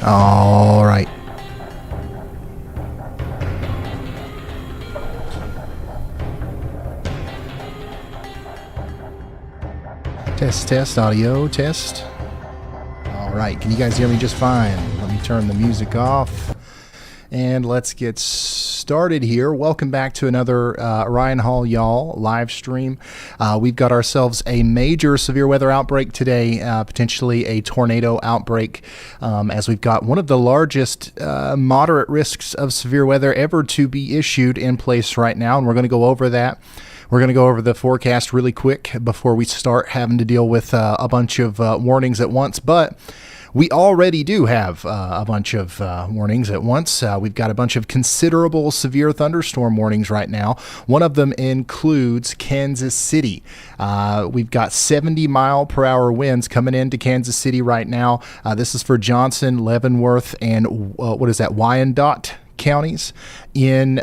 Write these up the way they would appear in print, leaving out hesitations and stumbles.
All right. Test, audio, test. All right, can you guys hear me just fine? Let me turn the music off, and let's get started. started here. Welcome back to another Ryan Hall Y'all live stream. We've got ourselves a major severe weather outbreak today, potentially a tornado outbreak, as we've got one of the largest moderate risks of severe weather ever to be issued in place right now, and we're going to go over that. We're going to go over the forecast really quick before we start having to deal with a bunch of warnings at once, but we already do have a bunch of warnings at once. We've got a bunch of considerable severe thunderstorm warnings right now. One of them includes Kansas City. We've got 70-mile-per-hour winds coming into Kansas City right now. This is for Johnson, Leavenworth, and Wyandotte counties in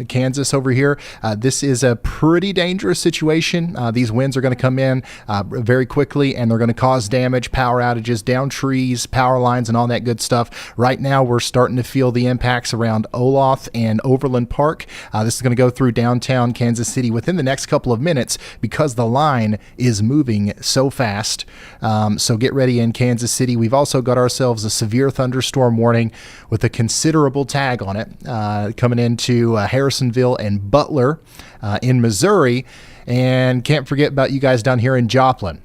Kansas over here. This is a pretty dangerous situation. These winds are going to come in very quickly, and they're going to cause damage, power outages, down trees, power lines, and all that good stuff. Right now, we're starting to feel the impacts around Olathe and Overland Park. This is going to go through downtown Kansas City within the next couple of minutes because the line is moving so fast. So get ready in Kansas City. We've also got ourselves a severe thunderstorm warning with a considerable tag on it coming into Harrisonville and Butler in Missouri. And can't forget about you guys down here in Joplin.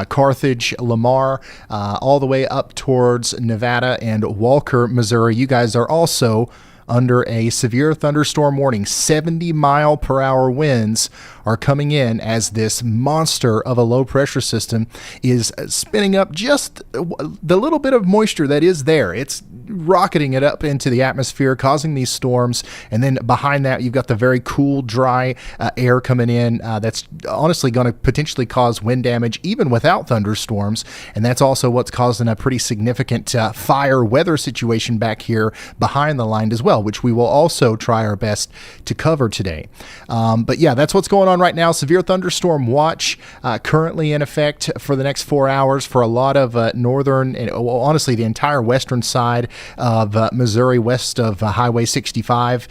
Carthage, Lamar, all the way up towards Nevada and Walker, Missouri. You guys are also under a severe thunderstorm warning. 70-mile-per-hour winds are coming in as this monster of a low-pressure system is spinning up just the little bit of moisture that is there. It's rocketing it up into the atmosphere, causing these storms. And then behind that, you've got the very cool, dry air coming in that's honestly going to potentially cause wind damage even without thunderstorms. And that's also what's causing a pretty significant fire weather situation back here behind the line as well, which we will also try our best to cover today. But yeah, that's what's going on right now. Severe thunderstorm watch currently in effect for the next 4 hours for a lot of northern and honestly the entire western side of Missouri, west of Highway 65.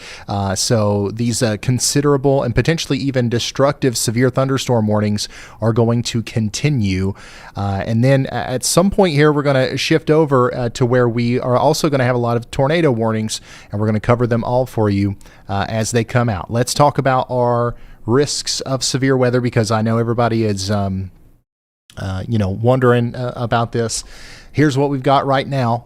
So these considerable and potentially even destructive severe thunderstorm warnings are going to continue. And then at some point here, we're going to shift over to where we are also going to have a lot of tornado warnings, and we're going to cover them all for you as they come out. Let's talk about our risks of severe weather, because I know everybody is wondering about this. Here's what we've got right now.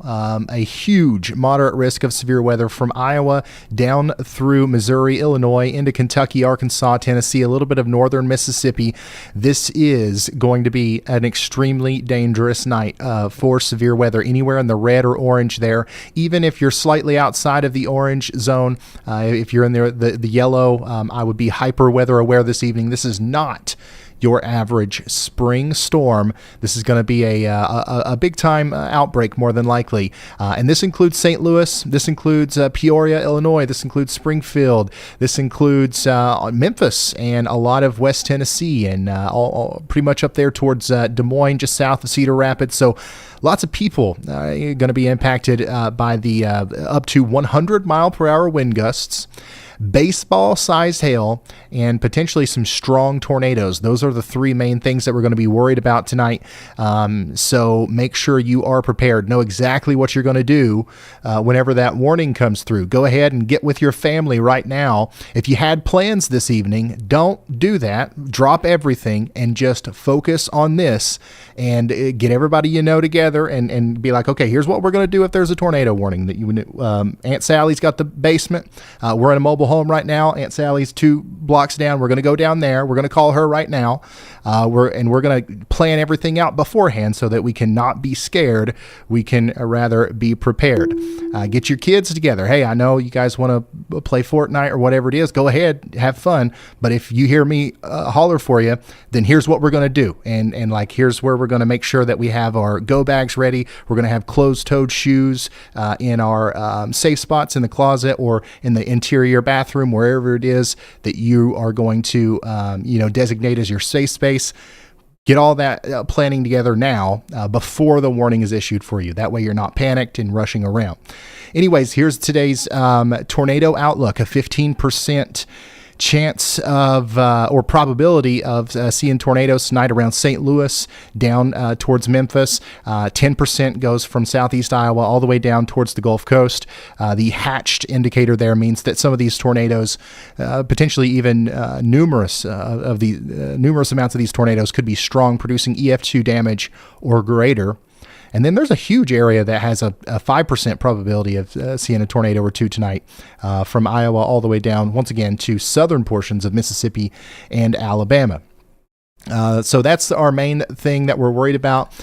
A huge moderate risk of severe weather from Iowa down through Missouri, Illinois, into Kentucky, Arkansas, Tennessee, a little bit of northern Mississippi. This is going to be an extremely dangerous night for severe weather anywhere in the red or orange there. Even if you're slightly outside of the orange zone, if you're in the yellow, I would be hyper weather aware this evening. This is not your average spring storm. This is going to be a big time outbreak more than likely. And this includes St. Louis. This includes Peoria, Illinois. This includes Springfield. This includes Memphis and a lot of West Tennessee and all pretty much up there towards Des Moines, just south of Cedar Rapids. So lots of people going to be impacted by the up to 100-mile-per-hour wind gusts, baseball-sized hail, and potentially some strong tornadoes. Those are the three main things that we're going to be worried about tonight. So make sure you are prepared. Know exactly what you're going to do whenever that warning comes through. Go ahead and get with your family right now. If you had plans this evening, don't do that. Drop everything and just focus on this and get everybody you know together and be like, okay, here's what we're going to do if there's a tornado warning. Aunt Sally's got the basement. We're in a mobile home right now. Aunt Sally's 2 blocks down. We're going to go down there. We're going to call her right now. We're going to plan everything out beforehand so that we can not be scared. We can rather be prepared. Get your kids together. Hey, I know you guys want to play Fortnite or whatever it is. Go ahead, have fun. But if you hear me holler for you, then here's what we're going to do. And here's where we're going to make sure that we have our go bags ready. We're going to have closed-toed shoes in our safe spots in the closet or in the interior bathroom, wherever it is that you are going to designate as your safe space. Get all that planning together now before the warning is issued for you. That way you're not panicked and rushing around. Anyways, here's today's tornado outlook. A 15% chance of or probability of seeing tornadoes tonight around St. Louis down towards Memphis. 10% goes from southeast Iowa all the way down towards the Gulf Coast. The hatched indicator there means that some of these tornadoes, potentially even numerous amounts of these tornadoes could be strong, producing EF2 damage or greater. And then there's a huge area that has a 5% probability of seeing a tornado or two tonight, from Iowa all the way down, once again, to southern portions of Mississippi and Alabama. So that's our main thing that we're worried about.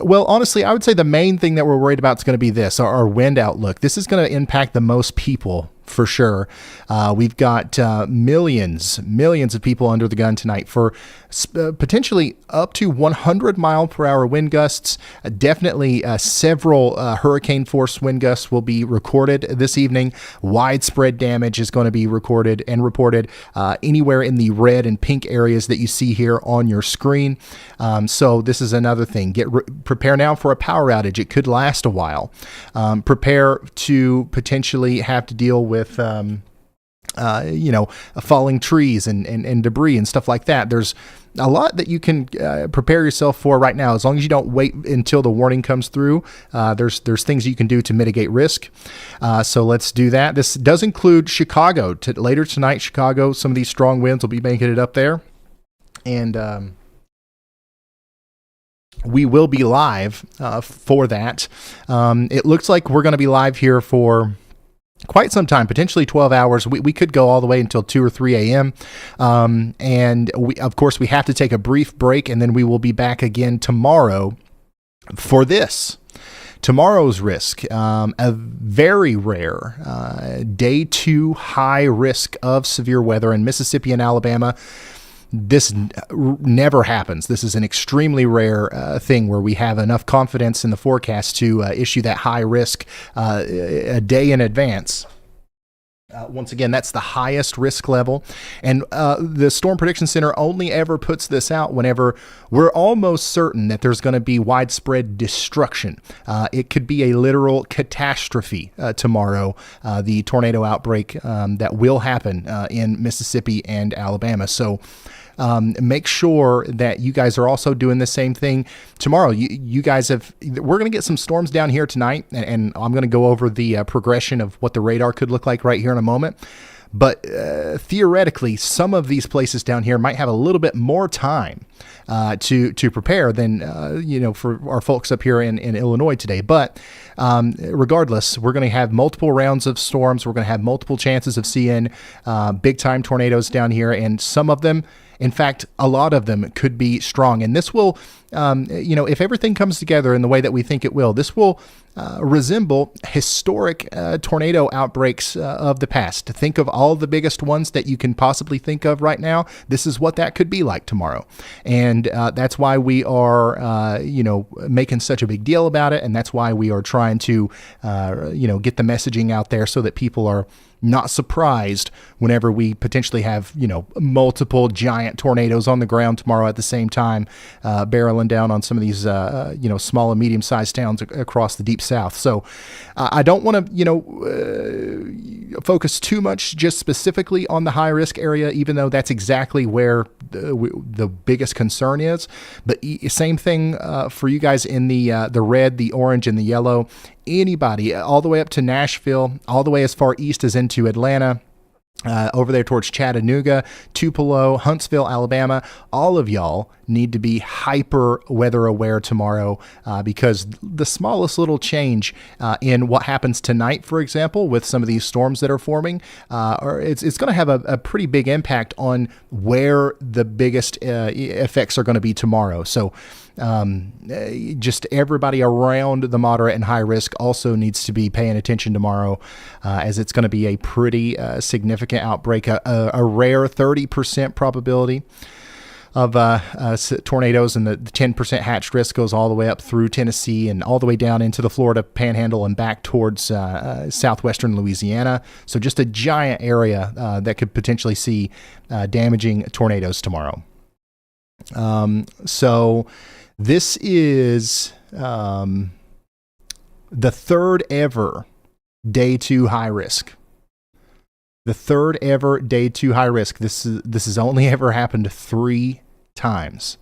Well, honestly, I would say the main thing that we're worried about is going to be this, our wind outlook. This is going to impact the most people for sure. We've got millions of people under the gun tonight for potentially up to 100 mile per hour wind gusts. Definitely several hurricane force wind gusts will be recorded this evening. Widespread damage is going to be recorded and reported anywhere in the red and pink areas that you see here on your screen. So this is another thing. Prepare now for a power outage. It could last a while. Prepare to potentially have to deal with falling trees and debris and stuff like that. There's a lot that you can prepare yourself for right now, as long as you don't wait until the warning comes through. There's things you can do to mitigate risk. So let's do that. This does include Chicago. Later tonight, Chicago, some of these strong winds will be making it up there. And we will be live for that. It looks like we're going to be live here for quite some time, potentially 12 hours. We could go all the way until 2 or 3 a.m. And of course, we have to take a brief break, and then we will be back again tomorrow for this. Tomorrow's risk, a very rare day 2 high risk of severe weather in Mississippi and Alabama. This never happens. This is an extremely rare thing where we have enough confidence in the forecast to issue that high risk a day in advance. Once again, that's the highest risk level. And the Storm Prediction Center only ever puts this out whenever we're almost certain that there's going to be widespread destruction. It could be a literal catastrophe tomorrow, the tornado outbreak that will happen in Mississippi and Alabama. So make sure that you guys are also doing the same thing tomorrow. You guys we're going to get some storms down here tonight, and I'm going to go over the progression of what the radar could look like right here in a moment. But theoretically, some of these places down here might have a little bit more time to prepare than for our folks up here in Illinois today. But regardless, we're going to have multiple rounds of storms. We're going to have multiple chances of seeing big time tornadoes down here, and some of them, in fact, a lot of them could be strong. And this will, if everything comes together in the way that we think it will, this will resemble historic tornado outbreaks of the past. To think of all the biggest ones that you can possibly think of right now, this is what that could be like tomorrow. And that's why we are, making such a big deal about it. And that's why we are trying to, get the messaging out there so that people are not surprised whenever we potentially have, multiple giant tornadoes on the ground tomorrow at the same time, barreling down on some of these, small and medium-sized towns across the deep south. So I don't want to, focus too much just specifically on the high-risk area, even though that's exactly where the biggest concern is. But same thing for you guys in the red, the orange, and the yellow. Anybody all the way up to Nashville, all the way as far east as into Atlanta, over there towards Chattanooga, Tupelo, Huntsville, Alabama, all of y'all need to be hyper weather aware tomorrow because the smallest little change in what happens tonight, for example, with some of these storms that are forming, it's going to have a pretty big impact on where the biggest effects are going to be tomorrow. So just everybody around the moderate and high risk also needs to be paying attention tomorrow, as it's going to be a pretty significant outbreak, a rare 30% probability of tornadoes, and the 10% hatched risk goes all the way up through Tennessee and all the way down into the Florida Panhandle and back towards southwestern Louisiana. So just a giant area that could potentially see damaging tornadoes tomorrow. So this is the third ever day 2 high risk. The third ever day 2 high risk. This has only ever happened 3 times,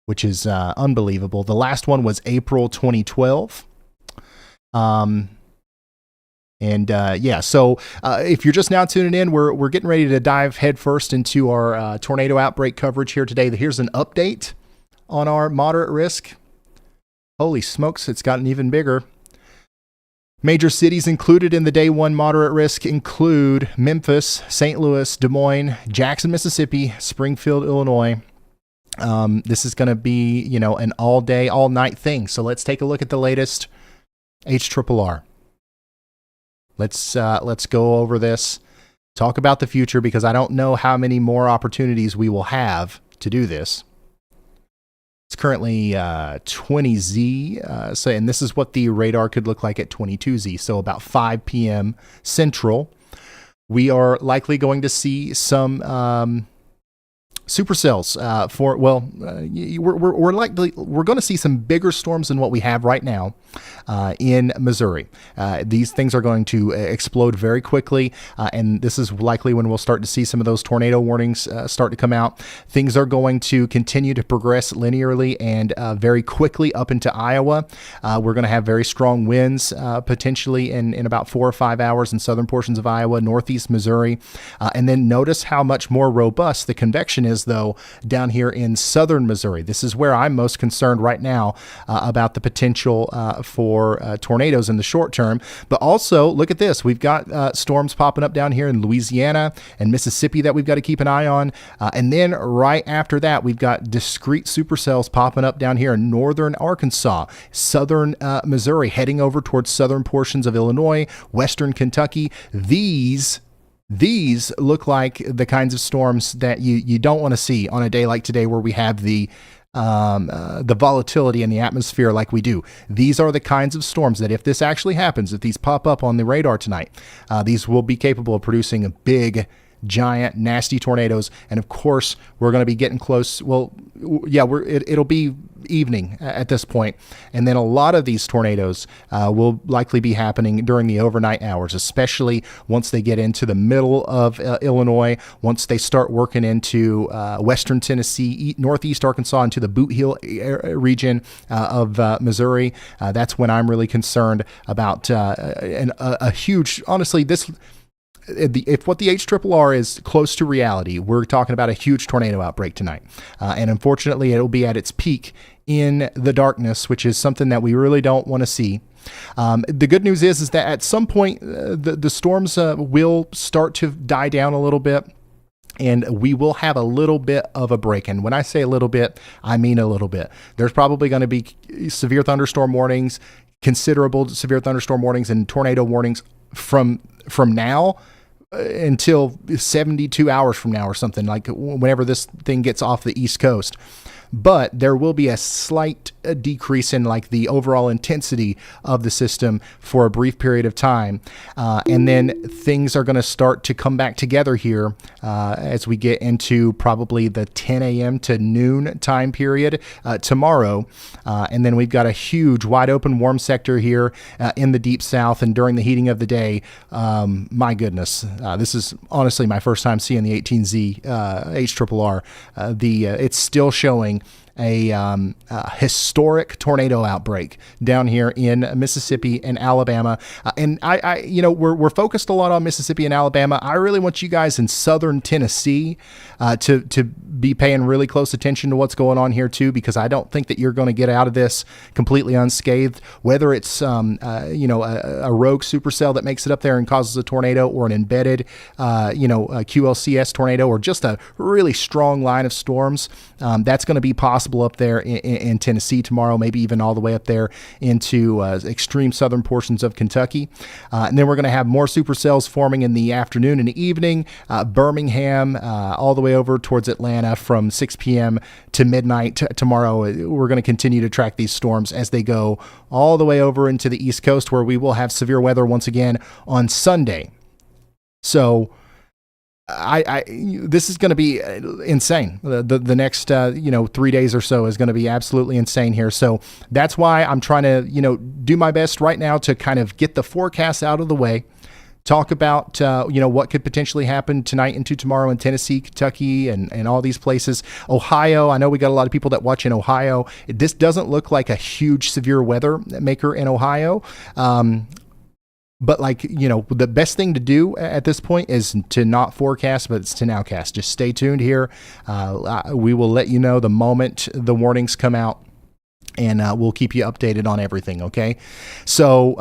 which is unbelievable. The last one was April 2012. So if you're just now tuning in, we're getting ready to dive headfirst into our tornado outbreak coverage here today. Here's an update on our moderate risk. Holy smokes, it's gotten even bigger. Major cities included in the day 1 moderate risk include Memphis, St. Louis, Des Moines, Jackson, Mississippi, Springfield, Illinois. This is going to be, an all day, all night thing. So let's take a look at the latest HRRR. Let's go over this, talk about the future, because I don't know how many more opportunities we will have to do this. It's currently 20Z, and this is what the radar could look like at 22Z, so about 5 p.m. Central. We are likely going to see some supercells we're going to see some bigger storms than what we have right now in Missouri. These things are going to explode very quickly, and this is likely when we'll start to see some of those tornado warnings start to come out. Things are going to continue to progress linearly and very quickly up into Iowa. We're going to have very strong winds potentially in about 4 or 5 hours in southern portions of Iowa, northeast Missouri, and then notice how much more robust the convection is, though, down here in southern Missouri. This is where I'm most concerned right now about the potential for tornadoes in the short term. But also, look at this. We've got storms popping up down here in Louisiana and Mississippi that we've got to keep an eye on. And then right after that, we've got discrete supercells popping up down here in northern Arkansas, southern Missouri, heading over towards southern portions of Illinois, western Kentucky. These look like the kinds of storms that you don't want to see on a day like today, where we have the volatility in the atmosphere like we do. These are the kinds of storms that, if this actually happens, if these pop up on the radar tonight, these will be capable of producing a big, giant, nasty tornadoes. And of course, we're going to be getting close. Well, yeah, it'll be evening at this point, and then a lot of these tornadoes will likely be happening during the overnight hours, especially once they get into the middle of Illinois, once they start working into western Tennessee, northeast Arkansas, into the Boot Heel region of Missouri. That's when I'm really concerned about a huge, honestly, this. If what the HRRR is close to reality, we're talking about a huge tornado outbreak tonight. And unfortunately, it'll be at its peak in the darkness, which is something that we really don't want to see. The good news is that at some point, the storms will start to die down a little bit, and we will have a little bit of a break. And when I say a little bit, I mean a little bit. There's probably going to be severe thunderstorm warnings, considerable severe thunderstorm warnings, and tornado warnings from now until 72 hours from now or something, like whenever this thing gets off the East Coast. But there will be a slight decrease in like the overall intensity of the system for a brief period of time. And then things are going to start to come back together here as we get into probably the 10 a.m. to noon time period tomorrow. And then we've got a huge wide open warm sector here in the deep south. And during the heating of the day, my goodness, this is honestly my first time seeing the 18Z HRRR. It's still showing a historic tornado outbreak down here in Mississippi and Alabama. And we're focused a lot on Mississippi and Alabama. I really want you guys in southern Tennessee to be paying really close attention to what's going on here too, because I don't think that you're going to get out of this completely unscathed, whether it's a rogue supercell that makes it up there and causes a tornado, or an embedded a QLCS tornado, or just a really strong line of storms. That's going to be possible up there in Tennessee tomorrow, maybe even all the way up there into extreme southern portions of Kentucky. And then we're going to have more supercells forming in the afternoon and evening, Birmingham, all the way over towards Atlanta from 6 p.m. to midnight tomorrow. We're going to continue to track these storms as they go all the way over into the East Coast, where we will have severe weather once again on Sunday. So this is going to be insane. The next 3 days or so is going to be absolutely insane here. So that's why I'm trying to do my best right now to kind of get the forecast out of the way, talk about what could potentially happen tonight into tomorrow in Tennessee, Kentucky, and all these places. Ohio, I know we got a lot of people that watch in Ohio. This doesn't look like a huge severe weather maker in Ohio. But the best thing to do at this point is to not forecast, but it's to nowcast. Just stay tuned here. We will let you know the moment the warnings come out, and we'll keep you updated on everything. Okay. So,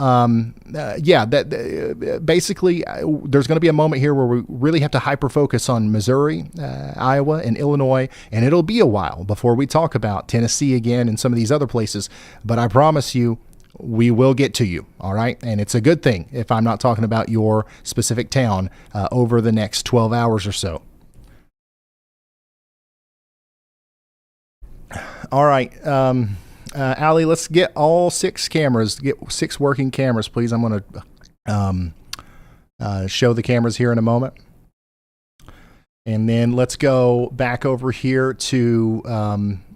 basically there's going to be a moment here where we really have to hyper focus on Missouri, Iowa, and Illinois. And it'll be a while before we talk about Tennessee again and some of these other places. But I promise you, we will get to you, all right? And it's a good thing if I'm not talking about your specific town over the next 12 hours or so. All right, Allie, let's get all 6 cameras. Get 6 working cameras, please. I'm going to show the cameras here in a moment. And then let's go back over here to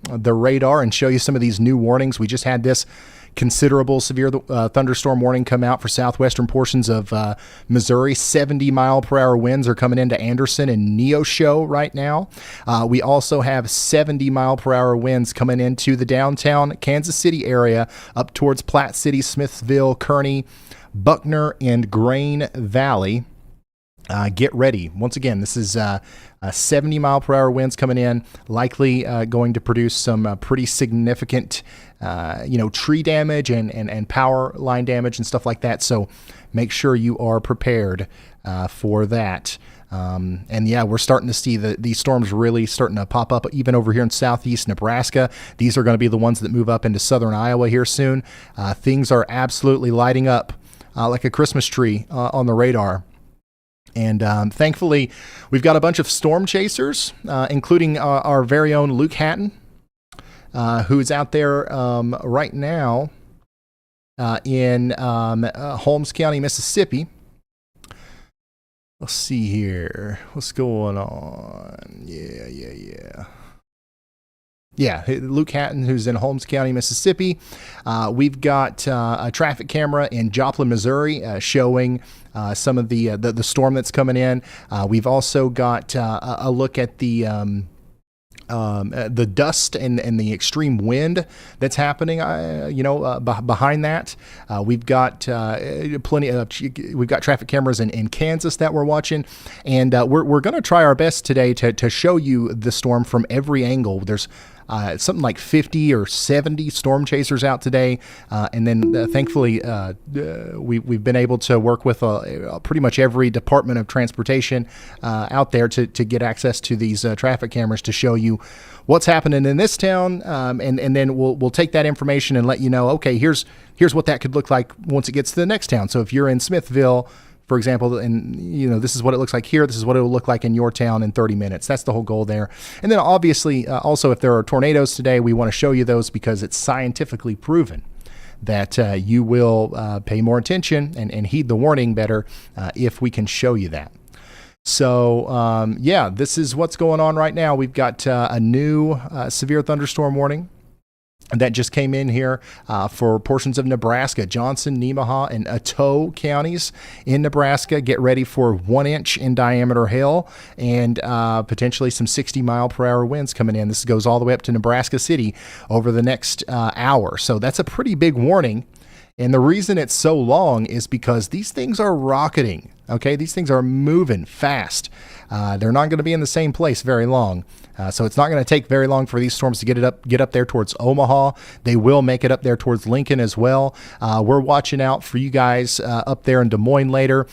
the radar and show you some of these new warnings. We just had this considerable severe thunderstorm warning come out for southwestern portions of Missouri. 70-mile-per-hour winds are coming into Anderson and Neosho right now. We also have 70-mile-per-hour winds coming into the downtown Kansas City area up towards Platte City, Smithville, Kearney, Buckner, and Grain Valley. Get ready. Once again, this is 70-mile-per-hour winds coming in, likely going to produce some pretty significant tree damage and power line damage and stuff like that. So make sure you are prepared for that. We're starting to see these storms really starting to pop up even over here in southeast Nebraska. These are going to be the ones that move up into southern Iowa here soon. Things are absolutely lighting up like a Christmas tree on the radar. And thankfully, we've got a bunch of storm chasers, including our very own Luke Hatton, who's out there right now in Holmes County, Mississippi. Let's see here. What's going on? Yeah, Luke Hatton, who's in Holmes County, Mississippi. We've got a traffic camera in Joplin, Missouri, showing some of the storm that's coming in. We've also got a look at the dust and the extreme wind that's happening, behind that. We've got we've got traffic cameras in Kansas that we're watching, and we're going to try our best today to show you the storm from every angle. There's something like 50 or 70 storm chasers out today. And then thankfully, we've been able to work with pretty much every department of transportation out there to get access to these traffic cameras to show you what's happening in this town. And then we'll take that information and let you know, okay, here's what that could look like once it gets to the next town. So if you're in Smithville, for example, and this is what it looks like here. This is what it will look like in your town in 30 minutes. That's the whole goal there. And then obviously, also, if there are tornadoes today, we want to show you those because it's scientifically proven that you will pay more attention and heed the warning better if we can show you that. So, this is what's going on right now. We've got a new severe thunderstorm warning that just came in here for portions of Nebraska, Johnson, Nemaha, and Attoh counties in Nebraska. Get ready for 1 inch in diameter hail and potentially some 60-mile-per-hour winds coming in. This goes all the way up to Nebraska City over the next hour. So that's a pretty big warning. And the reason it's so long is because these things are rocketing. Okay, these things are moving fast. They're not going to be in the same place very long. So it's not going to take very long for these storms to get up there towards Omaha. They will make it up there towards Lincoln as well. We're watching out for you guys up there in Des Moines later.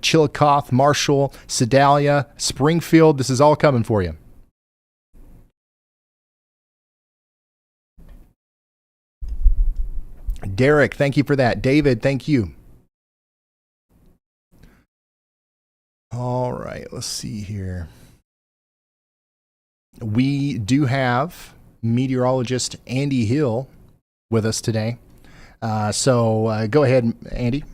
Chillicothe, Marshall, Sedalia, Springfield. This is all coming for you. Derek, thank you for that. David, thank you. All right, let's see here. We do have meteorologist Andy Hill with us today. So go ahead, Andy.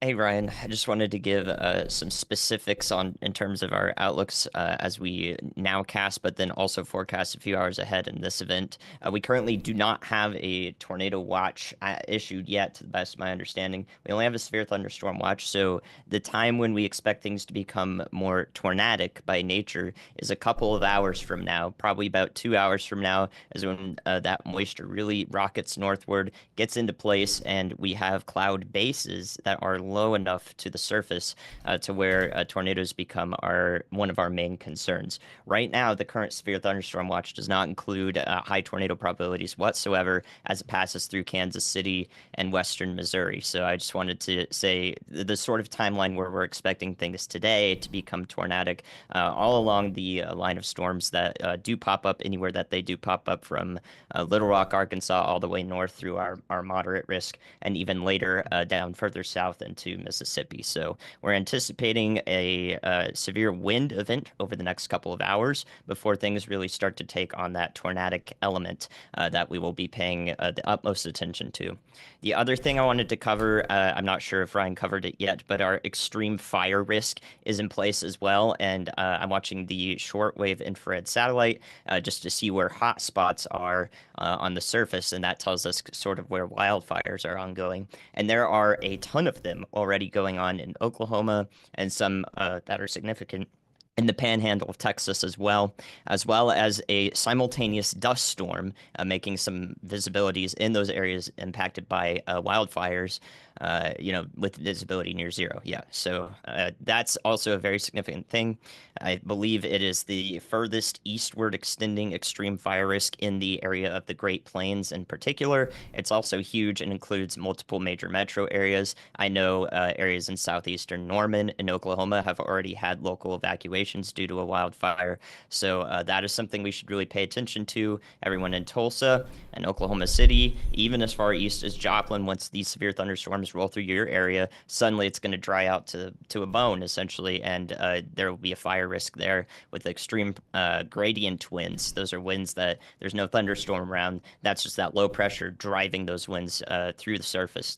Hey Ryan, I just wanted to give some specifics on in terms of our outlooks as we now cast, but then also forecast a few hours ahead in this event. We currently do not have a tornado watch issued yet, to the best of my understanding. We only have a severe thunderstorm watch, so the time when we expect things to become more tornadic by nature is a couple of hours from now. Probably about 2 hours from now is when that moisture really rockets northward, gets into place, and we have cloud bases that are low enough to the surface to where tornadoes become one of our main concerns. Right now, the current severe thunderstorm watch does not include high tornado probabilities whatsoever as it passes through Kansas City and western Missouri. So I just wanted to say the sort of timeline where we're expecting things today to become tornadic all along the line of storms that do pop up anywhere that they do pop up, from Little Rock, Arkansas, all the way north through our moderate risk, and even later down further south into Mississippi. So we're anticipating a severe wind event over the next couple of hours before things really start to take on that tornadic element that we will be paying the utmost attention to. The other thing I wanted to cover, I'm not sure if Ryan covered it yet, but our extreme fire risk is in place as well. And I'm watching the shortwave infrared satellite just to see where hot spots are on the surface, and that tells us sort of where wildfires are ongoing. And there are a ton of them already going on in Oklahoma, and some that are significant in the panhandle of Texas as well as a simultaneous dust storm, making some visibilities in those areas impacted by wildfires, with visibility near zero. Yeah, so that's also a very significant thing. I believe it is the furthest eastward extending extreme fire risk in the area of the Great Plains in particular. It's also huge and includes multiple major metro areas. I know areas in southeastern Norman in Oklahoma have already had local evacuations due to a wildfire. So that is something we should really pay attention to. Everyone in Tulsa and Oklahoma City, even as far east as Joplin, once these severe thunderstorms roll through your area, suddenly it's going to dry out to a bone, essentially, and there will be a fire risk there with extreme gradient winds. Those are winds that there's no thunderstorm around. That's just that low pressure driving those winds through the surface.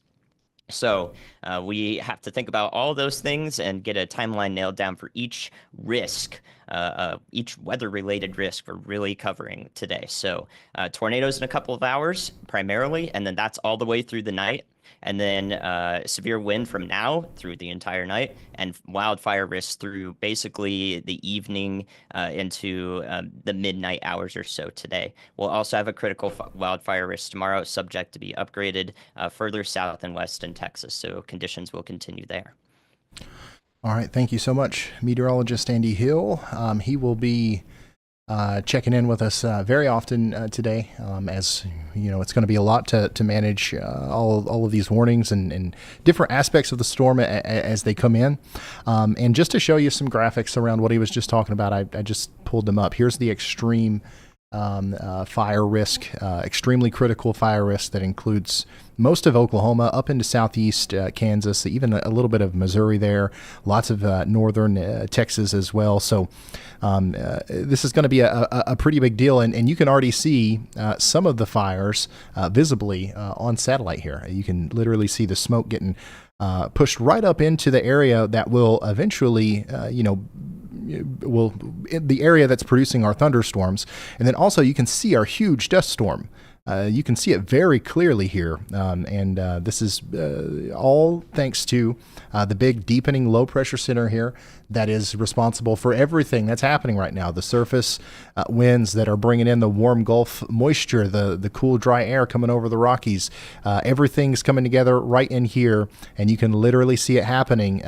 So we have to think about all those things and get a timeline nailed down for each risk, each weather-related risk we're really covering today. So tornadoes in a couple of hours, primarily, and then that's all the way through the night. And then severe wind from now through the entire night, and wildfire risks through basically the evening into the midnight hours or so today. We'll also have a critical wildfire risk tomorrow, subject to be upgraded further south and west in Texas. So conditions will continue there. All right. Thank you so much, meteorologist Andy Hill. He will be checking in with us very often today, as you know, it's going to be a lot to manage all of these warnings and different aspects of the storm as they come in. And just to show you some graphics around what he was just talking about, I just pulled them up. Here's the extreme fire risk, extremely critical fire risk that includes most of Oklahoma up into southeast Kansas, even a little bit of Missouri there, lots of northern Texas as well. So this is going to be a pretty big deal, and you can already see some of the fires visibly on satellite here. You can literally see the smoke getting pushed right up into the area that will eventually, the area that's producing our thunderstorms. And then also you can see our huge dust storm. You can see it very clearly here, and this is all thanks to the big deepening low pressure center here that is responsible for everything that's happening right now. The surface winds that are bringing in the warm Gulf moisture, the cool dry air coming over the Rockies, everything's coming together right in here, and you can literally see it happening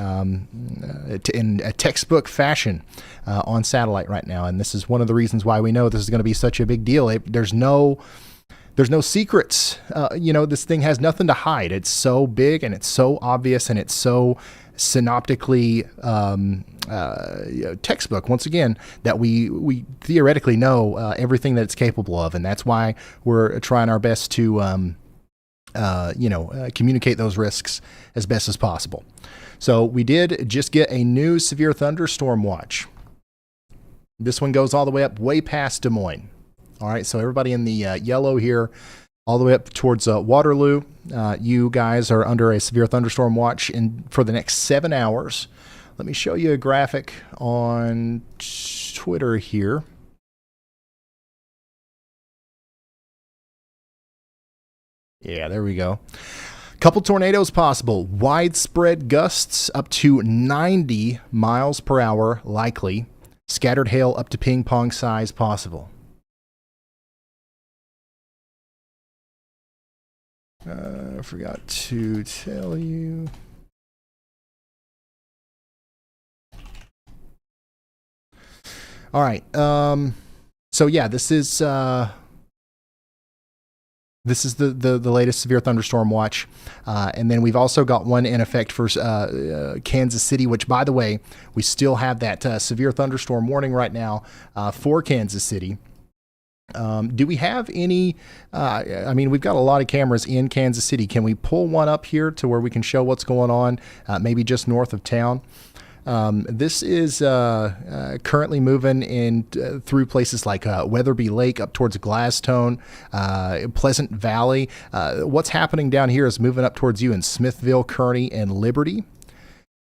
in a textbook fashion on satellite right now. And this is one of the reasons why we know this is going to be such a big deal. There's no secrets. This thing has nothing to hide. It's so big and it's so obvious and it's so synoptically textbook, once again, that we theoretically know everything that it's capable of. And that's why we're trying our best to communicate those risks as best as possible. So we did just get a new severe thunderstorm watch. This one goes all the way up way past Des Moines. All right, so everybody in the yellow here, all the way up towards Waterloo. You guys are under a severe thunderstorm watch for the next 7 hours. Let me show you a graphic on Twitter here. Yeah, there we go. Couple tornadoes possible. Widespread gusts up to 90 miles per hour likely. Scattered hail up to ping pong size possible. I forgot to tell you. All right. So yeah, this is the latest severe thunderstorm watch, and then we've also got one in effect for Kansas City. Which, by the way, we still have that severe thunderstorm warning right now for Kansas City. Do we have any? I mean, we've got a lot of cameras in Kansas City. Can we pull one up here to where we can show what's going on? Maybe just north of town. This is currently moving in through places like Weatherby Lake up towards Gladstone, Pleasant Valley. What's happening down here is moving up towards you in Smithville, Kearney, and Liberty.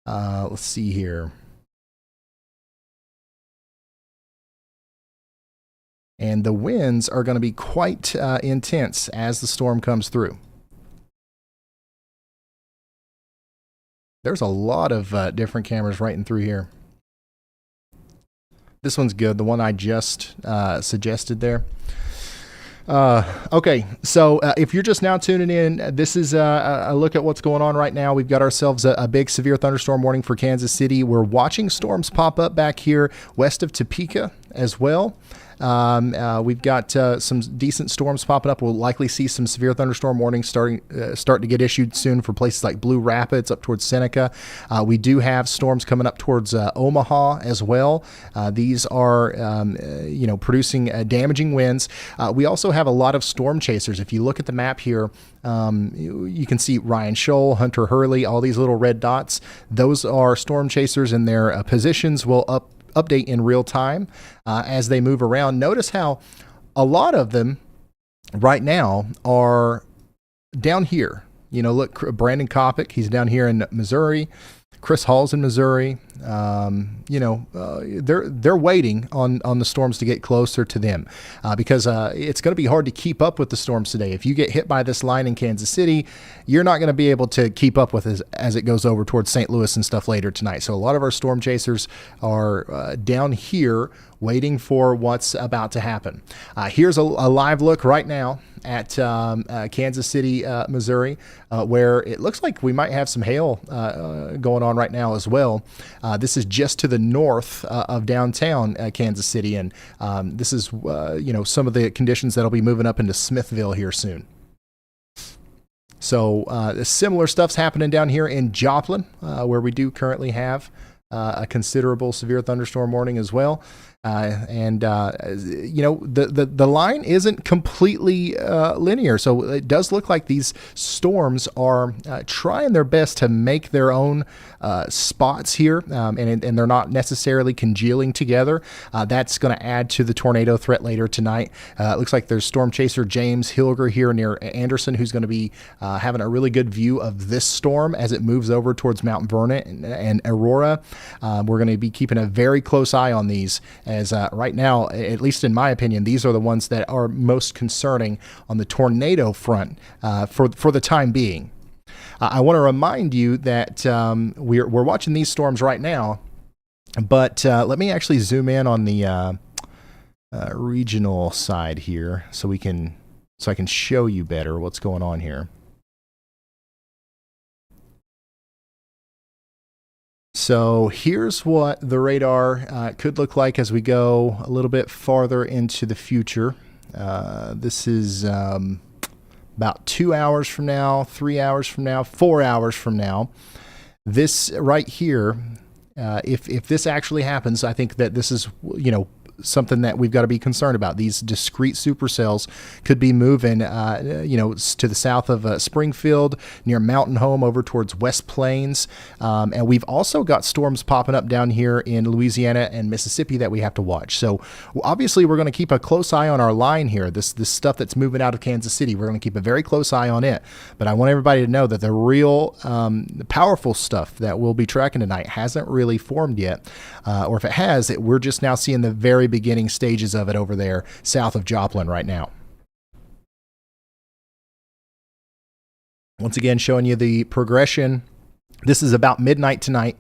Let's see here. And the winds are going to be quite intense as the storm comes through. There's a lot of different cameras right through here. This one's good, the one I just suggested there. Okay, so if you're just now tuning in, this is a look at what's going on right now. We've got ourselves a big severe thunderstorm warning for Kansas City. We're watching storms pop up back here west of Topeka as well. We've got some decent storms popping up. We'll likely see some severe thunderstorm warnings starting to get issued soon for places like Blue Rapids up towards Seneca. We do have storms coming up towards Omaha as well. These are producing damaging winds. We also have a lot of storm chasers. If you look at the map here, you can see Ryan Scholl, Hunter Hurley, all these little red dots. Those are storm chasers, and their positions will update in real time as they move around. Notice how a lot of them right now are down here. You know, look, Brandon Kopic, he's down here in Missouri. Chris Hall's in Missouri. They're waiting on the storms to get closer to them because it's going to be hard to keep up with the storms today. If you get hit by this line in Kansas City, you're not going to be able to keep up with it as it goes over towards St. Louis and stuff later tonight. So a lot of our storm chasers are down here waiting for what's about to happen. Here's a live look right now at Kansas City, Missouri, where it looks like we might have some hail going on right now as well. This is just to the north of downtown Kansas City, and this is some of the conditions that'll be moving up into Smithville here soon. So similar stuff's happening down here in Joplin, where we do currently have a considerable severe thunderstorm warning as well. The line isn't completely linear. So it does look like these storms are trying their best to make their own spots here, and they're not necessarily congealing together. That's going to add to the tornado threat later tonight. It looks like there's storm chaser James Hilger here near Anderson, who's going to be having a really good view of this storm as it moves over towards Mount Vernon and Aurora. We're going to be keeping a very close eye on these, as right now, at least in my opinion, these are the ones that are most concerning on the tornado front for the time being. I want to remind you that we're watching these storms right now, but let me actually zoom in on the regional side here so I can show you better what's going on here. So here's what the radar could look like as we go a little bit farther into the future. This is about 2 hours from now, 3 hours from now, 4 hours from now. This right here, if this actually happens, I think that this is, something that we've got to be concerned about. These discrete supercells could be moving, to the south of Springfield, near Mountain Home, over towards West Plains. And we've also got storms popping up down here in Louisiana and Mississippi that we have to watch. So obviously we're going to keep a close eye on our line here. This stuff that's moving out of Kansas City, we're going to keep a very close eye on it. But I want everybody to know that the real powerful stuff that we'll be tracking tonight hasn't really formed yet. Or if it has, we're just now seeing the very beginning stages of it over there south of Joplin right now. Once again, showing you the progression. This is about midnight tonight.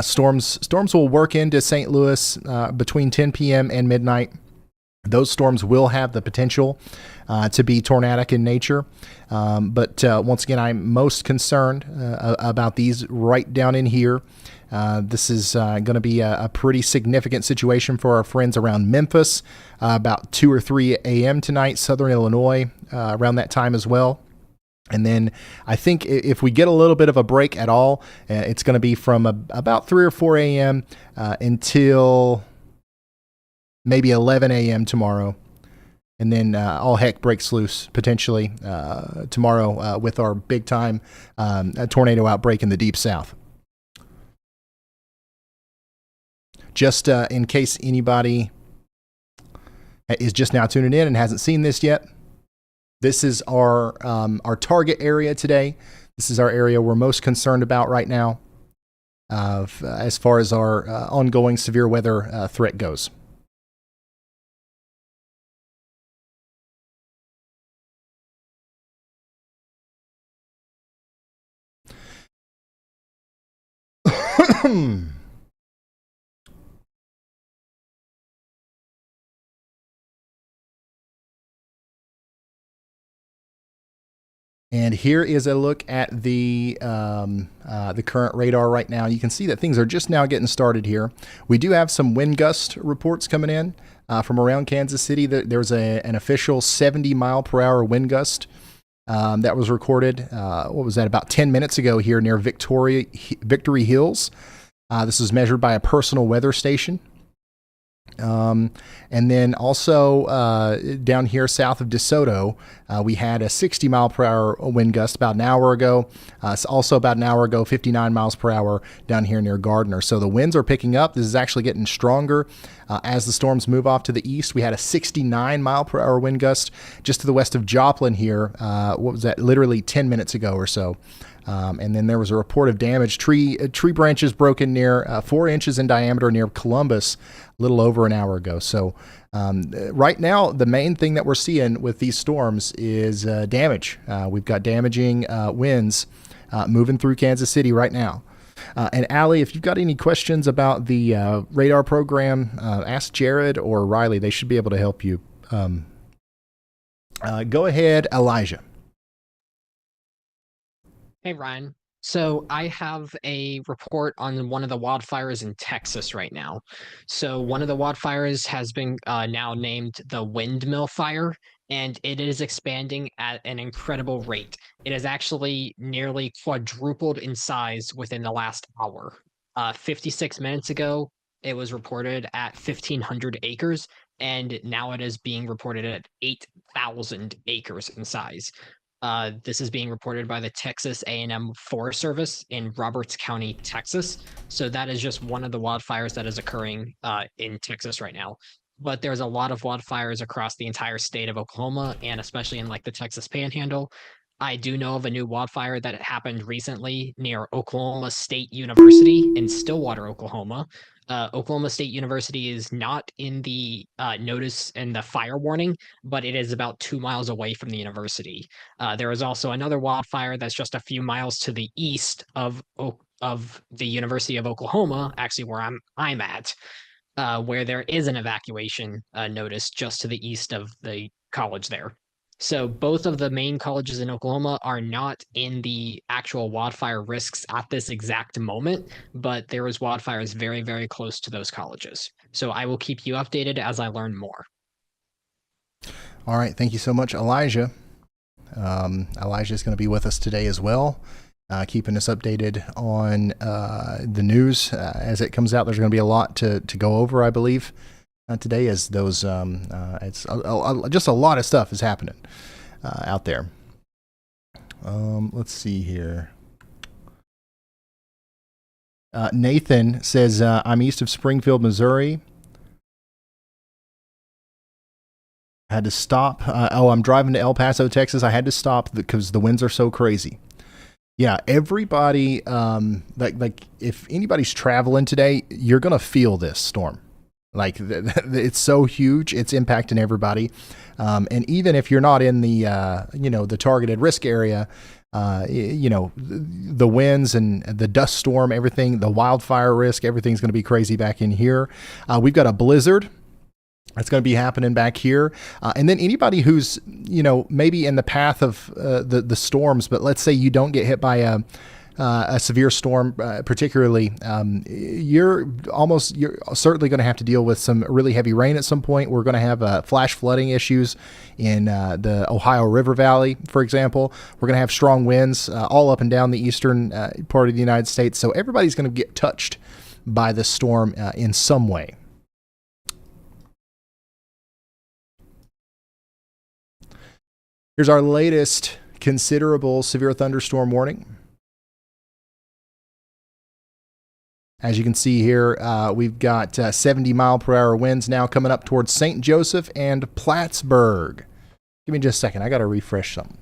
Storms will work into St. Louis between 10 p.m. and midnight. Those storms will have the potential to be tornadic in nature. But once again, I'm most concerned about these right down in here. This is going to be a pretty significant situation for our friends around Memphis, about 2 or 3 a.m. tonight, southern Illinois, around that time as well. And then I think if we get a little bit of a break at all, it's going to be from about 3 or 4 a.m. Until maybe 11 a.m. tomorrow. And then all heck breaks loose potentially tomorrow with our big time tornado outbreak in the Deep South. Just in case anybody is just now tuning in and hasn't seen this yet, this is our target area today. This is our area we're most concerned about right now as far as our ongoing severe weather threat goes. And here is a look at the current radar right now. You can see that things are just now getting started here. We do have some wind gust reports coming in from around Kansas City. There's an official 70 mile per hour wind gust that was recorded. What was that? About 10 minutes ago here near Victory Hills. This was measured by a personal weather station. And then also down here south of DeSoto, we had a 60 mile per hour wind gust about an hour ago. Also about an hour ago, 59 miles per hour down here near Gardner. So the winds are picking up. This is actually getting stronger as the storms move off to the east. We had a 69 mile per hour wind gust just to the west of Joplin here. What was that? Literally 10 minutes ago or so. And then there was a report of damage. Tree branches broken near 4 inches in diameter near Columbus a little over an hour ago. So right now, the main thing that we're seeing with these storms is damage. We've got damaging winds moving through Kansas City right now. And Allie, if you've got any questions about the radar program, ask Jared or Riley. They should be able to help you. Go ahead, Elijah. Hey, Ryan. So I have a report on one of the wildfires in Texas right now. So one of the wildfires has been now named the Windmill Fire, and it is expanding at an incredible rate. It has actually nearly quadrupled in size within the last hour. 56 minutes ago, it was reported at 1,500 acres, and now it is being reported at 8,000 acres in size. This is being reported by the Texas A&M Forest Service in Roberts County, Texas. So that is just one of the wildfires that is occurring in Texas right now. But there's a lot of wildfires across the entire state of Oklahoma, and especially in like the Texas Panhandle. I do know of a new wildfire that happened recently near Oklahoma State University in Stillwater, Oklahoma. Oklahoma State University is not in the notice and the fire warning, but it is about 2 miles away from the university. There is also another wildfire that's just a few miles to the east of the University of Oklahoma, actually where I'm at, where there is an evacuation notice just to the east of the college there. So both of the main colleges in Oklahoma are not in the actual wildfire risks at this exact moment, but there is wildfires very, very close to those colleges. So I will keep you updated as I learn more. All right. Thank you so much, Elijah. Elijah is going to be with us today as well, keeping us updated on the news as it comes out. There's going to be a lot to go over, I believe. today, as those it's just a lot of stuff is happening out there. Let's see here. Nathan says, I'm east of Springfield, Missouri. I had to stop. I'm driving to El Paso, Texas. I had to stop because the winds are so crazy. Yeah, everybody, like if anybody's traveling today, you're going to feel this storm. Like it's so huge, it's impacting everybody. And even if you're not in the, the targeted risk area, the winds and the dust storm, everything, the wildfire risk, everything's going to be crazy back in here. We've got a blizzard that's going to be happening back here. And then anybody who's, maybe in the path of the storms, but let's say you don't get hit by a severe storm, particularly, you're certainly going to have to deal with some really heavy rain at some point. We're going to have flash flooding issues in the Ohio River Valley, for example. We're going to have strong winds all up and down the eastern part of the United States. So everybody's going to get touched by this storm in some way. Here's our latest considerable severe thunderstorm warning. As you can see here, we've got 70 mile per hour winds now coming up towards St. Joseph and Plattsburgh. Give me just a second. I got to refresh something.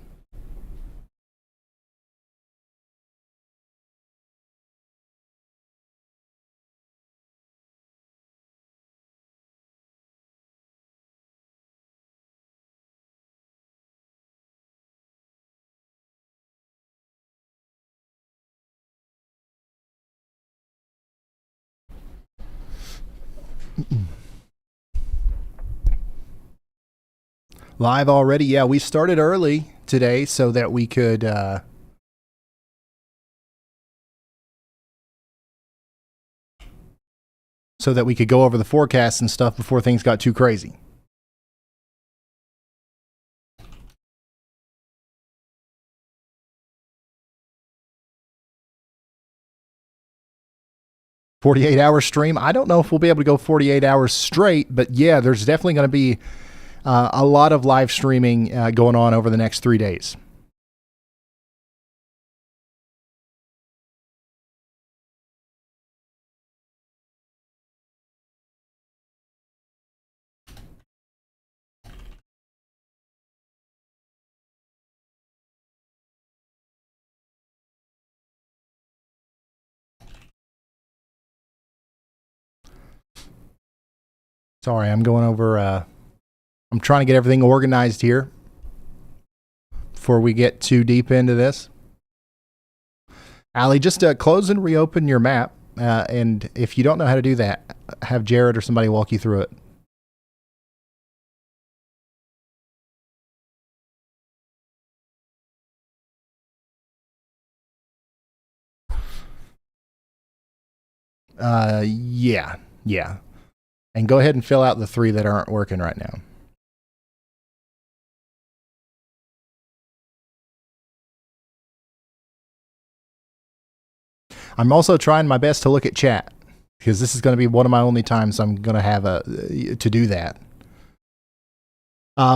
Live already. Yeah, we started early today so that we could go over the forecasts and stuff before things got too crazy. "48-hour stream." I don't know if we'll be able to go 48 hours straight, but yeah, there's definitely going to be a lot of live streaming going on over the next 3 days. Sorry, I'm going over. I'm trying to get everything organized here before we get too deep into this. Allie, just close and reopen your map. And if you don't know how to do that, have Jared or somebody walk you through it. Yeah. And go ahead and fill out the 3 that aren't working right now. I'm also trying my best to look at chat because this is going to be one of my only times I'm going to have to do that.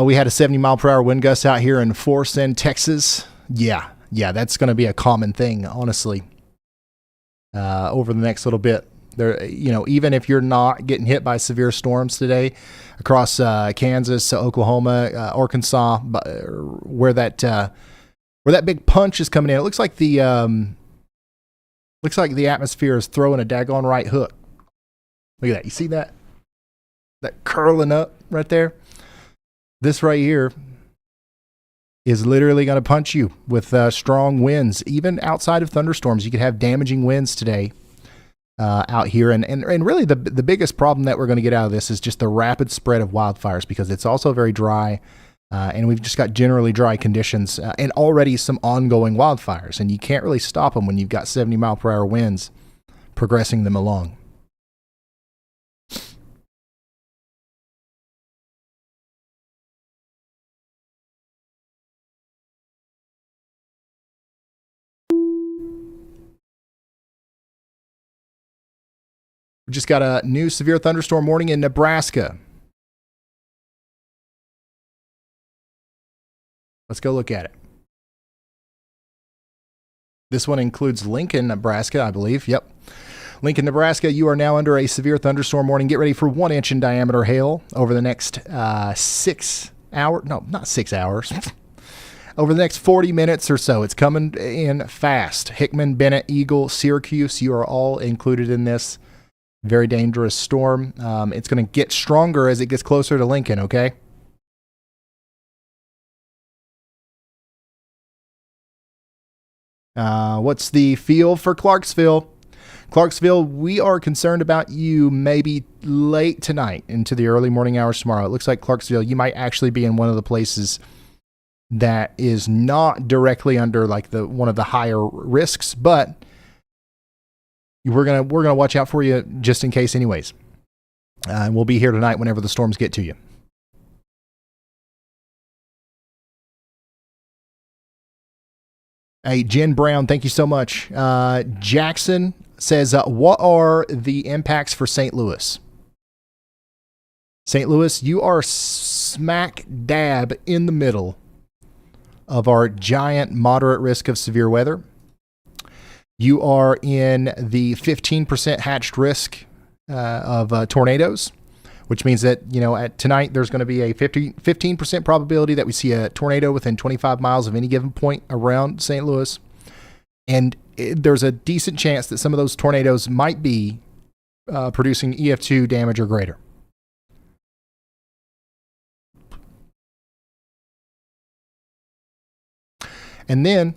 We had a 70 mile per hour wind gust out here in Forsyth, Texas. Yeah, that's going to be a common thing, honestly. Over the next little bit, there, even if you're not getting hit by severe storms today, across Kansas, Oklahoma, Arkansas, where that big punch is coming in, it looks like the atmosphere is throwing a daggone right hook. Look at that. You see that? That curling up right there? This right here is literally going to punch you with strong winds. Even outside of thunderstorms, you could have damaging winds today out here. And really the biggest problem that we're going to get out of this is just the rapid spread of wildfires, because it's also very dry. And we've just got generally dry conditions and already some ongoing wildfires. And you can't really stop them when you've got 70 mile per hour winds progressing them along. We just got a new severe thunderstorm warning in Nebraska. Let's go look at it. This one includes Lincoln, Nebraska, I believe. Yep. Lincoln, Nebraska, you are now under a severe thunderstorm warning. Get ready for 1 inch in diameter hail over the next 6 hours. No, not 6 hours. Over the next 40 minutes or so. It's coming in fast. Hickman, Bennett, Eagle, Syracuse, you are all included in this very dangerous storm. It's going to get stronger as it gets closer to Lincoln, okay? What's the feel for Clarksville? Clarksville, we are concerned about you maybe late tonight into the early morning hours tomorrow. It looks like Clarksville, you might actually be in one of the places that is not directly under like one of the higher risks, but we're gonna watch out for you just in case, anyways. And we'll be here tonight whenever the storms get to you. Hey, Jen Brown, thank you so much. Jackson says, what are the impacts for St. Louis? St. Louis, you are smack dab in the middle of our giant moderate risk of severe weather. You are in the 15% hatched risk of tornadoes, which means that, at tonight there's going to be a 15% probability that we see a tornado within 25 miles of any given point around St. Louis. And there's a decent chance that some of those tornadoes might be producing EF2 damage or greater. And then,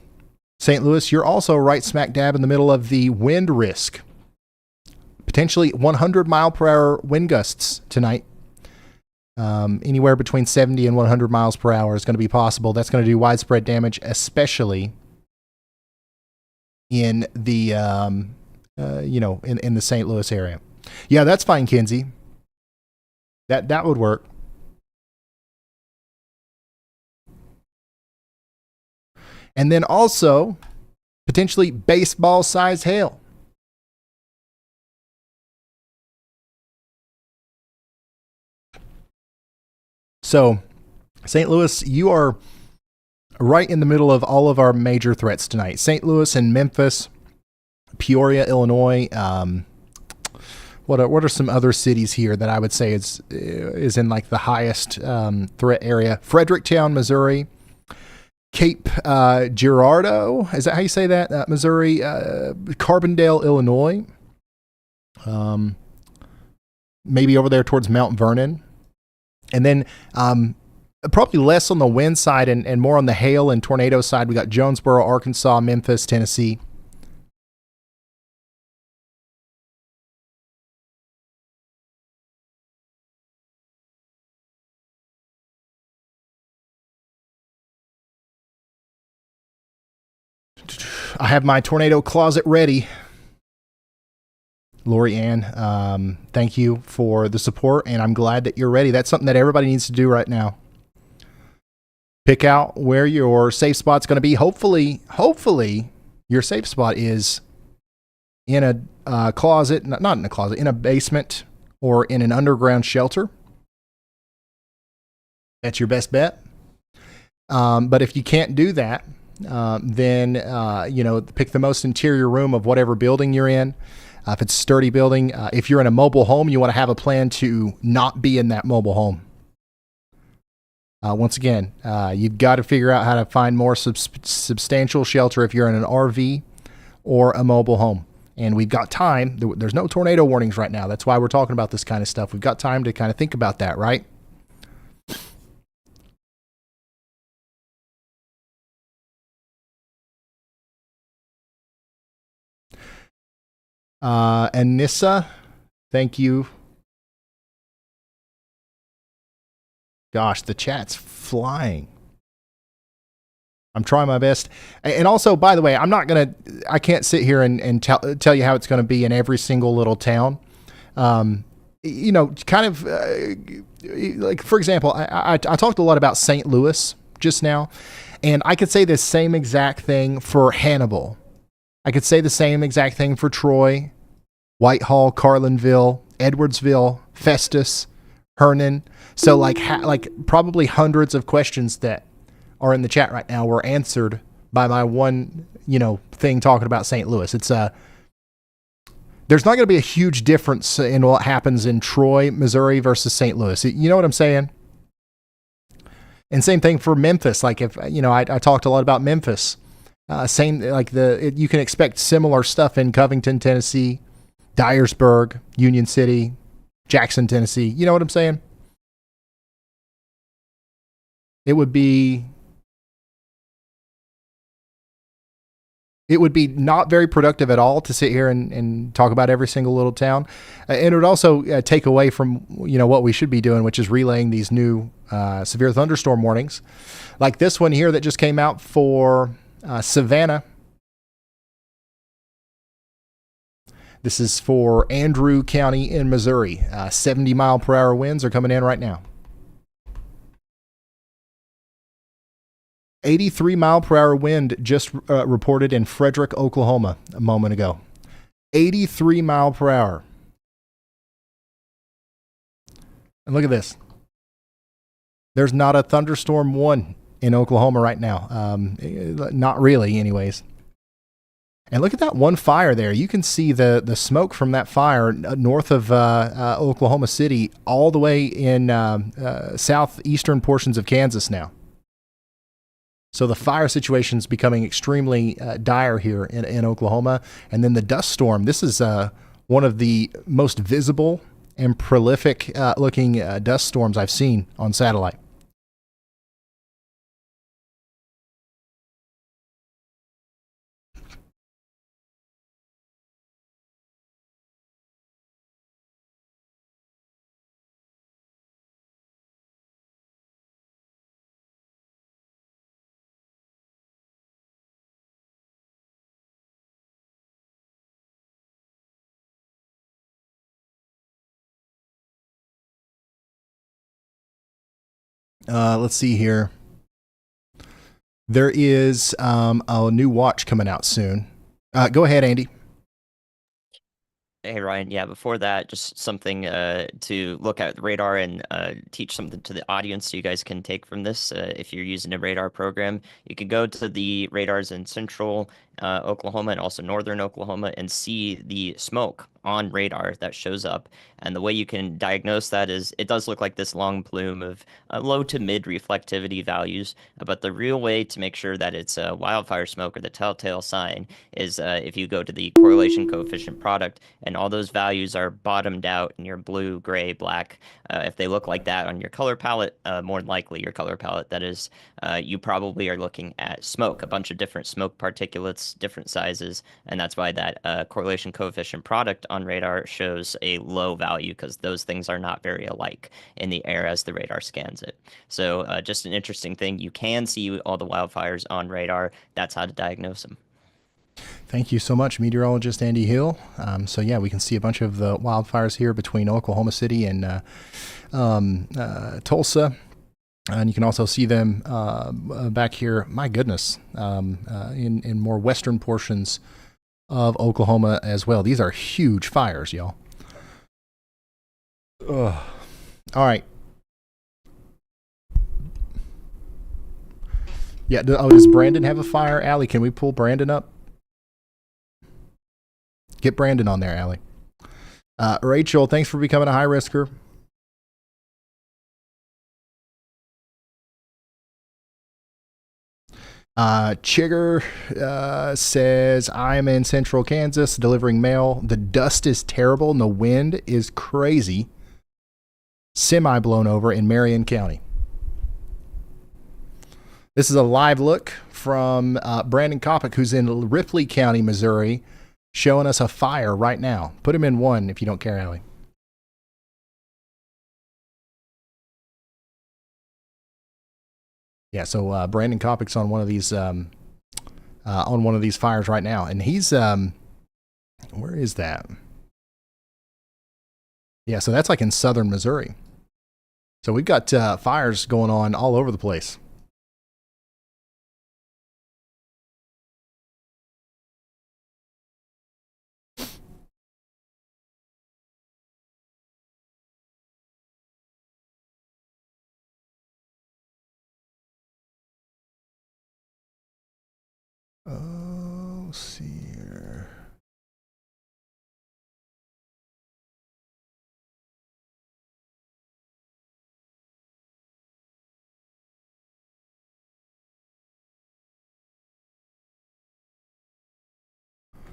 St. Louis, you're also right smack dab in the middle of the wind risk. Potentially 100 mile per hour wind gusts tonight. Anywhere between 70 and 100 miles per hour is going to be possible. That's going to do widespread damage, especially in the in the St. Louis area. Yeah, that's fine, Kinsey. That would work. And then also potentially baseball-sized hail. So, St. Louis, you are right in the middle of all of our major threats tonight. St. Louis and Memphis, Peoria, Illinois. What are some other cities here that I would say is in like the highest threat area? Fredericktown, Missouri. Cape Girardeau, is that how you say that? Missouri. Carbondale, Illinois. Maybe over there towards Mount Vernon. And then probably less on the wind side and more on the hail and tornado side. We got Jonesboro, Arkansas, Memphis, Tennessee. I have my tornado closet ready. Lori Ann, thank you for the support, and I'm glad that you're ready. That's something that everybody needs to do right now. Pick out where your safe spot's going to be. Hopefully, your safe spot is in a closet, not in a closet, in a basement or in an underground shelter. That's your best bet. But if you can't do that, then pick the most interior room of whatever building you're in. If it's a sturdy building, if you're in a mobile home, you want to have a plan to not be in that mobile home. Once again, you've got to figure out how to find more substantial shelter if you're in an RV or a mobile home. And we've got time. There's no tornado warnings right now. That's why we're talking about this kind of stuff. We've got time to kind of think about that, right? Anissa, thank you. Gosh, the chat's flying. I'm trying my best. And also, by the way, I can't sit here and tell you how it's going to be in every single little town. Kind of like, for example, I talked a lot about St. Louis just now, and I could say the same exact thing for Hannibal. I could say the same exact thing for Troy, Whitehall, Carlinville, Edwardsville, Festus, Hernan. So like probably hundreds of questions that are in the chat right now were answered by my one, thing talking about St. Louis. It's there's not going to be a huge difference in what happens in Troy, Missouri versus St. Louis. You know what I'm saying? And same thing for Memphis. Like if, I talked a lot about Memphis. You can expect similar stuff in Covington, Tennessee, Dyersburg, Union City, Jackson, Tennessee. You know what I'm saying? It would be not very productive at all to sit here and talk about every single little town. And it would also take away from, what we should be doing, which is relaying these new severe thunderstorm warnings. Like this one here that just came out for Savannah. This is for Andrew County in Missouri. 70-mile-per-hour winds are coming in right now. 83-mile-per-hour wind just reported in Frederick, Oklahoma a moment ago. 83 mile per hour. And look at this. There's not a thunderstorm one in Oklahoma right now. Not really, anyways. And look at that one fire there. You can see the smoke from that fire north of Oklahoma City all the way in southeastern portions of Kansas now. So the fire situation is becoming extremely dire here in Oklahoma. And then the dust storm. This is one of the most visible and prolific looking dust storms I've seen on satellite. Let's see here. There is a new watch coming out soon. Go ahead, Andy. Hey, Ryan. Yeah, before that, just something to look at the radar and teach something to the audience so you guys can take from this. If you're using a radar program, you can go to the radars in central Oklahoma and also northern Oklahoma and see the smoke on radar that shows up. And the way you can diagnose that is it does look like this long plume of low to mid reflectivity values. But the real way to make sure that it's wildfire smoke or the telltale sign is if you go to the correlation coefficient product and all those values are bottomed out in your blue, gray, black. If they look like that on your color palette, more than likely your color palette, that is, you probably are looking at smoke, a bunch of different smoke particulates, different sizes, and that's why that correlation coefficient product on radar shows a low value because those things are not very alike in the air as the radar scans it. So just an interesting thing. You can see all the wildfires on radar. That's how to diagnose them. Thank you so much, meteorologist Andy Hill. So yeah, we can see a bunch of the wildfires here between Oklahoma City and Tulsa. And you can also see them back here, my goodness, in more western portions of Oklahoma as well. These are huge fires, y'all. Ugh. All right. Yeah, does Brandon have a fire? Allie, can we pull Brandon up? Get Brandon on there, Allie. Rachel, thanks for becoming a high risker. Chigger says, I'm in central Kansas delivering mail. The dust is terrible and the wind is crazy. Semi blown over in Marion County. This is a live look from Brandon Kopic, who's in Ripley County, Missouri, showing us a fire right now. Put him in one if you don't care, Allie. Yeah, so Brandon Kopic's on one of these fires right now, and he's where is that? Yeah, so that's like in southern Missouri. So we've got fires going on all over the place. Oh, let's see here.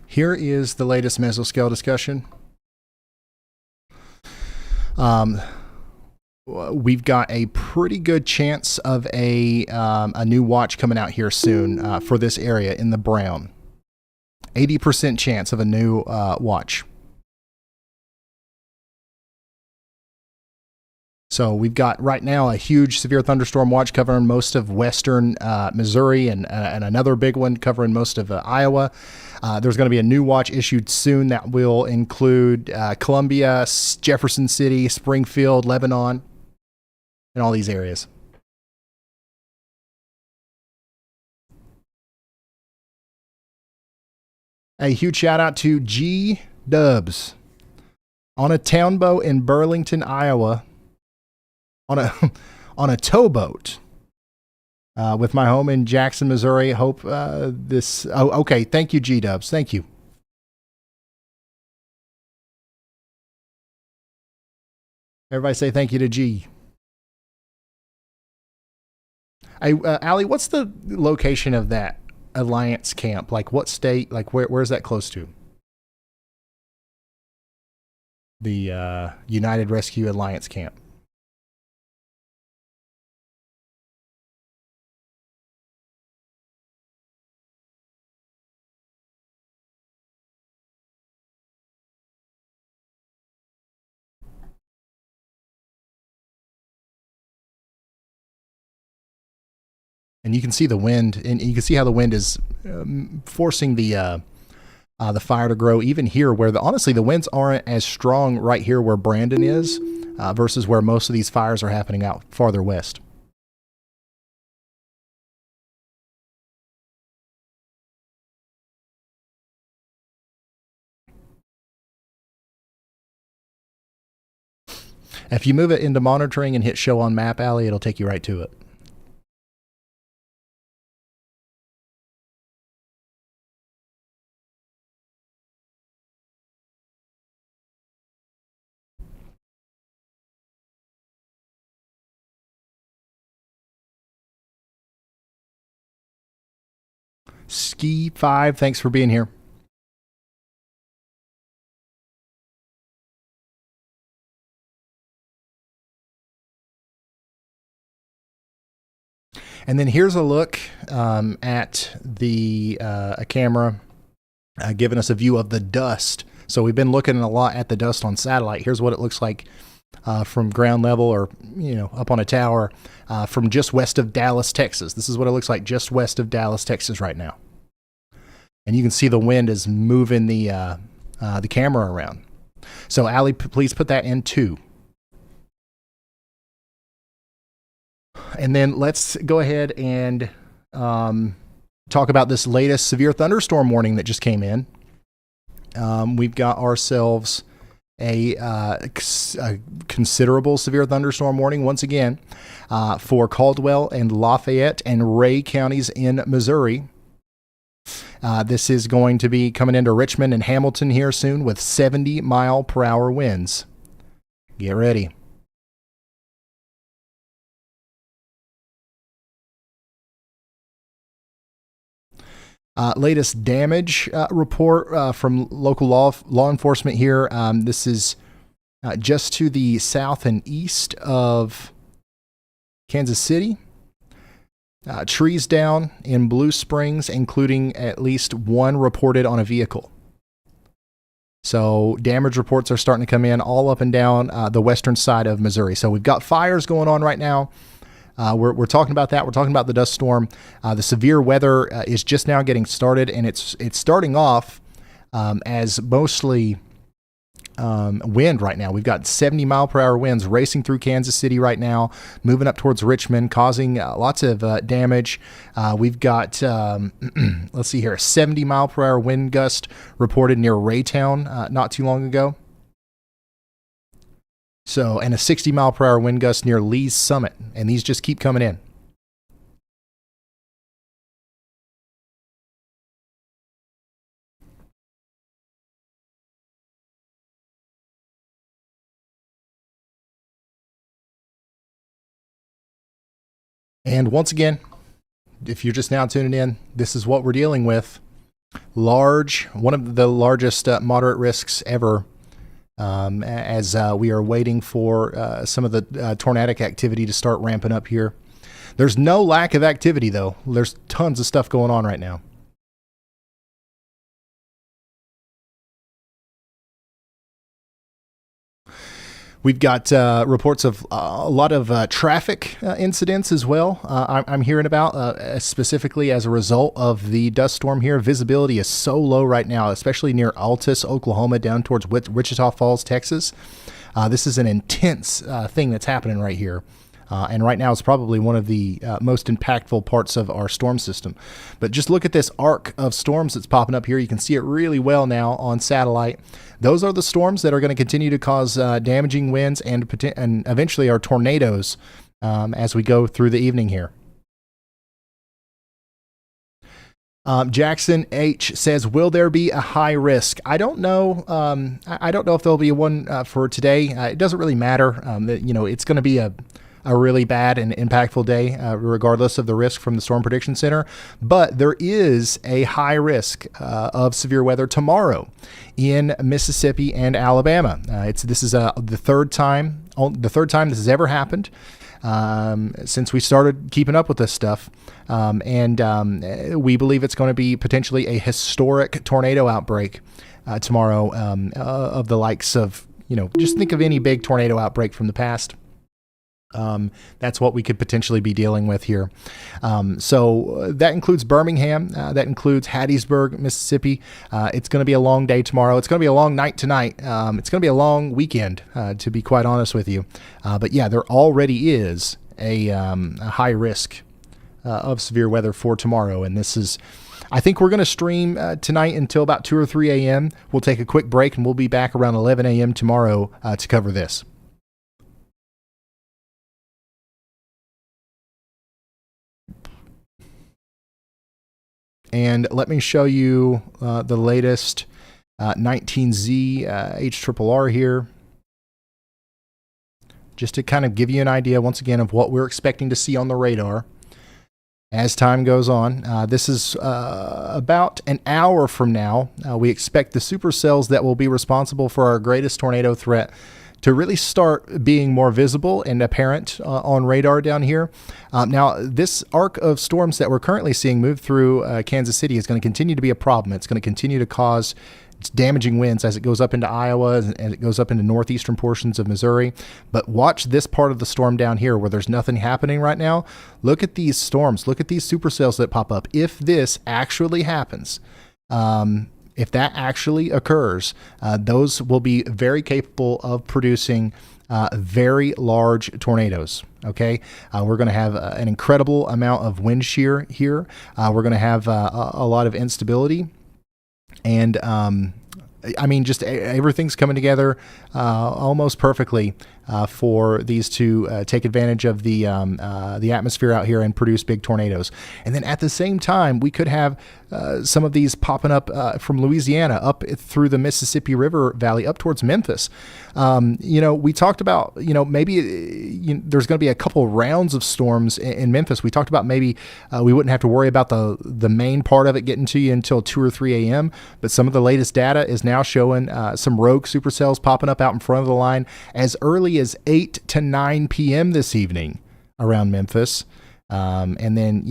Here is the latest mesoscale discussion. We've got a pretty good chance of a new watch coming out here soon for this area in the brown. 80% chance of a new watch. So we've got right now a huge severe thunderstorm watch covering most of western Missouri and another big one covering most of Iowa. There's going to be a new watch issued soon that will include Columbia, Jefferson City, Springfield, Lebanon, and all these areas. A huge shout out to G Dubs on a townboat in Burlington, Iowa. On a towboat with my home in Jackson, Missouri. Hope this. Oh, okay. Thank you, G Dubs. Thank you. Everybody say thank you to G. Hey, Allie, what's the location of that Alliance camp? Like, what state? Like, where's that close to? The United Rescue Alliance camp. And you can see the wind, and you can see how the wind is forcing the fire to grow. Even here, where honestly the winds aren't as strong right here where Brandon is, versus where most of these fires are happening out farther west. If you move it into monitoring and hit show on map, Allie, it'll take you right to it. Ski 5, thanks for being here. And then here's a look at the a camera giving us a view of the dust. So we've been looking a lot at the dust on satellite. Here's what it looks like from ground level, or up on a tower from just west of Dallas, Texas. This is what it looks like just west of Dallas, Texas right now. And you can see the wind is moving the camera around. So Allie, please put that in 2. And then let's go ahead and talk about this latest severe thunderstorm warning that just came in. We've got ourselves a considerable severe thunderstorm warning once again for Caldwell and Lafayette and Ray counties in Missouri. This is going to be coming into Richmond and Hamilton here soon with 70-mile-per-hour winds. Get ready. Latest damage report from local law enforcement here. This is just to the south and east of Kansas City. Trees down in Blue Springs, including at least 1 reported on a vehicle. So damage reports are starting to come in all up and down the western side of Missouri. So we've got fires going on right now. We're talking about that. We're talking about the dust storm. The severe weather is just now getting started, and it's starting off as mostly wind right now. We've got 70-mile-per-hour winds racing through Kansas City right now, moving up towards Richmond, causing lots of damage. We've got, let's see here, a 70-mile-per-hour wind gust reported near Raytown not too long ago. So, and a 60-mile-per-hour wind gust near Lee's Summit, and these just keep coming in. And once again, if you're just now tuning in, this is what we're dealing with. One of the largest moderate risks ever, as we are waiting for some of the tornadic activity to start ramping up here. There's no lack of activity, though. There's tons of stuff going on right now. We've got reports of a lot of traffic incidents as well. I'm hearing about specifically as a result of the dust storm here. Visibility is so low right now, especially near Altus, Oklahoma, down towards Wichita Falls, Texas. This is an intense thing that's happening right here. And right now it's probably one of the most impactful parts of our storm system. But just look at this arc of storms that's popping up here. You can see it really well now on satellite. Those are the storms that are going to continue to cause damaging winds and eventually our tornadoes as we go through the evening here. Jackson H says, will there be a high risk? I don't know. I don't know if there'll be one for today. It doesn't really matter. It's going to be a really bad and impactful day, regardless of the risk from the Storm Prediction Center. But there is a high risk of severe weather tomorrow in Mississippi and Alabama. This is the third time this has ever happened since we started keeping up with this stuff. We believe it's going to be potentially a historic tornado outbreak tomorrow of the likes of, just think of any big tornado outbreak from the past. That's what we could potentially be dealing with here. So that includes Birmingham. That includes Hattiesburg, Mississippi. It's going to be a long day tomorrow. It's going to be a long night tonight. It's going to be a long weekend, to be quite honest with you. But yeah, there already is a high risk of severe weather for tomorrow. And I think we're going to stream tonight until about 2 or 3 a.m. We'll take a quick break and we'll be back around 11 a.m. tomorrow to cover this. And let me show you the latest 19Z HRRR here, just to kind of give you an idea, once again, of what we're expecting to see on the radar as time goes on. This is about an hour from now. We expect the supercells that will be responsible for our greatest tornado threat to really start being more visible and apparent on radar down here. Now, this arc of storms that we're currently seeing move through Kansas City is going to continue to be a problem. It's going to continue to cause damaging winds as it goes up into Iowa and it goes up into northeastern portions of Missouri. But watch this part of the storm down here where there's nothing happening right now. Look at these storms. Look at these supercells that pop up. If this actually happens, if that actually occurs, those will be very capable of producing very large tornadoes. Okay, we're going to have an incredible amount of wind shear here. We're going to have a lot of instability, and just everything's coming together almost perfectly for these to take advantage of the atmosphere out here and produce big tornadoes. And then at the same time, we could have some of these popping up from Louisiana up through the Mississippi River Valley up towards Memphis. We talked about, maybe there's going to be a couple rounds of storms in Memphis. We talked about maybe we wouldn't have to worry about the main part of it getting to you until 2 or 3 a.m. But some of the latest data is now showing some rogue supercells popping up out in front of the line as early as 8 to 9 p.m. this evening around Memphis. And then,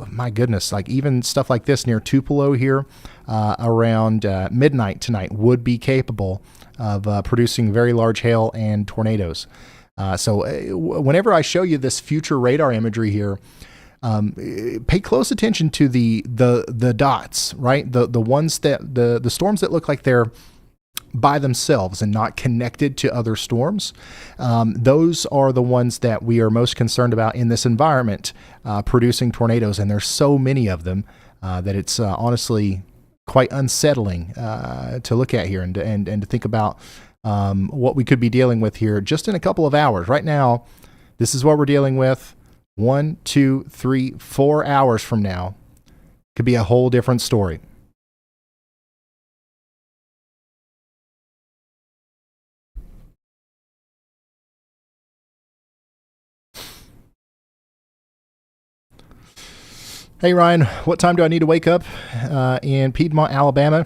my goodness, like even stuff like this near Tupelo here around midnight tonight would be capable of producing very large hail and tornadoes. So whenever I show you this future radar imagery here, pay close attention to the dots, right? The ones that the storms that look like they're by themselves and not connected to other storms. Those are the ones that we are most concerned about in this environment, producing tornadoes. And there's so many of them that it's honestly quite unsettling to look at here and to think about what we could be dealing with here just in a couple of hours. Right now, this is what we're dealing with. 1, 2, 3, 4 hours from now could be a whole different story. Hey, Ryan, what time do I need to wake up in Piedmont, Alabama?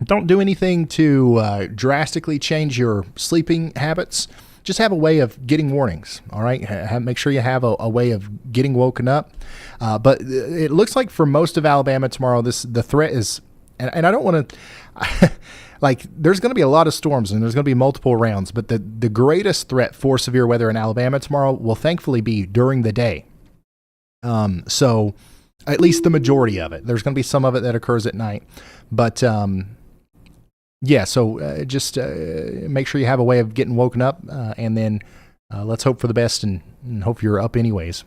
Don't do anything to drastically change your sleeping habits. Just have a way of getting warnings, all right? Make sure you have a way of getting woken up. But it looks like for most of Alabama tomorrow, the threat is, and I don't want to, like, there's going to be a lot of storms and there's going to be multiple rounds, but the greatest threat for severe weather in Alabama tomorrow will thankfully be during the day. So at least the majority of it. There's going to be some of it that occurs at night, but yeah. So just make sure you have a way of getting woken up, and then let's hope for the best and hope you're up anyways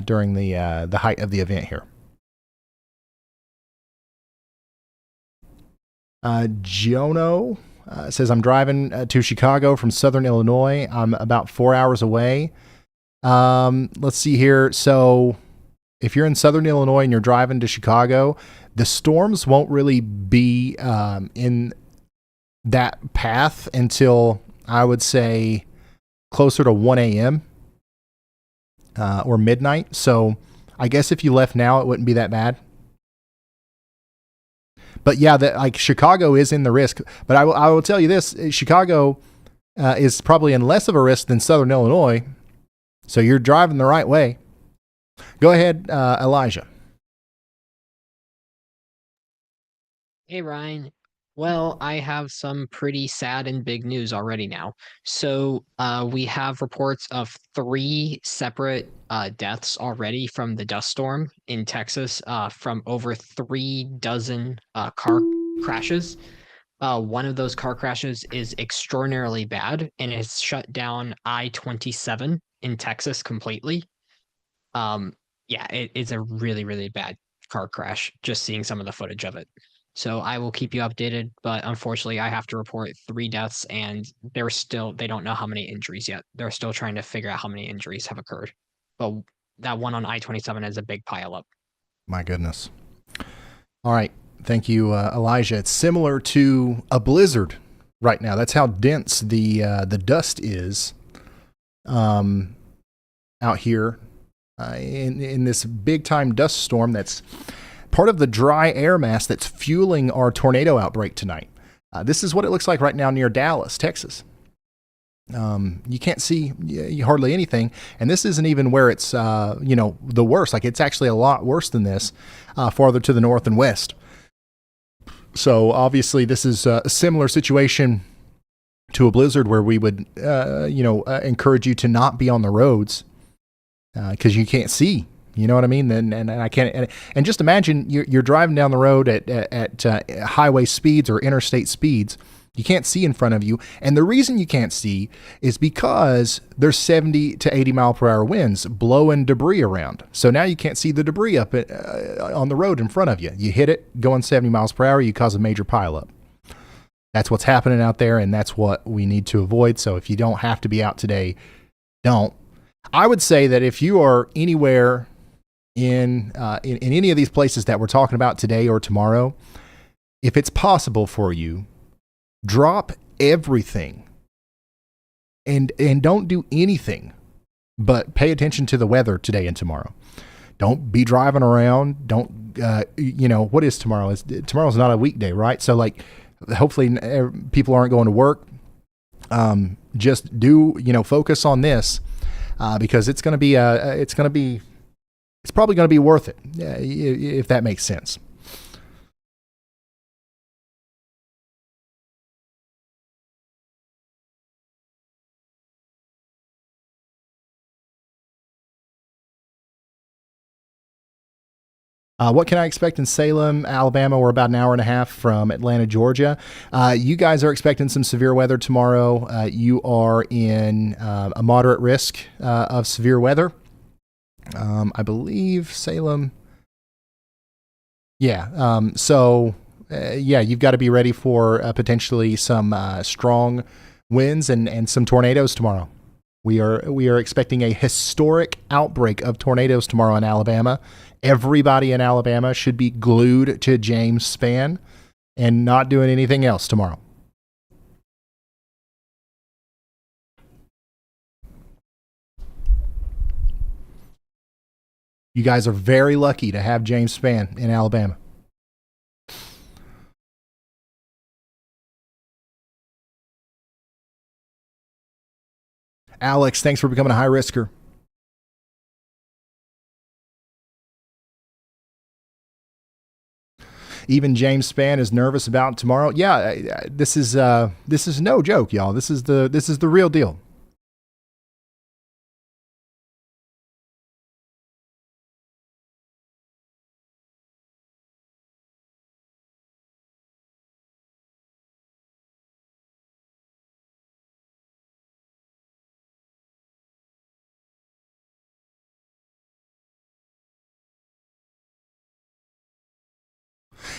during the height of the event here. Jono says, I'm driving to Chicago from Southern Illinois. I'm about 4 hours away. Let's see here. So if you're in Southern Illinois and you're driving to Chicago, the storms won't really be in that path until, I would say, closer to 1 a.m. Or midnight. So I guess if you left now, it wouldn't be that bad. But yeah, like Chicago is in the risk. But I will tell you this: Chicago is probably in less of a risk than Southern Illinois. So you're driving the right way. Go ahead, Elijah. Hey, Ryan. Well, I have some pretty sad and big news already now. So we have reports of 3 separate deaths already from the dust storm in Texas from over 3 dozen car crashes. One of those car crashes is extraordinarily bad and it's shut down I-27 in Texas completely. Yeah, it's a really, really bad car crash, just seeing some of the footage of it. So I will keep you updated, but unfortunately I have to report 3 deaths and they don't know how many injuries yet. They're still trying to figure out how many injuries have occurred. But that one on I-27 is a big pileup. My goodness. All right. Thank you, Elijah. It's similar to a blizzard right now. That's how dense the dust is out here in this big time dust storm that's part of the dry air mass that's fueling our tornado outbreak tonight. This is what it looks like right now near Dallas, Texas. You can't see hardly anything, and this isn't even where it's the worst. Like, it's actually a lot worse than this farther to the north and west. So obviously this is a similar situation to a blizzard where we would encourage you to not be on the roads because you can't see. You know what I mean? And I can't. And just imagine you're driving down the road at highway speeds or interstate speeds. You can't see in front of you. And the reason you can't see is because there's 70 to 80 mile per hour winds blowing debris around. So now you can't see the debris up on the road in front of you. You hit it going 70 miles per hour, you cause a major pileup. That's what's happening out there, and that's what we need to avoid. So if you don't have to be out today, don't. I would say that if you are anywhere in any of these places that we're talking about today or tomorrow, if it's possible for you, drop everything and don't do anything but pay attention to the weather today and tomorrow. Don't be driving around. Don't what is tomorrow? Tomorrow's not a weekday, right? So like, hopefully people aren't going to work. Just do focus on this because it's probably going to be worth it, if that makes sense. What can I expect in Salem, Alabama? We're about an hour and a half from Atlanta, Georgia. You guys are expecting some severe weather tomorrow. You are in a moderate risk of severe weather. I believe Salem. Yeah. You've got to be ready for potentially some strong winds and some tornadoes tomorrow. We are expecting a historic outbreak of tornadoes tomorrow in Alabama. Everybody in Alabama should be glued to James Spann and not doing anything else tomorrow. You guys are very lucky to have James Spann in Alabama. Alex, thanks for becoming a high risker. Even James Spann is nervous about tomorrow. Yeah, this is no joke, y'all. This is the real deal.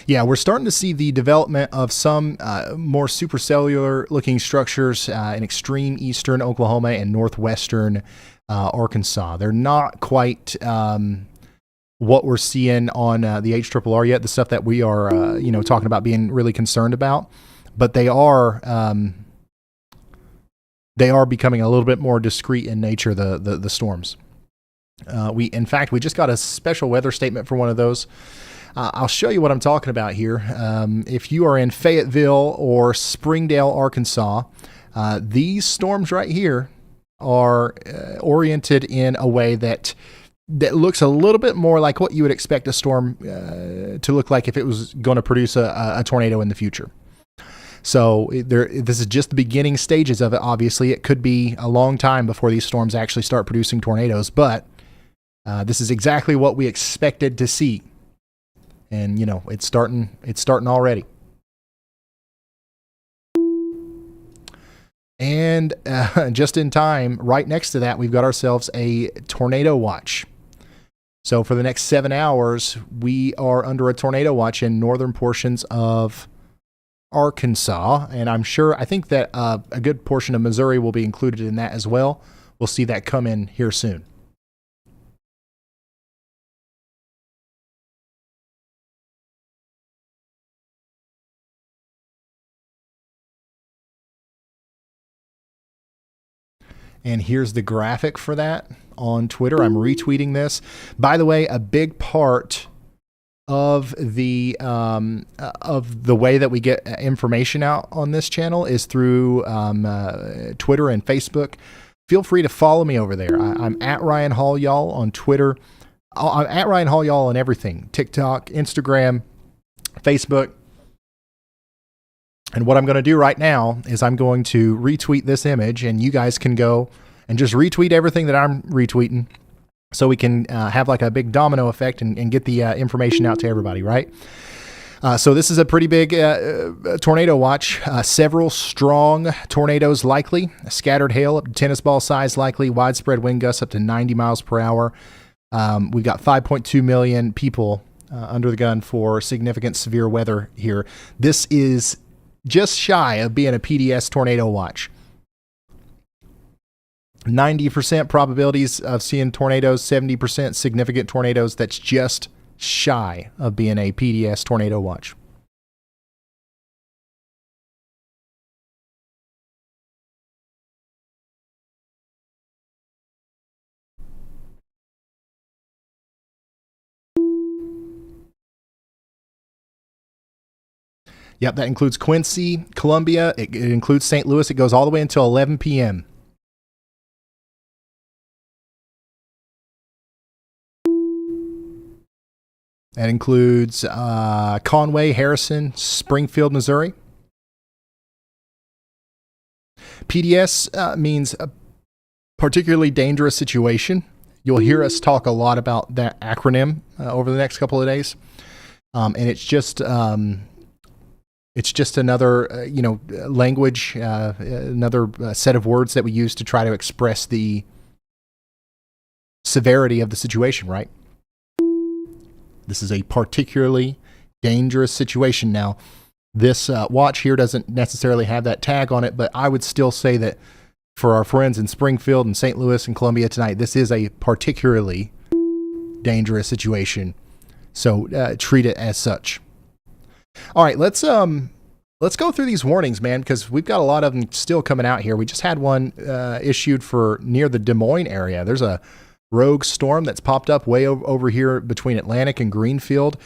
Yeah, we're starting to see the development of some more supercellular looking structures in extreme eastern Oklahoma and northwestern Arkansas. They're not quite what we're seeing on the HRRR yet, the stuff that we are talking about being really concerned about, but they are becoming a little bit more discreet in nature, the storms. We just got a special weather statement for one of those. I'll show you what I'm talking about here. If you are in Fayetteville or Springdale, Arkansas, these storms right here are oriented in a way that looks a little bit more like what you would expect a storm to look like if it was going to produce a tornado in the future. So this is just the beginning stages of it. Obviously, it could be a long time before these storms actually start producing tornadoes, but this is exactly what we expected to see. And, it's starting already. And just in time, right next to that, we've got ourselves a tornado watch. So for the next 7 hours, we are under a tornado watch in northern portions of Arkansas. And I think that a good portion of Missouri will be included in that as well. We'll see that come in here soon. And here's the graphic for that on Twitter. I'm retweeting this. By the way, a big part of the way that we get information out on this channel is through Twitter and Facebook. Feel free to follow me over there. I'm at Ryan Hall Y'all on Twitter. I'm at Ryan Hall Y'all on everything. TikTok, Instagram, Facebook. And what I'm going to do right now is I'm going to retweet this image, and you guys can go and just retweet everything that I'm retweeting so we can have like a big domino effect and get the information out to everybody, right? So this is a pretty big tornado watch. Several strong tornadoes likely. Scattered hail up to tennis ball size likely. Widespread wind gusts up to 90 miles per hour. We've got 5.2 million people under the gun for significant severe weather here. This is just shy of being a PDS tornado watch. 90% probabilities of seeing tornadoes, 70% significant tornadoes. That's just shy of being a PDS tornado watch. Yep, that includes Quincy, Columbia. It includes St. Louis. It goes all the way until 11 p.m. That includes Conway, Harrison, Springfield, Missouri. PDS means a particularly dangerous situation. You'll hear us talk a lot about that acronym over the next couple of days. And it's just another, language, another set of words that we use to try to express the severity of the situation, right? This is a particularly dangerous situation. Now, this watch here doesn't necessarily have that tag on it, but I would still say that for our friends in Springfield and St. Louis and Columbia tonight, this is a particularly dangerous situation. So treat it as such. All right, let's go through these warnings, man, because we've got a lot of them still coming out here. We just had one issued for near the Des Moines area. There's a rogue storm that's popped up way over here between Atlantic and Greenfield.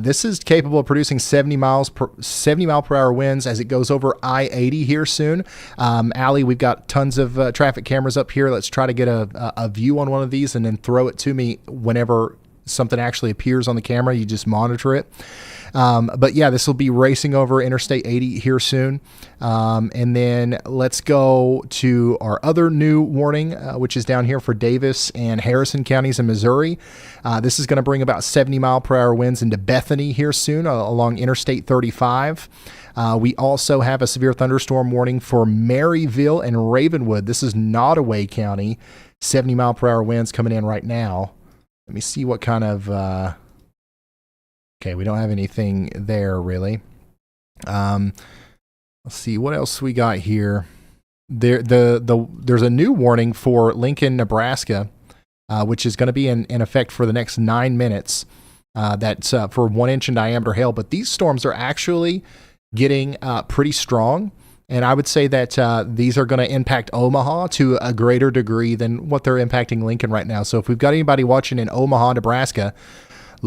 This is capable of producing 70 mile per hour winds as it goes over I-80 here soon. Allie, we've got tons of traffic cameras up here. Let's try to get a view on one of these and then throw it to me whenever something actually appears on the camera. You just monitor it. But yeah, this will be racing over Interstate 80 here soon. And then let's go to our other new warning, which is down here for Davis and Harrison counties in Missouri. This is going to bring about 70 mile per hour winds into Bethany here soon along Interstate 35. We also have a severe thunderstorm warning for Maryville and Ravenwood. This is Nottoway County. 70 mile per hour winds coming in right now. Let me see what kind of... Okay, we don't have anything there really. Let's see what else we got here. There's a new warning for Lincoln, Nebraska, which is going to be in effect for the next 9 minutes. That's for 1 inch in diameter hail. But these storms are actually getting pretty strong. And I would say that these are going to impact Omaha to a greater degree than what they're impacting Lincoln right now. So if we've got anybody watching in Omaha, Nebraska,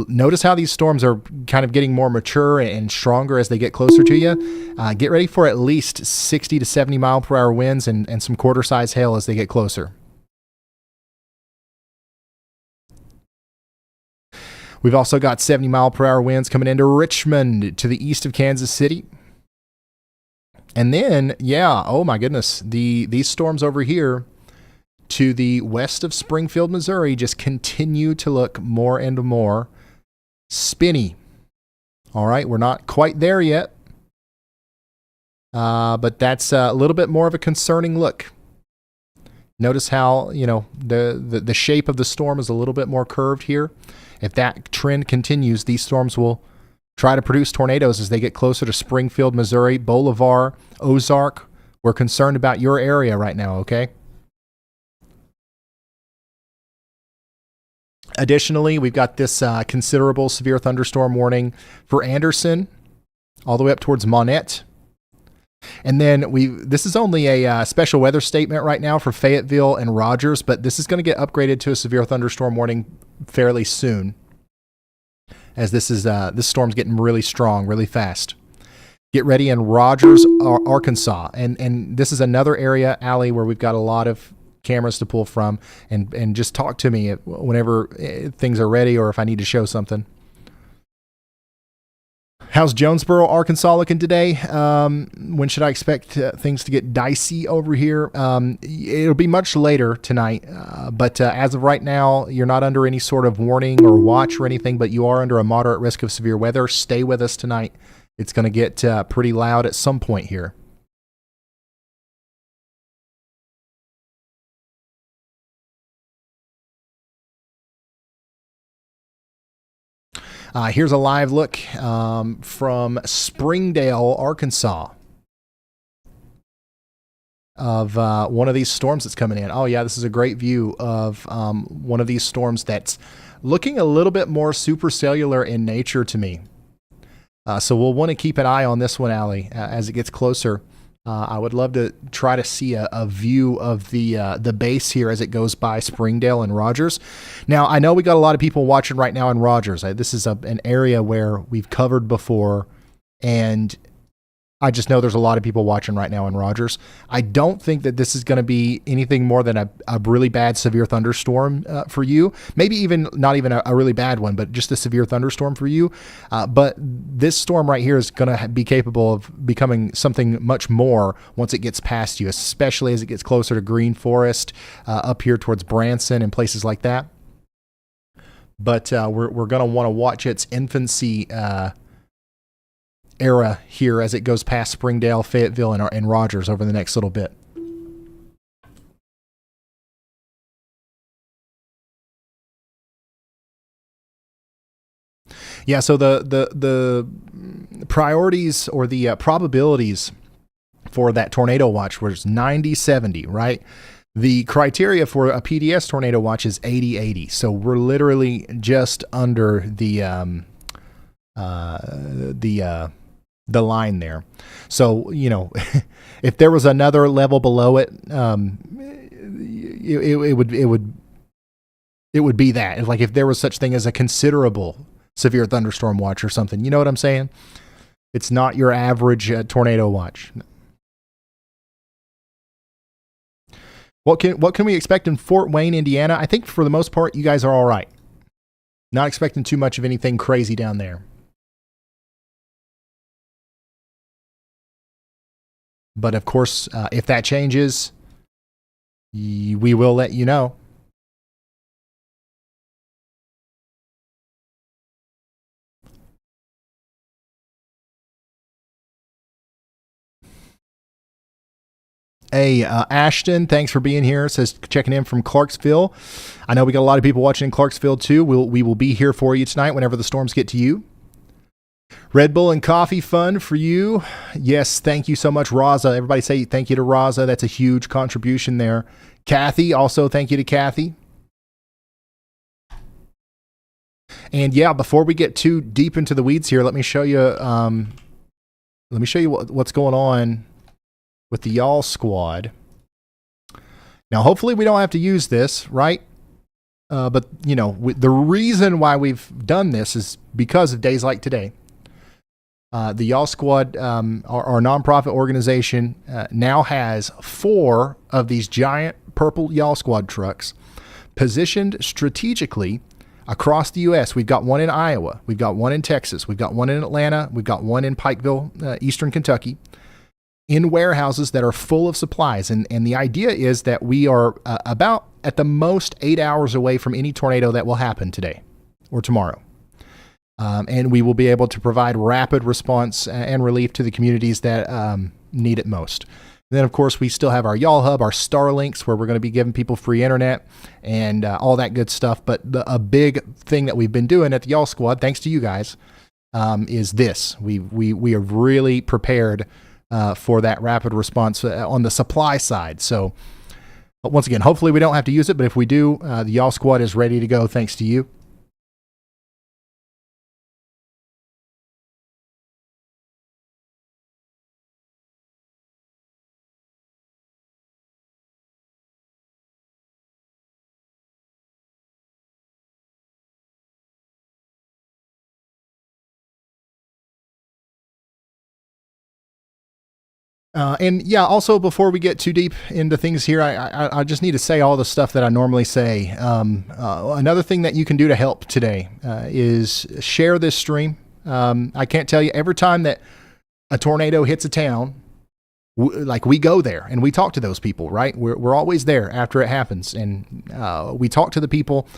notice how these storms are kind of getting more mature and stronger as they get closer to you. Get ready for at least 60 to 70 mile per hour winds and some quarter-size hail as they get closer. We've also got 70 mile per hour winds coming into Richmond to the east of Kansas City. And then, yeah, oh my goodness, these storms over here to the west of Springfield, Missouri just continue to look more and more spinny. All right, we're not quite there yet, but that's a little bit more of a concerning look. Notice how, the shape of the storm is a little bit more curved here. If that trend continues, these storms will try to produce tornadoes as they get closer to Springfield, Missouri, Bolivar, Ozark. We're concerned about your area right now, okay? Additionally, we've got this considerable severe thunderstorm warning for Anderson, all the way up towards Monette. And then this is only a special weather statement right now for Fayetteville and Rogers, but this is going to get upgraded to a severe thunderstorm warning fairly soon, as this storm's getting really strong, really fast. Get ready in Rogers, Arkansas, and this is another area, Allie, where we've got a lot of cameras to pull from, and just talk to me whenever things are ready or if I need to show something. How's Jonesboro, Arkansas looking today? When should I expect things to get dicey over here? It'll be much later tonight, but as of right now, you're not under any sort of warning or watch or anything, but you are under a moderate risk of severe weather. Stay with us tonight. It's going to get pretty loud at some point here. Here's a live look from Springdale, Arkansas, of one of these storms that's coming in. Oh, yeah, this is a great view of one of these storms that's looking a little bit more supercellular in nature to me. So we'll want to keep an eye on this one, Allie, as it gets closer. I would love to try to see a view of the base here as it goes by Springdale and Rogers. Now, I know we got a lot of people watching right now in Rogers. This is an area where we've covered before, and I just know there's a lot of people watching right now in Rogers. I don't think that this is going to be anything more than a really bad severe thunderstorm for you. Maybe even not even a really bad one, but just a severe thunderstorm for you. But this storm right here is going to be capable of becoming something much more once it gets past you, especially as it gets closer to Green Forest, up here towards Branson and places like that. But we're going to want to watch its infancy era here as it goes past Springdale, Fayetteville, and Rogers over the next little bit. Yeah, so the priorities or the probabilities for that tornado watch was 90-70, right? The criteria for a PDS tornado watch is 80-80. So we're literally just under the line there. So, if there was another level below it, it would it would be that. It's like if there was such thing as a considerable severe thunderstorm watch or something. You know what I'm saying? It's not your average tornado watch. What can we expect in Fort Wayne, Indiana? I think for the most part, you guys are all right. Not expecting too much of anything crazy down there. But of course, if that changes, we will let you know. Hey, Ashton, thanks for being here. It says checking in from Clarksville. I know we got a lot of people watching in Clarksville too. We will be here for you tonight whenever the storms get to you. Red Bull and coffee fun for you. Yes, thank you so much, Raza. Everybody say thank you to Raza. That's a huge contribution there. Kathy, also thank you to Kathy. And yeah, before we get too deep into the weeds here, let me show you. What's going on with the y'all squad. Now, hopefully we don't have to use this, right? But, you know, the reason why we've done this is because of days like today. The y'all squad, our nonprofit organization, now has 4 of these giant purple y'all squad trucks positioned strategically across the U.S. We've got one in Iowa. We've got one in Texas. We've got one in Atlanta. We've got one in Pikeville, eastern Kentucky, in warehouses that are full of supplies. And the idea is that we are about at the most 8 hours away from any tornado that will happen today or tomorrow. And we will be able to provide rapid response and relief to the communities that need it most. And then, of course, we still have our Y'all Hub, our Starlinks, where we're going to be giving people free internet and all that good stuff. But a big thing that we've been doing at the Y'all Squad, thanks to you guys, is this. We are really prepared for that rapid response on the supply side. So once again, hopefully we don't have to use it, but if we do, the Y'all Squad is ready to go thanks to you. And yeah, also before we get too deep into things here, I just need to say all the stuff that I normally say. Another thing that you can do to help today is share this stream. I can't tell you, every time that a tornado hits a town, we go there and we talk to those people, right? We're always there after it happens, and we talk to the people.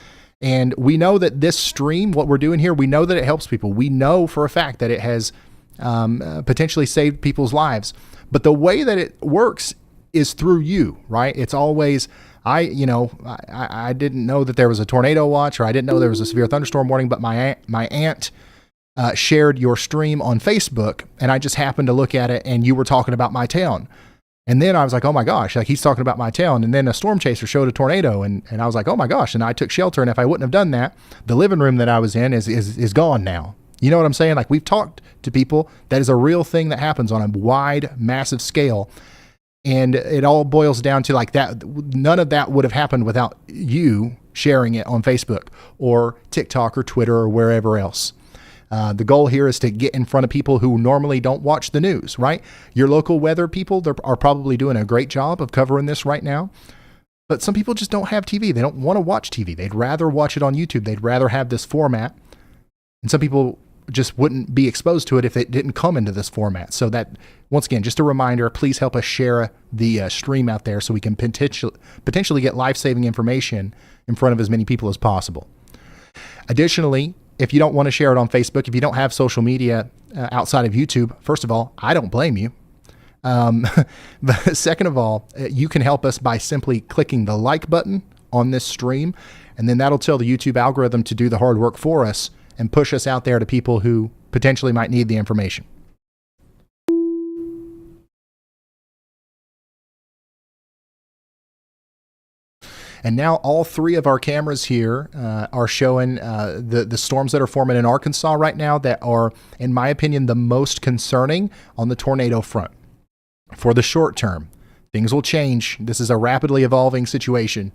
And we know that this stream, what we're doing here, we know that it helps people. We know for a fact that it has potentially saved people's lives. But the way that it works is through you, right? It's always, I didn't know that there was a tornado watch, or I didn't know there was a severe thunderstorm warning, but my aunt shared your stream on Facebook, and I just happened to look at it, and you were talking about my town. And then I was like, oh my gosh, like he's talking about my town. And then a storm chaser showed a tornado, and I was like, oh my gosh. And I took shelter. And if I wouldn't have done that, the living room that I was in is gone now. You know what I'm saying? Like, we've talked to people. That is a real thing that happens on a wide, massive scale. And it all boils down to like that. None of that would have happened without you sharing it on Facebook or TikTok or Twitter or wherever else. The goal here is to get in front of people who normally don't watch the news, right? Your local weather people are probably doing a great job of covering this right now. But some people just don't have TV. They don't want to watch TV. They'd rather watch it on YouTube. They'd rather have this format. And some people just wouldn't be exposed to it if it didn't come into this format. So that, once again, just a reminder, please help us share the stream out there so we can potentially get life-saving information in front of as many people as possible. Additionally, if you don't want to share it on Facebook, if you don't have social media outside of YouTube, first of all, I don't blame you. But second of all, you can help us by simply clicking the like button on this stream, and then that'll tell the YouTube algorithm to do the hard work for us and push us out there to people who potentially might need the information. And now all 3 of our cameras here are showing the storms that are forming in Arkansas right now that are, in my opinion, the most concerning on the tornado front. For the short term, things will change. This is a rapidly evolving situation.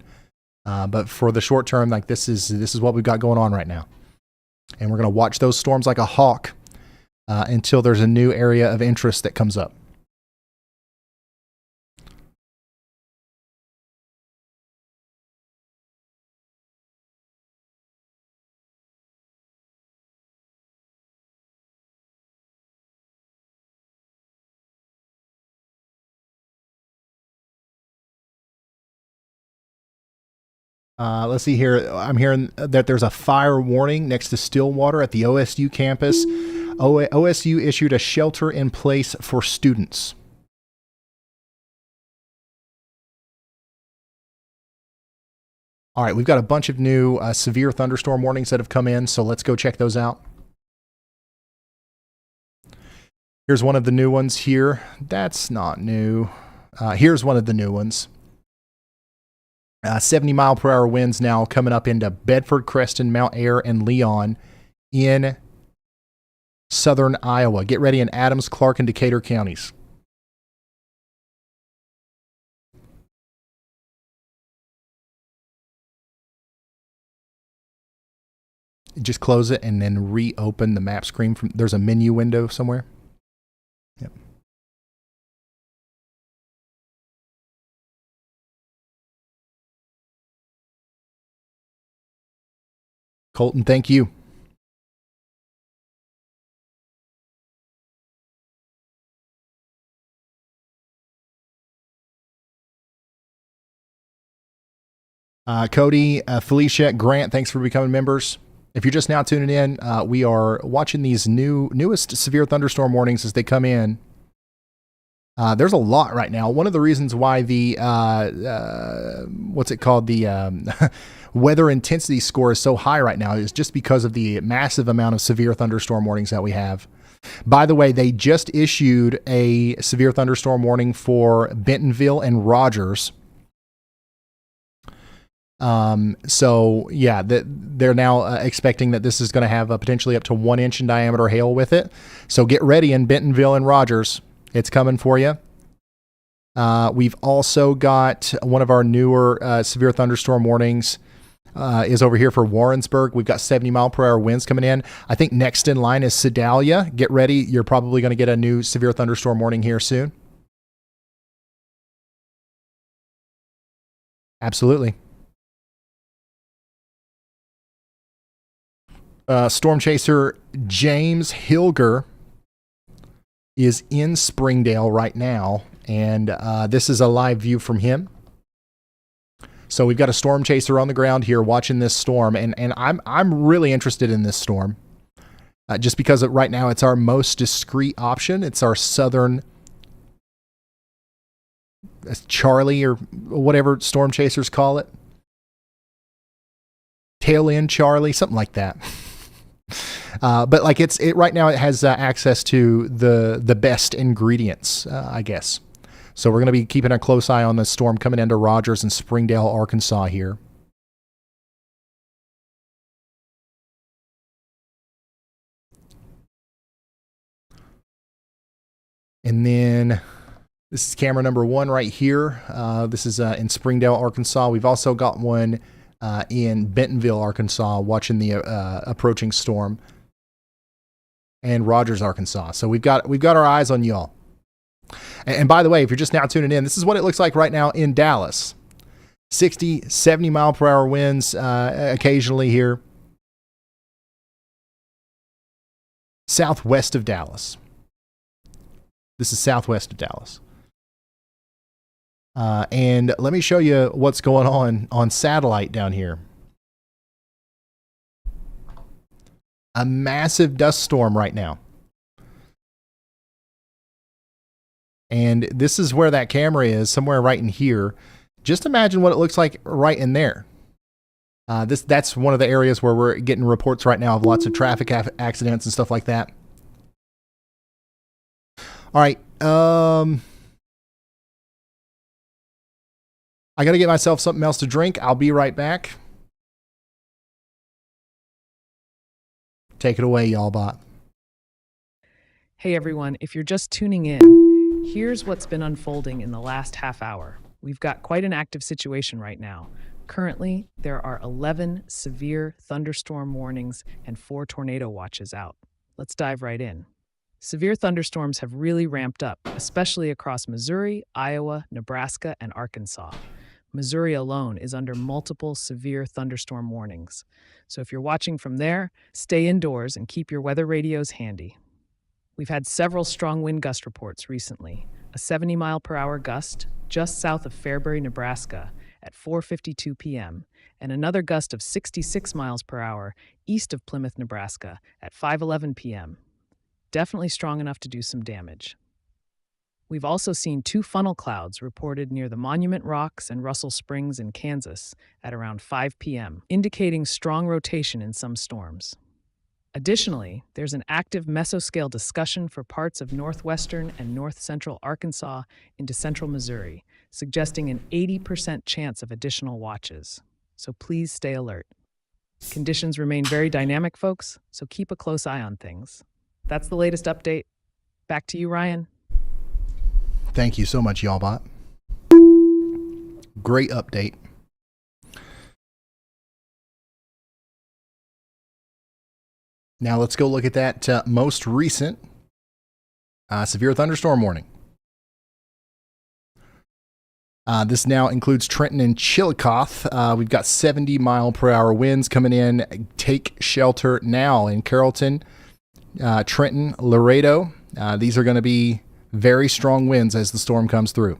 But for the short term, like this is what we've got going on right now. And we're going to watch those storms like a hawk until there's a new area of interest that comes up. Let's see here. I'm hearing that there's a fire warning next to Stillwater at the OSU campus. OSU issued a shelter in place for students. All right, we've got a bunch of new severe thunderstorm warnings that have come in, so let's go check those out. Here's one of the new ones here. That's not new. Here's one of the new ones. 70-mile-per-hour winds now coming up into Bedford, Creston, Mount Ayr, and Leon in southern Iowa. Get ready in Adams, Clark, and Decatur counties. Just close it and then reopen the map screen. There's a menu window somewhere. Yep. Colton, thank you. Cody, Felicia, Grant, thanks for becoming members. If you're just now tuning in, we are watching these newest severe thunderstorm warnings as they come in. There's a lot right now. One of the reasons why the weather intensity score is so high right now is just because of the massive amount of severe thunderstorm warnings that we have. By the way, they just issued a severe thunderstorm warning for Bentonville and Rogers. So yeah, they're now expecting that this is going to have potentially up to 1 inch in diameter hail with it. So get ready in Bentonville and Rogers. It's coming for you. We've also got one of our newer severe thunderstorm warnings is over here for Warrensburg. We've got 70-mile-per-hour winds coming in. I think next in line is Sedalia. Get ready. You're probably going to get a new severe thunderstorm warning here soon. Absolutely. Storm chaser James Hilger is in Springdale right now, and this is a live view from him. So we've got a storm chaser on the ground here watching this storm, and I'm really interested in this storm, just because right now it's our most discreet option. It's our southern Charlie or whatever storm chasers call it, tail end Charlie, something like that. But like it right now, it has access to the best ingredients, I guess. So we're going to be keeping a close eye on this storm coming into Rogers and Springdale, Arkansas here. And then this is camera number 1 right here. This is in Springdale, Arkansas. We've also got one in Bentonville, Arkansas, watching the approaching storm, and Rogers, Arkansas. So we've got our eyes on y'all. And by the way, if you're just now tuning in, this is what it looks like right now in Dallas. 60, 70-mile-per-hour winds occasionally here. Southwest of Dallas. This is southwest of Dallas. And let me show you what's going on satellite down here. A massive dust storm right now. And this is where that camera is, somewhere right in here. Just imagine what it looks like right in there. That's one of the areas where we're getting reports right now of lots of traffic accidents and stuff like that. All right. I got to get myself something else to drink. I'll be right back. Take it away, y'all bot. Hey everyone, if you're just tuning in, here's what's been unfolding in the last half hour. We've got quite an active situation right now. Currently, there are 11 severe thunderstorm warnings and 4 tornado watches out. Let's dive right in. Severe thunderstorms have really ramped up, especially across Missouri, Iowa, Nebraska, and Arkansas. Missouri alone is under multiple severe thunderstorm warnings. So if you're watching from there, stay indoors and keep your weather radios handy. We've had several strong wind gust reports recently. A 70-mile-per-hour gust just south of Fairbury, Nebraska at 4:52 p.m., and another gust of 66 miles per hour east of Plymouth, Nebraska at 5:11 p.m. Definitely strong enough to do some damage. We've also seen 2 funnel clouds reported near the Monument Rocks and Russell Springs in Kansas at around 5 p.m., indicating strong rotation in some storms. Additionally, there's an active mesoscale discussion for parts of northwestern and north-central Arkansas into central Missouri, suggesting an 80% chance of additional watches. So please stay alert. Conditions remain very dynamic, folks, so keep a close eye on things. That's the latest update. Back to you, Ryan. Thank you so much, Y'allbot. Great update. Now let's go look at that most recent severe thunderstorm warning. This now includes Trenton and Chillicothe. We've got 70-mile-per-hour winds coming in. Take shelter now in Carrollton, Trenton, Laredo. These are going to be very strong winds as the storm comes through.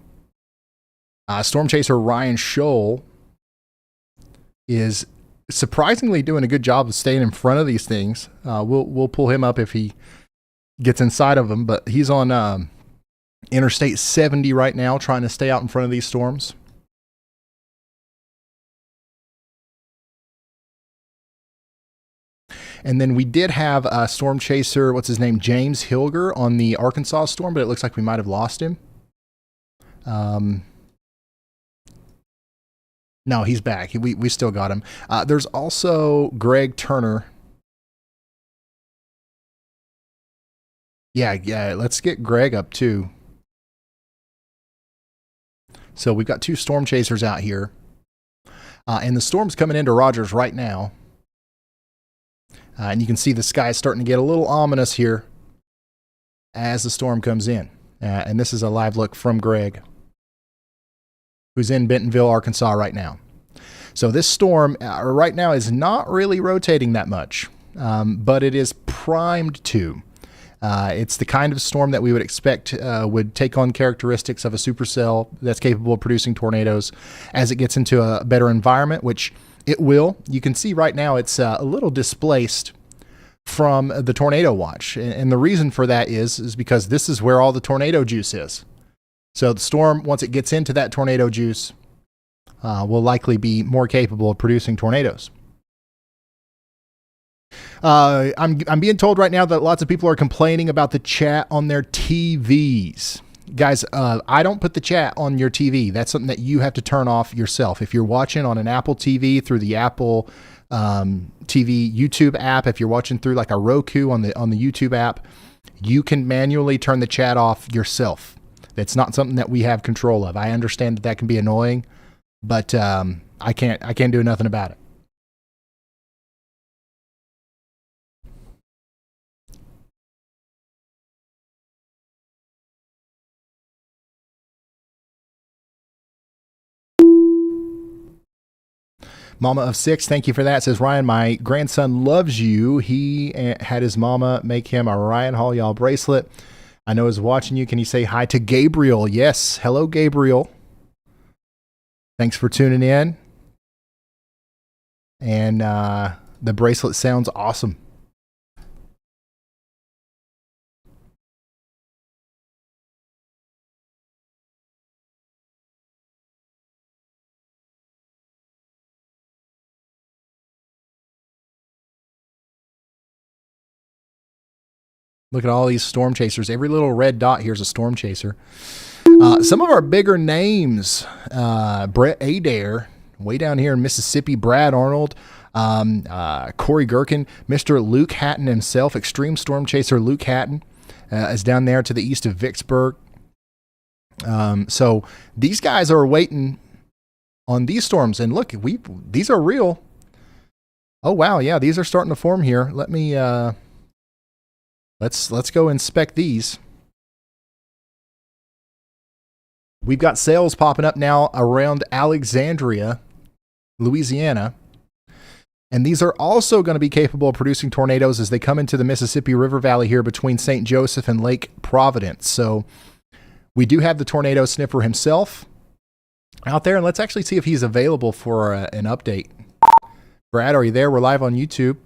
Storm chaser Ryan Scholl is surprisingly doing a good job of staying in front of these things. We'll pull him up if he gets inside of them, but he's on Interstate 70 right now, trying to stay out in front of these storms. And then we did have a storm chaser, what's his name, James Hilger on the Arkansas storm, but it looks like we might have lost him. No, he's back. We still got him. There's also Greg Turner. Yeah, let's get Greg up too. So we've got 2 storm chasers out here. And the storm's coming into Rogers right now. And you can see the sky is starting to get a little ominous here as the storm comes in. And this is a live look from Greg, who's in Bentonville, Arkansas right now. So this storm right now is not really rotating that much, but it is primed to. It's the kind of storm that we would expect would take on characteristics of a supercell that's capable of producing tornadoes as it gets into a better environment, which it will. You can see right now it's a little displaced from the tornado watch. And the reason for that is because this is where all the tornado juice is. So the storm, once it gets into that tornado juice, will likely be more capable of producing tornadoes. I'm being told right now that lots of people are complaining about the chat on their TVs. Guys, I don't put the chat on your TV. That's something that you have to turn off yourself. If you're watching on an Apple TV through the Apple TV YouTube app, if you're watching through like a Roku on the YouTube app, you can manually turn the chat off yourself. That's not something that we have control of. I understand that can be annoying, but I can't do nothing about it. Mama of 6, thank you for that. Says, Ryan, my grandson loves you. He had his mama make him a Ryan Hall Y'all bracelet. I know he's watching you. Can you say hi to Gabriel? Yes. Hello, Gabriel. Thanks for tuning in. And the bracelet sounds awesome. Look at all these storm chasers. Every little red dot here is a storm chaser. Some of our bigger names, Brett Adair, way down here in Mississippi, Brad Arnold, Corey Gherkin, Mr. Luke Hatton himself, extreme storm chaser Luke Hatton, is down there to the east of Vicksburg. So these guys are waiting on these storms. And look, these are real. Oh wow, yeah, these are starting to form here. Let me let's go inspect these. We've got sails popping up now around Alexandria, Louisiana. And these are also going to be capable of producing tornadoes as they come into the Mississippi River Valley here between St. Joseph and Lake Providence. So we do have the tornado sniffer himself out there, and let's actually see if he's available for an update. Brad, are you there? We're live on YouTube.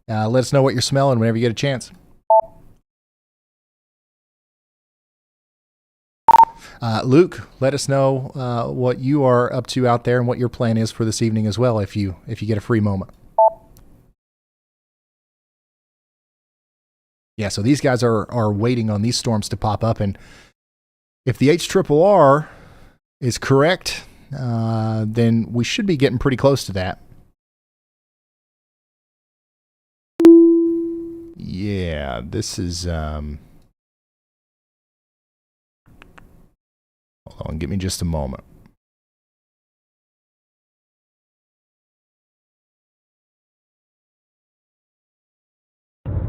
Let us know what you're smelling whenever you get a chance. Luke, let us know what you are up to out there and what your plan is for this evening as well, if you get a free moment. Yeah, so these guys are waiting on these storms to pop up, and if the HRRR is correct, then we should be getting pretty close to that. Yeah, this is hold on, give me just a moment.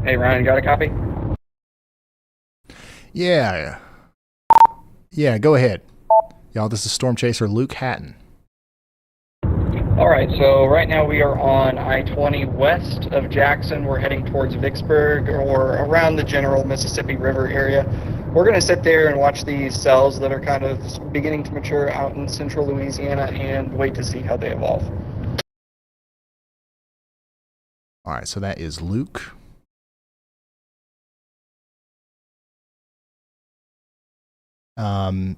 Hey, Ryan, got a copy? Yeah, go ahead. Y'all, this is Storm Chaser Luke Hatton. All right, so right now we are on I-20 west of Jackson. We're heading towards Vicksburg or around the general Mississippi River area. We're going to sit there and watch these cells that are kind of beginning to mature out in central Louisiana and wait to see how they evolve. All right, so that is Luke.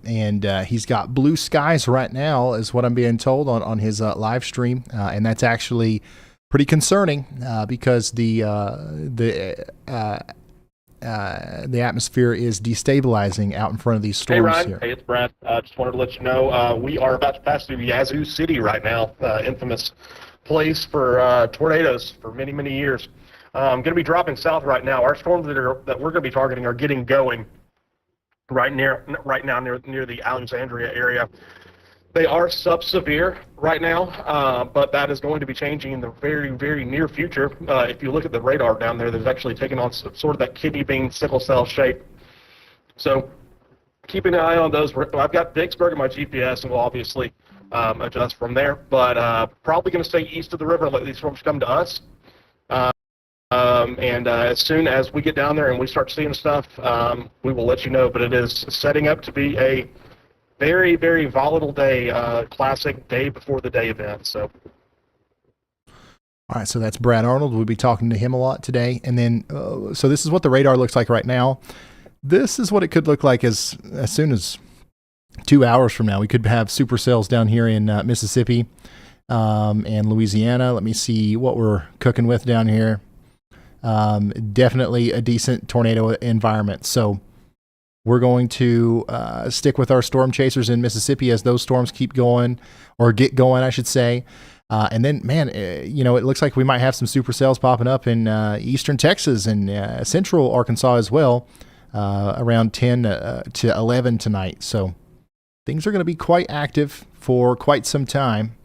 And he's got blue skies right now, is what I'm being told on his live stream, and that's actually pretty concerning because the atmosphere is destabilizing out in front of these storms. Hey Ryan, here. Hey, it's Brad. Just wanted to let you know we are about to pass through Yazoo City right now, infamous place for tornadoes for many, many years. Going to be dropping south right now. Our storms that we're going to be targeting are getting going right now near the Alexandria area. They are sub-severe right now, but that is going to be changing in the very, very near future. If you look at the radar down there, there's actually taken on sort of that kidney bean sickle cell shape. So keep an eye on those. I've got Vicksburg in my GPS, and we'll obviously adjust from there. But probably going to stay east of the river and let these storms come to us. And as soon as we get down there and we start seeing stuff, we will let you know. But it is setting up to be a very, very volatile day, classic day before the day event. So, All right, so that's Brad Arnold. We'll be talking to him a lot today. And then, so this is what the radar looks like right now. This is what it could look like as soon as 2 hours from now. We could have supercells down here in Mississippi and Louisiana. Let me see what we're cooking with down here. Definitely a decent tornado environment. So we're going to stick with our storm chasers in Mississippi as those storms keep going, or get going, I should say. And then, man, it looks like we might have some supercells popping up in eastern Texas and central Arkansas as well, around 10 to 11 tonight. So things are going to be quite active for quite some time.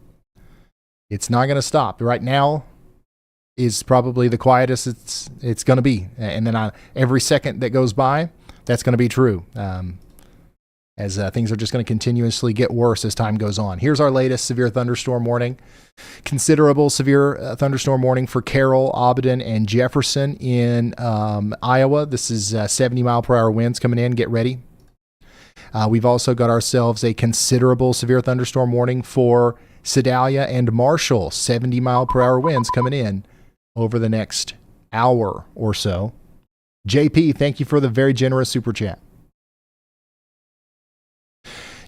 It's not going to stop. Right now is probably the quietest it's going to be. And then every second that goes by, that's going to be true, as things are just going to continuously get worse as time goes on. Here's our latest severe thunderstorm warning. Considerable severe thunderstorm warning for Carroll, Audubon, and Jefferson in Iowa. This is 70 mile per hour winds coming in. Get ready. We've also got ourselves a considerable severe thunderstorm warning for Sedalia and Marshall. 70 mile per hour winds coming in over the next hour or so. JP, thank you for the very generous super chat.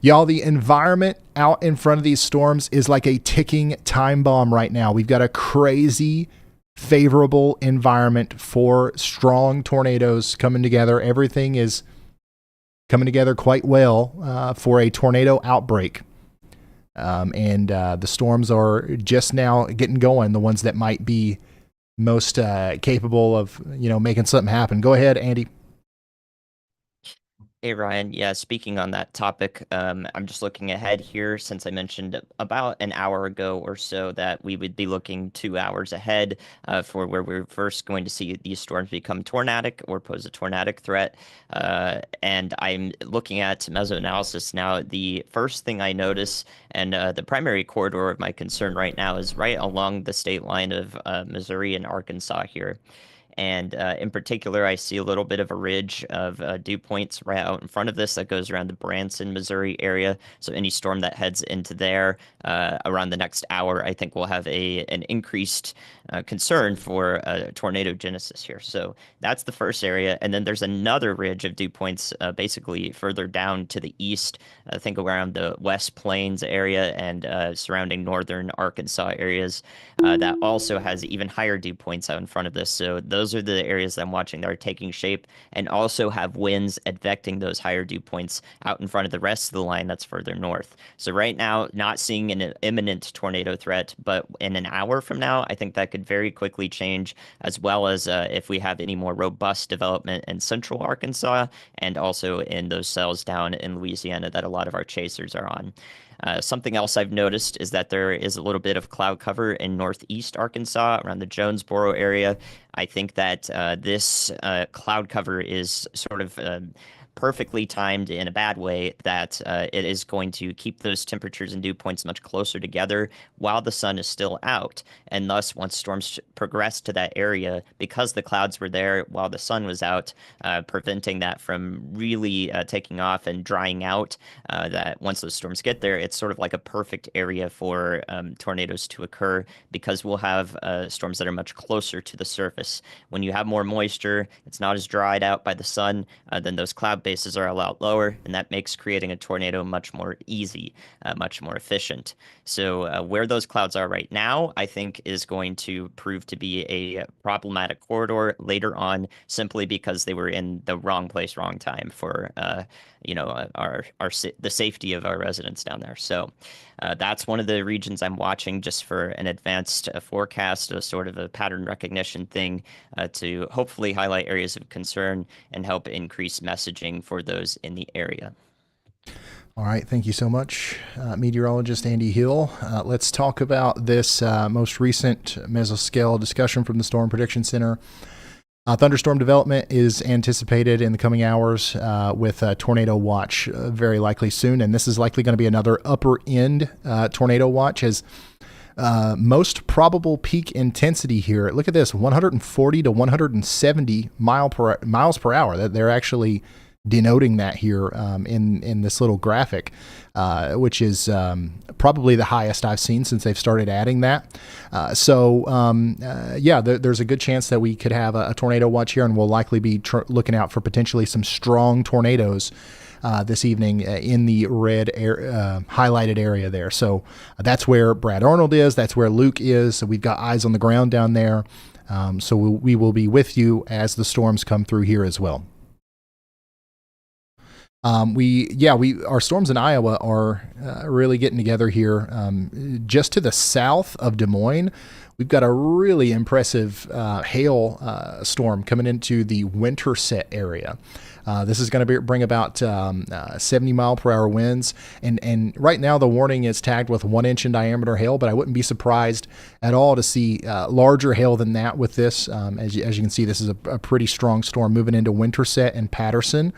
Y'all, the environment out in front of these storms is like a ticking time bomb right now. We've got a crazy favorable environment for strong tornadoes coming together. Everything is coming together quite well for a tornado outbreak. And the storms are just now getting going, the ones that might be most capable of, making something happen. Go ahead, Andy. Hey Ryan, yeah, speaking on that topic, I'm just looking ahead here since I mentioned about an hour ago or so that we would be looking 2 hours ahead for where we're first going to see these storms become tornadic or pose a tornadic threat. And I'm looking at mesoanalysis now. The first thing I notice, and the primary corridor of my concern right now, is right along the state line of Missouri and Arkansas here. And in particular, I see a little bit of a ridge of dew points right out in front of this that goes around the Branson, Missouri area. So any storm that heads into there around the next hour, I think will have an increased concern for tornado genesis here. So that's the first area. And then there's another ridge of dew points basically further down to the east, I think around the West Plains area and surrounding northern Arkansas areas that also has even higher dew points out in front of this. So those are the areas that I'm watching that are taking shape and also have winds advecting those higher dew points out in front of the rest of the line that's further north. So right now, not seeing an imminent tornado threat, but in an hour from now, I think that could very quickly change, as well as if we have any more robust development in central Arkansas and also in those cells down in Louisiana that a lot of our chasers are on. Something else I've noticed is that there is a little bit of cloud cover in northeast Arkansas around the Jonesboro area. I think that this cloud cover is sort of perfectly timed in a bad way that it is going to keep those temperatures and dew points much closer together while the sun is still out. And thus, once storms progress to that area, because the clouds were there while the sun was out, preventing that from really taking off and drying out, that once those storms get there, it's sort of like a perfect area for tornadoes to occur because we'll have storms that are much closer to the surface. When you have more moisture, it's not as dried out by the sun, then those cloud bases are a lot lower, and that makes creating a tornado much more easy, much more efficient. So where those clouds are right now, I think is going to prove to be a problematic corridor later on, simply because they were in the wrong place, wrong time for the safety of our residents down there. So that's one of the regions I'm watching just for an advanced forecast, a sort of a pattern recognition thing to hopefully highlight areas of concern and help increase messaging for those in the area. All right, thank you so much, meteorologist Andy Hill. Let's talk about this most recent mesoscale discussion from the Storm Prediction Center. Thunderstorm development is anticipated in the coming hours with a tornado watch very likely soon, and this is likely going to be another upper end tornado watch as most probable peak intensity here. Look at this, 140 to 170 miles per hour. That they're actually denoting that here in this little graphic, which is probably the highest I've seen since they've started adding that. There's a good chance that we could have a tornado watch here, and we'll likely be looking out for potentially some strong tornadoes this evening in the red highlighted area there. So that's where Brad Arnold is. That's where Luke is. So we've got eyes on the ground down there. So we will be with you as the storms come through here as well. Our storms in Iowa are really getting together here. Just to the south of Des Moines, we've got a really impressive hail storm coming into the Winterset area. This is going to bring about 70 mile per hour winds. And right now the warning is tagged with 1 inch in diameter hail, but I wouldn't be surprised at all to see larger hail than that with this. As you can see, this is a pretty strong storm moving into Winterset and Patterson.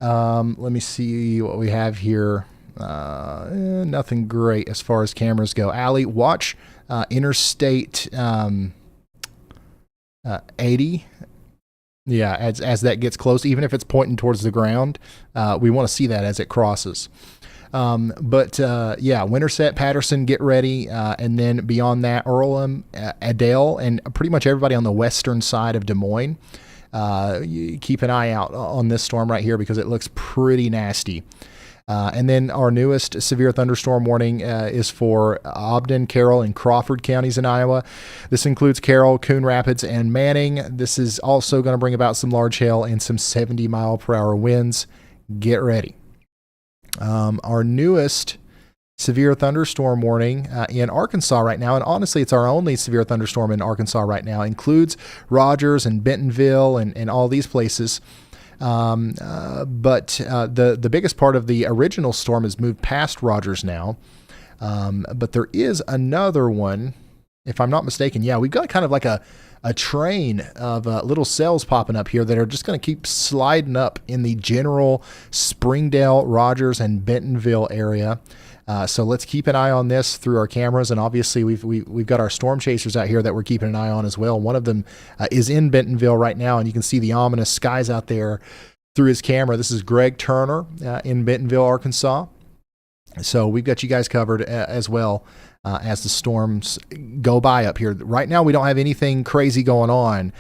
Let me see what we have here. Nothing great as far as cameras go. Allie, watch Interstate 80. Yeah, as that gets close, even if it's pointing towards the ground, we want to see that as it crosses. Winterset, Patterson, get ready. And then beyond that, Earlham, Adele, and pretty much everybody on the western side of Des Moines. You keep an eye out on this storm right here because it looks pretty nasty. And then our newest severe thunderstorm warning is for Ogden, Carroll, and Crawford counties in Iowa. This includes Carroll, Coon Rapids, and Manning. This is also going to bring about some large hail and some 70 mile per hour winds. Get ready. Our newest severe thunderstorm warning in Arkansas right now, and honestly it's our only severe thunderstorm in Arkansas right now, includes Rogers and Bentonville and all these places. But the biggest part of the original storm has moved past Rogers now. But there is another one, if I'm not mistaken. Yeah, we've got kind of like a train of little cells popping up here that are just going to keep sliding up in the general Springdale, Rogers, and Bentonville area. So let's keep an eye on this through our cameras, and obviously we've got our storm chasers out here that we're keeping an eye on as well. One of them is in Bentonville right now, and you can see the ominous skies out there through his camera. This is Greg Turner in Bentonville, Arkansas. So we've got you guys covered as well as the storms go by up here. Right now we don't have anything crazy going on.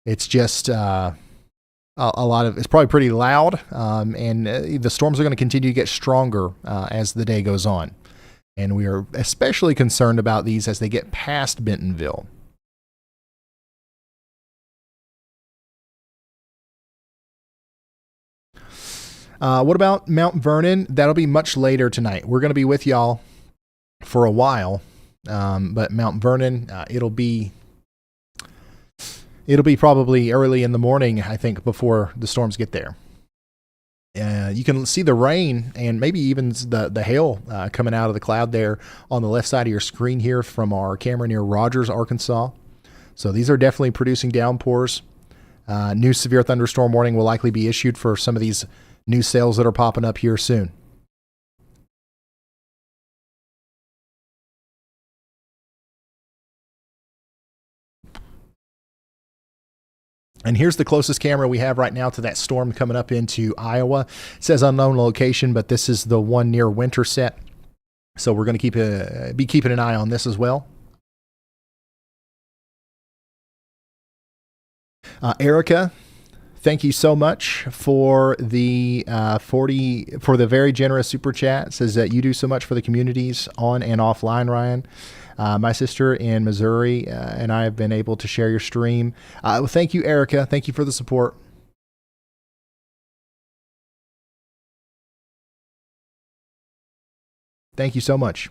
It's just a lot of, it's probably pretty loud, and the storms are going to continue to get stronger as the day goes on. And we are especially concerned about these as they get past Bentonville. What about Mount Vernon? That'll be much later tonight. We're going to be with y'all for a while, but Mount Vernon, it'll be probably early in the morning, I think, before the storms get there. You can see the rain and maybe even the hail coming out of the cloud there on the left side of your screen here from our camera near Rogers, Arkansas. So these are definitely producing downpours. New severe thunderstorm warning will likely be issued for some of these new cells that are popping up here soon. And here's the closest camera we have right now to that storm coming up into Iowa. It says unknown location, but this is the one near Winterset. So we're going to be keeping an eye on this as well. Erica, thank you so much for the very generous super chat. It says that you do so much for the communities on and offline, Ryan. My sister in Missouri and I have been able to share your stream. Well, thank you, Erica. Thank you for the support. Thank you so much.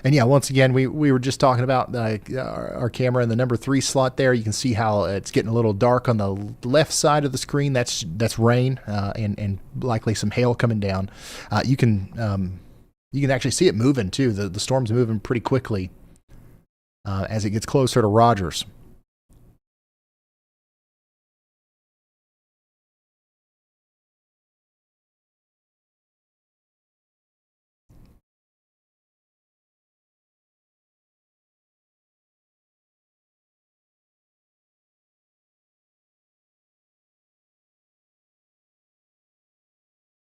And yeah, once again, we were just talking about our camera in the number 3 slot there. You can see how it's getting a little dark on the left side of the screen. That's rain and likely some hail coming down. You can actually see it moving too. The storm's moving pretty quickly as it gets closer to Rogers.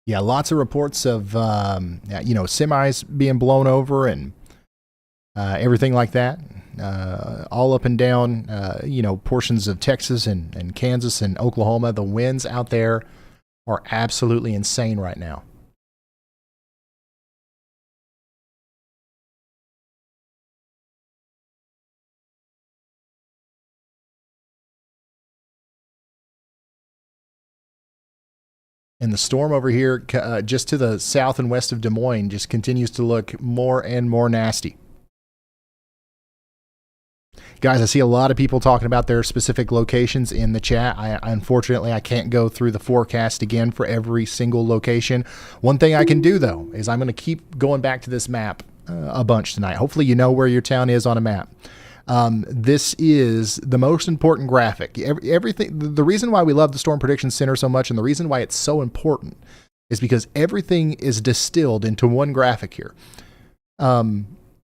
Yeah, lots of reports of semis being blown over and everything like that, all up and down portions of Texas and Kansas and Oklahoma. The winds out there are absolutely insane right now. And the storm over here, just to the south and west of Des Moines, just continues to look more and more nasty. Guys, I see a lot of people talking about their specific locations in the chat. Unfortunately, I can't go through the forecast again for every single location. One thing I can do, though, is I'm going to keep going back to this map a bunch tonight. Hopefully you know where your town is on a map. This is the most important graphic. Everything. The reason why we love the Storm Prediction Center so much, and the reason why it's so important, is because everything is distilled into one graphic here.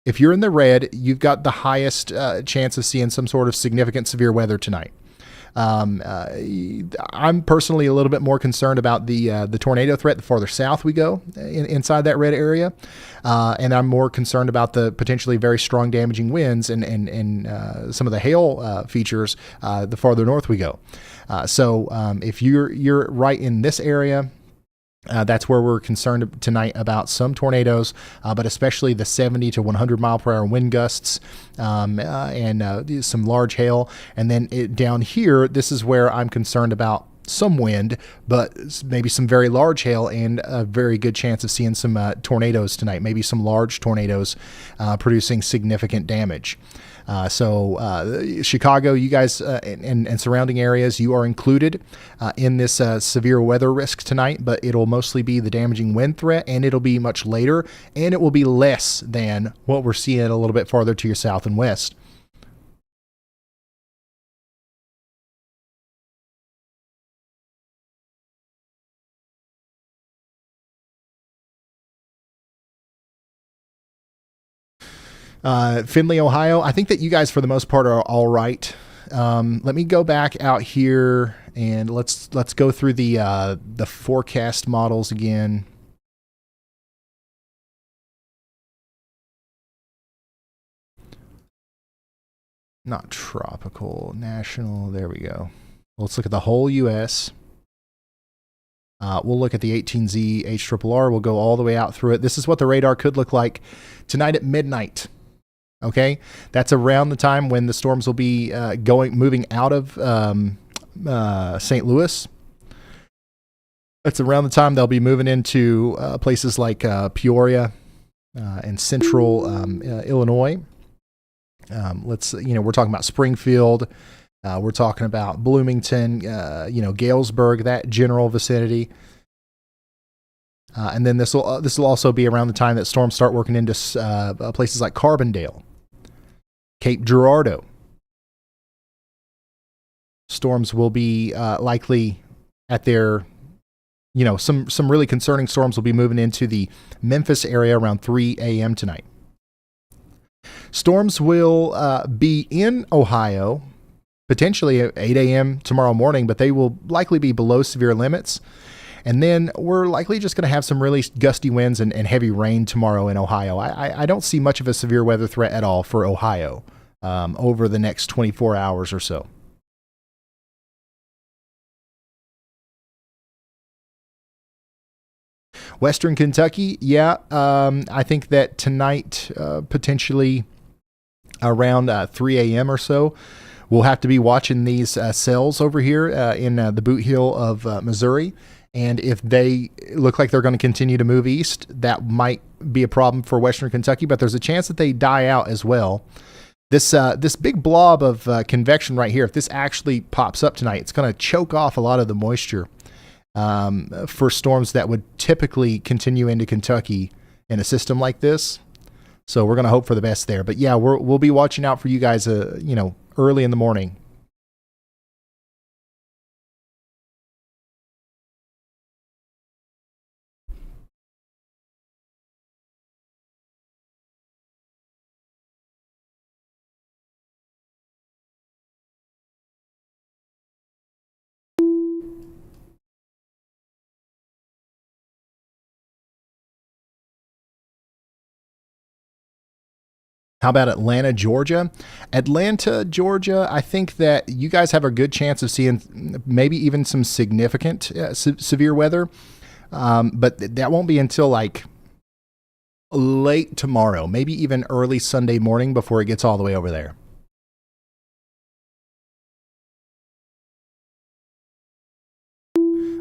If you're in the red, you've got the highest chance of seeing some sort of significant severe weather tonight. I'm personally a little bit more concerned about the tornado threat the farther south we go inside that red area. And I'm more concerned about the potentially very strong damaging winds and some of the hail features the farther north we go. So if you're right in this area, that's where we're concerned tonight about some tornadoes, but especially the 70 to 100 mile per hour wind gusts and some large hail. And then down here, this is where I'm concerned about some wind, but maybe some very large hail and a very good chance of seeing some tornadoes tonight, maybe some large tornadoes producing significant damage. Chicago, you guys and surrounding areas, you are included in this severe weather risk tonight, but it'll mostly be the damaging wind threat, and it'll be much later, and it will be less than what we're seeing a little bit farther to your south and west. Findlay, Ohio. I think that you guys, for the most part, are all right. Let me go back out here and let's go through the forecast models again. Not tropical, national. There we go. Let's look at the whole U.S. We'll look at the 18Z HRRR. We'll go all the way out through it. This is what the radar could look like tonight at midnight. Okay, that's around the time when the storms will be moving out of St. Louis. That's around the time they'll be moving into places like Peoria and central Illinois. We're talking about Springfield. We're talking about Bloomington, Galesburg, that general vicinity. And then this will also be around the time that storms start working into places like Carbondale, Cape Girardeau. Storms will be likely at their, some really concerning storms will be moving into the Memphis area around 3 a.m. tonight. Storms will be in Ohio potentially at 8 a.m. tomorrow morning, but they will likely be below severe limits. And then we're likely just going to have some really gusty winds and heavy rain tomorrow in Ohio. I don't see much of a severe weather threat at all for Ohio over the next 24 hours or so. Western Kentucky, I think that tonight, potentially around 3 a.m. or so, we'll have to be watching these cells over here in the boot heel of Missouri. And if they look like they're going to continue to move east, that might be a problem for Western Kentucky, but there's a chance that they die out as well. This big blob of convection right here, if this actually pops up tonight, it's going to choke off a lot of the moisture for storms that would typically continue into Kentucky in a system like this. So we're going to hope for the best there. But yeah, we'll be watching out for you guys, early in the morning. How about Atlanta, Georgia? Atlanta, Georgia, I think that you guys have a good chance of seeing maybe even some significant severe weather. But that won't be until like late tomorrow, maybe even early Sunday morning before it gets all the way over there.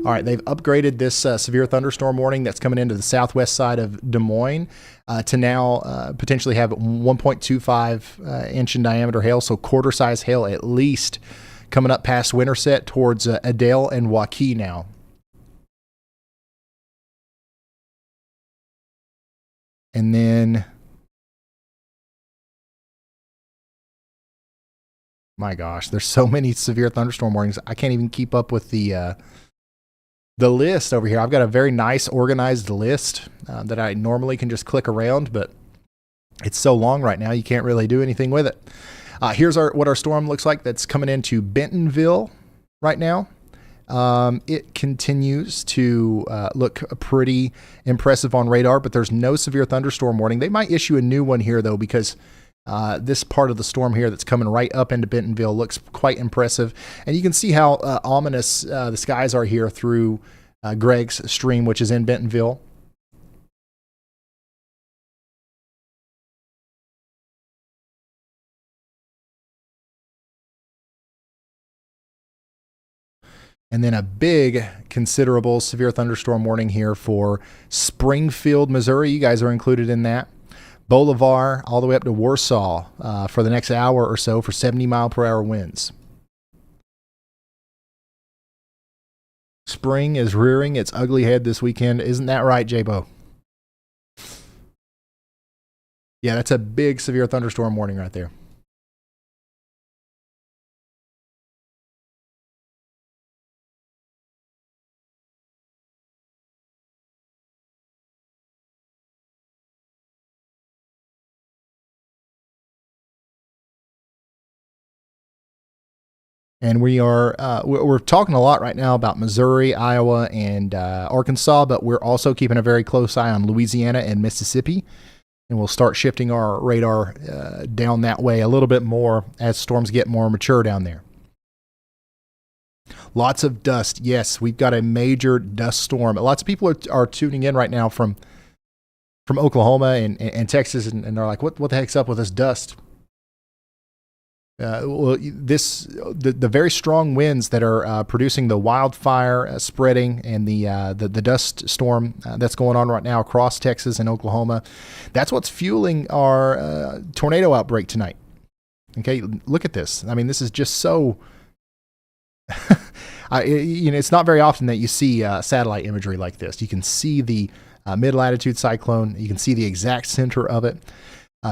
All right, they've upgraded this severe thunderstorm warning that's coming into the southwest side of Des Moines to now potentially have 1.25 inch in diameter hail, so quarter size hail at least, coming up past Winterset towards Adel and Waukee now. And then, my gosh, there's so many severe thunderstorm warnings. I can't even keep up with the list over here. I've got a very nice organized list that I normally can just click around, but it's so long right now you can't really do anything with it. Here's what our storm looks like that's coming into Bentonville right now. It continues to look pretty impressive on radar, but there's no severe thunderstorm warning. They might issue a new one here though, because this part of the storm here that's coming right up into Bentonville looks quite impressive. And you can see how ominous the skies are here through Greg's Stream, which is in Bentonville. And then a big, considerable severe thunderstorm warning here for Springfield, Missouri. You guys are included in that. Bolivar all the way up to Warsaw for the next hour or so for 70-mile-per-hour winds. Spring is rearing its ugly head this weekend. Isn't that right, J-Bo? Yeah, that's a big severe thunderstorm warning right there. And we're talking a lot right now about Missouri, Iowa, and Arkansas, but we're also keeping a very close eye on Louisiana and Mississippi. And we'll start shifting our radar down that way a little bit more as storms get more mature down there. Lots of dust. Yes, we've got a major dust storm. Lots of people are tuning in right now from Oklahoma and Texas, and they're like, what the heck's up with this dust? The very strong winds that are producing the wildfire spreading and the dust storm that's going on right now across Texas and Oklahoma, that's what's fueling our tornado outbreak tonight. Okay, look at this. I mean, this is just so. It's not very often that you see satellite imagery like this. You can see the mid-latitude cyclone. You can see the exact center of it.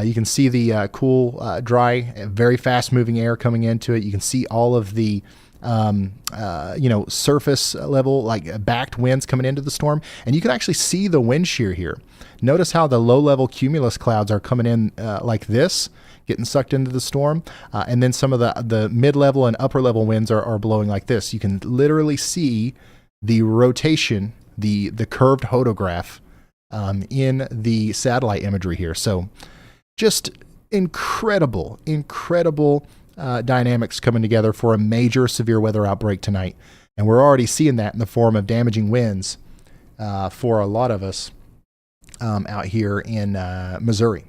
You can see the cool, dry, very fast-moving air coming into it. You can see all of the, surface level, like backed winds coming into the storm. And you can actually see the wind shear here. Notice how the low-level cumulus clouds are coming in like this, getting sucked into the storm. And then some of the mid-level and upper-level winds are blowing like this. You can literally see the rotation, the curved hodograph in the satellite imagery here. So just incredible dynamics coming together for a major severe weather outbreak tonight. And we're already seeing that in the form of damaging winds for a lot of us out here in Missouri.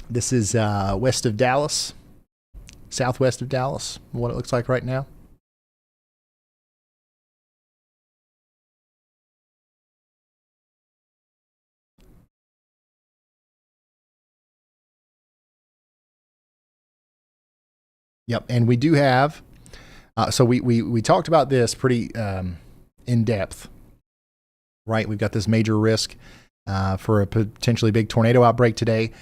This is west of Dallas. Southwest of Dallas, what it looks like right now. Yep, and we do have, so we talked about this pretty in depth, right? We've got this major risk for a potentially big tornado outbreak today.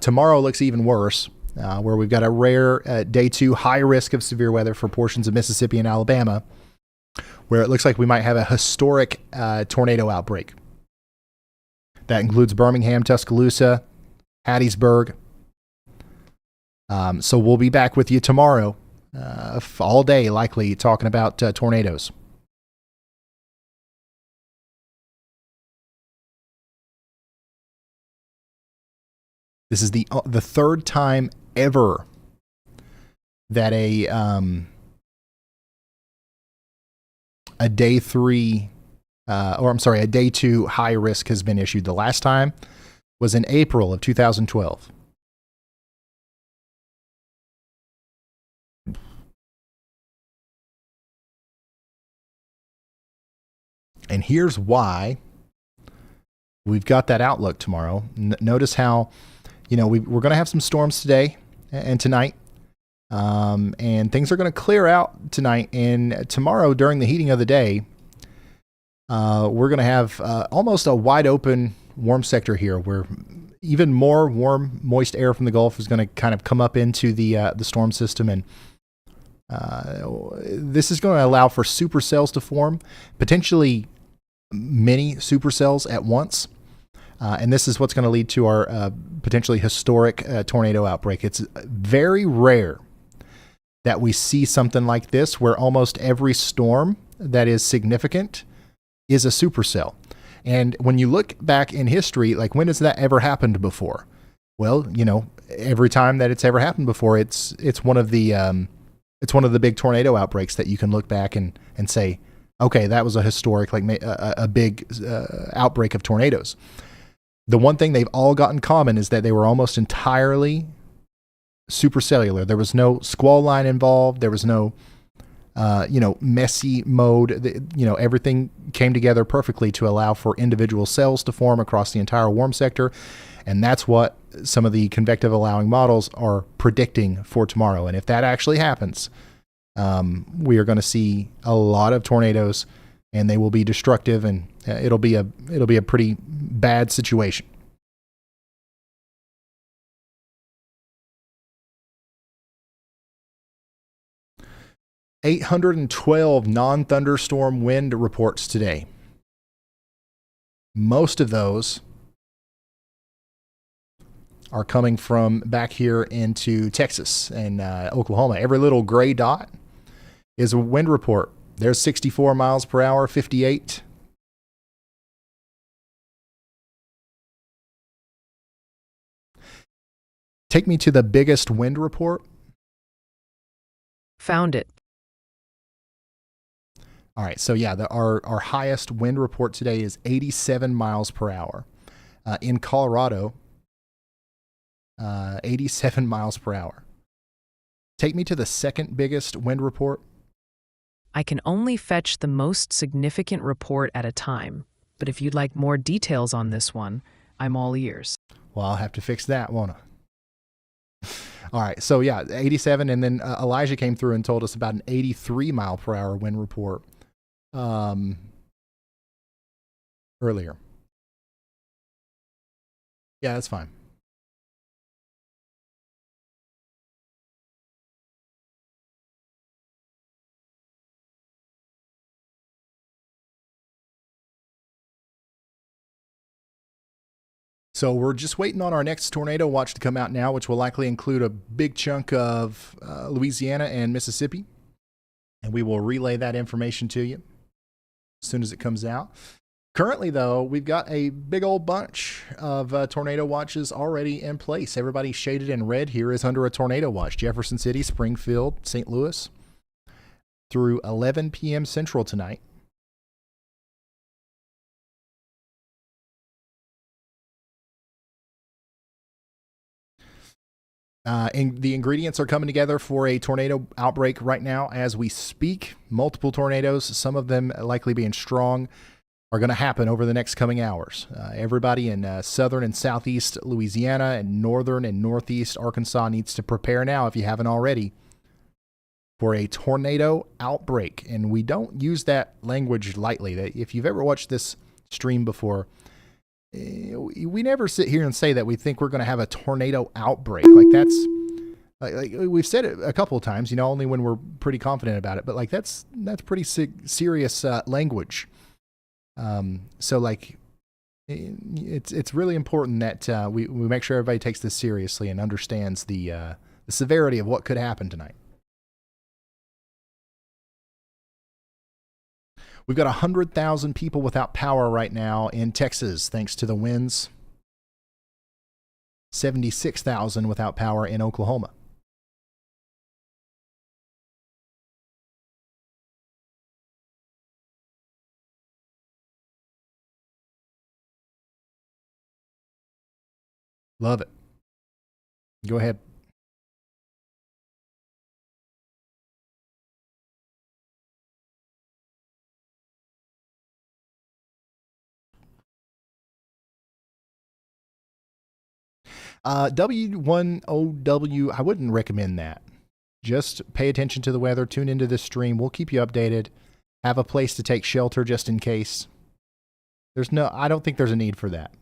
Tomorrow looks even worse. Where we've got a rare day 2 high risk of severe weather for portions of Mississippi and Alabama, where it looks like we might have a historic tornado outbreak. That includes Birmingham, Tuscaloosa, Hattiesburg. So we'll be back with you tomorrow, all day likely, talking about tornadoes. This is the third time ever that a day 3, a day 2 high risk has been issued. The last time was in April of 2012. And here's why we've got that outlook tomorrow. Notice how, we're going to have some storms today and tonight. And things are going to clear out tonight. And tomorrow, during the heating of the day, we're going to have almost a wide open warm sector here where even more warm, moist air from the Gulf is going to kind of come up into the storm system. And this is going to allow for supercells to form, potentially many supercells at once. And this is what's going to lead to our potentially historic tornado outbreak. It's very rare that we see something like this where almost every storm that is significant is a supercell. And when you look back in history, like when has that ever happened before? Well, every time that it's ever happened before, it's one of the big tornado outbreaks that you can look back and say, Okay, that was a historic, like a big outbreak of tornadoes. The one thing they've all got in common is that they were almost entirely supercellular. There was no squall line involved. There was no, messy mode. Everything came together perfectly to allow for individual cells to form across the entire warm sector. And that's what some of the convective allowing models are predicting for tomorrow. And if that actually happens, we are going to see a lot of tornadoes, and they will be destructive, and it'll be a pretty bad situation. $812 non-thunderstorm wind reports today. Most of those are coming from back here into Texas and Oklahoma. Every little gray dot is a wind report. There's 64 miles per hour, 58. Take me to the biggest wind report. Found it. All right, so yeah, our highest wind report today is 87 miles per hour. In Colorado, 87 miles per hour. Take me to the second biggest wind report. I can only fetch the most significant report at a time, but if you'd like more details on this one, I'm all ears. Well, I'll have to fix that, won't I? All right, so yeah, 87, and then Elijah came through and told us about an 83 mile per hour wind report earlier. Yeah, that's fine. So we're just waiting on our next tornado watch to come out now, which will likely include a big chunk of Louisiana and Mississippi. And we will relay that information to you as soon as it comes out. Currently, though, we've got a big old bunch of tornado watches already in place. Everybody shaded in red here is under a tornado watch. Jefferson City, Springfield, St. Louis, through 11 p.m. Central tonight. And the ingredients are coming together for a tornado outbreak right now as we speak. Multiple tornadoes, some of them likely being strong, are going to happen over the next coming hours. Everybody in southern and southeast Louisiana and northern and northeast Arkansas needs to prepare now, if you haven't already, for a tornado outbreak. And we don't use that language lightly. If you've ever watched this stream before, we never sit here and say that we think we're going to have a tornado outbreak. Like that's like we've said it a couple of times, only when we're pretty confident about it. But like that's pretty serious language. So like it's really important that we make sure everybody takes this seriously and understands the severity of what could happen tonight. We've got 100,000 people without power right now in Texas, thanks to the winds. 76,000 without power in Oklahoma. Love it. Go ahead. W1OW, I wouldn't recommend that. Just pay attention to the weather, tune into this stream. We'll keep you updated. Have a place to take shelter just in case. I don't think there's a need for that.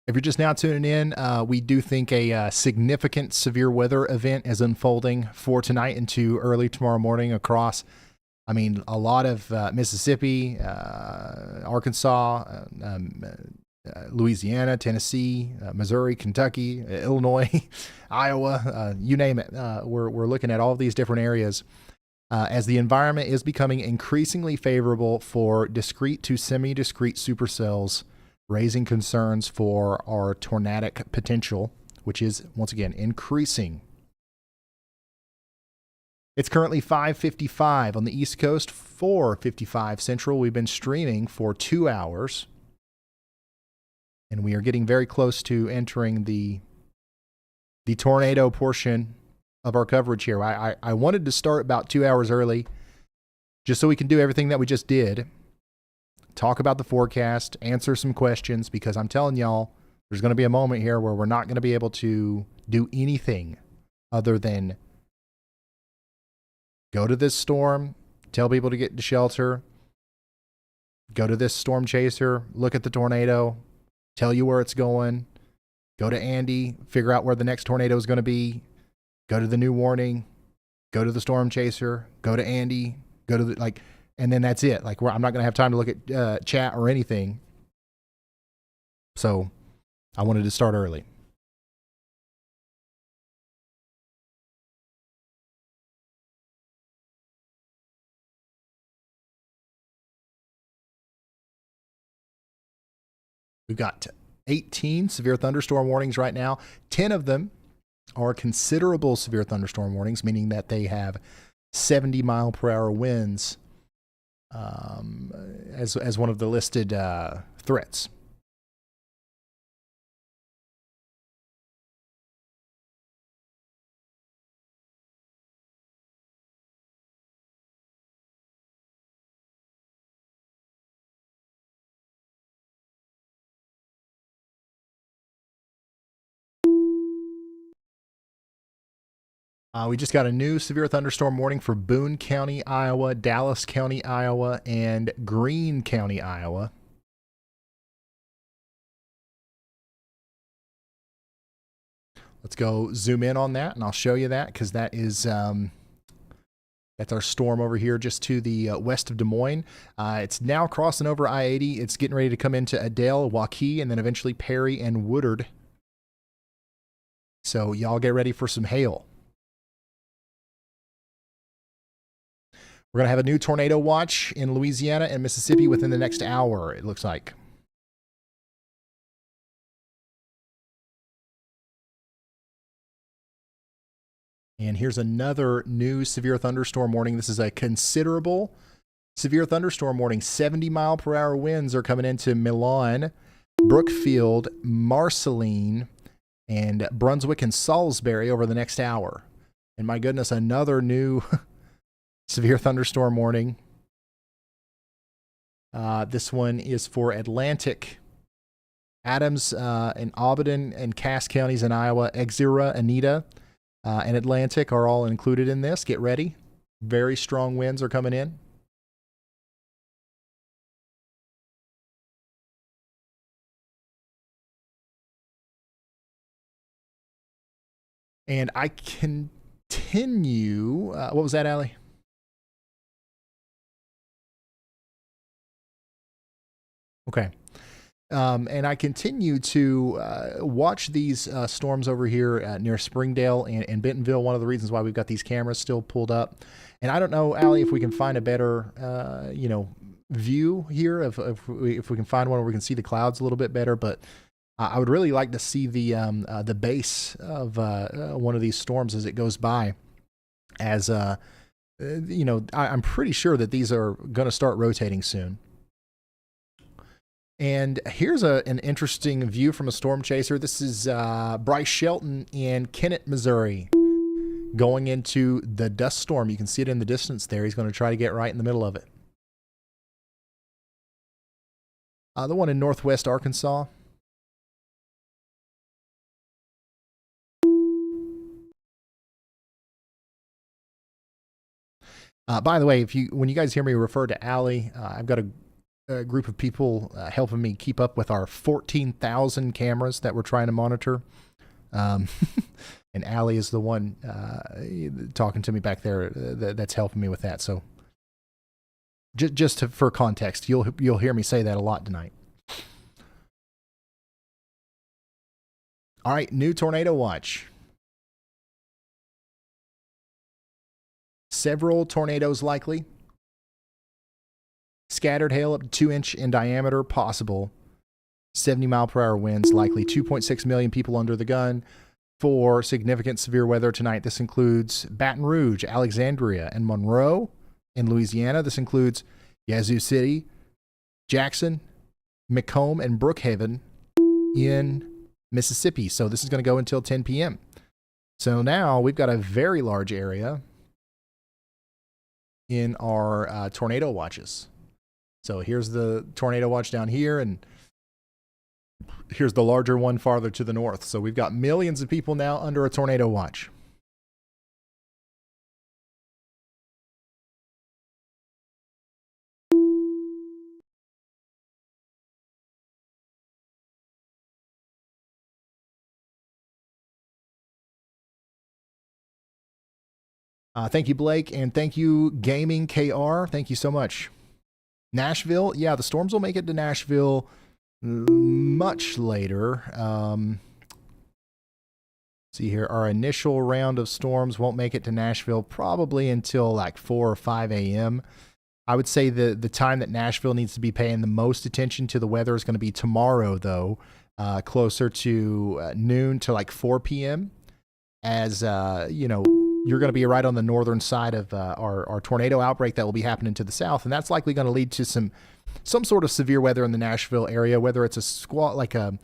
If you're just now tuning in, we do think a significant severe weather event is unfolding for tonight into early tomorrow morning across, a lot of Mississippi, Arkansas, Louisiana, Tennessee, Missouri, Kentucky, Illinois, Iowa, you name it. We're looking at all of these different areas as the environment is becoming increasingly favorable for discrete to semi-discrete supercells, raising concerns for our tornadic potential, which is, once again, increasing. It's currently 5:55 on the East Coast, 4:55 Central. We've been streaming for 2 hours. And we are getting very close to entering the tornado portion of our coverage here. I wanted to start about 2 hours early just so we can do everything that we just did. Talk about the forecast, answer some questions, because I'm telling y'all, there's going to be a moment here where we're not going to be able to do anything other than go to this storm, tell people to get to shelter, go to this storm chaser, look at the tornado, tell you where it's going, go to Andy, figure out where the next tornado is going to be, go to the new warning, go to the storm chaser, go to Andy, go to the, and then that's it. I'm not going to have time to look at chat or anything. So I wanted to start early. We've got 18 severe thunderstorm warnings right now. 10 of them are considerable severe thunderstorm warnings, meaning that they have 70-mile-per-hour winds as one of the listed threats. We just got a new severe thunderstorm warning for Boone County, Iowa, Dallas County, Iowa, and Greene County, Iowa. Let's go zoom in on that, and I'll show you that, because that is that's our storm over here just to the west of Des Moines. It's now crossing over I-80. It's getting ready to come into Adel, Waukee, and then eventually Perry and Woodard. So y'all get ready for some hail. We're going to have a new tornado watch in Louisiana and Mississippi within the next hour, it looks like. And here's another new severe thunderstorm warning. This is a considerable severe thunderstorm warning. 70-mile-per-hour winds are coming into Milan, Brookfield, Marceline, and Brunswick and Salisbury over the next hour. And my goodness, another new severe thunderstorm warning. This one is for Atlantic, Adams, and Audubon and Cass counties in Iowa. Exira, Anita, and Atlantic are all included in this. Get ready. Very strong winds are coming in. And I continue. What was that, Allie? Okay. And I continue to watch these storms over here near Springdale and Bentonville. One of the reasons why we've got these cameras still pulled up. And I don't know, Allie, if we can find a better, view here. If we can find one where we can see the clouds a little bit better. But I would really like to see the base of one of these storms as it goes by. As I'm pretty sure that these are going to start rotating soon. And here's an interesting view from a storm chaser. This is Bryce Shelton in Kennett, Missouri, going into the dust storm. You can see it in the distance there. He's going to try to get right in the middle of it. The one in northwest Arkansas. By the way, when you guys hear me refer to Allie, I've got a group of people helping me keep up with our 14,000 cameras that we're trying to monitor. And Allie is the one talking to me back there that's helping me with that. So for context, you'll hear me say that a lot tonight. All right, new tornado watch. Several tornadoes likely. Scattered hail up to 2-inch in diameter possible. 70-mile-per-hour winds likely. 2.6 million people under the gun for significant severe weather tonight. This includes Baton Rouge, Alexandria, and Monroe in Louisiana. This includes Yazoo City, Jackson, Macomb, and Brookhaven in Mississippi. So this is going to go until 10 p.m. So now we've got a very large area in our tornado watches. So here's the tornado watch down here, and here's the larger one farther to the north. So we've got millions of people now under a tornado watch. Thank you, Blake, and thank you, Gaming KR. Thank you so much. Nashville, yeah, the storms will make it to Nashville much later. See here, our initial round of storms won't make it to Nashville probably until like 4 or 5 a.m. I would say the time that Nashville needs to be paying the most attention to the weather is going to be tomorrow, though, closer to noon to like 4 p.m. As, you know, you're going to be right on the northern side of our tornado outbreak that will be happening to the south, and that's likely going to lead to some sort of severe weather in the Nashville area, whether it's a squall, like a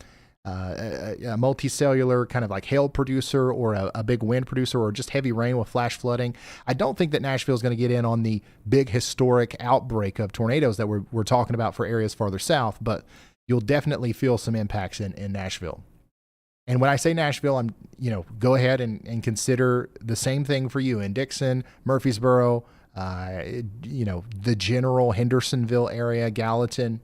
multicellular kind of like hail producer or a big wind producer or just heavy rain with flash flooding. I don't think that Nashville is going to get in on the big historic outbreak of tornadoes that we're talking about for areas farther south, but you'll definitely feel some impacts in Nashville. And when I say Nashville, I'm, you know, go ahead and consider the same thing for you in Dixon, Murfreesboro, you know, the general Hendersonville area, Gallatin.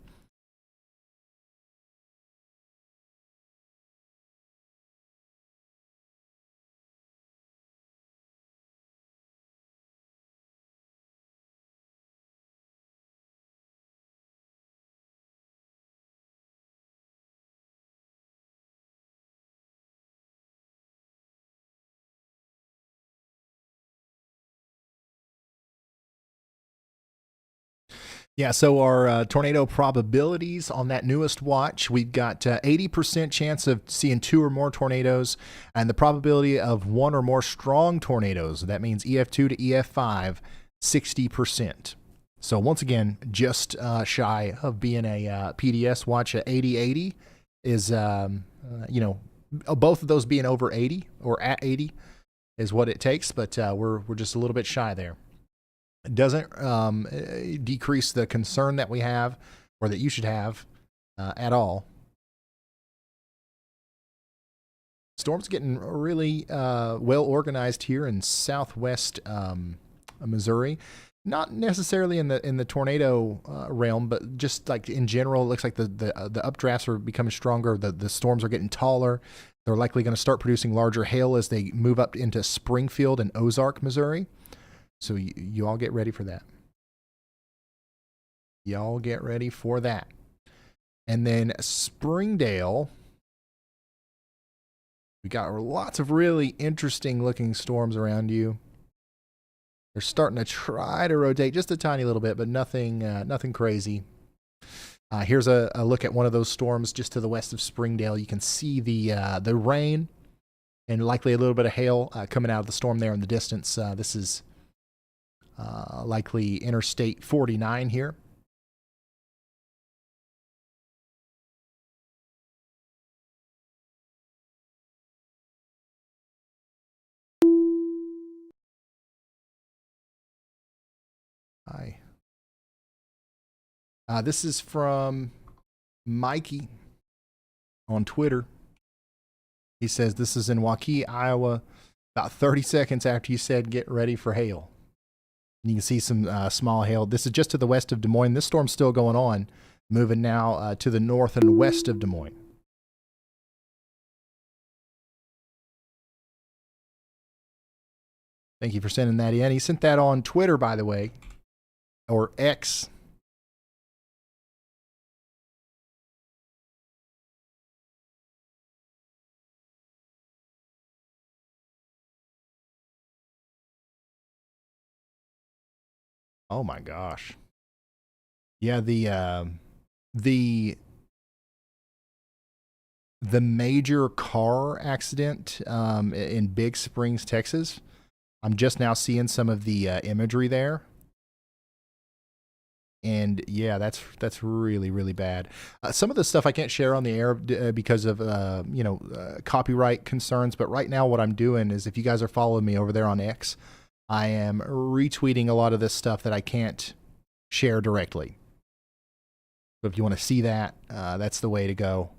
Yeah, so our tornado probabilities on that newest watch, we've got 80% chance of seeing 2 or more tornadoes, and the probability of 1 or more strong tornadoes, that means EF2 to EF5, 60%. So once again, just shy of being a PDS watch. At 80-80 is, you know, both of those being over 80 or at 80 is what it takes, but we're just a little bit shy there. It doesn't decrease the concern that we have or that you should have at all. Storm's getting really well organized here in southwest Missouri. Not necessarily in the tornado realm, but just like in general, it looks like the updrafts are becoming stronger. The storms are getting taller. They're likely going to start producing larger hail as they move up into Springfield and Ozark, Missouri. So you all get ready for that. Y'all get ready for that. And then Springdale, we got lots of really interesting looking storms around you. They're starting to try to rotate just a tiny little bit, but nothing crazy. Here's a look at one of those storms just to the west of Springdale. You can see the rain and likely a little bit of hail coming out of the storm there in the distance. This is likely Interstate 49 here. Hi. This is from Mikey on Twitter. He says this is in Waukee, Iowa, about 30 seconds after you said get ready for hail. And you can see some small hail. This is just to the west of Des Moines. This storm's still going on, moving now to the north and west of Des Moines. Thank you for sending that in. He sent that on Twitter, by the way, or X. Oh my gosh. Yeah, the major car accident in Big Springs, Texas. I'm just now seeing some of the imagery there. And yeah, that's really, really bad. Some of the stuff I can't share on the air because of copyright concerns. But right now, what I'm doing is, if you guys are following me over there on X, I am retweeting a lot of this stuff that I can't share directly. So if you want to see that, that's the way to go.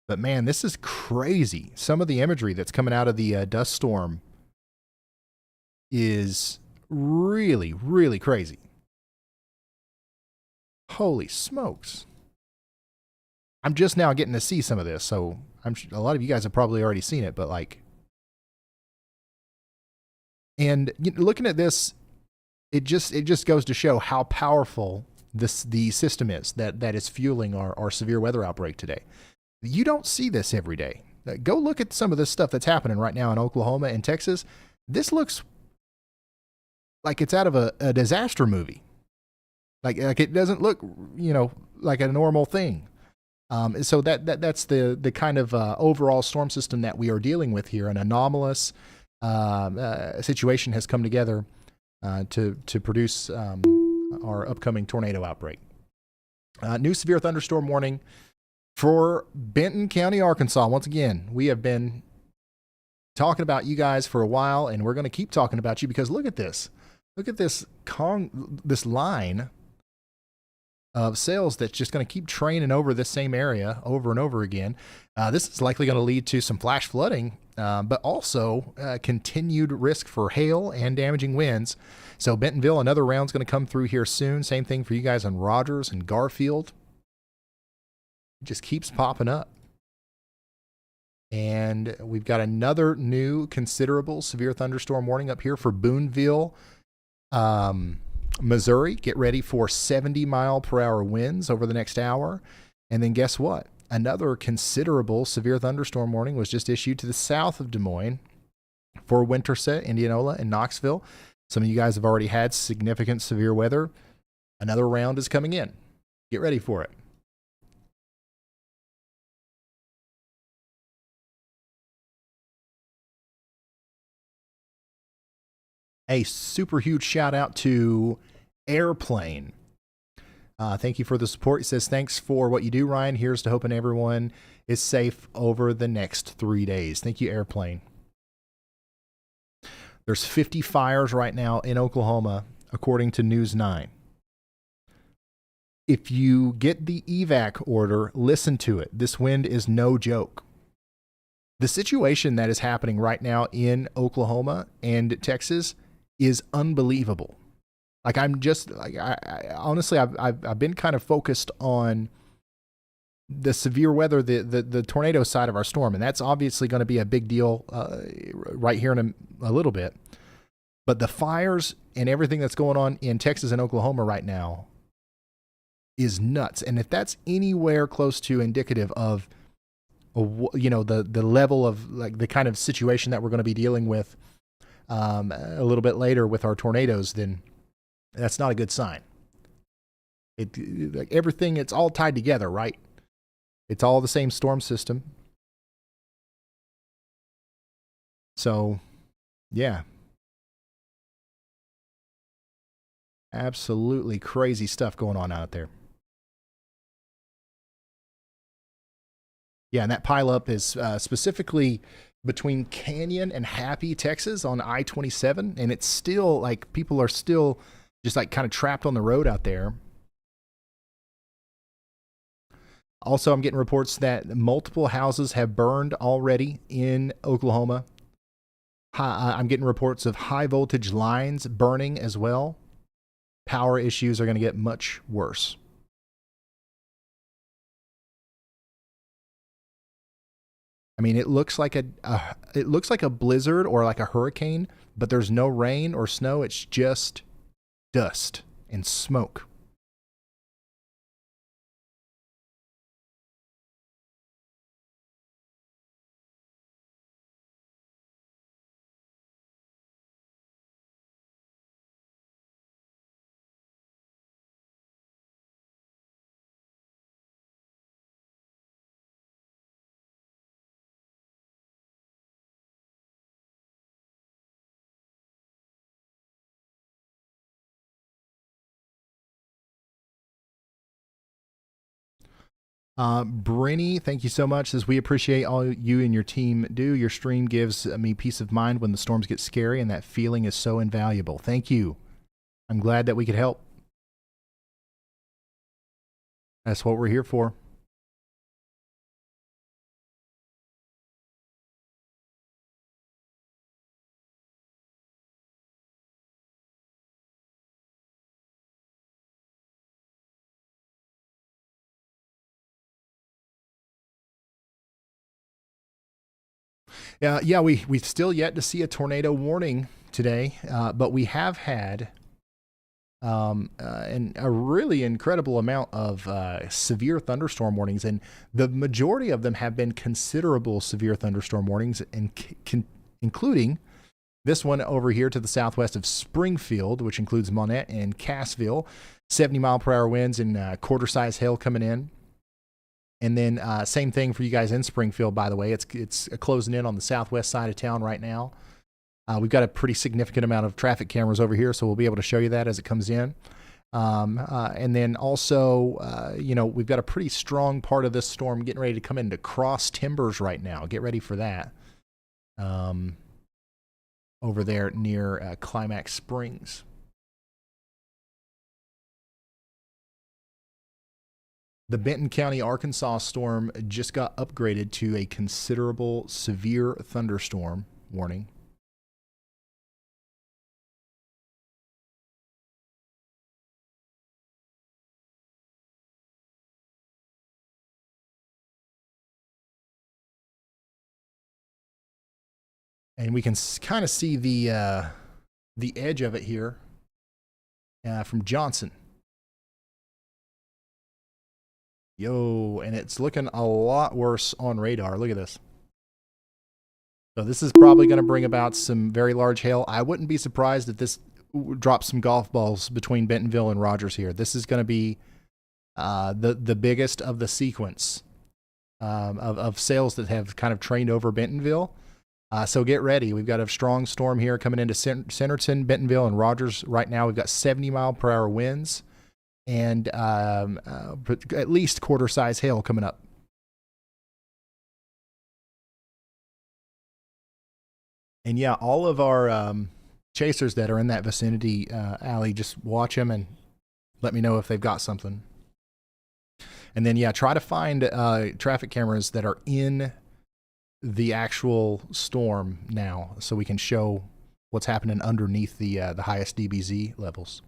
But man, this is crazy. Some of the imagery that's coming out of the dust storm is really, really crazy. Holy smokes. I'm just now getting to see some of this, so a lot of you guys have probably already seen it, but like, and looking at this, it just goes to show how powerful the system is that is fueling our severe weather outbreak today. You don't see this every day. Go look at some of this stuff that's happening right now in Oklahoma and Texas. This looks like it's out of a disaster movie. Like it doesn't look, like a normal thing. So that's the kind of overall storm system that we are dealing with here. An anomalous situation has come together to produce our upcoming tornado outbreak. New severe thunderstorm warning for Benton County, Arkansas. Once again, we have been talking about you guys for a while, and we're going to keep talking about you because look at this. Look at this line of cells that's just going to keep training over this same area over and over again. This is likely going to lead to some flash flooding, but also continued risk for hail and damaging winds. So Bentonville, another round's going to come through here soon. Same thing for you guys on Rogers and Garfield. It just keeps popping up. And we've got another new considerable severe thunderstorm warning up here for Booneville, Missouri. Get ready for 70-mile-per-hour winds over the next hour. And then guess what? Another considerable severe thunderstorm warning was just issued to the south of Des Moines for Winterset, Indianola, and Knoxville. Some of you guys have already had significant severe weather. Another round is coming in. Get ready for it. A super huge shout out to Airplane. Thank you for the support. He says, thanks for what you do, Ryan. Here's to hoping everyone is safe over the next 3 days. Thank you, Airplane. There's 50 fires right now in Oklahoma, according to News 9. If you get the evac order, listen to it. This wind is no joke. The situation that is happening right now in Oklahoma and Texas is unbelievable. Like I'm just like I honestly I've been kind of focused on the severe weather, the tornado side of our storm, and that's obviously going to be a big deal right here in a little bit. But the fires and everything that's going on in Texas and Oklahoma right now is nuts. And if that's anywhere close to indicative of the level of like the kind of situation that we're going to be dealing with a little bit later with our tornadoes, then that's not a good sign. Like everything, it's all tied together, right? It's all the same storm system. So, yeah. Absolutely crazy stuff going on out there. Yeah, and that pileup is specifically between Canyon and Happy, Texas on I-27. And it's still like people are still just like kind of trapped on the road out there. Also, I'm getting reports that multiple houses have burned already in Oklahoma. I'm getting reports of high voltage lines burning as well. Power issues are going to get much worse. I mean, it looks like a blizzard or like a hurricane, but there's no rain or snow. It's just dust and smoke. Brinny, thank you so much. Says, we appreciate all you and your team do. Your stream gives me peace of mind when the storms get scary, and that feeling is so invaluable. Thank you. I'm glad that we could help. That's what we're here for. Yeah, we still yet to see a tornado warning today, but we have had a really incredible amount of severe thunderstorm warnings, and the majority of them have been considerable severe thunderstorm warnings, and including this one over here to the southwest of Springfield, which includes Monette and Cassville, 70-mile-per-hour winds and quarter-size hail coming in. And then same thing for you guys in Springfield, by the way. It's closing in on the southwest side of town right now. We've got a pretty significant amount of traffic cameras over here, so we'll be able to show you that as it comes in. And then also, we've got a pretty strong part of this storm getting ready to come into Cross Timbers right now. Get ready for that. Over there near Climax Springs. The Benton County, Arkansas storm just got upgraded to a considerable severe thunderstorm warning. And we can kind of see the edge of it here from Johnson. Yo, and it's looking a lot worse on radar. Look at this. So this is probably going to bring about some very large hail. I wouldn't be surprised if this drops some golf balls between Bentonville and Rogers here. This is going to be the biggest of the sequence of sails that have kind of trained over Bentonville. So get ready. We've got a strong storm here coming into Centerton, Bentonville, and Rogers right now. We've got 70-mile-per-hour winds and at least quarter-size hail coming up. And yeah, all of our chasers that are in that vicinity, Allie, just watch them and let me know if they've got something. And then, yeah, try to find traffic cameras that are in the actual storm now so we can show what's happening underneath the highest DBZ levels.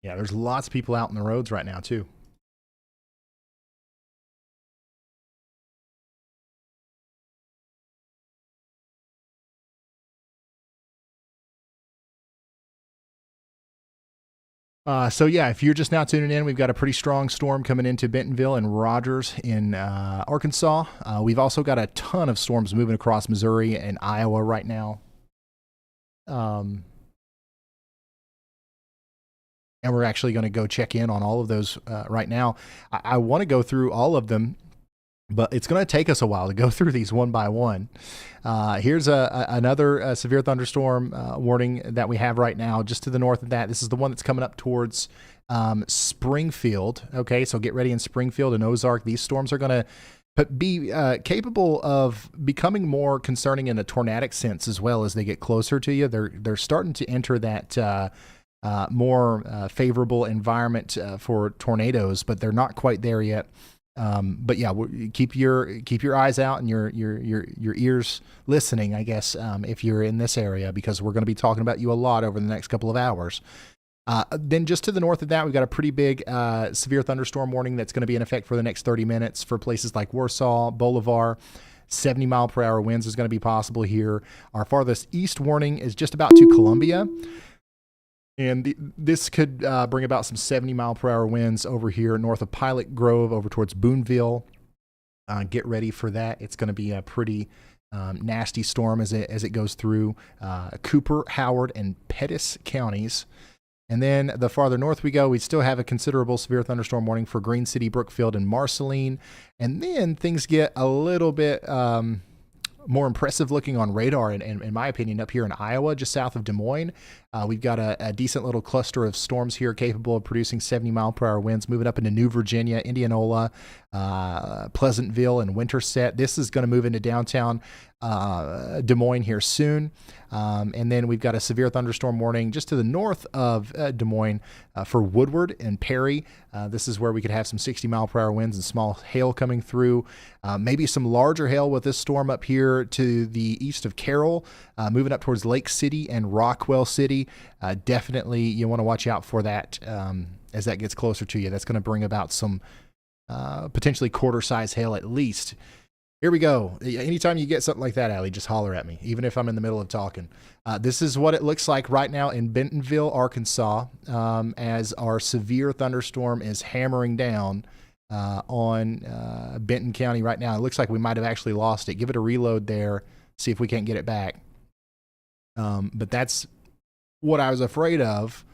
Yeah, there's lots of people out on the roads right now, too. So, yeah, if you're just now tuning in, we've got a pretty strong storm coming into Bentonville and Rogers in Arkansas. We've also got a ton of storms moving across Missouri and Iowa right now. And we're actually going to go check in on all of those right now. I want to go through all of them, but it's going to take us a while to go through these one by one. Here's another severe thunderstorm warning that we have right now, just to the north of that. This is the one that's coming up towards Springfield. Okay, so get ready in Springfield and Ozark. These storms are going to be capable of becoming more concerning in a tornadic sense as well as they get closer to you. They're starting to enter that more favorable environment for tornadoes, but they're not quite there yet. But yeah, keep your eyes out and your ears listening, I guess, if you're in this area, because we're going to be talking about you a lot over the next couple of hours. Then just to the north of that, we've got a pretty big severe thunderstorm warning that's going to be in effect for the next 30 minutes for places like Warsaw, Bolivar. 70-mile-per-hour winds is going to be possible here. Our farthest east warning is just about to Columbia. And this could bring about some 70-mile-per-hour winds over here north of Pilot Grove over towards Booneville. Get ready for that. It's going to be a pretty nasty storm as it goes through Cooper, Howard, and Pettis counties. And then the farther north we go, we still have a considerable severe thunderstorm warning for Green City, Brookfield, and Marceline. And then things get a little bit more impressive looking on radar, and in my opinion, up here in Iowa, just south of Des Moines. We've got a decent little cluster of storms here capable of producing 70-mile-per-hour winds, moving up into New Virginia, Indianola, Pleasantville, and Winterset. This is going to move into downtown Des Moines here soon. And then we've got a severe thunderstorm warning just to the north of Des Moines for Woodward and Perry. This is where we could have some 60-mile-per-hour winds and small hail coming through. Maybe some larger hail with this storm up here to the east of Carroll, moving up towards Lake City and Rockwell City. Definitely you want to watch out for that as that gets closer to you. That's going to bring about some potentially quarter-size hail at least. Here we go. Anytime you get something like that, Allie, just holler at me, even if I'm in the middle of talking. This is what it looks like right now in Bentonville, Arkansas, as our severe thunderstorm is hammering down on Benton County right now. It looks like we might have actually lost it. Give it a reload there, see if we can't get it back. But that's what I was afraid of.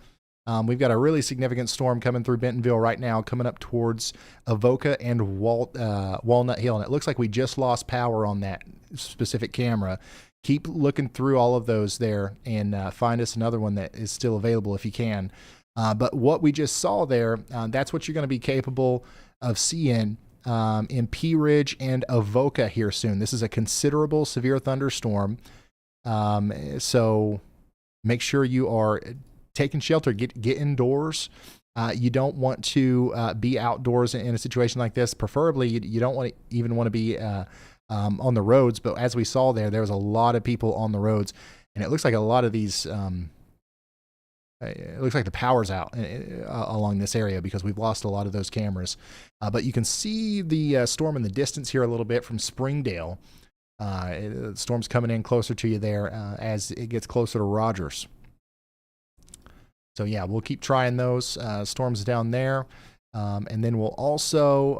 We've got a really significant storm coming through Bentonville right now, coming up towards Avoca and Walnut Hill. And it looks like we just lost power on that specific camera. Keep looking through all of those there and find us another one that is still available if you can. But what we just saw there, that's what you're going to be capable of seeing in Pea Ridge and Avoca here soon. This is a considerable severe thunderstorm. So make sure you are taking shelter, get indoors. You don't want to be outdoors in a situation like this. Preferably, you don't want to even want to be on the roads. But as we saw there was a lot of people on the roads, and it looks like a lot of these. It looks like the power's out along this area because we've lost a lot of those cameras. But you can see the storm in the distance here a little bit from Springdale. The storm's coming in closer to you there as it gets closer to Rogers. So yeah, we'll keep trying those storms down there. And then we'll also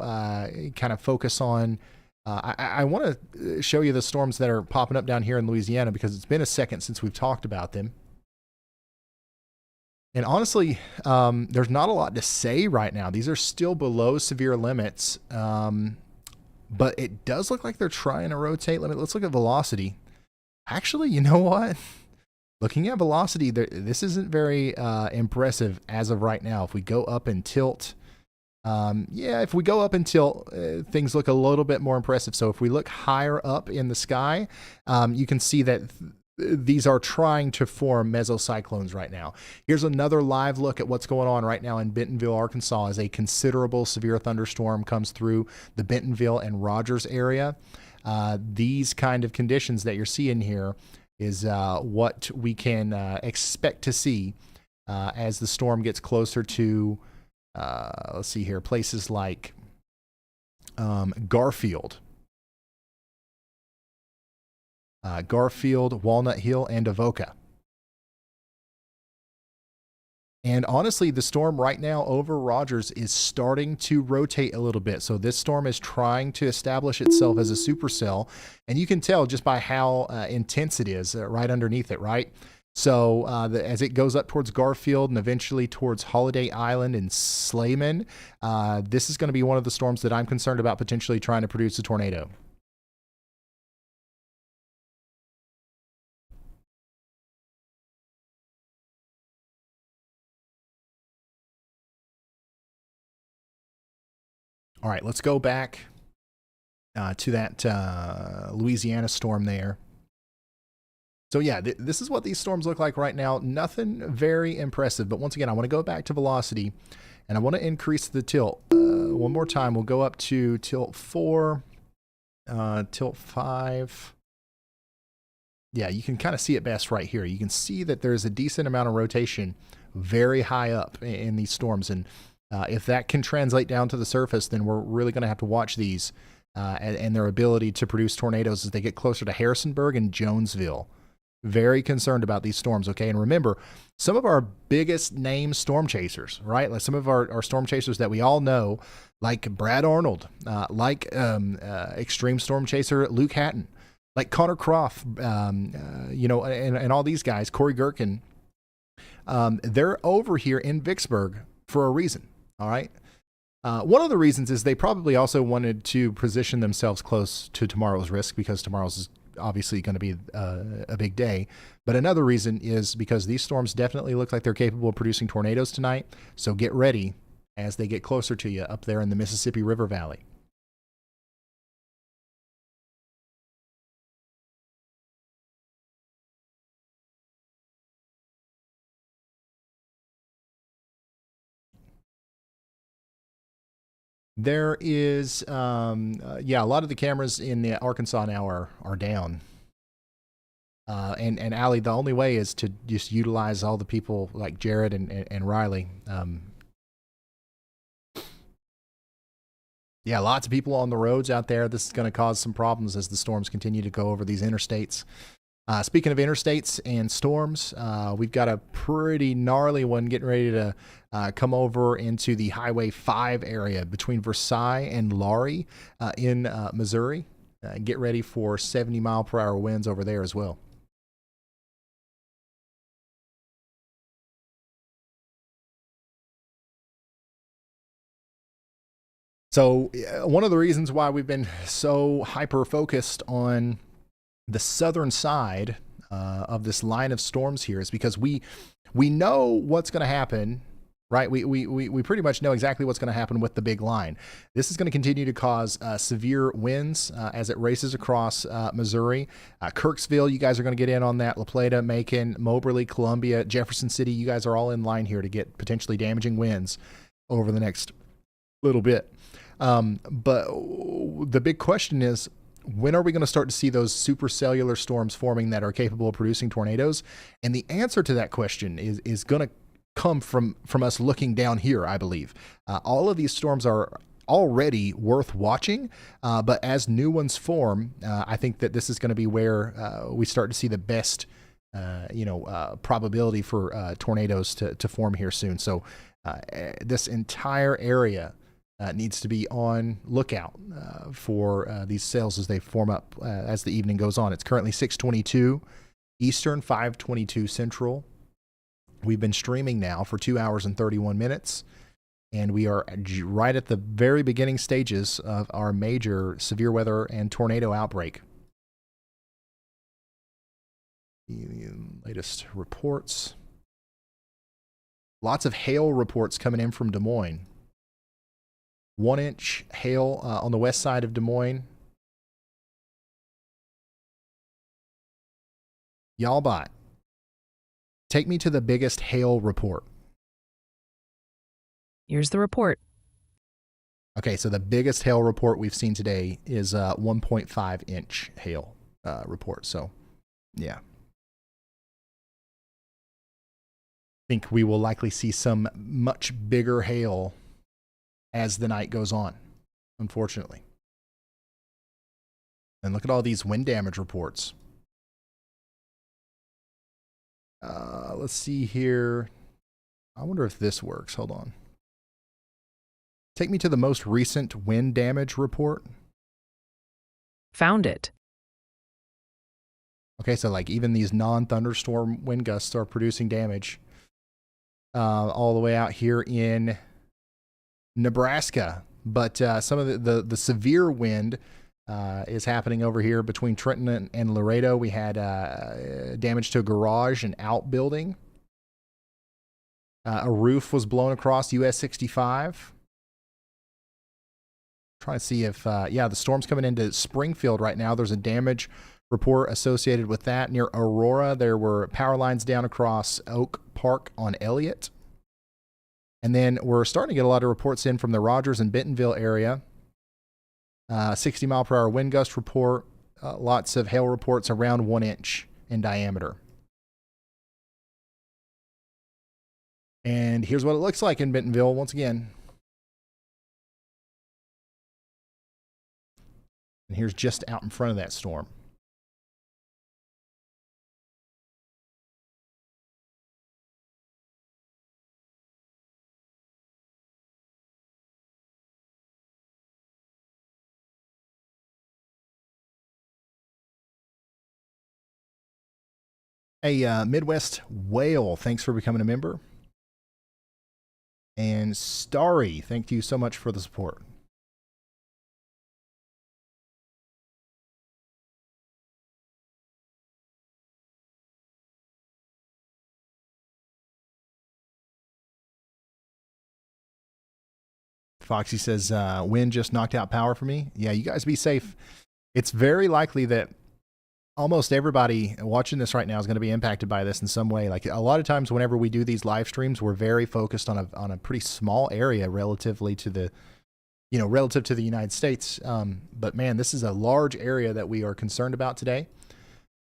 kind of focus on, I want to show you the storms that are popping up down here in Louisiana because it's been a second since we've talked about them. And honestly, there's not a lot to say right now. These are still below severe limits, but it does look like they're trying to rotate. Let's look at velocity. Actually, you know what? Looking at velocity, this isn't very impressive as of right now. If we go up and tilt, if we go up and tilt, things look a little bit more impressive. So if we look higher up in the sky, you can see that these are trying to form mesocyclones right now. Here's another live look at what's going on right now in Bentonville, Arkansas, as a considerable severe thunderstorm comes through the Bentonville and Rogers area. These kind of conditions that you're seeing here is what we can expect to see as the storm gets closer to, let's see here, places like Garfield, Walnut Hill, and Avoca. And honestly, the storm right now over Rogers is starting to rotate a little bit. So this storm is trying to establish itself as a supercell. And you can tell just by how intense it is right underneath it, right? So as it goes up towards Garfield and eventually towards Holiday Island and Slayman, this is going to be one of the storms that I'm concerned about potentially trying to produce a tornado. All right, let's go back to that Louisiana storm there. So yeah, this is what these storms look like right now. Nothing very impressive, but once again, I want to go back to velocity, and I want to increase the tilt. One more time, we'll go up to tilt 4, tilt 5. Yeah, you can kind of see it best right here. You can see that there's a decent amount of rotation very high up in these storms, and if that can translate down to the surface, then we're really going to have to watch these and their ability to produce tornadoes as they get closer to Harrisonburg and Jonesville. Very concerned about these storms, okay? And remember, some of our biggest name storm chasers, right? Like some of our storm chasers that we all know, like Brad Arnold, like extreme storm chaser Luke Hatton, like Connor Croft, and all these guys, Corey Gherkin, they're over here in Vicksburg for a reason. All right. One of the reasons is they probably also wanted to position themselves close to tomorrow's risk, because tomorrow's is obviously going to be a big day. But another reason is because these storms definitely look like they're capable of producing tornadoes tonight. So get ready as they get closer to you up there in the Mississippi River Valley. There is, a lot of the cameras in the Arkansas now are down. And Allie, the only way is to just utilize all the people like Jared and Riley. Lots of people on the roads out there. This is going to cause some problems as the storms continue to go over these interstates. Speaking of interstates and storms, we've got a pretty gnarly one getting ready to come over into the Highway 5 area between Versailles and Laurie in Missouri. Get ready for 70-mile-per-hour winds over there as well. So one of the reasons why we've been so hyper-focused on the southern side of this line of storms here is because we know what's going to happen, right? We pretty much know exactly what's going to happen with the big line. This is going to continue to cause severe winds as it races across Missouri. Kirksville, you guys are going to get in on that. La Plata, Macon, Moberly, Columbia, Jefferson City, you guys are all in line here to get potentially damaging winds over the next little bit. But the big question is, when are we going to start to see those supercellular storms forming that are capable of producing tornadoes? And the answer to that question is going to come from us looking down here, I believe. All of these storms are already worth watching, but as new ones form, I think that this is going to be where we start to see the best probability for tornadoes to form here soon. So this entire area needs to be on lookout for these cells as they form up as the evening goes on. It's currently 6:22 Eastern, 5:22 Central. We've been streaming now for 2 hours and 31 minutes, and we are right at the very beginning stages of our major severe weather and tornado outbreak. The latest reports. Lots of hail reports coming in from Des Moines. 1-inch hail on the west side of Des Moines. Y'allbot, take me to the biggest hail report. Here's the report. Okay, so the biggest hail report we've seen today is 1.5-inch hail report. So, yeah. I think we will likely see some much bigger hail as the night goes on, unfortunately. And look at all these wind damage reports. Let's see here. I wonder if this works. Hold on. Take me to the most recent wind damage report. Found it. Okay, so like even these non-thunderstorm wind gusts are producing damage. All the way out here in Nebraska, but some of the severe wind is happening over here between Trenton and Laredo. We had damage to a garage and outbuilding. A roof was blown across US 65. Trying to see if the storm's coming into Springfield right now. There's a damage report associated with that near Aurora. There were power lines down across Oak Park on Elliott. And then we're starting to get a lot of reports in from the Rogers and Bentonville area. 60-mile-per-hour wind gust report. Lots of hail reports around 1 inch in diameter. And here's what it looks like in Bentonville once again. And here's just out in front of that storm. Hey, Midwest Whale, thanks for becoming a member. And Starry, thank you so much for the support. Foxy says, wind just knocked out power for me. Yeah, you guys be safe. It's very likely that almost everybody watching this right now is going to be impacted by this in some way. Like a lot of times whenever we do these live streams, we're very focused on a pretty small area relatively to the, relative to the United States. But man, this is a large area that we are concerned about today.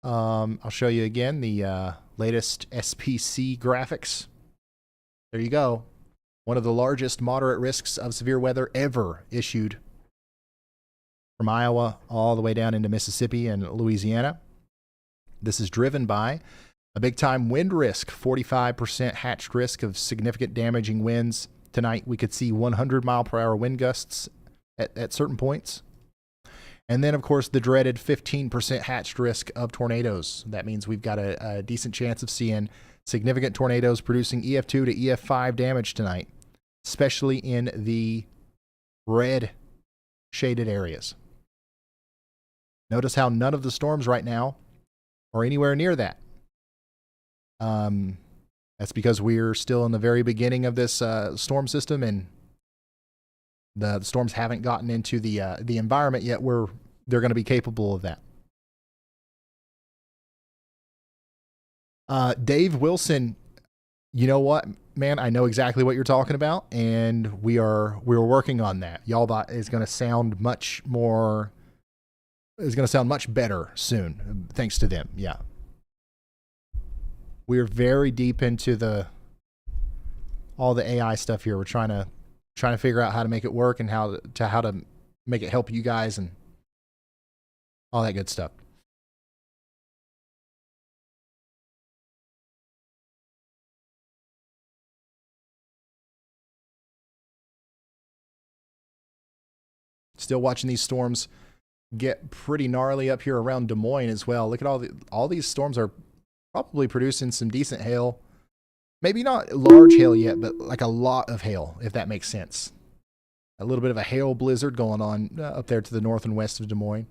I'll show you again the latest SPC graphics. There you go. One of the largest moderate risks of severe weather ever issued from Iowa all the way down into Mississippi and Louisiana. This is driven by a big-time wind risk, 45% hatched risk of significant damaging winds. Tonight, we could see 100-mile-per-hour wind gusts at certain points. And then, of course, the dreaded 15% hatched risk of tornadoes. That means we've got a decent chance of seeing significant tornadoes producing EF2 to EF5 damage tonight, especially in the red shaded areas. Notice how none of the storms right now are anywhere near that. That's because we're still in the very beginning of this storm system, and the storms haven't gotten into the environment yet where they're going to be capable of that. Dave Wilson, you know what, man? I know exactly what you're talking about, and we're working on that. Y'all is going to sound much more. Is going to sound much better soon, thanks to them. Yeah, we're very deep into all the AI stuff here. We're trying to figure out how to make it work and how to make it help you guys and all that good stuff. Still watching these storms get pretty gnarly up here around Des Moines as well. Look at all these storms are probably producing some decent hail. Maybe not large hail yet, but like a lot of hail, if that makes sense. A little bit of a hail blizzard going on up there to the north and west of Des Moines.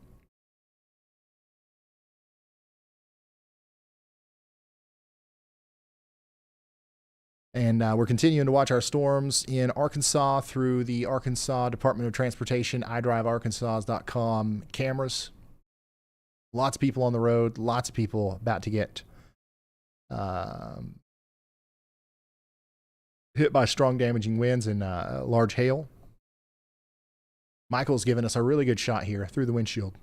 And we're continuing to watch our storms in Arkansas through the Arkansas Department of Transportation, iDriveArkansas.com cameras. Lots of people on the road, lots of people about to get hit by strong damaging winds and large hail. Michael's given us a really good shot here through the windshield.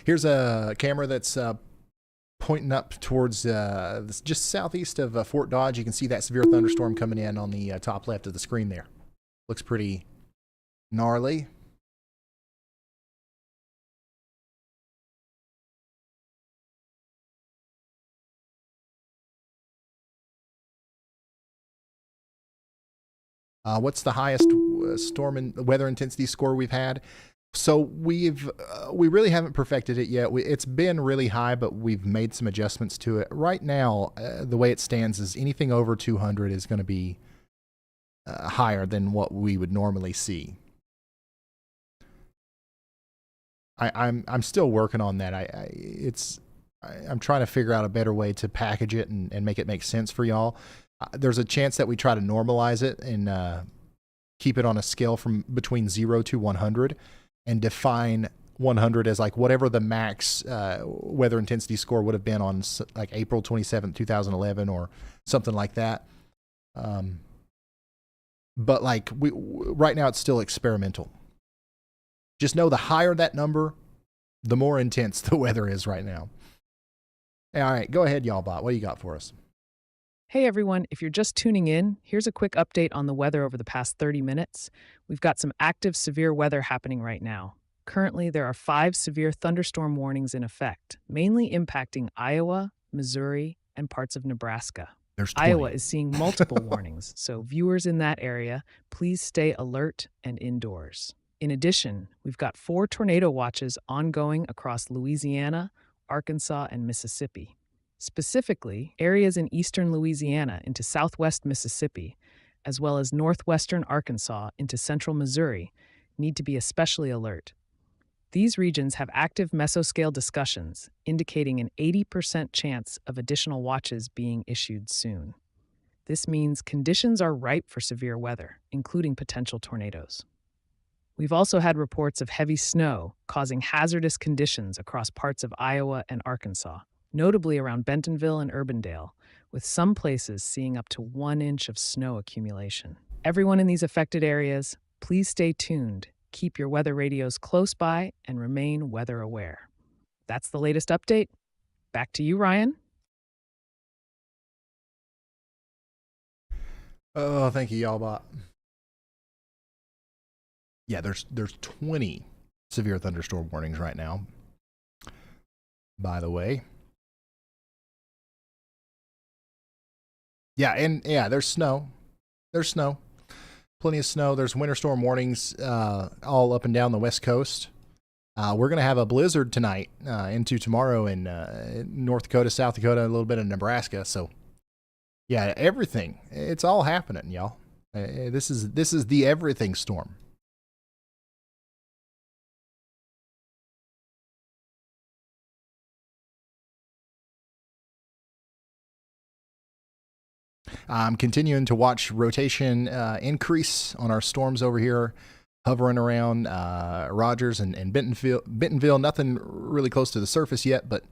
Here's a camera that's pointing up towards just southeast of Fort Dodge. You can see that severe thunderstorm coming in on the top left of the screen there. Looks pretty gnarly. What's the highest storm and weather intensity score we've had? So we really haven't perfected it yet. It's been really high, but we've made some adjustments to it. Right now, the way it stands is anything over 200 is going to be higher than what we would normally see. I'm still working on that. I'm trying to figure out a better way to package it and make it make sense for y'all. There's a chance that we try to normalize it and keep it on a scale from between 0 to 100 and define 100 as like whatever the max weather intensity score would have been on like April 27th, 2011 or something like that. But like right now it's still experimental. Just know the higher that number, the more intense the weather is right now. All right, go ahead, y'all bot. What do you got for us? Hey everyone, if you're just tuning in, here's a quick update on the weather over the past 30 minutes. We've got some active severe weather happening right now. Currently, there are 5 severe thunderstorm warnings in effect, mainly impacting Iowa, Missouri, and parts of Nebraska. There's 20. Iowa is seeing multiple warnings, so viewers in that area, please stay alert and indoors. In addition, we've got 4 tornado watches ongoing across Louisiana, Arkansas, and Mississippi. Specifically, areas in eastern Louisiana into southwest Mississippi, as well as northwestern Arkansas into central Missouri, need to be especially alert. These regions have active mesoscale discussions, indicating an 80% chance of additional watches being issued soon. This means conditions are ripe for severe weather, including potential tornadoes. We've also had reports of heavy snow causing hazardous conditions across parts of Iowa and Arkansas, notably around Bentonville and Urbandale, with some places seeing up to 1 inch of snow accumulation. Everyone in these affected areas, please stay tuned, keep your weather radios close by, and remain weather aware. That's the latest update. Back to you, Ryan. Oh, thank you, Y'allbot. Yeah, there's 20 severe thunderstorm warnings right now, by the way. Yeah, and yeah, there's snow. There's snow. Plenty of snow. There's winter storm warnings all up and down the West Coast. We're going to have a blizzard tonight into tomorrow in North Dakota, South Dakota, a little bit of Nebraska. So, yeah, everything. It's all happening, y'all. This is the everything storm. I'm continuing to watch rotation increase on our storms over here, hovering around Rogers and Bentonville. Nothing really close to the surface yet, but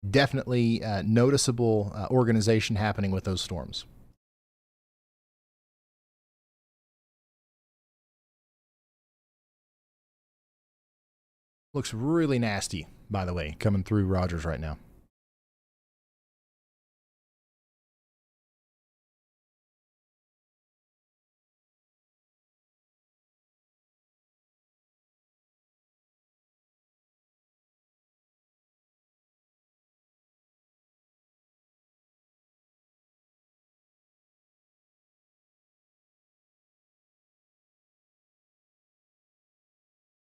definitely noticeable organization happening with those storms. Looks really nasty, by the way, coming through Rogers right now.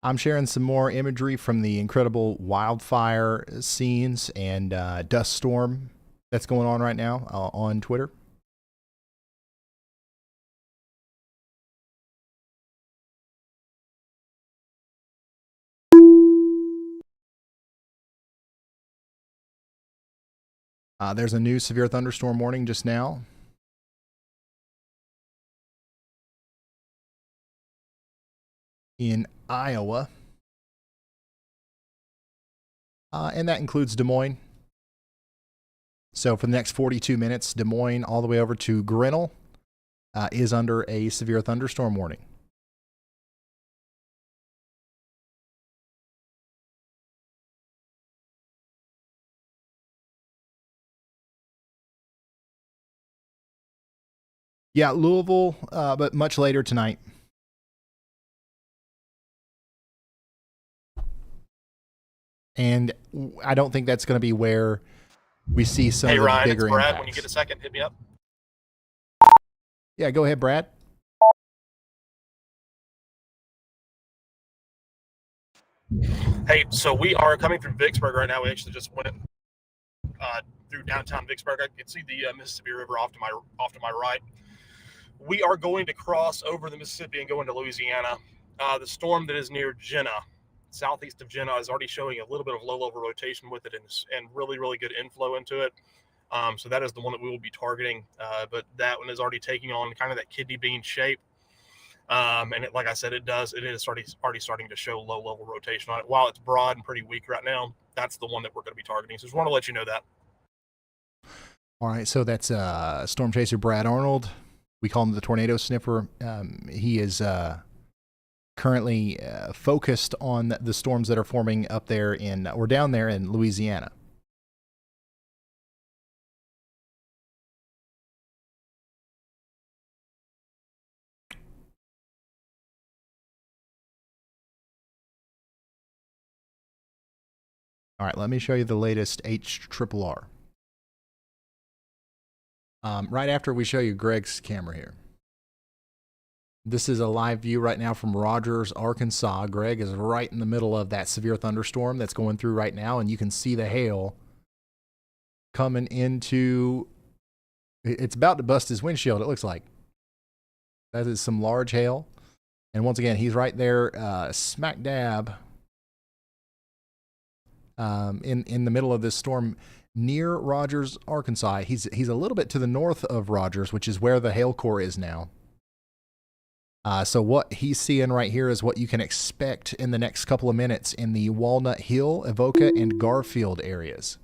I'm sharing some more imagery from the incredible wildfire scenes and dust storm that's going on right now on Twitter. There's a new severe thunderstorm warning just now. In Iowa. And that includes Des Moines. So for the next 42 minutes, Des Moines all the way over to Grinnell is under a severe thunderstorm warning. Yeah, Louisville, but much later tonight. And I don't think that's going to be where we see some of the Ryan, bigger it's Brad. impacts. When you get a second, hit me up. Yeah, go ahead, Brad. Hey, so we are coming through Vicksburg right now. We actually just went through downtown Vicksburg. I can see the Mississippi River off to my right. We are going to cross over the Mississippi and go into Louisiana. The storm that is near Jenna, southeast of Jenna, is already showing a little bit of low-level rotation with it and really, really good inflow into it. So that is the one that we will be targeting. But that one is already taking on kind of that kidney bean shape. And like I said, it is already starting to show low-level rotation on it. While it's broad and pretty weak right now, that's the one that we're going to be targeting. So just want to let you know that. All right, so that's Storm Chaser Brad Arnold. We call him the Tornado Sniffer. He is currently focused on the storms that are forming up there down there in Louisiana. All right, let me show you the latest HRRR. Right after we show you Greg's camera here. This is a live view right now from Rogers, Arkansas. Greg is right in the middle of that severe thunderstorm that's going through right now, and you can see the hail coming into... It's about to bust his windshield, it looks like. That is some large hail. And once again, he's right there, smack dab in the middle of this storm near Rogers, Arkansas. He's a little bit to the north of Rogers, which is where the hail core is now. So what he's seeing right here is what you can expect in the next couple of minutes in the Walnut Hill, Avoca, and Garfield areas.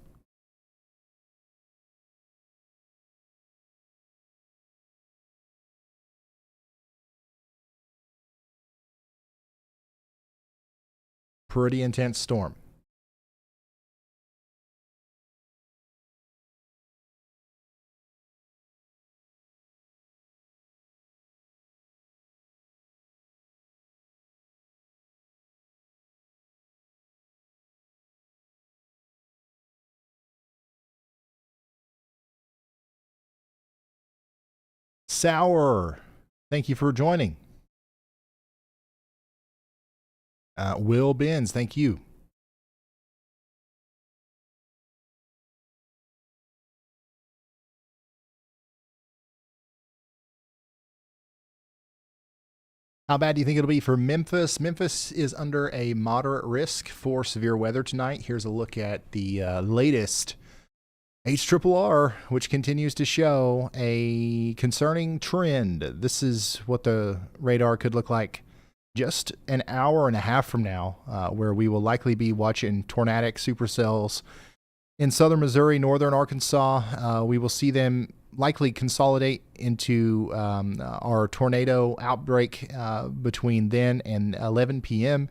Pretty intense storm. Sour, thank you for joining. Will Benz, thank you. How bad do you think it'll be for Memphis? Memphis is under a moderate risk for severe weather tonight. Here's a look at the latest HRRR, which continues to show a concerning trend. This is what the radar could look like just an hour and a half from now, where we will likely be watching tornadic supercells in southern Missouri, northern Arkansas. We will see them likely consolidate into our tornado outbreak between then and 11 p.m.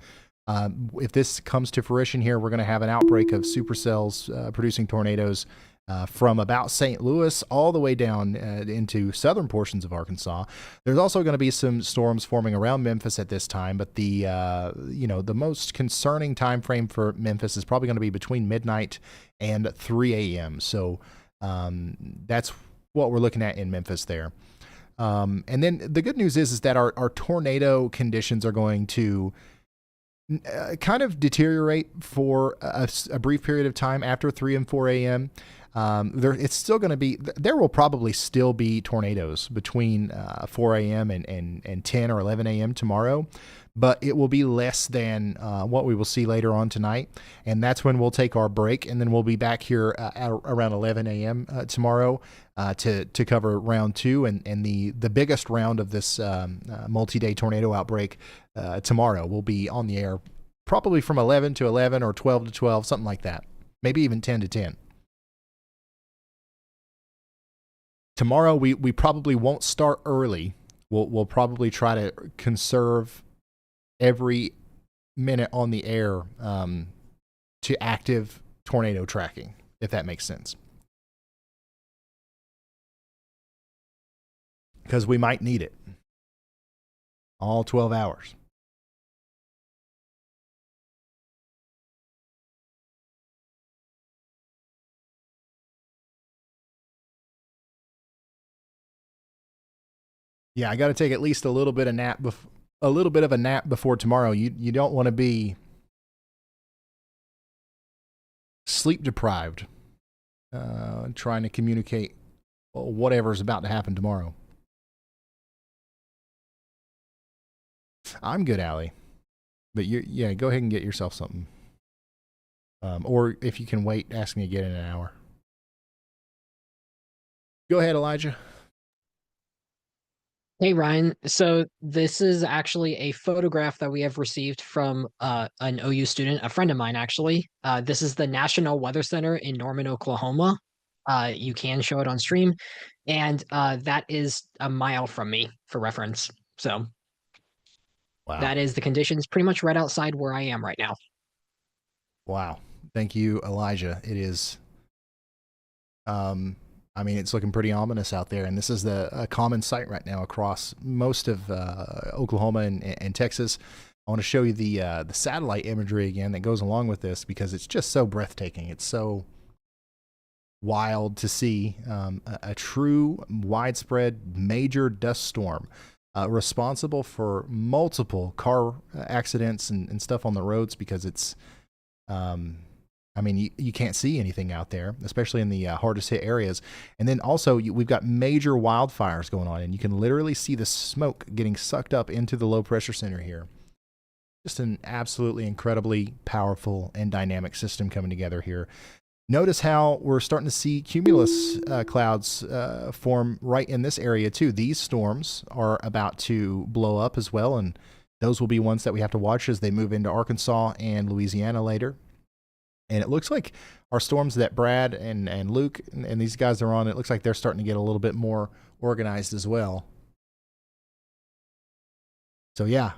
If this comes to fruition here, we're going to have an outbreak of supercells producing tornadoes from about St. Louis all the way down into southern portions of Arkansas. There's also going to be some storms forming around Memphis at this time, but the the most concerning time frame for Memphis is probably going to be between midnight and 3 a.m. So that's what we're looking at in Memphis there. And then the good news is that our tornado conditions are going to kind of deteriorate for a brief period of time after 3 and 4 a.m. It's still going to be, there will probably still be tornadoes between 4 a.m. and 10 or 11 a.m. tomorrow, but it will be less than what we will see later on tonight. And that's when we'll take our break, and then we'll be back here at around 11 a.m. Tomorrow to cover round 2 and the biggest round of this multi-day tornado outbreak tomorrow. We'll be on the air probably from 11 to 11 or 12 to 12, something like that. Maybe even 10 to 10. Tomorrow, we probably won't start early. We'll probably try to conserve every minute on the air to active tornado tracking, if that makes sense. Because we might need it. All 12 hours. Yeah, I got to take at least a little bit of a nap before tomorrow. You don't want to be sleep deprived, trying to communicate whatever's about to happen tomorrow. I'm good, Allie, but go ahead and get yourself something. Or if you can wait, ask me again in an hour. Go ahead, Elijah. Hey, Ryan. So this is actually a photograph that we have received from an OU student, a friend of mine, actually. This is the National Weather Center in Norman, Oklahoma. You can show it on stream. And that is a mile from me for reference. So wow. That is the conditions pretty much right outside where I am right now. Wow. Thank you, Elijah. It is... it's looking pretty ominous out there, and this is a common sight right now across most of Oklahoma and Texas. I want to show you the satellite imagery again that goes along with this because it's just so breathtaking. It's so wild to see. A true widespread major dust storm responsible for multiple car accidents and stuff on the roads because it's, I mean, you can't see anything out there, especially in the hardest hit areas. And then also we've got major wildfires going on, and you can literally see the smoke getting sucked up into the low pressure center here. Just an absolutely incredibly powerful and dynamic system coming together here. Notice how we're starting to see cumulus clouds form right in this area too. These storms are about to blow up as well, and those will be ones that we have to watch as they move into Arkansas and Louisiana later. And it looks like our storms that Brad and Luke and these guys are on, it looks like they're starting to get a little bit more organized as well. So yeah.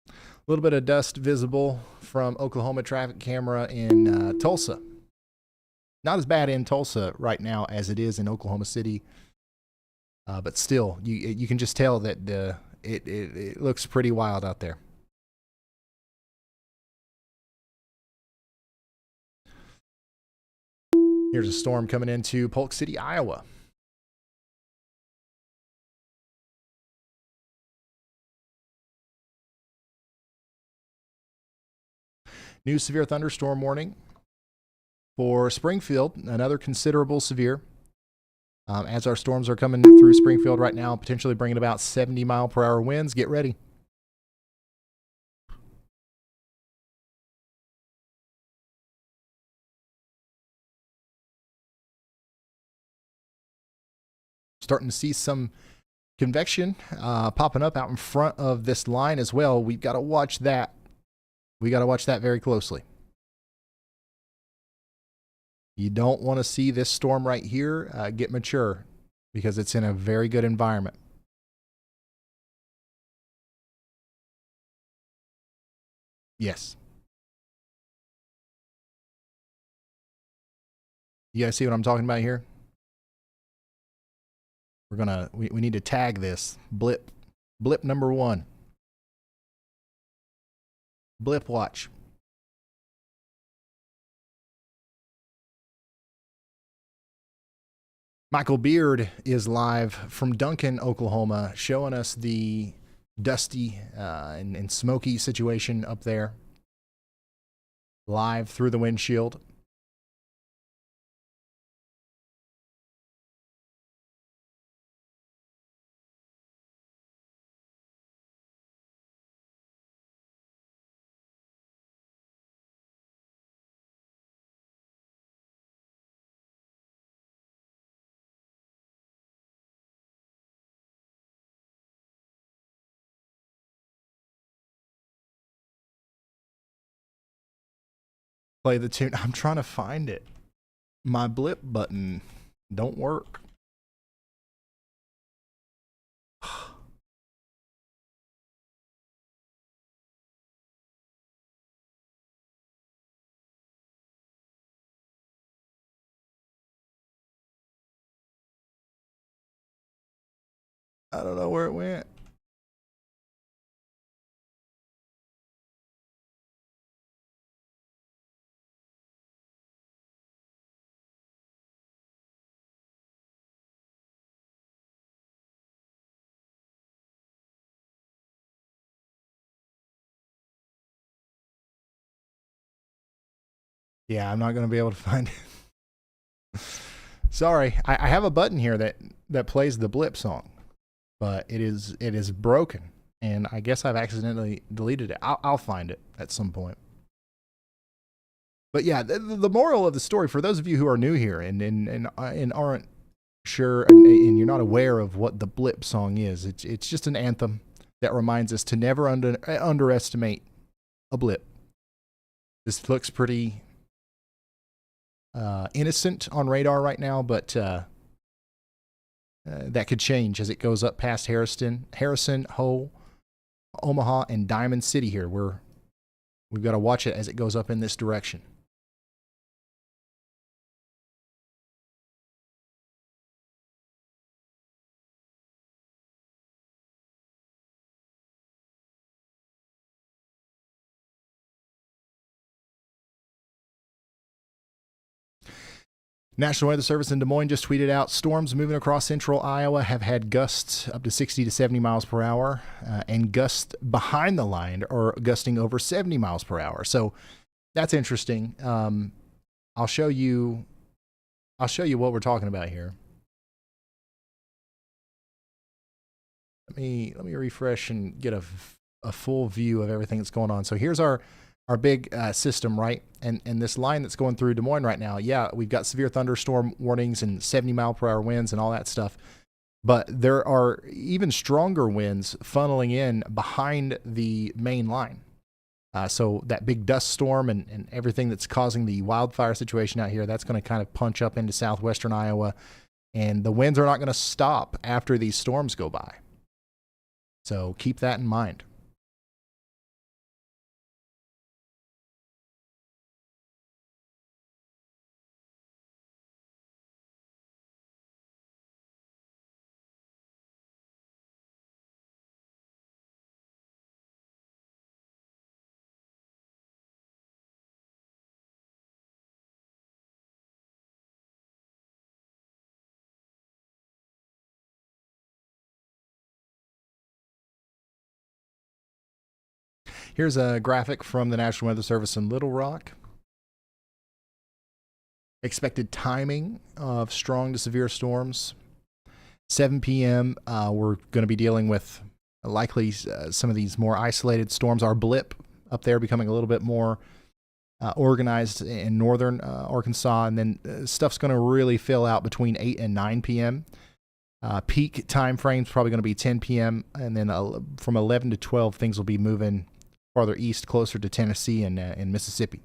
A little bit of dust visible from Oklahoma traffic camera in Tulsa. Not as bad in Tulsa right now as it is in Oklahoma City, but still, you can just tell that it looks pretty wild out there. Here's a storm coming into Polk City, Iowa. New severe thunderstorm warning for Springfield, another considerable severe. As our storms are coming through Springfield right now, potentially bringing about 70-mile-per-hour winds. Get ready. Starting to see some convection popping up out in front of this line as well. We've got to watch that. We got to watch that very closely. You don't want to see this storm right here get mature because it's in a very good environment. Yes. You guys see what I'm talking about here? We need to tag this blip number 1. Blip watch. Michael Beard is live from Duncan, Oklahoma, showing us the dusty and smoky situation up there. Live through the windshield. Play the tune. I'm trying to find it. My blip button don't work. I don't know where it went. Yeah, I'm not going to be able to find it. Sorry, I have a button here that plays the blip song, but it is broken, and I guess I've accidentally deleted it. I'll find it at some point. But yeah, the moral of the story for those of you who are new here and aren't sure and you're not aware of what the blip song is, it's just an anthem that reminds us to never underestimate a blip. This looks pretty innocent on radar right now, but that could change as it goes up past Harrison, Hull, Omaha, and Diamond City here. We've got to watch it as it goes up in this direction. National Weather Service in Des Moines just tweeted out storms moving across central Iowa have had gusts up to 60 to 70 miles per hour, and gusts behind the line are gusting over 70 miles per hour. So that's interesting. I'll show you what we're talking about here. Let me refresh and get a full view of everything that's going on. So here's our big system, right? And this line that's going through Des Moines right now, yeah, we've got severe thunderstorm warnings and 70 mile per hour winds and all that stuff. But there are even stronger winds funneling in behind the main line. So that big dust storm and everything that's causing the wildfire situation out here, that's going to kind of punch up into southwestern Iowa. And the winds are not going to stop after these storms go by. So keep that in mind. Here's a graphic from the National Weather Service in Little Rock. Expected timing of strong to severe storms. 7 p.m., we're going to be dealing with likely some of these more isolated storms. Our blip up there becoming a little bit more organized in northern Arkansas. And then stuff's going to really fill out between 8 and 9 p.m. Peak time frame's probably going to be 10 p.m. And then from 11 to 12, things will be moving farther east, closer to Tennessee and Mississippi.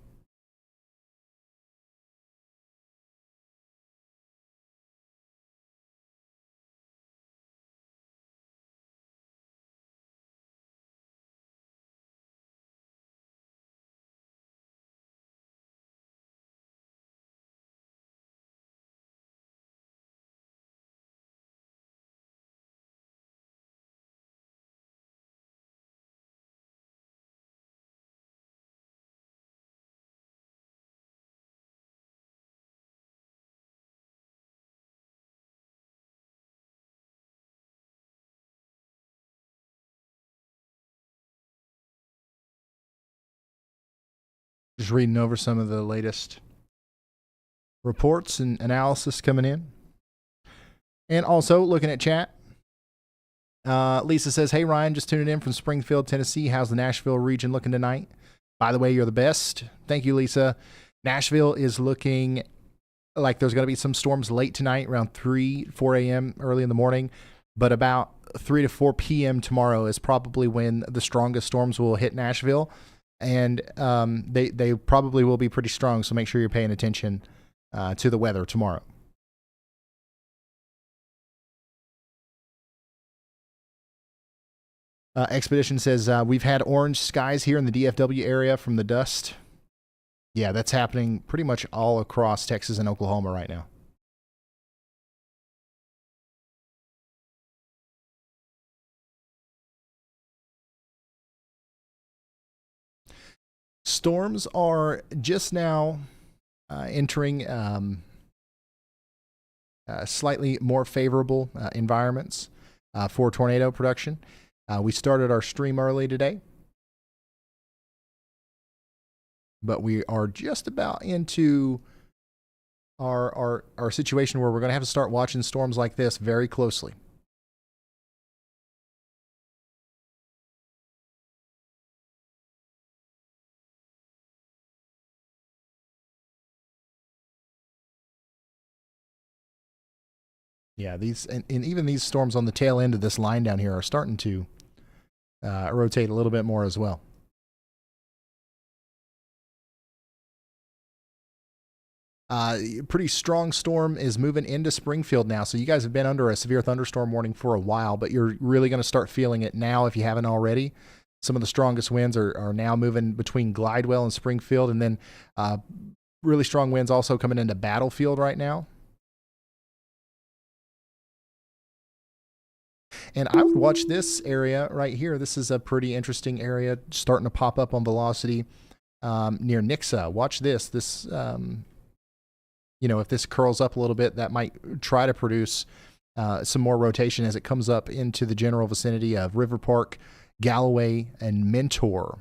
Just reading over some of the latest reports and analysis coming in. And also looking at chat. Lisa says, hey, Ryan, just tuning in from Springfield, Tennessee. How's the Nashville region looking tonight? By the way, you're the best. Thank you, Lisa. Nashville is looking like there's going to be some storms late tonight, around 4 a.m., early in the morning. But about 3 to 4 p.m. tomorrow is probably when the strongest storms will hit Nashville. And they probably will be pretty strong, so make sure you're paying attention to the weather tomorrow. Expedition says, we've had orange skies here in the DFW area from the dust. Yeah, that's happening pretty much all across Texas and Oklahoma right now. Storms are just now entering slightly more favorable environments for tornado production. We started our stream early today, but we are just about into our situation where we're going to have to start watching storms like this very closely. Yeah, these and even these storms on the tail end of this line down here are starting to rotate a little bit more as well. Pretty strong storm is moving into Springfield now. So you guys have been under a severe thunderstorm warning for a while, but you're really going to start feeling it now if you haven't already. Some of the strongest winds are now moving between Glidewell and Springfield, and then really strong winds also coming into Battlefield right now. And I would watch this area right here. This is a pretty interesting area starting to pop up on velocity near Nixa. Watch this. if this curls up a little bit, that might try to produce some more rotation as it comes up into the general vicinity of River Park, Galloway, and Mentor.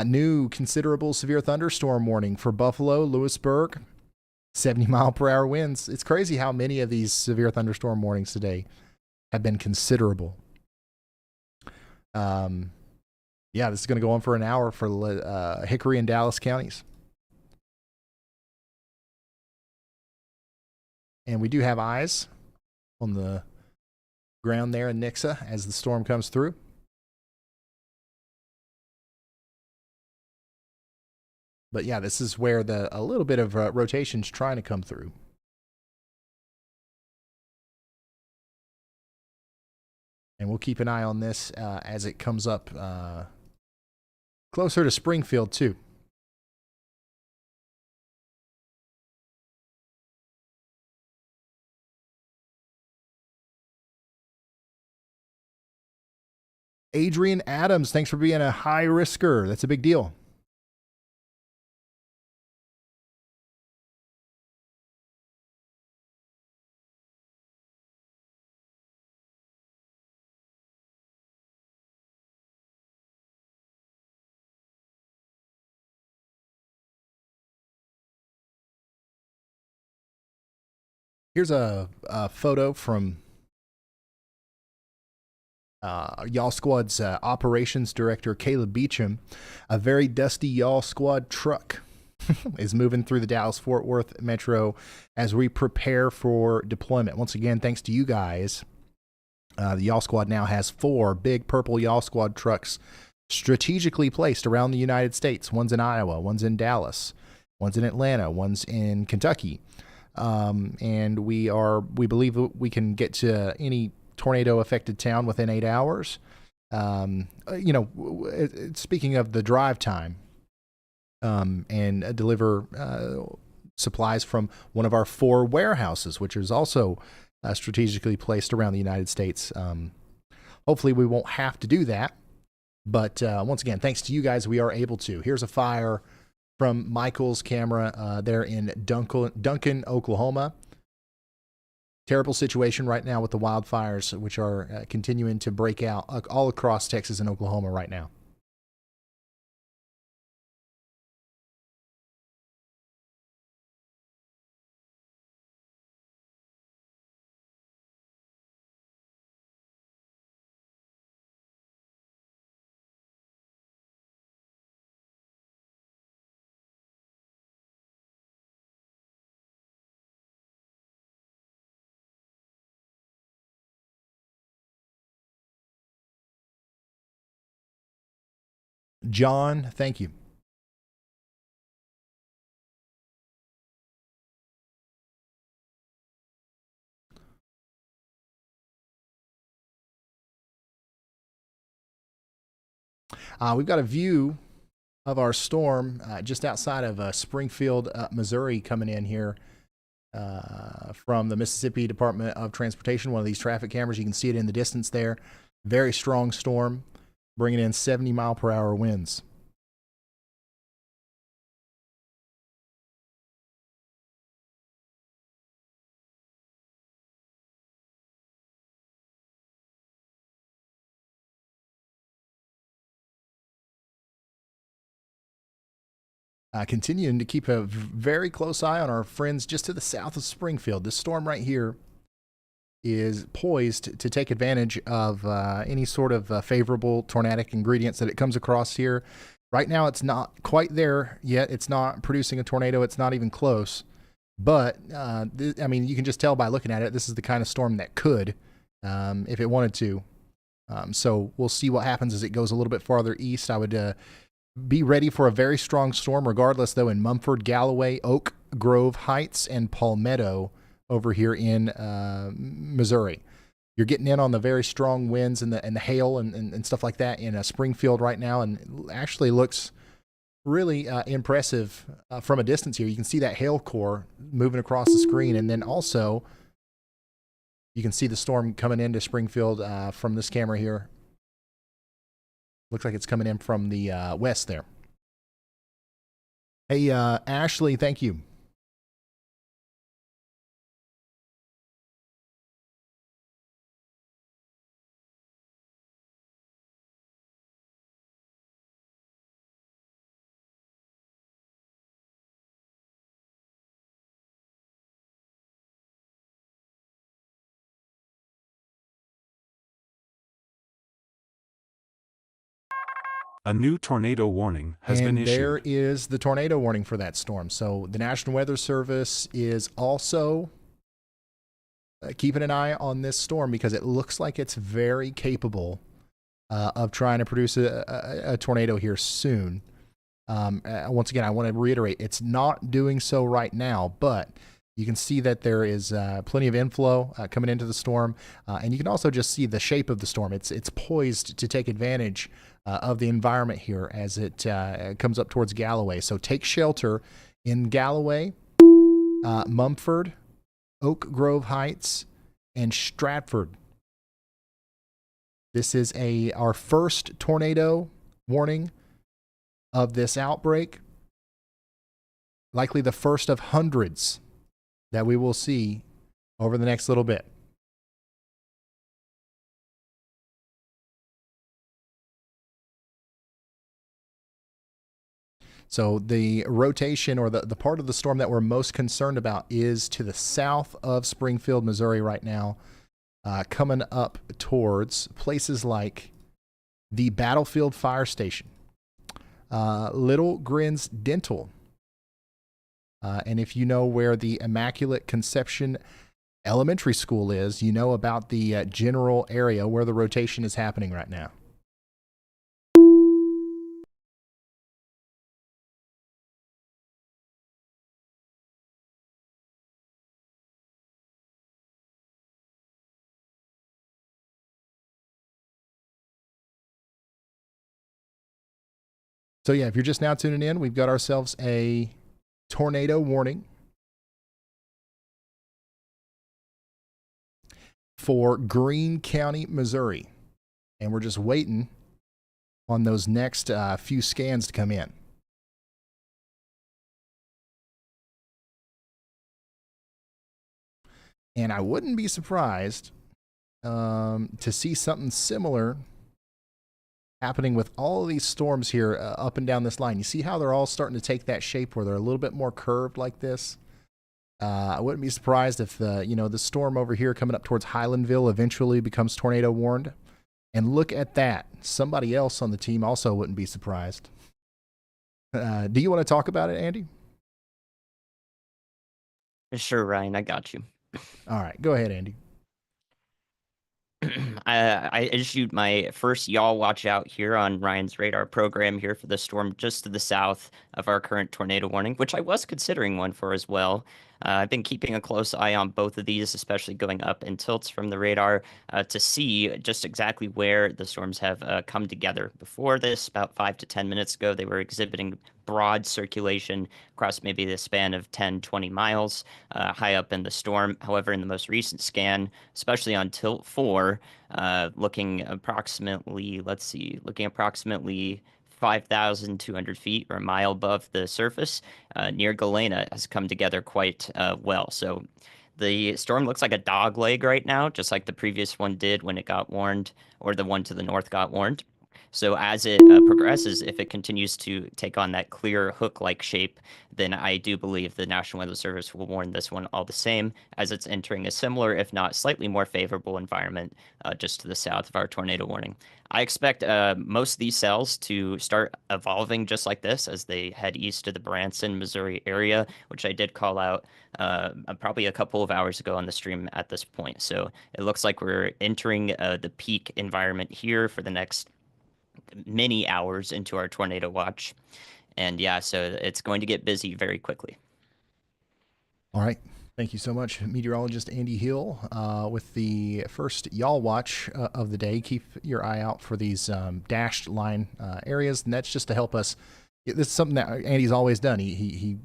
New considerable severe thunderstorm warning for Buffalo, Lewisburg, 70-mile-per-hour winds. It's crazy how many of these severe thunderstorm warnings today have been considerable. Yeah, this is going to go on for an hour for Hickory and Dallas counties. And we do have eyes on the ground there in Nixa as the storm comes through. But yeah, this is where a little bit of rotation's trying to come through. And we'll keep an eye on this as it comes up closer to Springfield, too. Adrian Adams, thanks for being a high risker. That's a big deal. Here's a photo from Y'all Squad's operations director, Caleb Beecham. A very dusty Y'all Squad truck is moving through the Dallas-Fort Worth metro as we prepare for deployment. Once again, thanks to you guys, the Y'all Squad now has 4 big purple Y'all Squad trucks strategically placed around the United States. One's in Iowa, one's in Dallas, one's in Atlanta, one's in Kentucky. And we believe that we can get to any tornado affected town within 8 hours. Speaking of the drive time, and deliver supplies from one of our 4 warehouses, which is also strategically placed around the United States. Hopefully we won't have to do that. But once again, thanks to you guys, we are able to. Here's a fire from Michael's camera there in Duncan, Oklahoma. Terrible situation right now with the wildfires, which are continuing to break out all across Texas and Oklahoma right now. John, thank you. We've got a view of our storm just outside of Springfield, Missouri, coming in here from the Mississippi Department of Transportation. One of these traffic cameras, you can see it in the distance there. Very strong storm, bringing in 70-mile-per-hour winds. Continuing to keep a very close eye on our friends just to the south of Springfield. This storm right here is poised to take advantage of any sort of favorable tornadic ingredients that it comes across here. Right now, it's not quite there yet. It's not producing a tornado. It's not even close. But, you can just tell by looking at it, this is the kind of storm that could, if it wanted to. So we'll see what happens as it goes a little bit farther east. I would be ready for a very strong storm regardless, though, in Mumford, Galloway, Oak Grove Heights, and Palmetto over here in Missouri. You're getting in on the very strong winds and the hail and stuff like that in Springfield right now, and actually looks really impressive from a distance here. You can see that hail core moving across the screen, and then also you can see the storm coming into Springfield from this camera here. Looks like it's coming in from the west there. Hey, Ashley, thank you. A new tornado warning has been And issued. there is the tornado warning for that storm. So the National Weather Service is also keeping an eye on this storm because it looks like it's very capable of trying to produce a tornado here soon. Once again, I want to reiterate, it's not doing so right now, but you can see that there is plenty of inflow coming into the storm, and you can also just see the shape of the storm. It's poised to take advantage of the environment here as it comes up towards Galloway. So take shelter in Galloway, Mumford, Oak Grove Heights, and Stratford. This is our first tornado warning of this outbreak, likely the first of hundreds that we will see over the next little bit. So the rotation, or the part of the storm that we're most concerned about, is to the south of Springfield, Missouri right now, coming up towards places like the Battlefield Fire Station, Little Grins Dental, and if you know where the Immaculate Conception Elementary School is, you know about the general area where the rotation is happening right now. So yeah, if you're just now tuning in, we've got ourselves a tornado warning for Greene County, Missouri. And we're just waiting on those next few scans to come in. And I wouldn't be surprised to see something similar happening with all of these storms here up and down this line. You see how they're all starting to take that shape where they're a little bit more curved like this? I wouldn't be surprised if the storm over here coming up towards Highlandville eventually becomes tornado warned. And look at that. Somebody else on the team also wouldn't be surprised. Do you want to talk about it, Andy? Sure, Ryan, I got you. All right, go ahead, Andy. I issued my first Y'all Watch Out here on Ryan's radar program here for the storm just to the south of our current tornado warning, which I was considering one for as well. I've been keeping a close eye on both of these, especially going up in tilts from the radar to see just exactly where the storms have come together. Before this, about 5 to 10 minutes ago, they were exhibiting broad circulation across maybe the span of 10, 20 miles high up in the storm. However, in the most recent scan, especially on tilt 4, looking approximately 5,200 feet or a mile above the surface near Galena has come together quite well. So the storm looks like a dog leg right now, just like the previous one did when it got warned, or the one to the north got warned. So as it progresses, if it continues to take on that clear hook-like shape, then I do believe the National Weather Service will warn this one all the same, as it's entering a similar, if not slightly more favorable environment just to the south of our tornado warning. I expect most of these cells to start evolving just like this as they head east to the Branson, Missouri area, which I did call out probably a couple of hours ago on the stream at this point. So it looks like we're entering the peak environment here for the next many hours into our tornado watch. And yeah, so it's going to get busy very quickly. All right. Thank you so much, meteorologist Andy Hill, with the first Y'all Watch of the day. Keep your eye out for these dashed line areas, and that's just to help us. This is something that Andy's always done. He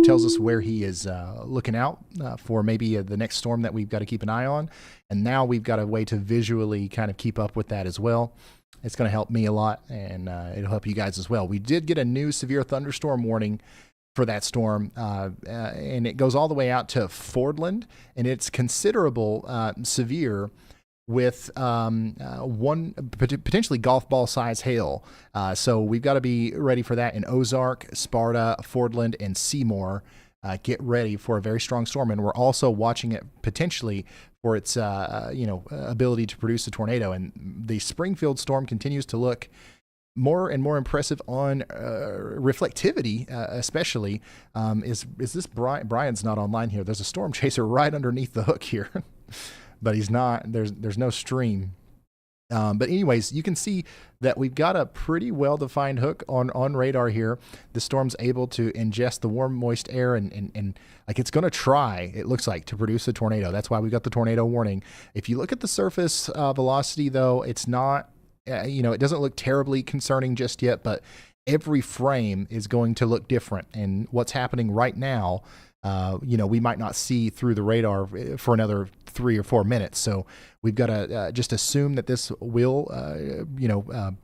tells us where he is looking out for maybe the next storm that we've got to keep an eye on, and now we've got a way to visually kind of keep up with that as well. It's going to help me a lot, and it'll help you guys as well. We did get a new severe thunderstorm warning for that storm, and it goes all the way out to Fordland, and it's considerable severe with one potentially golf ball size hail. So we've got to be ready for that in Ozark, Sparta, Fordland, and Seymour. Get ready for a very strong storm, and we're also watching it potentially for its ability to produce a tornado. And the Springfield storm continues to look more and more impressive on reflectivity, especially. Is this Brian's not online here? There's a storm chaser right underneath the hook here, but he's not. There's no stream. But anyways, you can see that we've got a pretty well-defined hook on radar here. The storm's able to ingest the warm, moist air and like it's going to try, it looks like, to produce a tornado. That's why we got the tornado warning. If you look at the surface velocity, though, it's not, it doesn't look terribly concerning just yet, but every frame is going to look different. And what's happening right now, we might not see through the radar for another 3 or 4 minutes. So we've got to just assume that this will,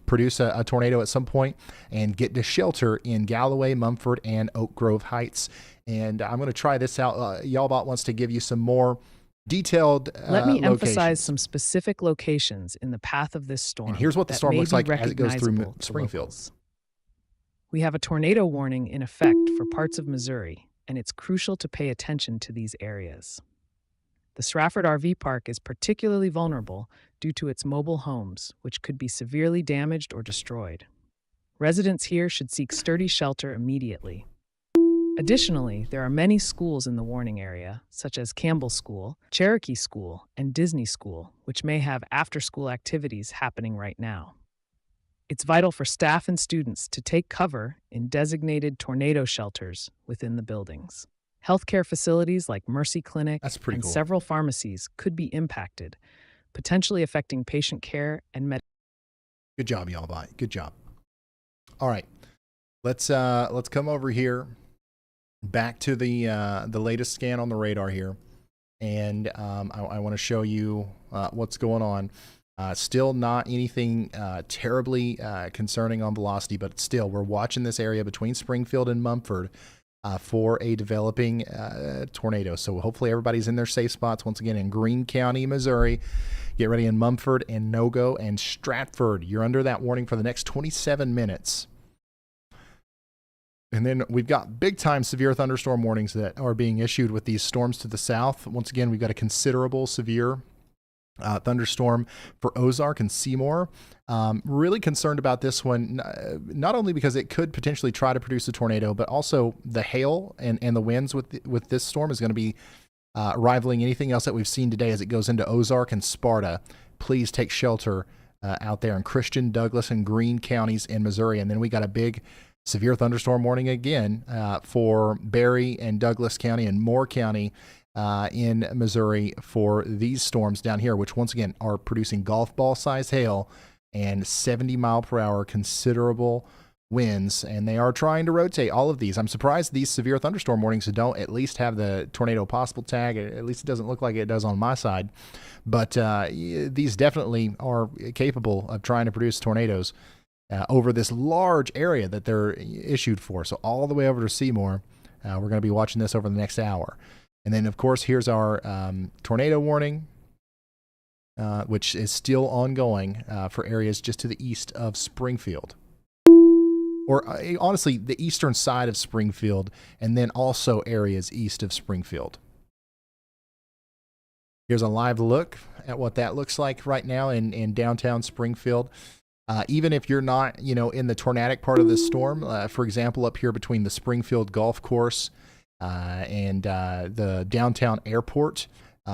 produce a tornado at some point and get to shelter in Galloway, Mumford, and Oak Grove Heights. And I'm going to try this out. Y'allbot wants to give you some more detailed Let me locations. emphasize some specific locations in the path of this storm. And here's what the storm looks like as it goes through recognizable to Springfield. locals. We have a tornado warning in effect for parts of Missouri, and it's crucial to pay attention to these areas. The Stratford RV Park is particularly vulnerable due to its mobile homes, which could be severely damaged or destroyed. Residents here should seek sturdy shelter immediately. Additionally, there are many schools in the warning area, such as Campbell School, Cherokee School, and Disney School, which may have after-school activities happening right now. It's vital for staff and students to take cover in designated tornado shelters within the buildings. Healthcare facilities like Mercy Clinic and several pharmacies could be impacted, potentially affecting patient care and medicine. Good job, y'all. Bye. Good job. All right, let's come over here back to the latest scan on the radar here, and I want to show you what's going on. Still not anything terribly concerning on velocity, but still we're watching this area between Springfield and Mumford for a developing tornado. So hopefully everybody's in their safe spots. Once again, in Greene County, Missouri. Get ready in Mumford and Neoga and Stratford. You're under that warning for the next 27 minutes. And then we've got big-time severe thunderstorm warnings that are being issued with these storms to the south. Once again, we've got a considerable severe thunderstorm for Ozark and Seymour. Really concerned about this one, not only because it could potentially try to produce a tornado, but also the hail and the winds with this storm is going to be rivaling anything else that we've seen today as it goes into Ozark and Sparta. Please take shelter out there in Christian, Douglas, and Greene counties in Missouri. And then we got a big severe thunderstorm warning again for Berry and Douglas County and Moore County in Missouri for these storms down here, which once again are producing golf ball size hail and 70 mile per hour considerable winds, and they are trying to rotate all of these. I'm surprised these severe thunderstorm warnings don't at least have the tornado possible tag. At least it doesn't look like it does on my side, but these definitely are capable of trying to produce tornadoes over this large area that they're issued for. So all the way over to Seymour, we're going to be watching this over the next hour. And then, of course, here's our tornado warning, which is still ongoing for areas just to the east of Springfield. Or honestly, the eastern side of Springfield, and then also areas east of Springfield. Here's a live look at what that looks like right now in downtown Springfield. Even if you're not, in the tornadic part of this storm, for example, up here between the Springfield Golf Course and the downtown airport,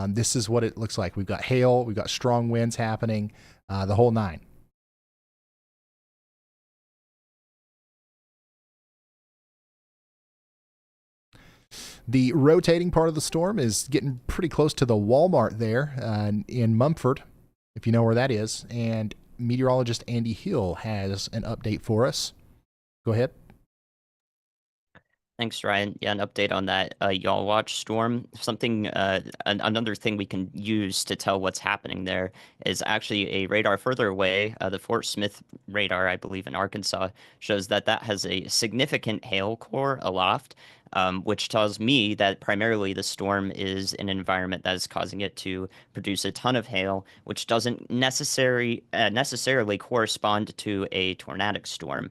this is what it looks like. We've got hail, we've got strong winds happening, the whole nine. The rotating part of the storm is getting pretty close to the Walmart there in Mumford, if you know where that is. And meteorologist Andy Hill has an update for us. Go ahead. Thanks, Ryan. Yeah, an update on that Y'all Watch storm. Something, another thing we can use to tell what's happening there is actually a radar further away. The Fort Smith radar, I believe, in Arkansas, shows that that has a significant hail core aloft, which tells me that primarily the storm is an environment that is causing it to produce a ton of hail, which doesn't necessarily correspond to a tornadic storm.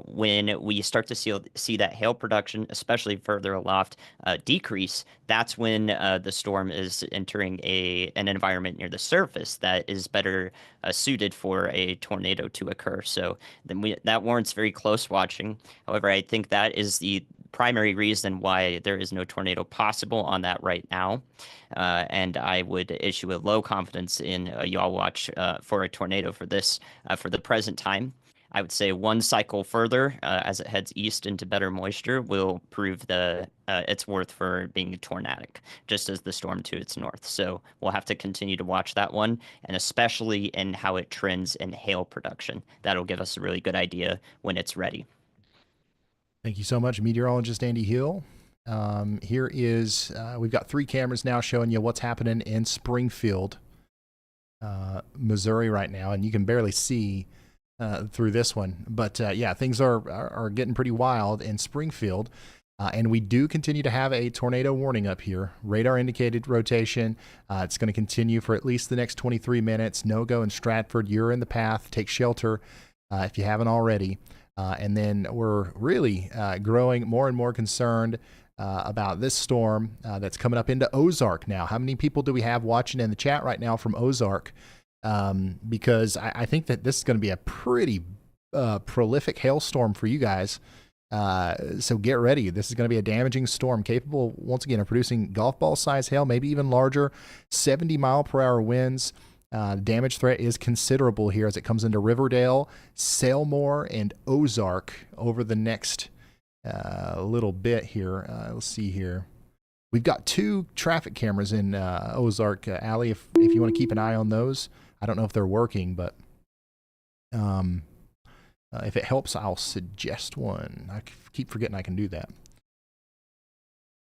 When we start to see that hail production, especially further aloft, decrease, that's when the storm is entering an environment near the surface that is better suited for a tornado to occur. So then that warrants very close watching. However, I think that is the primary reason why there is no tornado possible on that right now. And I would issue a low confidence in Y'all Watch for a tornado for this for the present time. I would say one cycle further, as it heads east into better moisture, will prove its worth for being tornadic, just as the storm to its north. So we'll have to continue to watch that one, and especially in how it trends in hail production. That'll give us a really good idea when it's ready. Thank you so much, meteorologist Andy Hill. Here is, we've got 3 cameras now showing you what's happening in Springfield, Missouri right now, and you can barely see through this one. But yeah, things are getting pretty wild in Springfield. And we do continue to have a tornado warning up here. Radar indicated rotation. It's going to continue for at least the next 23 minutes. Neoga and Stratford, you're in the path. Take shelter if you haven't already. And then we're really growing more and more concerned about this storm that's coming up into Ozark now. How many people do we have watching in the chat right now from Ozark? Because I think that this is going to be a pretty prolific hailstorm for you guys. So get ready. This is going to be a damaging storm capable, once again, of producing golf ball size hail, maybe even larger, 70-mile-per-hour winds. Damage threat is considerable here as it comes into Riverdale, Seymour, and Ozark over the next little bit here. Let's see here. We've got 2 traffic cameras in Ozark. Allie, if you want to keep an eye on those. I don't know if they're working, but if it helps, I'll suggest one. I keep forgetting I can do that.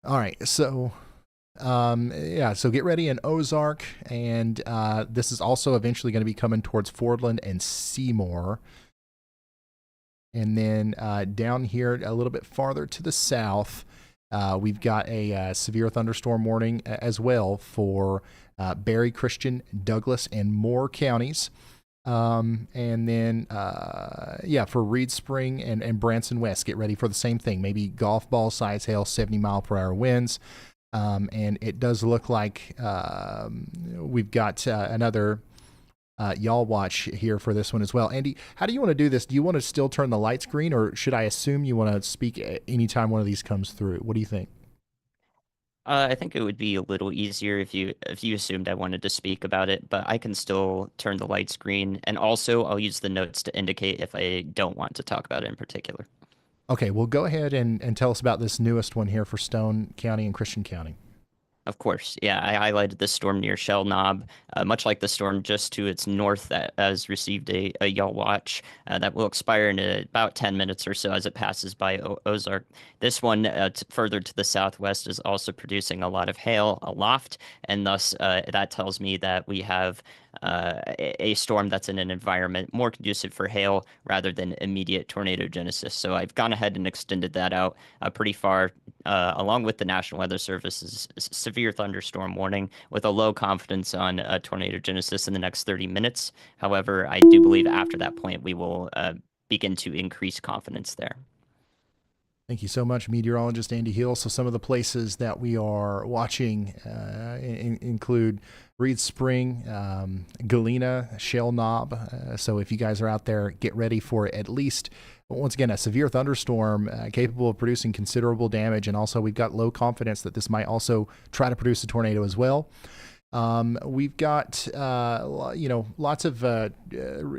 All right, so yeah, so get ready in Ozark, and this is also eventually going to be coming towards Fordland and Seymour. And then down here a little bit farther to the south, we've got a severe thunderstorm warning as well for Berry, Christian, Douglas, and Moore counties. And then, yeah, for Reed Spring and Branson West, get ready for the same thing. Maybe golf ball size hail, 70-mile-per-hour winds. And it does look like we've got another Y'all Watch here for this one as well. Andy, how do you want to do this? Do you want to still turn the lights green, or should I assume you want to speak anytime one of these comes through? What do you think? I think it would be a little easier if you assumed I wanted to speak about it, but I can still turn the lights green, and also I'll use the notes to indicate if I don't want to talk about it in particular. Okay, well, go ahead and tell us about this newest one here for Stone County and Christian County. Of course, yeah, I highlighted the storm near Shell Knob, much like the storm just to its north that has received a Y'all Watch that will expire in about 10 minutes or so as it passes by Ozark. This one, further to the southwest, is also producing a lot of hail aloft, and thus that tells me that we have a storm that's in an environment more conducive for hail rather than immediate tornado genesis. So I've gone ahead and extended that out pretty far, along with the National Weather Service's severe thunderstorm warning, with a low confidence on tornado genesis in the next 30 minutes. However, I do believe after that point we will begin to increase confidence there. Thank you so much, meteorologist Andy Hill. So some of the places that we are watching include Reed Spring, Galena, Shell Knob. So if you guys are out there, get ready for at least, once again, a severe thunderstorm capable of producing considerable damage. And also we've got low confidence that this might also try to produce a tornado as well. We've got, lots of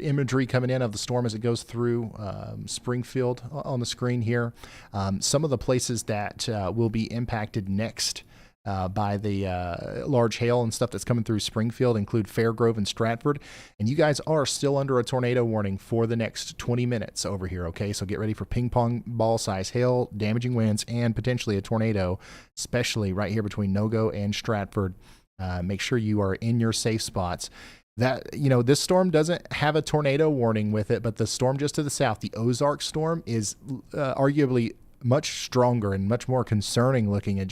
imagery coming in of the storm as it goes through Springfield on the screen here. Some of the places that will be impacted next by the large hail and stuff that's coming through Springfield include Fairgrove and Stratford. And you guys are still under a tornado warning for the next 20 minutes over here, okay? So get ready for ping pong ball size hail, damaging winds, and potentially a tornado, especially right here between Nogo and Stratford. Make sure you are in your safe spots. That, this storm doesn't have a tornado warning with it, but the storm just to the south, the Ozark storm, is arguably much stronger and much more concerning looking. And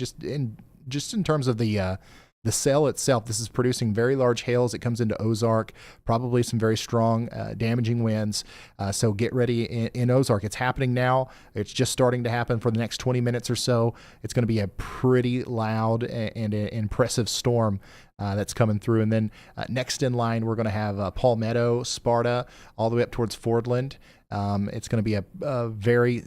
just in terms of the cell itself, this is producing very large hails. It comes into Ozark, probably some very strong damaging winds. So get ready in Ozark. It's happening now. It's just starting to happen for the next 20 minutes or so. It's going to be a pretty loud and impressive storm that's coming through. And then next in line, we're going to have Palmetto, Sparta, all the way up towards Fordland. It's going to be a very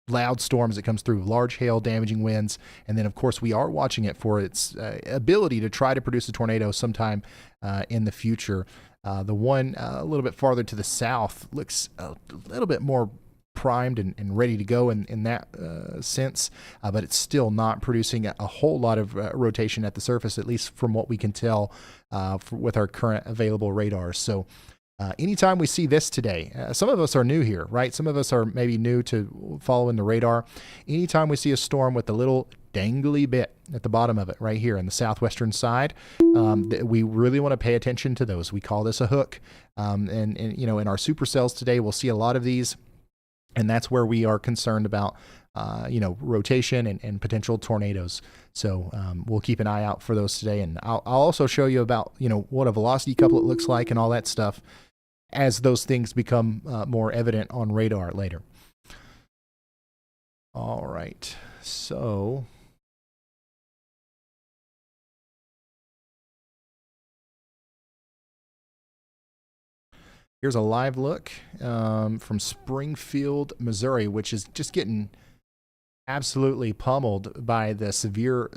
loud storm as it comes through, large hail, damaging winds. And then, of course, we are watching it for its ability to try to produce a tornado sometime in the future. The one a little bit farther to the south looks a little bit more primed and ready to go in that sense, but it's still not producing a whole lot of rotation at the surface, at least from what we can tell with our current available radars. So anytime we see this today, some of us are new here, right? Some of us are maybe new to following the radar. Anytime we see a storm with a little dangly bit at the bottom of it right here on the southwestern side, we really want to pay attention to those. We call this a hook. And in our supercells today, we'll see a lot of these. And that's where we are concerned about, rotation and potential tornadoes. So we'll keep an eye out for those today. And I'll also show you about, what a velocity couplet looks like and all that stuff as those things become more evident on radar later. All right. So here's a live look from Springfield, Missouri, which is just getting absolutely pummeled by the severe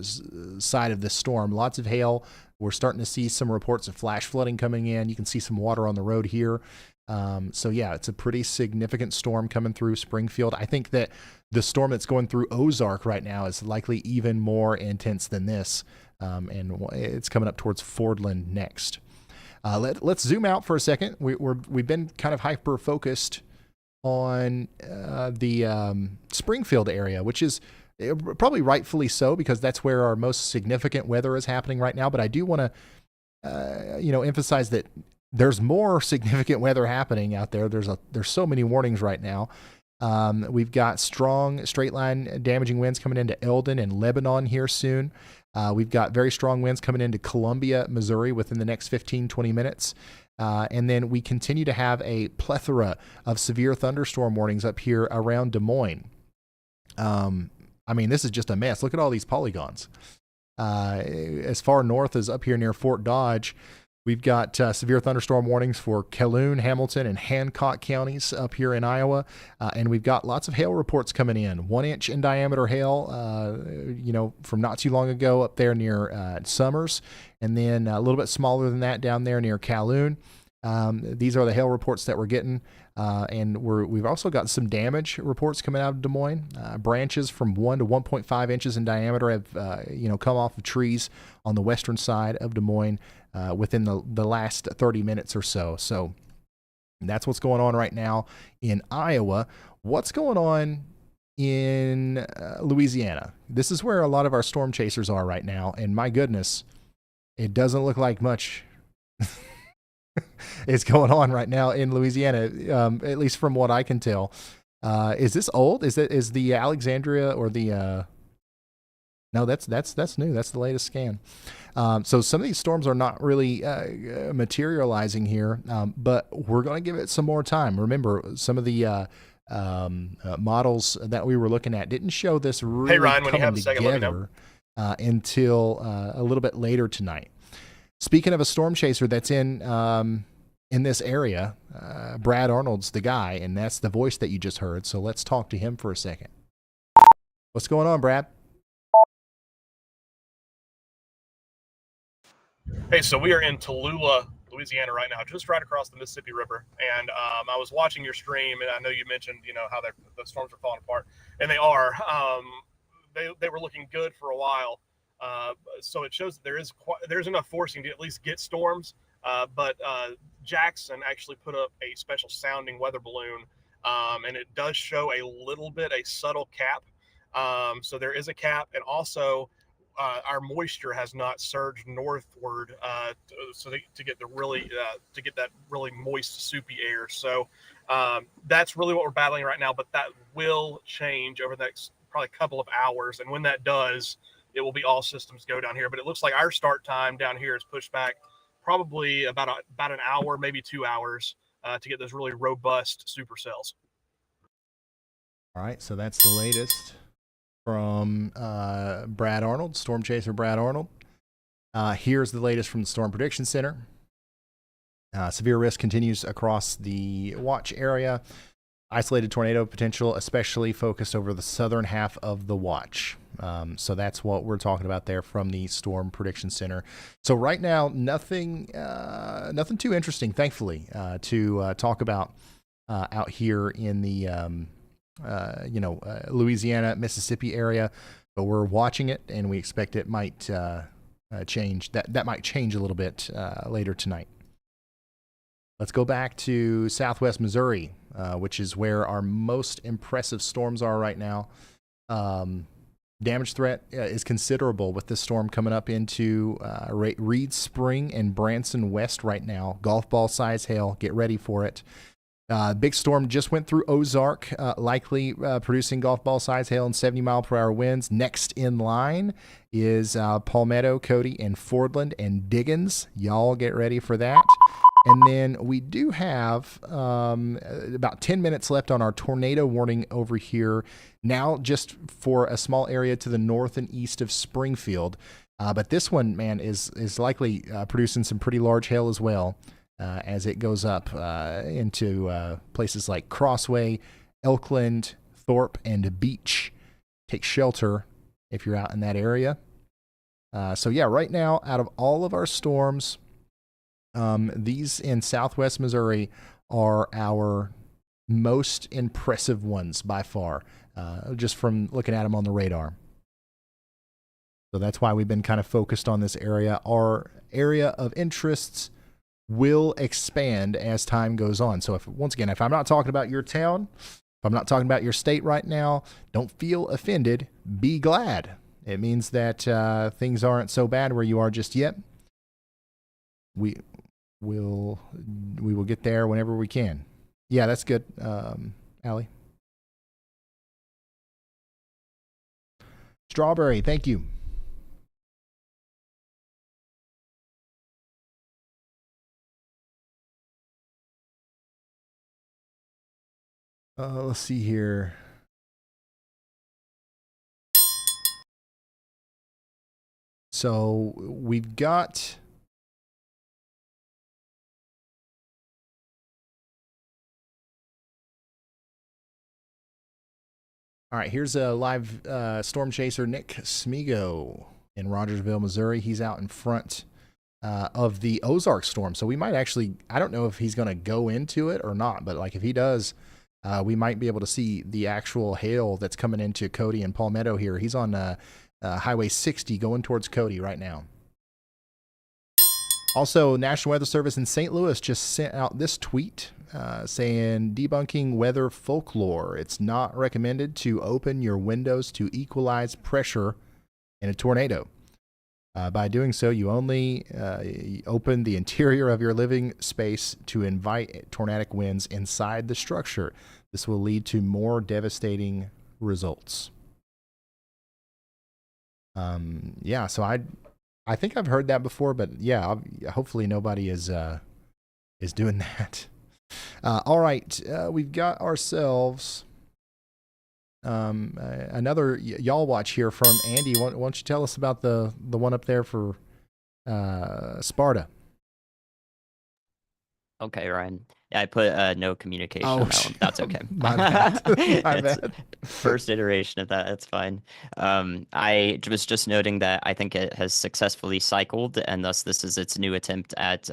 side of the storm. Lots of hail. We're starting to see some reports of flash flooding coming in. You can see some water on the road here. So yeah, it's a pretty significant storm coming through Springfield. I think that the storm that's going through Ozark right now is likely even more intense than this. And it's coming up towards Fordland next. Let's zoom out for a second. We've been kind of hyper focused on the Springfield area, which is probably rightfully so, because that's where our most significant weather is happening right now. But I do want to, emphasize that there's more significant weather happening out there. There's so many warnings right now. We've got strong straight line damaging winds coming into Eldon and Lebanon here soon. We've got very strong winds coming into Columbia, Missouri within the next 15-20 minutes. And then we continue to have a plethora of severe thunderstorm warnings up here around Des Moines. This is just a mess. Look at all these polygons. As far north as up here near Fort Dodge, we've got severe thunderstorm warnings for Calhoun, Hamilton, and Hancock counties up here in Iowa. And we've got lots of hail reports coming in. 1 inch in diameter hail, from not too long ago up there near Summers. And then a little bit smaller than that down there near Calhoun. These are the hail reports that we're getting. And we've also got some damage reports coming out of Des Moines. Branches from 1 to 1.5 inches in diameter have, come off of trees on the western side of Des Moines within the last 30 minutes or so. So that's what's going on right now in Iowa. What's going on in Louisiana? This is where a lot of our storm chasers are right now. And my goodness, it doesn't look like much is going on right now in Louisiana, at least from what I can tell. Is this old? Is the Alexandria or the no, that's new. That's the latest scan. So some of these storms are not really materializing here, but we're going to give it some more time. Remember, some of the models that we were looking at didn't show this really Hey Ryan, when you have a second, let me together until a little bit later tonight. Speaking of a storm chaser that's in this area, Brad Arnold's the guy, and that's the voice that you just heard. So let's talk to him for a second. What's going on, Brad? Hey, so we are in Tallulah, Louisiana right now, just right across the Mississippi River. And I was watching your stream, and I know you mentioned, how the storms are falling apart, and they are. They were looking good for a while. So it shows that there's enough forcing to at least get storms. But Jackson actually put up a special sounding weather balloon, and it does show a subtle cap. So there is a cap, and also our moisture has not surged northward, to get that really moist, soupy air. So that's really what we're battling right now. But that will change over the next probably couple of hours, and when that does, it will be all systems go down here. But it looks like our start time down here is pushed back probably about an hour, maybe 2 hours, to get those really robust supercells. All right, so that's the latest from Brad Arnold, Storm Chaser Brad Arnold. Here's the latest from the Storm Prediction Center. Severe risk continues across the watch area. Isolated tornado potential, especially focused over the southern half of the watch. So that's what we're talking about there from the Storm Prediction Center. So right now, nothing too interesting, thankfully, to talk about out here in the Louisiana, Mississippi area. But we're watching it, and we expect it might change. That might change a little bit later tonight. Let's go back to southwest Missouri, which is where our most impressive storms are right now. Damage threat is considerable with this storm coming up into Reed Spring and Branson West right now. Golf ball size hail. Get ready for it. Big storm just went through Ozark, likely producing golf ball size hail and 70-mile-per-hour winds. Next in line is Palmetto, Cody, and Fordland and Diggins. Y'all get ready for that. And then we do have about 10 minutes left on our tornado warning over here now, just for a small area to the north and east of Springfield. But this one, man, is likely producing some pretty large hail as well as it goes up into places like Crossway, Elkland, Thorpe, and Beach. Take shelter if you're out in that area. So yeah, right now, out of all of our storms, these in southwest Missouri are our most impressive ones by far, just from looking at them on the radar. So that's why we've been kind of focused on this area. Our area of interests will expand as time goes on. So if I'm not talking about your town, if I'm not talking about your state right now, don't feel offended. Be glad. It means that things aren't so bad where you are just yet. We will get there whenever we can. Yeah, that's good, Allie. Strawberry, thank you. Let's see here. So we've got all right, here's a live storm chaser, Nick Smigo in Rogersville, Missouri. He's out in front of the Ozark storm. So we might actually, I don't know if he's going to go into it or not, but like if he does, we might be able to see the actual hail that's coming into Cody and Palmetto here. He's on Highway 60 going towards Cody right now. Also, National Weather Service in St. Louis just sent out this tweet saying, debunking weather folklore. It's not recommended to open your windows to equalize pressure in a tornado. By doing so, you only open the interior of your living space to invite tornadic winds inside the structure. This will lead to more devastating results. Yeah, so I think I've heard that before, but yeah, hopefully nobody is doing that. All right, we've got ourselves another y'all watch here from Andy. Why don't you tell us about the one up there for Sparta? Okay, Ryan. Yeah, I put no communication on that one. That's okay. My bad. My bad. First iteration of that. That's fine. I was just noting that I think it has successfully cycled, and thus this is its new attempt at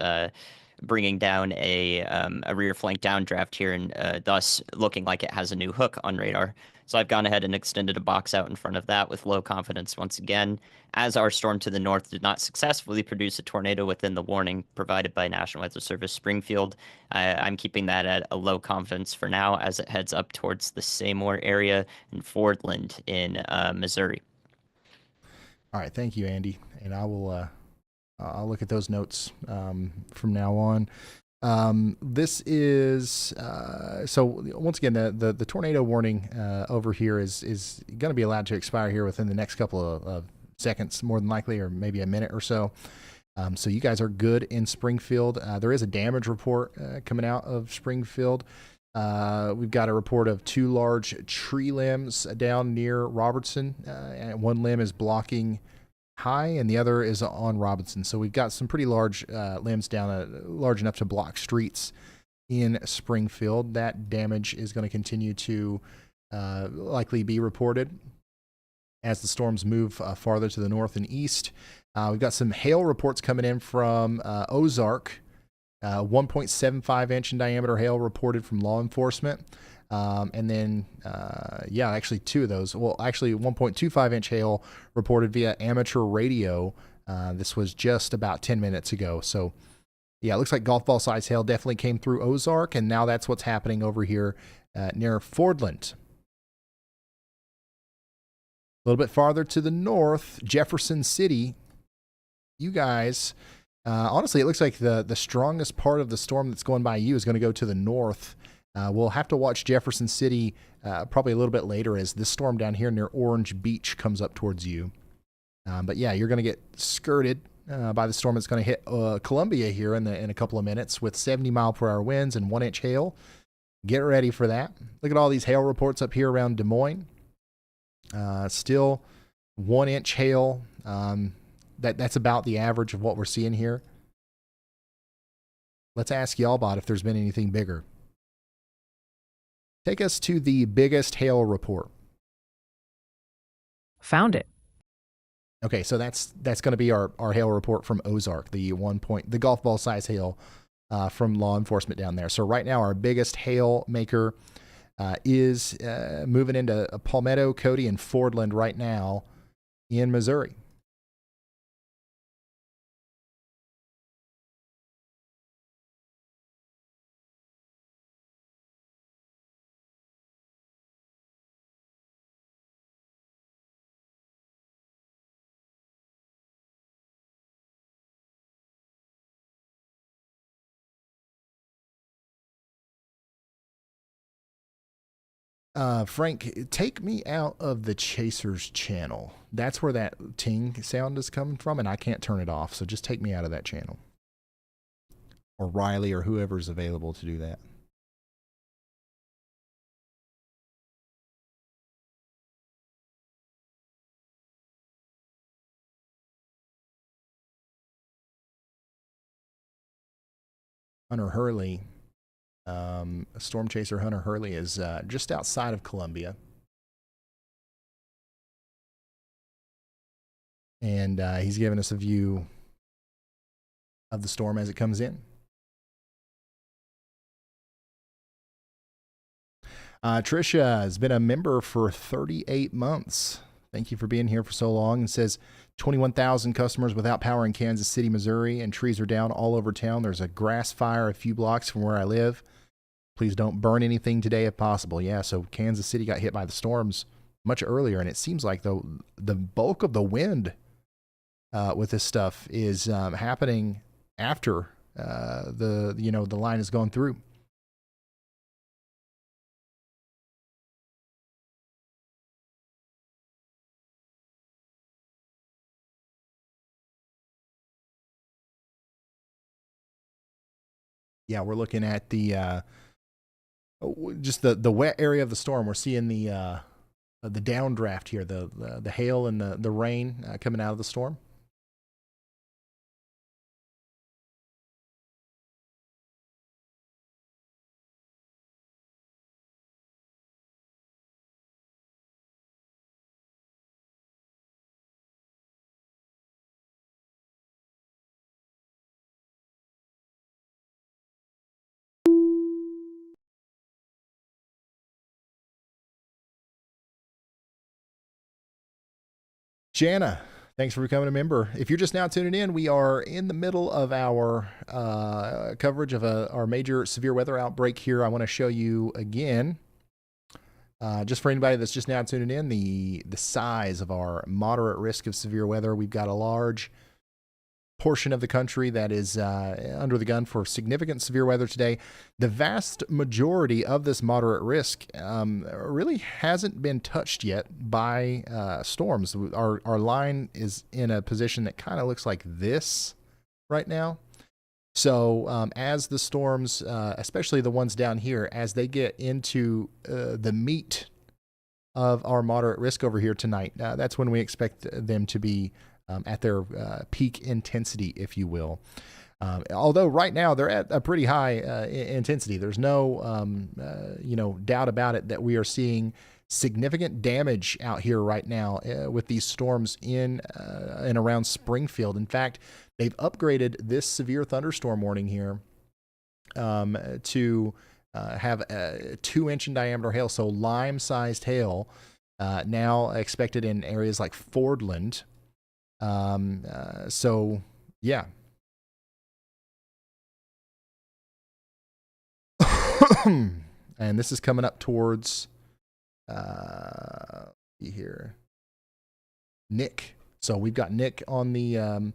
bringing down a rear flank downdraft here, and thus looking like it has a new hook on radar. So I've gone ahead and extended a box out in front of that with low confidence once again, as our storm to the north did not successfully produce a tornado within the warning provided by National Weather Service Springfield. I'm keeping that at a low confidence for now as it heads up towards the Seymour area and Fordland in Missouri. All right, thank you, Andy, and I'll look at those notes from now on. This is so once again the tornado warning over here is going to be allowed to expire here within the next couple of seconds, more than likely, or maybe a minute or so. So you guys are good in Springfield. There is a damage report coming out of Springfield. We've got a report of 2 large tree limbs down near Robertson, and one limb is blocking High and the other is on Robinson. So we've got some pretty large limbs down, large enough to block streets in Springfield. That damage is going to continue to likely be reported as the storms move farther to the north and east. We've got some hail reports coming in from Ozark. 1.75 inch in diameter hail reported from law enforcement. And then, actually 2 of those. Well, actually 1.25 inch hail reported via amateur radio. This was just about 10 minutes ago. So, yeah, it looks like golf ball size hail definitely came through Ozark, and now that's what's happening over here near Fordland. A little bit farther to the north, Jefferson City. You guys, honestly, it looks like the strongest part of the storm that's going by you is going to go to the north. We'll have to watch Jefferson City probably a little bit later as this storm down here near Orange Beach comes up towards you. But yeah, you're going to get skirted by the storm that's going to hit Columbia here in a couple of minutes with 70-mile-per-hour winds and 1 inch hail. Get ready for that. Look at all these hail reports up here around Des Moines. Still 1 inch hail. That's about the average of what we're seeing here. Let's ask Y'allbot if there's been anything bigger. Take us to the biggest hail report. Found it. Okay, so that's going to be our hail report from Ozark, the golf ball size hail from law enforcement down there. So right now our biggest hail maker is moving into Palmetto, Cody, and Fordland right now in Missouri. Frank, take me out of the Chasers channel. That's where that ting sound is coming from, and I can't turn it off. So just take me out of that channel. Or Riley or whoever's available to do that. Hunter Hurley. Storm Chaser Hunter Hurley is just outside of Columbia. And he's giving us a view of the storm as it comes in. Trisha has been a member for 38 months. Thank you for being here for so long. And says 21,000 customers without power in Kansas City, Missouri, and trees are down all over town. There's a grass fire a few blocks from where I live. Please don't burn anything today if possible. Yeah, so Kansas City got hit by the storms much earlier, and it seems like the bulk of the wind with this stuff is happening after the line is going through. Yeah, we're looking at the just the wet area of the storm. We're seeing the downdraft here, the hail and the rain coming out of the storm. Shanna, thanks for becoming a member. If you're just now tuning in, we are in the middle of our coverage of our major severe weather outbreak here. I want to show you again, just for anybody that's just now tuning in, the size of our moderate risk of severe weather. We've got a large portion of the country that is under the gun for significant severe weather today. The vast majority of this moderate risk really hasn't been touched yet by storms. Our line is in a position that kind of looks like this right now. So as the storms, especially the ones down here, as they get into the meat of our moderate risk over here tonight, that's when we expect them to be at their peak intensity, if you will. Although right now they're at a pretty high intensity. There's no, doubt about it that we are seeing significant damage out here right now with these storms in and around Springfield. In fact, they've upgraded this severe thunderstorm warning here to have a 2-inch in diameter hail, so lime-sized hail, now expected in areas like Fordland. So yeah. And this is coming up towards, here, Nick. So we've got Nick on the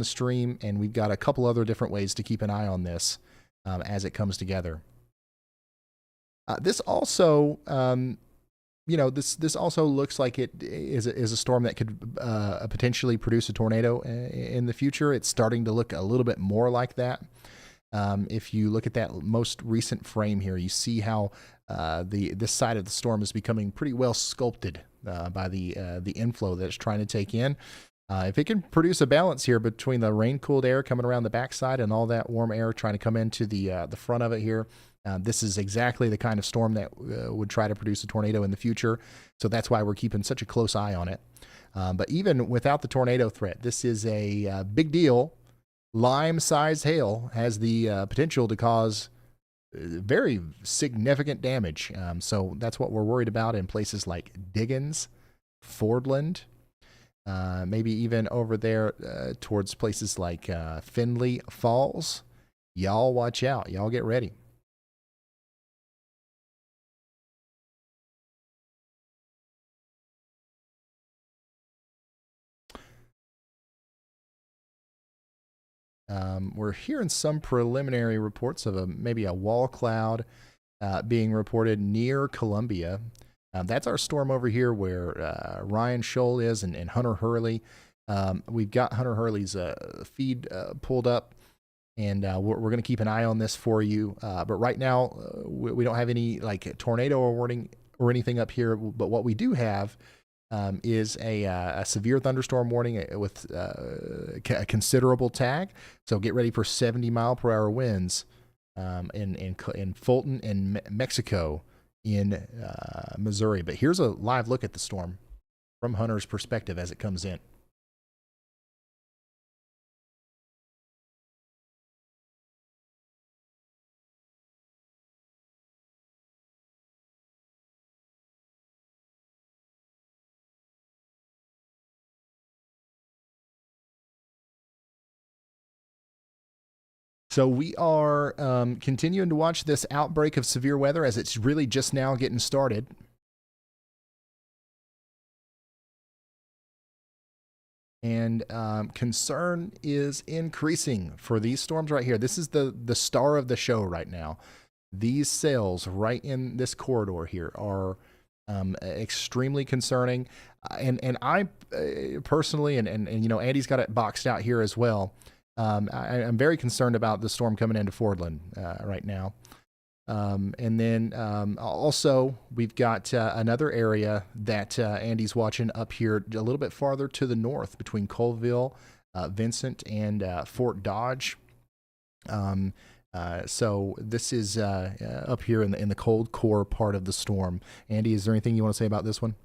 stream, and we've got a couple other different ways to keep an eye on this, as it comes together. This also, this also looks like it is a storm that could potentially produce a tornado in the future. It's starting to look a little bit more like that. If you look at that most recent frame here, you see how this side of the storm is becoming pretty well sculpted by the inflow that it's trying to take in. If it can produce a balance here between the rain-cooled air coming around the backside and all that warm air trying to come into the front of it here, this is exactly the kind of storm that would try to produce a tornado in the future. So that's why we're keeping such a close eye on it. But even without the tornado threat, this is a big deal. Lime-sized hail has the potential to cause very significant damage. So that's what we're worried about in places like Diggins, Fordland, maybe even over there towards places like Findlay Falls. Y'all watch out. Y'all get ready. We're hearing some preliminary reports of maybe a wall cloud being reported near Columbia. That's our storm over here where Ryan Scholl is and Hunter Hurley. We've got Hunter Hurley's feed pulled up, and we're going to keep an eye on this for you. But right now, we don't have any like tornado warning or anything up here. But what we do have is a severe thunderstorm warning with a considerable tag. So get ready for 70-mile-per-hour winds in Fulton and Mexico in Missouri. But here's a live look at the storm from Hunter's perspective as it comes in. So we are continuing to watch this outbreak of severe weather as it's really just now getting started. And concern is increasing for these storms right here. This is the star of the show right now. These cells right in this corridor here are extremely concerning. And I personally, and Andy's got it boxed out here as well. I'm very concerned about the storm coming into Fordland right now. And then also we've got another area that Andy's watching up here a little bit farther to the north between Colville, Vincent, and Fort Dodge. So this is up here in the cold core part of the storm. Andy, is there anything you want to say about this one?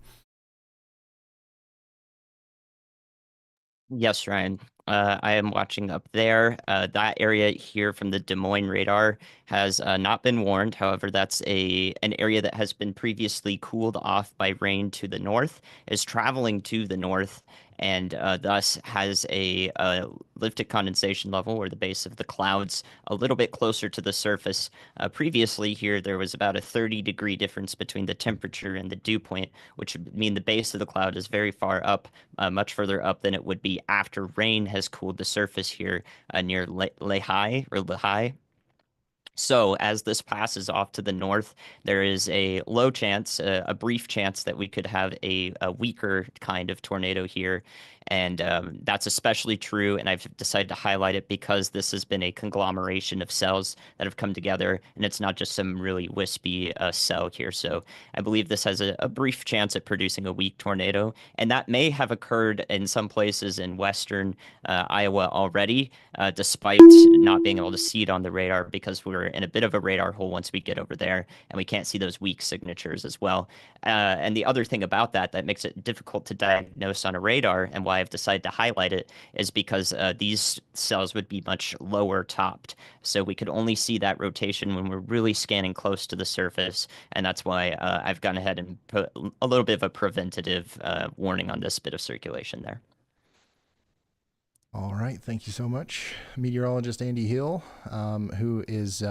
Yes, Ryan. I am watching up there. That area here from the Des Moines radar has not been warned. However, that's an area that has been previously cooled off by rain to the north, is traveling to the north, and thus has a lifted condensation level, or the base of the clouds, a little bit closer to the surface. Previously here, there was about a 30-degree difference between the temperature and the dew point, which would mean the base of the cloud is very far up, much further up than it would be after rain has cooled the surface here near Lehigh. So as this passes off to the north, there is a low chance, a brief chance that we could have a weaker kind of tornado here. And that's especially true, and I've decided to highlight it because this has been a conglomeration of cells that have come together, and it's not just some really wispy cell here. So I believe this has a brief chance at producing a weak tornado, and that may have occurred in some places in western Iowa already, despite not being able to see it on the radar because we're in a bit of a radar hole once we get over there, and we can't see those weak signatures as well. And the other thing about that makes it difficult to diagnose on a radar, and why I've decided to highlight it, is because these cells would be much lower topped. So we could only see that rotation when we're really scanning close to the surface, and that's why I've gone ahead and put a little bit of a preventative warning on this bit of circulation there. All right, thank you so much, meteorologist Andy Hill, who is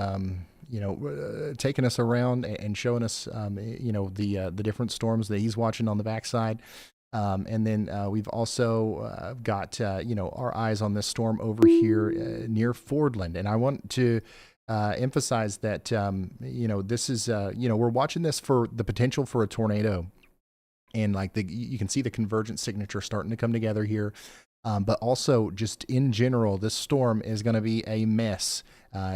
taking us around and showing us the different storms that he's watching on the backside. And then we've also got our eyes on this storm over here near Fordland, and I want to emphasize that this is we're watching this for the potential for a tornado, and you can see the convergent signature starting to come together here. But also, just in general, this storm is going to be a mess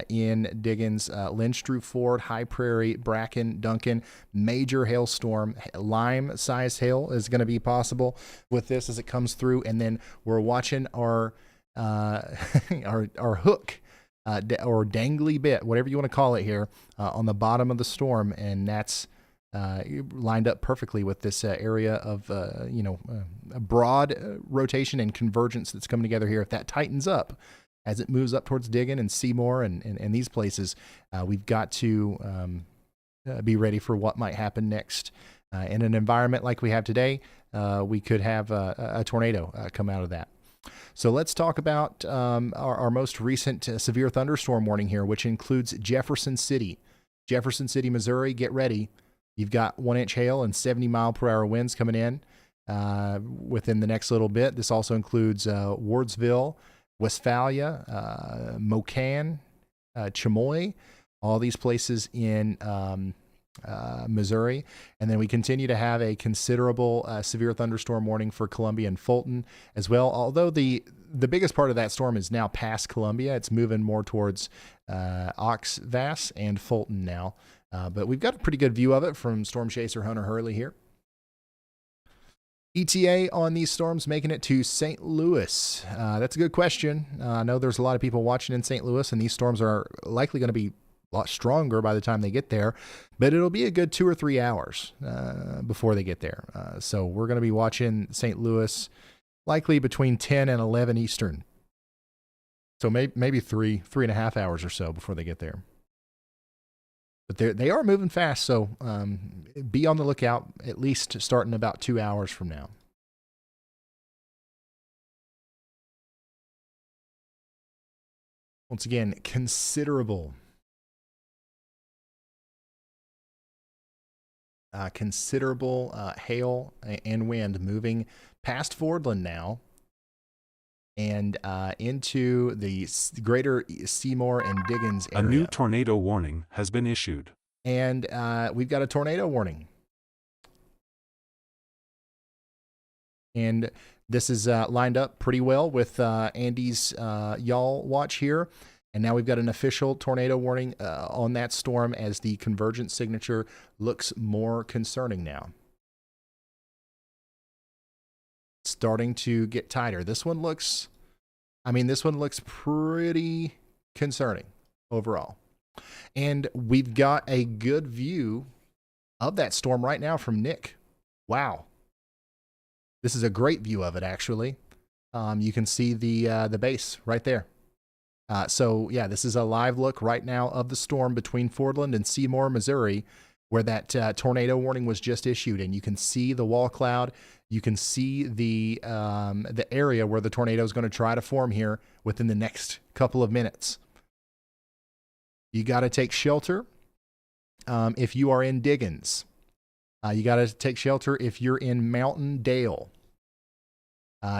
in Diggins, Lynch Drew Ford, High Prairie, Bracken, Duncan. Major hailstorm, lime-sized hail is going to be possible with this as it comes through. And then we're watching our our hook or dangly bit, whatever you want to call it here, on the bottom of the storm, and that's lined up perfectly with this area of a broad rotation and convergence that's coming together here. If that tightens up as it moves up towards Diggin and Seymour and these places, we've got to be ready for what might happen next. In an environment like we have today, we could have a tornado come out of that. So let's talk about our most recent severe thunderstorm warning here, which includes Jefferson City, Missouri. Get ready. You've got 1-inch hail and 70-mile-per-hour winds coming in within the next little bit. This also includes Wardsville, Westphalia, Mocan, Chamois, all these places in Missouri. And then we continue to have a considerable severe thunderstorm warning for Columbia and Fulton as well. Although the biggest part of that storm is now past Columbia, it's moving more towards Oxvass and Fulton now. But we've got a pretty good view of it from Storm Chaser Hunter Hurley here. ETA on these storms making it to St. Louis. That's a good question. I know there's a lot of people watching in St. Louis, and these storms are likely going to be a lot stronger by the time they get there, but it'll be a good 2 or 3 hours before they get there. So we're going to be watching St. Louis likely between 10 and 11 Eastern. So maybe 3.5 hours or so before they get there. But they are moving fast, so be on the lookout, at least starting about 2 hours from now. Once again, considerable hail and wind moving past Fordland now and into the greater Seymour and Diggins area. A new tornado warning has been issued. And we've got a tornado warning. And this is lined up pretty well with Andy's y'all watch here. And now we've got an official tornado warning on that storm as the convergent signature looks more concerning now. Starting to get tighter. This one looks pretty concerning overall. And we've got a good view of that storm right now from Nick. Wow. This is a great view of it, actually. You can see the base right there. So yeah, this is a live look right now of the storm between Fordland and Seymour, Missouri, where that tornado warning was just issued, and you can see the wall cloud. You can see the area where the tornado is going to try to form here within the next couple of minutes. You got to take shelter if you are in Diggins. You got to take shelter if you're in Mountain Dale.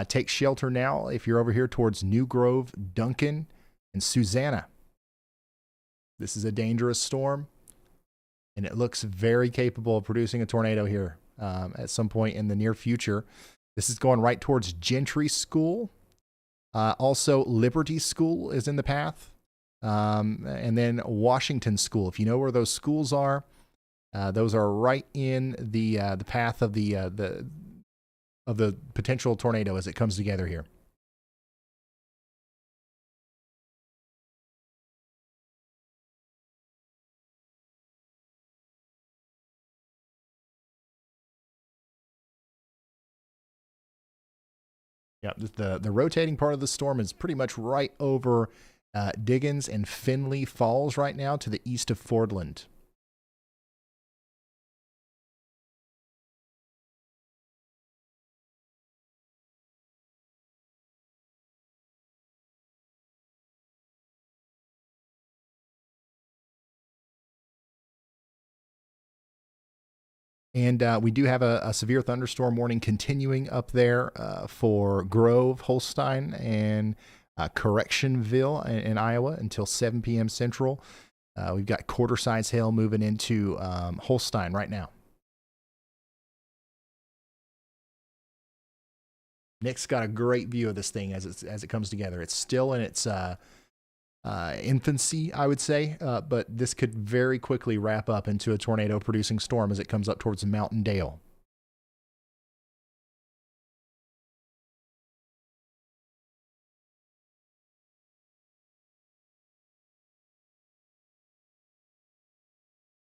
Take shelter now if you're over here towards New Grove, Duncan, and Susanna. This is a dangerous storm, and it looks very capable of producing a tornado here at some point in the near future. This is going right towards Gentry School. Also, Liberty School is in the path. And then Washington School. If you know where those schools are, those are right in the path of the potential tornado as it comes together here. Yeah, the rotating part of the storm is pretty much right over Diggins and Finley Falls right now to the east of Fordland. And we do have a severe thunderstorm warning continuing up there for Grove, Holstein, and Correctionville in Iowa until 7 p.m. Central. We've got quarter-size hail moving into Holstein right now. Nick's got a great view of this thing as it comes together. It's still in its infancy, I would say, but this could very quickly wrap up into a tornado-producing storm as it comes up towards Mountain Dale.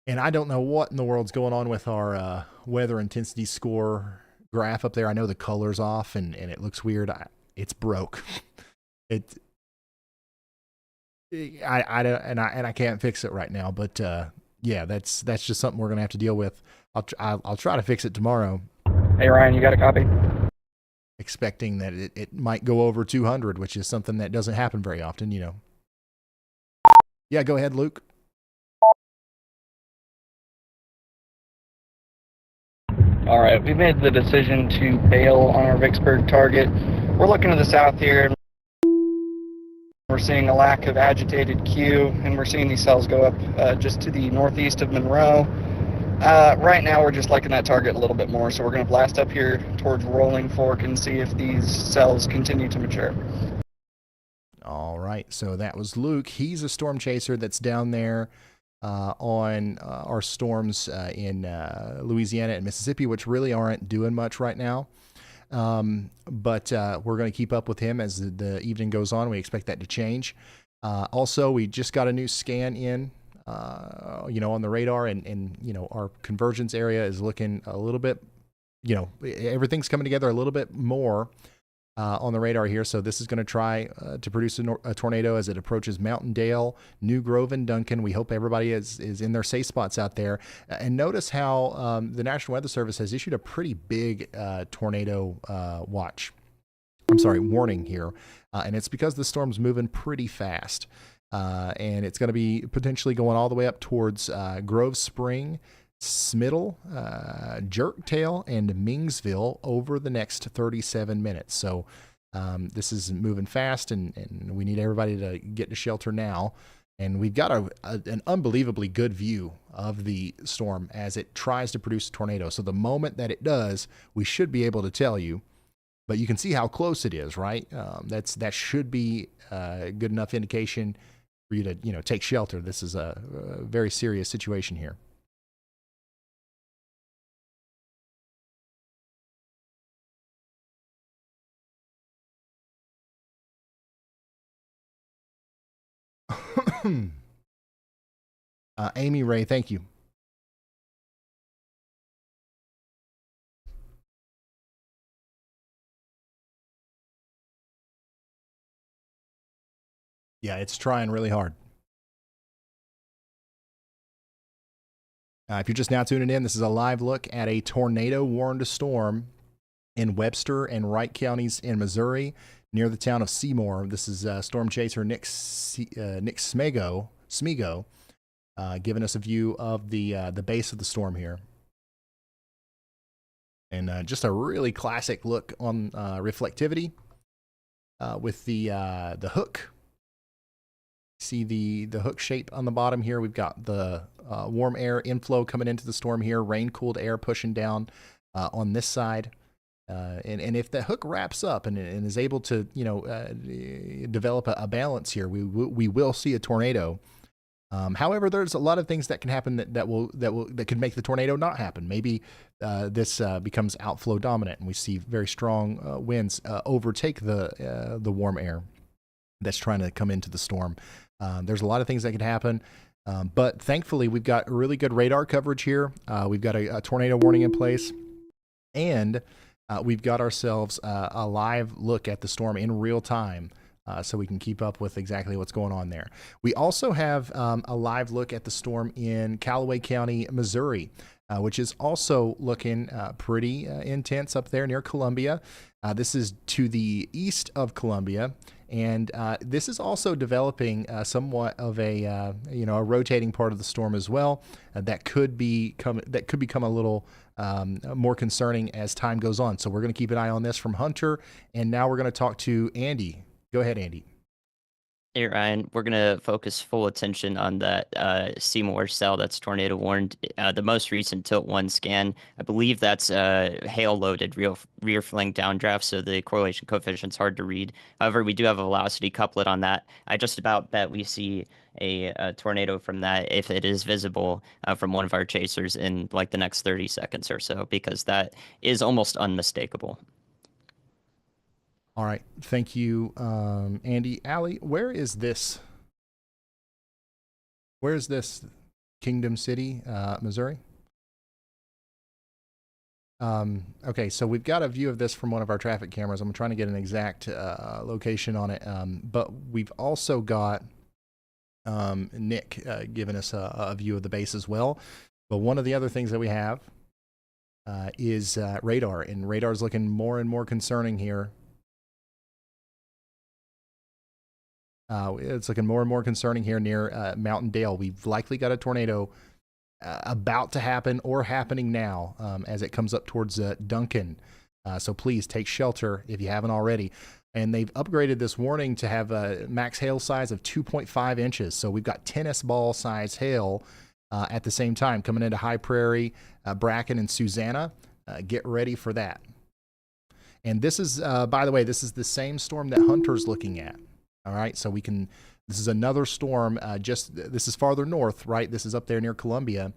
And I don't know what in the world's going on with our weather intensity score graph up there. I know the color's off and it looks weird. It's broke. I can't fix it right now. But yeah, that's just something we're gonna have to deal with. I'll try to fix it tomorrow. Hey Ryan, you got a copy? Expecting that it might go over 200, which is something that doesn't happen very often, you know. Yeah, go ahead, Luke. All right, we've made the decision to bail on our Vicksburg target. We're looking to the south here. We're seeing a lack of agitated Q, and we're seeing these cells go up just to the northeast of Monroe. Right now, we're just liking that target a little bit more, so we're going to blast up here towards Rolling Fork and see if these cells continue to mature. All right, so that was Luke. He's a storm chaser that's down there on our storms in Louisiana and Mississippi, which really aren't doing much right now. But we're going to keep up with him as the evening goes on. We expect that to change. Also, we just got a new scan in, on the radar, and our convergence area is looking a little bit, everything's coming together a little bit more on the radar here. So this is going to try to produce a tornado as it approaches Mountain Dale, New Grove, and Duncan. We hope everybody is in their safe spots out there. And notice how the National Weather Service has issued a pretty big tornado warning here. And it's because the storm's moving pretty fast. And it's going to be potentially going all the way up towards Grove Spring, Smiddle, Jerktail, and Mingsville over the next 37 minutes. So this is moving fast, and we need everybody to get to shelter now. And we've got an unbelievably good view of the storm as it tries to produce a tornado. So the moment that it does, we should be able to tell you. But you can see how close it is, right? That should be a good enough indication for you to take shelter. This is a very serious situation here. Amy Ray, thank you. Yeah, it's trying really hard. If you're just now tuning in, this is a live look at a tornado-warned storm in Webster and Wright counties in Missouri near the town of Seymour. This is storm chaser Nick Smego giving us a view of the base of the storm here. And just a really classic look on reflectivity with the hook. See the hook shape on the bottom here. We've got the warm air inflow coming into the storm here, rain-cooled air pushing down on this side. And if the hook wraps up and is able to, develop a balance here, we will see a tornado. However, there's a lot of things that can happen that could make the tornado not happen. Maybe this becomes outflow dominant, and we see very strong winds overtake the warm air that's trying to come into the storm. There's a lot of things that could happen, but thankfully we've got really good radar coverage here. We've got a tornado warning in place, and we've got ourselves a live look at the storm in real time. So we can keep up with exactly what's going on there. We also have a live look at the storm in Callaway County, Missouri, which is also looking pretty intense up there near Columbia. This is to the east of Columbia, and this is also developing somewhat of a rotating part of the storm as well. That could become a little more concerning as time goes on. So we're going to keep an eye on this from Hunter, and now we're going to talk to Andy. Go ahead, Andy. Hey, Ryan. We're going to focus full attention on that Seymour cell that's tornado warned. The most recent Tilt 1 scan, I believe that's hail-loaded rear flank downdraft, so the correlation coefficient's hard to read. However, we do have a velocity couplet on that. I just about bet we see a tornado from that if it is visible from one of our chasers in like the next 30 seconds or so, because that is almost unmistakable. All right. Thank you, Andy. Allie, where is this? Where is this? Kingdom City, Missouri? Okay, so we've got a view of this from one of our traffic cameras. I'm trying to get an exact location on it, but we've also got Nick giving us a view of the base as well. But one of the other things that we have is radar, and radar is looking more and more concerning here. It's looking more and more concerning here near Mountain Dale. We've likely got a tornado about to happen or happening now as it comes up towards Duncan. So please take shelter if you haven't already. And they've upgraded this warning to have a max hail size of 2.5 inches. So we've got tennis ball size hail at the same time coming into High Prairie, Bracken, and Susanna. Get ready for that. And this is, by the way, this is the same storm that Hunter's looking at. All right, so this is another storm. This is farther north, right? This is up there near Columbia.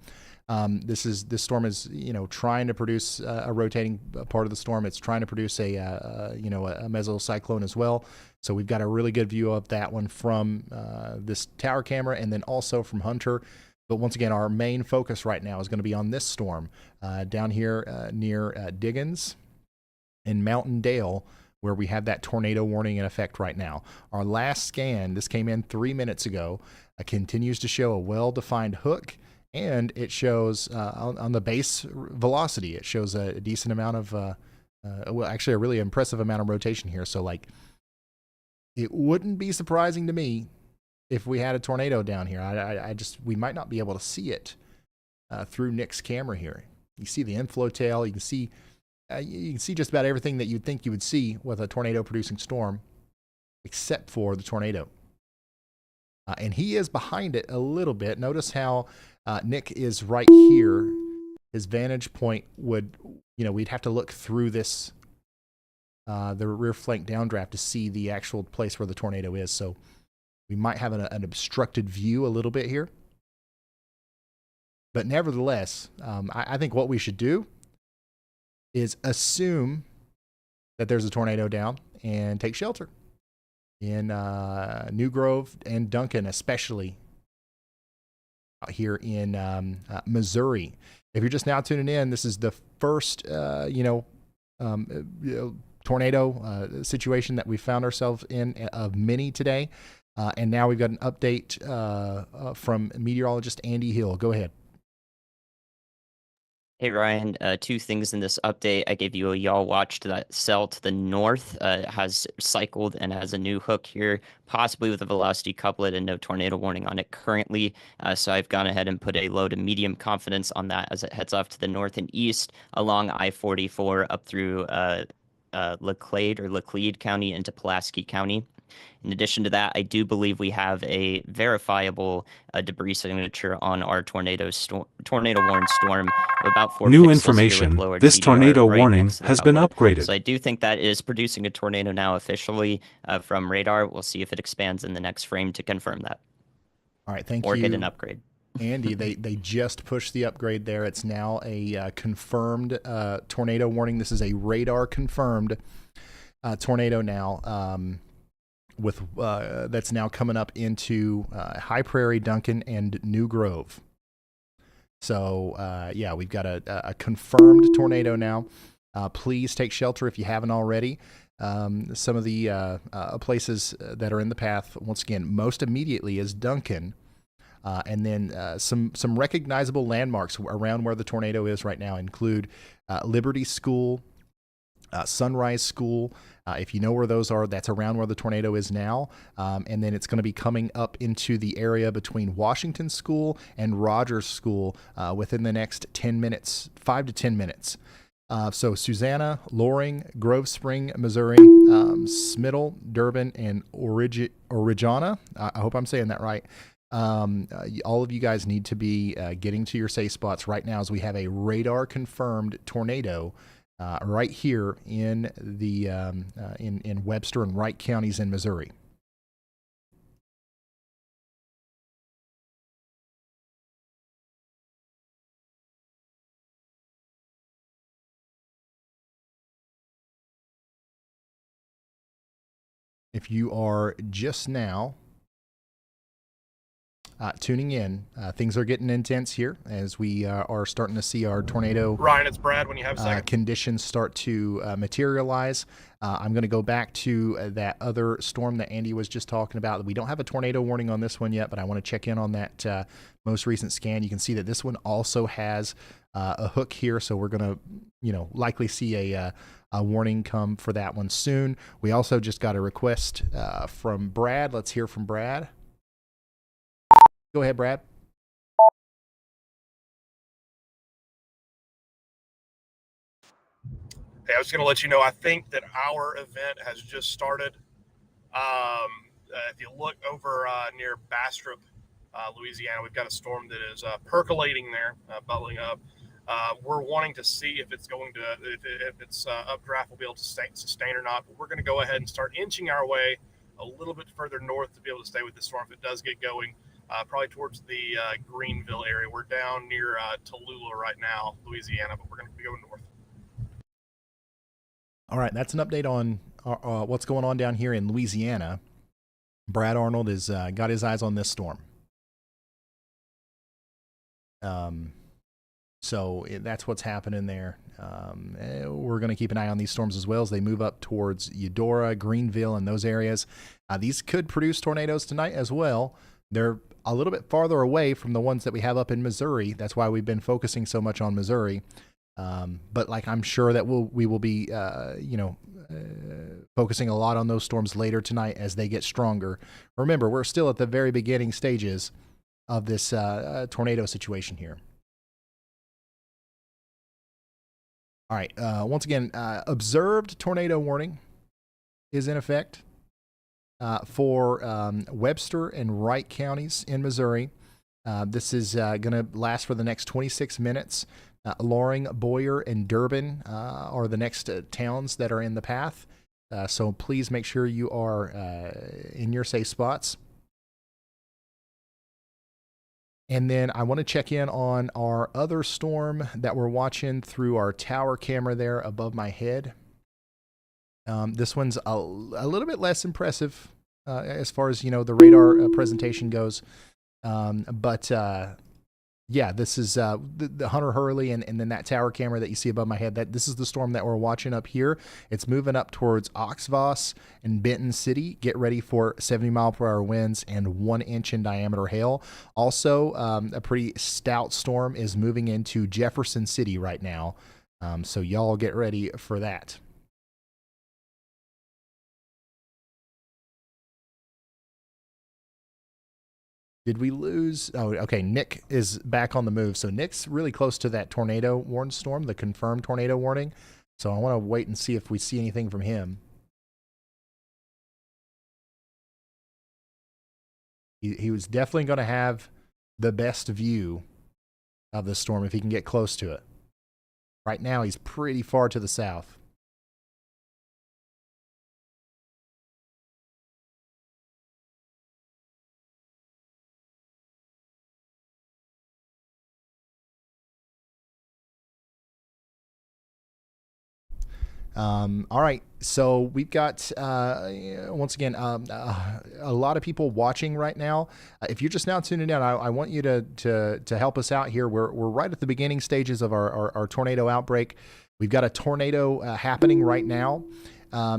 This storm is, trying to produce a rotating part of the storm. It's trying to produce a mesocyclone as well. So we've got a really good view of that one from this tower camera, and then also from Hunter. But once again, our main focus right now is going to be on this storm down here near Diggins and Mountain Dale, where we have that tornado warning in effect right now. Our last scan, this came in 3 minutes ago, continues to show a well-defined hook, and it shows on the base velocity, it shows a decent amount of, actually a really impressive amount of rotation here. So it wouldn't be surprising to me if we had a tornado down here. We might not be able to see it through Nick's camera here. You see the inflow tail, you can see just about everything that you'd think you would see with a tornado-producing storm, except for the tornado. And he is behind it a little bit. Notice how Nick is right here. His vantage point would, we'd have to look through this, the rear flank downdraft to see the actual place where the tornado is. So we might have an obstructed view a little bit here. But nevertheless, I think what we should do is assume that there's a tornado down and take shelter in New Grove and Duncan, especially out here in Missouri. If you're just now tuning in, this is the first, tornado situation that we found ourselves in of many today. And now we've got an update from meteorologist Andy Hill. Go ahead. Hey Ryan, two things in this update. I gave you a y'all watch to that cell to the north. Has cycled and has a new hook here, possibly with a velocity couplet and no tornado warning on it currently. So I've gone ahead and put a low to medium confidence on that as it heads off to the north and east along I-44 up through Laclede County into Pulaski County. In addition to that, I do believe we have a verifiable debris signature on our tornado warned storm of about 4 New pixels here information. with lowered This PDR tornado right warning next to the has been couplet. upgraded. So I do think that is producing a tornado now officially from radar. We'll see if it expands in the next frame to confirm that. All right, thank you. Or get an upgrade. Andy, they just pushed the upgrade there. It's now a confirmed tornado warning. This is a radar confirmed tornado now. With that's now coming up into High Prairie, Duncan, and New Grove. So yeah, we've got a confirmed tornado now. Please take shelter if you haven't already. Some of the places that are in the path, once again, most immediately is Duncan, and then some recognizable landmarks around where the tornado is right now include Liberty School, Sunrise School. If you know where those are, that's around where the tornado is now. And then it's going to be coming up into the area between Washington School and Rogers School within the next 10 minutes, 5 to 10 minutes. So Susanna, Loring, Grove Spring, Missouri, Smittle, Durbin, and Origana. I hope I'm saying that right. All of you guys need to be getting to your safe spots right now as we have a radar confirmed tornado right here in the in Webster and Wright counties in Missouri. If you are just now tuning in, things are getting intense here as we are starting to see our tornado Ryan, it's Brad when you have a second. Conditions start to materialize. I'm going to go back to that other storm that Andy was just talking about. We don't have a tornado warning on this one yet, but I want to check in on that most recent scan. You can see that this one also has a hook here, so we're going to, likely see a warning come for that one soon. We also just got a request from Brad. Let's hear from Brad. Go ahead, Brad. Hey, I was going to let you know, I think that our event has just started. If you look over near Bastrop, Louisiana, we've got a storm that is percolating there, bubbling up. We're wanting to see if it's going to, if it's updraft, we'll be able to sustain or not. But we're going to go ahead and start inching our way a little bit further north to be able to stay with the storm if it does get going. Probably towards the Greenville area. We're down near Tallulah right now, Louisiana, but we're going to be going north. All right, that's an update on what's going on down here in Louisiana. Brad Arnold has got his eyes on this storm. So that's what's happening there. We're going to keep an eye on these storms as well as they move up towards Eudora, Greenville, and those areas. These could produce tornadoes tonight as well. They're a little bit farther away from the ones that we have up in Missouri. That's why we've been focusing so much on Missouri. But I'm sure that we will be, focusing a lot on those storms later tonight as they get stronger. Remember, we're still at the very beginning stages of this tornado situation here. All right. Once again, observed tornado warning is in effect for Webster and Wright counties in Missouri. This is going to last for the next 26 minutes. Loring, Boyer, and Durbin are the next towns that are in the path. So please make sure you are in your safe spots. And then I want to check in on our other storm that we're watching through our tower camera there above my head. This one's a little bit less impressive as far as, the radar presentation goes. But Yeah, this is the Hunter Hurley and then that tower camera that you see above my head. This is the storm that we're watching up here. It's moving up towards Oxvoss and Benton City. Get ready for 70-mile-per-hour winds and 1-inch in diameter hail. Also, a pretty stout storm is moving into Jefferson City right now. So y'all get ready for that. Did we lose? Oh, okay. Nick is back on the move. So Nick's really close to that tornado warned storm, the confirmed tornado warning. So I want to wait and see if we see anything from him. He was definitely going to have the best view of the storm if he can get close to it. Right now, he's pretty far to the south. All right, so we've got once again a lot of people watching right now. If you're just now tuning in, I want you to help us out here. We're right at the beginning stages of our tornado outbreak. We've got a tornado happening right now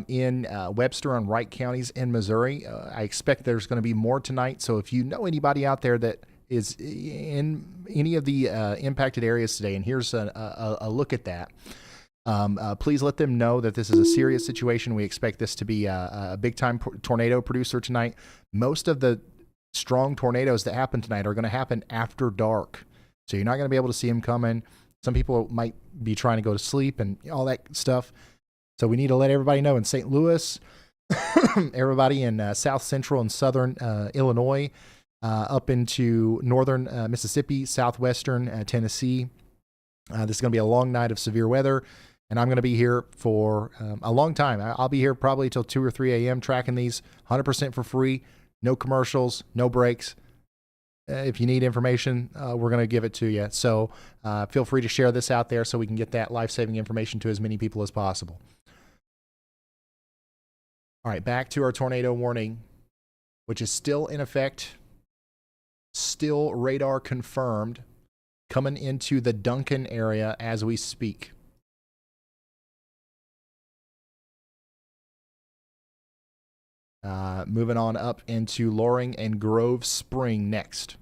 in Webster and Wright counties in Missouri. I expect there's going to be more tonight. So if you know anybody out there that is in any of the impacted areas today, and here's a look at that. Please let them know that this is a serious situation. We expect this to be a big-time tornado producer tonight. Most of the strong tornadoes that happen tonight are going to happen after dark, so you're not going to be able to see them coming. Some people might be trying to go to sleep and all that stuff. So we need to let everybody know in St. Louis, everybody in south central and southern Illinois, up into northern Mississippi, southwestern Tennessee. This is going to be a long night of severe weather. And I'm going to be here for a long time. I'll be here probably till 2 or 3 a.m. tracking these 100% for free. No commercials, no breaks. If you need information, we're going to give it to you. So feel free to share this out there so we can get that life-saving information to as many people as possible. All right, back to our tornado warning, which is still in effect, still radar confirmed, coming into the Duncan area as we speak. Moving on up into Loring and Grove Spring next.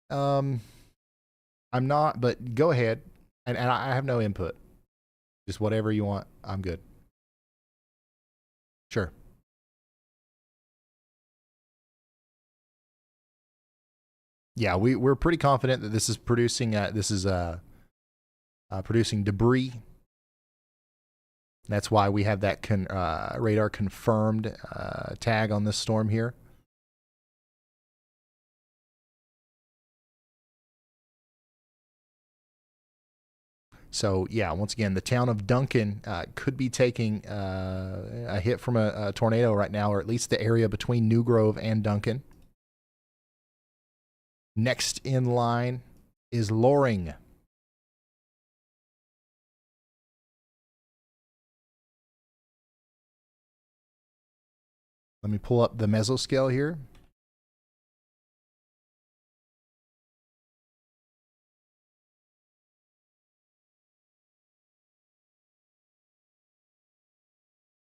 I'm not, but go ahead. And I have no input. Just whatever you want. I'm good. Sure. Yeah, we're pretty confident that this is producing producing debris. That's why we have that radar confirmed tag on this storm here. So yeah, once again, the town of Duncan could be taking a hit from a tornado right now, or at least the area between New Grove and Duncan. Next in line is Loring. Let me pull up the mesoscale here.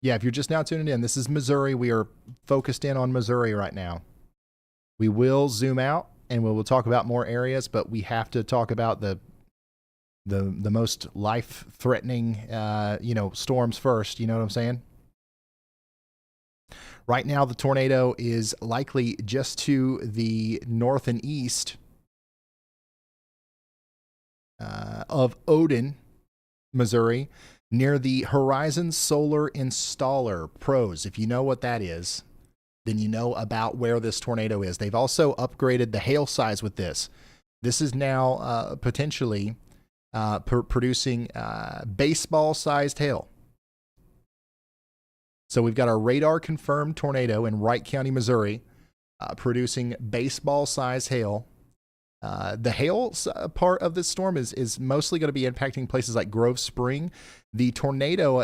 Yeah, if you're just now tuning in, this is Missouri. We are focused in on Missouri right now. We will zoom out and we will talk about more areas, but we have to talk about the most life-threatening, storms first. You know what I'm saying? Right now, the tornado is likely just to the north and east of Odin, Missouri, near the Horizon Solar Installer Pros. If you know what that is, then you know about where this tornado is. They've also upgraded the hail size with this. This is now potentially producing baseball-sized hail. So we've got our radar-confirmed tornado in Wright County, Missouri, producing baseball-sized hail. The hail part of this storm is mostly going to be impacting places like Grove Spring. The tornado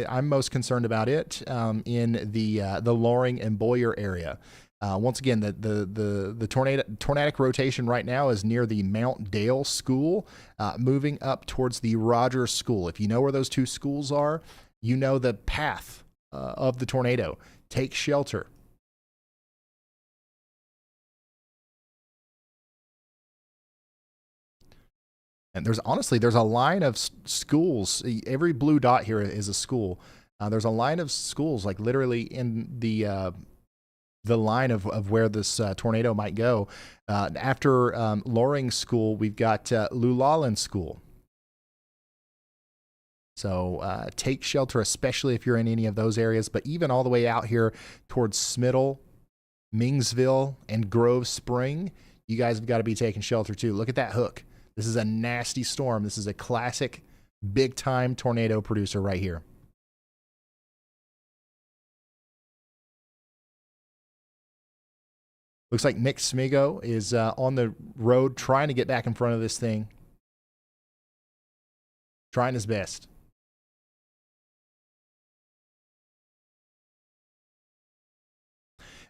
I'm most concerned about it in the Loring and Boyer area. Once again, the tornadic rotation right now is near the Mount Dale School, moving up towards the Rogers School. If you know where those two schools are, you know the path of the tornado. Take shelter. And there's a line of schools. Every blue dot here is a school. There's a line of schools, like literally in the line of where this tornado might go. After Loring School, we've got Lulallen School. So take shelter, especially if you're in any of those areas. But even all the way out here towards Smittle, Mingsville, and Grove Spring, you guys have got to be taking shelter too. Look at that hook. This is a nasty storm. This is a classic big-time tornado producer right here. Looks like Nick Smigo is on the road trying to get back in front of this thing. Trying his best.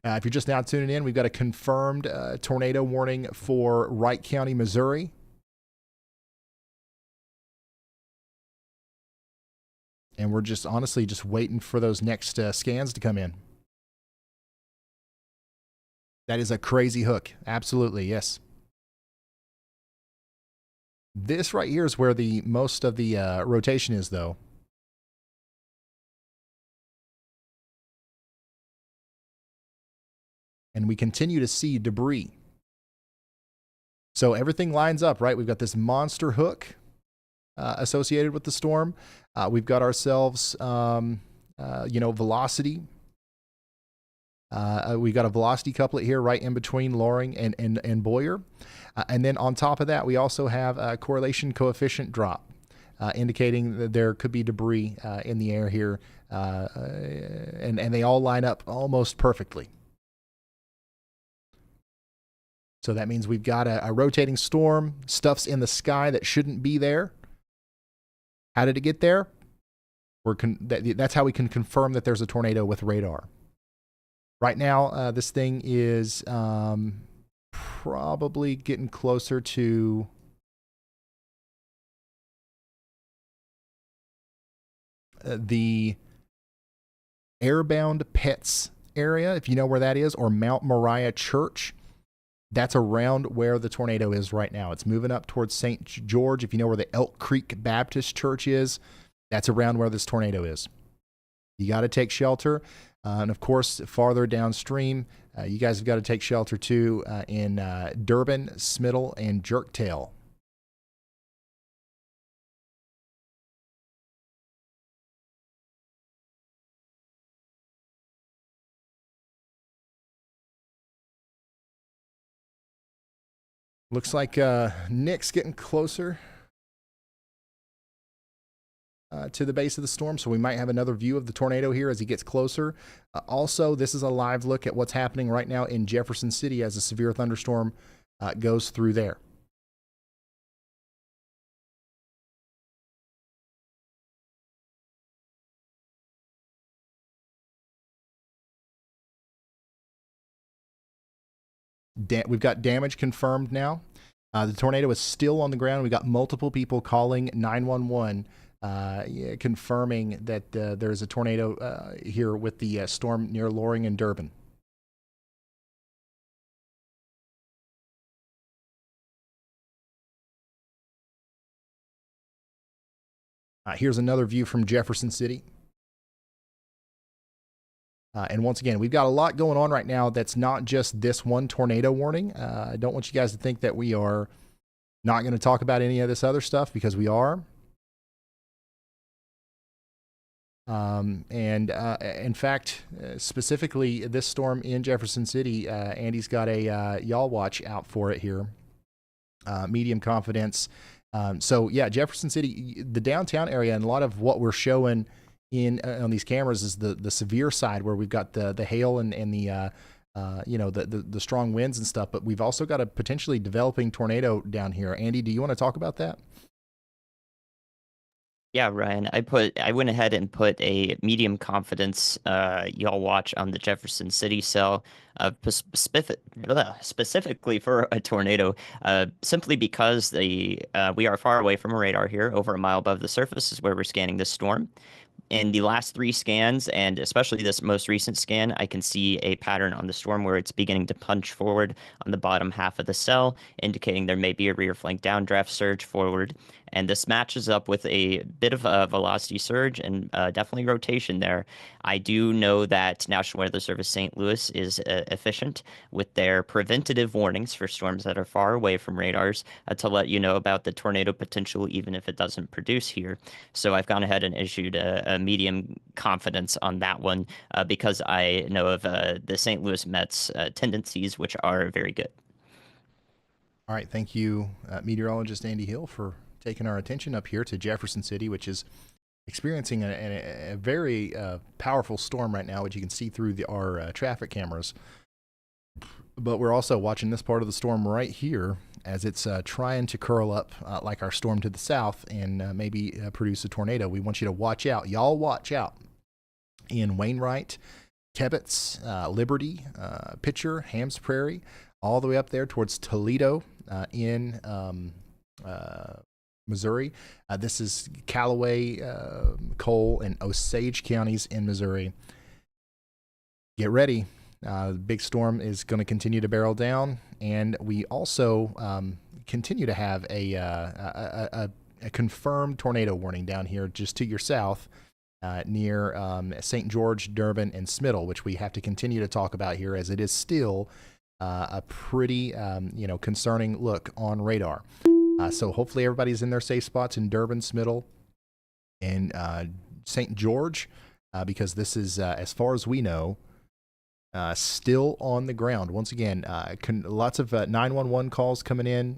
If you're just now tuning in, we've got a confirmed tornado warning for Wright County, Missouri. And we're just honestly just waiting for those next scans to come in. That is a crazy hook. Absolutely, yes. This right here is where the most of the rotation is, though. And we continue to see debris. So everything lines up, right? We've got this monster hook associated with the storm. We've got ourselves, velocity. We've got a velocity couplet here right in between Loring and Boyer. And then on top of that, we also have a correlation coefficient drop, indicating that there could be debris in the air here. And they all line up almost perfectly. So that means we've got a rotating storm, stuff's in the sky that shouldn't be there. How did it get there? That's how we can confirm that there's a tornado with radar. Right now, this thing is probably getting closer to the Airbound Pets area, if you know where that is, or Mount Moriah Church. That's around where the tornado is right now. It's moving up towards St. George. If you know where the Elk Creek Baptist Church is, that's around where this tornado is. You got to take shelter. And of course, farther downstream, you guys have got to take shelter too in Durbin, Smittle, and Jerktail. Looks like Nick's getting closer to the base of the storm, so we might have another view of the tornado here as he gets closer. Also, this is a live look at what's happening right now in Jefferson City as a severe thunderstorm goes through there. We've got damage confirmed now. The tornado is still on the ground. We've got multiple people calling 911, confirming that there's a tornado here with the storm near Loring and Durbin. Here's another view from Jefferson City. And once again, we've got a lot going on right now that's not just this one tornado warning. I don't want you guys to think that we are not going to talk about any of this other stuff, because we are. In fact, specifically this storm in Jefferson City, Andy's got a y'all watch out for it here. Medium confidence. So yeah, Jefferson City, the downtown area, and a lot of what we're showing on these cameras is the severe side, where we've got the hail and the the strong winds and stuff, but we've also got a potentially developing tornado down here. Andy, do you want to talk about that? Yeah, Ryan, I went ahead and put a medium confidence y'all watch on the Jefferson City cell, specifically for a tornado, simply because we are far away from a radar here, over a mile above the surface is where we're scanning this storm. In the last 3 scans, and especially this most recent scan, I can see a pattern on the storm where it's beginning to punch forward on the bottom half of the cell, indicating there may be a rear flank downdraft surge forward. And this matches up with a bit of a velocity surge and definitely rotation there. I do know that National Weather Service St. Louis is efficient with their preventative warnings for storms that are far away from radars to let you know about the tornado potential, even if it doesn't produce here. So I've gone ahead and issued a medium confidence on that one because I know of the St. Louis Met's tendencies, which are very good. All right. Thank you, meteorologist Andy Hill, for taking our attention up here to Jefferson City, which is experiencing a very powerful storm right now, which you can see through our traffic cameras. But we're also watching this part of the storm right here as it's trying to curl up like our storm to the south and maybe produce a tornado. We want you to watch out. Y'all watch out in Wainwright, Tebbets, Liberty, Pitcher, Hams Prairie, all the way up there towards Toledo in Missouri. This is Callaway, Cole, and Osage counties in Missouri. Get ready. The big storm is going to continue to barrel down, and we also continue to have a confirmed tornado warning down here just to your south near St. George, Durbin, and Smittle, which we have to continue to talk about here as it is still a pretty concerning look on radar. So hopefully everybody's in their safe spots in Durbin, Smittle, and St. George, because this is, as far as we know, still on the ground. Once again, lots of 911 calls coming in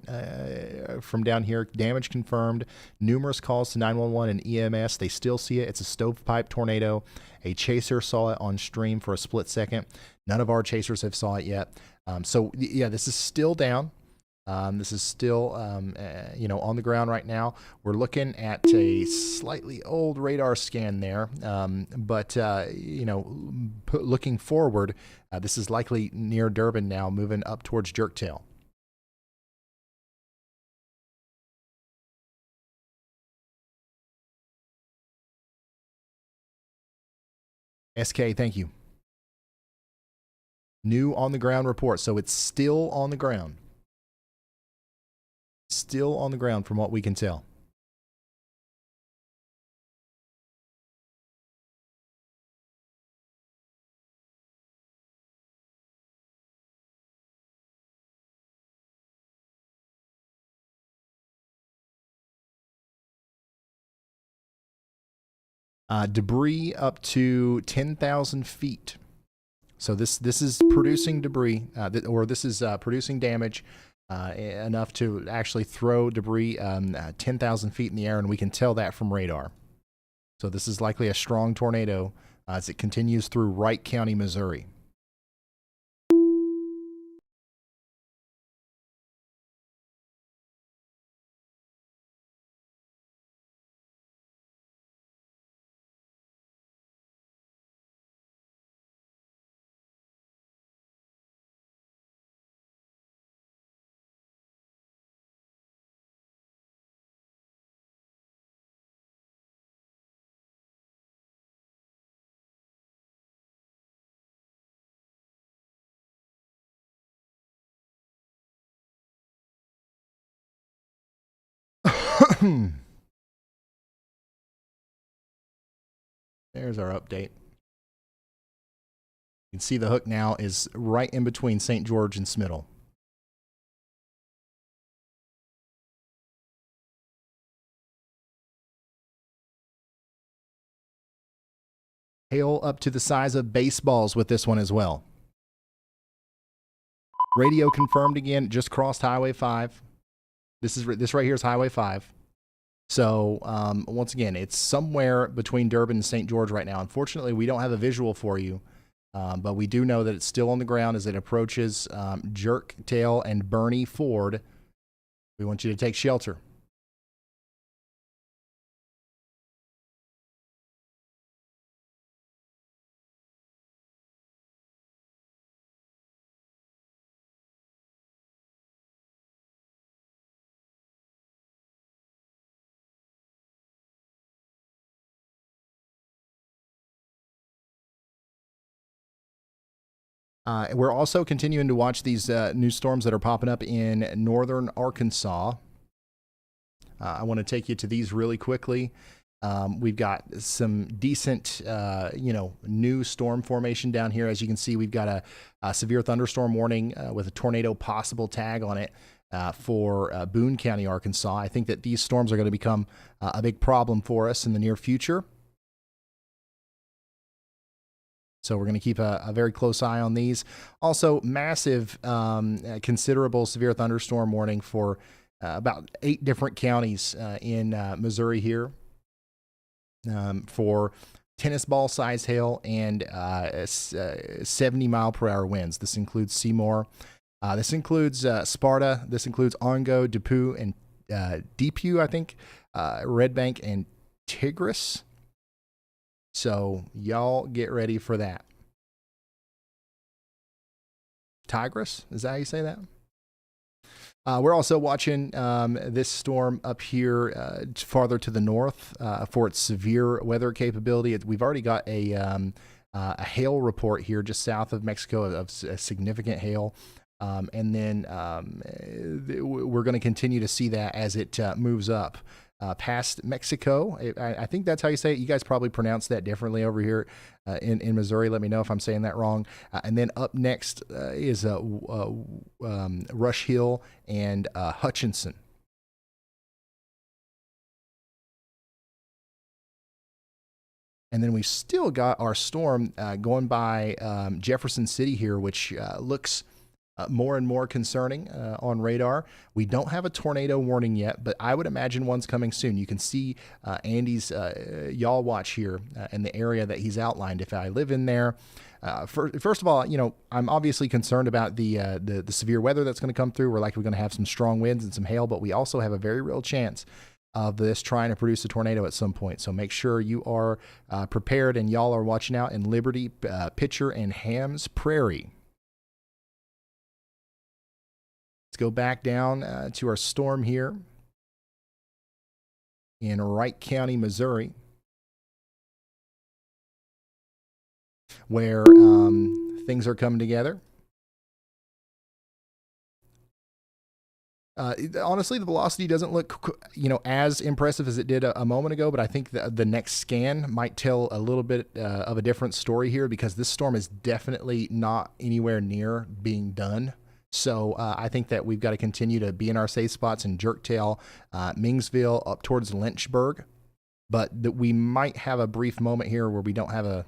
from down here. Damage confirmed. Numerous calls to 911 and EMS. They still see it. It's a stovepipe tornado. A chaser saw it on stream for a split second. None of our chasers have saw it yet. So yeah, this is still down. This is still, on the ground right now. We're looking at a slightly old radar scan there, but looking forward, this is likely near Durbin now, moving up towards Jerktail. SK, thank you. New on the ground report, so it's still on the ground. Still on the ground from what we can tell. Debris up to 10,000 feet. So this is producing debris, this is producing damage enough to actually throw debris 10,000 feet in the air, and we can tell that from radar. So this is likely a strong tornado as it continues through Wright County, Missouri. There's our update. You can see the hook now is right in between St. George and Smittle. Hail up to the size of baseballs with this one as well. Radio confirmed again, just crossed Highway 5. This right here is Highway 5. So once again, it's somewhere between Durbin and St. George right now. Unfortunately, we don't have a visual for you But we do know that it's still on the ground as it approaches Jerktail and Bernie Ford. We want you to take shelter. We're also continuing to watch these new storms that are popping up in northern Arkansas. I want to take you to these really quickly. We've got some decent, new storm formation down here. As you can see, we've got a severe thunderstorm warning with a tornado possible tag on it for Boone County, Arkansas. I think that these storms are going to become a big problem for us in the near future. So we're going to keep a very close eye on these. Also, massive, considerable severe thunderstorm warning for about 8 different counties in Missouri here for tennis ball size hail and 70-mile-per-hour winds. This includes Seymour. This includes Sparta. This includes Ongo, Depew, and Depew, I think, Red Bank, and Tigris. So y'all get ready for that. Tigris? Is that how you say that? We're also watching this storm up here farther to the north for its severe weather capability. We've already got a hail report here just south of Mexico of significant hail. And then we're going to continue to see that as it moves up past Mexico. I think that's how you say it. You guys probably pronounce that differently over here in Missouri. Let me know if I'm saying that wrong. And then up next is Rush Hill and Hutchinson. And then we've still got our storm going by Jefferson City here, which looks more and more concerning on radar. We don't have a tornado warning yet, but I would imagine one's coming soon. You can see Andy's yaw watch here in the area that he's outlined. If I live in there, first of all, I'm obviously concerned about the severe weather that's going to come through. We're likely going to have some strong winds and some hail, but we also have a very real chance of this trying to produce a tornado at some point. So make sure you are prepared, and y'all are watching out in Liberty, Pitcher, and Hams Prairie. Let's go back down to our storm here in Wright County, Missouri, where things are coming together. Honestly, the velocity doesn't look, as impressive as it did a moment ago, but I think the next scan might tell a little bit of a different story here, because this storm is definitely not anywhere near being done. So I think that we've got to continue to be in our safe spots in Jerktail, Mingsville, up towards Lynchburg. But that we might have a brief moment here where we don't have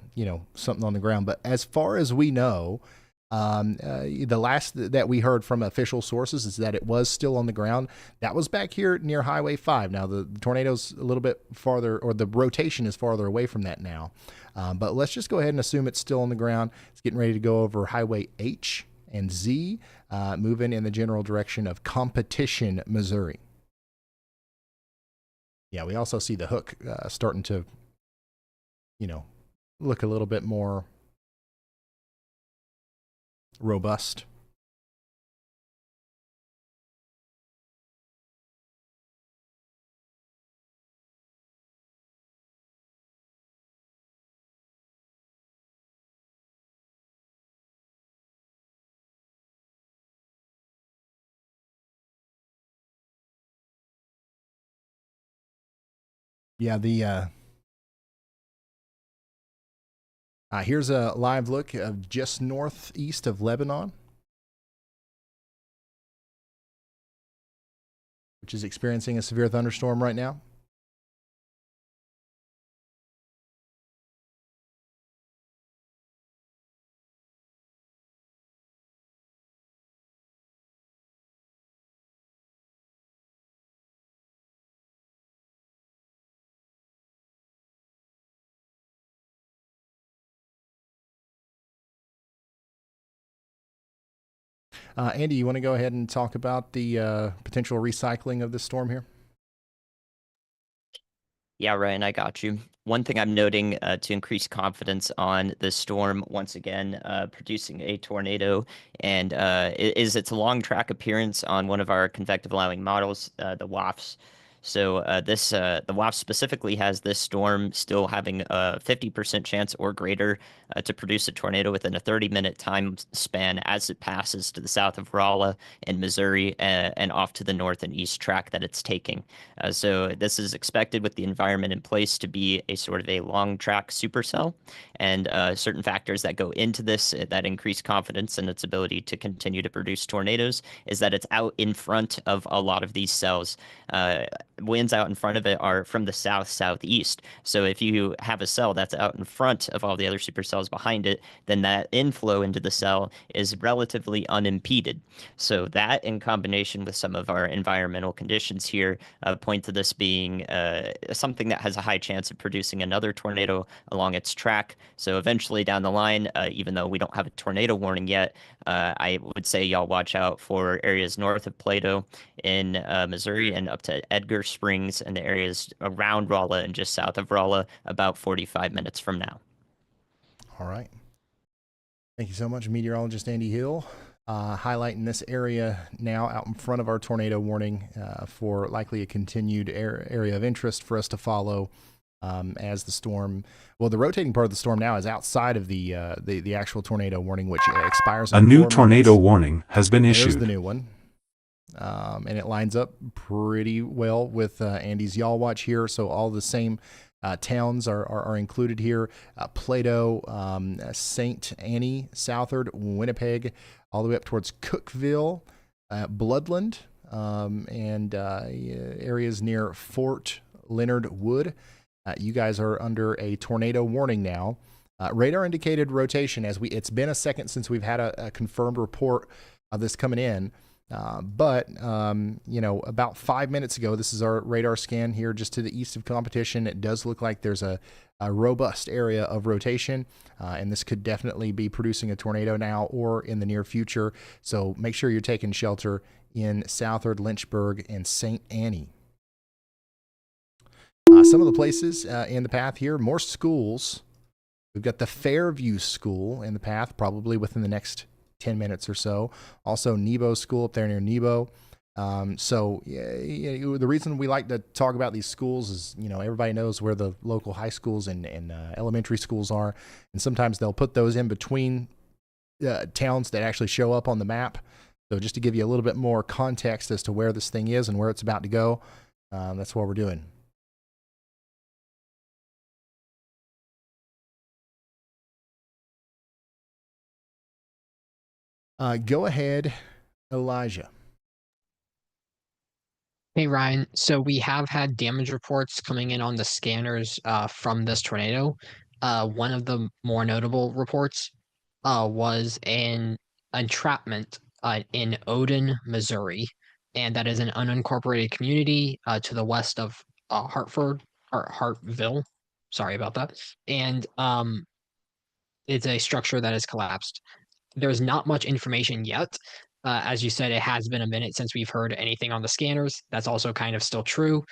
something on the ground. But as far as we know, the last that we heard from official sources is that it was still on the ground. That was back here near Highway 5. Now the tornado's a little bit farther, or the rotation is farther away from that now. But let's just go ahead and assume it's still on the ground. It's getting ready to go over Highway H and Z, moving in the general direction of Competition, Missouri. Yeah, we also see the hook starting to, look a little bit more robust. Yeah, here's a live look of just northeast of Lebanon, which is experiencing a severe thunderstorm right now. Andy, you want to go ahead and talk about the potential recycling of this storm here? Yeah, Ryan, I got you. One thing I'm noting to increase confidence on this storm, once again, producing a tornado, and is its long track appearance on one of our convective allowing models, the WAFs. So the WAF specifically has this storm still having a 50% chance or greater to produce a tornado within a 30-minute time span as it passes to the south of Rolla and Missouri and off to the north and east track that it's taking. So this is expected with the environment in place to be a sort of a long track supercell, and certain factors that go into this that increase confidence in its ability to continue to produce tornadoes is that it's out in front of a lot of these cells. Winds out in front of it are from the southeast. So if you have a cell that's out in front of all the other supercells behind it, then that inflow into the cell is relatively unimpeded. So that, in combination with some of our environmental conditions here, point to this being something that has a high chance of producing another tornado along its track. So eventually down the line, even though we don't have a tornado warning yet, I would say y'all watch out for areas north of Plato in Missouri and up to Edgar Springs and the areas around Rolla and just south of Rolla about 45 minutes from now. All right. Thank you so much, meteorologist Andy Hill. Highlighting this area now out in front of our tornado warning for likely a continued area of interest for us to follow as the storm. Well, the rotating part of the storm now is outside of the actual tornado warning, which expires in A new 4 tornado minutes. warning has been There's issued. the new one. And it lines up pretty well with Andy's Y'all Watch here. So all the same towns are included here. Plato, St. Annie, Southard, Winnipeg, all the way up towards Cookeville, Bloodland, and areas near Fort Leonard Wood. You guys are under a tornado warning now. Radar indicated rotation it's been a second since we've had a confirmed report of this coming in. But about 5 minutes ago, this is our radar scan here just to the east of competition. It does look like there's a robust area of rotation, and this could definitely be producing a tornado now or in the near future. So make sure you're taking shelter in Southard, Lynchburg, and St. Annie. Some of the places in the path here, more schools. We've got the Fairview School in the path, probably within the next 10 minutes or so. Also, Nebo School up there near Nebo. The reason we like to talk about these schools is, everybody knows where the local high schools and elementary schools are. And sometimes they'll put those in between towns that actually show up on the map. So just to give you a little bit more context as to where this thing is and where it's about to go, that's what we're doing. Go ahead, Elijah. Hey Ryan, so we have had damage reports coming in on the scanners from this tornado. One of the more notable reports was an entrapment in Odin, Missouri, and that is an unincorporated community to the west of Hartford or Hartville. Sorry about that. And it's a structure that has collapsed. There's not much information yet. As you said, it has been a minute since we've heard anything on the scanners. That's also kind of still true.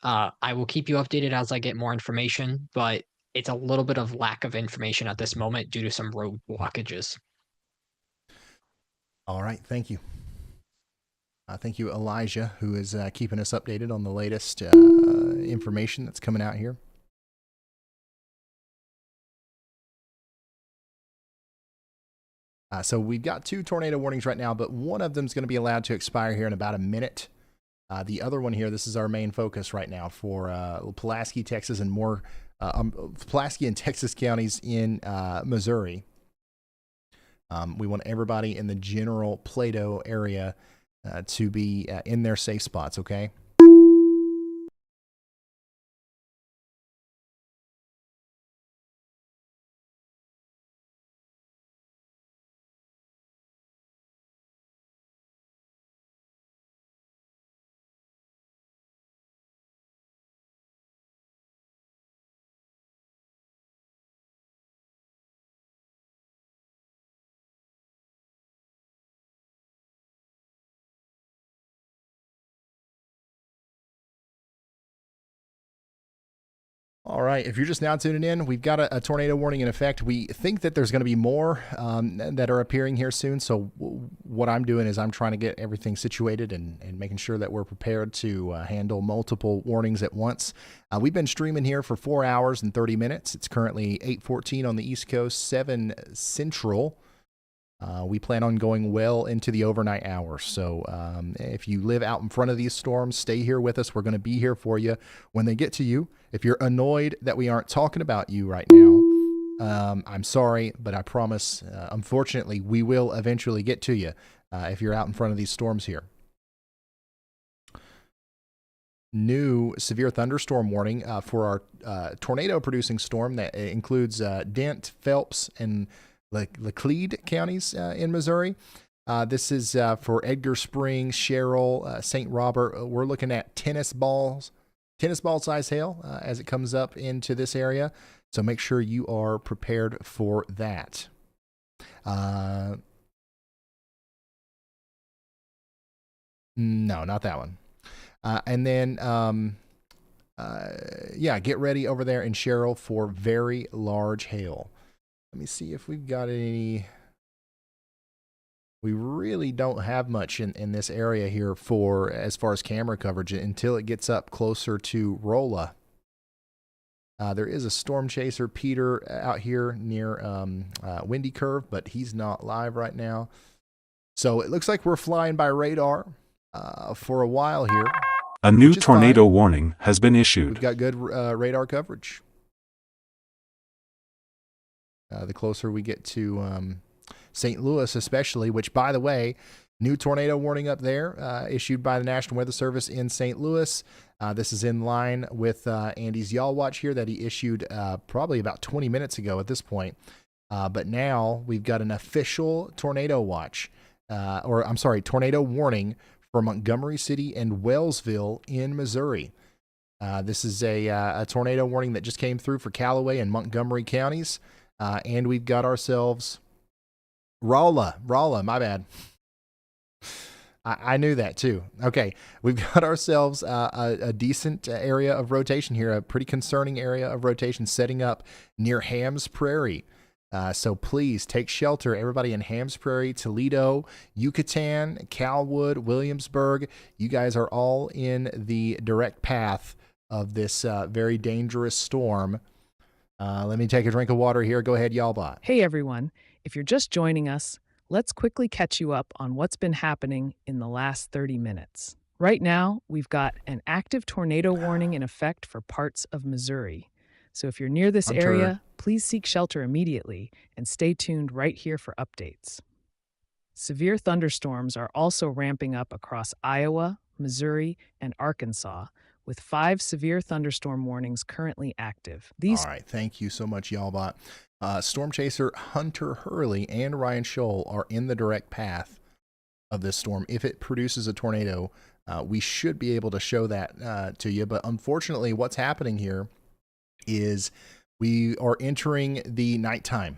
I will keep you updated as I get more information, but it's a little bit of lack of information at this moment due to some road blockages. All right, thank you. Thank you, Elijah, who is keeping us updated on the latest information that's coming out here. So we've got 2 tornado warnings right now, but one of them is going to be allowed to expire here in about a minute. The other one here, this is our main focus right now for Pulaski, Texas, and more Pulaski and Texas counties in Missouri. We want everybody in the general Plato area to be in their safe spots, okay? All right. If you're just now tuning in, we've got a tornado warning in effect. We think that there's going to be more that are appearing here soon. So what I'm doing is I'm trying to get everything situated and making sure that we're prepared to handle multiple warnings at once. We've been streaming here for 4 hours and 30 minutes. It's currently 8:14 on the East Coast, 7 Central. We plan on going well into the overnight hours. So if you live out in front of these storms, stay here with us. We're going to be here for you when they get to you. If you're annoyed that we aren't talking about you right now, I'm sorry, but I promise, unfortunately, we will eventually get to you if you're out in front of these storms here. New severe thunderstorm warning for our tornado-producing storm that includes Dent, Phelps, and Laclede counties in Missouri. This is for Edgar Springs, Sherrill, St. Robert. We're looking at tennis ball size hail as it comes up into this area. So make sure you are prepared for that. No, not that one. And then, get ready over there in Sherrill for very large hail. Let me see if we've got any. We really don't have much in this area here for as far as camera coverage until it gets up closer to Rolla. There is a storm chaser, Peter, out here near Windy Curve, but he's not live right now. So it looks like we're flying by radar for a while here. A new tornado warning has been issued. We've got good radar coverage. The closer we get to St. Louis especially, which, by the way, new tornado warning up there issued by the National Weather Service in St. Louis. This is in line with Andy's Y'all Watch here that he issued probably about 20 minutes ago at this point. But now we've got an official tornado watch, tornado warning for Montgomery City and Wellsville in Missouri. This is a tornado warning that just came through for Callaway and Montgomery counties. And we've got ourselves Rolla, my bad. I knew that too. Okay, we've got ourselves a decent area of rotation here, a pretty concerning area of rotation setting up near Hams Prairie. So please take shelter, everybody in Hams Prairie, Toledo, Yucatan, Calwood, Williamsburg. You guys are all in the direct path of this very dangerous storm. Let me take a drink of water here. Go ahead, y'all bot. Hey, everyone. If you're just joining us, let's quickly catch you up on what's been happening in the last 30 minutes. Right now, we've got an active tornado warning in effect for parts of Missouri. So if you're near this area, please seek shelter immediately and stay tuned right here for updates. Severe thunderstorms are also ramping up across Iowa, Missouri, and Arkansas, with 5 severe thunderstorm warnings currently active. All right, thank you so much, Y'allbot. Storm chaser Hunter Hurley and Ryan Scholl are in the direct path of this storm. If it produces a tornado, we should be able to show that to you. But unfortunately, what's happening here is we are entering the nighttime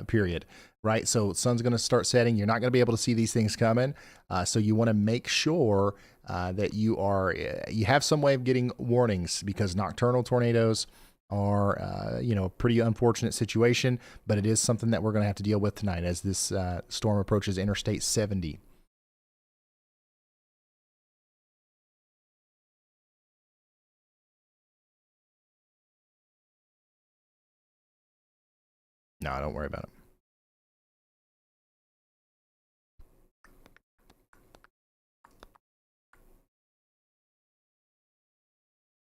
period, right? So sun's going to start setting. You're not going to be able to see these things coming. So you want to make sure that you have some way of getting warnings, because nocturnal tornadoes are, a pretty unfortunate situation, but it is something that we're going to have to deal with tonight as this storm approaches Interstate 70. No, don't worry about it.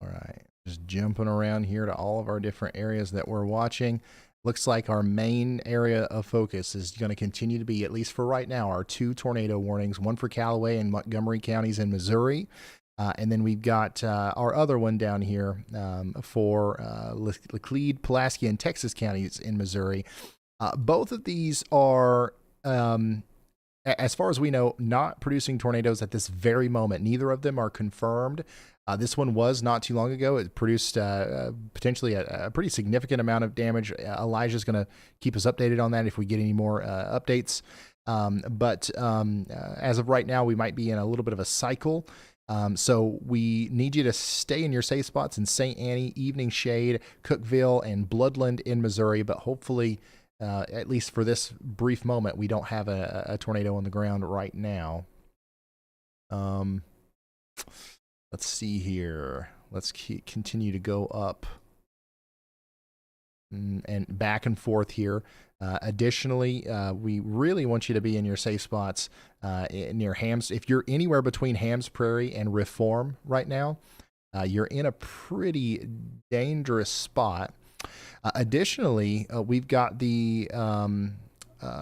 All right, just jumping around here to all of our different areas that we're watching. Looks like our main area of focus is going to continue to be, at least for right now, our 2 tornado warnings, one for Callaway and Montgomery counties in Missouri. And then we've got our other one down here for Laclede, Pulaski, and Texas counties in Missouri. Both of these are, as far as we know, not producing tornadoes at this very moment. Neither of them are confirmed. This one was not too long ago. It produced potentially a pretty significant amount of damage. Elijah's going to keep us updated on that if we get any more updates. But as of right now, we might be in a little bit of a cycle. So we need you to stay in your safe spots in St. Annie, Evening Shade, Cookeville, and Bloodland in Missouri. But hopefully, at least for this brief moment, we don't have a tornado on the ground right now. Let's see here. Let's continue to go up and back and forth here. Additionally, we really want you to be in your safe spots near Hams. If you're anywhere between Hams Prairie and Reform right now, you're in a pretty dangerous spot. Additionally, we've got the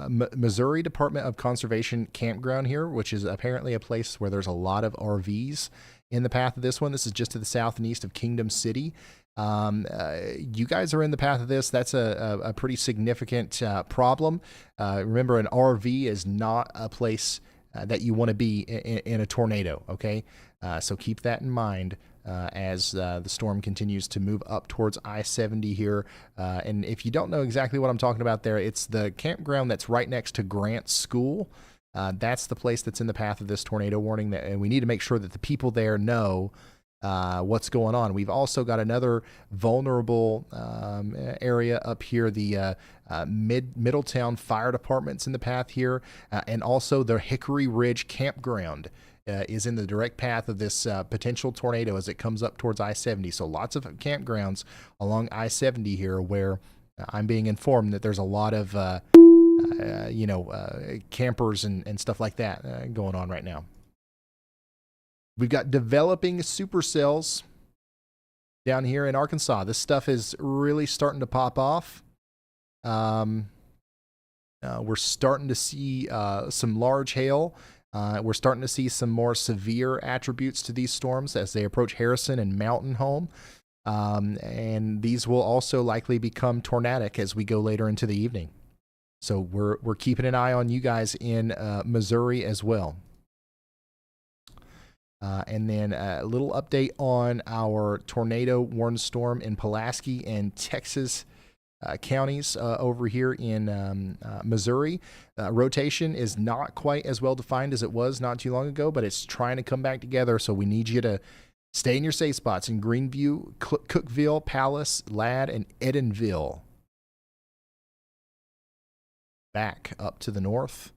Missouri Department of Conservation campground here, which is apparently a place where there's a lot of RVs in the path of this one. This is just to the south and east of Kingdom City. You guys are in the path of this. That's a pretty significant problem. Remember, an RV is not a place that you want to be in a tornado, okay? So keep that in mind as the storm continues to move up towards I-70 here. And if you don't know exactly what I'm talking about there, it's the campground that's right next to Grant School. That's the place that's in the path of this tornado warning, and we need to make sure that the people there know what's going on. We've also got another vulnerable area up here. The Middletown Fire Department's in the path here, and also the Hickory Ridge Campground is in the direct path of this potential tornado as it comes up towards I-70. So lots of campgrounds along I-70 here where I'm being informed that there's a lot of campers and stuff like that going on right now. We've got developing supercells down here in Arkansas. This stuff is really starting to pop off. We're starting to see some large hail. We're starting to see some more severe attributes to these storms as they approach Harrison and Mountain Home. And these will also likely become tornadic as we go later into the evening. So we're keeping an eye on you guys in Missouri as well. And then a little update on our tornado warned storm in Pulaski and Texas counties over here in Missouri. Rotation is not quite as well defined as it was not too long ago, but it's trying to come back together. So we need you to stay in your safe spots in Greenville, Cookeville, Palace, Ladd, and Edenville. Back up to the north.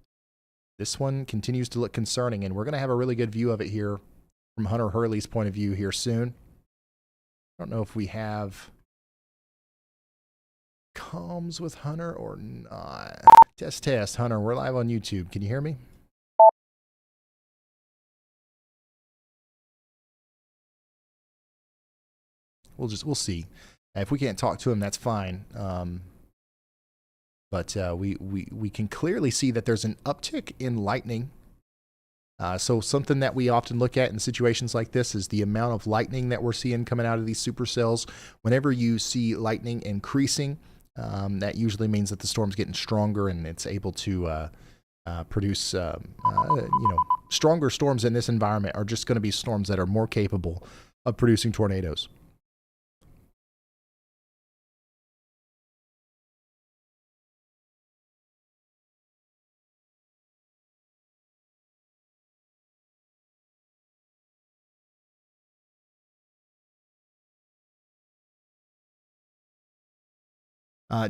This one continues to look concerning, and we're going to have a really good view of it here from Hunter Hurley's point of view here soon. I don't know if we have comms with Hunter or not. Test, Hunter. We're live on YouTube. Can you hear me? We'll see. If we can't talk to him, that's fine. But we can clearly see that there's an uptick in lightning. So something that we often look at in situations like this is the amount of lightning that we're seeing coming out of these supercells. Whenever you see lightning increasing, that usually means that the storm's getting stronger and it's able to produce, stronger storms in this environment are just going to be storms that are more capable of producing tornadoes.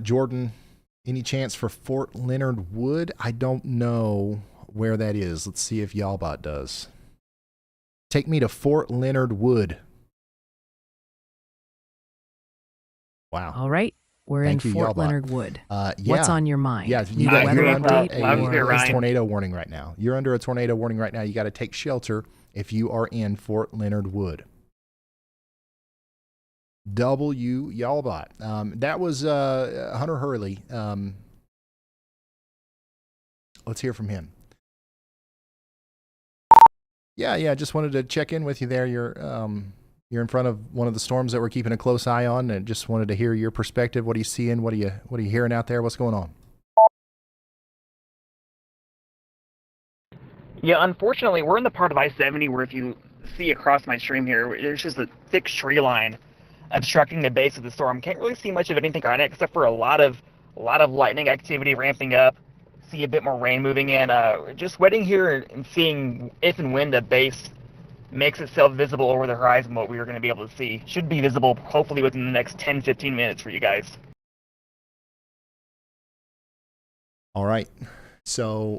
Jordan, any chance for Fort Leonard Wood? I don't know where that is. Let's see if Yalbot does. Take me to Fort Leonard Wood. Wow. All right. We're Thank in you, Fort Yalbot. Leonard Wood. Yeah. What's on your mind? Yeah, Need a weather you're under update? a tornado warning right now. You're under a tornado warning right now. You got to take shelter if you are in Fort Leonard Wood. W. Yalbot. That was Hunter Hurley. Let's hear from him. Yeah. Just wanted to check in with you there. You're in front of one of the storms that we're keeping a close eye on, and just wanted to hear your perspective. What are you seeing? What are you hearing out there? What's going on? Yeah, unfortunately, we're in the part of I-70 where if you see across my stream here, there's just a thick tree line obstructing the base of the storm. Can't really see much of anything on it except for a lot of lightning activity ramping up. See a bit more rain moving in. Just waiting here and seeing if and when the base makes itself visible over the horizon. What we are going to be able to see should be visible hopefully within the next 10-15 minutes for you guys. All right. So,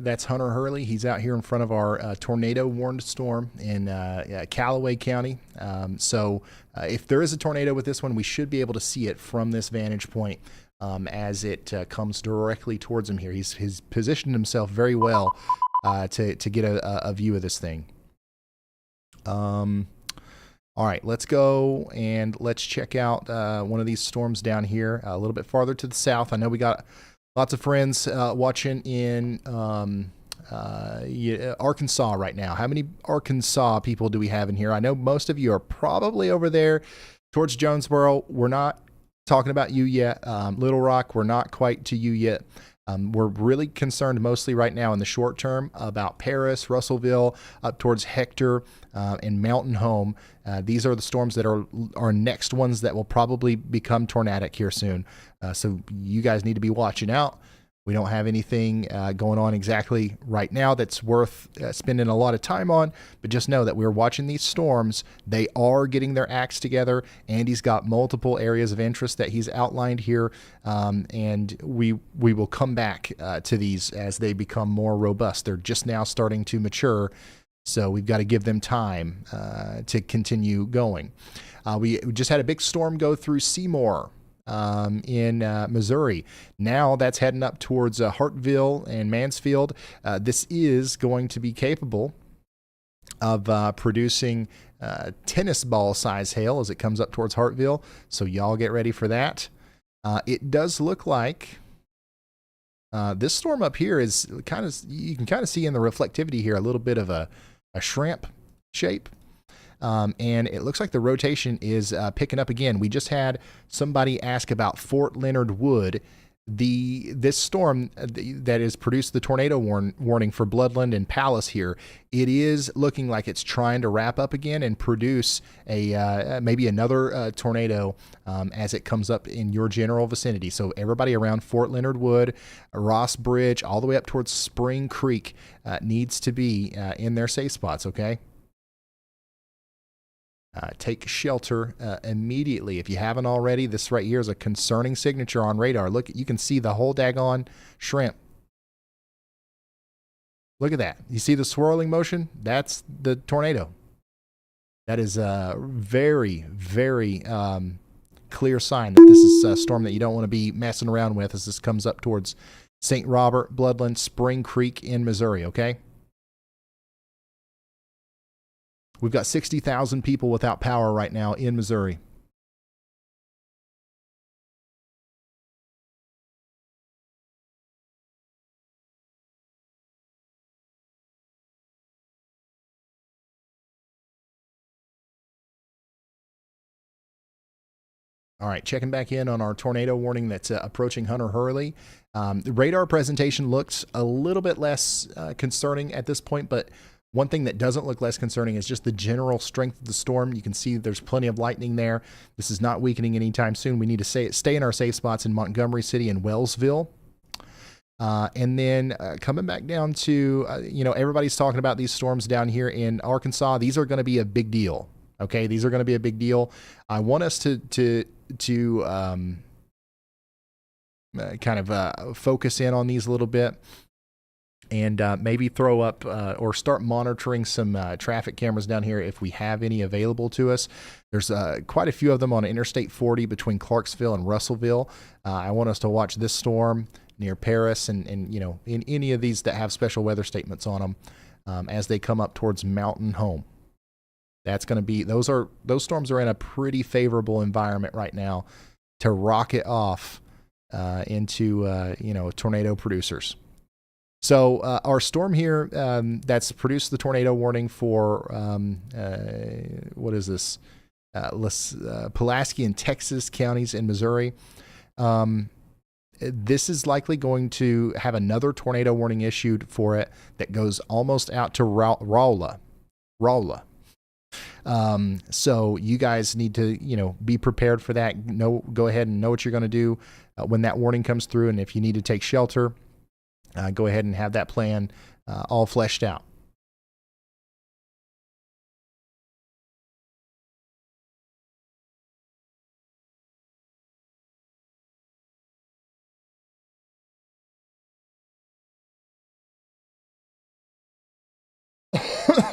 that's Hunter Hurley. He's out here in front of our tornado warned storm in Callaway County. If there is a tornado with this one, we should be able to see it from this vantage point as it comes directly towards him here. He's positioned himself very well to get a view of this thing. All right, let's go and let's check out one of these storms down here a little bit farther to the south. I know we got lots of friends watching in Arkansas right now. How many Arkansas people do we have in here? I know most of you are probably over there towards Jonesboro. We're not talking about you yet. Little Rock, we're not quite to you yet. We're really concerned mostly right now in the short term about Paris, Russellville, up towards Hector, and Mountain Home. These are the storms that are our next ones that will probably become tornadic here soon. So you guys need to be watching out. We don't have anything going on exactly right now that's worth spending a lot of time on, but just know that we're watching these storms. They are getting their acts together. Andy's got multiple areas of interest that he's outlined here, and we will come back to these as they become more robust. They're just now starting to mature, so we've got to give them time to continue going. We just had a big storm go through Seymour in Missouri. Now that's heading up towards Hartville and Mansfield. This is going to be capable of producing tennis ball size hail as it comes up towards Hartville. So y'all get ready for that. It does look like this storm up here is you can kind of see in the reflectivity here a little bit of a shrimp shape. And it looks like the rotation is picking up again. We just had somebody ask about Fort Leonard Wood. This storm that has produced the tornado warning for Bloodland and Palace here, it is looking like it's trying to wrap up again and produce maybe another tornado as it comes up in your general vicinity. So everybody around Fort Leonard Wood, Ross Bridge, all the way up towards Spring Creek needs to be in their safe spots, okay? Take shelter immediately. If you haven't already, this right here is a concerning signature on radar. Look, you can see the whole daggone shrimp. Look at that. You see the swirling motion? That's the tornado. That is a very, very clear sign that this is a storm that you don't want to be messing around with as this comes up towards St. Robert, Bloodland, Spring Creek in Missouri, okay? We've got 60,000 people without power right now in Missouri. All right, checking back in on our tornado warning that's approaching Hunter Hurley. The radar presentation looks a little bit less concerning at this point, but one thing that doesn't look less concerning is just the general strength of the storm. You can see there's plenty of lightning there. This is not weakening anytime soon. We need to stay in our safe spots in Montgomery City and Wellsville. And then coming back down to, everybody's talking about these storms down here in Arkansas. These are going to be a big deal. Okay, these are going to be a big deal. I want us to focus in on these a little bit. And maybe throw up or start monitoring some traffic cameras down here if we have any available to us. There's quite a few of them on Interstate 40 between Clarksville and Russellville. I want us to watch this storm near Paris and in any of these that have special weather statements on them as they come up towards Mountain Home. That's going to be those storms are in a pretty favorable environment right now to rocket off into tornado producers. So our storm here that's produced the tornado warning for, what is this? Pulaski and Texas counties in Missouri. This is likely going to have another tornado warning issued for it that goes almost out to Rolla. So you guys need to, be prepared for that. Go ahead and know what you're going to do when that warning comes through. And if you need to take shelter, go ahead and have that plan all fleshed out.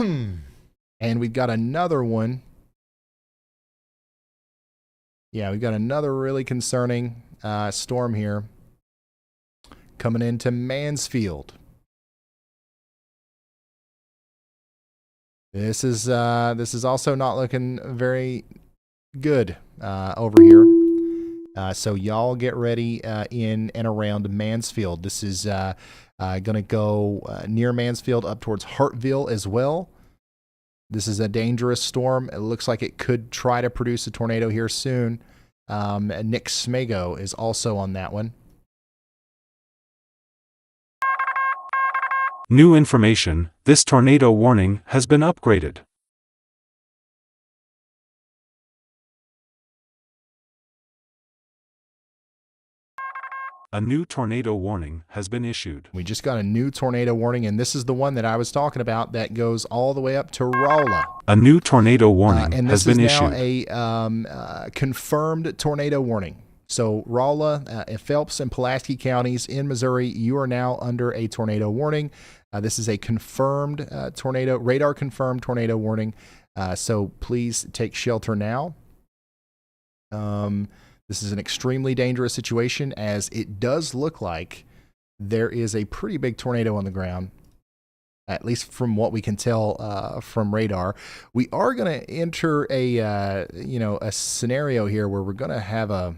And we've got another one. Yeah, we've got another really concerning storm here coming into Mansfield. This is also not looking very good over here. So y'all get ready in and around Mansfield. This is going to go near Mansfield up towards Hartville as well. This is a dangerous storm. It looks like it could try to produce a tornado here soon. Nick Smago is also on that one. New information, this tornado warning has been upgraded. A new tornado warning has been issued. We just got a new tornado warning, and this is the one that I was talking about that goes all the way up to Rolla. A new tornado warning and has been this is now issued. a confirmed tornado warning. So Rolla, Phelps, and Pulaski counties in Missouri, you are now under a tornado warning. This is a confirmed tornado, radar confirmed tornado warning. So please take shelter now. This is an extremely dangerous situation, as it does look like there is a pretty big tornado on the ground, at least from what we can tell from radar. We are going to enter a scenario here where we're going to have a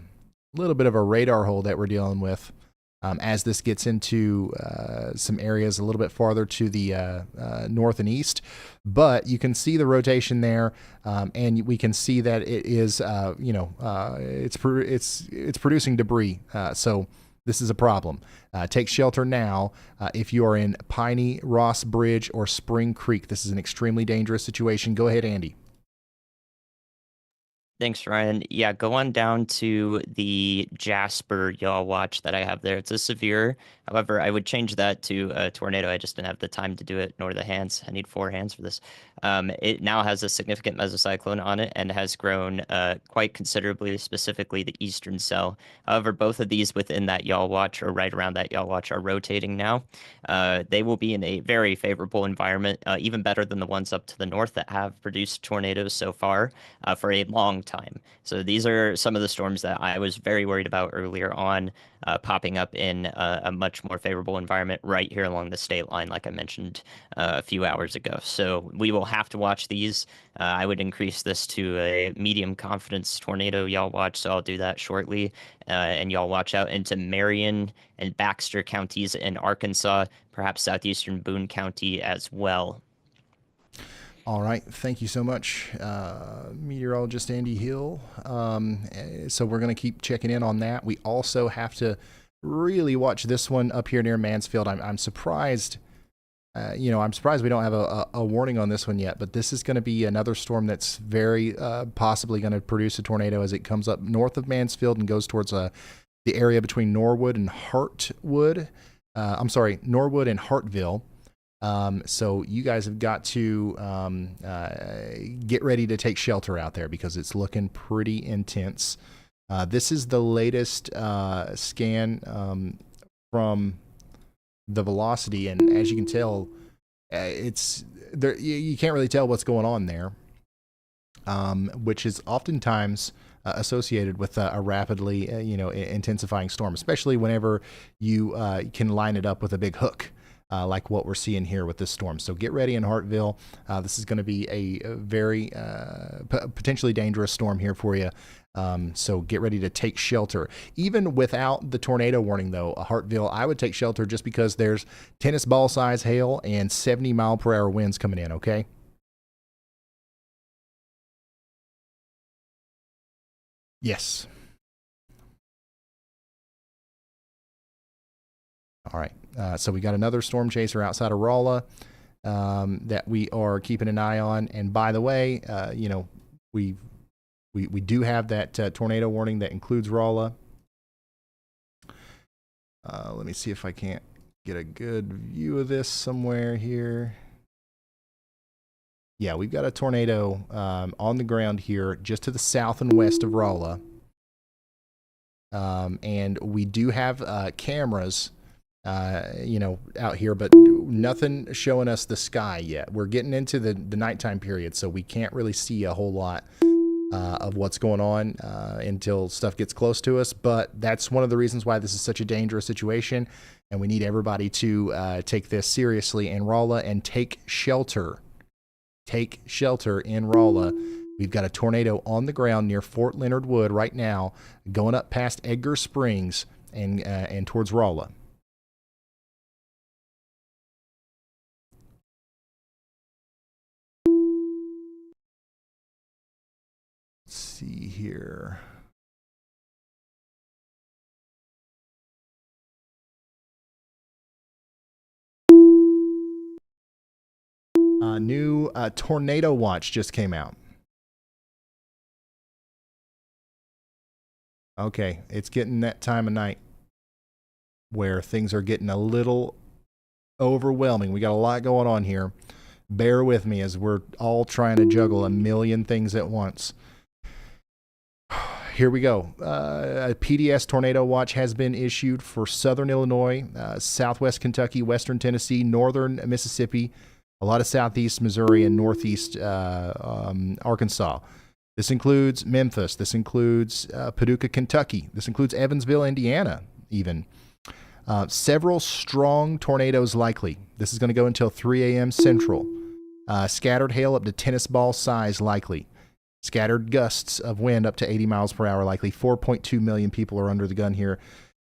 little bit of a radar hole that we're dealing with as this gets into some areas a little bit farther to the north and east. But you can see the rotation there, and we can see that it is, it's producing debris. So this is a problem. Take shelter now if you are in Piney, Ross Bridge, or Spring Creek. This is an extremely dangerous situation. Go ahead, Andy. Thanks, Ryan. Yeah, go on down to the Jasper yaw watch that I have there. It's a severe. However, I would change that to a tornado. I just didn't have the time to do it, nor the hands. I need 4 hands for this. It now has a significant mesocyclone on it and has grown quite considerably, specifically the eastern cell. However, both of these within that yaw watch, or right around that yaw watch, are rotating now. They will be in a very favorable environment, even better than the ones up to the north that have produced tornadoes so far for a long time. So these are some of the storms that I was very worried about earlier on, popping up in a much more favorable environment right here along the state line, like I mentioned a few hours ago. So we will have to watch these. I would increase this to a medium confidence tornado y'all watch, so I'll do that shortly. And y'all watch out into Marion and Baxter counties in Arkansas, perhaps southeastern Boone County as well. All right. Thank you so much, meteorologist Andy Hill. So we're going to keep checking in on that. We also have to really watch this one up here near Mansfield. I'm surprised, I'm surprised we don't have a warning on this one yet, but this is going to be another storm that's very possibly going to produce a tornado as it comes up north of Mansfield and goes towards the area between Norwood and Norwood and Hartville. So you guys have got to get ready to take shelter out there because it's looking pretty intense. This is the latest scan from the velocity, and as you can tell, it's there. You can't really tell what's going on there, which is oftentimes associated with a rapidly, intensifying storm, especially whenever you can line it up with a big hook. Like what we're seeing here with this storm. So get ready in Hartville. This is going to be a very potentially dangerous storm here for you. So get ready to take shelter. Even without the tornado warning, though, Hartville, I would take shelter just because there's tennis ball size hail and 70-mile-per-hour winds coming in, okay? Yes. All right. So we got another storm chaser outside of Rolla that we are keeping an eye on. And by the way, we do have that tornado warning that includes Rolla. Let me see if I can't get a good view of this somewhere here. Yeah, we've got a tornado on the ground here just to the south and west of Rolla. And we do have cameras out here, but nothing showing us the sky yet. We're getting into the nighttime period, so we can't really see a whole lot of what's going on until stuff gets close to us. But that's one of the reasons why this is such a dangerous situation, and we need everybody to take this seriously in Rolla and take shelter. Take shelter in Rolla. We've got a tornado on the ground near Fort Leonard Wood right now, going up past Edgar Springs and towards Rolla. Let's see here. A new tornado watch just came out. Okay, it's getting that time of night where things are getting a little overwhelming. We got a lot going on here. Bear with me as we're all trying to juggle a million things at once. Here we go. A PDS tornado watch has been issued for southern Illinois, southwest Kentucky, western Tennessee, northern Mississippi, a lot of southeast Missouri, and northeast Arkansas. This includes Memphis. This includes Paducah, Kentucky. This includes Evansville, Indiana, even. Several strong tornadoes likely. This is going to go until 3 a.m. Central. Scattered hail up to tennis ball size likely. Scattered gusts of wind up to 80 miles per hour likely. 4.2 million people are under the gun here.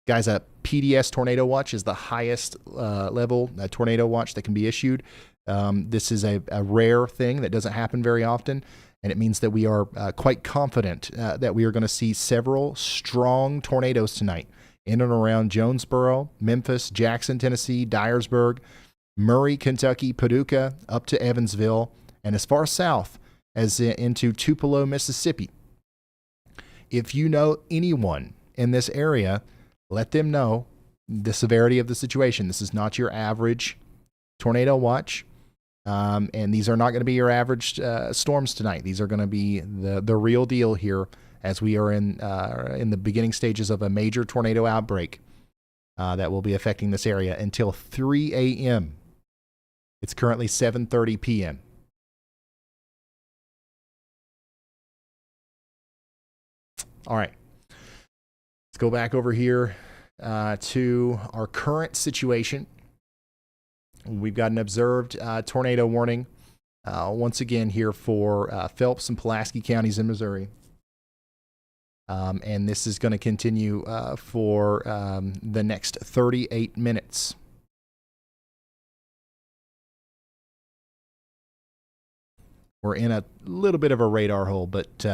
Guys, a PDS tornado watch is the highest level tornado watch that can be issued. This is a rare thing that doesn't happen very often. And it means that we are quite confident that we are going to see several strong tornadoes tonight in and around Jonesboro, Memphis, Jackson, Tennessee, Dyersburg, Murray, Kentucky, Paducah, up to Evansville, and as far south as into Tupelo, Mississippi. If you know anyone in this area, let them know the severity of the situation. This is not your average tornado watch. And these are not going to be your average storms tonight. These are going to be the real deal here as we are in the beginning stages of a major tornado outbreak that will be affecting this area until 3 a.m. It's currently 7:30 p.m. All right. Let's go back over here to our current situation. We've got an observed tornado warning once again here for Phelps and Pulaski counties in Missouri. And this is going to continue for the next 38 minutes. We're in a little bit of a radar hole, but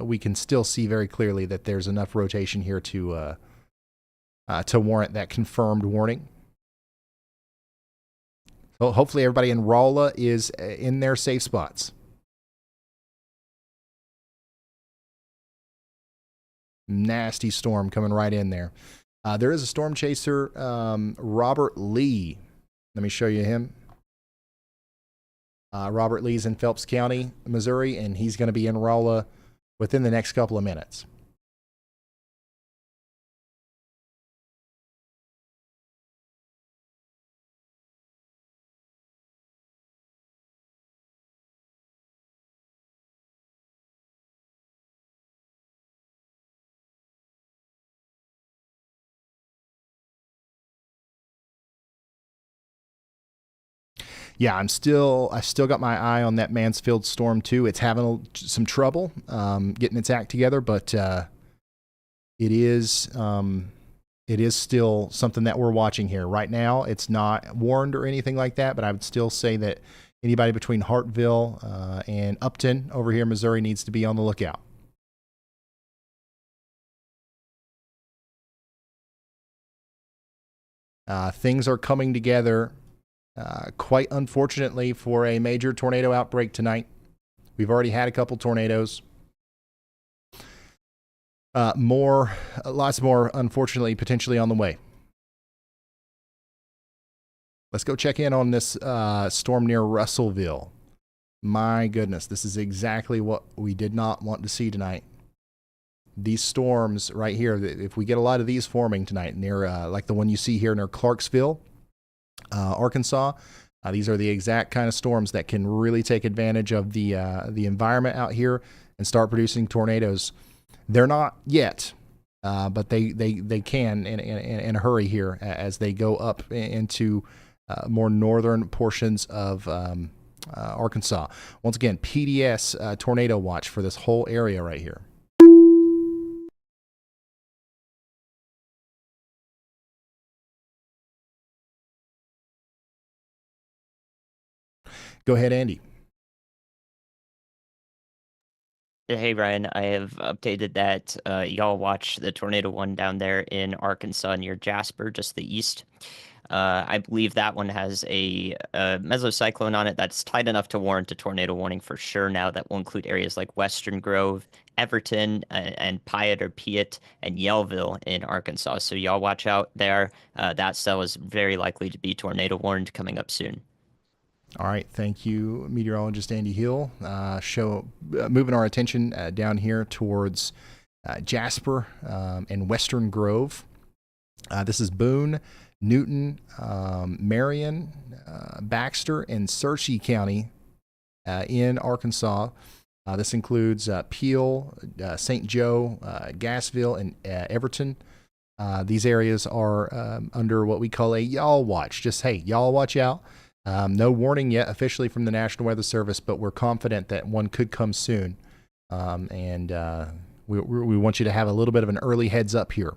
we can still see very clearly that there's enough rotation here to warrant that confirmed warning. So hopefully everybody in Rolla is in their safe spots. Nasty storm coming right in there. There is a storm chaser, Robert Lee. Let me show you him. Robert Lee's in Phelps County, Missouri, and he's going to be in Rolla within the next couple of minutes. Yeah, I still got my eye on that Mansfield storm too. It's having some trouble getting its act together, but it is still something that we're watching here right now. It's not warned or anything like that, but I would still say that anybody between Hartville and Upton over here in Missouri needs to be on the lookout. Things are coming together. Quite unfortunately for a major tornado outbreak tonight. We've already had a couple tornadoes. Lots more, unfortunately, potentially on the way. Let's go check in on this storm near Russellville. My goodness, this is exactly what we did not want to see tonight. these storms right here, if we get a lot of these forming tonight near, like the one you see here near Clarksville, Arkansas, these are the exact kind of storms that can really take advantage of the environment out here and start producing tornadoes. They're not yet, but they can in a hurry here as they go up into more northern portions of Arkansas. Once again, PDS tornado watch for this whole area right here. Go ahead, Andy. Hey, Ryan, I have updated that y'all watch the tornado one down there in Arkansas near Jasper, just the east. I believe that one has a mesocyclone on it that's tight enough to warrant a tornado warning for sure now. That will include areas like Western Grove, Everton, and Piatt or Piatt, and Yellville in Arkansas. So y'all watch out there. That cell is very likely to be tornado warned coming up soon. All right, thank you, meteorologist Andy Hill. Moving our attention down here towards Jasper and Western Grove. This is Boone, Newton, Marion, Baxter, and Searcy County in Arkansas. This includes Peel, St. Joe, Gassville, and Everton. These areas are under what we call a y'all watch. Just, hey, y'all watch out. No warning yet officially from the National Weather Service, but we're confident that one could come soon. And we want you to have a little bit of an early heads up here.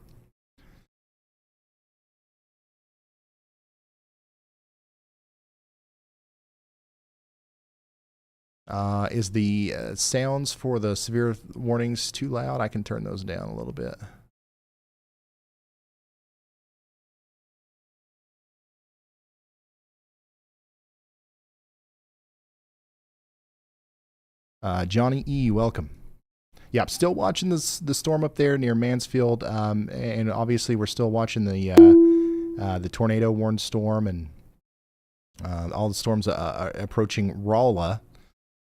Is the sounds for the severe warnings too loud? I can turn those down a little bit. Johnny E., welcome. Yeah, I'm still watching the storm up there near Mansfield, and obviously we're still watching the tornado warned storm and all the storms approaching Rolla.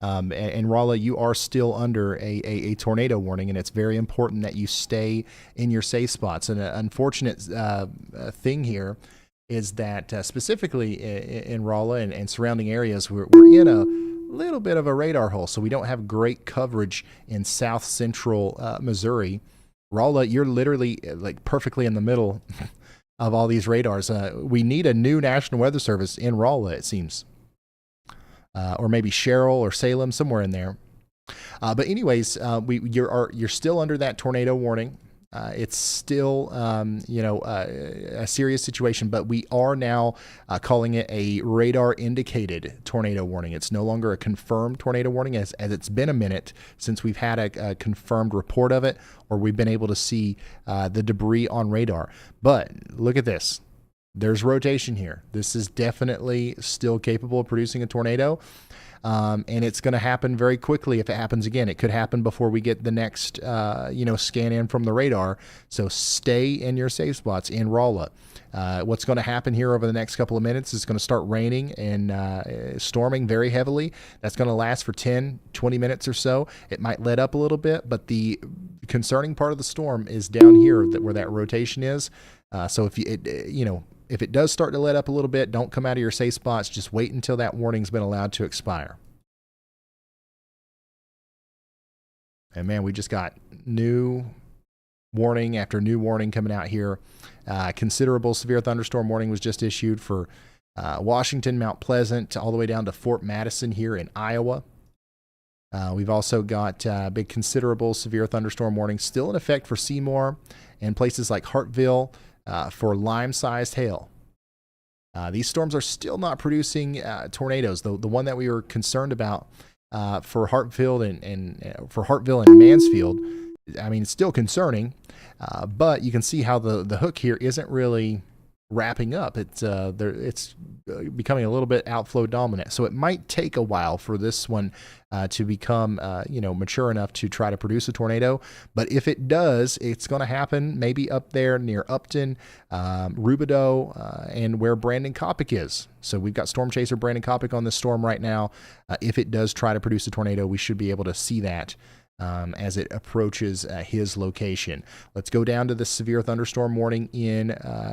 And Rolla, you are still under a tornado warning, and it's very important that you stay in your safe spots. And an unfortunate thing here is that specifically in Rolla and surrounding areas, we're in a little bit of a radar hole, so we don't have great coverage in south central Missouri. Rolla, you're literally like perfectly in the middle of all these radars. We need a new National Weather Service in Rolla, it seems. Or maybe Sherrill or Salem, somewhere in there. But anyways, you're still under that tornado warning. It's still, a serious situation, but we are now calling it a radar-indicated tornado warning. It's no longer a confirmed tornado warning, as it's been a minute since we've had a confirmed report of it, or we've been able to see the debris on radar. But look at this. There's rotation here. This is definitely still capable of producing a tornado. And it's going to happen very quickly if it happens again. It could happen before we get the next, scan in from the radar. So stay in your safe spots in Rolla. What's going to happen here over the next couple of minutes is going to start raining and storming very heavily. That's going to last for 10, 20 minutes or so. It might let up a little bit, but the concerning part of the storm is down here where that rotation is. So if if it does start to let up a little bit, don't come out of your safe spots. Just wait until that warning's been allowed to expire. And man, we just got new warning after new warning coming out here. Considerable severe thunderstorm warning was just issued for Washington, Mount Pleasant, all the way down to Fort Madison here in Iowa. We've also got big considerable severe thunderstorm warning still in effect for Seymour and places like Hartville, for lime-sized hail. These storms are still not producing tornadoes. The one that we were concerned about for Hartville and Mansfield, I mean, it's still concerning, but you can see how the hook here isn't really wrapping up. It's becoming a little bit outflow dominant. So it might take a while for this one to become mature enough to try to produce a tornado. But if it does, it's going to happen maybe up there near Upton, Rubidoux, and where Brandon Coppock is. So we've got storm chaser Brandon Coppock on this storm right now. If it does try to produce a tornado, we should be able to see that as it approaches his location. Let's go down to the severe thunderstorm warning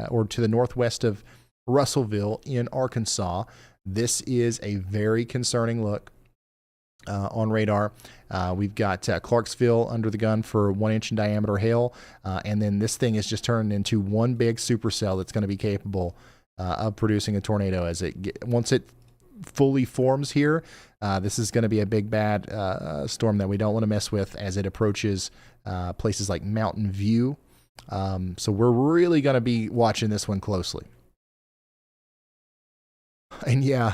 or to the northwest of Russellville in Arkansas. This is a very concerning look on radar. We've got Clarksville under the gun for 1 inch in diameter hail, and then this thing is just turned into one big supercell that's going to be capable of producing a tornado. Once it fully forms here, this is going to be a big bad storm that we don't want to mess with as it approaches places like Mountain View. So we're really going to be watching this one closely. And yeah,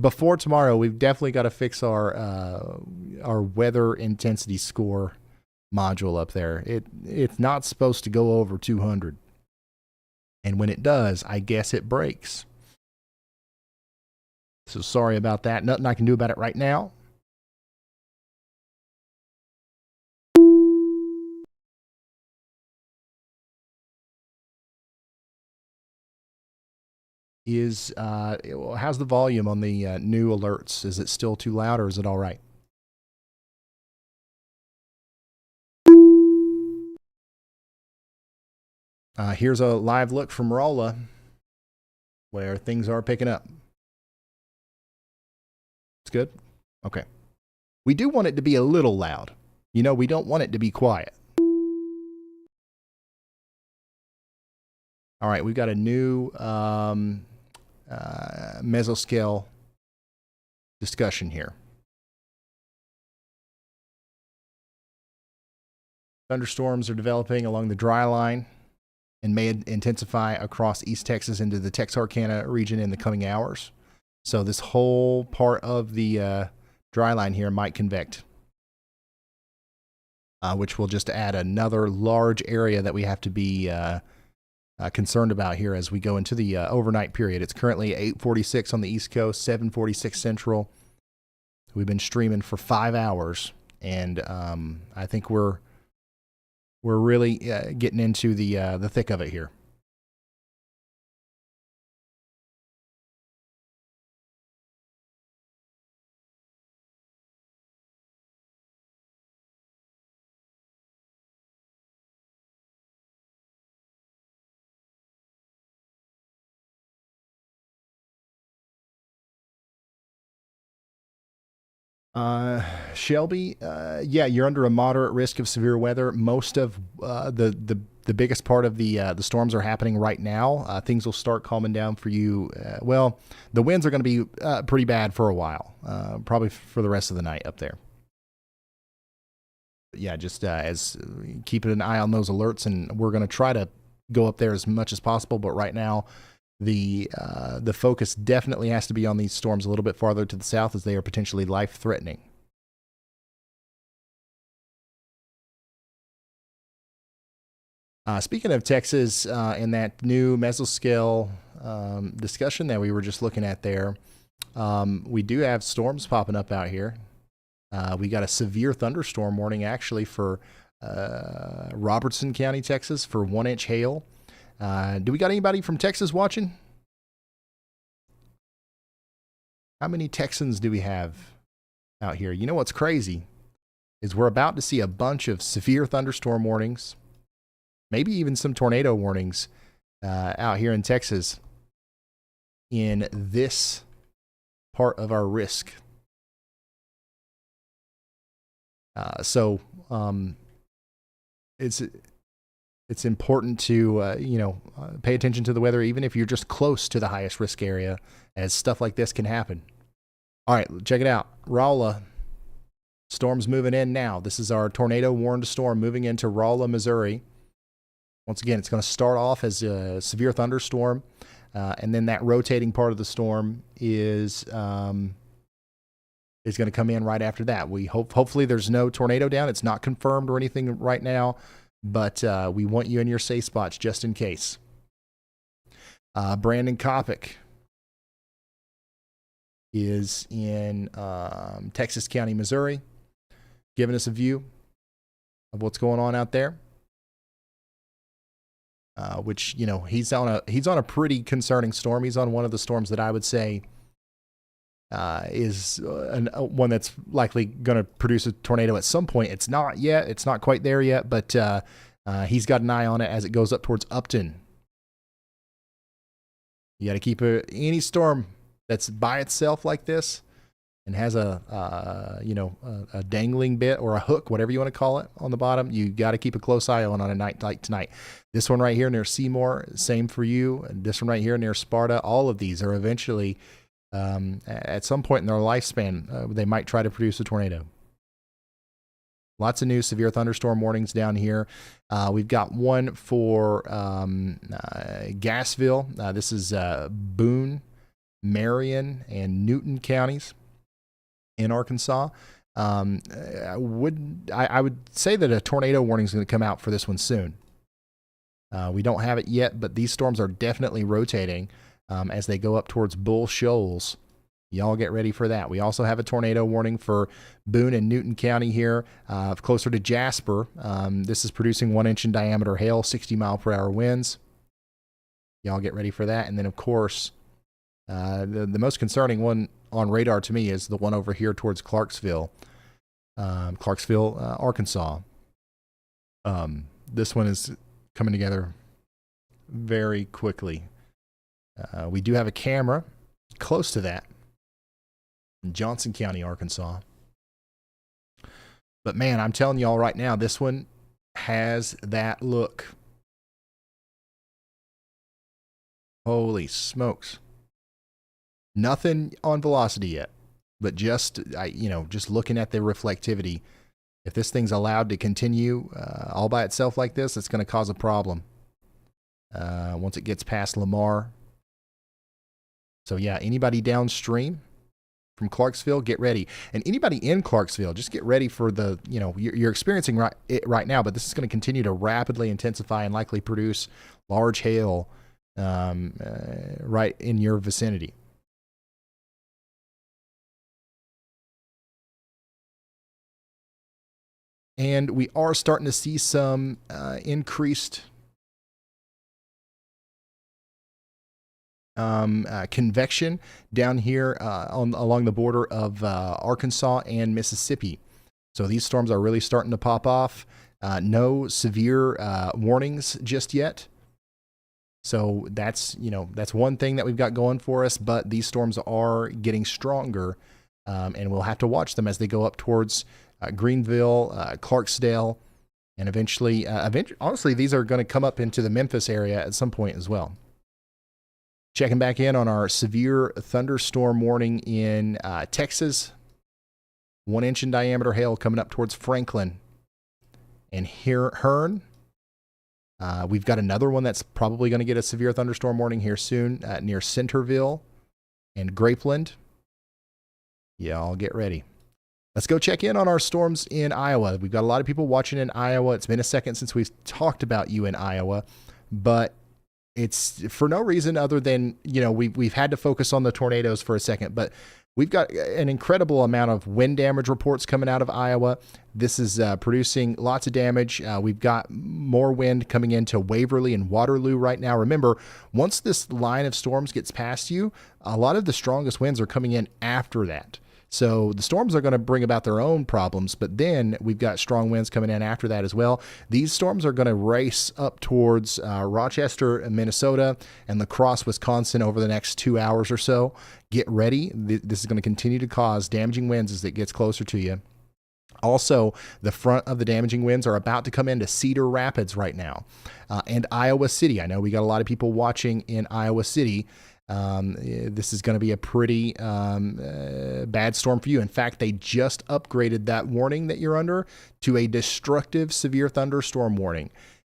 before tomorrow, we've definitely got to fix our weather intensity score module up there. It's not supposed to go over 200. And when it does, I guess it breaks. So sorry about that. Nothing I can do about it right now. How's the volume on the new alerts? Is it still too loud, or is it all right? Here's a live look from Rolla, where things are picking up. It's good? Okay. We do want it to be a little loud. We don't want it to be quiet. All right, we've got a new mesoscale discussion here. Thunderstorms are developing along the dry line and may intensify across East Texas into the Texarkana region in the coming hours. So this whole part of the dry line here might convect, which will just add another large area that we have to be concerned about here as we go into the overnight period. It's currently 8:46 on the East Coast, 7:46 Central. We've been streaming for 5 hours, and I think we're really getting into the thick of it here. Shelby, yeah, you're under a moderate risk of severe weather. Most of the biggest part of the storms are happening right now. Things will start calming down for you. Well, the winds are going to be pretty bad for a while, probably for the rest of the night up there. But yeah, just as keeping an eye on those alerts, and we're going to try to go up there as much as possible. But right now, the focus definitely has to be on these storms a little bit farther to the south, as they are potentially life-threatening. Speaking of Texas, in that new mesoscale discussion that we were just looking at there, we do have storms popping up out here. We got a severe thunderstorm warning actually for Robertson County, Texas, for 1 inch hail. Do we got anybody from Texas watching? How many Texans do we have out here? You know what's crazy is we're about to see a bunch of severe thunderstorm warnings, maybe even some tornado warnings out here in Texas in this part of our risk. So it's important to pay attention to the weather, even if you're just close to the highest risk area, as stuff like this can happen. All right, check it out. Rolla, storm's moving in now. This is our tornado warned storm moving into Rolla, Missouri. Once again, it's going to start off as a severe thunderstorm, and then that rotating part of the storm is going to come in right after that. We hopefully there's no tornado down. It's not confirmed or anything right now, but we want you in your safe spots just in case. Brandon Kopic is in Texas County, Missouri, giving us a view of what's going on out there. Which, he's on a pretty concerning storm. He's on one of the storms that I would say is one that's likely going to produce a tornado at some point. It's not yet. It's not quite there yet, but he's got an eye on it as it goes up towards Upton. You got to keep any storm that's by itself like this and has a dangling bit or a hook, whatever you want to call it, on the bottom. You got to keep a close eye on a night like tonight. This one right here near Seymour, same for you. And this one right here near Sparta. All of these are eventually, at some point in their lifespan, they might try to produce a tornado. Lots of new severe thunderstorm warnings down here. We've got one for Gassville. This is Boone, Marion, and Newton counties in Arkansas. I would say that a tornado warning is going to come out for this one soon. We don't have it yet, but these storms are definitely rotating as they go up towards Bull Shoals. Y'all get ready for that. We also have a tornado warning for Boone and Newton County here, closer to Jasper. This is producing 1-inch in diameter hail, 60-mile-per-hour winds. Y'all get ready for that. And then, of course, the most concerning one on radar to me is the one over here towards Clarksville, Arkansas. This one is coming together very quickly. We do have a camera close to that in Johnson County, Arkansas. But man, I'm telling y'all right now, this one has that look. Holy smokes. Nothing on velocity yet, but just looking at the reflectivity, if this thing's allowed to continue all by itself like this, it's going to cause a problem once it gets past Lamar. So yeah, anybody downstream from Clarksville, get ready. And anybody in Clarksville, just get ready for the, you're experiencing it right now, but this is going to continue to rapidly intensify and likely produce large hail right in your vicinity. And we are starting to see some increased convection down here along the border of Arkansas and Mississippi. So these storms are really starting to pop off. No severe warnings just yet. So that's one thing that we've got going for us, but these storms are getting stronger, and we'll have to watch them as they go up towards Greenville, Clarksdale, and eventually, honestly, these are going to come up into the Memphis area at some point as well. Checking back in on our severe thunderstorm warning in Texas. 1-inch in diameter hail coming up towards Franklin and Hearn. We've got another one that's probably going to get a severe thunderstorm warning here soon near Centerville and Grapeland. Y'all get ready. Let's go check in on our storms in Iowa. We've got a lot of people watching in Iowa. It's been a second since we've talked about you in Iowa, but it's for no reason other than, we've had to focus on the tornadoes for a second, but we've got an incredible amount of wind damage reports coming out of Iowa. This is producing lots of damage. We've got more wind coming into Waverly and Waterloo right now. Remember, once this line of storms gets past you, a lot of the strongest winds are coming in after that. So the storms are going to bring about their own problems, but then we've got strong winds coming in after that as well. These storms are going to race up towards Rochester, Minnesota, and La Crosse, Wisconsin over the next 2 hours or so. Get ready. This is going to continue to cause damaging winds as it gets closer to you. Also, the front of the damaging winds are about to come into Cedar Rapids right now and Iowa City. I know we got a lot of people watching in Iowa City. This is going to be a pretty bad storm for you. In fact, they just upgraded that warning that you're under to a destructive severe thunderstorm warning.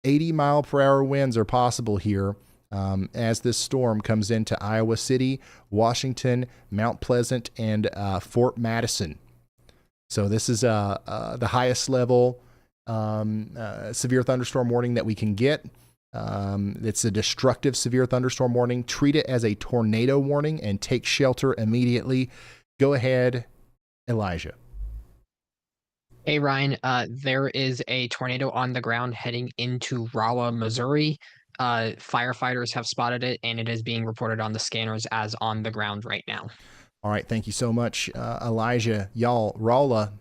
80-mile-per-hour winds are possible here as this storm comes into Iowa City, Washington, Mount Pleasant, and Fort Madison. So this is the highest level severe thunderstorm warning that we can get. It's a destructive severe thunderstorm warning. Treat it as a tornado warning and take shelter immediately. Go ahead, Elijah. Hey, Ryan, there is a tornado on the ground heading into Rolla, Missouri. Firefighters have spotted it, and it is being reported on the scanners as on the ground right now. All right, thank you so much, Elijah. Y'all, Rolla,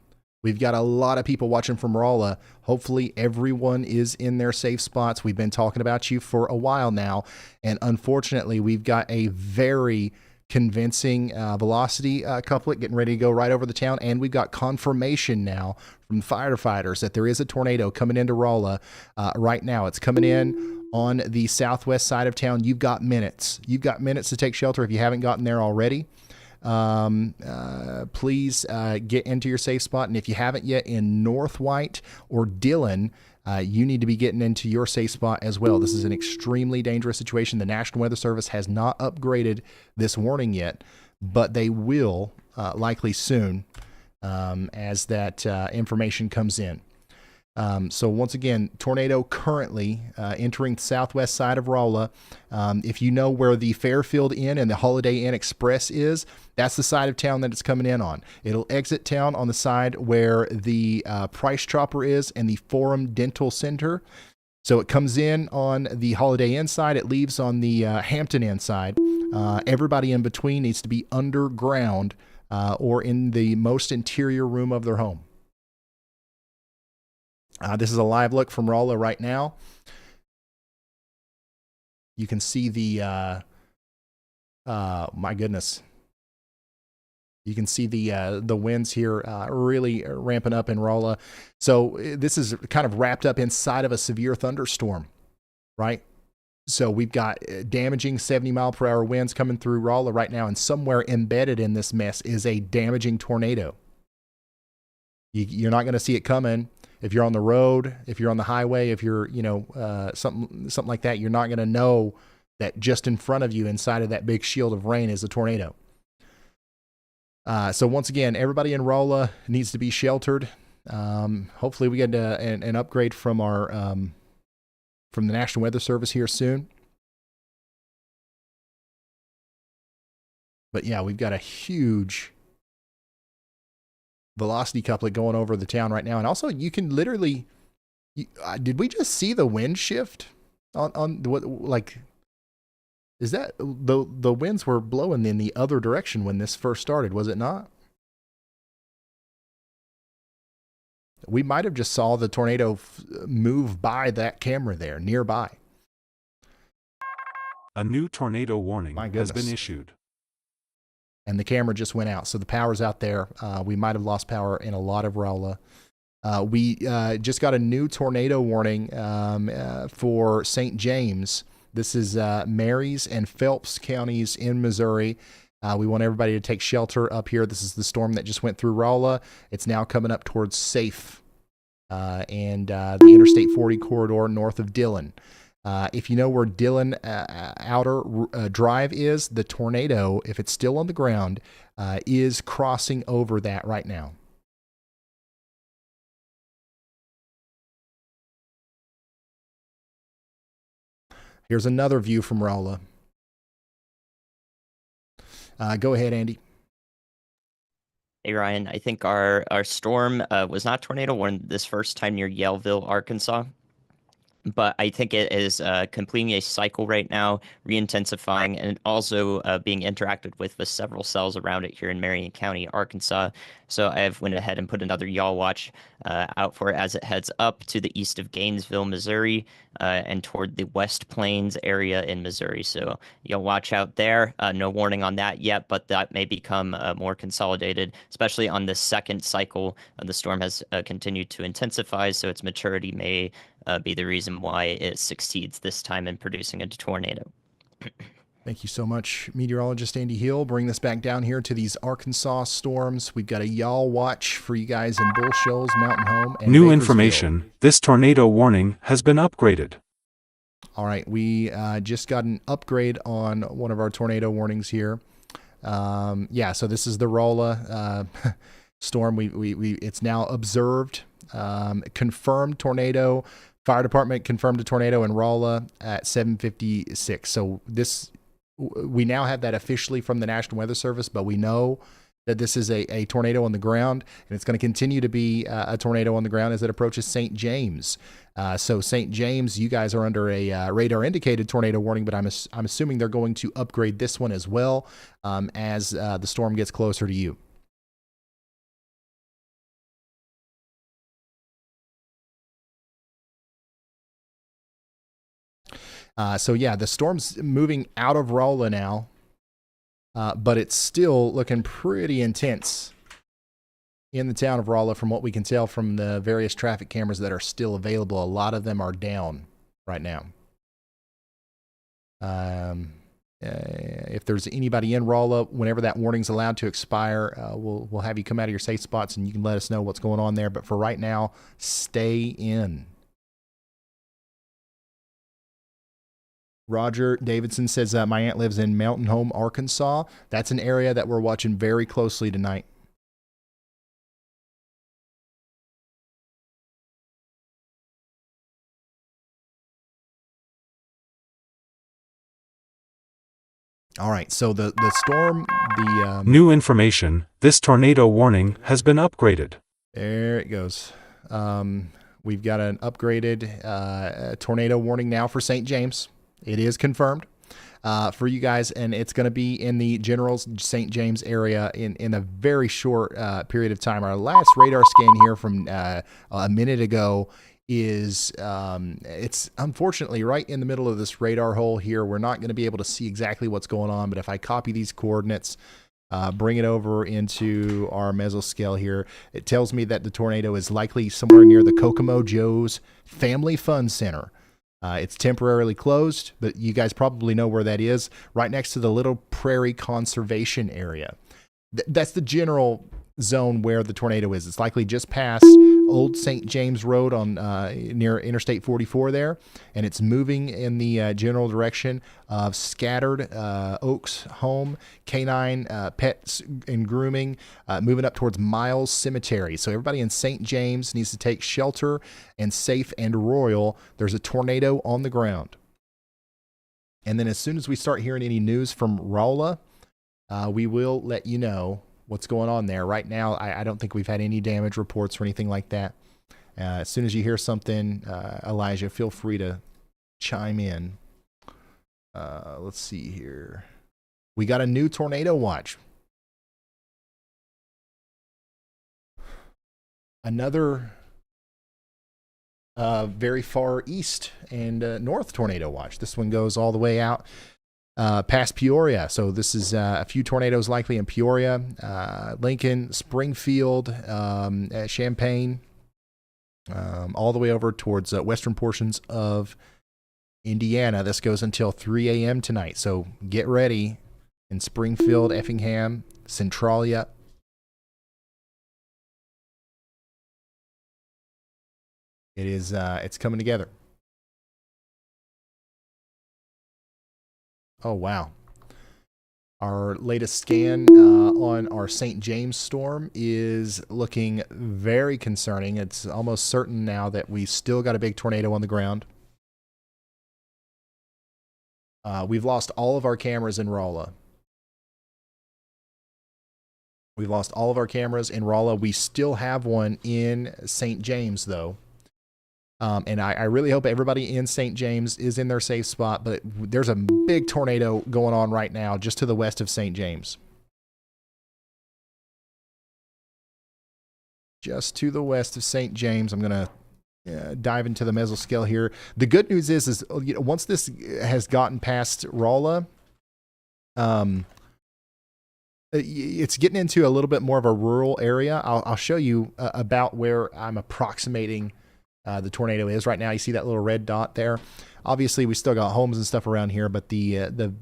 we've got a lot of people watching from Rolla. Hopefully everyone is in their safe spots. We've been talking about you for a while now, and unfortunately, we've got a very convincing velocity couplet getting ready to go right over the town, and we've got confirmation now from firefighters that there is a tornado coming into Rolla right now. It's coming in on the southwest side of town. You've got minutes. You've got minutes to take shelter if you haven't gotten there already. Please get into your safe spot, and if you haven't yet in North White or Dillon, you need to be getting into your safe spot as well. This is an extremely dangerous situation. The National Weather Service has not upgraded this warning yet, but they will likely soon as that information comes in. So once again, tornado currently entering the southwest side of Rolla. If you know where the Fairfield Inn and the Holiday Inn Express is, that's the side of town that it's coming in on. It'll exit town on the side where the Price Chopper is and the Forum Dental Center. So it comes in on the Holiday Inn side. It leaves on the Hampton Inn side. Everybody in between needs to be underground or in the most interior room of their home. This is a live look from Rolla right now. You can see the, my goodness. You can see the winds here really ramping up in Rolla. So this is kind of wrapped up inside of a severe thunderstorm, right? So we've got damaging 70-mile-per-hour winds coming through Rolla right now, and somewhere embedded in this mess is a damaging tornado. You're not going to see it coming. If you're on the road, if you're on the highway, if you're, something like that, you're not going to know that just in front of you, inside of that big shield of rain, is a tornado. So once again, everybody in Rolla needs to be sheltered. Hopefully we get an upgrade from our from the National Weather Service here soon. But yeah, we've got a huge velocity couplet going over the town right now. And also you can literally, did we just see the wind shift on what, like, is that the winds were blowing in the other direction when this first started, was it not? We might have just saw the tornado move by that camera there nearby. A new tornado warning My has goodness. been issued. And the camera just went out. So the power's out there. We might have lost power in a lot of Rolla. We just got a new tornado warning for St. James. This is Marys and Phelps counties in Missouri. We want everybody to take shelter up here. This is the storm that just went through Rolla. It's now coming up towards Safe and the Interstate 40 corridor north of Dillon. If you know where Dillon Outer Drive is, the tornado, if it's still on the ground, is crossing over that right now. Here's another view from Rolla. Go ahead, Andy. Hey, Ryan, I think our storm was not tornado warned this first time near Yaleville, Arkansas. But I think it is completing a cycle right now, re-intensifying, and also being interacted with several cells around it here in Marion County, Arkansas. So I have went ahead and put another yaw watch out for it as it heads up to the east of Gainesville, Missouri, and toward the West Plains area in Missouri. So you'll watch out there. No warning on that yet, but that may become more consolidated, especially on the second cycle. The storm has continued to intensify, so its maturity may be the reason why it succeeds this time in producing a tornado. Thank you so much, meteorologist Andy Hill. Bring this back down here to these Arkansas storms. We've got a yaw watch for you guys in Bull Shoals, Mountain Home, and New Bakersfield. information, this tornado warning has been upgraded. All right, we just got an upgrade on one of our tornado warnings here. Yeah, so this is the Rolla storm. It's now observed, confirmed tornado. Fire department confirmed a tornado in Rolla at 7:56. So we now have that officially from the National Weather Service, but we know that this is a tornado on the ground, and it's going to continue to be a tornado on the ground as it approaches St. James. So St. James, you guys are under a radar indicated tornado warning, but I'm assuming they're going to upgrade this one as well as the storm gets closer to you. So yeah, the storm's moving out of Rolla now, but it's still looking pretty intense in the town of Rolla from what we can tell from the various traffic cameras that are still available. A lot of them are down right now. If there's anybody in Rolla, whenever that warning's allowed to expire, we'll have you come out of your safe spots and you can let us know what's going on there. But for right now, stay in. Roger Davidson says, my aunt lives in Mountain Home, Arkansas. That's an area that we're watching very closely tonight. All right, so the storm, New information, this tornado warning has been upgraded. There it goes. We've got an upgraded tornado warning now for St. James. It is confirmed for you guys, and it's going to be in the general St. James area in a very short period of time. Our last radar scan here from a minute ago is it's unfortunately right in the middle of this radar hole here. We're not going to be able to see exactly what's going on, but if I copy these coordinates, bring it over into our mesoscale here, it tells me that the tornado is likely somewhere near the Kokomo Joe's Family Fun Center. It's temporarily closed, but you guys probably know where that is, right next to the Little Prairie Conservation Area. That's the general zone where the tornado is. It's likely just past Old St. James Road on near Interstate 44 there, and it's moving in the general direction of Scattered Oaks Home, Canine Pets and Grooming, moving up towards Miles Cemetery. So everybody in St. James needs to take shelter and Safe and Royal. There's a tornado on the ground. And then as soon as we start hearing any news from Rolla, we will let you know what's going on there. Right now, I don't think we've had any damage reports or anything like that. As soon as you hear something, Elijah, feel free to chime in. Let's see here. We got a new tornado watch. Another very far east and north tornado watch. This one goes all the way out past Peoria. So this is a few tornadoes likely in Peoria, Lincoln, Springfield, Champaign, all the way over towards western portions of Indiana. This goes until 3 a.m. tonight. So get ready in Springfield, Effingham, Centralia. It is, it's coming together. Oh, wow. Our latest scan on our St. James storm is looking very concerning. It's almost certain now that we still got a big tornado on the ground. We've lost all of our cameras in Rolla. We've lost all of our cameras in Rolla. We still have one in St. James, though. And I really hope everybody in St. James is in their safe spot, but there's a big tornado going on right now just to the west of St. James. Just to the west of St. James. I'm going to dive into the mesoscale here. The good news is you know, once this has gotten past Rolla, it's getting into a little bit more of a rural area. I'll show you about where I'm approximating the tornado is right now. You see that little red dot there. Obviously, we still got homes and stuff around here, but the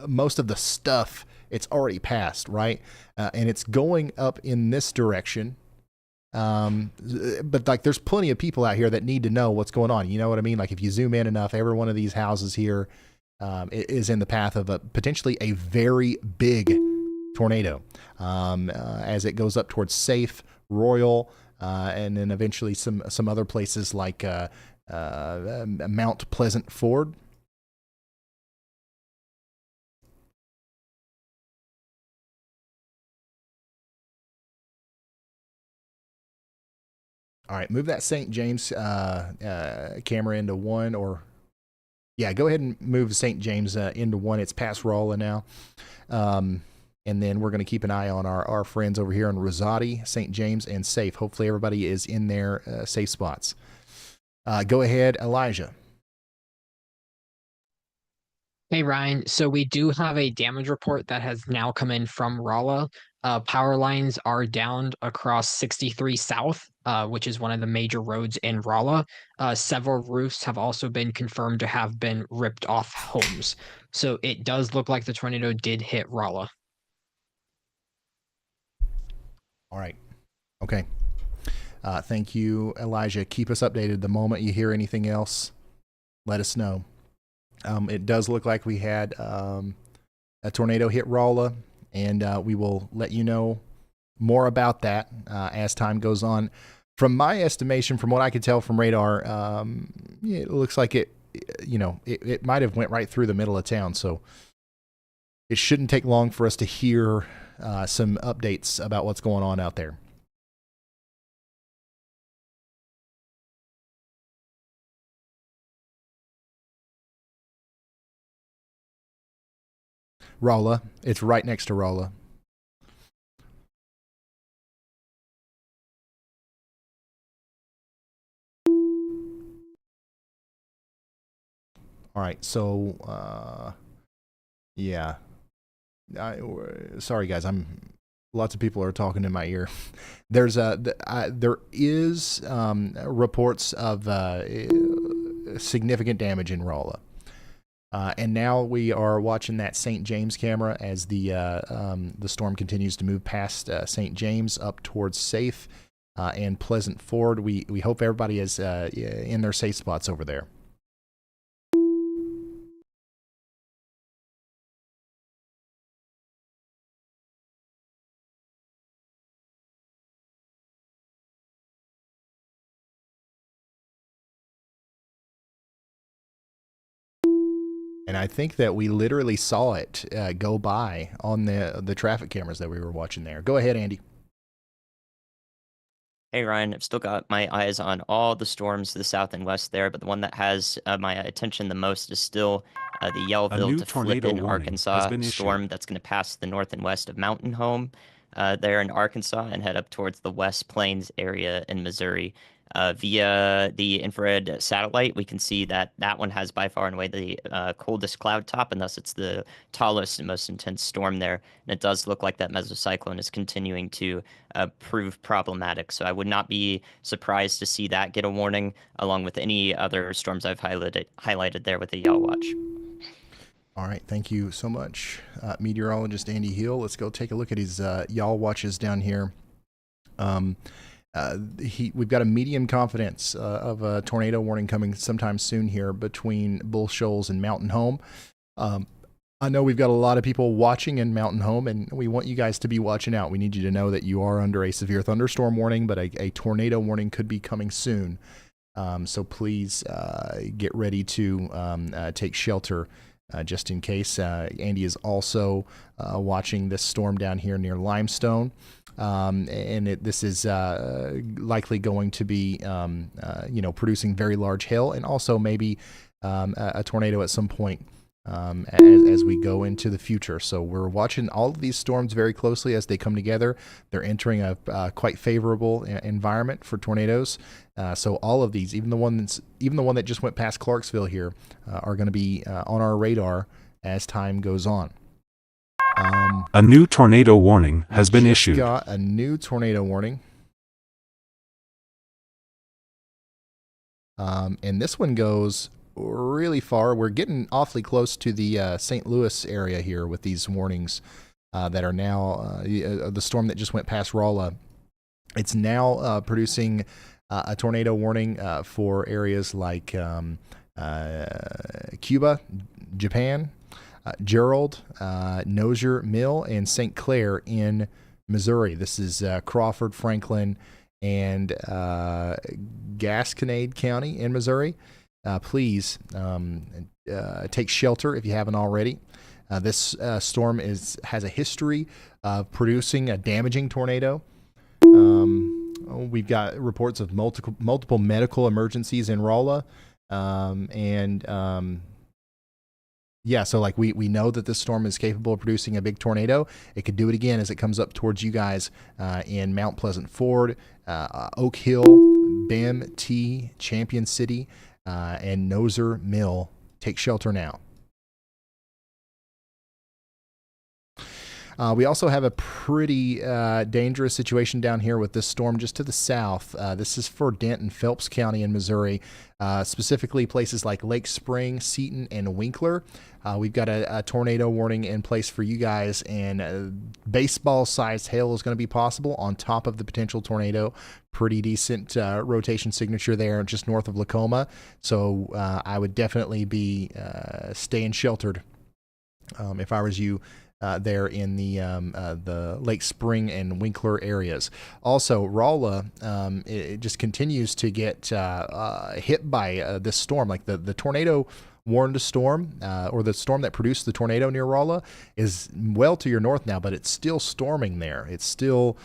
most of the stuff it's already passed, right? And it's going up in this direction. But like, there's plenty of people out here that need to know what's going on. You know what I mean? Like, if you zoom in enough, every one of these houses here is in the path of potentially a very big tornado as it goes up towards Safe, Royal, and then eventually some other places like Mount Pleasant Ford. All right, move that St. James camera into 1, or go ahead and move St. James into 1. It's past Rolla now. And then we're going to keep an eye on our friends over here on Rosati, St. James, and safe. Hopefully everybody is in their safe spots. Go ahead, Elijah. Hey, Ryan. So we do have a damage report that has now come in from Rolla. Power lines are down across 63 South, which is one of the major roads in Rolla. Several roofs have also been confirmed to have been ripped off homes. So it does look like the tornado did hit Rolla. All right. Okay. Thank you, Elijah. Keep us updated. The moment you hear anything else, let us know. It does look like we had a tornado hit Rolla, and we will let you know more about that as time goes on. From my estimation, from what I could tell from radar, it looks like it might have went right through the middle of town, so it shouldn't take long for us to hear some updates about what's going on out there. Rolla. It's right next to Rolla. All right, so yeah. Sorry guys, lots of people are talking in my ear. There is reports of significant damage in Rolla. And now we are watching that St. James camera as the storm continues to move past St. James up towards safe and Pleasant Ford. We hope everybody is in their safe spots over there. And I think that we literally saw it go by on the traffic cameras that we were watching there. Go ahead, Andy. Hey, Ryan. I've still got my eyes on all the storms to the south and west there, but the one that has my attention the most is still the Yellville to Flippin, Arkansas storm that's going to pass the north and west of Mountain Home there in Arkansas and head up towards the West Plains area in Missouri. Via the infrared satellite, we can see that one has by far and away the coldest cloud top, and thus it's the tallest and most intense storm there. And it does look like that mesocyclone is continuing to prove problematic. So I would not be surprised to see that get a warning, along with any other storms I've highlighted there with the Yaw Watch. All right, thank you so much, meteorologist Andy Hill. Let's go take a look at his Yaw Watches down here. We've got a medium confidence of a tornado warning coming sometime soon here between Bull Shoals and Mountain Home. I know we've got a lot of people watching in Mountain Home, and we want you guys to be watching out. We need you to know that you are under a severe thunderstorm warning, but a tornado warning could be coming soon. So please get ready to take shelter just in case. Andy is also watching this storm down here near Limestone. And this is likely going to be, producing very large hail and also maybe a tornado at some point as we go into the future. So we're watching all of these storms very closely as they come together. They're entering a quite favorable environment for tornadoes. So all of these, even the one that just went past Clarksville here, are going to be on our radar as time goes on. A new tornado warning has been issued. Got a new tornado warning. And this one goes really far. We're getting awfully close to the St. Louis area here with these warnings that are now the storm that just went past Rolla. It's now producing a tornado warning for areas like Cuba, Japan, Gerald, Nozier Mill, and St. Clair in Missouri. This is Crawford, Franklin, and Gasconade County in Missouri. Please take shelter if you haven't already. This storm has a history of producing a damaging tornado. we've got reports of multiple medical emergencies in Rolla. Yeah, so like we know that this storm is capable of producing a big tornado. It could do it again as it comes up towards you guys in Mount Pleasant Ford, Oak Hill, Bem, T, Champion City, and Noser Mill. Take shelter now. We also have a pretty dangerous situation down here with this storm just to the south. This is for Dent and Phelps County in Missouri, specifically places like Lake Spring, Seaton, and Winkler. We've got a tornado warning in place for you guys, and baseball-sized hail is going to be possible on top of the potential tornado. Pretty decent rotation signature there just north of Lacoma. So I would definitely be staying sheltered if I was you. There in the Lake Spring and Winkler areas. Also, Rolla, it just continues to get hit by this storm. Like the tornado warned storm, or the storm that produced the tornado near Rolla, is well to your north now, but it's still storming there. It's still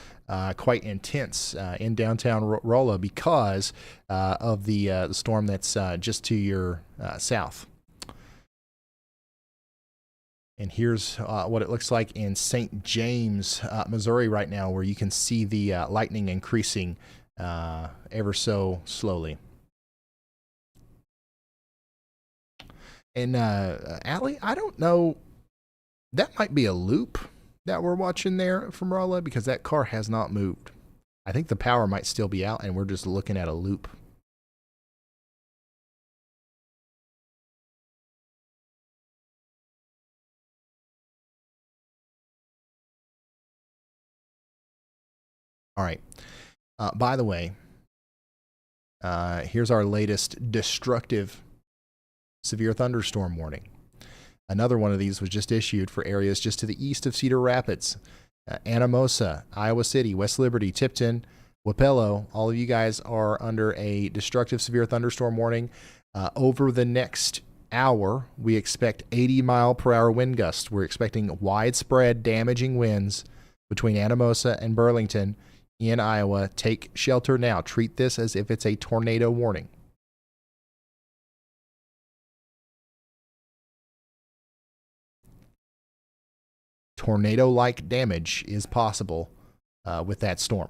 quite intense in downtown Rolla because of the storm that's just to your south. And here's what it looks like in St. James, Missouri right now, where you can see the lightning increasing ever so slowly. And Allie, I don't know, that might be a loop that we're watching there from Rolla, because that car has not moved. I think the power might still be out and we're just looking at a loop. All right. By the way, here's our latest destructive severe thunderstorm warning. Another one of these was just issued for areas just to the east of Cedar Rapids, Anamosa, Iowa City, West Liberty, Tipton, Wapello. All of you guys are under a destructive severe thunderstorm warning. Over the next hour, we expect 80-mile-per-hour wind gusts. We're expecting widespread damaging winds between Anamosa and Burlington in Iowa. Take shelter now. Treat this as if it's a tornado warning. Tornado-like damage is possible with that storm.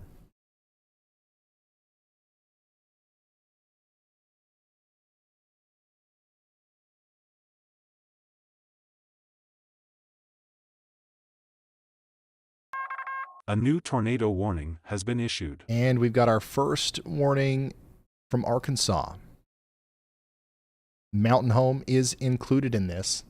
A new tornado warning has been issued. And we've got our first warning from Arkansas. Mountain Home is included in this.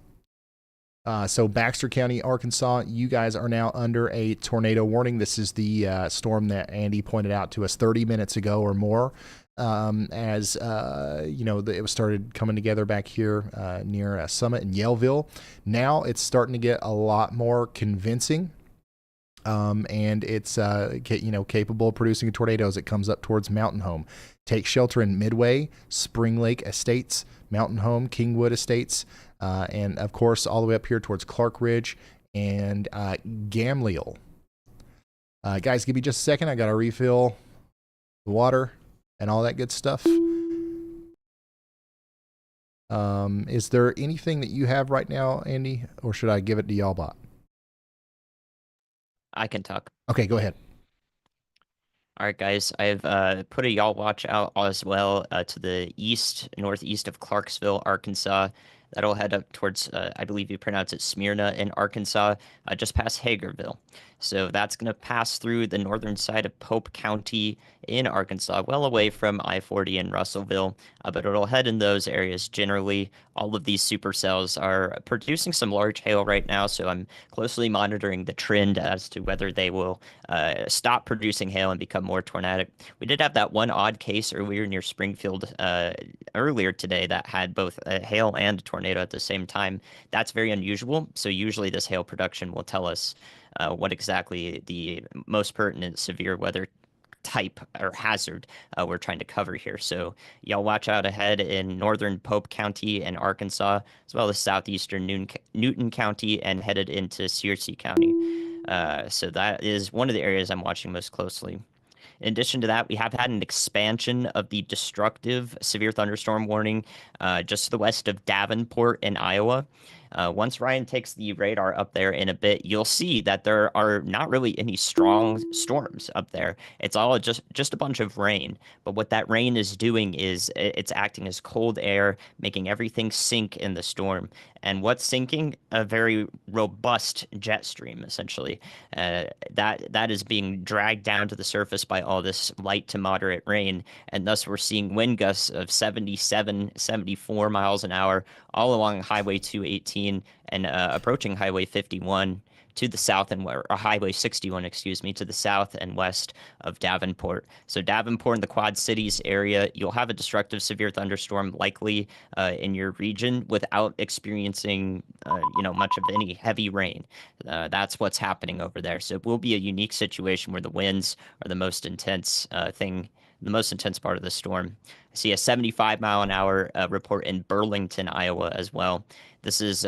So Baxter County, Arkansas, you guys are now under a tornado warning. This is the storm that Andy pointed out to us 30 minutes ago or more. As you know, it was started coming together back here near Summit and Yellville. Now it's starting to get a lot more convincing. And it's capable of producing a tornado as it comes up towards Mountain Home. Take shelter in Midway, Spring Lake Estates, Mountain Home, Kingwood Estates, and of course all the way up here towards Clark Ridge and Gamliel. Guys, give me just a second. I got to refill the water and all that good stuff. Is there anything that you have right now, Andy, or should I give it to y'all bot? I can talk. Okay, go ahead. All right, guys. I've put a y'all watch out as well to the northeast of Clarksville, Arkansas. That'll head up towards, I believe you pronounce it Smyrna in Arkansas, just past Hagerville. So that's going to pass through the northern side of Pope County in Arkansas, well away from I-40 in Russellville, but it'll head in those areas generally. All of these supercells are producing some large hail right now, so I'm closely monitoring the trend as to whether they will stop producing hail and become more tornadic. We did have that one odd case earlier near Springfield earlier today that had both a hail and a tornado at the same time. That's very unusual, so usually this hail production will tell us what exactly the most pertinent severe weather type or hazard we're trying to cover here. So y'all watch out ahead in northern Pope County and Arkansas, as well as southeastern Newton County and headed into Searcy County. So that is one of the areas I'm watching most closely. In addition to that, we have had an expansion of the destructive severe thunderstorm warning just to the west of Davenport in Iowa. Once Ryan takes the radar up there in a bit, you'll see that there are not really any strong storms up there. It's all just a bunch of rain. But what that rain is doing is it's acting as cold air, making everything sink in the storm. And what's sinking? A very robust jet stream, essentially. That is being dragged down to the surface by all this light to moderate rain. And thus we're seeing wind gusts of 77, 74 miles an hour all along Highway 218 and approaching Highway 51 to the south or Highway 61, excuse me, to the south and west of Davenport. So Davenport and the Quad Cities area, you'll have a destructive severe thunderstorm likely in your region without experiencing, much of any heavy rain. That's what's happening over there. So it will be a unique situation where the winds are the most intense the most intense part of the storm. I see a 75 mile an hour report in Burlington, Iowa as well. This is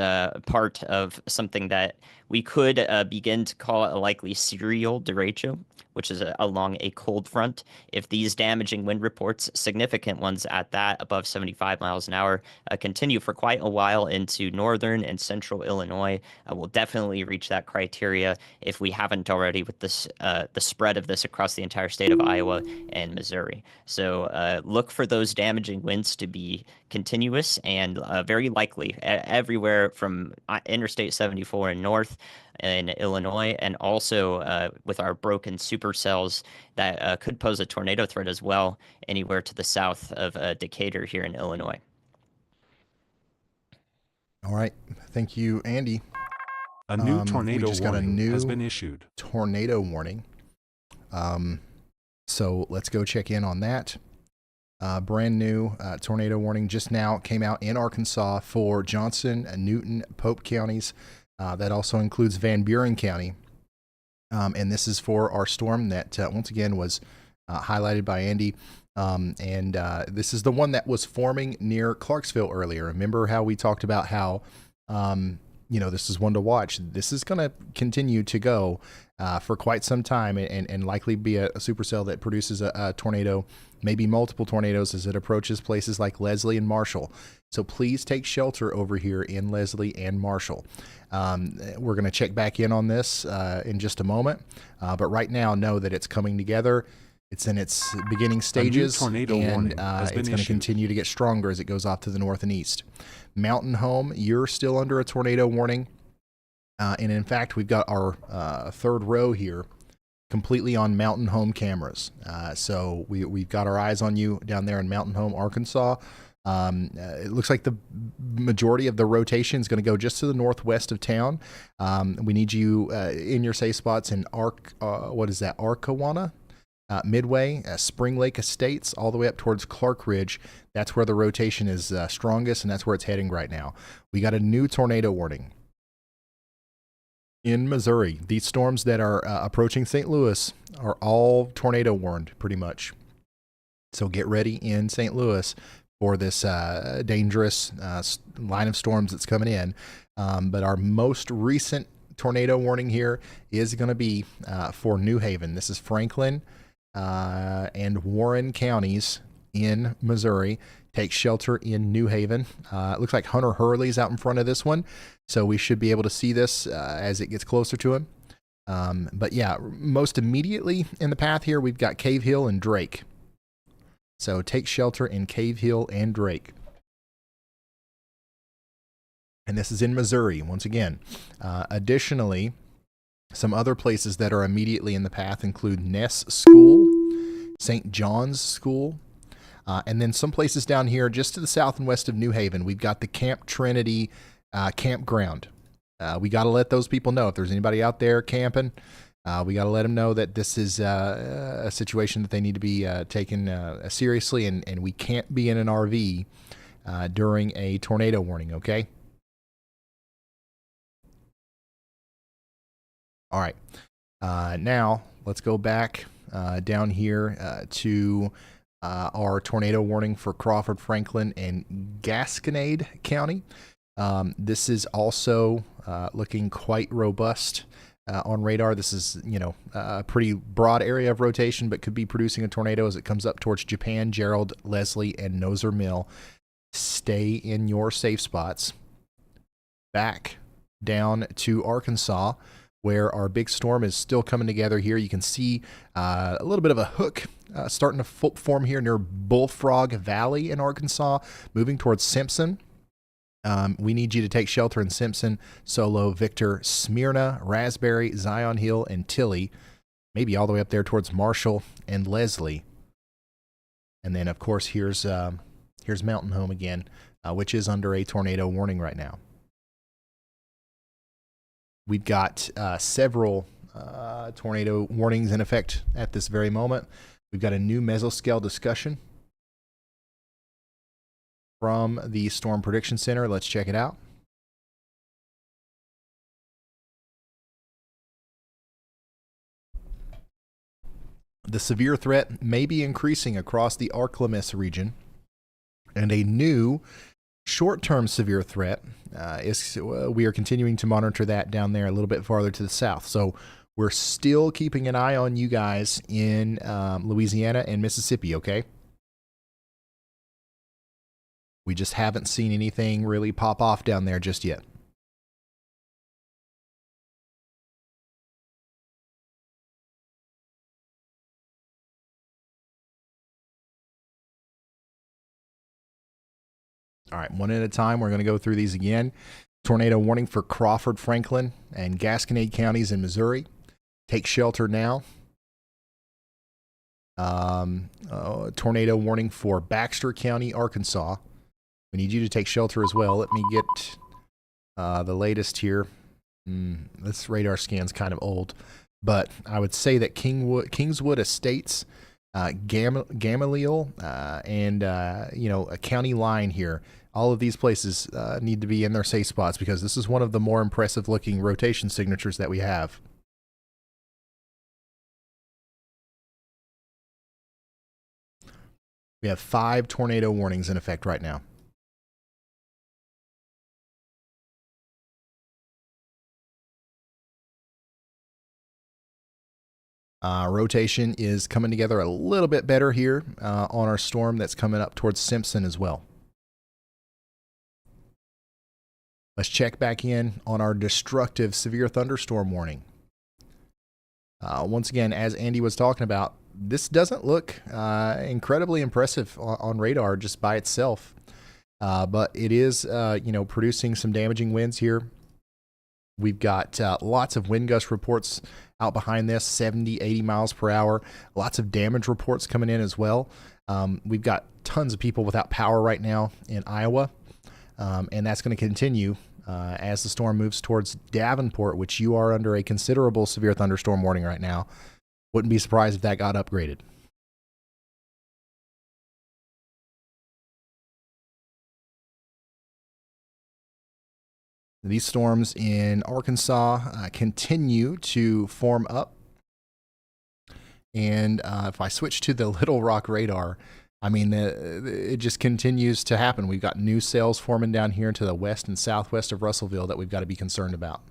part of something that we could begin to call a likely serial derecho, which is along a cold front. If these damaging wind reports, significant ones at that, above 75 miles an hour, continue for quite a while into northern and central Illinois, we'll definitely reach that criteria if we haven't already with this the spread of this across the entire state of Iowa and Missouri. So look for those damaging winds to be continuous and very likely everywhere from Interstate 74 and north in Illinois, and also with our broken supercells that could pose a tornado threat as well anywhere to the south of Decatur here in Illinois. All right. Thank you, Andy. A new tornado we just got a warning new has been issued. Tornado warning. So let's go check in on that. Brand new tornado warning just now came out in Arkansas for Johnson, Newton, Pope counties. That also includes Van Buren County. And this is for our storm that, once again, was highlighted by Andy. And this is the one that was forming near Clarksville earlier. Remember how we talked about how, this is one to watch. This is going to continue to go for quite some time and likely be a supercell that produces a tornado, maybe multiple tornadoes as it approaches places like Leslie and Marshall. So please take shelter over here in Leslie and Marshall. We're going to check back in on this in just a moment. But right now, know that it's coming together. It's in its beginning stages, and it's going to continue to get stronger as it goes off to the north and east. Mountain Home, you're still under a tornado warning. And in fact, we've got our third row here completely on Mountain Home cameras. So we've got our eyes on you down there in Mountain Home, Arkansas. It looks like the majority of the rotation is going to go just to the northwest of town. We need you in your safe spots in Arkawana, Midway, Spring Lake Estates, all the way up towards Clark Ridge. That's where the rotation is strongest, and that's where it's heading right now. We got a new tornado warning in Missouri. These storms that are approaching St. Louis are all tornado warned, pretty much. So get ready in St. Louis for this dangerous line of storms that's coming in. But our most recent tornado warning here is going to be for New Haven. This is Franklin and Warren counties in Missouri. Take shelter in New Haven. It looks like Hunter Hurley's out in front of this one, so we should be able to see this as it gets closer to him. But yeah, most immediately in the path here, we've got Cave Hill and Drake. So take shelter in Cave Hill and Drake. And this is in Missouri, once again. Additionally, some other places that are immediately in the path include Ness School, St. John's School, and then some places down here just to the south and west of New Haven. We've got the Camp Trinity campground. We got to let those people know if there's anybody out there camping. We got to let them know that this is a situation that they need to be taken seriously, and we can't be in an RV during a tornado warning, okay? All right. Now, let's go back down here to our tornado warning for Crawford, Franklin, and Gasconade County. This is also looking quite robust on radar. This is, a pretty broad area of rotation, but could be producing a tornado as it comes up towards Japan, Gerald, Leslie, and Noser Mill. Stay in your safe spots. Back down to Arkansas, where our big storm is still coming together here. You can see a little bit of a hook starting to form here near Bullfrog Valley in Arkansas, moving towards Simpson. We need you to take shelter in Simpson, Solo, Victor, Smyrna, Raspberry, Zion Hill, and Tilly, maybe all the way up there towards Marshall and Leslie. And then, of course, here's Mountain Home again, which is under a tornado warning right now. We've got several tornado warnings in effect at this very moment. We've got a new mesoscale discussion from the Storm Prediction Center. Let's check it out. The severe threat may be increasing across the Arklamis region, and a new short-term severe threat we are continuing to monitor that down there a little bit farther to the south. So we're still keeping an eye on you guys in Louisiana and Mississippi, okay? We just haven't seen anything really pop off down there just yet. All right, one at a time. We're going to go through these again. Tornado warning for Crawford, Franklin, and Gasconade counties in Missouri. Take shelter now. Tornado warning for Baxter County, Arkansas. We need you to take shelter as well. Let me get the latest here. This radar scan's kind of old, but I would say that Kingswood Estates, Gamaliel, and a county line here. All of these places need to be in their safe spots because this is one of the more impressive looking rotation signatures that we have. We have 5 tornado warnings in effect right now. Rotation is coming together a little bit better here on our storm that's coming up towards Simpson as well. Let's check back in on our destructive severe thunderstorm warning. Once again, as Andy was talking about, this doesn't look incredibly impressive on radar just by itself, but it is, producing some damaging winds here. We've got lots of wind gust reports out behind this, 70, 80 miles per hour. Lots of damage reports coming in as well. We've got tons of people without power right now in Iowa, and that's going to continue as the storm moves towards Davenport, which you are under a considerable severe thunderstorm warning right now. Wouldn't be surprised if that got upgraded. These storms in Arkansas continue to form up. And if I switch to the Little Rock radar, I mean, it just continues to happen. We've got new cells forming down here to the west and southwest of Russellville that we've got to be concerned about.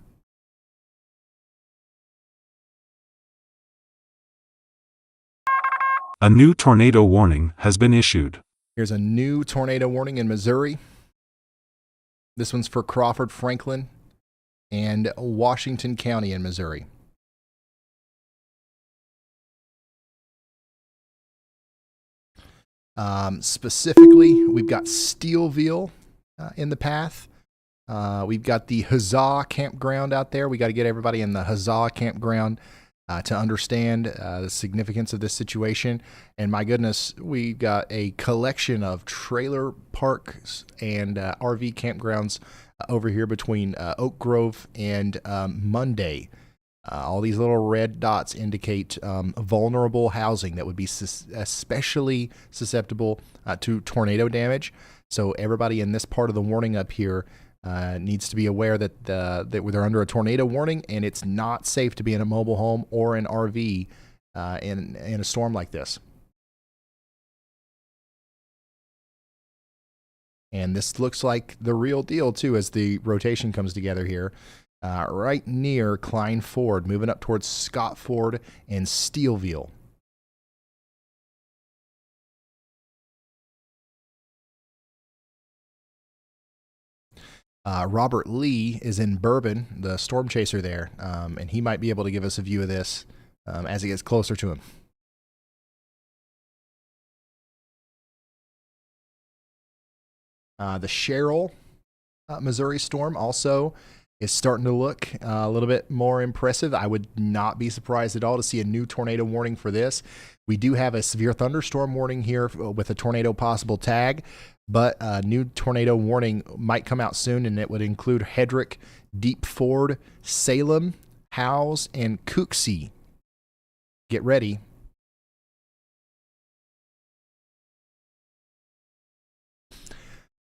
A new tornado warning has been issued. Here's a new tornado warning in Missouri. This one's for Crawford, Franklin, and Washington County in Missouri. Specifically, we've got Steelville in the path. We've got the Huzzah campground out there. We got to get everybody in the Huzzah campground to understand the significance of this situation. And my goodness, we've got a collection of trailer parks and RV campgrounds over here between Oak Grove and Monday. All these little red dots indicate vulnerable housing that would be especially susceptible to tornado damage. So everybody in this part of the warning up here needs to be aware that that they're under a tornado warning, and it's not safe to be in a mobile home or an RV in a storm like this. And this looks like the real deal too as the rotation comes together here. right near Klein Ford, moving up towards Scott Ford and Steelville. Robert Lee is in Bourbon, the storm chaser there, and he might be able to give us a view of this as it gets closer to him. The Sherrill, Missouri storm also is starting to look a little bit more impressive. I would not be surprised at all to see a new tornado warning for this. We do have a severe thunderstorm warning here with a tornado possible tag, but a new tornado warning might come out soon, and it would include Hedrick, Deep Ford, Salem, Howes, and Cooksey. Get ready.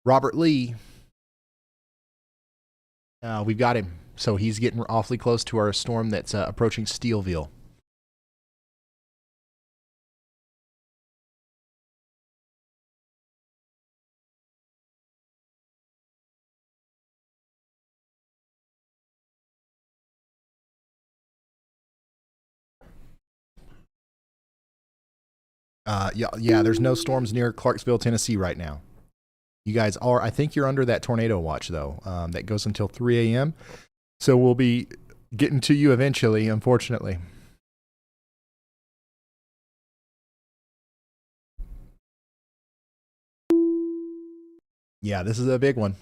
Robert Lee, we've got him. So he's getting awfully close to our storm that's approaching Steelville. Yeah, there's no storms near Clarksville, Tennessee right now. You guys are, I think you're under that tornado watch, though, that goes until 3 a.m. So we'll be getting to you eventually, unfortunately. Yeah, this is a big one.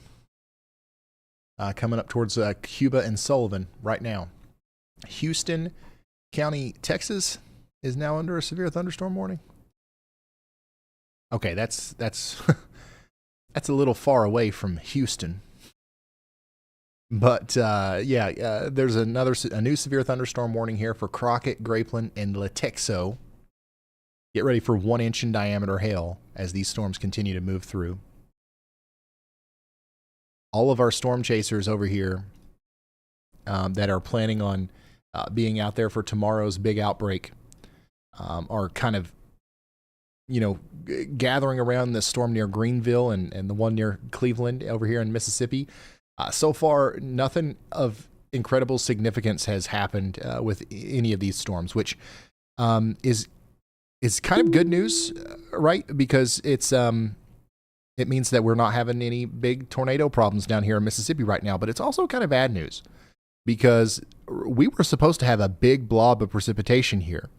Coming up towards Cuba and Sullivan right now. Houston County, Texas is now under a severe thunderstorm warning. Okay, that's that's a little far away from Houston. But there's a new severe thunderstorm warning here for Crockett, Grapeland, and Latexo. Get ready for 1 inch in diameter hail as these storms continue to move through. All of our storm chasers over here that are planning on being out there for tomorrow's big outbreak are kind of, gathering around the storm near Greenville and the one near Cleveland over here in Mississippi. So far, nothing of incredible significance has happened with any of these storms, which is kind of good news, right? Because it means that we're not having any big tornado problems down here in Mississippi right now. But it's also kind of bad news because we were supposed to have a big blob of precipitation here.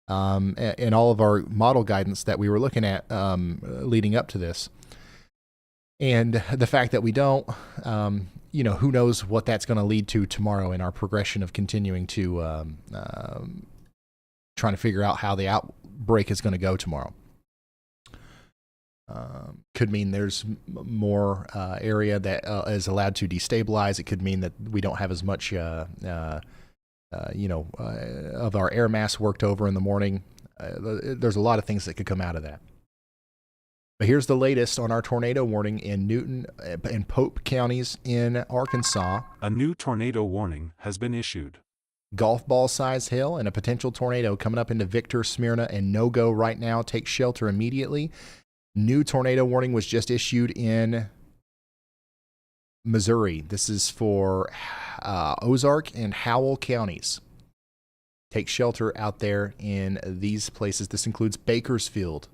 In all of our model guidance that we were looking at leading up to this. And the fact that we don't, who knows what that's going to lead to tomorrow in our progression of continuing to trying to figure out how the outbreak is going to go tomorrow. Could mean there's more area that is allowed to destabilize. It could mean that we don't have as much of our air mass worked over in the morning. There's a lot of things that could come out of that. But here's the latest on our tornado warning in Newton and Pope counties in Arkansas. A new tornado warning has been issued. Golf ball size hail and a potential tornado coming up into Victor, Smyrna, and No-Go right now. Take shelter immediately. New tornado warning was just issued in Missouri. This is for Ozark and Howell counties. Take shelter out there in these places. This includes Bakersfield.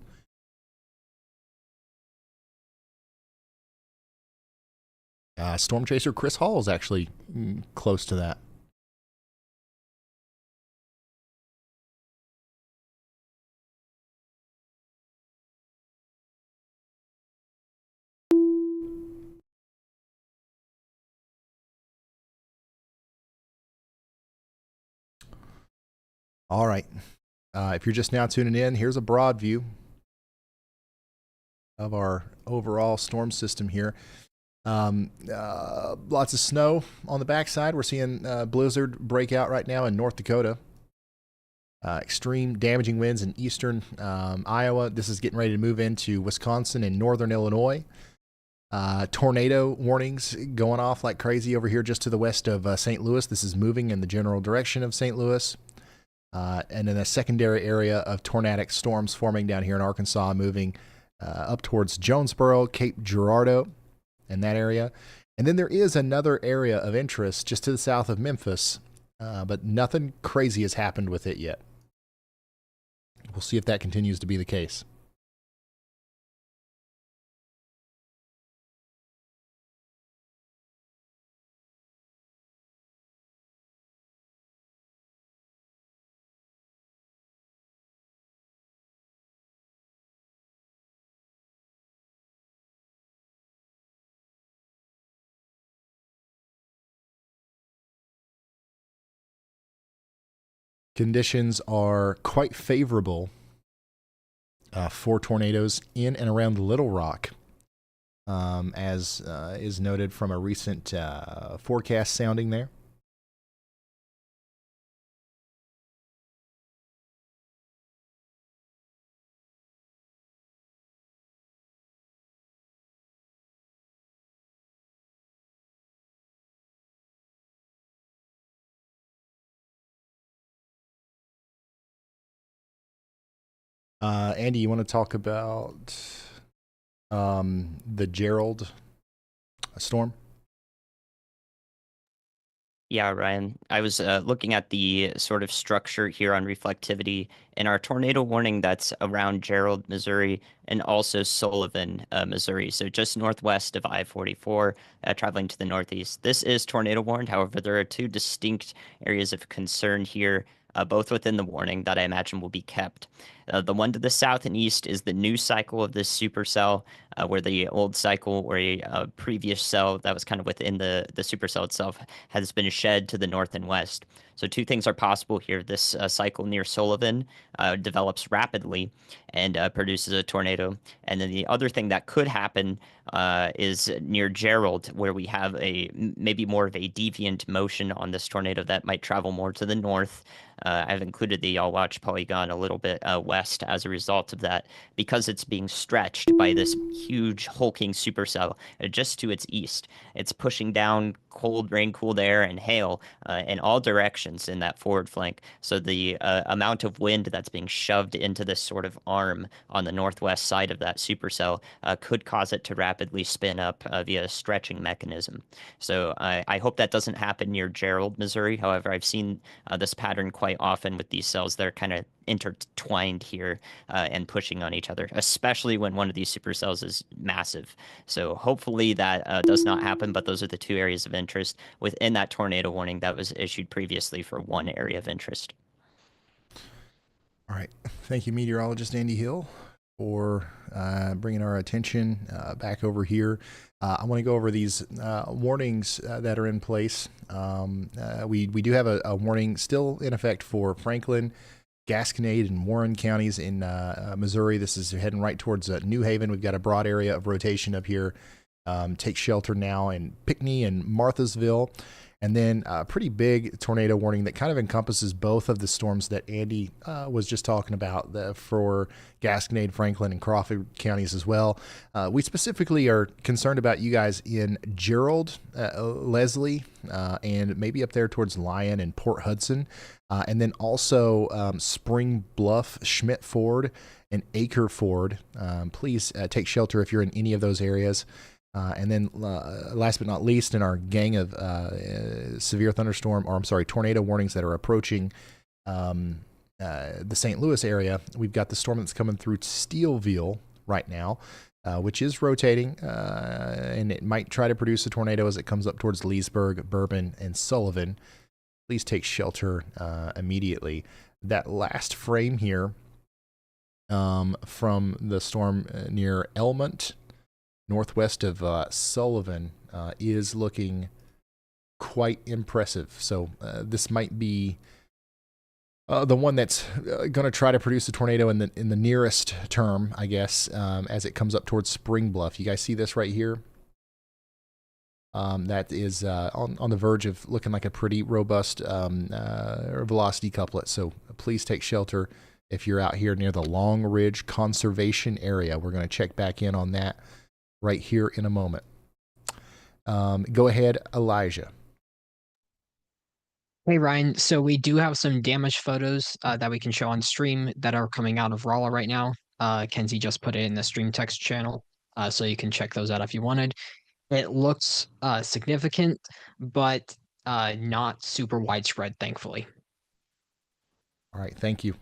Storm chaser Chris Hall is actually close to that. All right. If you're just now tuning in, here's a broad view of our overall storm system here. Lots of snow on the backside. We're seeing blizzard break out right now in North Dakota. Extreme damaging winds in eastern Iowa. This is getting ready to move into Wisconsin and northern Illinois. Tornado warnings going off like crazy over here just to the west of St. Louis. This is moving in the general direction of St. Louis. And then a secondary area of tornadic storms forming down here in Arkansas, moving up towards Jonesboro, Cape Girardeau, in that area. And then there is another area of interest just to the south of Memphis, but nothing crazy has happened with it yet. We'll see if that continues to be the case. Conditions are quite favorable for tornadoes in and around Little Rock, as is noted from a recent forecast sounding there. Andy, you want to talk about the Gerald storm? Yeah, Ryan. I was looking at the sort of structure here on reflectivity in our tornado warning that's around Gerald, Missouri, and also Sullivan, Missouri. So just northwest of I-44, traveling to the northeast. This is tornado warned. However, there are two distinct areas of concern here, both within the warning that I imagine will be kept. The one to the south and east is the new cycle of this supercell, where the old cycle or a previous cell that was kind of within the supercell itself has been shed to the north and west. So two things are possible here. This cycle near Sullivan develops rapidly and produces a tornado. And then the other thing that could happen is near Gerald, where we have maybe more of a deviant motion on this tornado that might travel more to the north. I've included the Y'all Watch polygon a little bit west as a result of that, because it's being stretched by this huge hulking supercell just to its east. It's pushing down cold, rain-cooled air and hail in all directions in that forward flank. So the amount of wind that's being shoved into this sort of arm on the northwest side of that supercell could cause it to rapidly spin up via a stretching mechanism. So I hope that doesn't happen near Gerald, Missouri. However, I've seen this pattern quite often with these cells. They're kind of intertwined here and pushing on each other, especially when one of these supercells is massive. So hopefully that does not happen, but those are the two areas of interest within that tornado warning that was issued previously for one area of interest. All right. Thank you, meteorologist Andy Hill, for bringing our attention back over here. I want to go over these warnings that are in place. We do have a warning still in effect for Franklin, Gasconade, and Warren counties in Missouri. This is heading right towards New Haven. We've got a broad area of rotation up here. Take shelter now in Pinckney and Marthasville. And then a pretty big tornado warning that kind of encompasses both of the storms that Andy was just talking about for Gasconade, Franklin, and Crawford counties as well. We specifically are concerned about you guys in Gerald, Leslie, and maybe up there towards Lyon and Port Hudson. And then also Spring Bluff, Schmidt Ford, and Acre Ford. Please take shelter if you're in any of those areas. And then last but not least, in our gang of severe tornado warnings that are approaching the St. Louis area, we've got the storm that's coming through Steelville right now, which is rotating, and it might try to produce a tornado as it comes up towards Leesburg, Bourbon, and Sullivan. Please take shelter immediately. That last frame here from the storm near Elmont, northwest of Sullivan, is looking quite impressive. So this might be the one that's going to try to produce a tornado in the nearest term, I guess, as it comes up towards Spring Bluff. You guys see this right here? That is on the verge of looking like a pretty robust velocity couplet. So please take shelter if you're out here near the Long Ridge Conservation Area. We're going to check back in on that right here in a moment. Go ahead, Elijah. Hey, Ryan. So we do have some damage photos that we can show on stream that are coming out of Rolla right now. Kenzie just put it in the stream text channel, so you can check those out if you wanted. It looks significant, but not super widespread, thankfully. All right, thank you.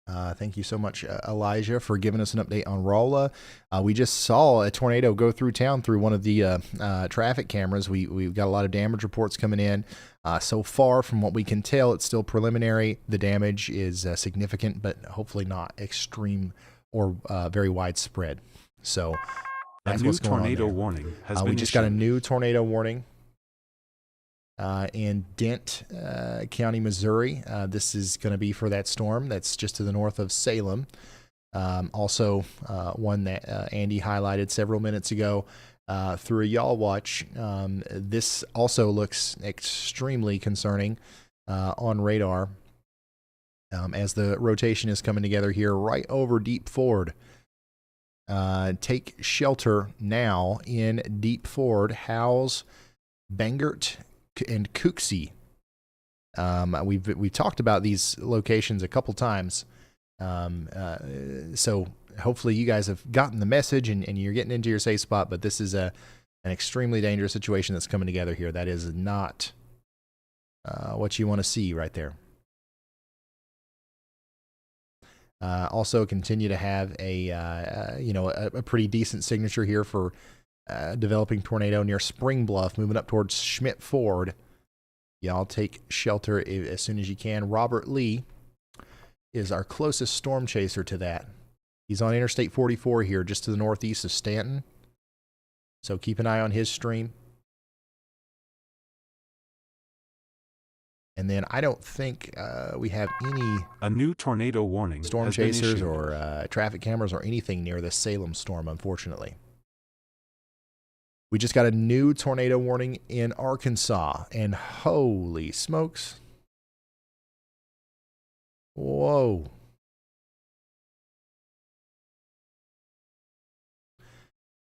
Thank you so much, Elijah, for giving us an update on Rolla. We just saw a tornado go through town through one of the traffic cameras. We've got a lot of damage reports coming in. So far, from what we can tell, it's still preliminary. The damage is significant, but hopefully not extreme or very widespread. So that's what's going on there. A new tornado warning has been We just got a new tornado warning in Dent County, Missouri. This is going to be for that storm that's just to the north of Salem. Also, one that Andy highlighted several minutes ago through a Y'all Watch. This also looks extremely concerning on radar as the rotation is coming together here right over Deep Ford. Take shelter now in Deep Ford, Howes, Bangert, and Cooksey. We've talked about these locations a couple times. So hopefully you guys have gotten the message and you're getting into your safe spot, but this is an extremely dangerous situation that's coming together here. That is not what you want to see right there. Also continue to have a pretty decent signature here for developing tornado near Spring Bluff, moving up towards Schmidt Ford. Y'all take shelter as soon as you can. Robert Lee is our closest storm chaser to that. He's on Interstate 44 here, just to the northeast of Stanton. So keep an eye on his stream. And then I don't think we have any a new tornado warning storm chasers or traffic cameras or anything near the Salem storm, unfortunately. We just got a new tornado warning in Arkansas, and holy smokes. Whoa.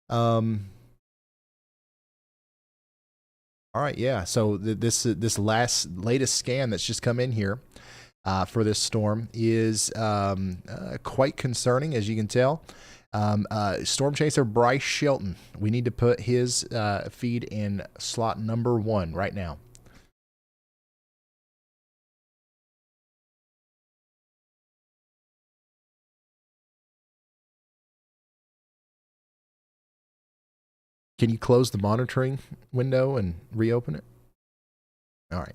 All right, yeah. So this latest scan that's just come in here for this storm is quite concerning, as you can tell. Storm chaser Bryce Shelton. We need to put his feed in slot number 1 right now. Can you close the monitoring window and reopen it? All right.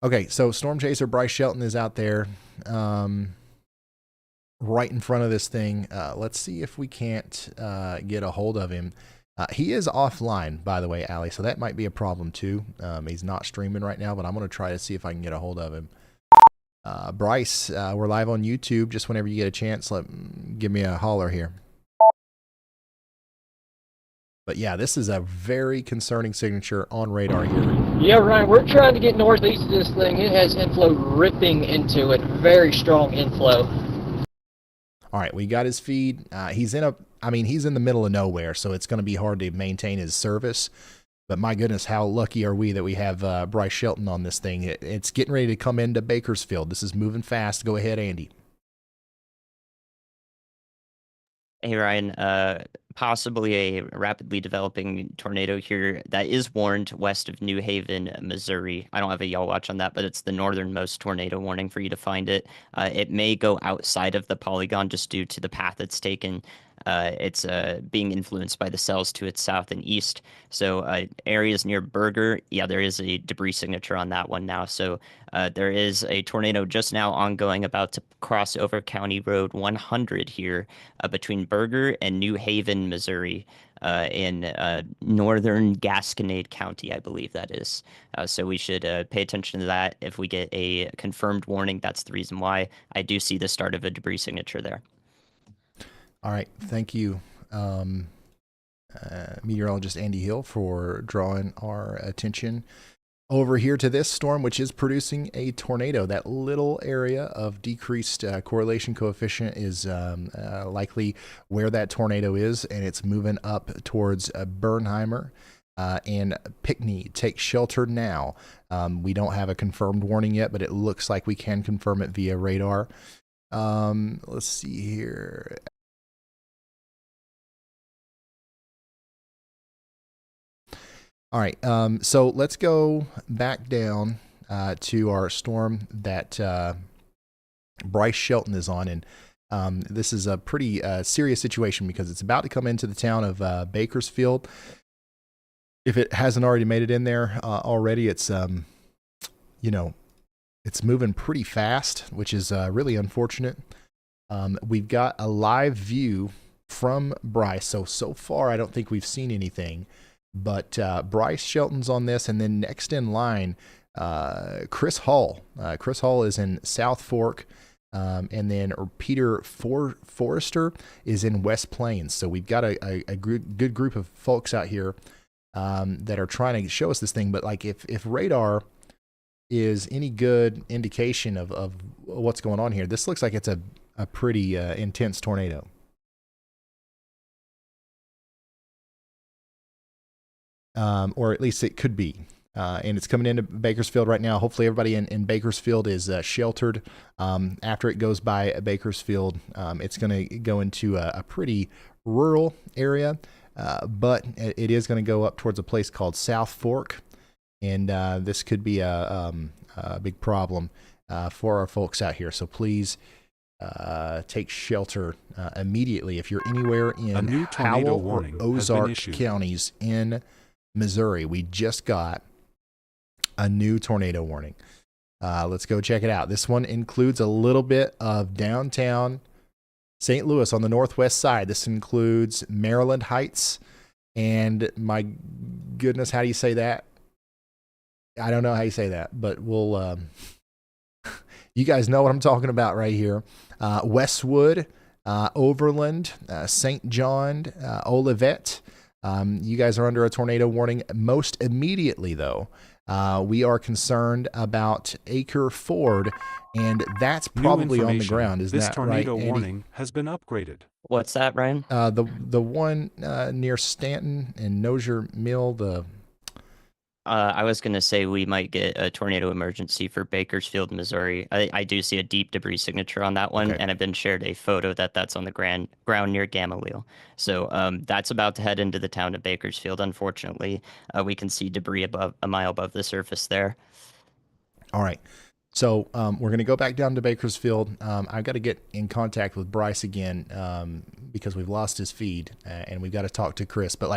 Okay, so Storm Chaser Bryce Shelton is out there right in front of this thing. Let's see if we can't get a hold of him. He is offline, by the way, Allie, so that might be a problem too. He's not streaming right now, but I'm going to try to see if I can get a hold of him. Bryce, we're live on YouTube. Just whenever you get a chance, give me a holler here. But yeah, this is a very concerning signature on radar here. Yeah, Ryan, we're trying to get northeast of this thing. It has inflow ripping into it. Very strong inflow. All right, we got his feed. He's in the middle of nowhere, so it's going to be hard to maintain his service. But my goodness, how lucky are we that we have Bryce Shelton on this thing. It's getting ready to come into Bakersfield. This is moving fast. Go ahead, Andy. Hey, Ryan. Possibly a rapidly developing tornado here that is warned west of New Haven, Missouri. I don't have a Y'all Watch on that, but it's the northernmost tornado warning for you to find it. It may go outside of the polygon just due to the path it's taken. It's being influenced by the cells to its south and east. So areas near Berger, yeah, there is a debris signature on that one now. So there is a tornado just now ongoing about to cross over County Road 100 here between Berger and New Haven, Missouri, in northern Gasconade County, I believe that is. So we should pay attention to that. If we get a confirmed warning, that's the reason why. I do see the start of a debris signature there. All right, thank you, meteorologist Andy Hill, for drawing our attention over here to this storm, which is producing a tornado. That little area of decreased correlation coefficient is likely where that tornado is, and it's moving up towards Bernheimer and Pickney. Take shelter now. We don't have a confirmed warning yet, but it looks like we can confirm it via radar. Let's see here. All right. So let's go back down to our storm that Bryce Shelton is on. And this is a pretty serious situation because it's about to come into the town of Bakersfield. If it hasn't already made it in there already, it's, it's moving pretty fast, which is really unfortunate. We've got a live view from Bryce. So far, I don't think we've seen anything. But Bryce Shelton's on this, and then next in line, Chris Hall. Chris Hall is in South Fork, and then Peter Forrester is in West Plains. So we've got a good group of folks out here that are trying to show us this thing. But like if radar is any good indication of what's going on here, this looks like it's a pretty intense tornado. Or at least it could be. And it's coming into Bakersfield right now. Hopefully everybody in Bakersfield is sheltered. After it goes by Bakersfield, it's going to go into a pretty rural area, but it is going to go up towards a place called South Fork. And this could be a big problem for our folks out here. So please take shelter immediately if you're anywhere in Howell or Ozark counties in Missouri. We just got a new tornado warning. Let's go check it out. This one includes a little bit of downtown St. Louis on the northwest side. This includes Maryland Heights, and my goodness, how do you say that? I don't know how you say that, but we'll you guys know what I'm talking about right here. Westwood, Overland, St. John, Olivet. You guys are under a tornado warning. Most immediately, though, we are concerned about Acre Ford, and that's probably on the ground. Is that right, This tornado Andy? warning has been upgraded. What's that, Ryan? The one near Stanton and Nozier Mill. I was going to say we might get a tornado emergency for Bakersfield, Missouri. I do see a deep debris signature on that one, and I've been shared a photo that's on the ground near Gamaliel. So that's about to head into the town of Bakersfield. Unfortunately, we can see debris a mile above the surface there. All right. So we're going to go back down to Bakersfield. I've got to get in contact with Bryce again because we've lost his feed, and we've got to talk to Chris. But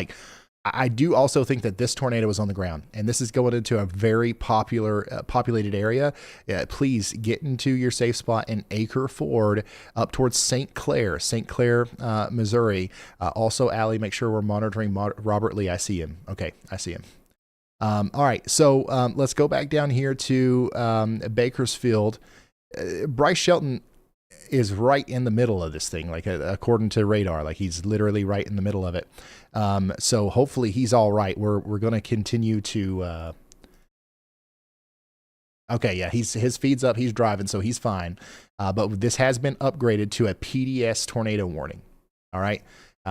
I do also think that this tornado is on the ground, and this is going into a very populated area. Please get into your safe spot in Acre Ford up towards St. Clair, Missouri. Also, Allie, make sure we're monitoring Robert Lee. I see him. Okay, I see him. All right, so let's go back down here to Bakersfield. Bryce Shelton is right in the middle of this thing, according to radar, he's literally right in the middle of it. So hopefully he's all right. We're going to continue to. Okay, yeah, his feed's up. He's driving, so he's fine. But this has been upgraded to a PDS tornado warning. All right.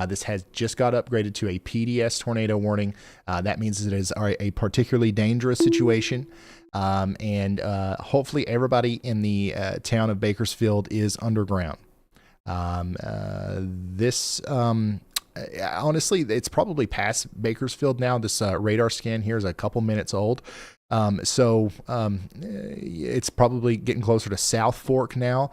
This has just got upgraded to a PDS tornado warning. That means it is a particularly dangerous situation. And hopefully everybody in the town of Bakersfield is underground. Honestly, it's probably past Bakersfield now. This radar scan here is a couple minutes old. It's probably getting closer to South Fork now.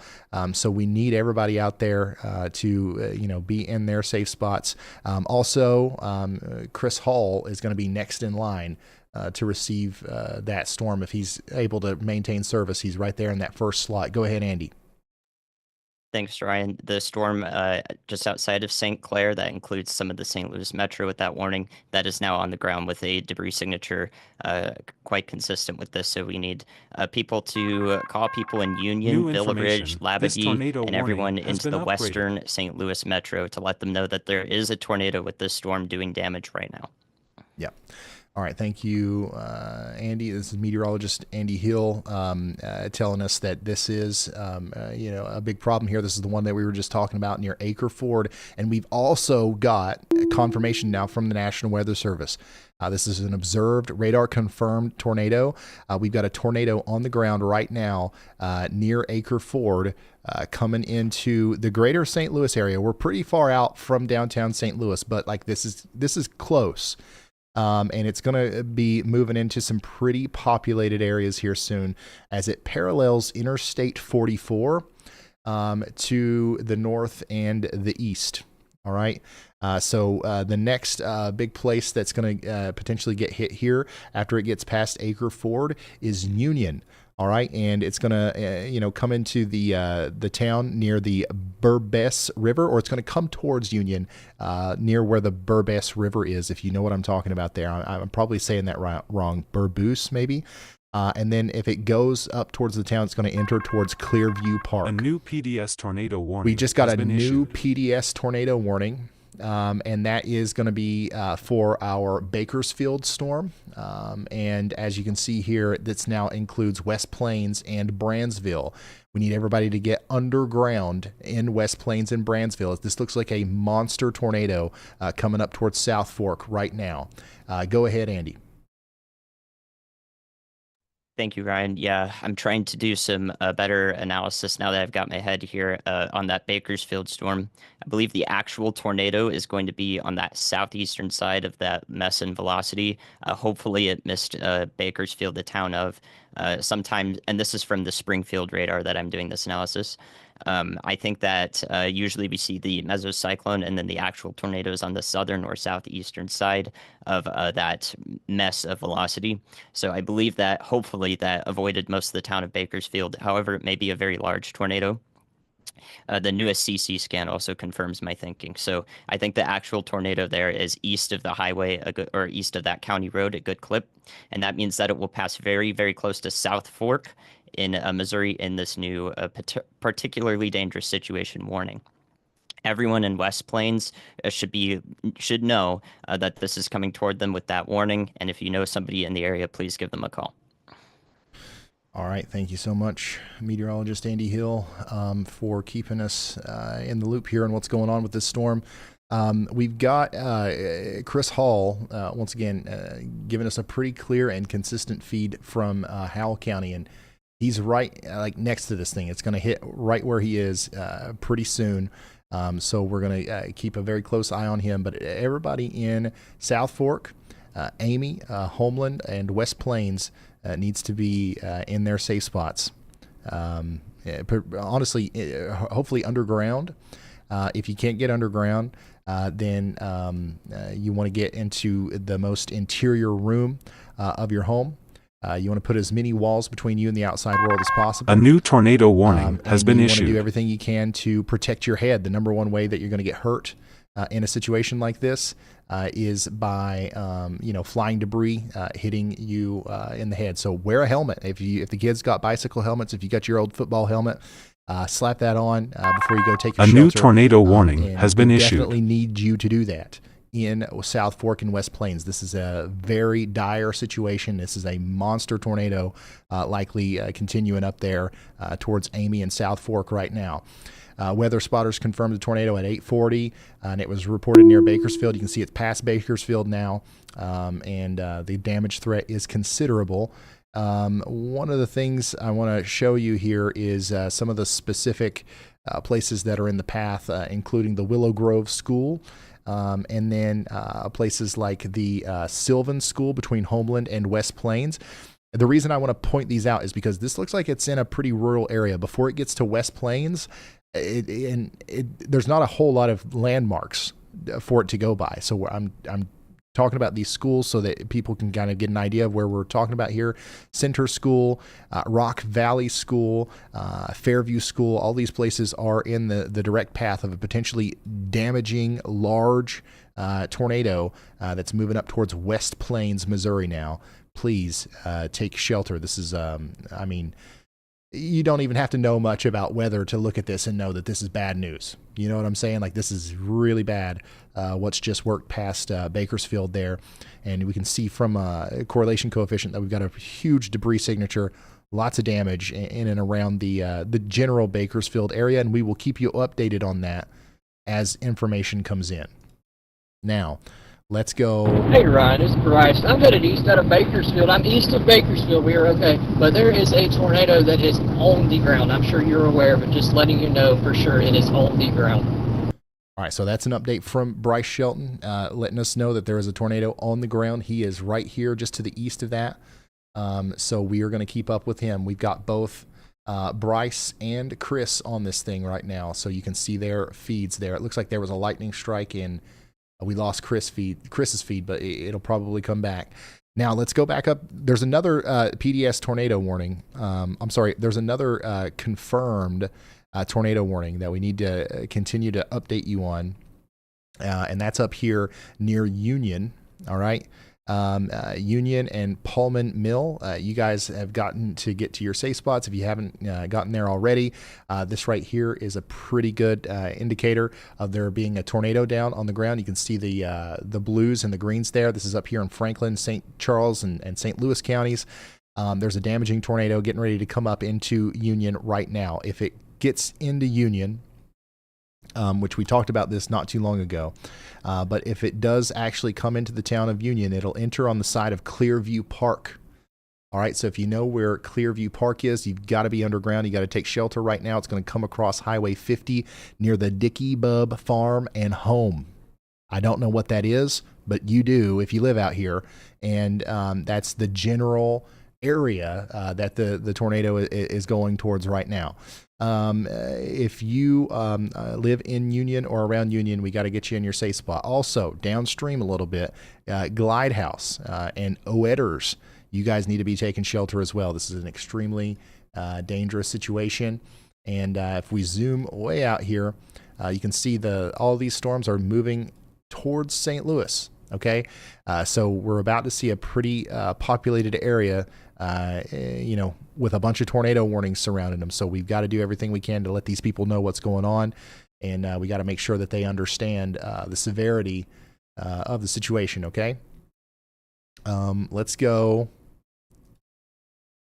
So we need everybody out there to be in their safe spots. Also, Chris Hall is going to be next in line to receive that storm. If he's able to maintain service, he's right there in that first slot. Go ahead, Andy. Thanks, Ryan. The storm just outside of St. Clair, that includes some of the St. Louis Metro with that warning, that is now on the ground with a debris signature quite consistent with this. So we need people to call people in Union, Villa Ridge, Labadee, and everyone into the western St. Louis Metro to let them know that there is a tornado with this storm doing damage right now. Yeah. All right, thank you, Andy. This is meteorologist Andy Hill telling us that this is, a big problem here. This is the one that we were just talking about near Acre Ford, and we've also got confirmation now from the National Weather Service. This is an observed radar-confirmed tornado. We've got a tornado on the ground right now near Acre Ford coming into the greater St. Louis area. We're pretty far out from downtown St. Louis, but this is close. and it's going to be moving into some pretty populated areas here soon as it parallels Interstate 44 to the north and the east. All right. So the next big place that's going to potentially get hit here after it gets past Acre Ford is Union. All right, and it's going to come into the town near the Burbess River, or it's going to come towards Union near where the Burbess River is, if you know what I'm talking about there. I'm probably saying that wrong. Burboose, maybe. And then if it goes up towards the town, it's going to enter towards Clearview Park. A new PDS tornado warning. We just got a new issued. PDS tornado warning. And that is going to be for our Bakersfield storm. And as you can see here, this now includes West Plains and Brandsville. We need everybody to get underground in West Plains and Brandsville. This looks like a monster tornado coming up towards South Fork right now. Go ahead, Andy. Thank you, Ryan. Yeah, I'm trying to do some better analysis now that I've got my head here on that Bakersfield storm. I believe the actual tornado is going to be on that southeastern side of that mess and velocity. Hopefully it missed Bakersfield, the town of sometime, and this is from the Springfield radar that I'm doing this analysis. I think that usually we see the mesocyclone and then the actual tornadoes on the southern or southeastern side of that mess of velocity. So I believe that hopefully that avoided most of the town of Bakersfield. However, it may be a very large tornado. The newest CC scan also confirms my thinking. So I think the actual tornado there is east of the highway, or east of that county road, a good clip. And that means that it will pass very, very close to South Fork in Missouri in this new particularly dangerous situation warning. Everyone in West Plains should know that this is coming toward them with that warning. And if you know somebody in the area, please give them a call. All right. Thank you so much, meteorologist Andy Hill, for keeping us in the loop here on what's going on with this storm. We've got Chris Hall, once again, giving us a pretty clear and consistent feed from Howell County. And he's right next to this thing. It's going to hit right where he is pretty soon. So we're going to keep a very close eye on him. But everybody in South Fork, Amy, Homeland, and West Plains needs to be in their safe spots. Honestly, hopefully underground. If you can't get underground, then you want to get into the most interior room of your home. You want to put as many walls between you and the outside world as possible. A new tornado warning has been issued. You want to do everything you can to protect your head. The number one way that you're going to get hurt in a situation like this is by flying debris hitting you in the head. So wear a helmet. If the kids got bicycle helmets, if you got your old football helmet, slap that on before you go take your shelter. A new tornado warning has been issued. Definitely need you to do that in South Fork and West Plains. This is a very dire situation. This is a monster tornado likely continuing up there towards Amy and South Fork right now. Weather spotters confirmed the tornado at 8:40, and it was reported near Bakersfield. You can see it's past Bakersfield now, and the damage threat is considerable. One of the things I want to show you here is some of the specific places that are in the path, including the Willow Grove School, and then places like the Sylvan School between Homeland and West Plains. The reason I want to point these out is because this looks like it's in a pretty rural area. Before it gets to West Plains, there's not a whole lot of landmarks for it to go by. So I'm talking about these schools so that people can kind of get an idea of where we're talking about here. Center School, Rock Valley School, Fairview School, all these places are in the direct path of a potentially damaging large tornado that's moving up towards West Plains, Missouri now. Please take shelter. This is, you don't even have to know much about weather to look at this and know that this is bad news. You know what I'm saying? Like, this is really bad, what's just worked past Bakersfield there. And we can see from a correlation coefficient that we've got a huge debris signature, lots of damage in and around the general Bakersfield area. And we will keep you updated on that as information comes in. Now, let's go. Hey Ryan, it's Bryce. I'm headed east out of Bakersfield. I'm east of Bakersfield. We are okay. But there is a tornado that is on the ground. I'm sure you're aware, but just letting you know for sure it is on the ground. All right, so that's an update from Bryce Shelton, letting us know that there is a tornado on the ground. He is right here just to the east of that. So we are going to keep up with him. We've got both Bryce and Chris on this thing right now, so you can see their feeds there. It looks like there was a lightning strike and we lost Chris's feed, but it'll probably come back. Now let's go back up. There's another PDS tornado warning. I'm sorry, there's another confirmed tornado warning that we need to continue to update you on, and that's up here near Union. All right, Union and Pullman Mill. You guys have gotten to get to your safe spots. If you haven't gotten there already, this right here is a pretty good indicator of there being a tornado down on the ground. You can see the blues and the greens there. This is up here in Franklin, St. Charles, and St. Louis counties. There's a damaging tornado getting ready to come up into Union right now. If it gets into Union, which we talked about this not too long ago, but if it does actually come into the town of Union, it'll enter on the side of Clearview Park. All right, so if you know where Clearview Park is, you've got to be underground. You got to take shelter right now. It's going to come across Highway 50 near the Dickey Bub Farm and Home. I don't know what that is, but you do if you live out here, and that's the general area that the tornado is going towards right now. If you live in Union or around Union, we got to get you in your safe spot. Also, downstream a little bit, Glide House and Oetters, you guys need to be taking shelter as well. This is an extremely dangerous situation. And if we zoom way out here, you can see all these storms are moving towards St. Louis. Okay, so we're about to see a pretty populated area, with a bunch of tornado warnings surrounding them. So we've got to do everything we can to let these people know what's going on, and we got to make sure that they understand the severity of the situation. Okay, let's go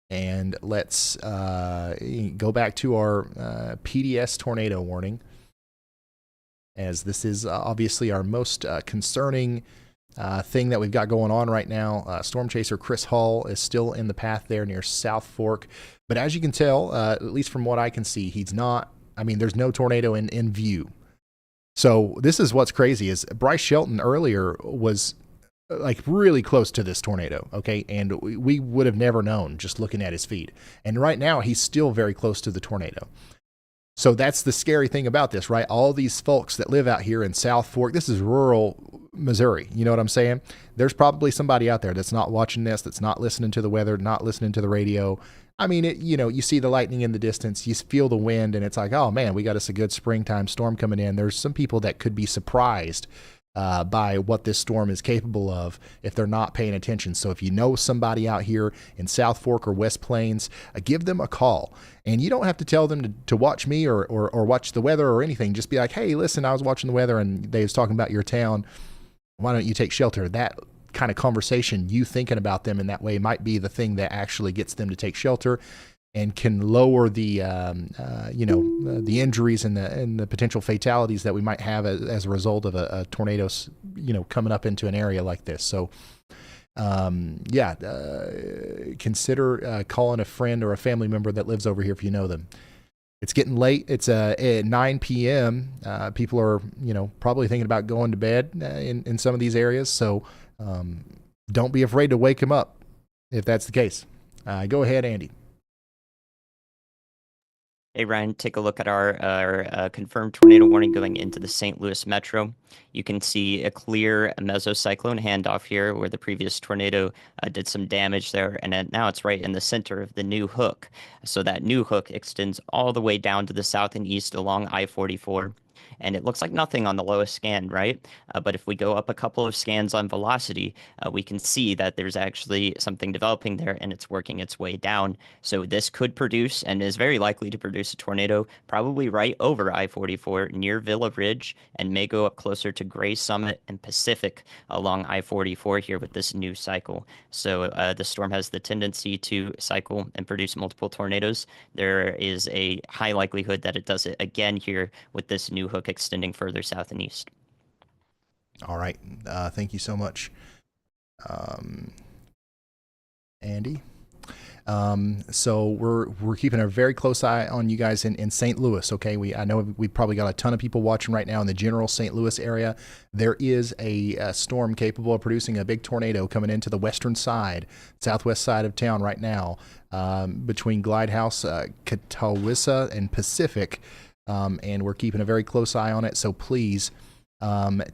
and let's go back to our PDS tornado warning, as this is obviously our most concerning thing that we've got going on right now. Storm chaser Chris Hall is still in the path there near South Fork, but as you can tell, at least from what I can see, he's not. I mean, there's no tornado in view. So this is what's crazy is Bryce Shelton earlier was like really close to this tornado, okay, and we would have never known just looking at his feed. And right now he's still very close to the tornado. So that's the scary thing about this, right? All these folks that live out here in South Fork, this is rural Missouri. You know what I'm saying? There's probably somebody out there that's not watching this, that's not listening to the weather, not listening to the radio. I mean, you see the lightning in the distance, you feel the wind, and it's like, oh man, we got us a good springtime storm coming in. There's some people that could be surprised by what this storm is capable of if they're not paying attention. So if you know somebody out here in South Fork or West Plains, give them a call. And you don't have to tell them to watch me or watch the weather or anything. Just be like, hey, listen, I was watching the weather and they was talking about your town. Why don't you take shelter? That kind of conversation, you thinking about them in that way, might be the thing that actually gets them to take shelter and can lower the the injuries and the potential fatalities that we might have as a result of a tornado, coming up into an area like this. So, consider calling a friend or a family member that lives over here if you know them. It's getting late. It's at 9 p.m. People are, probably thinking about going to bed in some of these areas. So don't be afraid to wake them up if that's the case. Go ahead, Andy. Hey, Ryan, take a look at our confirmed tornado warning going into the St. Louis metro. You can see a clear mesocyclone handoff here where the previous tornado did some damage there, and now it's right in the center of the new hook. So that new hook extends all the way down to the south and east along I-44. And it looks like nothing on the lowest scan, right? But if we go up a couple of scans on velocity, we can see that there's actually something developing there and it's working its way down. So this could produce and is very likely to produce a tornado probably right over I-44 near Villa Ridge and may go up closer to Gray Summit and Pacific along I-44 here with this new cycle. So the storm has the tendency to cycle and produce multiple tornadoes. There is a high likelihood that it does it again here with this new hook extending further south and east. All right. Thank you so much, Andy. So we're keeping a very close eye on you guys in St. Louis. Okay, I know we probably got a ton of people watching right now in the general St. Louis area. There is a storm capable of producing a big tornado coming into the western side, southwest side of town right now, between Glidehouse, Catawissa, and Pacific, and we're keeping a very close eye on it. So please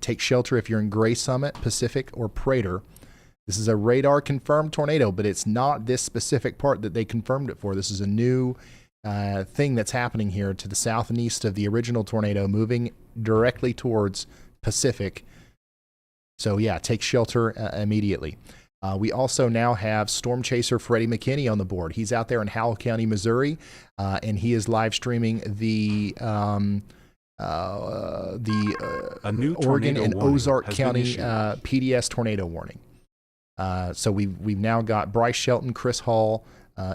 take shelter if you're in Gray Summit, Pacific, or Prater. This is a radar confirmed tornado, but it's not this specific part that they confirmed it for. This is a new thing that's happening here to the south and east of the original tornado, moving directly towards Pacific. So yeah, take shelter immediately. We also now have storm chaser Freddie McKinney on the board. He's out there in Howell County, Missouri, and he is live streaming the Oregon and Ozark County PDS tornado warning. So we've now got Bryce Shelton, Chris Hall,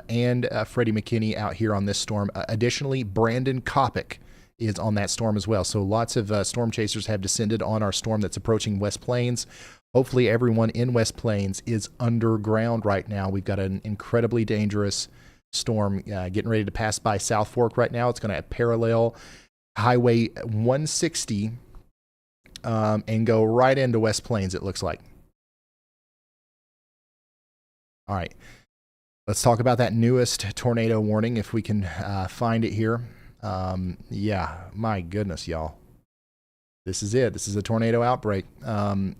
and Freddie McKinney out here on this storm. Additionally, Brandon Kopic is on that storm as well. So lots of storm chasers have descended on our storm that's approaching West Plains. Hopefully everyone in West Plains is underground right now. We've got an incredibly dangerous storm getting ready to pass by South Fork right now. It's going to parallel Highway 160 and go right into West Plains, it looks like. All right, let's talk about that newest tornado warning if we can find it here. Yeah, my goodness, y'all. This is it. This is a tornado outbreak.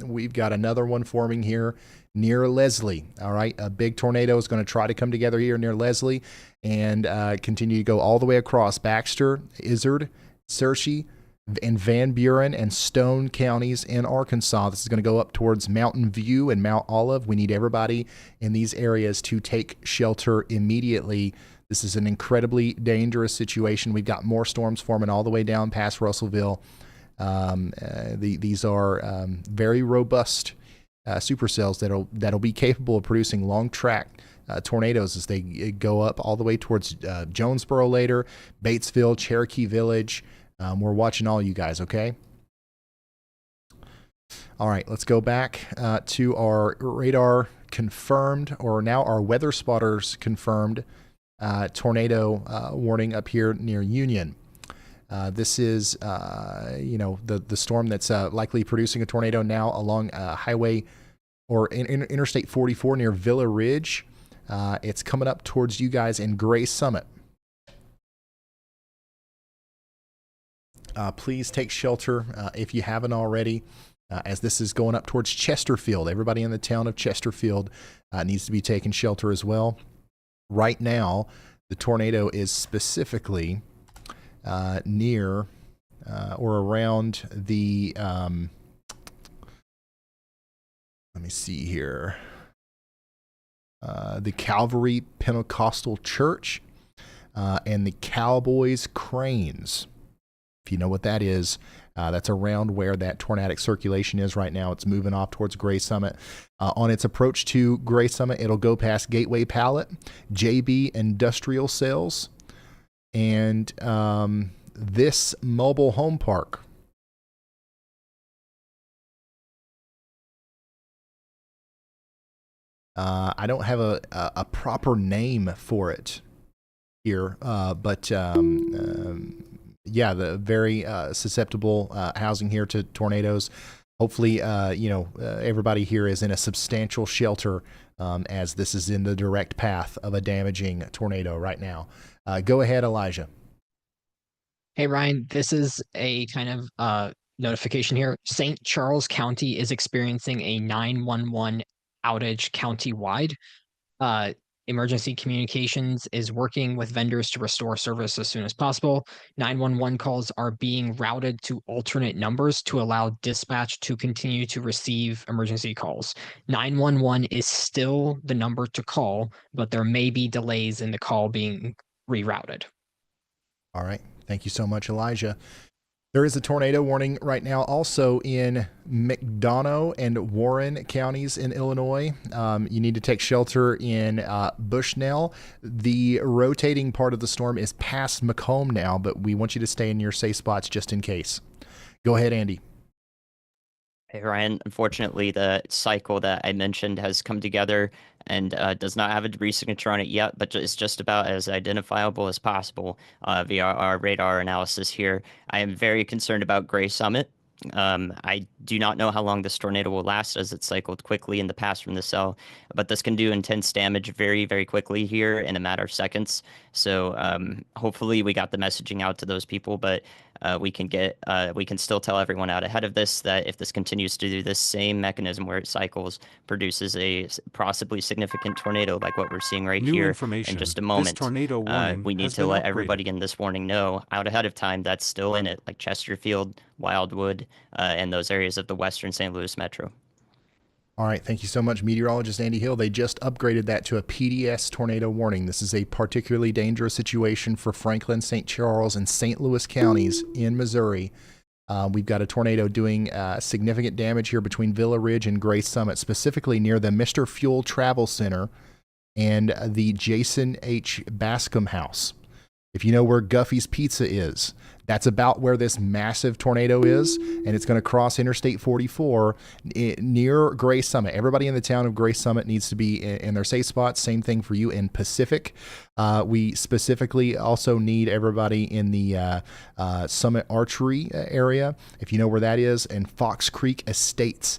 We've got another one forming here near Leslie. All right, a big tornado is going to try to come together here near Leslie and continue to go all the way across Baxter, Izard, Searcy, and Van Buren and Stone counties in Arkansas. This is going to go up towards Mountain View and Mount Olive. We need everybody in these areas to take shelter immediately. This is an incredibly dangerous situation. We've got more storms forming all the way down past Russellville. These are very robust supercells that'll be capable of producing long track tornadoes as they go up all the way towards Jonesboro later, Batesville, Cherokee Village. We're watching all you guys, okay? All right, let's go back to our radar confirmed, or now our weather spotters confirmed tornado warning up here near Union. This is, the storm that's likely producing a tornado now along highway or Interstate 44 near Villa Ridge. It's coming up towards you guys in Gray Summit. Please take shelter if you haven't already, as this is going up towards Chesterfield. Everybody in the town of Chesterfield needs to be taking shelter as well. Right now, the tornado is specifically near or around the, let me see here, the Calvary Pentecostal Church and the Cowboys Cranes. If you know what that is, that's around where that tornadic circulation is right now. It's moving off towards Gray Summit. On its approach to Gray Summit, it'll go past Gateway Pallet, JB Industrial Sales, and this mobile home park. I don't have a proper name for it here, but yeah, the very susceptible housing here to tornadoes. Hopefully, everybody here is in a substantial shelter as this is in the direct path of a damaging tornado right now. Go ahead, Elijah. Hey, Ryan, this is a kind of notification here. St. Charles County is experiencing a 911 outage countywide. Emergency Communications is working with vendors to restore service as soon as possible. 911 calls are being routed to alternate numbers to allow dispatch to continue to receive emergency calls. 911 is still the number to call, but there may be delays in the call being rerouted. All right. Thank you so much, Elijah. There is a tornado warning right now also in McDonough and Warren counties in Illinois. You need to take shelter in Bushnell. The rotating part of the storm is past Macomb now, but we want you to stay in your safe spots just in case. Go ahead, Andy. Hey, Ryan, unfortunately, the cycle that I mentioned has come together and does not have a debris signature on it yet, but is just about as identifiable as possible via our radar analysis here. I am very concerned about Gray Summit. I do not know how long this tornado will last as it cycled quickly in the past from the cell, but this can do intense damage very, very quickly here in a matter of seconds. So hopefully we got the messaging out to those people, but we can still tell everyone out ahead of this that if this continues to do this same mechanism where it cycles, produces a possibly significant tornado like what we're seeing right New here information. in just a This moment. tornado warning We need has to been let upgraded. everybody in this warning know out ahead of time that's still in it, like Chesterfield, Wildwood, and those areas of the western St. Louis metro. All right, thank you so much, meteorologist Andy Hill. They just upgraded that to a PDS tornado warning. This is a particularly dangerous situation for Franklin, St. Charles, and St. Louis counties in Missouri. We've got a tornado doing significant damage here between Villa Ridge and Gray Summit, specifically near the Mr. Fuel Travel Center and the Jason H. Bascom House. If you know where Guffey's Pizza is, that's about where this massive tornado is, and it's going to cross Interstate 44 near Gray Summit. Everybody in the town of Gray Summit needs to be in their safe spots. Same thing for you in Pacific. We specifically also need everybody in the Summit Archery area, if you know where that is, and Fox Creek Estates.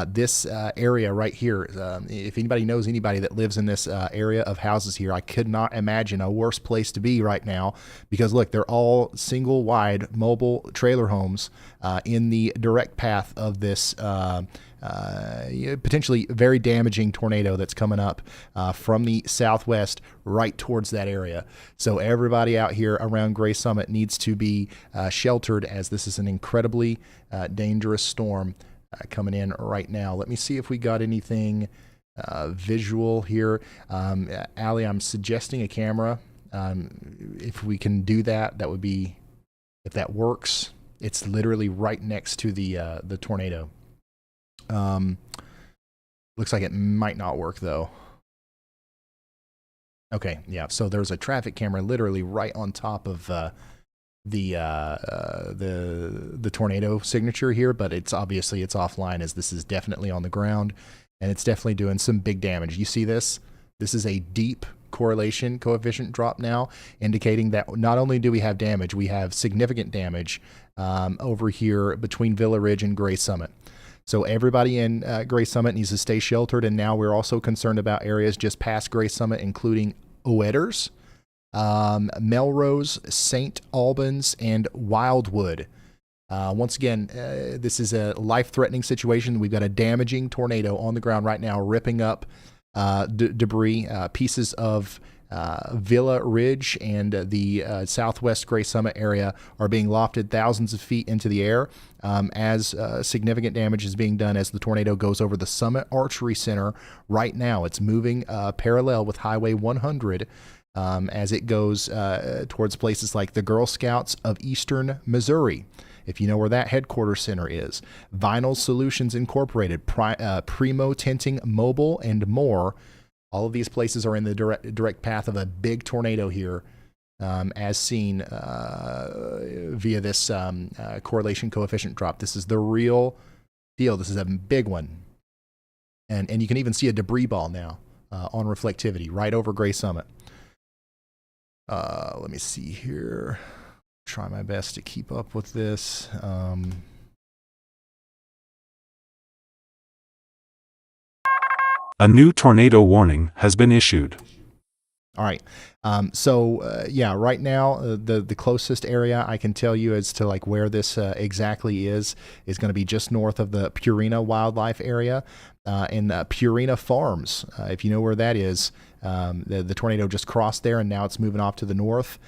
This area right here, if anybody knows anybody that lives in this area of houses here, I could not imagine a worse place to be right now, because look, they're all single wide mobile trailer homes in the direct path of this potentially very damaging tornado that's coming up from the southwest right towards that area. So everybody out here around Gray Summit needs to be sheltered, as this is an incredibly dangerous storm coming in right now. Let me see if we got anything visual here. Allie, I'm suggesting a camera. If we can do that, that would be, if that works. It's literally right next to the tornado. Looks like it might not work though. Okay, yeah. So there's a traffic camera literally right on top of the tornado signature here, but it's obviously it's offline, as this is definitely on the ground, and it's definitely doing some big damage. You see this? This is a deep correlation coefficient drop now, indicating that not only do we have damage, we have significant damage over here between Villa Ridge and Gray Summit. So everybody in Gray Summit needs to stay sheltered, and now we're also concerned about areas just past Gray Summit, including Oetters, Melrose, St. Albans, and Wildwood. Once again, this is a life-threatening situation. We've got a damaging tornado on the ground right now, ripping up debris, pieces of Villa Ridge and the southwest Gray Summit area are being lofted thousands of feet into the air as significant damage is being done as the tornado goes over the Summit Archery Center right now. It's moving parallel with Highway 100 as it goes towards places like the Girl Scouts of Eastern Missouri, if you know where that headquarters center is. Vinyl Solutions Incorporated, Primo Tinting Mobile, and more. All of these places are in the direct path of a big tornado here, as seen via this correlation coefficient drop. This is the real deal. This is a big one. And you can even see a debris ball now on reflectivity right over Gray Summit. Let me see here. Try my best to keep up with this. A new tornado warning has been issued. All right. Yeah, right now, the closest area I can tell you as to like where this exactly is going to be just north of the Purina Wildlife Area in Purina Farms. If you know where that is, the tornado just crossed there, and now it's moving off to the north,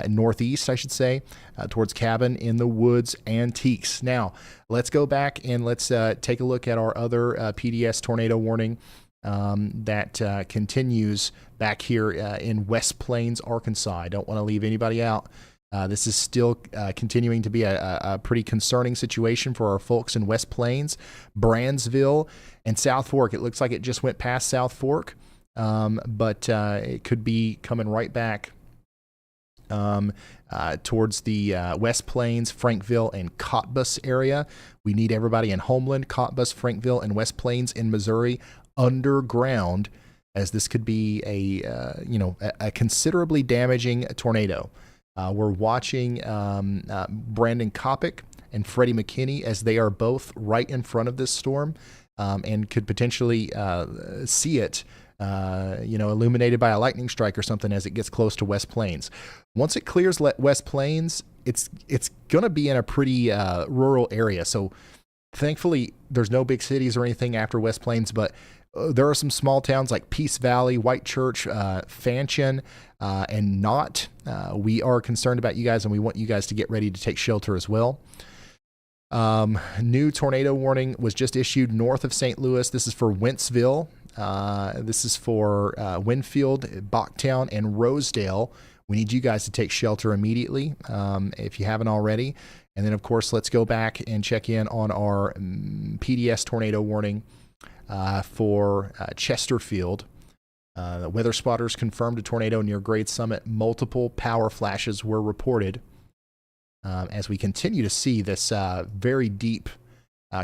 northeast, I should say, towards Cabin in the Woods Antiques. Now, let's go back and let's take a look at our other PDS tornado warning that continues back here in West Plains, Arkansas. I don't want to leave anybody out. This is still continuing to be a pretty concerning situation for our folks in West Plains, Brandsville, and South Fork. It looks like it just went past South Fork, but it could be coming right back towards the West Plains, Frankville, and Cottbus area. We need everybody in Homeland, Cottbus, Frankville, and West Plains in Missouri underground, as this could be a considerably damaging tornado. We're watching Brandon Kopic and Freddie McKinney, as they are both right in front of this storm, and could potentially see it illuminated by a lightning strike or something as it gets close to West Plains. Once it clears West Plains, it's going to be in a pretty rural area. So thankfully, there's no big cities or anything after West Plains, but there are some small towns like Peace Valley, White Church, Fanchon, and Knott. We are concerned about you guys, and we want you guys to get ready to take shelter as well. New tornado warning was just issued north of St. Louis. This is for Wentzville. This is for Winfield, Bachtown, and Rosedale. We need you guys to take shelter immediately if you haven't already. And then, of course, let's go back and check in on our PDS tornado warning for Chesterfield. The weather spotters confirmed a tornado near Grade Summit. Multiple power flashes were reported. As we continue to see this very deep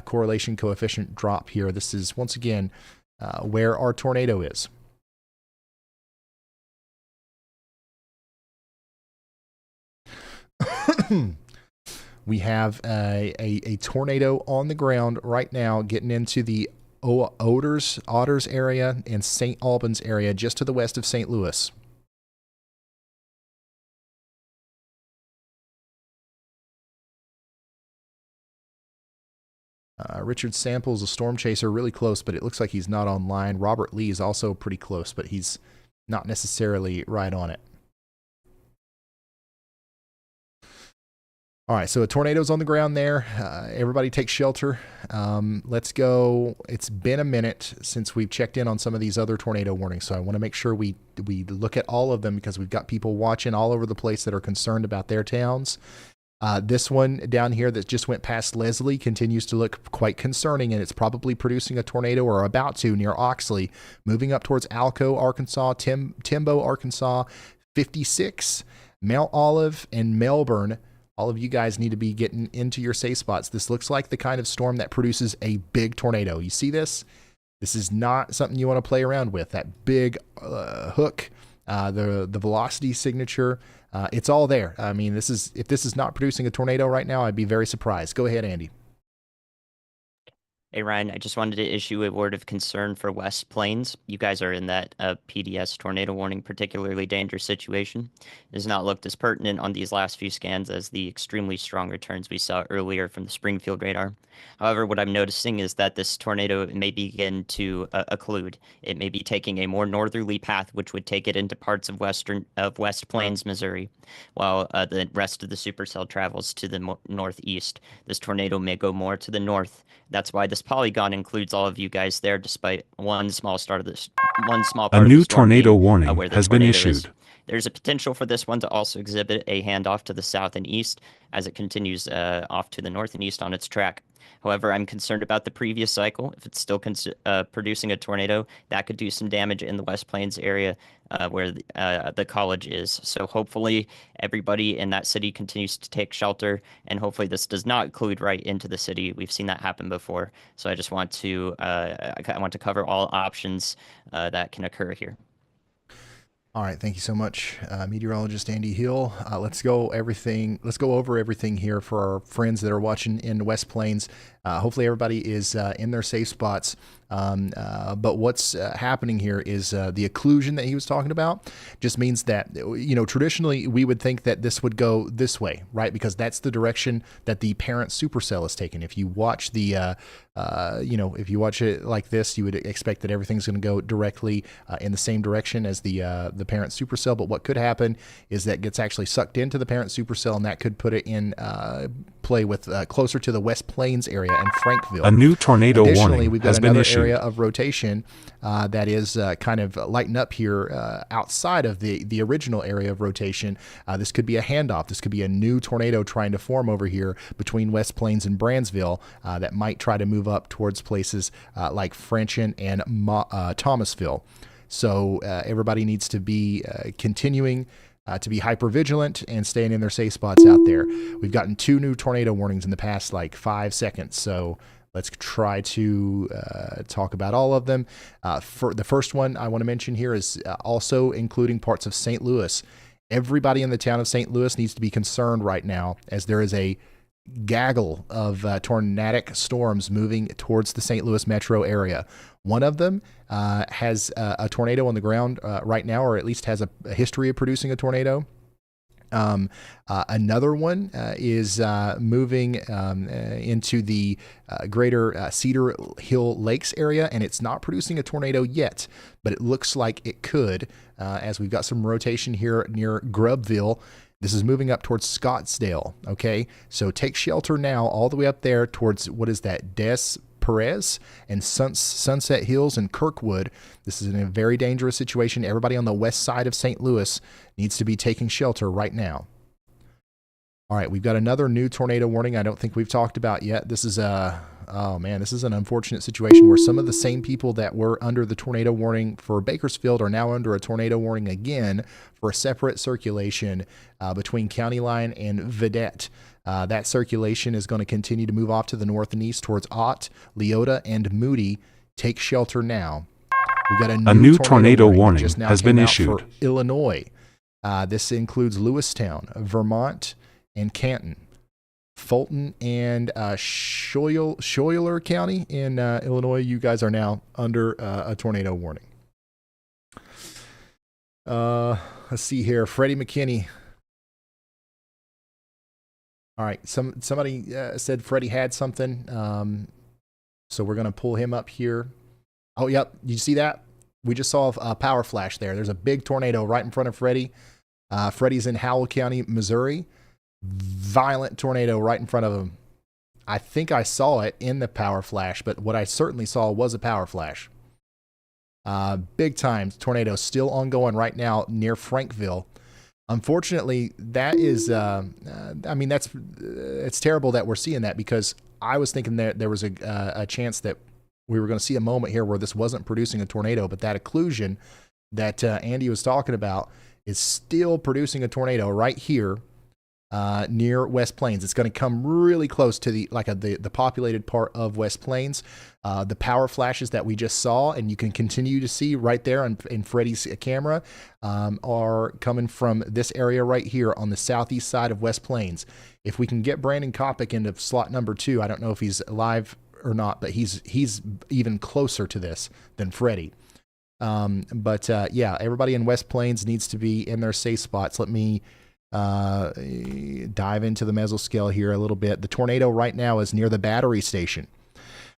correlation coefficient drop here. This is, once again, where our tornado is. We have a tornado on the ground right now, getting into the Otters area and St. Albans area, just to the west of St. Louis. Richard Samples, a storm chaser, really close, but it looks like he's not online. Robert Lee is also pretty close, but he's not necessarily right on it. All right, so a tornado's on the ground there. Everybody take shelter. Let's go. It's been a minute since we've checked in on some of these other tornado warnings, so I want to make sure we look at all of them, because we've got people watching all over the place that are concerned about their towns. This one down here that just went past Leslie continues to look quite concerning, and it's probably producing a tornado, or about to, near Oxley, moving up towards Alco, Arkansas, Timbo, Arkansas, 56, Mount Olive, and Melbourne. All of you guys need to be getting into your safe spots. This looks like the kind of storm that produces a big tornado. You see this? This is not something you want to play around with. That big hook, the velocity signature, it's all there. I mean, if this is not producing a tornado right now, I'd be very surprised. Go ahead, Andy. Hey, Ryan, I just wanted to issue a word of concern for West Plains. You guys are in that PDS tornado warning, particularly dangerous situation. It has not looked as pertinent on these last few scans as the extremely strong returns we saw earlier from the Springfield radar. However, what I'm noticing is that this tornado may begin to occlude. It may be taking a more northerly path, which would take it into parts of West Plains, Missouri, while the rest of the supercell travels to the northeast. This tornado may go more to the north. That's why this polygon includes all of you guys there, despite one small part of the storm. A new tornado warning has been issued. There's a potential for this one to also exhibit a handoff to the south and east as it continues off to the north and east on its track. However, I'm concerned about the previous cycle. If it's still producing a tornado, that could do some damage in the West Plains area where the college is. So hopefully everybody in that city continues to take shelter, and hopefully this does not occlude right into the city. We've seen that happen before. So I just want to cover all options that can occur here. All right, thank you so much, meteorologist Andy Hill. Let's go over everything here for our friends that are watching in West Plains. Hopefully everybody is in their safe spots. But what's happening here is the occlusion that he was talking about just means that, traditionally we would think that this would go this way, right? Because that's the direction that the parent supercell is taking. If you watch if you watch it like this, you would expect that everything's going to go directly in the same direction as the parent supercell. But what could happen is that gets actually sucked into the parent supercell, and that could put it in play with closer to the West Plains area and Frankville. A new tornado warning we've got has been another issued. area of rotation that is kind of lighting up here outside of the original area of rotation. This could be a handoff. This could be a new tornado trying to form over here between West Plains and Brandsville that might try to move up towards places like Frenchin and Thomasville. So everybody needs to be continuing to be hyper vigilant and staying in their safe spots out there. We've gotten 2 new tornado warnings in the past like 5 seconds, so let's try to talk about all of them. For the first one I want to mention here is also including parts of St. Louis. Everybody in the town of St. Louis needs to be concerned right now, as there is a gaggle of tornadic storms moving towards the St. Louis metro area. One of them has a tornado on the ground right now, or at least has a history of producing a tornado. Another one is moving into the greater Cedar Hill Lakes area, and it's not producing a tornado yet, but it looks like it could, as we've got some rotation here near Grubville. This is moving up towards Scottsdale, okay? So take shelter now all the way up there towards, what is that, Des Perez and Sunset Hills and Kirkwood. This is in a very dangerous situation. Everybody on the west side of St. Louis needs to be taking shelter right now. All right, we've got another new tornado warning I don't think we've talked about yet. This is oh man, this is an unfortunate situation where some of the same people that were under the tornado warning for Bakersfield are now under a tornado warning again for a separate circulation between County Line and Vedette. That circulation is going to continue to move off to the north and east towards Ott, Leota, and Moody. Take shelter now. We've got a new tornado warning just now has been issued for Illinois. This includes Lewistown, Vermont, and Canton. Fulton and Schuyler County in Illinois, you guys are now under a tornado warning. Let's see here. Freddie McKinney. All right, somebody said Freddie had something, so we're going to pull him up here. Oh, yep. You see that? We just saw a power flash there. There's a big tornado right in front of Freddie. Freddie's in Howell County, Missouri. Violent tornado right in front of him. I think I saw it in the power flash, but what I certainly saw was a power flash. Big time tornado still ongoing right now near Frankville. Unfortunately, that is, I mean, it's terrible that we're seeing that, because I was thinking that there was a chance that we were going to see a moment here where this wasn't producing a tornado, but that occlusion that Andy was talking about is still producing a tornado right here. Near West Plains. It's going to come really close to the populated part of West Plains. The power flashes that we just saw, and you can continue to see right there in Freddie's camera, are coming from this area right here on the southeast side of West Plains. If we can get Brandon Kopic into slot number 2, I don't know if he's live or not, but he's even closer to this than Freddie. Yeah, everybody in West Plains needs to be in their safe spots. Let me dive into the mesoscale here a little bit. The tornado right now is near the battery station.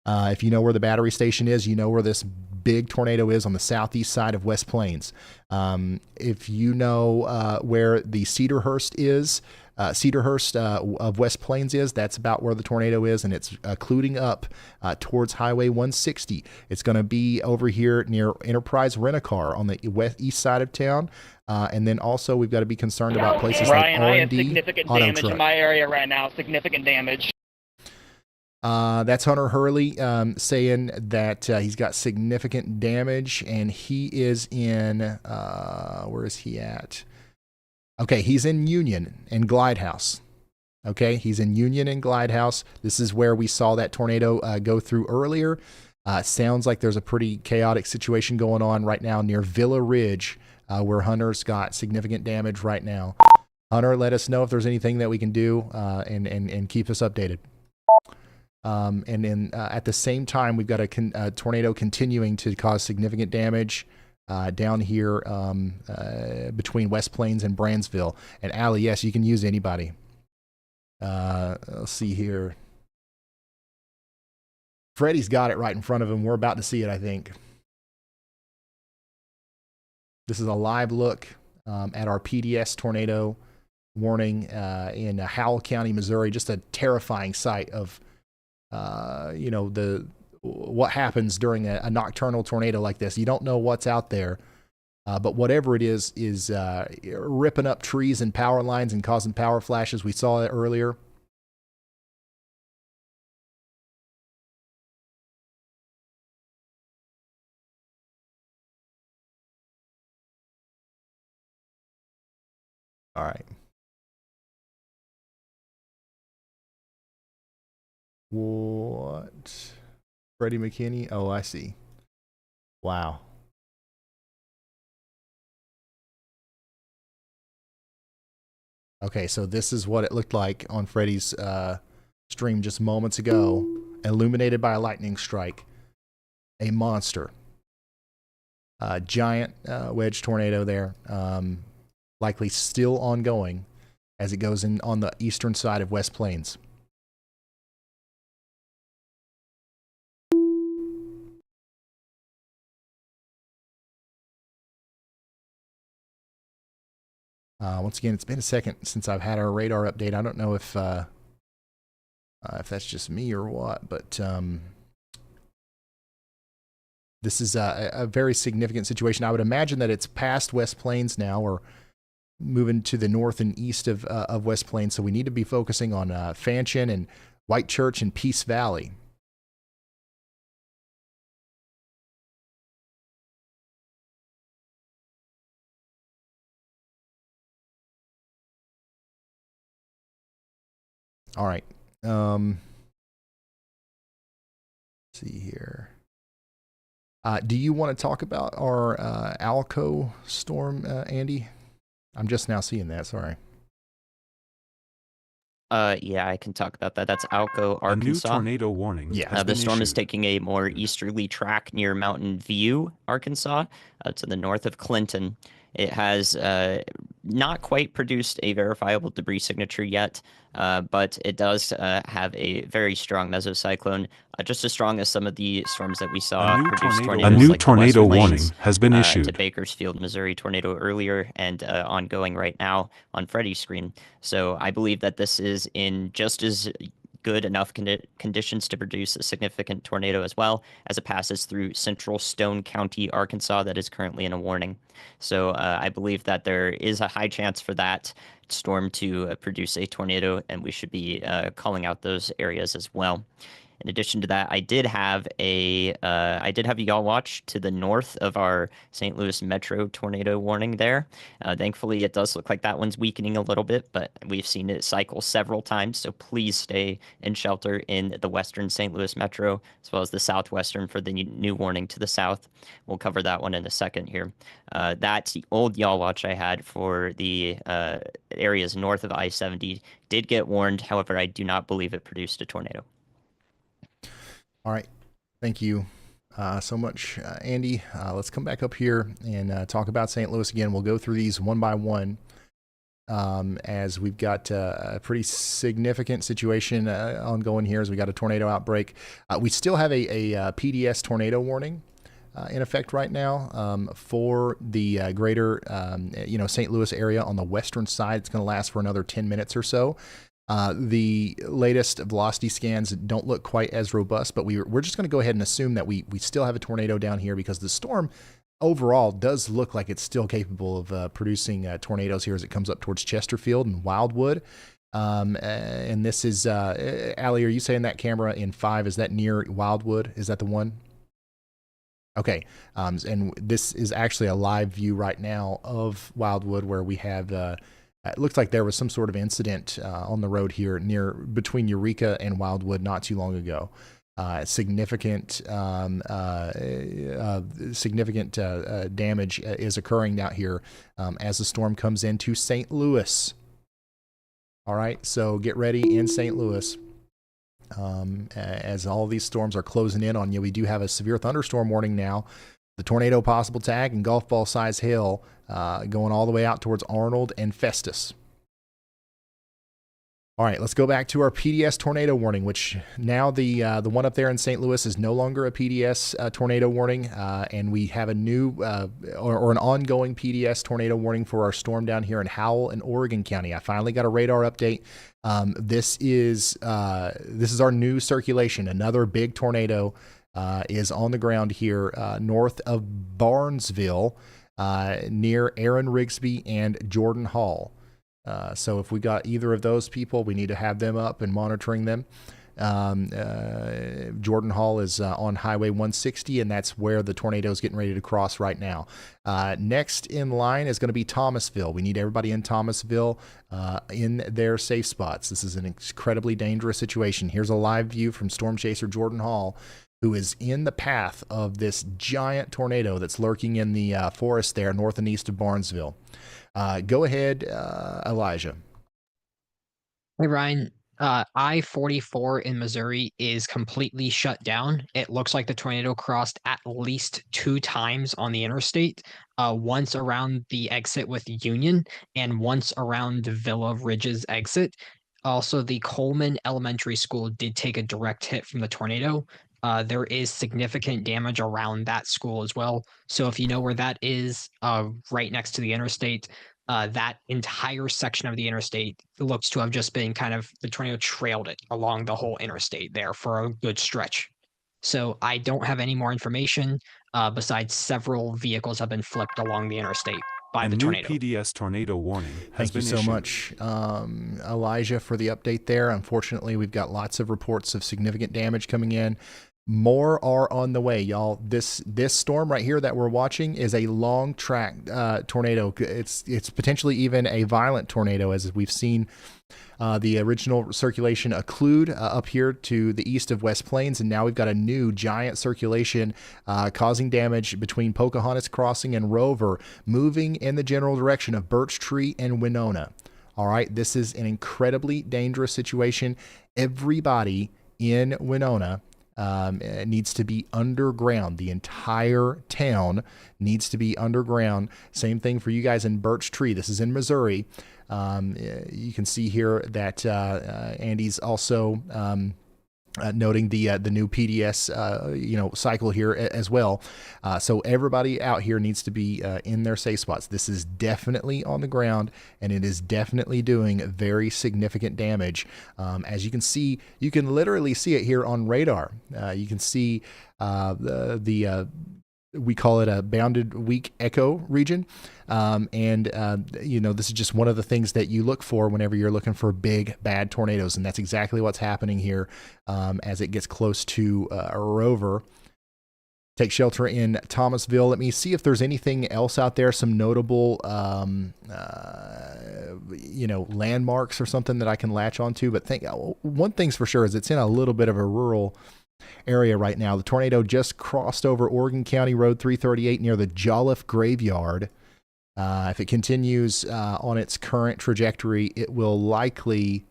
If you know where the battery station is, you know where this big tornado is on the southeast side of West Plains. If you know where the Cedarhurst is, Cedarhurst of West Plains is, that's about where the tornado is, and it's occluding up towards Highway 160. It's going to be over here near Enterprise Rent-A-Car on the east side of town. And then also we've got to be concerned about places Ryan, like I have R&D significant Auto damage Truck. in my area right now. Significant damage. That's Hunter Hurley saying that he's got significant damage, and he is in, where is he at? Okay, he's in Union and Glide House. Okay, he's in Union and Glide House. This is where we saw that tornado go through earlier. Sounds like there's a pretty chaotic situation going on right now near Villa Ridge, where Hunter's got significant damage right now. Hunter, let us know if there's anything that we can do and keep us updated. And then at the same time, we've got a tornado continuing to cause significant damage down here between West Plains and Brandsville. And Allie, yes, you can use anybody. Let's see here. Freddie's got it right in front of him. We're about to see it, I think. This is a live look at our PDS tornado warning in Howell County, Missouri. Just a terrifying sight of what happens during a nocturnal tornado like this. You don't know what's out there, but whatever it is ripping up trees and power lines and causing power flashes. We saw it earlier. All right. What? Freddie McKinney? Oh, I see. Wow. Okay, so this is what it looked like on Freddie's stream just moments ago, illuminated by a lightning strike. A monster. Giant wedge tornado there, likely still ongoing as it goes in on the eastern side of West Plains. Once again, it's been a second since I've had our radar update. I don't know if that's just me or what, but this is a very significant situation. I would imagine that it's past West Plains now, or moving to the north and east of West Plains. So we need to be focusing on Fanchon and White Church and Peace Valley. All right. Let's see here. Do you want to talk about our Alco storm, Andy? I'm just now seeing that. Sorry. Yeah, I can talk about that. That's Alco, Arkansas. A new tornado warning. Yeah. The storm is issued. taking a more easterly track near Mountain View, Arkansas, to the north of Clinton. It has not quite produced a verifiable debris signature yet, but it does have a very strong mesocyclone, just as strong as some of the storms that we saw produce tornadoes. A new like the tornado West warning Plains, has been to issued. Bakersfield, Missouri tornado earlier, and ongoing right now on Freddie's screen. So I believe that this is in just as good enough conditions to produce a significant tornado as well, as it passes through central Stone County, Arkansas, that is currently in a warning. So I believe that there is a high chance for that storm to produce a tornado, and we should be calling out those areas as well. In addition to that, I did have a yaw watch to the north of our St. Louis Metro tornado warning there. Thankfully, it does look like that one's weakening a little bit, but we've seen it cycle several times. So please stay in shelter in the western St. Louis Metro, as well as the southwestern for the new warning to the south. We'll cover that one in a second here. That's the old yaw watch I had for the areas north of I-70. Did get warned. However, I do not believe it produced a tornado. All right. Thank you so much, Andy. Let's come back up here and talk about St. Louis again. We'll go through these one by one as we've got a pretty significant situation ongoing here as we got a tornado outbreak. We still have a PDS tornado warning in effect right now for the greater St. Louis area on the western side. It's going to last for another 10 minutes or so. The latest velocity scans don't look quite as robust, but we're just going to go ahead and assume that we still have a tornado down here because the storm overall does look like it's still capable of producing tornadoes here as it comes up towards Chesterfield and Wildwood. And this is, Allie, are you saying that camera in 5, is that near Wildwood? Is that the one? Okay. And this is actually a live view right now of Wildwood where we have it looks like there was some sort of incident on the road here between Eureka and Wildwood not too long ago. Significant damage is occurring out here as the storm comes into St. Louis. All right, so get ready in St. Louis. As all these storms are closing in on you, we do have a severe thunderstorm warning now. The tornado possible tag and golf ball size hail going all the way out towards Arnold and Festus. All right, let's go back to our PDS tornado warning, which now the one up there in St. Louis is no longer a PDS tornado warning, and we have a new or an ongoing PDS tornado warning for our storm down here in Howell and Oregon County. I finally got a radar update. This is our new circulation. Another big tornado is on the ground here north of Barnesville, near Aaron Rigsby and Jordan Hall. So if we got either of those people, we need to have them up and monitoring them. Jordan Hall is on Highway 160, and that's where the tornado is getting ready to cross right now. Next in line is going to be Thomasville. We need everybody in Thomasville in their safe spots. This is an incredibly dangerous situation. Here's a live view from Storm Chaser Jordan Hall, who is in the path of this giant tornado that's lurking in the forest there north and east of Barnesville. Go ahead, Elijah. Hey, Ryan. I-44 in Missouri is completely shut down. It looks like the tornado crossed at least 2 times on the interstate, once around the exit with Union and once around Villa Ridge's exit. Also, the Coleman Elementary School did take a direct hit from the tornado. There is significant damage around that school as well. So if you know where that is, right next to the interstate, that entire section of the interstate looks to have just been the tornado trailed it along the whole interstate there for a good stretch. So I don't have any more information besides several vehicles have been flipped along the interstate by the tornado. A new PDS tornado warning has been issued. Thank you so much, Elijah, for the update there. Unfortunately, we've got lots of reports of significant damage coming in. More are on the way, y'all. This storm right here that we're watching is a long track tornado. It's potentially even a violent tornado, as we've seen the original circulation occlude up here to the east of West Plains, and now we've got a new giant circulation causing damage between Pocahontas Crossing and Rover, moving in the general direction of Birch Tree and Winona. All right, this is an incredibly dangerous situation. Everybody in Winona needs to be underground. The entire town needs to be underground. Same thing for you guys in Birch Tree. This is in Missouri. You can see here that Andy's also noting the new PDS cycle here as well. So everybody out here needs to be in their safe spots. This is definitely on the ground, and it is definitely doing very significant damage. As you can see, you can literally see it here on radar. You can see we call it a bounded weak echo region. This is just one of the things that you look for whenever you're looking for big, bad tornadoes. And that's exactly what's happening here as it gets close to Rover. Take shelter in Thomasville. Let me see if there's anything else out there, some notable, landmarks or something that I can latch onto. But one thing's for sure is it's in a little bit of a rural area right now. The tornado just crossed over Oregon County Road 338 near the Jolliffe Graveyard. If it continues on its current trajectory, it will likely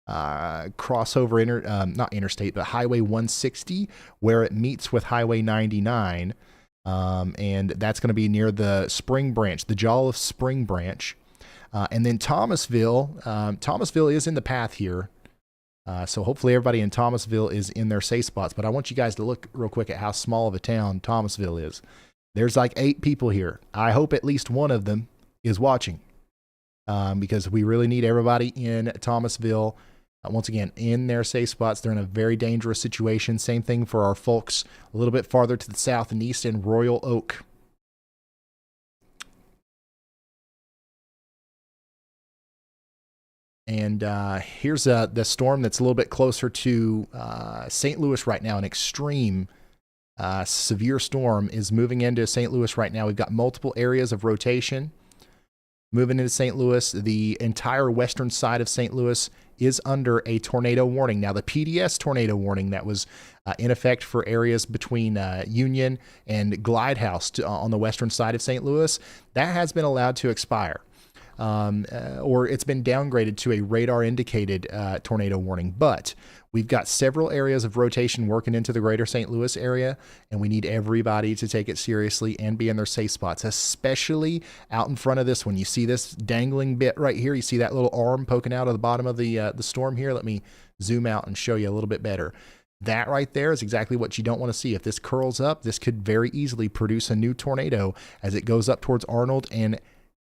cross over not interstate, but Highway 160, where it meets with Highway 99, and that's going to be near the Spring Branch, the Jolliffe Spring Branch, and then Thomasville. Thomasville is in the path here. So hopefully everybody in Thomasville is in their safe spots. But I want you guys to look real quick at how small of a town Thomasville is. There's like 8 people here. I hope at least one of them is watching because we really need everybody in Thomasville, once again, in their safe spots. They're in a very dangerous situation. Same thing for our folks a little bit farther to the south and east in Royal Oak. And here's the storm that's a little bit closer to St. Louis right now. An extreme severe storm is moving into St. Louis right now. We've got multiple areas of rotation moving into St. Louis. The entire western side of St. Louis is under a tornado warning. Now, the PDS tornado warning that was in effect for areas between Union and Glidehouse on the western side of St. Louis, that has been allowed to expire. Or it's been downgraded to a radar indicated tornado warning. But we've got several areas of rotation working into the greater St. Louis area, and we need everybody to take it seriously and be in their safe spots, especially out in front of this one. You see this dangling bit right here? You see that little arm poking out of the bottom of the storm here? Let me zoom out and show you a little bit better. That right there is exactly what you don't want to see. If this curls up, this could very easily produce a new tornado as it goes up towards Arnold and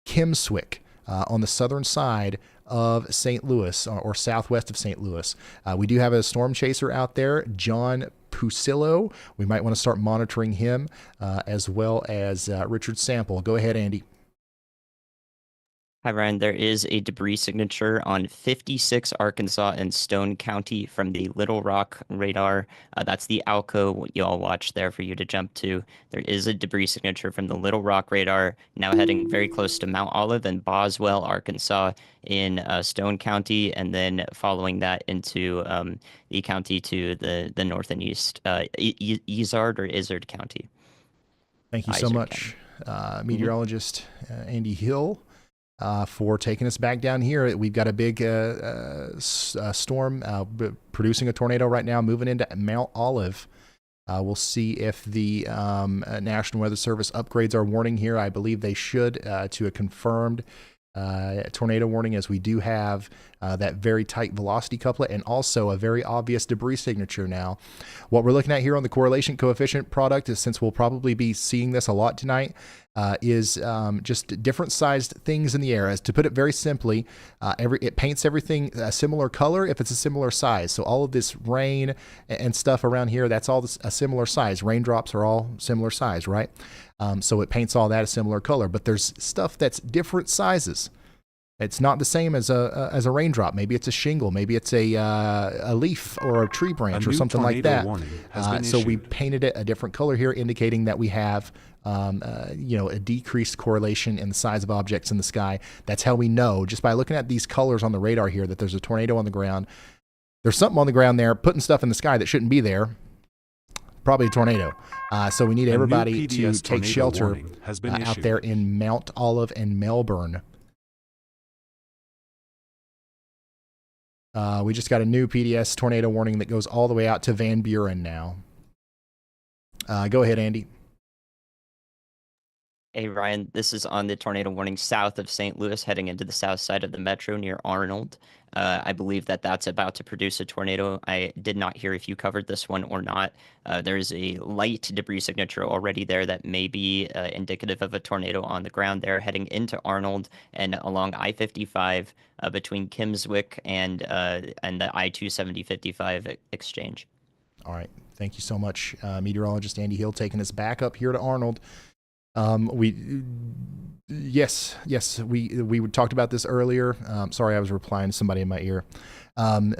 Kimswick. On the southern side of St. Louis or southwest of St. Louis. We do have a storm chaser out there, John Pusillo. We might want to start monitoring him as well as Richard Sample. Go ahead, Andy. Hi, Ryan. There is a debris signature on 56 Arkansas and Stone County from the Little Rock radar. That's the Alco you all watch there for you to jump to. There is a debris signature from the Little Rock radar, now heading very close to Mount Olive and Boswell, Arkansas in Stone County, and then following that into the county to the north and east, Izard or Izard County. Thank you so much, meteorologist Andy Hill. For taking us back down here. We've got a big storm producing a tornado right now, moving into Mount Olive. We'll see if the National Weather Service upgrades our warning here. I believe they should to a confirmed tornado warning, as we do have that very tight velocity couplet and also a very obvious debris signature now. What we're looking at here on the correlation coefficient product is, since we'll probably be seeing this a lot tonight, is just different sized things in the air. As to put it very simply, it paints everything a similar color if it's a similar size. So all of this rain and stuff around here, that's all a similar size. Raindrops are all similar size, right? So it paints all that a similar color. But there's stuff that's different sizes. It's not the same as a raindrop. Maybe it's a shingle. Maybe it's a leaf or a tree branch or something like that. So we painted it a different color here, indicating that we have a decreased correlation in the size of objects in the sky. That's how we know, just by looking at these colors on the radar here, that there's a tornado on the ground. There's something on the ground there putting stuff in the sky that shouldn't be there. Probably a tornado. So we need everybody to take shelter out there in Mount Olive and Melbourne. We just got a new PDS tornado warning that goes all the way out to Van Buren now. Go ahead, Andy. Hey, Ryan, this is on the tornado warning south of St. Louis, heading into the south side of the metro near Arnold. I believe that's about to produce a tornado. I did not hear if you covered this one or not. There's a light debris signature already there that may be indicative of a tornado on the ground there, heading into Arnold and along I-55 between Kimswick and the I-270-55 exchange. All right. Thank you so much, meteorologist Andy Hill, taking us back up here to Arnold. Yes, we talked about this earlier. Sorry, I was replying to somebody in my ear.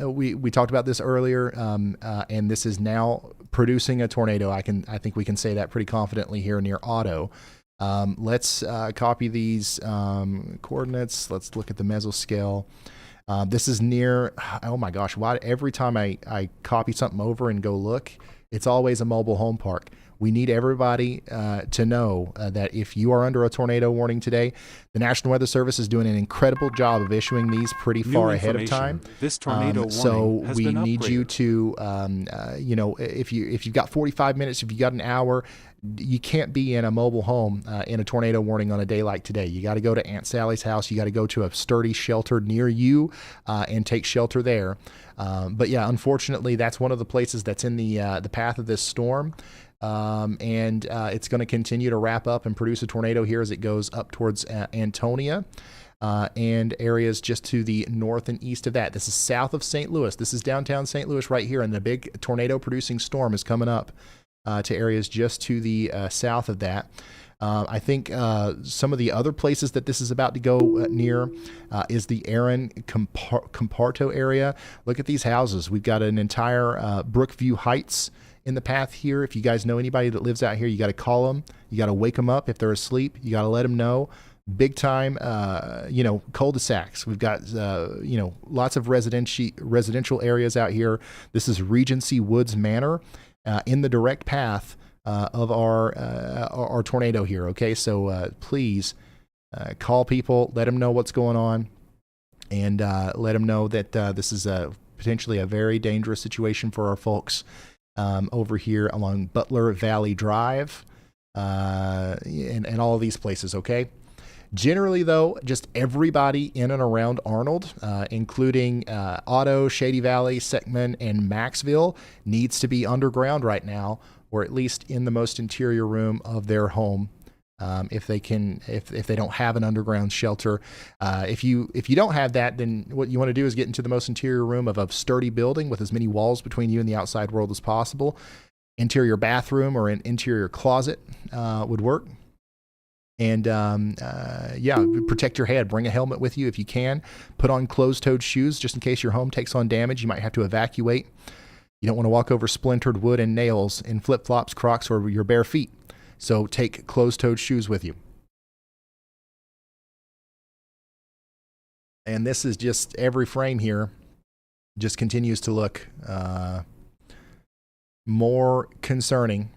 We talked about this earlier, and this is now producing a tornado. I think we can say that pretty confidently here near Otto. Let's copy these coordinates. Let's look at the mesoscale. This is near, oh my gosh, why every time I copy something over and go look, it's always a mobile home park. We need everybody to know that if you are under a tornado warning today, the National Weather Service is doing an incredible job of issuing these pretty far ahead of time. This tornado so warning has we been need upgraded. you to, if you've got 45 minutes, if you got an hour, you can't be in a mobile home in a tornado warning on a day like today. You got to go to Aunt Sally's house. You got to go to a sturdy shelter near you and take shelter there. But yeah, unfortunately, that's one of the places that's in the path of this storm. And it's going to continue to wrap up and produce a tornado here as it goes up towards Antonia and areas just to the north and east of that. This is south of St. Louis. This is downtown St. Louis right here, and the big tornado-producing storm is coming up to areas just to the south of that. I think some of the other places that this is about to go near is the Aaron Comparto area. Look at these houses. We've got an entire Brookview Heights in the path here. If you guys know anybody that lives out here, you got to call them. You got to wake them up if they're asleep. You got to let them know. Big time, cul-de-sacs. We've got, lots of residential areas out here. This is Regency Woods Manor in the direct path of our tornado here. Okay, so please call people, let them know what's going on, and let them know that this is potentially a very dangerous situation for our folks over here along Butler Valley Drive and all of these places, okay? Generally, though, just everybody in and around Arnold, including Otto, Shady Valley, Seckman, and Maxville, needs to be underground right now, or at least in the most interior room of their home, if they don't have an underground shelter. If you don't have that, then what you want to do is get into the most interior room of a sturdy building with as many walls between you and the outside world as possible. Interior bathroom or an interior closet would work. And yeah, protect your head. Bring a helmet with you if you can. Put on closed-toed shoes just in case your home takes on damage. You might have to evacuate. You don't want to walk over splintered wood and nails in flip-flops, Crocs, or your bare feet. So take closed-toed shoes with you. And this is just every frame here just continues to look more concerning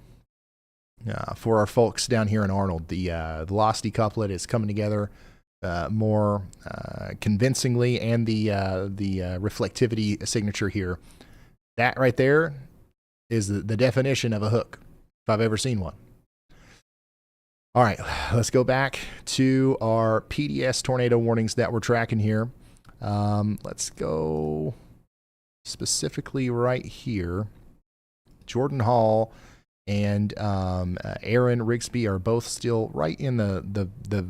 for our folks down here in Arnold. The velocity couplet is coming together more convincingly, and the reflectivity signature here. That right there is the definition of a hook, if I've ever seen one. All right, let's go back to our PDS tornado warnings that we're tracking here. Let's go specifically right here. Jordan Hall and Aaron Rigsby are both still right in the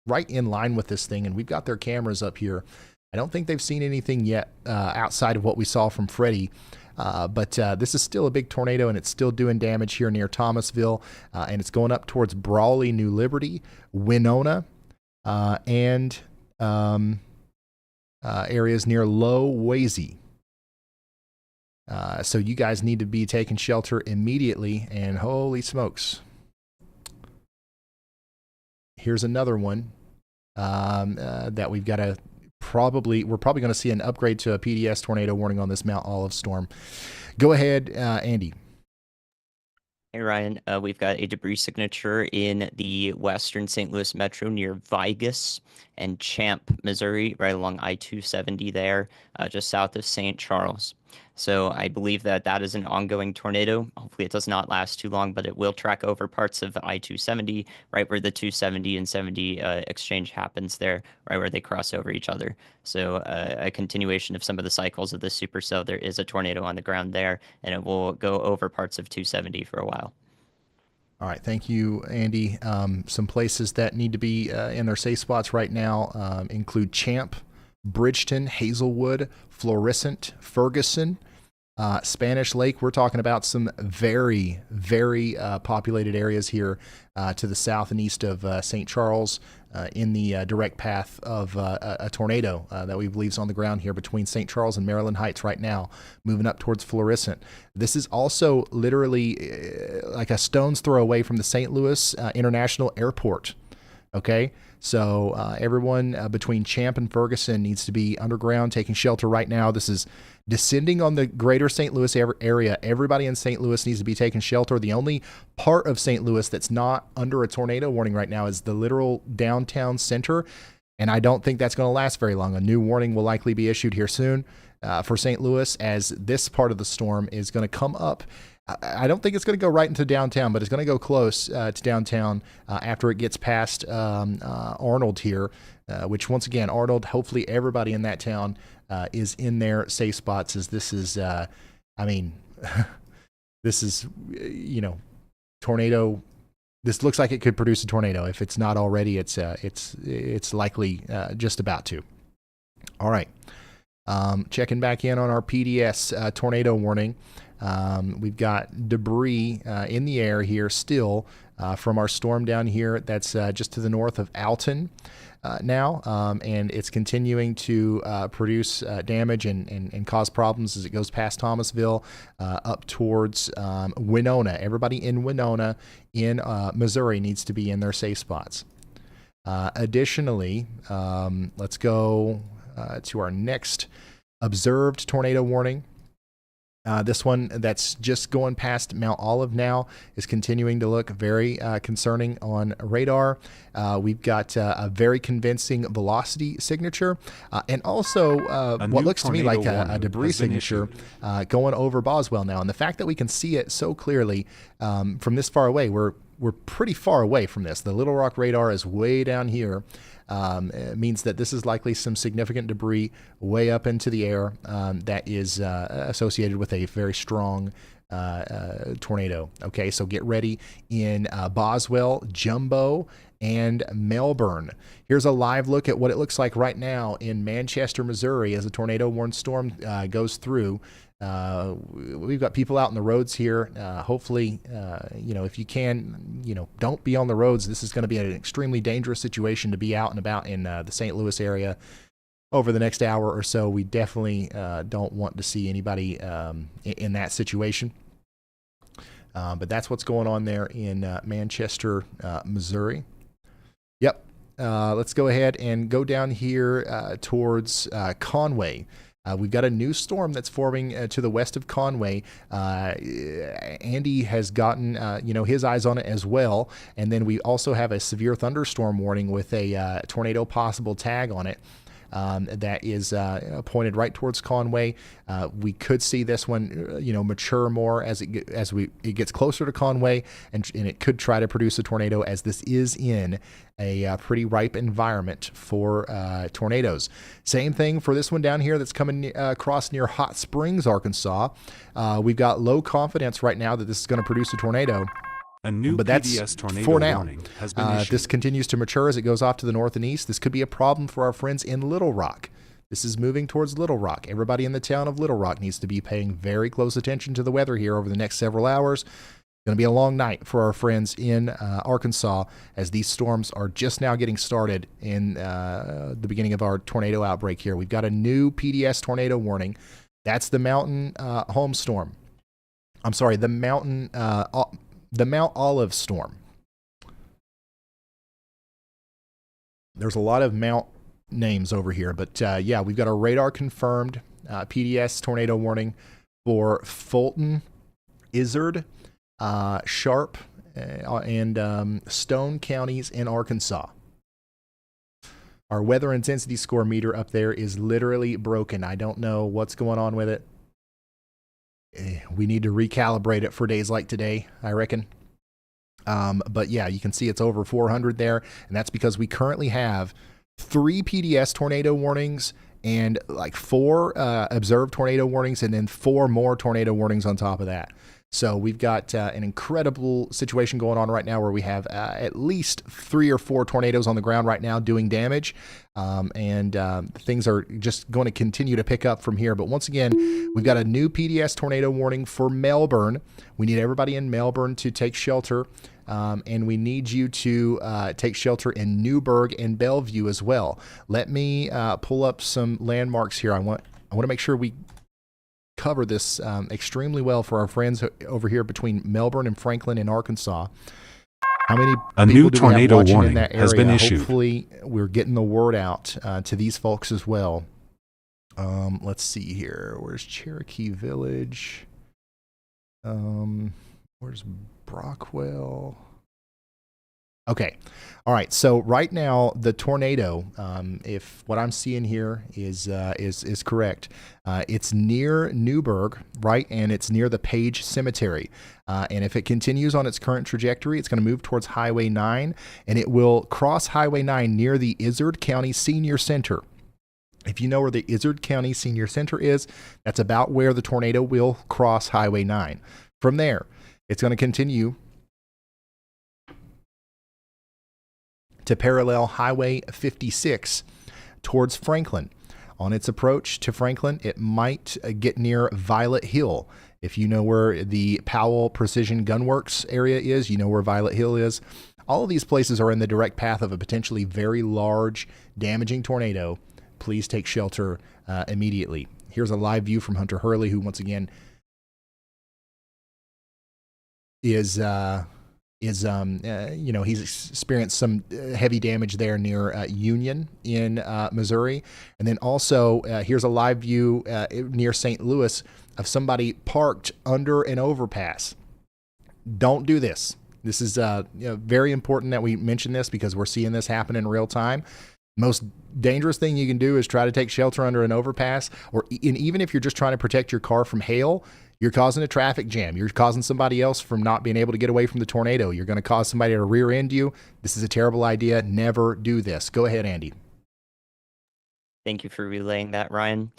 right in line with this thing, and we've got their cameras up here. I don't think they've seen anything yet outside of what we saw from Freddie. But this is still a big tornado, and it's still doing damage here near Thomasville, and it's going up towards Brawley, New Liberty, Winona, and areas near Low Wazy. So you guys need to be taking shelter immediately, and holy smokes. Here's another one that we've got to we're probably going to see an upgrade to a PDS tornado warning on this Mount Olive storm. Go ahead, Andy. Hey, Ryan. We've got a debris signature in the western St. Louis metro near Vigus and Champ, Missouri, right along I-270 there, just south of St. Charles. So I believe that that is an ongoing tornado. Hopefully it does not last too long, but it will track over parts of I-270, right where the 270 and 70 exchange happens there, right where they cross over each other. So a continuation of some of the cycles of this supercell. There is a tornado on the ground there, and it will go over parts of 270 for a while. All right, thank you, Andy. Some places that need to be in their safe spots right now include Champ, Bridgeton, Hazelwood, Florissant, Ferguson, Spanish Lake. We're talking about some very, very populated areas here to the south and east of St. Charles in the direct path of a tornado that we believe is on the ground here between St. Charles and Maryland Heights right now, moving up towards Florissant. This is also literally like a stone's throw away from the St. Louis International Airport. Okay, so everyone between Champ and Ferguson needs to be underground, taking shelter right now. This is descending on the greater St. Louis area. Everybody in St. Louis needs to be taking shelter. The only part of St. Louis that's not under a tornado warning right now is the literal downtown center, and I don't think that's going to last very long. A new warning will likely be issued here soon for St. Louis, as this part of the storm is going to come up. I don't think it's going to go right into downtown, but it's going to go close to downtown after it gets past Arnold here, which once again, Arnold, hopefully everybody in that town is in their safe spots, as this is, I mean, this is, you know, tornado. This looks like it could produce a tornado. If it's not already, it's likely just about to. All right. Checking back in on our PDS tornado warning. We've got debris in the air here still from our storm down here that's just to the north of Alton now, and it's continuing to produce damage and cause problems as it goes past Thomasville up towards Winona. Everybody in Winona in Missouri needs to be in their safe spots. Additionally, let's go to our next observed tornado warning. This one that's just going past Mount Olive now is continuing to look very concerning on radar. We've got a very convincing velocity signature and also what looks to me like a debris signature going over Boswell now. And the fact that we can see it so clearly from this far away, we're pretty far away from this. The Little Rock radar is way down here. It means that this is likely some significant debris way up into the air that is associated with a very strong tornado. Okay, so get ready in Boswell, Jumbo, and Melbourne. Here's a live look at what it looks like right now in Manchester, Missouri, as a tornado warned storm goes through. We've got people out on the roads here. Hopefully, if you can, don't be on the roads. This is going to be an extremely dangerous situation to be out and about in the St. Louis area over the next hour or so. We definitely don't want to see anybody in that situation. But that's what's going on there in Manchester, Missouri. Yep. Let's go ahead and go down here towards Conway. We've got a new storm that's forming to the west of Conway. Andy has gotten, his eyes on it as well. And then we also have a severe thunderstorm warning with a tornado possible tag on it. That is pointed right towards Conway. We could see this one, mature more as it gets closer to Conway, and it could try to produce a tornado, as this is in a pretty ripe environment for tornadoes. Same thing for this one down here that's coming across near Hot Springs, Arkansas. We've got low confidence right now that this is going to produce a tornado. A new but that's PDS tornado for now. warning has been issued. This continues to mature as it goes off to the north and east. This could be a problem for our friends in Little Rock. This is moving towards Little Rock. Everybody in the town of Little Rock needs to be paying very close attention to the weather here over the next several hours. It's going to be a long night for our friends in Arkansas, as these storms are just now getting started in the beginning of our tornado outbreak here. We've got a new PDS tornado warning. That's the mountain home storm. I'm sorry, the Mount Olive storm. There's a lot of Mount names over here, but yeah, we've got a radar confirmed PDS tornado warning for Fulton, Izard, Sharp, and Stone counties in Arkansas. Our weather intensity score meter up there is literally broken. I don't know what's going on with it. We need to recalibrate it for days like today, I reckon. But yeah, you can see it's over 400 there, and that's because we currently have 3 PDS tornado warnings and like 4 observed tornado warnings, and then 4 more tornado warnings on top of that. So we've got an incredible situation going on right now where we have at least 3 or 4 tornadoes on the ground right now doing damage. And things are just going to continue to pick up from here. But once again, we've got a new PDS tornado warning for Melbourne. We need everybody in Melbourne to take shelter. And we need you to take shelter in Newburgh and Bellevue as well. Let me pull up some landmarks here. I want to make sure we cover this extremely well for our friends over here between Melbourne and Franklin in Arkansas. How many A people new do we have tornado watching in warning that has area? been issued. Hopefully we're getting the word out to these folks as well. Let's see here. Where's Cherokee Village? Where's Brockwell? Okay. All right. So right now the tornado, if what I'm seeing here is correct, it's near Newburgh, right? And it's near the Page Cemetery. And if it continues on its current trajectory, it's going to move towards Highway 9, and it will cross Highway 9 near the Izard County Senior Center. If you know where the Izard County Senior Center is, that's about where the tornado will cross Highway 9. From there, it's going to continue to parallel Highway 56 towards Franklin. On its approach to Franklin, it might get near Violet Hill. If you know where the Powell Precision Gunworks area is, you know where Violet Hill is. All of these places are in the direct path of a potentially very large, damaging tornado. Please take shelter immediately. Here's a live view from Hunter Hurley, who once again is he's experienced some heavy damage there near Union in Missouri. And then also here's a live view near St. Louis of somebody parked under an overpass. Don't do this. This is very important that we mention this because we're seeing this happen in real time. Most dangerous thing you can do is try to take shelter under an overpass, and even if you're just trying to protect your car from hail, you're causing a traffic jam. You're causing somebody else from not being able to get away from the tornado. You're going to cause somebody to rear end you. This is a terrible idea. Never do this. Go ahead, Andy. Thank you for relaying that, Ryan.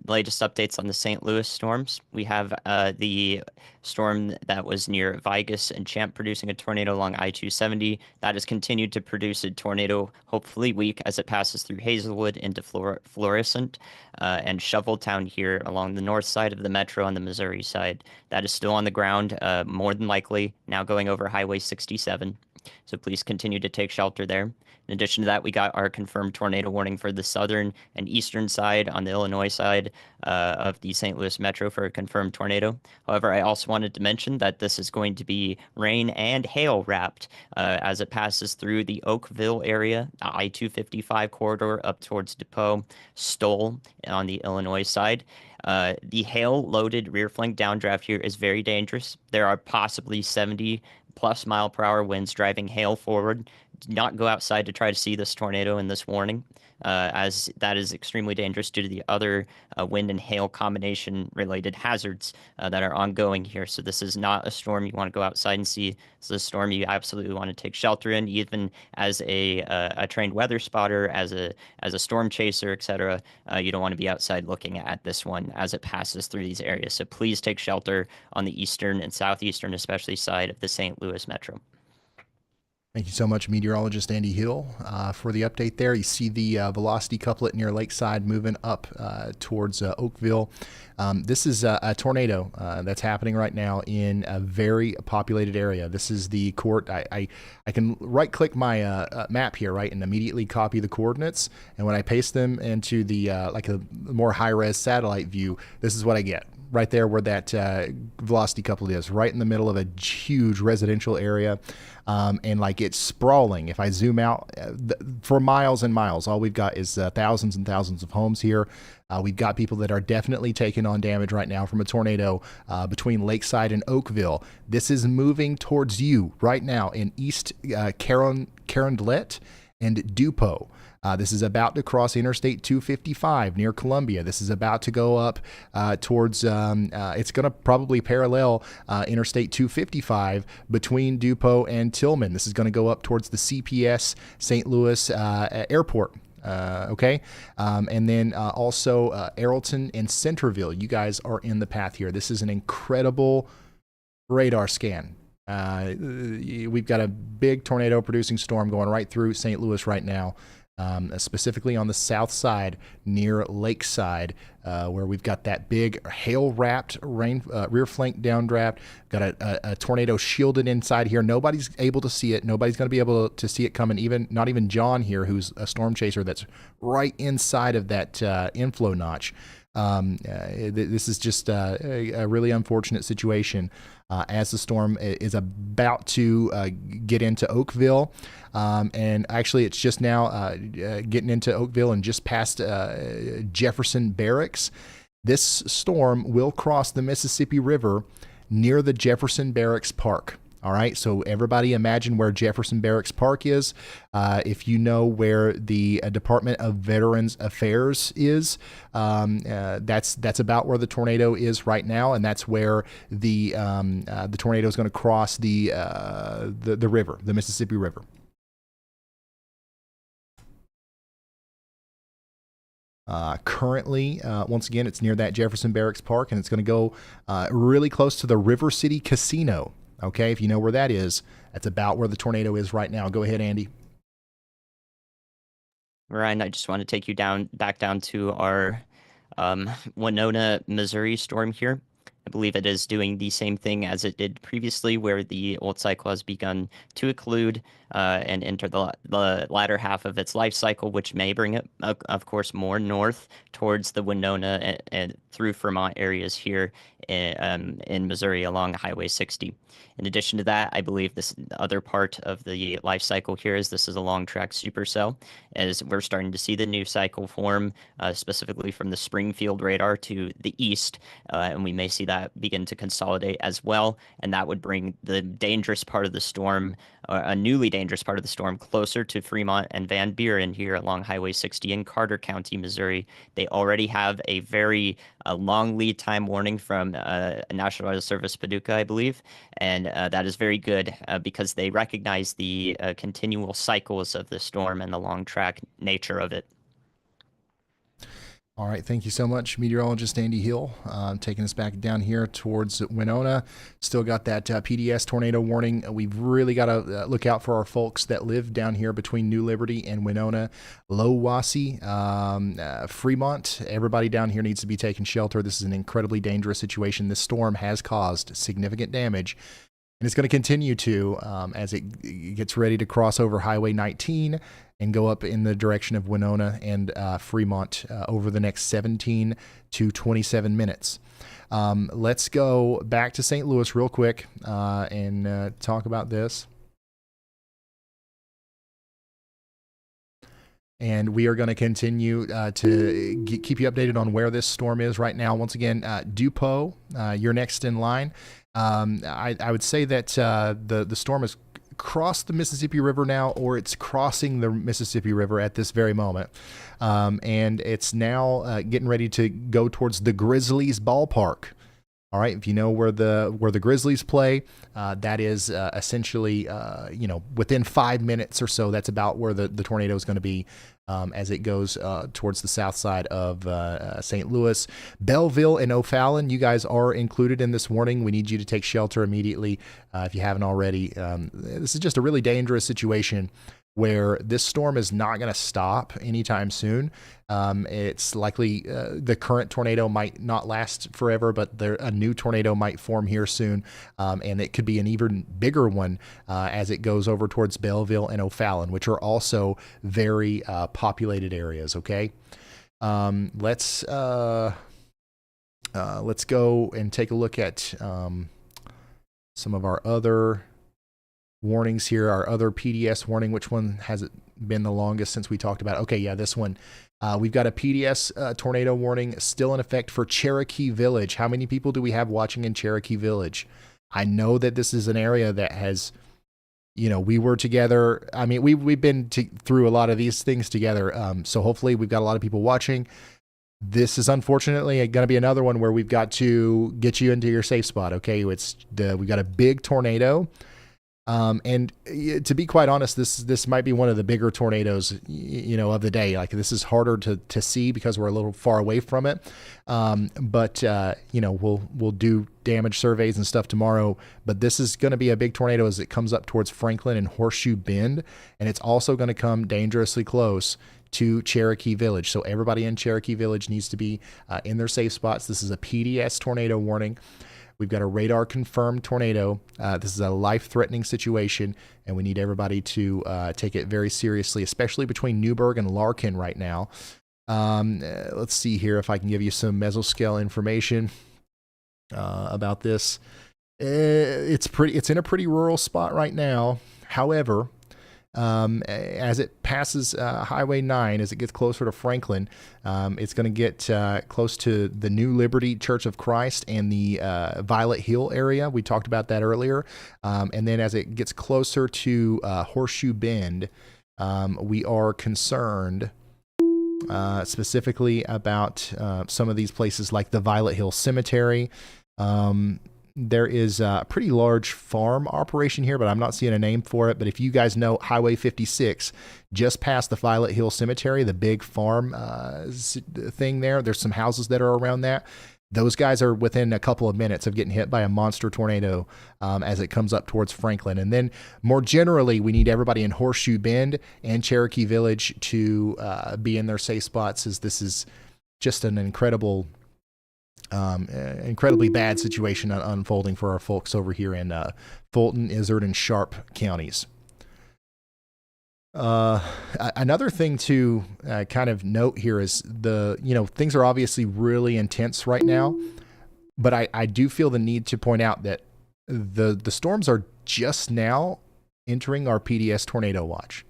Latest updates on the St. Louis storms. We have the storm that was near Vigus and Champ producing a tornado along I-270. That has continued to produce a tornado, hopefully weak, as it passes through Hazelwood into Florissant and Shoveltown here along the north side of the metro on the Missouri side. That is still on the ground, more than likely, now going over Highway 67. So please continue to take shelter there. In addition to that, we got our confirmed tornado warning for the southern and eastern side on the Illinois side of the St. Louis metro for a confirmed tornado. However, I also wanted to mention that this is going to be rain and hail wrapped as it passes through the Oakville area, I-255 corridor up towards DePaul, Stoll on the Illinois side. The hail-loaded rear flank downdraft here is very dangerous. There are possibly 70+ mile-per-hour winds driving hail forward. Do not go outside to try to see this tornado in this warning, as that is extremely dangerous due to the other wind and hail combination related hazards that are ongoing here. So this is not a storm you want to go outside and see. This is a storm you absolutely want to take shelter in, even as a trained weather spotter, as a storm chaser, etc. You don't want to be outside looking at this one as it passes through these areas. So please take shelter on the eastern and southeastern, especially side of the St. Louis metro. Thank you so much, meteorologist Andy Hill, for the update there. You see the velocity couplet near Lakeside moving up towards Oakville. This is a tornado that's happening right now in a very populated area. This is the I can right-click my map here, right, and immediately copy the coordinates. And when I paste them into the like a more high-res satellite view, this is what I get. Right there where that velocity couplet is, right in the middle of a huge residential area. And like it's sprawling. If I zoom out for miles and miles, all we've got is thousands and thousands of homes here. We've got people that are definitely taking on damage right now from a tornado between Lakeside and Oakville. This is moving towards you right now in East Carondelet and Dupo. This is about to cross Interstate 255 near Columbia. This is about to go up towards, it's going to probably parallel Interstate 255 between Dupo and Tillman. This is going to go up towards the CPS St. Louis airport. Okay. And then also Arlington and Centerville. You guys are in the path here. This is an incredible radar scan. We've got a big tornado producing storm going right through St. Louis right now. Specifically on the south side near Lakeside, where we've got that big hail-wrapped rear flank downdraft. Got a tornado shielded inside here. Nobody's able to see it. Nobody's going to be able to see it coming. Not even John here, who's a storm chaser that's right inside of that inflow notch. This is just a really unfortunate situation as the storm is about to get into Oakville. And actually, it's just now getting into Oakville and just past Jefferson Barracks. This storm will cross the Mississippi River near the Jefferson Barracks Park. All right, so everybody imagine where Jefferson Barracks Park is. If you know where the Department of Veterans Affairs is, that's about where the tornado is right now, and that's where the tornado is going to cross the river, the Mississippi River. Currently, once again, it's near that Jefferson Barracks Park, and it's going to go really close to the River City Casino. Okay, if you know where that is, that's about where the tornado is right now. Go ahead, Andy. Ryan, I just want to take you back down to our Winona, Missouri storm here. I believe it is doing the same thing as it did previously, where the old cycle has begun to occlude and enter the latter half of its life cycle, which may bring it, of course, more north towards the Winona and through Vermont areas here in Missouri along Highway 60. In addition to that, I believe this other part of the life cycle here is this is a long track supercell, as we're starting to see the new cycle form, specifically from the Springfield radar to the east, and we may see that begin to consolidate as well, and that would bring the dangerous part of the storm, a newly dangerous part of the storm, closer to Fremont and Van Buren here along Highway 60 in Carter County, Missouri. They already have a very long lead time warning from National Weather Service Paducah, I believe, and that is very good because they recognize the continual cycles of the storm and the long track nature of it. All right, thank you so much, meteorologist Andy Hill, taking us back down here towards Winona. Still got that PDS tornado warning. We've really got to look out for our folks that live down here between New Liberty and Winona, Lowwassee, Fremont. Everybody down here needs to be taking shelter. This is an incredibly dangerous situation. This storm has caused significant damage, and it's going to continue to as it gets ready to cross over Highway 19 and go up in the direction of Winona and Fremont over the next 17 to 27 minutes. Let's go back to St. Louis real quick and talk about this. And we are going to continue to keep you updated on where this storm is right now. Once again, Dupo, you're next in line. I would say that the storm has crossed the Mississippi River now, or it's crossing the Mississippi River at this very moment. And it's now getting ready to go towards the Grizzlies ballpark. All right, if you know where the Grizzlies play, that is essentially within 5 minutes or so. That's about where the tornado is going to be as it goes towards the south side of St. Louis. Belleville and O'Fallon, you guys are included in this warning. We need you to take shelter immediately if you haven't already. This is just a really dangerous situation where this storm is not going to stop anytime soon. It's likely the current tornado might not last forever, but a new tornado might form here soon, and it could be an even bigger one as it goes over towards Belleville and O'Fallon, which are also very populated areas. Okay, let's go and take a look at some of our other warnings here. Our other PDS warning. Which one has it been the longest since we talked about it? Okay, yeah, this one. We've got a PDS tornado warning still in effect for Cherokee Village. How many people do we have watching in Cherokee Village? I know that this is an area that has, we were together. I mean, we've been through a lot of these things together. So hopefully we've got a lot of people watching. This is unfortunately going to be another one where we've got to get you into your safe spot. Okay, we've got a big tornado. And to be quite honest, this might be one of the bigger tornadoes, of the day. Like, this is harder to see because we're a little far away from it. But we'll do damage surveys and stuff tomorrow. But this is going to be a big tornado as it comes up towards Franklin and Horseshoe Bend, and it's also going to come dangerously close to Cherokee Village. So everybody in Cherokee Village needs to be in their safe spots. This is a PDS tornado warning. We've got a radar confirmed tornado. This is a life-threatening situation, and we need everybody to take it very seriously, especially between Newburgh and Larkin right now. Let's see here if I can give you some mesoscale information about this. It's in a pretty rural spot right now. However, as it passes Highway 9, as it gets closer to Franklin, it's going to get close to the New Liberty Church of Christ and the Violet Hill area. We talked about that earlier. And then as it gets closer to Horseshoe Bend, we are concerned specifically about some of these places like the Violet Hill Cemetery. There is a pretty large farm operation here, but I'm not seeing a name for it. But if you guys know Highway 56, just past the Violet Hill Cemetery, the big farm thing there's some houses that are around that. Those guys are within a couple of minutes of getting hit by a monster tornado as it comes up towards Franklin. And then more generally, we need everybody in Horseshoe Bend and Cherokee Village to be in their safe spots, as this is just an incredibly bad situation unfolding for our folks over here in Fulton, Izard, and Sharp counties. Another thing to kind of note here is things are obviously really intense right now, but I do feel the need to point out that the storms are just now entering our PDS tornado watch.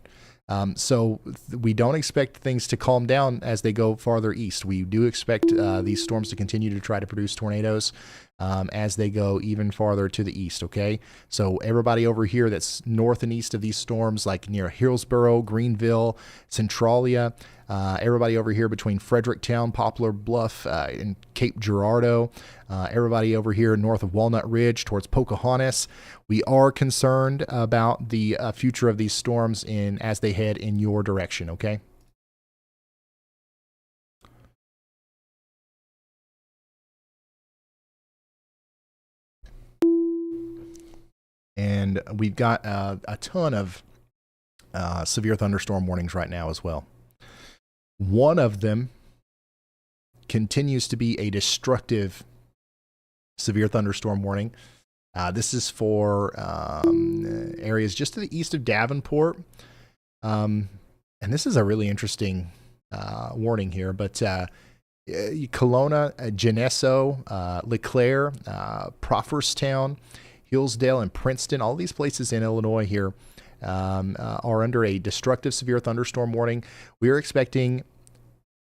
So we don't expect things to calm down as they go farther east. We do expect these storms to continue to try to produce tornadoes as they go even farther to the east, okay? So everybody over here that's north and east of these storms, like near Hillsboro, Greenville, Centralia, everybody over here between Fredericktown, Poplar Bluff, and Cape Girardeau, everybody over here north of Walnut Ridge towards Pocahontas. We are concerned about the future of these storms as they head in your direction, okay? and we've got a ton of severe thunderstorm warnings right now as well. One of them continues to be a destructive severe thunderstorm warning. This is for areas just to the east of Davenport. And this is a really interesting warning here, but Kelowna, Geneso, LeClaire, Proferstown, Hillsdale, and Princeton, all these places in Illinois here are under a destructive severe thunderstorm warning. We are expecting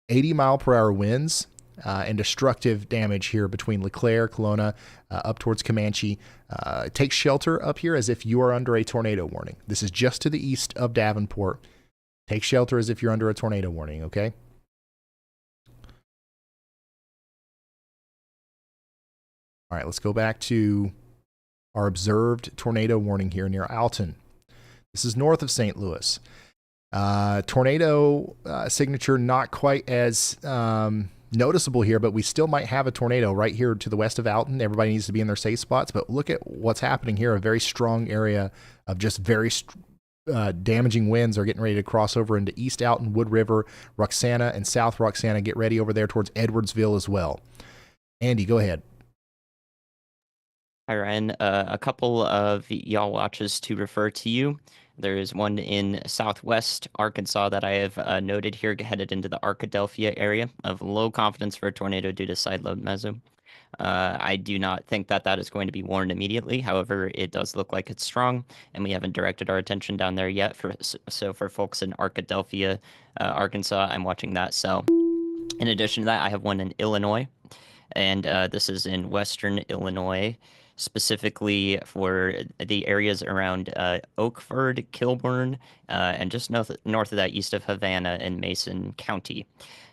80-mile-per-hour winds and destructive damage here between LeClaire, Kelowna, up towards Comanche. Take shelter up here as if you are under a tornado warning. This is just to the east of Davenport. Take shelter as if you're under a tornado warning, okay? All right, let's go back to our observed tornado warning here near Alton. This is north of St. Louis. Tornado signature not quite as noticeable here, but we still might have a tornado right here to the west of Alton. Everybody needs to be in their safe spots, but look at what's happening here. A very strong area of just very damaging winds are getting ready to cross over into East Alton, Wood River, Roxana, and South Roxana. Get ready over there towards Edwardsville as well. Andy, go ahead. Hi, Ryan. A couple of yaw watches to refer to you. There is one in southwest Arkansas that I have noted here, headed into the Arkadelphia area of low confidence for a tornado due to side load meso. I do not think that that is going to be warned immediately. However, it does look like it's strong, and we haven't directed our attention down there yet. So for folks in Arkadelphia, Arkansas, I'm watching that cell. In addition to that, I have one in Illinois, and this is in western Illinois, specifically for the areas around Oakford, Kilburn, and just north of that, east of Havana in Mason County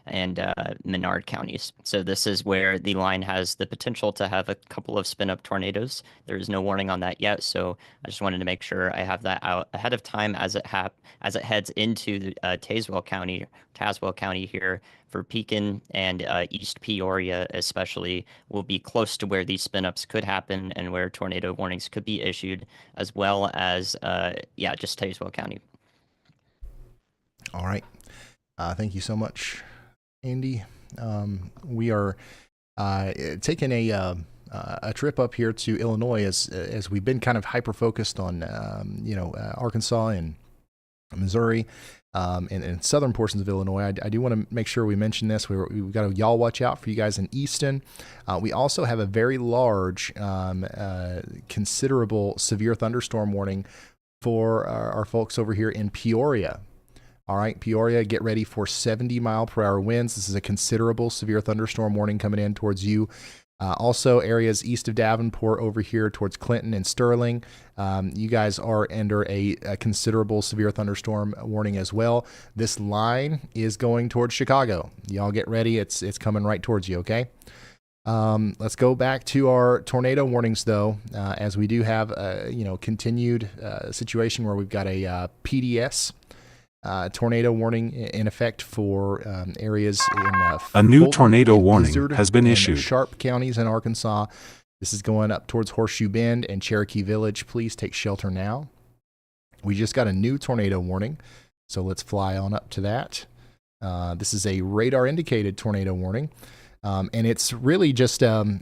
and Menard counties. So this is where the line has the potential to have a couple of spin-up tornadoes. There is no warning on that yet, so I just wanted to make sure I have that out ahead of time as it heads into Tazewell County here for Pekin and East Peoria especially will be close to where these spin-ups could happen and where tornado warnings could be issued, as well as just Tazewell County. All right. Thank you so much, Andy. We are taking a trip up here to Illinois as we've been kind of hyper-focused on, Arkansas and Missouri and southern portions of Illinois. I do want to make sure we mention this. We've got a y'all watch out for you guys in Easton. We also have a very large, considerable severe thunderstorm warning for our folks over here in Peoria. All right, Peoria, get ready for 70-mile-per-hour winds. This is a considerable severe thunderstorm warning coming in towards you. Also, areas east of Davenport over here towards Clinton and Sterling. You guys are under a considerable severe thunderstorm warning as well. This line is going towards Chicago. Y'all get ready. It's coming right towards you, okay? Let's go back to our tornado warnings, though, as we do have a continued situation where we've got a PDS tornado warning in effect for areas in a new Fulton, tornado warning Izzard, has been and issued. Sharp counties in Arkansas. This is going up towards Horseshoe Bend and Cherokee Village. Please take shelter now. We just got a new tornado warning, so let's fly on up to that. This is a radar indicated tornado warning. And it's really just a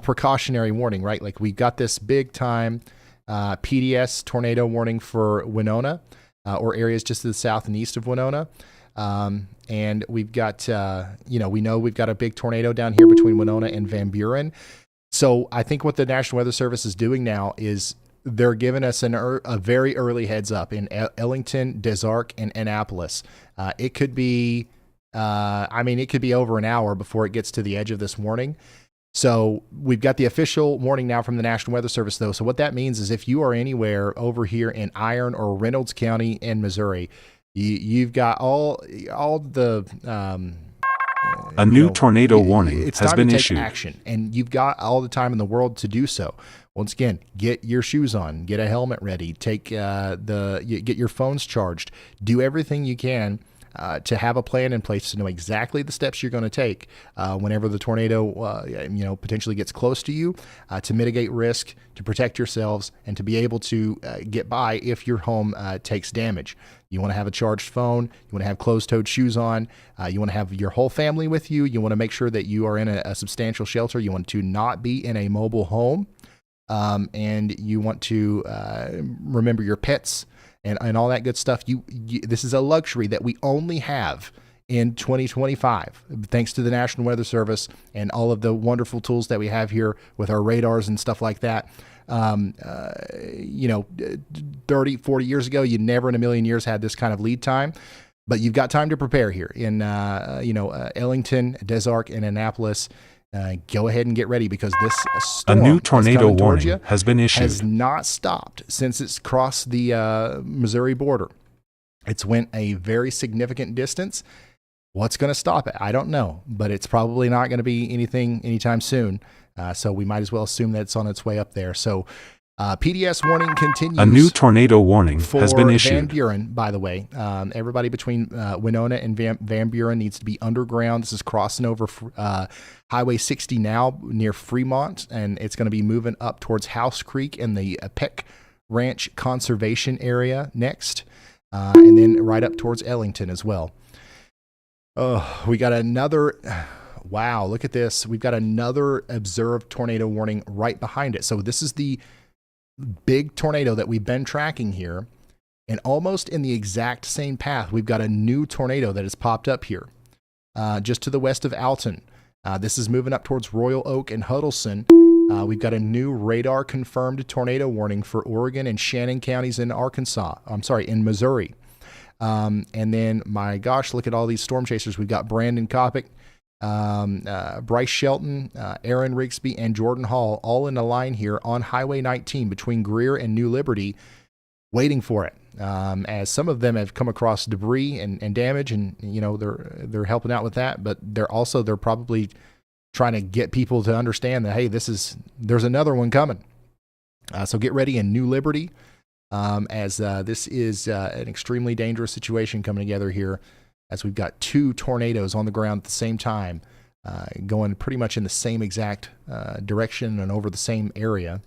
precautionary warning, right? Like we've got this big time PDS tornado warning for Winona, or areas just to the south and east of Winona. And we've got, we know we've got a big tornado down here between Winona and Van Buren. So I think what the National Weather Service is doing now is they're giving us a very early heads up in Ellington, Des Arc, and Annapolis. It could be, it could be over an hour before it gets to the edge of this warning. So we've got the official warning now from the National Weather Service, though. So what that means is if you are anywhere over here in Iron or Reynolds County in Missouri, you've got all the a new tornado warning it's has time been to take issued. Action, and you've got all the time in the world to do so. Once again, get your shoes on, get a helmet ready, get your phones charged, do everything you can to have a plan in place to know exactly the steps you're going to take whenever the tornado, potentially gets close to you, to mitigate risk, to protect yourselves, and to be able to get by if your home takes damage. You want to have a charged phone. You want to have closed-toed shoes on. You want to have your whole family with you. You want to make sure that you are in a substantial shelter. You want to not be in a mobile home. And you want to remember your pets and all that good stuff. This is a luxury that we only have in 2025, thanks to the National Weather Service and all of the wonderful tools that we have here with our radars and stuff like that. 30, 40 years ago, you never in a million years had this kind of lead time, but you've got time to prepare here in, Ellington, Des Arc, and Annapolis. Go ahead and get ready, because this storm, a new tornado warning you, has been issued. Has not stopped since it's crossed the Missouri border. It's went a very significant distance. What's going to stop it? I don't know, but it's probably not going to be anything anytime soon. So we might as well assume that it's on its way up there. So PDS warning continues. A new tornado warning has been issued. Van Buren, by the way. Everybody between Winona and Van Buren needs to be underground. This is crossing over Highway 60 now near Fremont, and it's going to be moving up towards House Creek and the Peck Ranch Conservation Area next, and then right up towards Ellington as well. Oh, we got another... Wow, look at this. We've got another observed tornado warning right behind it. So this is the big tornado that we've been tracking here. And almost in the exact same path, we've got a new tornado that has popped up here, just to the west of Alton. This is moving up towards Royal Oak and Huddleston. We've got a new radar-confirmed tornado warning for Oregon and Shannon counties in in Missouri. And then, my gosh, look at all these storm chasers. We've got Brandon Kopic, Bryce Shelton, Aaron Rigsby, and Jordan Hall all in a line here on Highway 19 between Greer and New Liberty, waiting for it. As some of them have come across debris and damage, and they're helping out with that, but they're probably trying to get people to understand that, hey, there's another one coming. So get ready in New Liberty, as this is an extremely dangerous situation coming together here, as we've got two tornadoes on the ground at the same time, going pretty much in the same exact direction and over the same area.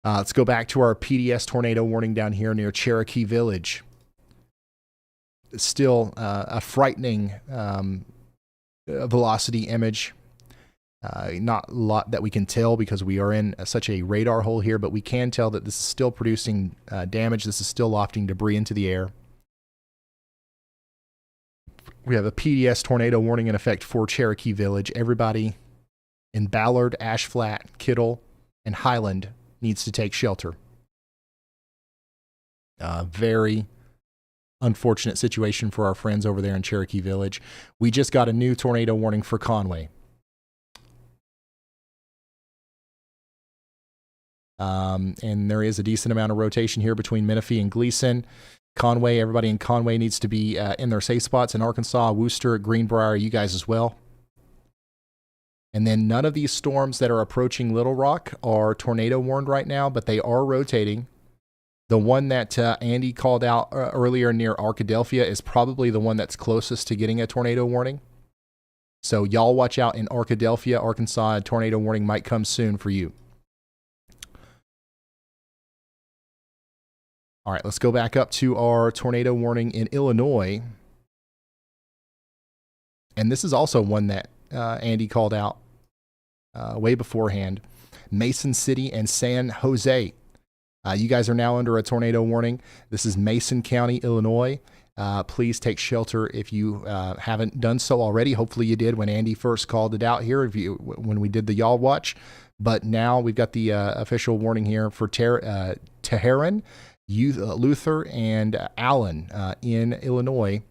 Let's go back to our PDS tornado warning down here near Cherokee Village. Still a frightening velocity image. Not a lot that we can tell because we are in such a radar hole here, but we can tell that this is still producing damage. This is still lofting debris into the air. We have a PDS tornado warning in effect for Cherokee Village. Everybody in Ballard, Ash Flat, Kittle, and Highland needs to take shelter. Very unfortunate situation for our friends over there in Cherokee Village. We just got a new tornado warning for Conway. And there is a decent amount of rotation here between Menifee and Gleason. Conway, everybody in Conway needs to be in their safe spots. In Arkansas, Wooster, Greenbrier, you guys as well. And then none of these storms that are approaching Little Rock are tornado warned right now, but they are rotating. The one that Andy called out earlier near Arkadelphia is probably the one that's closest to getting a tornado warning. So y'all watch out in Arkadelphia, Arkansas. A tornado warning might come soon for you. All right, let's go back up to our tornado warning in Illinois. And this is also one that Andy called out way beforehand. Mason City and San Jose. You guys are now under a tornado warning. This is Mason County, Illinois. Please take shelter if you haven't done so already. Hopefully you did when Andy first called it out here, when we did the Y'all Watch. But now we've got the official warning here for Tehran, Luther, and Allen in Illinois.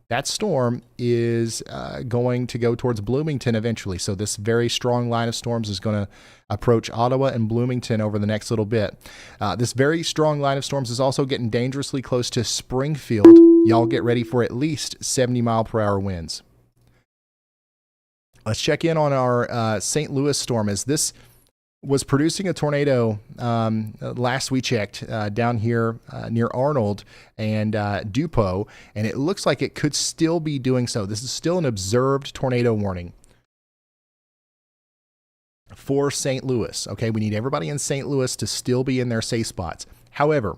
That storm is going to go towards Bloomington eventually. So this very strong line of storms is going to approach Ottawa and Bloomington over the next little bit. This very strong line of storms is also getting dangerously close to Springfield. Y'all get ready for at least 70-mile-per-hour winds. Let's check in on our St. Louis storm, as this was producing a tornado last we checked down here near Arnold and Dupo, and it looks like it could still be doing so. This is still an observed tornado warning for St. Louis. Okay, we need everybody in St. Louis to still be in their safe spots. However,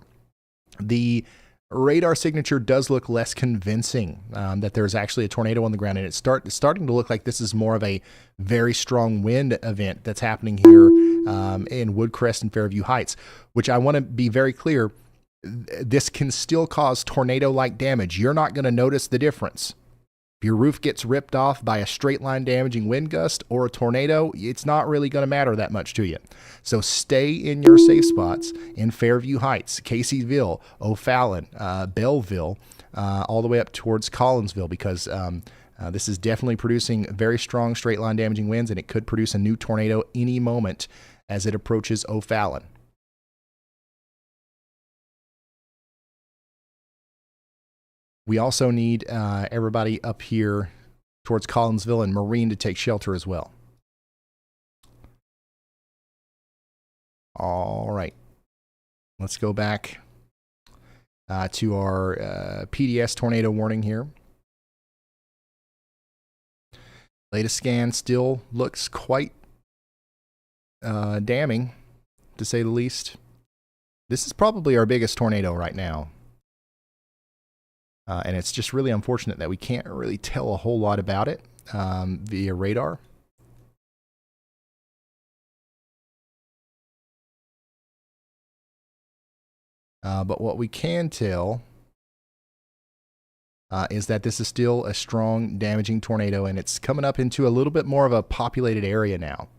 the radar signature does look less convincing that there's actually a tornado on the ground, and it's starting to look like this is more of a very strong wind event that's happening here in Woodcrest and Fairview Heights, which I want to be very clear, this can still cause tornado-like damage. You're not going to notice the difference. If your roof gets ripped off by a straight line damaging wind gust or a tornado, it's not really going to matter that much to you. So stay in your safe spots in Fairview Heights, Caseyville, O'Fallon, Belleville, all the way up towards Collinsville, because this is definitely producing very strong straight line damaging winds, and it could produce a new tornado any moment as it approaches O'Fallon. We also need everybody up here towards Collinsville and Marine to take shelter as well. All right. Let's go back to our PDS tornado warning here. Latest scan still looks quite damning, to say the least. This is probably our biggest tornado right now. And it's just really unfortunate that we can't really tell a whole lot about it via radar. But what we can tell is that this is still a strong, damaging tornado, and it's coming up into a little bit more of a populated area now.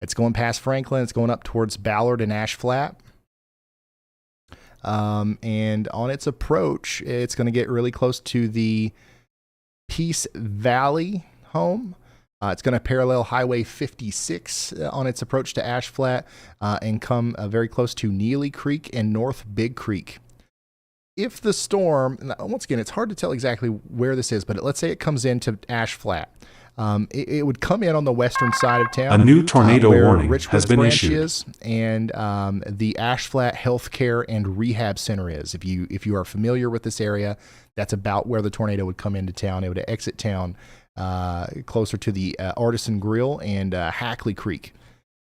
It's going past Franklin. It's going up towards Ballard and Ash Flat. And on its approach, it's going to get really close to the Peace Valley home. It's going to parallel Highway 56 on its approach to Ash Flat and come very close to Neely Creek and North Big Creek. If the storm, once again, it's hard to tell exactly where this is, but let's say it comes into Ash Flat. It would come in on the western side of town. A new tornado warning Richwood's has been branch issued. is, and the Ash Flat Healthcare and Rehab Center is. If you are familiar with this area, that's about where the tornado would come into town. It would exit town closer to the Artisan Grill and Hackley Creek.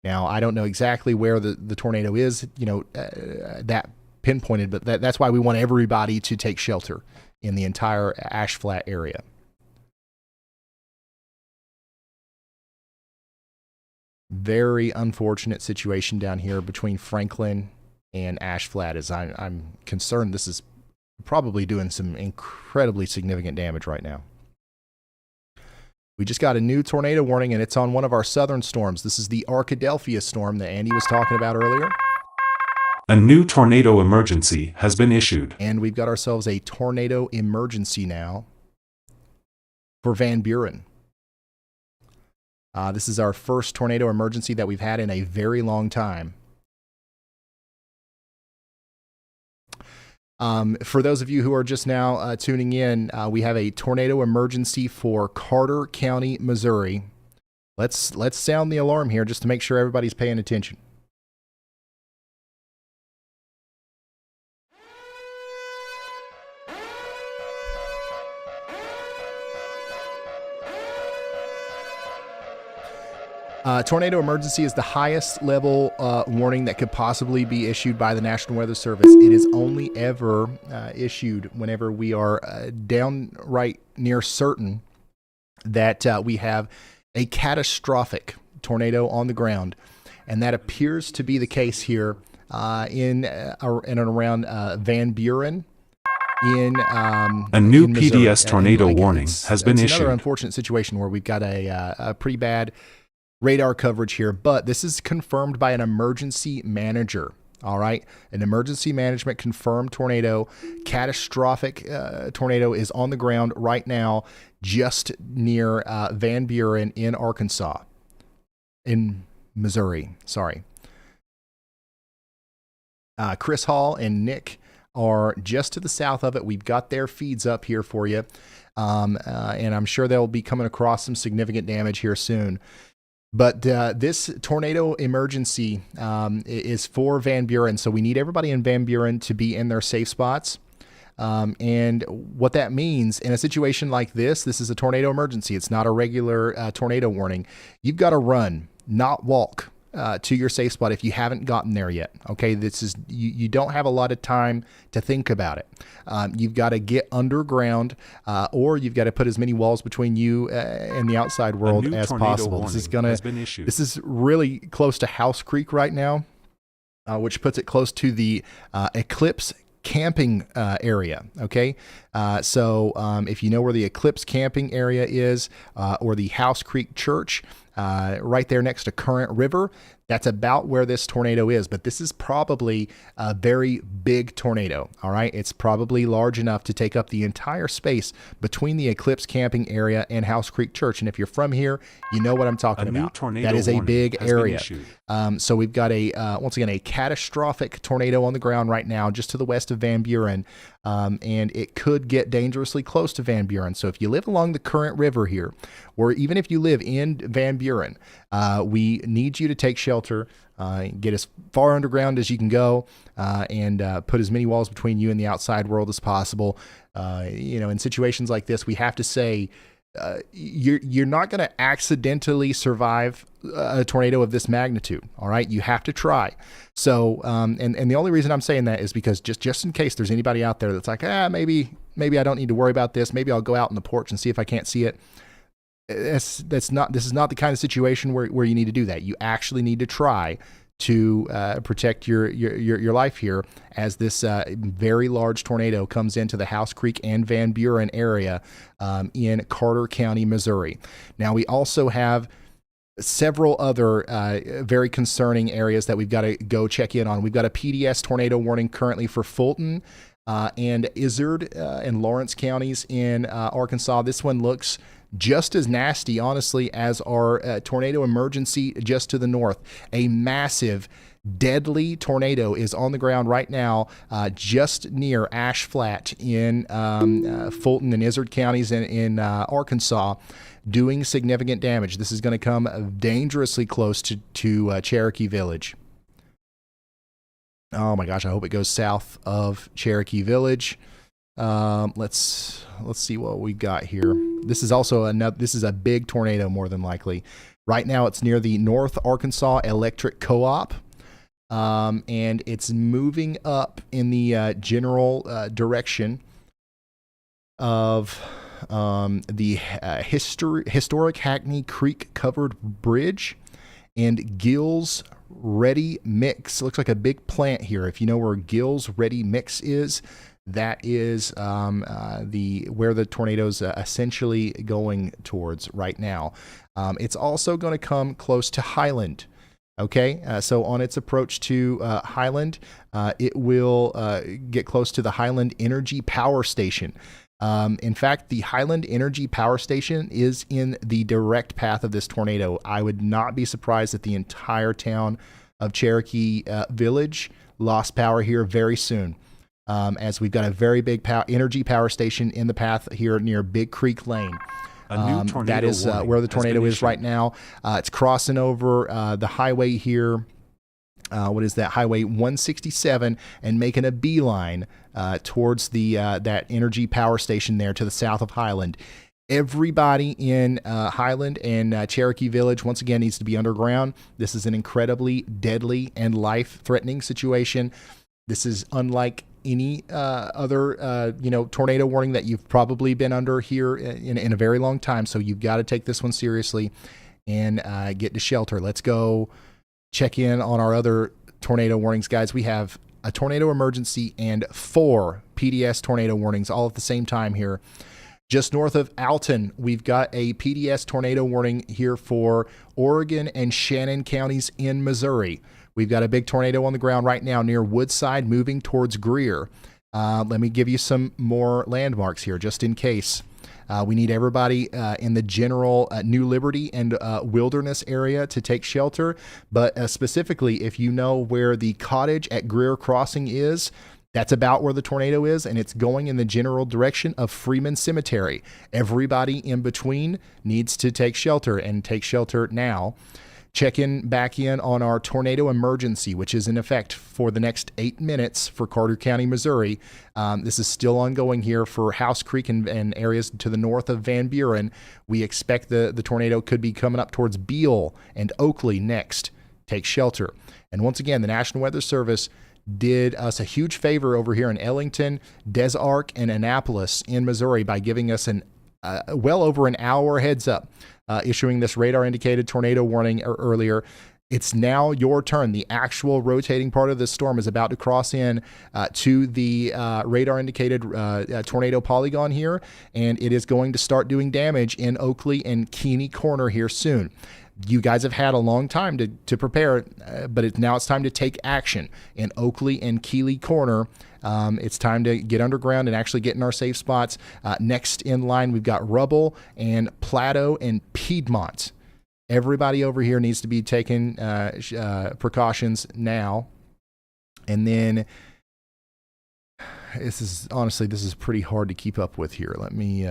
Now, I don't know exactly where the tornado is, that pinpointed, but that's why we want everybody to take shelter in the entire Ash Flat area. Very unfortunate situation down here between Franklin and Ash Flat, as I'm concerned this is probably doing some incredibly significant damage right now. We just got a new tornado warning, and it's on one of our southern storms. This is the Arkadelphia storm that Andy was talking about earlier. A new tornado emergency has been issued. And we've got ourselves a tornado emergency now for Van Buren. This is our first tornado emergency that we've had in a very long time. For those of you who are just now tuning in, we have a tornado emergency for Carter County, Missouri. Let's sound the alarm here just to make sure everybody's paying attention. Tornado emergency is the highest level warning that could possibly be issued by the National Weather Service. It is only ever issued whenever we are downright near certain that we have a catastrophic tornado on the ground. And that appears to be the case here in and around Van Buren. A new in Missouri. PDS tornado warning has been it's issued. Another unfortunate situation where we've got a pretty bad radar coverage here, but this is confirmed by an emergency manager. All right, an emergency management confirmed tornado, catastrophic tornado is on the ground right now, just near Van Buren in Arkansas, in Missouri. Sorry. Chris Hall and Nick are just to the south of it. We've got their feeds up here for you, and I'm sure they'll be coming across some significant damage here soon. But this tornado emergency is for Van Buren, so we need everybody in Van Buren to be in their safe spots. And what that means in a situation like this is a tornado emergency. It's not a regular tornado warning. You've got to run, not walk. To your safe spot if you haven't gotten there yet. Okay, this is you don't have a lot of time to think about it. You've got to get underground, or you've got to put as many walls between you and the outside world as possible. This is really close to House Creek right now, which puts it close to the Eclipse camping area. Okay, so if you know where the Eclipse camping area is, or the House Creek Church, right there next to Current River, that's about where this tornado is. But this is probably a very big tornado. All right, it's probably large enough to take up the entire space between the Eclipse camping area and House Creek Church. And if you're from here, you know what I'm talking about. That is a big area. So we've got once again a catastrophic tornado on the ground right now, just to the west of Van Buren, and it could get dangerously close to Van Buren. So if you live along the Current River here, or even if you live in Van Buren, we need you to take shelter, get as far underground as you can go, and put as many walls between you and the outside world as possible. In situations like this, we have to say, you're not going to accidentally survive a tornado of this magnitude. All right, you have to try. So, and the only reason I'm saying that is because just in case there's anybody out there that's like, maybe I don't need to worry about this. Maybe I'll go out on the porch and see if I can't see it. This is not the kind of situation where you need to do that. You actually need to try to protect your life here as this very large tornado comes into the House Creek and Van Buren area in Carter County, Missouri. Now, we also have several other very concerning areas that we've got to go check in on. We've got a PDS tornado warning currently for Fulton and Izard and Lawrence counties in Arkansas. This one looks just as nasty, honestly, as our tornado emergency just to the north. A massive, deadly tornado is on the ground right now, just near Ash Flat in Fulton and Izard counties in Arkansas, doing significant damage. This is going to come dangerously close to Cherokee Village. Oh my gosh, I hope it goes south of Cherokee Village. Let's see what we got here. This is also this is a big tornado, more than likely. Right now it's near the North Arkansas Electric Co-op. And it's moving up in the general direction of the historic Hackney Creek covered bridge and Gill's Ready Mix. Looks like a big plant here. If you know where Gill's Ready Mix is, that is where the tornado's essentially going towards right now. It's also going to come close to Highland. Okay, so on its approach to Highland, it will get close to the Highland Energy Power Station. In fact, the Highland Energy Power Station is in the direct path of this tornado. I would not be surprised if the entire town of Cherokee Village lost power here very soon, as we've got a very big energy power station in the path here near Big Creek Lane. That is where the tornado is right now. It's crossing over the highway here. What is that? Highway 167, and making a beeline towards the that energy power station there to the south of Highland. Everybody in Highland and Cherokee Village, once again, needs to be underground. This is an incredibly deadly and life-threatening situation. This is unlike any other tornado warning that you've probably been under here in a very long time. So you've got to take this one seriously and get to shelter. Let's go check in on our other tornado warnings, guys. We have a tornado emergency and 4 PDS tornado warnings all at the same time here. Just north of Alton, we've got a PDS tornado warning here for Oregon and Shannon counties in Missouri. We've got a big tornado on the ground right now near Woodside, moving towards Greer. Let me give you some more landmarks here, just in case. We need everybody in the general New Liberty and Wilderness area to take shelter. But specifically, if you know where the cottage at Greer Crossing is, That's about where the tornado is, and it's going in the general direction of Freeman Cemetery. Everybody in between needs to take shelter, and take shelter now. Check back in on our tornado emergency, which is in effect for the next 8 minutes for Carter County, Missouri. This is still ongoing here for House Creek and areas to the north of Van Buren. We expect the tornado could be coming up towards Beale and Oakley next. Take shelter. And once again, the National Weather Service did us a huge favor over here in Ellington, Des Arc, and Annapolis in Missouri by giving us well over an hour heads up, issuing this radar indicated tornado warning earlier. It's now your turn. The actual rotating part of this storm is about to cross in to the radar indicated tornado polygon here, and it is going to start doing damage in Oakley and Keeney Corner here soon. You guys have had a long time to prepare, but now it's time to take action in Oakley and Keeley Corner. It's time to get underground and actually get in our safe spots. Next in line, we've got Rubble and Plateau and Piedmont. Everybody over here needs to be taking precautions now. And then this is pretty hard to keep up with here. Let me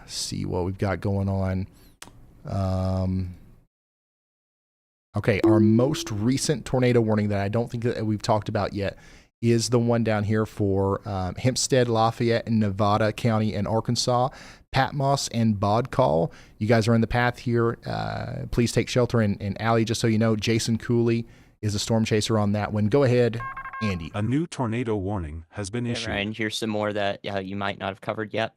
see what we've got going on. Okay, our most recent tornado warning that I don't think that we've talked about yet is the one down here for Hempstead, Lafayette, and Nevada County and Arkansas, Patmos and Bodcall. You guys are in the path here. Please take shelter in Alley. Just so you know, Jason Cooley is a storm chaser on that one. Go ahead, Andy. A new tornado warning has been issued. And here's some more that you might not have covered yet.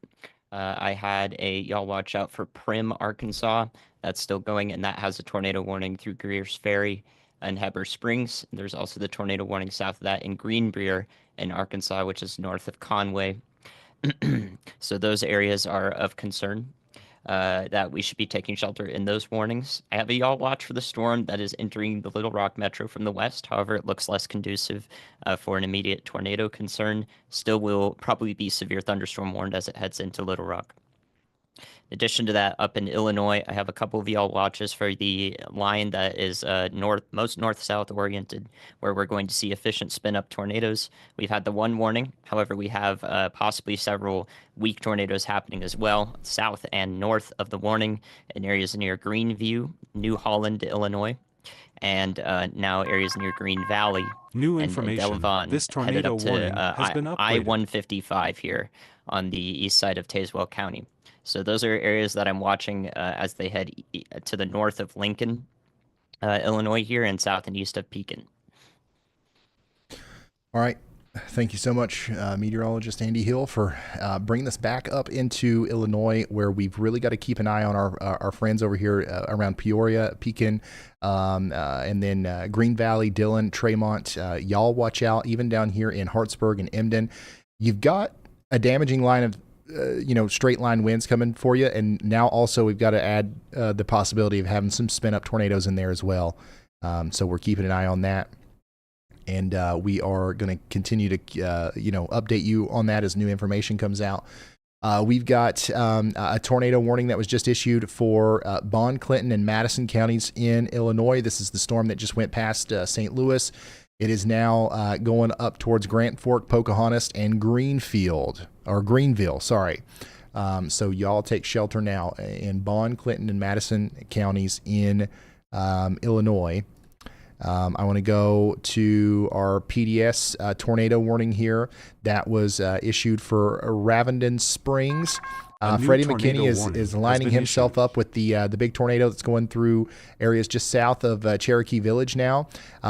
I had y'all watch out for Prim, Arkansas. That's still going, and that has a tornado warning through Greer's Ferry and Heber Springs. There's also the tornado warning south of that in Greenbrier in Arkansas, which is north of Conway. So those areas are of concern that we should be taking shelter in those warnings. I have a y'all watch for the storm that is entering the Little Rock metro from the west. However, it looks less conducive for an immediate tornado concern. Still will probably be severe thunderstorm warned as it heads into Little Rock. In addition to that, up in Illinois, I have a couple of y'all watches for the line that is most north-south oriented, where we're going to see efficient spin-up tornadoes. We've had the one warning. However, we have possibly several weak tornadoes happening as well, south and north of the warning in areas near Greenview, New Holland, Illinois, and now areas near Green Valley. New and information. Delvon, This tornado warning has been upgraded. I-155 here on the east side of Tazewell County. So those are areas that I'm watching as they head to the north of Lincoln, Illinois here, and south and east of Pekin. All right. Thank you so much, meteorologist Andy Hill, for bringing us back up into Illinois, where we've really got to keep an eye on our friends over here around Peoria, Pekin, and then Green Valley, Dillon, Tremont. Y'all watch out, even down here in Hartsburg and Emden. You've got a damaging line of straight line winds coming for you. And now also we've got to add the possibility of having some spin up tornadoes in there as well. So we're keeping an eye on that. And we are going to continue to, update you on that as new information comes out. We've got a tornado warning that was just issued for Bond, Clinton, and Madison counties in Illinois. This is the storm that just went past St. Louis. It is now going up towards Grand Fork, Pocahontas, and Greenville, sorry. So y'all take shelter now in Bond, Clinton, and Madison counties in Illinois. I want to go to our PDS tornado warning here that was issued for Ravenden Springs. Freddie McKinney is lining himself up with the big tornado that's going through areas just south of Cherokee Village now.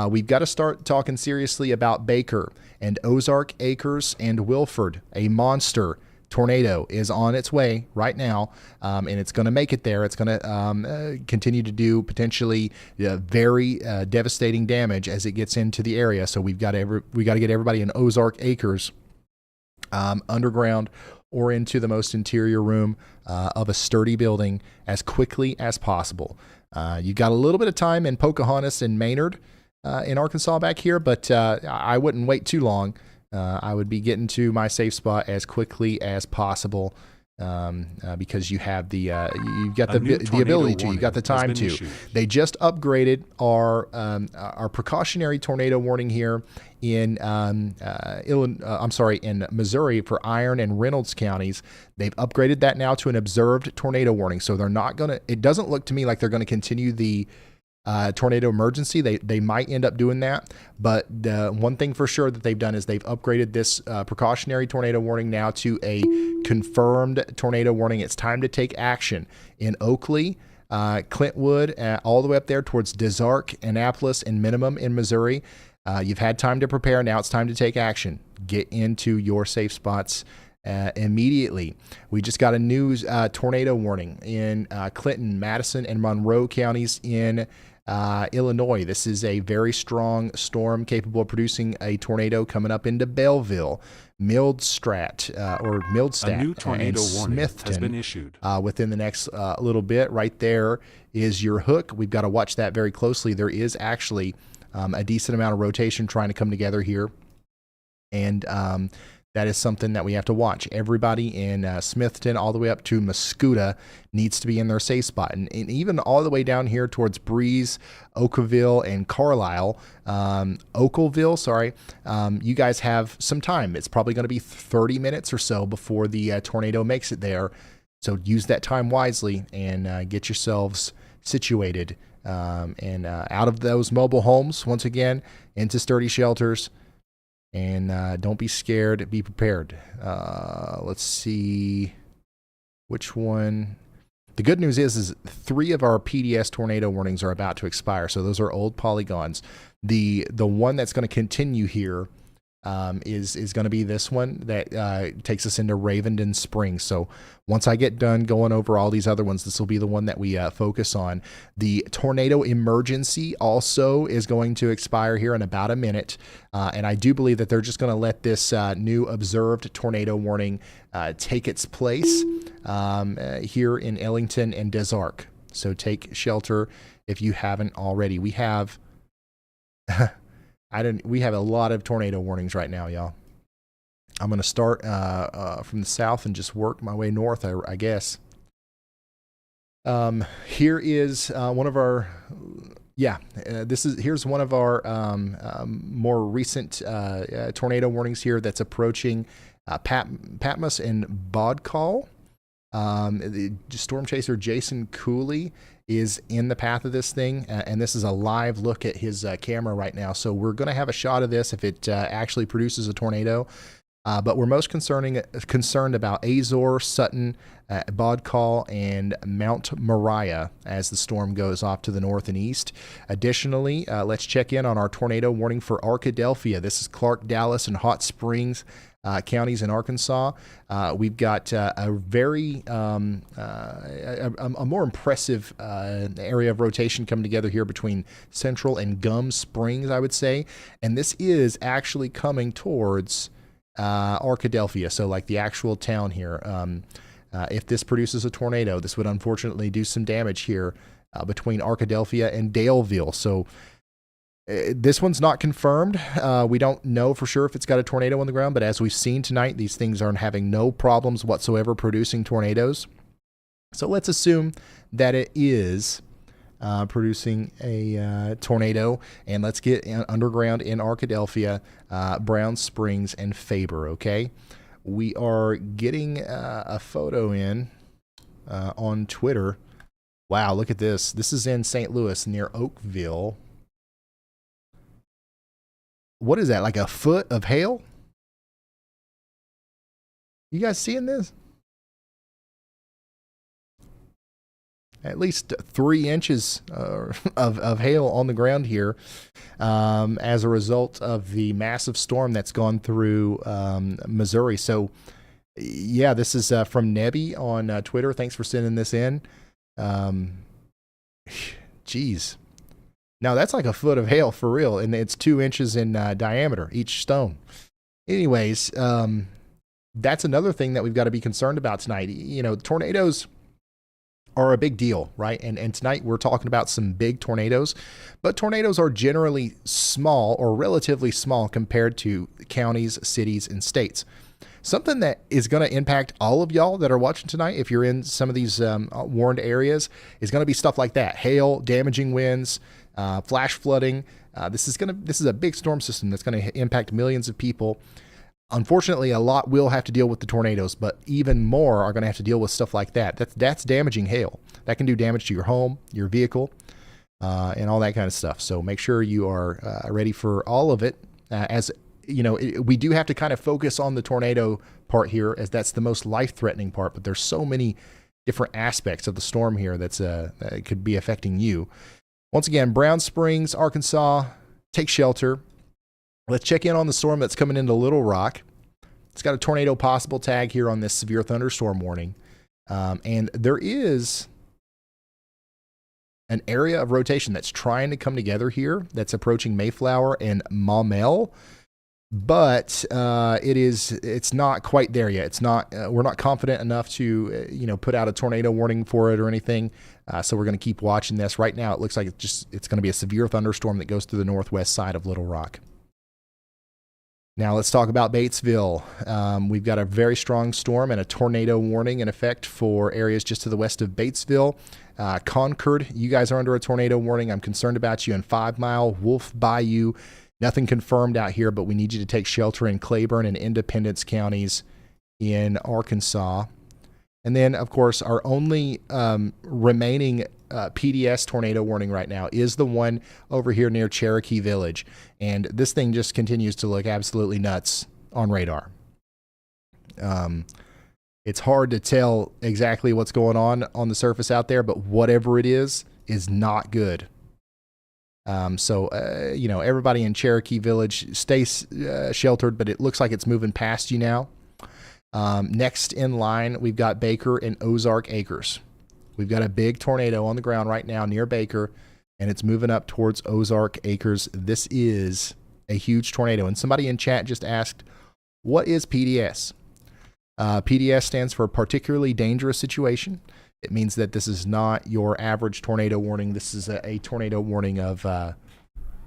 We've got to start talking seriously about Baker and Ozark Acres and Wilford. A monster tornado is on its way right now, and it's going to make it there. It's going to continue to do potentially very devastating damage as it gets into the area. So we got to get everybody in Ozark Acres underground or into the most interior room of a sturdy building as quickly as possible. You've got a little bit of time in Pocahontas and Maynard in Arkansas back here, but I wouldn't wait too long. I would be getting to my safe spot as quickly as possible. because you have you've got the ability to, you got the time to. Issued. They just upgraded our precautionary tornado warning here in in Missouri for Iron and Reynolds counties. They've upgraded that now to an observed tornado warning. So they're not gonna. It doesn't look to me like they're going to continue the tornado emergency. They might end up doing that, but one thing for sure that they've done is they've upgraded this precautionary tornado warning now to a confirmed tornado warning. It's time to take action in Oakley, Clintwood, all the way up there towards Dysart, Annapolis, and Minimum in Missouri. You've had time to prepare. Now it's time to take action. Get into your safe spots immediately. We just got a new tornado warning in Clinton, Madison, and Monroe counties in Illinois. This is a very strong storm capable of producing a tornado coming up into Belleville, Mildstadt, A new tornado and warning Smithton has been issued. within the next little bit. Right there is your hook. We've got to watch that very closely. There is actually a decent amount of rotation trying to come together here, and that is something that we have to watch. Everybody in Smithton all the way up to Mascoutah needs to be in their safe spot. And even all the way down here towards Breeze, Oakville, and Carlisle, you guys have some time. It's probably going to be 30 minutes or so before the tornado makes it there. So use that time wisely and get yourselves situated and out of those mobile homes, once again, into sturdy shelters. And don't be scared. Be prepared. Let's see which one. The good news is 3 of our PDS tornado warnings are about to expire. So those are old polygons. The one that's going to continue here is going to be this one that takes us into Ravenden Springs. So once I get done going over all these other ones, this will be the one that we focus on. The tornado emergency also is going to expire here in about a minute. And I do believe that they're just going to let this new observed tornado warning take its place here in Ellington and Dysart. So take shelter if you haven't already. We have we have a lot of tornado warnings right now, y'all. I'm going to start from the south and just work my way north, I guess. Here is one of our, here's one of our more recent tornado warnings here that's approaching Patmos and Bodcall. The storm chaser Jason Cooley is in the path of this thing, and this is a live look at his camera right now. So we're going to have a shot of this if it actually produces a tornado. But we're most concerned about Azor, Sutton, Bodcall, and Mount Moriah as the storm goes off to the north and east. Additionally, let's check in on our tornado warning for Arkadelphia. This is Clark, Dallas, and Hot Springs counties in Arkansas. We've got a very a more impressive area of rotation coming together here between Central and Gum Springs, I would say. And this is actually coming towards Arkadelphia, so like the actual town here. If this produces a tornado, this would unfortunately do some damage here between Arkadelphia and Daleville. So this one's not confirmed. We don't know for sure if it's got a tornado on the ground, but as we've seen tonight, these things aren't having no problems whatsoever producing tornadoes. So let's assume that it is producing a tornado, and let's get underground in Arkadelphia, Brown Springs, and Faber. Okay, we are getting a photo in on Twitter. Wow, look at this. This is in St. Louis near Oakville. What is that, like a foot of hail? You guys seeing this? At least 3 inches of hail on the ground here as a result of the massive storm that's gone through Missouri. So, yeah, this is from Nebby on Twitter. Thanks for sending this in. Geez. Now, that's like a foot of hail for real, and it's 2 inches in diameter, each stone. Anyways, that's another thing that we've got to be concerned about tonight. You know, tornadoes are a big deal, right? And tonight we're talking about some big tornadoes, but tornadoes are generally small or relatively small compared to counties, cities, and states. Something that is going to impact all of y'all that are watching tonight, if you're in some of these warned areas, is going to be stuff like that: hail, damaging winds, flash flooding. This is a big storm system that's going to impact millions of people. Unfortunately, a lot will have to deal with the tornadoes, but even more are going to have to deal with stuff like that. That's damaging hail. That can do damage to your home, your vehicle, and all that kind of stuff. So make sure you are ready for all of it. As you know, we do have to kind of focus on the tornado part here, as that's the most life-threatening part. But there's so many different aspects of the storm here that could be affecting you. Once again, Brown Springs, Arkansas, take shelter. Let's check in on the storm that's coming into Little Rock. It's got a tornado possible tag here on this severe thunderstorm warning. And there is an area of rotation that's trying to come together here that's approaching Mayflower and Maumelle. But it's not quite there yet. It's not. We're not confident enough to put out a tornado warning for it or anything. So we're going to keep watching this. Right now, it looks like it's going to be a severe thunderstorm that goes through the northwest side of Little Rock. Now let's talk about Batesville. We've got a very strong storm and a tornado warning in effect for areas just to the west of Batesville. Concord, you guys are under a tornado warning. I'm concerned about you in 5 Mile, Wolf Bayou. Nothing confirmed out here, but we need you to take shelter in Claiborne and Independence counties in Arkansas. And then, of course, our only remaining PDS tornado warning right now is the one over here near Cherokee Village. And this thing just continues to look absolutely nuts on radar. It's hard to tell exactly what's going on the surface out there, but whatever it is not good. So everybody in Cherokee Village, stay sheltered, but it looks like it's moving past you now. Next in line, we've got Baker and Ozark Acres. We've got a big tornado on the ground right now near Baker, and it's moving up towards Ozark Acres. This is a huge tornado. And somebody in chat just asked, what is PDS? PDS stands for particularly dangerous situation. It means that this is not your average tornado warning. This is a tornado warning of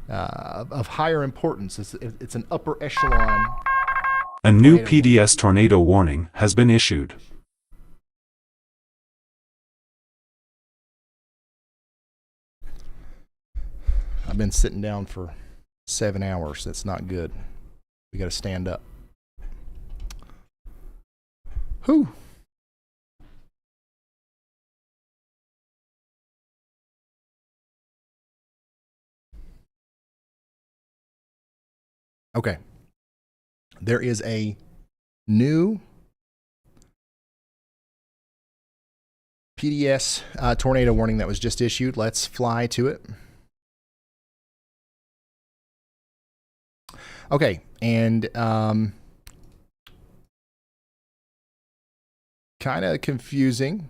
higher importance. It's an upper echelon. A new PDS tornado warning has been issued. I've been sitting down for 7 hours. That's not good. We got to stand up. Whew. Okay. There is a new PDS tornado warning that was just issued. Let's fly to it. Okay, and kind of confusing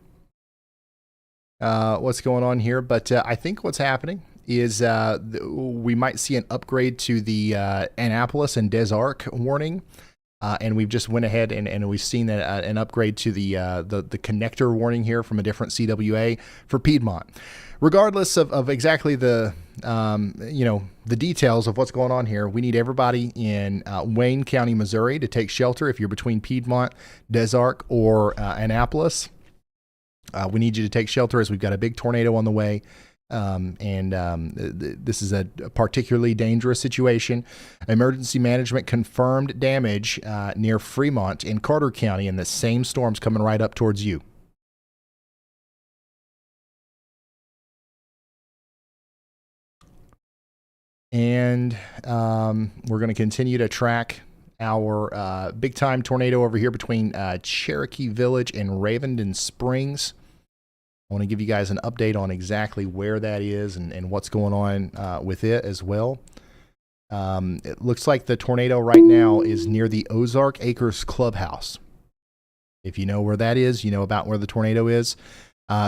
what's going on here, but I think what's happening is we might see an upgrade to the Annapolis and Des Arc warning, and we've just went ahead and we've seen that an upgrade to the connector warning here from a different CWA for Piedmont. Regardless of exactly the details of what's going on here, we need everybody in Wayne County, Missouri, to take shelter if you're between Piedmont, Des Arc, or Annapolis. We need you to take shelter as we've got a big tornado on the way. This is a particularly dangerous situation. Emergency management confirmed damage near Fremont in Carter County, and the same storm's coming right up towards you. And we're going to continue to track our big time tornado over here between Cherokee Village and Ravenden Springs. I want to give you guys an update on exactly where that is and what's going on with it as well. It looks like the tornado right now is near the Ozark Acres Clubhouse. If you know where that is, you know about where the tornado is.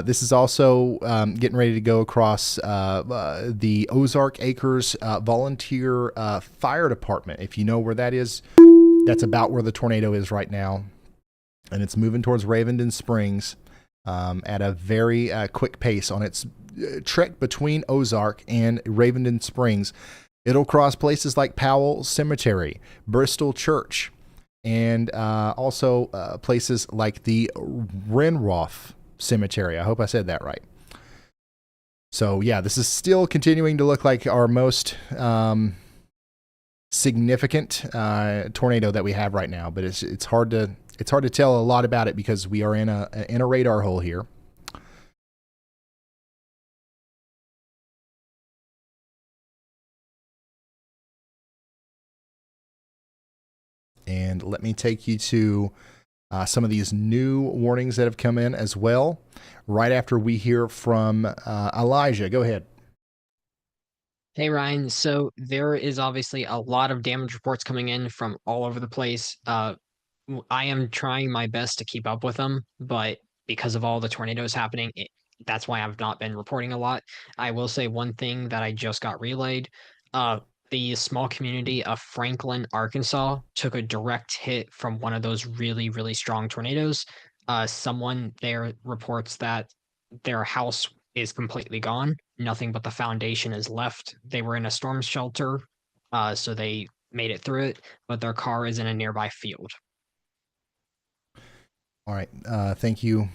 This is also getting ready to go across the Ozark Acres Volunteer Fire Department. If you know where that is, that's about where the tornado is right now. And it's moving towards Ravenden Springs at a very quick pace on its trek between Ozark and Ravenden Springs. It'll cross places like Powell Cemetery, Bristol Church, and also places like the Renroth Cemetery. I hope I said that right. So yeah, this is still continuing to look like our most significant tornado that we have right now, but it's hard to tell a lot about it because we are in a radar hole here. And let me take you to some of these new warnings that have come in as well, right after we hear from Elijah. Go ahead. Hey, Ryan. So there is obviously a lot of damage reports coming in from all over the place. I am trying my best to keep up with them, but because of all the tornadoes happening, that's why I've not been reporting a lot. I will say one thing that I just got relayed. The small community of Franklin, Arkansas took a direct hit from one of those really, really strong tornadoes. Someone there reports that their house is completely gone. Nothing but the foundation is left. They were in a storm shelter, so they made it through it, but their car is in a nearby field. All right. Thank you.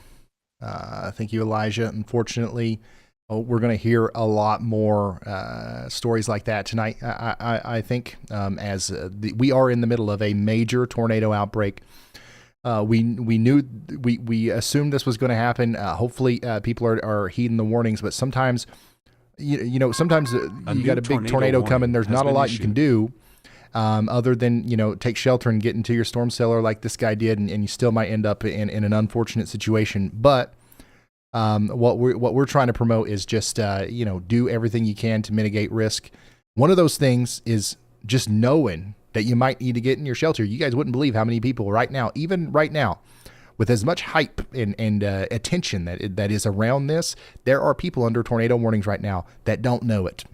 Thank you, Elijah. Unfortunately, we're going to hear a lot more stories like that tonight. I think as we are in the middle of a major tornado outbreak. We assumed this was going to happen. Hopefully, people are heeding the warnings. But sometimes, sometimes you got a big tornado coming. There's not a lot you can do other than take shelter and get into your storm cellar like this guy did, and you still might end up in an unfortunate situation. But what we're trying to promote is just do everything you can to mitigate risk. One of those things is just knowing that you might need to get in your shelter. You guys wouldn't believe how many people even right now, with as much hype and attention that is around this, there are people under tornado warnings right now that don't know it.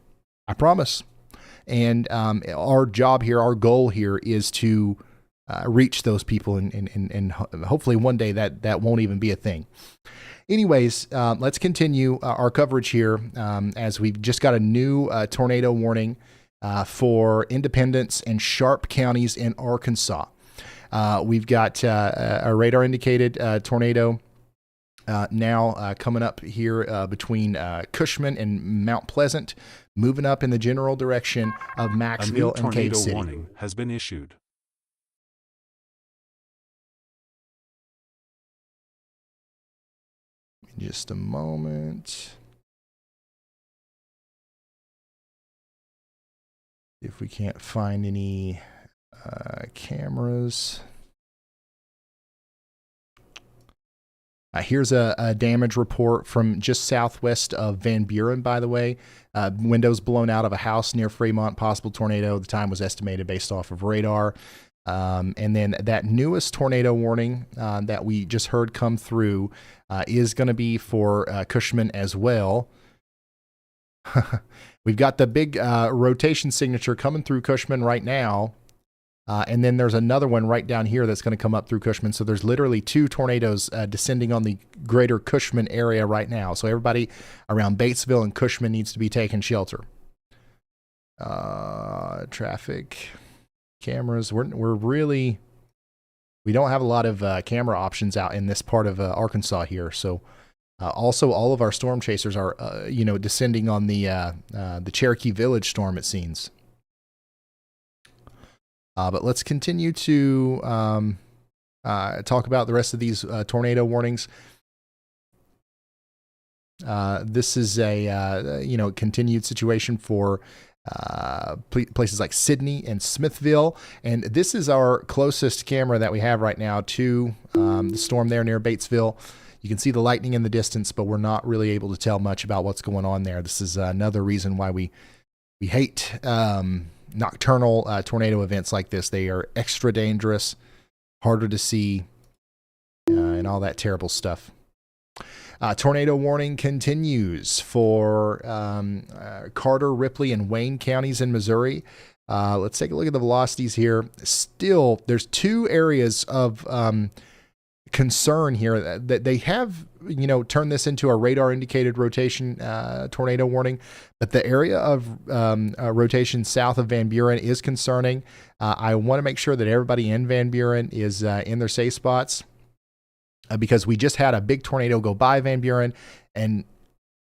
I promise. And our job here, our goal here is to reach those people, and hopefully one day that won't even be a thing. Anyways, let's continue our coverage here as we've just got a new tornado warning for Independence and Sharp counties in Arkansas. We've got a radar indicated tornado now coming up here between Cushman and Mount Pleasant, moving up in the general direction of Maxville and Cave City. A new tornado warning has been issued. In just a moment. If we can't find any cameras. Here's a damage report from just southwest of Van Buren, by the way. Windows blown out of a house near Fremont, possible tornado. The time was estimated based off of radar. And then that newest tornado warning that we just heard come through is going to be for Cushman as well. We've got the big rotation signature coming through Cushman right now. And then there's another one right down here that's going to come up through Cushman. So there's literally two tornadoes descending on the greater Cushman area right now. So everybody around Batesville and Cushman needs to be taking shelter. Traffic, cameras. We don't have a lot of camera options out in this part of Arkansas here. So also all of our storm chasers are, descending on the Cherokee Village storm, it seems. But let's continue to talk about the rest of these tornado warnings. This is a continued situation for places like Sydney and Smithville, and this is our closest camera that we have right now to the storm there near Batesville. You can see the lightning in the distance, but we're not really able to tell much about what's going on there. This is another reason why we hate nocturnal tornado events like this. They are extra dangerous, harder to see, and all that terrible stuff. Tornado warning continues for Carter, Ripley, and Wayne counties in Missouri. Let's take a look at the velocities here. Still, there's two areas of concern here that they have, turned this into a radar indicated rotation tornado warning, but the area of rotation south of Van Buren is concerning. I want to make sure that everybody in Van Buren is in their safe spots because we just had a big tornado go by Van Buren, and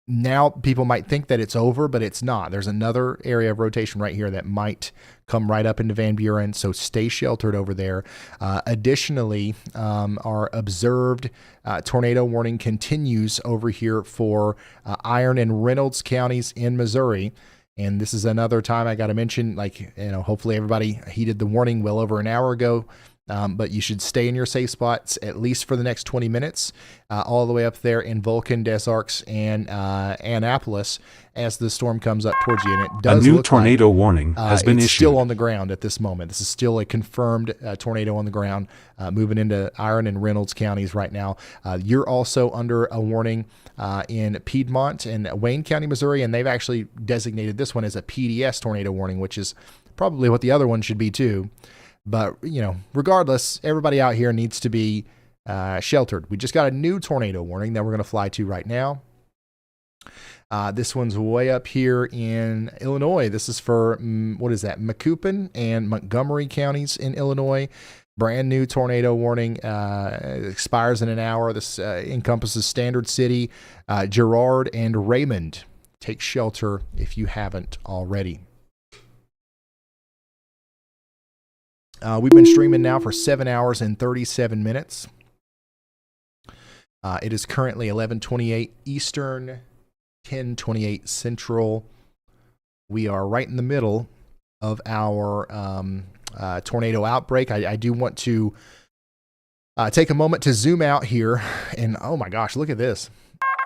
now people might think that it's over, but it's not. There's another area of rotation right here that might come right up into Van Buren, so stay sheltered over there. Additionally, our observed tornado warning continues over here for Iron and Reynolds counties in Missouri. And this is another time I got to mention, hopefully everybody heeded the warning well over an hour ago. But you should stay in your safe spots at least for the next 20 minutes, all the way up there in Vulcan, Des Arcs, and Annapolis as the storm comes up towards you. And it does a new tornado warning has been it's issued. still on the ground at this moment. This is still a confirmed tornado on the ground, moving into Iron and Reynolds counties right now. You're also under a warning in Piedmont and Wayne County, Missouri, and they've actually designated this one as a PDS tornado warning, which is probably what the other one should be too. But, regardless, everybody out here needs to be sheltered. We just got a new tornado warning that we're going to fly to right now. This one's way up here in Illinois. This is for, Macoupin and Montgomery counties in Illinois. Brand new tornado warning. Expires in an hour. This encompasses Standard City, Girard, and Raymond. Take shelter if you haven't already. We've been streaming now for 7 hours and 37 minutes. It is currently 11:28 Eastern, 10:28 Central. We are right in the middle of our tornado outbreak. I do want to take a moment to zoom out here, and oh my gosh, look at this.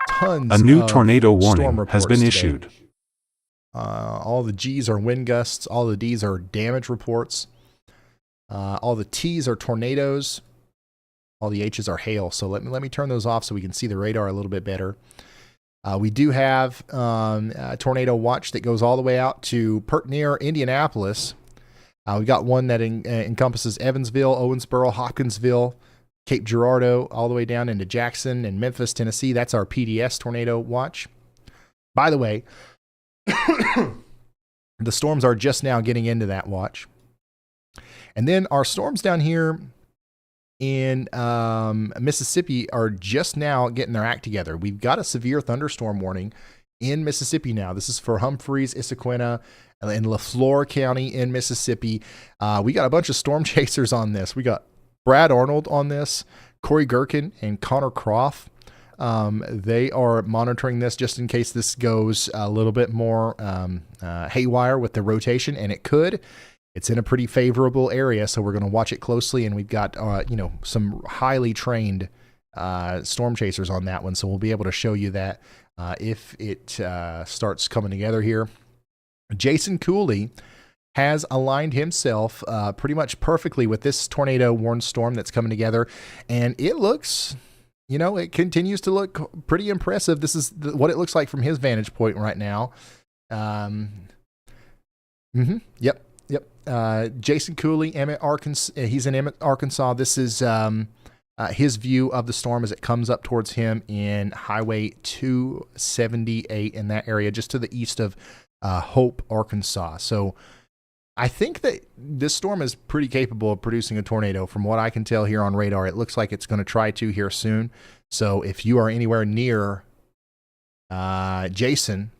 Tons a new of tornado storm warning has reports been today. issued. All the G's are wind gusts. All the D's are damage reports. All the T's are tornadoes. All the H's are hail. So let me turn those off so we can see the radar a little bit better. We do have a tornado watch that goes all the way out to near Indianapolis. We got one that encompasses Evansville, Owensboro, Hopkinsville, Cape Girardeau, all the way down into Jackson and Memphis, Tennessee. That's our PDS tornado watch. By the way, the storms are just now getting into that watch. And then our storms down here in Mississippi are just now getting their act together. We've got a severe thunderstorm warning in Mississippi now. This is for Humphreys, Issaquena, and LaFleur County in Mississippi. We got a bunch of storm chasers on this. We got Brad Arnold on this, Corey Gherkin, and Connor Croft. They are monitoring this just in case this goes a little bit more haywire with the rotation, and it could. It's in a pretty favorable area, so we're going to watch it closely, and we've got some highly trained storm chasers on that one, so we'll be able to show you that if it starts coming together here. Jason Cooley has aligned himself pretty much perfectly with this tornado warned storm that's coming together, and it looks, it continues to look pretty impressive. This is what it looks like from his vantage point right now. Yep. Jason Cooley, Emmett, Arkansas. He's in Emmett, Arkansas. This is his view of the storm as it comes up towards him in Highway 278 in that area, just to the east of Hope, Arkansas. So I think that this storm is pretty capable of producing a tornado. From what I can tell here on radar, it looks like it's going to try to here soon. So if you are anywhere near Jason,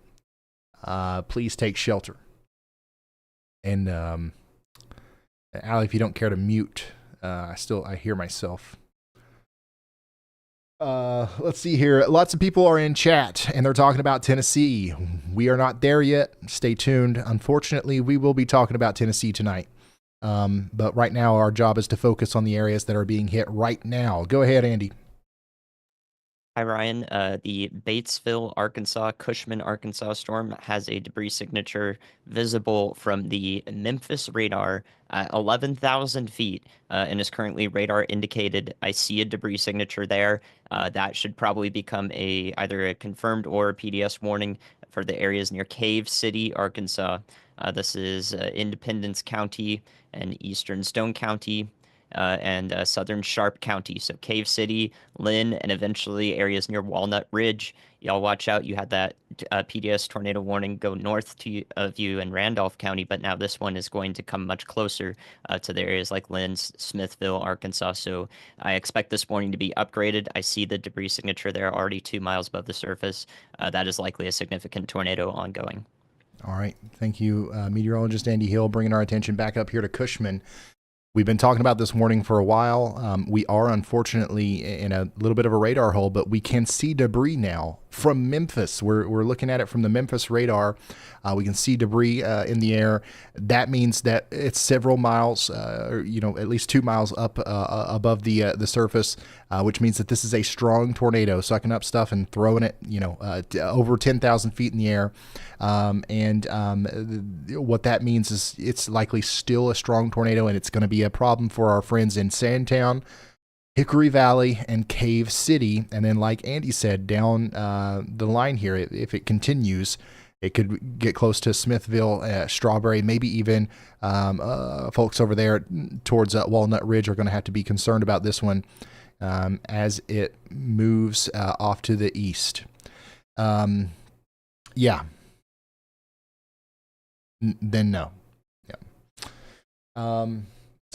please take shelter. And Allie, if you don't care to mute, I hear myself. Let's see here. Lots of people are in chat and they're talking about Tennessee. We are not there yet. Stay tuned. Unfortunately, we will be talking about Tennessee tonight. But right now our job is to focus on the areas that are being hit right now. Go ahead, Andy. Hi, Ryan. The Batesville, Arkansas, Cushman, Arkansas storm has a debris signature visible from the Memphis radar at 11,000 feet and is currently radar indicated. I see a debris signature there. That should probably become either a confirmed or a PDS warning for the areas near Cave City, Arkansas. This is Independence County and Eastern Stone County. and southern Sharp County. So Cave City, Lynn, and eventually areas near Walnut Ridge. Y'all watch out. You had that PDS tornado warning go north of you in Randolph County, but now this one is going to come much closer to the areas like Lynn, Smithville, Arkansas. So I expect this warning to be upgraded. I see the debris signature there already 2 miles above the surface. That is likely a significant tornado ongoing. All right. Thank you, meteorologist Andy Hill, bringing our attention back up here to Cushman. We've been talking about this warning for a while. We are unfortunately in a little bit of a radar hole, but we can see debris now from Memphis. We're looking at it from the Memphis radar. We can see debris in the air. That means that it's several miles, at least 2 miles up above the surface, which means that this is a strong tornado sucking up stuff and throwing it, over 10,000 feet in the air. What that means is it's likely still a strong tornado, and it's going to be a problem for our friends in Sandtown, Hickory Valley, and Cave City. And then, like Andy said, down the line here, if it continues, it could get close to Smithville, Strawberry, maybe even folks over there towards Walnut Ridge are going to have to be concerned about this one as it moves off to the east. Then no.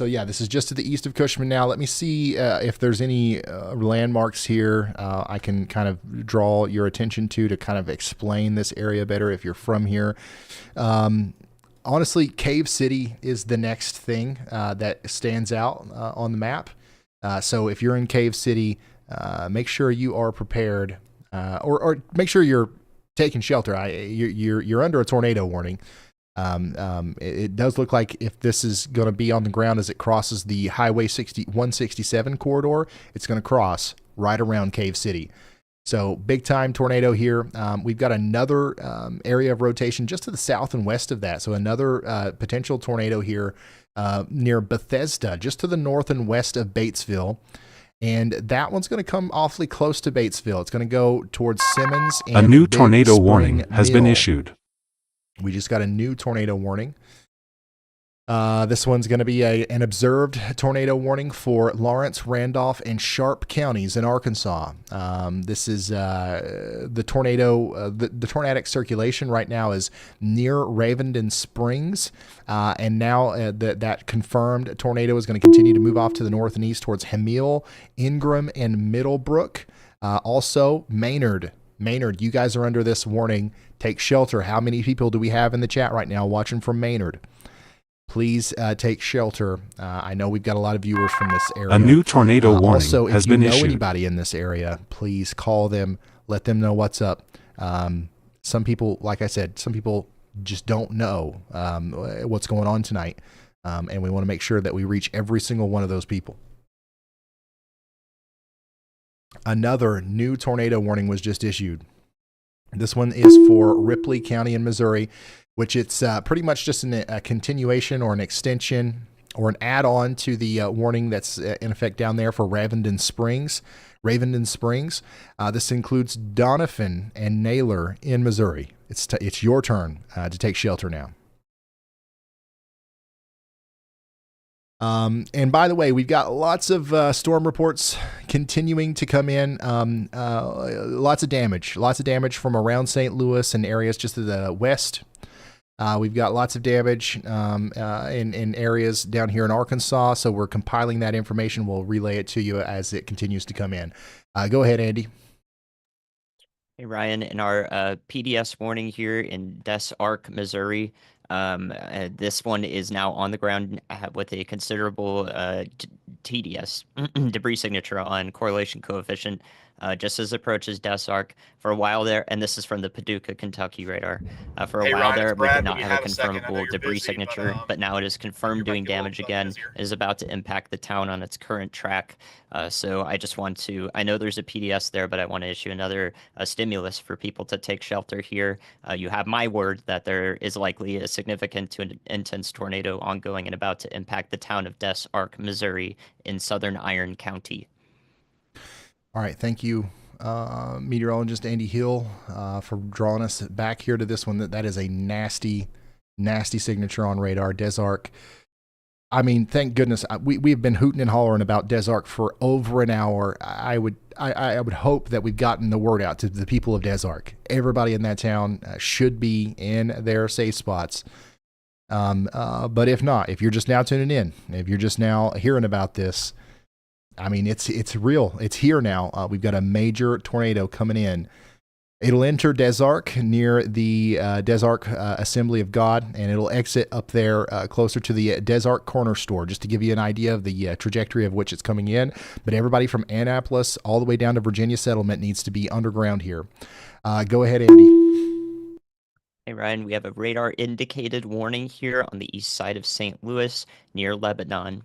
Yeah. This is just to the east of Cushman now. Let me see if there's any landmarks here I can kind of draw your attention to kind of explain this area better if you're from here. Honestly, Cave City is the next thing that stands out on the map. So if you're in Cave City, make sure you are prepared or make sure you're taking shelter. You're under a tornado warning. It does look like if this is going to be on the ground as it crosses the Highway 167 corridor, it's going to cross right around Cave City. So big time tornado here. We've got another area of rotation just to the south and west of that. So another potential tornado here near Bethesda, just to the north and west of Batesville. And that one's going to come awfully close to Batesville. It's going to go towards Simmons. And a new Big tornado Spring warning has been Mill. issued. We just got a new tornado warning. This one's going to be an observed tornado warning for Lawrence, Randolph, and Sharp counties in Arkansas. This is the tornado. The tornadic circulation right now is near Ravenden Springs, and now that confirmed tornado is going to continue to move off to the north and east towards Hemile, Ingram, and Middlebrook. Also, Maynard, you guys are under this warning. Take shelter. How many people do we have in the chat right now watching from Maynard? Please take shelter. I know we've got a lot of viewers from this area. A new tornado warning also, has if you been know issued. anybody in this area, please call them. Let them know what's up. Some people, like I said, just don't know what's going on tonight, and we want to make sure that we reach every single one of those people. Another new tornado warning was just issued. This one is for Ripley County in Missouri, which it's pretty much just a continuation or an extension or an add-on to the warning that's in effect down there for Ravenden Springs. This includes Doniphan and Naylor in Missouri. It's your turn to take shelter now. And by the way, we've got lots of storm reports continuing to come in. Lots of damage from around St. Louis and areas just to the west. We've got lots of damage in areas down here in Arkansas. So we're compiling that information. We'll relay it to you as it continues to come in. Go ahead, Andy. Hey, Ryan, in our PDS warning here in Des Arc, Missouri, this one is now on the ground with a considerable TDS, debris signature on correlation coefficient, just as it approaches Des Arc. For a while there, and this is from the Paducah, Kentucky radar, for a while there, we did not have a confirmable debris signature, but now it is confirmed doing damage again. It is about to impact the town on its current track. So I just want to, I know there's a PDS there, but I want to issue another stimulus for people to take shelter here. You have my word that there is likely a significant to intense tornado ongoing and about to impact the town of Des Arc, Missouri in southern Iron County. All right, thank you, meteorologist Andy Hill, for drawing us back here to this one. That is a nasty signature on radar, Des Arc. I mean, thank goodness we've been hooting and hollering about Des Arc for over an hour. I would hope that we've gotten the word out to the people of Des Arc. Everybody in that town should be in their safe spots. But if not, if you're just now tuning in, if you're just now hearing about this, I mean, it's real. It's here now. We've got a major tornado coming in. It'll enter Des Arc near the Des Arc Assembly of God, and it'll exit up there closer to the Des Arc Corner Store, just to give you an idea of the trajectory of which it's coming in. But everybody from Annapolis all the way down to Virginia Settlement needs to be underground here. Go ahead, Andy. Hey, Ryan, we have a radar indicated warning here on the east side of St. Louis near Lebanon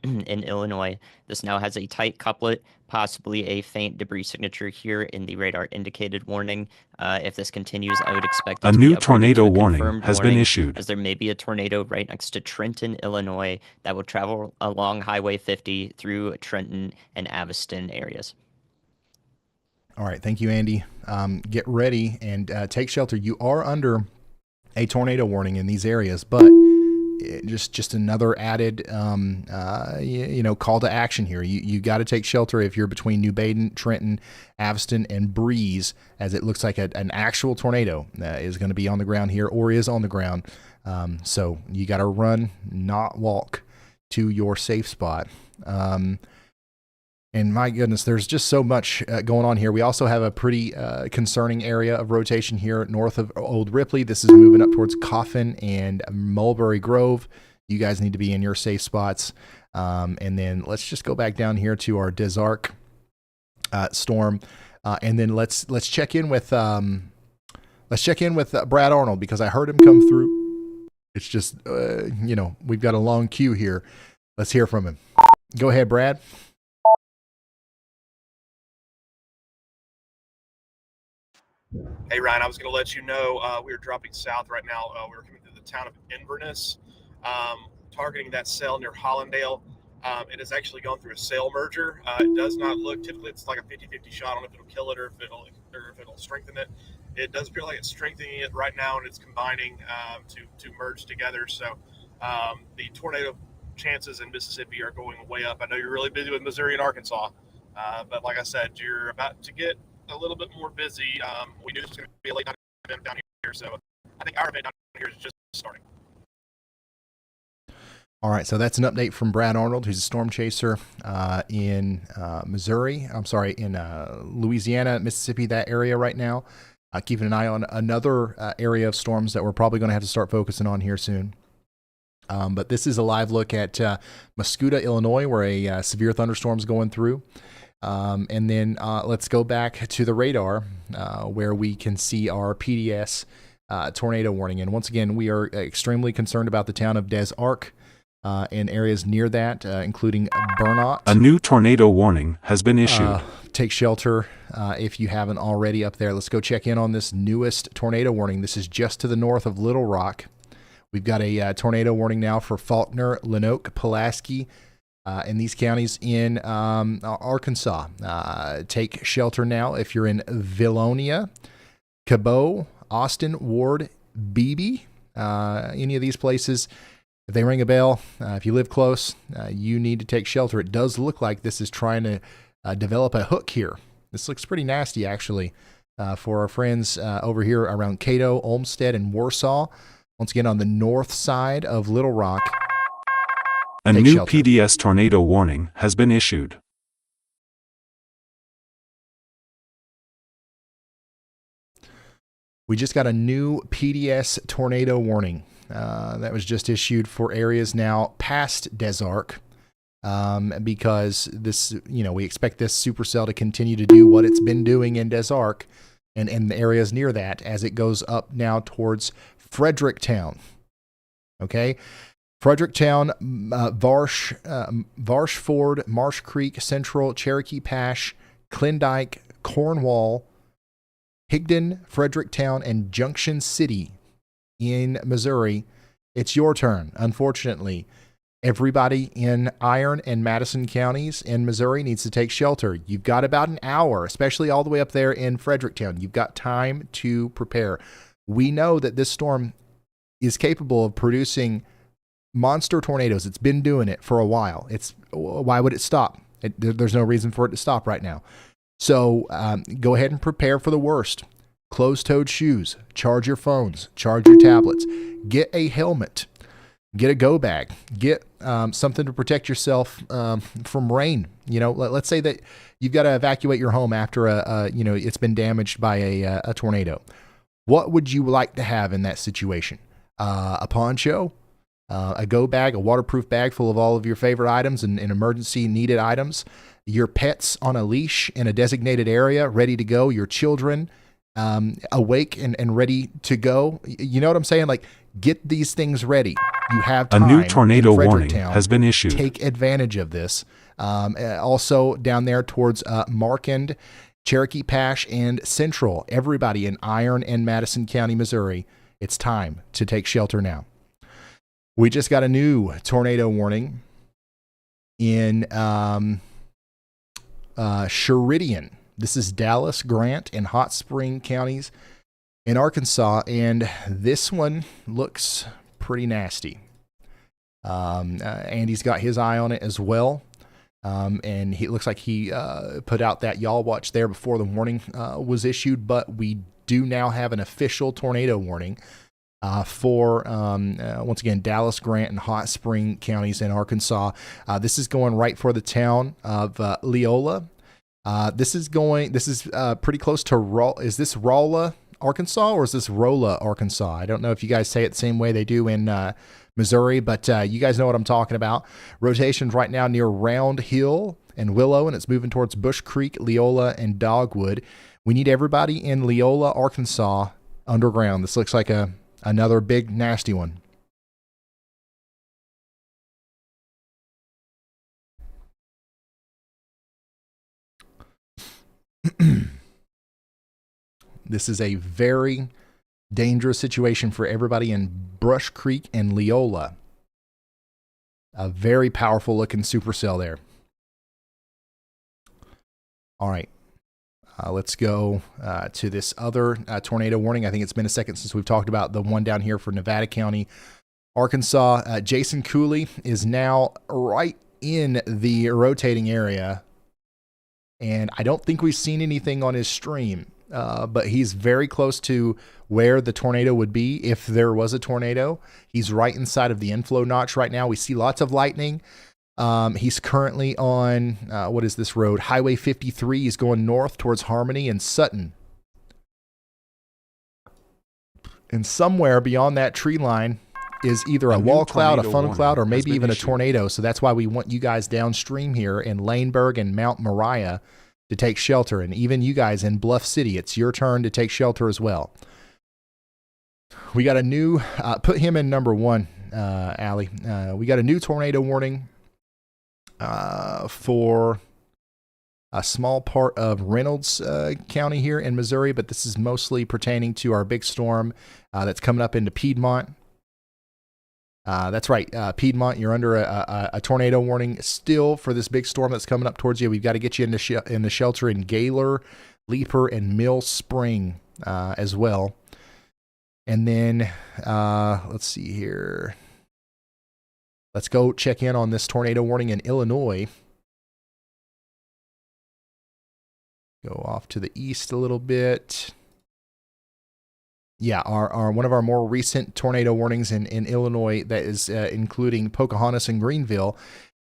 in Illinois. This now has a tight couplet, possibly a faint debris signature here in the radar indicated warning. If this continues, I would expect a new tornado warning has been issued, as there may be a tornado right next to Trenton, Illinois, that will travel along Highway 50 through Trenton and Aviston areas. All right, thank you, Andy. Get ready and take shelter. You are under a tornado warning in these areas, but just another added call to action here. You got to take shelter if you're between New Baden, Trenton, Aviston, and Breeze, as it looks like an actual tornado is going to be on the ground here, or is on the ground. So you got to run, not walk, to your safe spot. And my goodness, there's just so much going on here. We also have a pretty concerning area of rotation here north of Old Ripley. This is moving up towards Coffin and Mulberry Grove. You guys need to be in your safe spots. And then let's just go back down here to our Des Arc storm, and then let's check in with Brad Arnold, because I heard him come through. It's just we've got a long queue here. Let's hear from him. Go ahead, Brad. Hey, Ryan, I was going to let you know we are dropping south right now. We're coming through the town of Inverness, targeting that cell near Hollandale. It has actually gone through a cell merger. It does not look, typically it's like a 50-50 shot. I don't know if it'll kill it or if it'll strengthen it. It does feel like it's strengthening it right now, and it's combining to merge together. So the tornado chances in Mississippi are going way up. I know you're really busy with Missouri and Arkansas, but like I said, you're about to get a little bit more busy. We knew it was going to be a late night event down here, so I think our event down here is just starting. All right, so that's an update from Brad Arnold, who's a storm chaser in Missouri. I'm sorry, in Louisiana, Mississippi, that area right now. Keeping an eye on another area of storms that we're probably going to have to start focusing on here soon. But this is a live look at Mascoutah, Illinois, where a severe thunderstorm is going through. And then let's go back to the radar where we can see our PDS tornado warning. And once again, we are extremely concerned about the town of Des Arc and areas near that, including Burnott. A new tornado warning has been issued. Take shelter if you haven't already up there. Let's go check in on this newest tornado warning. This is just to the north of Little Rock. We've got a tornado warning now for Faulkner, Lenoke, Pulaski, in these counties in Arkansas. Take shelter now if you're in Vilonia, Cabot, Austin, Ward, Beebe, any of these places. If they ring a bell, if you live close, you need to take shelter. It does look like this is trying to develop a hook here. This looks pretty nasty, actually, for our friends over here around Cato, Olmsted, and Warsaw. Once again, on the north side of Little Rock. A new PDS tornado warning has been issued. We just got a new PDS tornado warning that was just issued for areas now past Des Arc, because this, we expect this supercell to continue to do what it's been doing in Des Arc and the areas near that as it goes up now towards Fredericktown. Okay. Fredericktown, Varsh Ford, Marsh Creek, Central, Cherokee Pash, Klondike, Cornwall, Higdon, Fredericktown, and Junction City in Missouri. It's your turn. Unfortunately, everybody in Iron and Madison counties in Missouri needs to take shelter. You've got about an hour, especially all the way up there in Fredericktown. You've got time to prepare. We know that this storm is capable of producing monster tornadoes. It's been doing it for a while. Why would it stop? There's no reason for it to stop right now. So go ahead and prepare for the worst. Closed-toed shoes, charge your phones, charge your tablets, get a helmet, get a go bag, get something to protect yourself from rain. Let's say that you've got to evacuate your home after it's been damaged by a tornado. What would you like to have in that situation? A poncho, a go bag, a waterproof bag full of all of your favorite items and emergency needed items, your pets on a leash in a designated area, ready to go, your children awake and ready to go. You know what I'm saying? Like, get these things ready. You have time. A new tornado warning has been issued. Take advantage of this. Also down there towards Markand, Cherokee Pash, and Central. Everybody in Iron and Madison County, Missouri, it's time to take shelter now. We just got a new tornado warning in Sheridan. This is Dallas, Grant, and Hot Spring counties in Arkansas, and this one looks pretty nasty. Andy's got his eye on it as well, and it looks like he put out that y'all watch there before the warning was issued, but we do now have an official tornado warning for, once again, Dallas, Grant, and Hot Spring counties in Arkansas. This is going right for the town of Leola. This is pretty close to is this Rolla, Arkansas, or is this Rolla, Arkansas? I don't know if you guys say it the same way they do in Missouri, but you guys know what I'm talking about. Rotation's right now near Round Hill and Willow, and it's moving towards Bush Creek, Leola, and Dogwood. We need everybody in Leola, Arkansas underground. This looks like another big nasty one. This is a very dangerous situation for everybody in Brush Creek and Leola. A very powerful looking supercell there. All right. Let's go to this other tornado warning. I think it's been a second since we've talked about the one down here for Nevada County, Arkansas. Jason Cooley is now right in the rotating area, and I don't think we've seen anything on his stream, but he's very close to where the tornado would be if there was a tornado. He's right inside of the inflow notch right now. We see lots of lightning. He's currently on, what is this road? Highway 53. He's going north towards Harmony and Sutton. And somewhere beyond that tree line is either a wall cloud, a funnel cloud, or maybe even a tornado. So that's why we want you guys downstream here in Laneburg and Mount Moriah to take shelter. And even you guys in Bluff City, it's your turn to take shelter as well. We got a new, put him in number one, Allie. We got a new tornado warning for a small part of Reynolds County here in Missouri, but this is mostly pertaining to our big storm that's coming up into Piedmont. That's right, Piedmont, you're under a tornado warning still for this big storm that's coming up towards you. We've got to get you in the shelter in Gaylor, Leaper, and Mill Spring as well. And then, let's see here. Let's go check in on this tornado warning in Illinois. Go off to the east a little bit. Yeah, our one of our more recent tornado warnings in Illinois that is including Pocahontas and Greenville.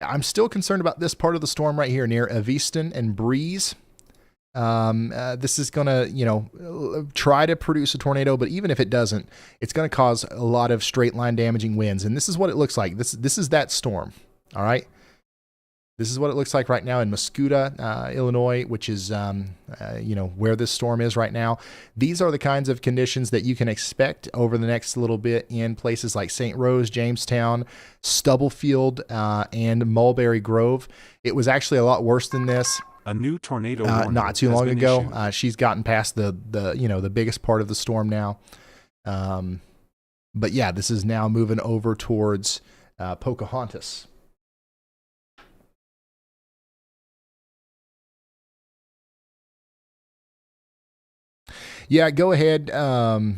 I'm still concerned about this part of the storm right here near Evanston and Breeze. This is going to, try to produce a tornado, but even if it doesn't, it's going to cause a lot of straight line damaging winds. And this is what it looks like. This is that storm. All right. This is what it looks like right now in Mascoutah, Illinois, which is, where this storm is right now. These are the kinds of conditions that you can expect over the next little bit in places like St. Rose, Jamestown, Stubblefield, and Mulberry Grove. It was actually a lot worse than this. A new tornado warning not too long ago. issued. She's gotten past the biggest part of the storm now. But yeah, this is now moving over towards Pocahontas. Yeah, go ahead. Go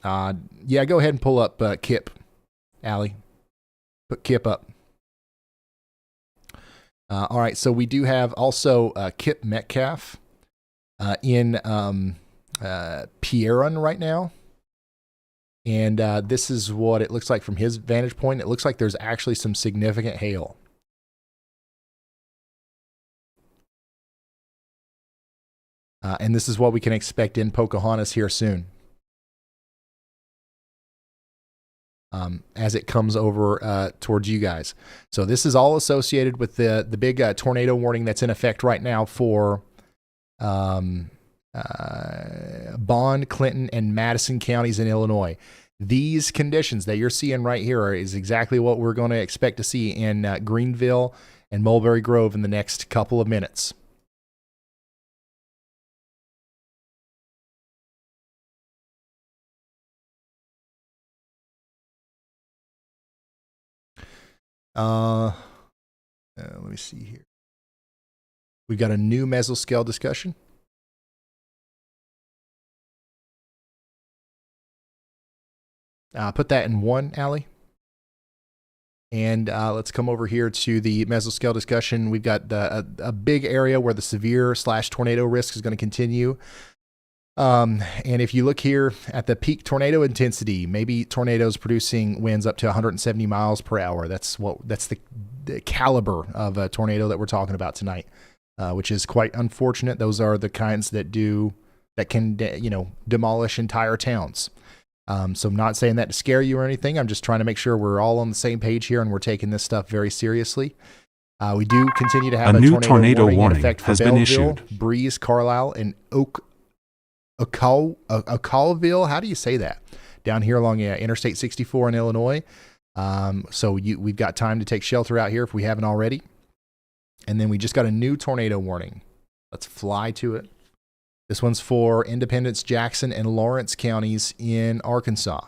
ahead and pull up Kip, Allie. Put Kip up. All right, so we do have also Kip Metcalf in Pierron right now. And this is what it looks like from his vantage point. It looks like there's actually some significant hail. And this is what we can expect in Pocahontas here soon. As it comes over towards you guys. So this is all associated with the big tornado warning that's in effect right now for Bond, Clinton, and Madison counties in Illinois. These conditions that you're seeing right here is exactly what we're going to expect to see in Greenville and Mulberry Grove in the next couple of minutes. Let me see here. We got a new mesoscale discussion. Put that in 1, Allie. And let's come over here to the mesoscale discussion. We've got a big area where the severe / tornado risk is going to continue. And if you look here at the peak tornado intensity, maybe tornadoes producing winds up to 170 miles per hour. That's the caliber of a tornado that we're talking about tonight, which is quite unfortunate. Those are the kinds that can demolish entire towns. So I'm not saying that to scare you or anything. I'm just trying to make sure we're all on the same page here and we're taking this stuff very seriously. We do continue to have a new tornado warning in effect for Belleville, Breeze, Carlisle, and Oakville. How do you say that? Down here along Interstate 64 in Illinois. So we've got time to take shelter out here if we haven't already. And then we just got a new tornado warning. Let's fly to it. This one's for Independence, Jackson, and Lawrence counties in Arkansas.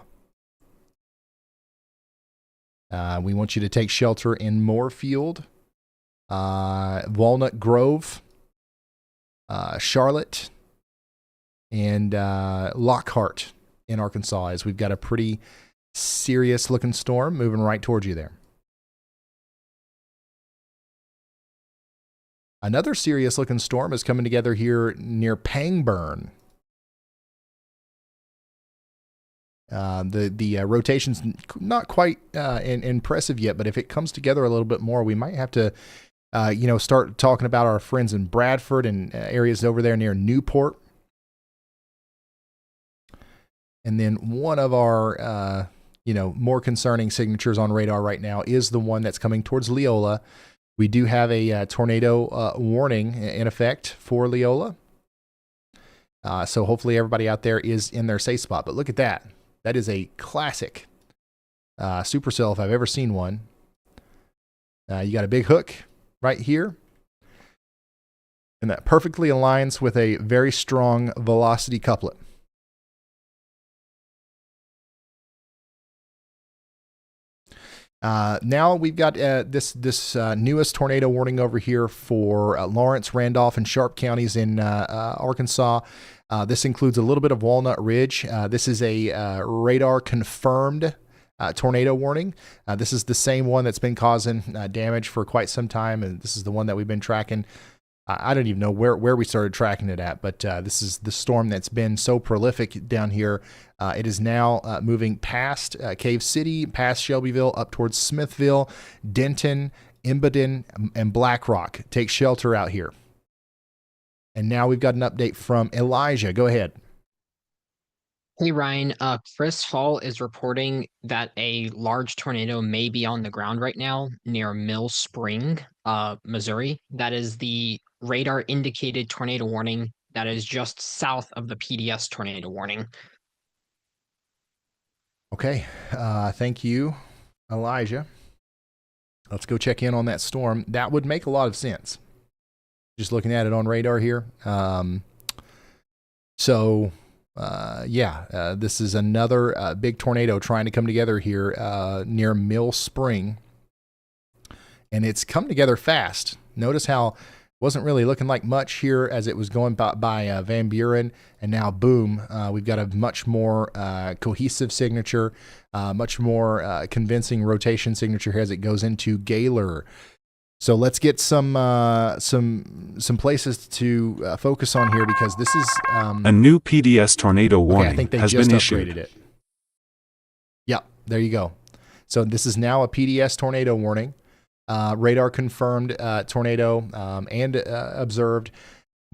We want you to take shelter in Moorfield, Walnut Grove, Charlotte, and Lockhart in Arkansas, as we've got a pretty serious looking storm moving right towards you there. Another serious looking storm is coming together here near Pangburn. The rotation's not quite impressive yet, but if it comes together a little bit more, we might have to start talking about our friends in Bradford and areas over there near Newport. And then one of our more concerning signatures on radar right now is the one that's coming towards Leola. We do have a tornado warning in effect for Leola. So hopefully everybody out there is in their safe spot. But look at that. That is a classic supercell if I've ever seen one. You got a big hook right here. And that perfectly aligns with a very strong velocity couplet. Now we've got this newest tornado warning over here for Lawrence, Randolph, and Sharp counties in Arkansas. This includes a little bit of Walnut Ridge. This is a radar confirmed tornado warning. This is the same one that's been causing damage for quite some time, and this is the one that we've been tracking. I don't even know where we started tracking it at, but this is the storm that's been so prolific down here. It is now moving past Cave City, past Shelbyville, up towards Smithville, Denton, Imboden, and Black Rock. Take shelter out here. And now we've got an update from Elijah. Go ahead. Hey, Ryan. Chris Hall is reporting that a large tornado may be on the ground right now near Mill Spring, Missouri. That is the radar indicated tornado warning that is just south of the PDS tornado warning. Okay. Thank you, Elijah. Let's go check in on that storm. That would make a lot of sense. Just looking at it on radar here. This is another big tornado trying to come together here near Mill Spring. And it's come together fast. Notice how Wasn't really looking like much here as it was going by Van Buren, and now boom, we've got a much more cohesive signature, much more convincing rotation signature here as it goes into Gaylor. So let's get some places to focus on here, because this is a new PDS tornado warning I think they has just been upgraded issued. it. Yeah, there you go. So this is now a PDS tornado warning. Radar confirmed tornado and observed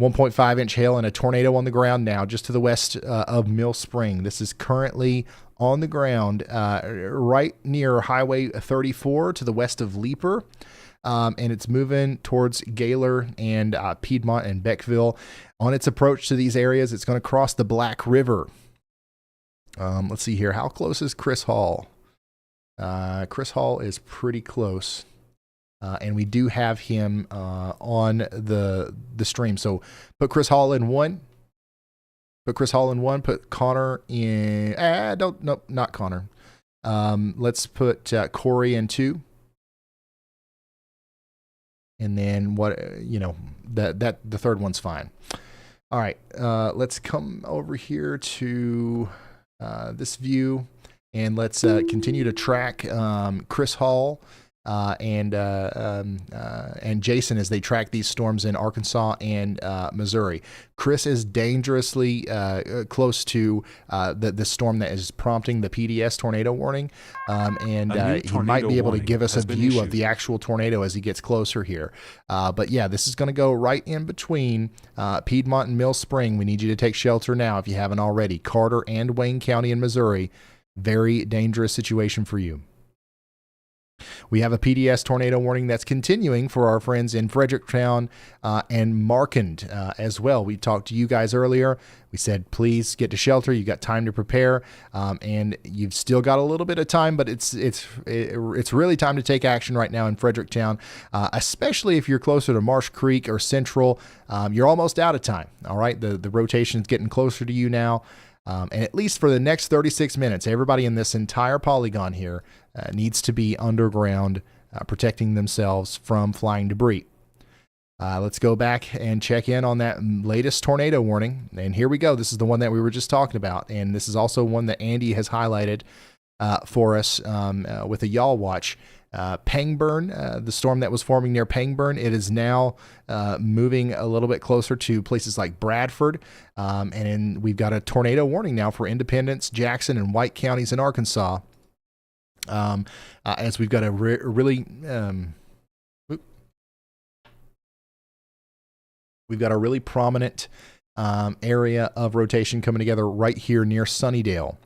1.5-inch hail and a tornado on the ground now just to the west of Mill Spring. This is currently on the ground right near Highway 34 to the west of Leeper. And it's moving towards Gaylor and Piedmont and Beckville. On its approach to these areas, it's going to cross the Black River. Let's see here. How close is Chris Hall? Chris Hall is pretty close. And we do have him on the stream. So put Chris Hall in 1. Put Chris Hall in 1. Put Connor in... Nope, not Connor. Let's put Corey in 2. And then that the third one's fine. All right, let's come over here to this view, and let's continue to track Chris Hall and Jason as they track these storms in Arkansas and Missouri. Chris is dangerously close to the storm that is prompting the PDS tornado warning, and he might be able to give us a view of the actual tornado as he gets closer here. But yeah, this is going to go right in between Piedmont and Mill Spring. We need you to take shelter now if you haven't already. Carter and Wayne County in Missouri, very dangerous situation for you. We have a PDS tornado warning that's continuing for our friends in Fredericktown and Markand as well. We talked to you guys earlier. We said, please get to shelter. You've got time to prepare, and you've still got a little bit of time, but it's really time to take action right now in Fredericktown, especially if you're closer to Marsh Creek or Central. You're almost out of time. All right, the rotation is getting closer to you now. And at least for the next 36 minutes, everybody in this entire polygon here needs to be underground, protecting themselves from flying debris. Let's go back and check in on that latest tornado warning. And here we go. This is the one that we were just talking about. And this is also one that Andy has highlighted for us with a y'all watch. Pangburn, the storm that was forming near Pangburn, it is now moving a little bit closer to places like Bradford. And then we've got a tornado warning now for Independence, Jackson, and White counties in Arkansas. As we've got a really prominent area of rotation coming together right here near Sunnydale.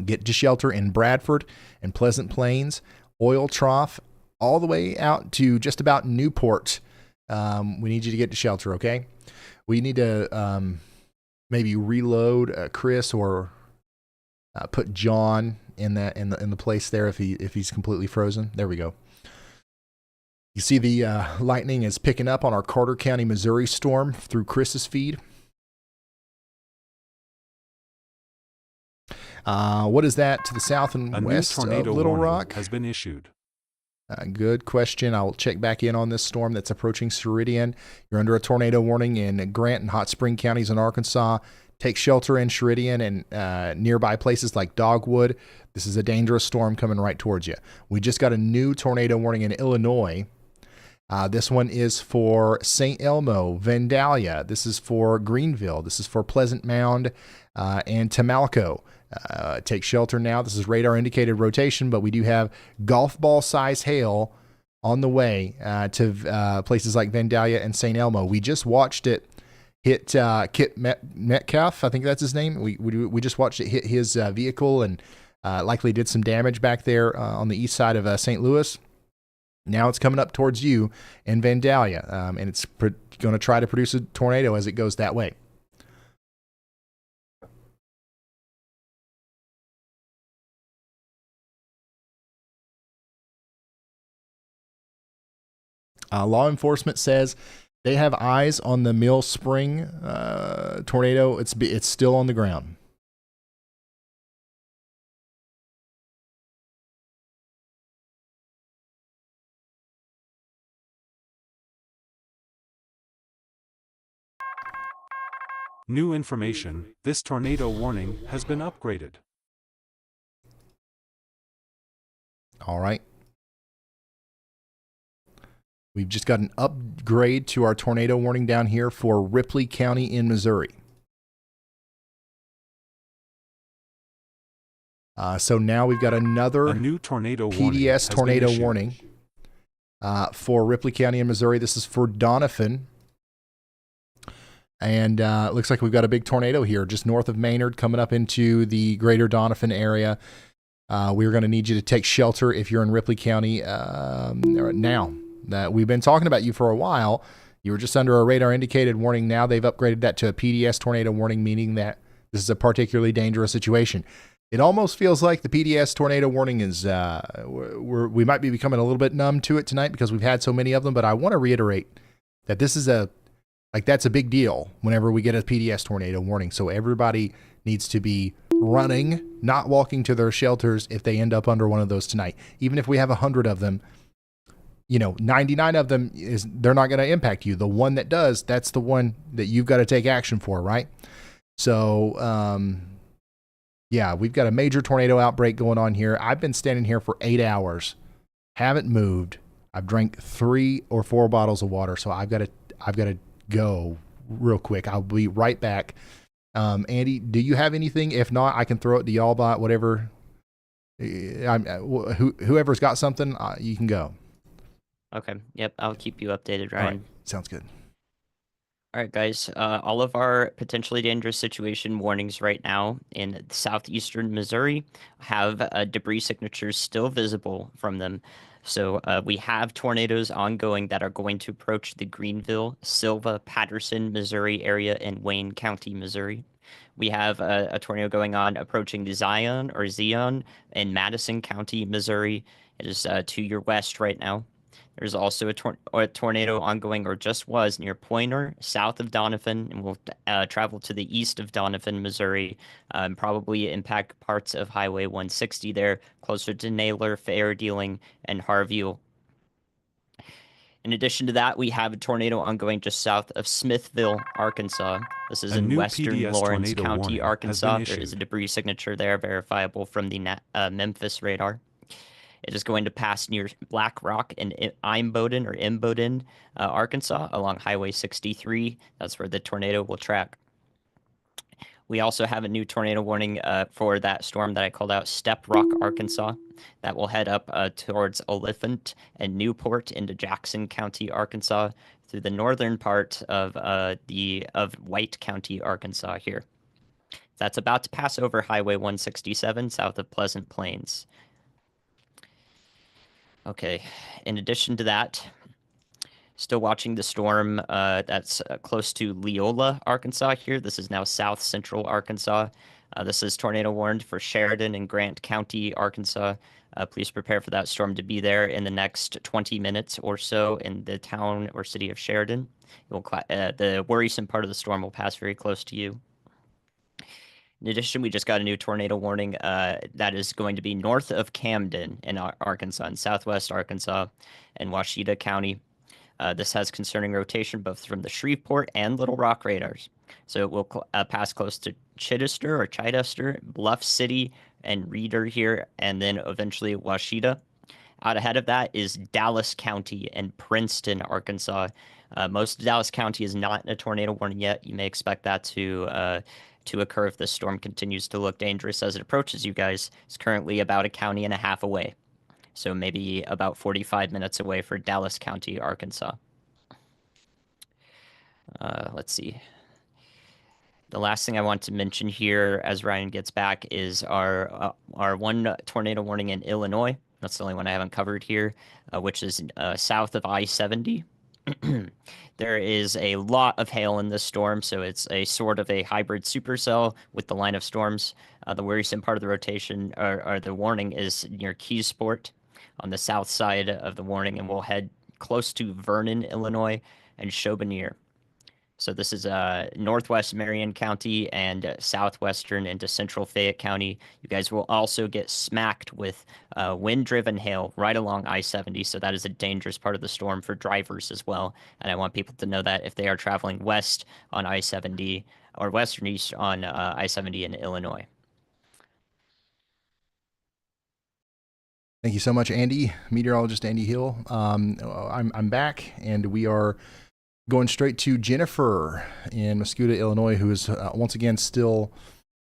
Get to shelter in Bradford and Pleasant Plains, Oil Trough, all the way out to just about Newport. We need you to get to shelter, okay? We need to maybe reload Chris or put John in the place there if he's completely frozen. There we go. You see the lightning is picking up on our Carter County, Missouri storm through Chris's feed. What is that to the south and west of Little Rock? Has been issued. Good question. I'll check back in on this storm that's approaching Ceridian. You're under a tornado warning in Grant and Hot Spring counties in Arkansas. Take shelter in Ceridian and nearby places like Dogwood. This is a dangerous storm coming right towards you. We just got a new tornado warning in Illinois. This one is for St. Elmo, Vandalia. This is for Greenville. This is for Pleasant Mound and Tamalco. Take shelter now. This is radar indicated rotation, but we do have golf ball size hail on the way to places like Vandalia and St. Elmo. We just watched it hit Kit Metcalf. I think that's his name. We just watched it hit his vehicle and likely did some damage back there on the east side of St. Louis. Now it's coming up towards you in Vandalia, and it's going to try to produce a tornado as it goes that way. Law enforcement says they have eyes on the Mill Spring tornado. It's still on the ground. New information, this tornado warning has been upgraded. All right. We've just got an upgrade to our tornado warning down here for Ripley County in Missouri. So now we've got A another new tornado PDS tornado warning issued. for Ripley County in Missouri. This is for Doniphan. And it looks like we've got a big tornado here just north of Maynard coming up into the greater Doniphan area. We're going to need you to take shelter if you're in Ripley County now. That we've been talking about you for a while. You were just under a radar indicated warning. Now they've upgraded that to a PDS tornado warning, meaning that this is a particularly dangerous situation. It almost feels like the PDS tornado warning is, we might be becoming a little bit numb to it tonight because we've had so many of them, but I want to reiterate that this is that's a big deal whenever we get a PDS tornado warning. So everybody needs to be running, not walking to their shelters if they end up under one of those tonight. Even if we have 100 of them, 99 of them they're not going to impact you. The one that does, that's the one that you've got to take action for, right? So, yeah, we've got a major tornado outbreak going on here. I've been standing here for 8 hours, haven't moved. I've drank 3 or 4 bottles of water, so I've got to go real quick. I'll be right back. Andy, do you have anything? If not, I can throw it to y'all by whatever. Whoever's got something, you can go. Okay. Yep. I'll keep you updated, All Ryan. right. Sounds good. All right, guys. All of our potentially dangerous situation warnings right now in southeastern Missouri have debris signatures still visible from them. So we have tornadoes ongoing that are going to approach the Greenville, Silva, Patterson, Missouri area in Wayne County, Missouri. We have a tornado going on approaching the Zion in Madison County, Missouri. It is to your west right now. There's also a tornado ongoing, or just was, near Pointer, south of Doniphan, and will travel to the east of Doniphan, Missouri, probably impact parts of Highway 160 there, closer to Naylor, Fair Dealing, and Harville. In addition to that, we have a tornado ongoing just south of Smithville, Arkansas. This is in western PDS Lawrence tornado County, warning has Arkansas. been There is a issued. debris signature there, verifiable from the Memphis radar. It is going to pass near Black Rock and Imboden, Arkansas, along Highway 63. That's where the tornado will track. We also have a new tornado warning for that storm that I called out, Step Rock, Arkansas. That will head up towards Oliphant and Newport into Jackson County, Arkansas, through the northern part of White County, Arkansas here. That's about to pass over Highway 167 south of Pleasant Plains. Okay, in addition to that, still watching the storm that's close to Leola, Arkansas here. This is now south central Arkansas. This is tornado warned for Sheridan and Grant County, Arkansas. Please prepare for that storm to be there in the next 20 minutes or so in the town or city of Sheridan. The worrisome part of the storm will pass very close to you. In addition, we just got a new tornado warning that is going to be north of Camden in Arkansas, in southwest Arkansas and Washita County. This has concerning rotation both from the Shreveport and Little Rock radars. So it will pass close to Chichester, Bluff City, and Reeder here, and then eventually Washita. Out ahead of that is Dallas County and Princeton, Arkansas. Most of Dallas County is not in a tornado warning yet. You may expect that to occur if the storm continues to look dangerous as it approaches you guys. It's currently about a county and a half away. So maybe about 45 minutes away for Dallas County, Arkansas. Let's see. The last thing I want to mention here as Ryan gets back is our one tornado warning in Illinois. That's the only one I haven't covered here, which is south of I-70. There is a lot of hail in this storm, so it's a sort of a hybrid supercell with the line of storms. The worrisome part of the rotation or the warning is near Keysport on the south side of the warning, and we'll head close to Vernon, Illinois, and Chaubonear. So this is northwest Marion County and southwestern into central Fayette County. You guys will also get smacked with wind-driven hail right along I-70. So that is a dangerous part of the storm for drivers as well. And I want people to know that if they are traveling west on I-70 or west and east on I-70 in Illinois. Thank you so much, Andy. Meteorologist Andy Hill. I'm back, and we are going straight to Jennifer in Muscoda, Illinois, who is once again still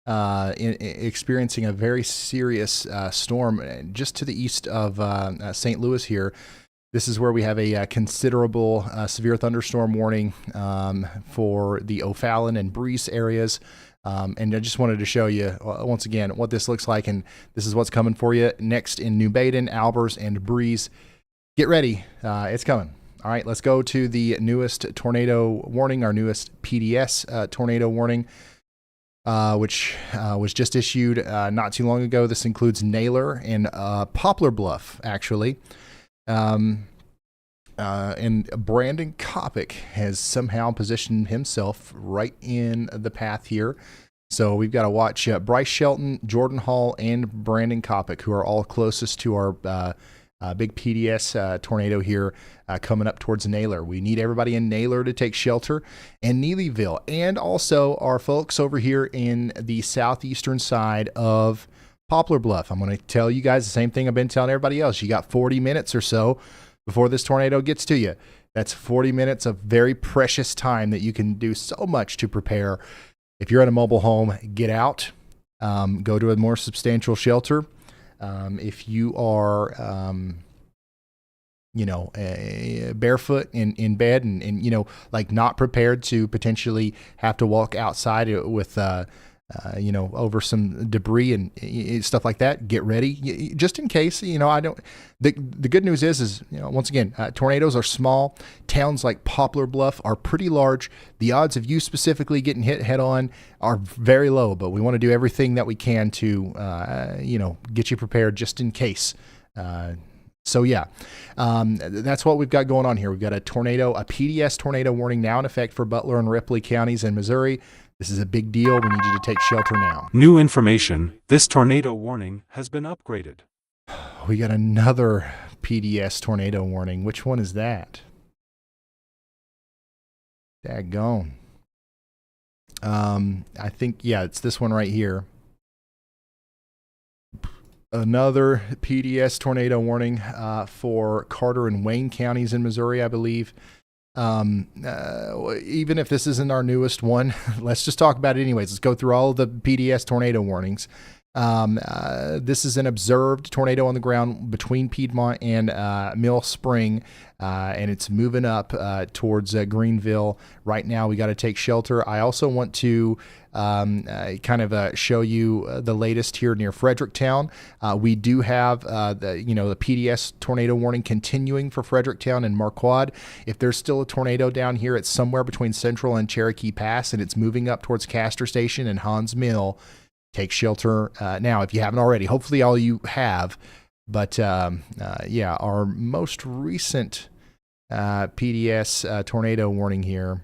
experiencing a very serious storm just to the east of St. Louis here. This is where we have a considerable severe thunderstorm warning for the O'Fallon and Breese areas. And I just wanted to show you once again what this looks like, and this is what's coming for you next in New Baden, Albers, and Breese. Get ready. It's coming. All right, let's go to the newest tornado warning, our newest PDS tornado warning, which was just issued not too long ago. This includes Naylor and Poplar Bluff, actually. And Brandon Kopic has somehow positioned himself right in the path here. So we've got to watch Bryce Shelton, Jordan Hall, and Brandon Kopic, who are all closest to our big PDS tornado here coming up towards Naylor. We need everybody in Naylor to take shelter, and Neelyville, and also our folks over here in the southeastern side of Poplar Bluff. I'm going to tell you guys the same thing I've been telling everybody else. You got 40 minutes or so before this tornado gets to you. That's 40 minutes of very precious time that you can do so much to prepare. If you're in a mobile home, get out, go to a more substantial shelter. If you are, barefoot in bed and, like not prepared to potentially have to walk outside with, over some debris and stuff like that, get ready just in case. The good news is once again, tornadoes are small. Towns like Poplar Bluff are pretty large. The odds of you specifically getting hit head on are very low, but we want to do everything that we can to, get you prepared just in case. That's what we've got going on here. We've got a PDS tornado warning now in effect for Butler and Ripley counties in Missouri. This is a big deal. We need you to take shelter now. New information. This tornado warning has been upgraded. We got another PDS tornado warning. Which one is that? Daggone. I think, it's this one right here. Another PDS tornado warning for Carter and Wayne counties in Missouri, I believe. Even if this isn't our newest one, let's just talk about it anyways. Let's go through all of the PDS tornado warnings. This is an observed tornado on the ground between Piedmont and Mill Spring, and it's moving up towards Greenville. Right now, we got to take shelter. I also want to show you the latest here near Fredericktown. We do have the PDS tornado warning continuing for Fredericktown and Marquard. If there's still a tornado down here, it's somewhere between Central and Cherokee Pass, and it's moving up towards Castor Station and Hans Mill. Take shelter now if you haven't already. Hopefully all you have. But our most recent PDS tornado warning here,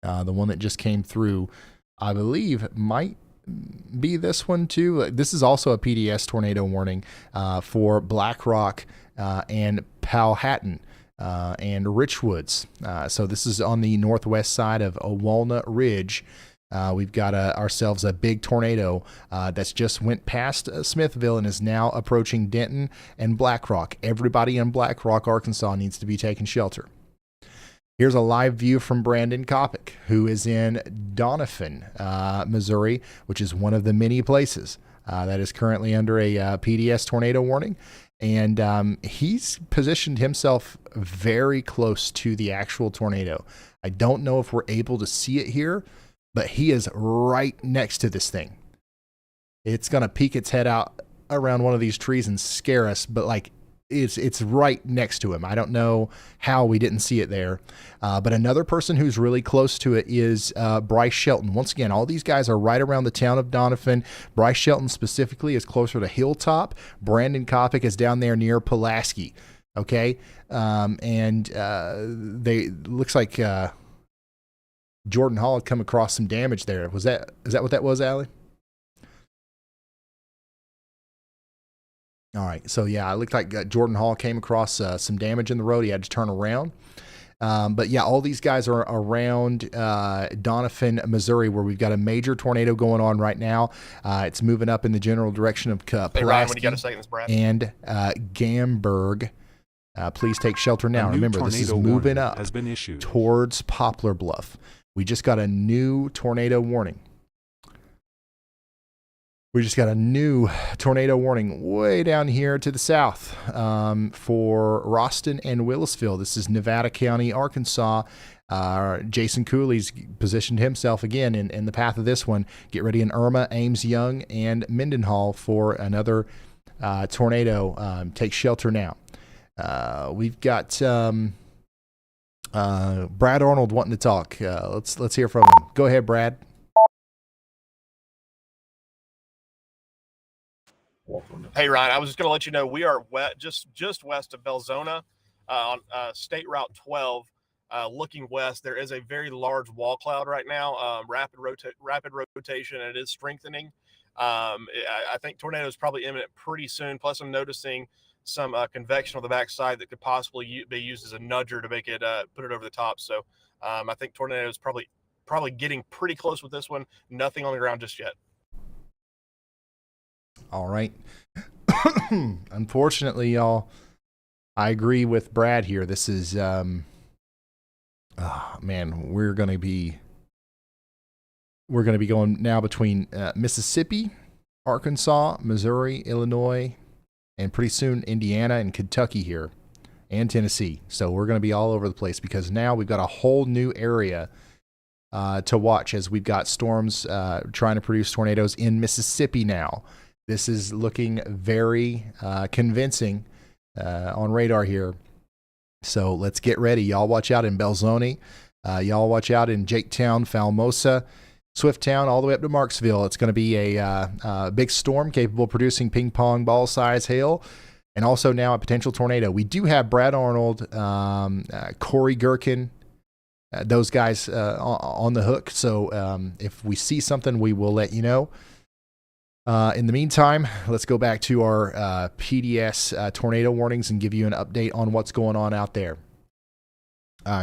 the one that just came through, I believe might be this one too. This is also a PDS tornado warning for Black Rock and Powhatan and Richwoods. So this is on the northwest side of Walnut Ridge. We've got ourselves a big tornado that's just went past Smithville and is now approaching Denton and Black Rock. Everybody in Black Rock, Arkansas needs to be taking shelter. Here's a live view from Brandon Kopic, who is in Doniphan, Missouri, which is one of the many places that is currently under a PDS tornado warning. And he's positioned himself very close to the actual tornado. I don't know if we're able to see it here, but he is right next to this thing. It's going to peek its head out around one of these trees and scare us, but it's right next to him. I don't know how we didn't see it there. But another person who's really close to it is Bryce Shelton. Once again, all these guys are right around the town of Doniphan. Bryce Shelton specifically is closer to Hilltop. Brandon Kopic is down there near Pulaski. Okay. They looks like Jordan Hall had come across some damage there. Is that what that was, Allie? All right. So, yeah, it looked like Jordan Hall came across some damage in the road. He had to turn around. But, yeah, all these guys are around Doniphan, Missouri, where we've got a major tornado going on right now. It's moving up in the general direction of Hey, Ryan, when you got a second, it's Brad. and Gamberg. Please take shelter now. Remember, this is moving up has been issued towards Poplar Bluff. We just got a new tornado warning. We just got a new tornado warning way down here to the south for Roston and Willisville. This is Nevada County, Arkansas. Jason Cooley's positioned himself again in the path of this one. Get ready in Irma, Ames, Young, and Mendenhall for another tornado. Take shelter now. We've got Brad Arnold wanting to talk. Let's hear from him. Go ahead, Brad. Hey, Ryan, I was just going to let you know we are just west of Belzona on State Route 12. Looking west, there is a very large wall cloud right now, rapid rotation, and it is strengthening. I think tornado is probably imminent pretty soon. Plus, I'm noticing some convection on the backside that could possibly be used as a nudger to make it put it over the top. So I think tornado is probably getting pretty close with this one. Nothing on the ground just yet. All right. Unfortunately, y'all, I agree with Brad here. This is, man, we're going to be going now between Mississippi, Arkansas, Missouri, Illinois, and pretty soon Indiana and Kentucky here, and Tennessee. So we're going to be all over the place because now we've got a whole new area to watch as we've got storms trying to produce tornadoes in Mississippi now. This is looking very convincing on radar here. So let's get ready. Y'all watch out in Belzoni. Y'all watch out in Jaketown, Falmosa, Swifttown, all the way up to Marksville. It's going to be a big storm capable of producing ping pong ball size hail, and also now a potential tornado. We do have Brad Arnold, Corey Gherkin, those guys on the hook. So if we see something, we will let you know. In the meantime, let's go back to our PDS tornado warnings and give you an update on what's going on out there.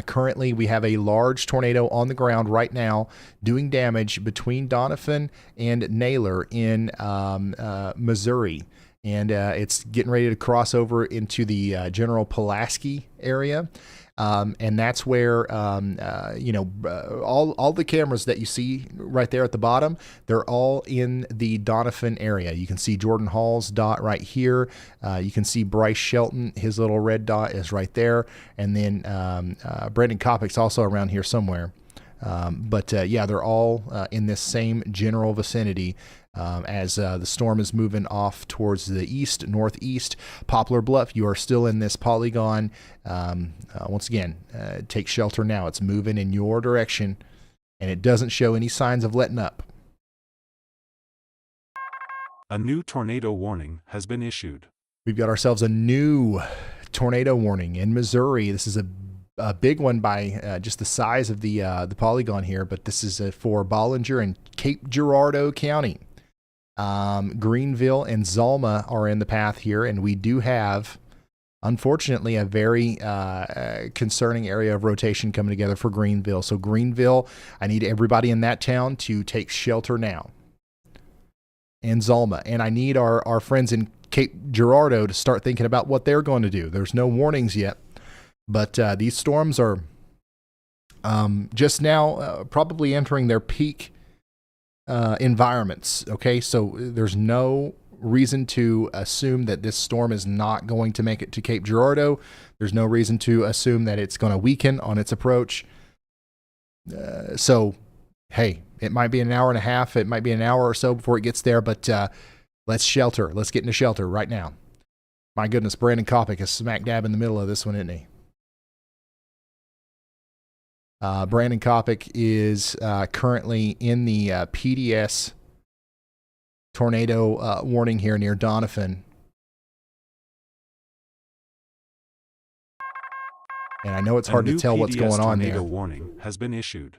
Currently, we have a large tornado on the ground right now doing damage between Doniphan and Naylor in Missouri. And it's getting ready to cross over into the general Pulaski area. And that's where, all the cameras that you see right there at the bottom, they're all in the Doniphan area. You can see Jordan Hall's dot right here. You can see Bryce Shelton, his little red dot is right there. And then Brandon Kopic's also around here somewhere. They're all in this same general vicinity. As the storm is moving off towards the east, northeast, Poplar Bluff, you are still in this polygon. Once again, take shelter now. It's moving in your direction, and it doesn't show any signs of letting up. A new tornado warning has been issued. We've got ourselves a new tornado warning in Missouri. This is a big one by just the size of the polygon here, but this is for Bollinger and Cape Girardeau County. Greenville and Zalma are in the path here, and we do have, unfortunately, a very concerning area of rotation coming together for Greenville. So Greenville, I need everybody in that town to take shelter now. And Zalma, and I need our friends in Cape Girardeau to start thinking about what they're going to do. There's no warnings yet, but these storms are just now probably entering their peak environments. Okay, so there's no reason to assume that this storm is not going to make it to Cape Girardeau. There's no reason to assume that it's going to weaken on its approach. So, hey, it might be an hour and a half. It might be an hour or so before it gets there, but let's shelter. Let's get into shelter right now. My goodness, Brandon Kopic is smack dab in the middle of this one, isn't he? Brandon Kopic is currently in the PDS tornado warning here near Doniphan. And I know it's hard to tell what's going on there. A new PDS tornado warning has been issued.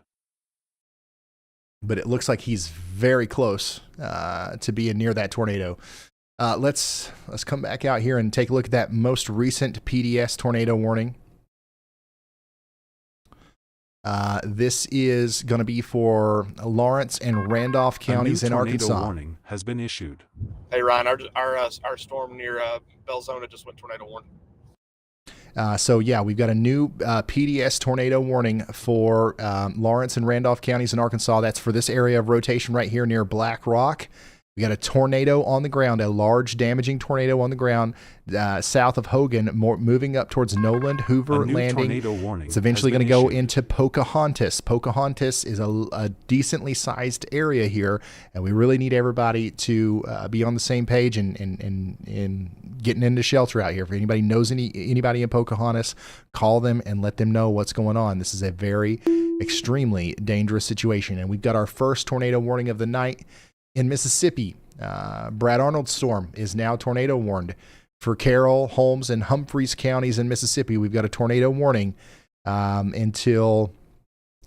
but it looks like he's very close to being near that tornado. Let's come back out here and take a look at that most recent PDS tornado warning. This is going to be for Lawrence and Randolph counties in Arkansas. A tornado warning has been issued. Hey Ryan, our storm near Belzona just went tornado warning. So yeah, we've got a new PDS tornado warning for Lawrence and Randolph counties in Arkansas. That's for this area of rotation right here near Black Rock. We got a tornado on the ground, a large damaging tornado on the ground south of Hogan, moving up towards Noland, Hoover Landing. It's eventually going to go into Pocahontas. Pocahontas is a decently sized area here, and we really need everybody to be on the same page and getting into shelter out here. If anybody knows anybody in Pocahontas, call them and let them know what's going on. This is a very extremely dangerous situation, and we've got our first tornado warning of the night. In Mississippi, Brad Arnold's storm is now tornado warned. For Carroll, Holmes, and Humphreys counties in Mississippi, we've got a tornado warning until,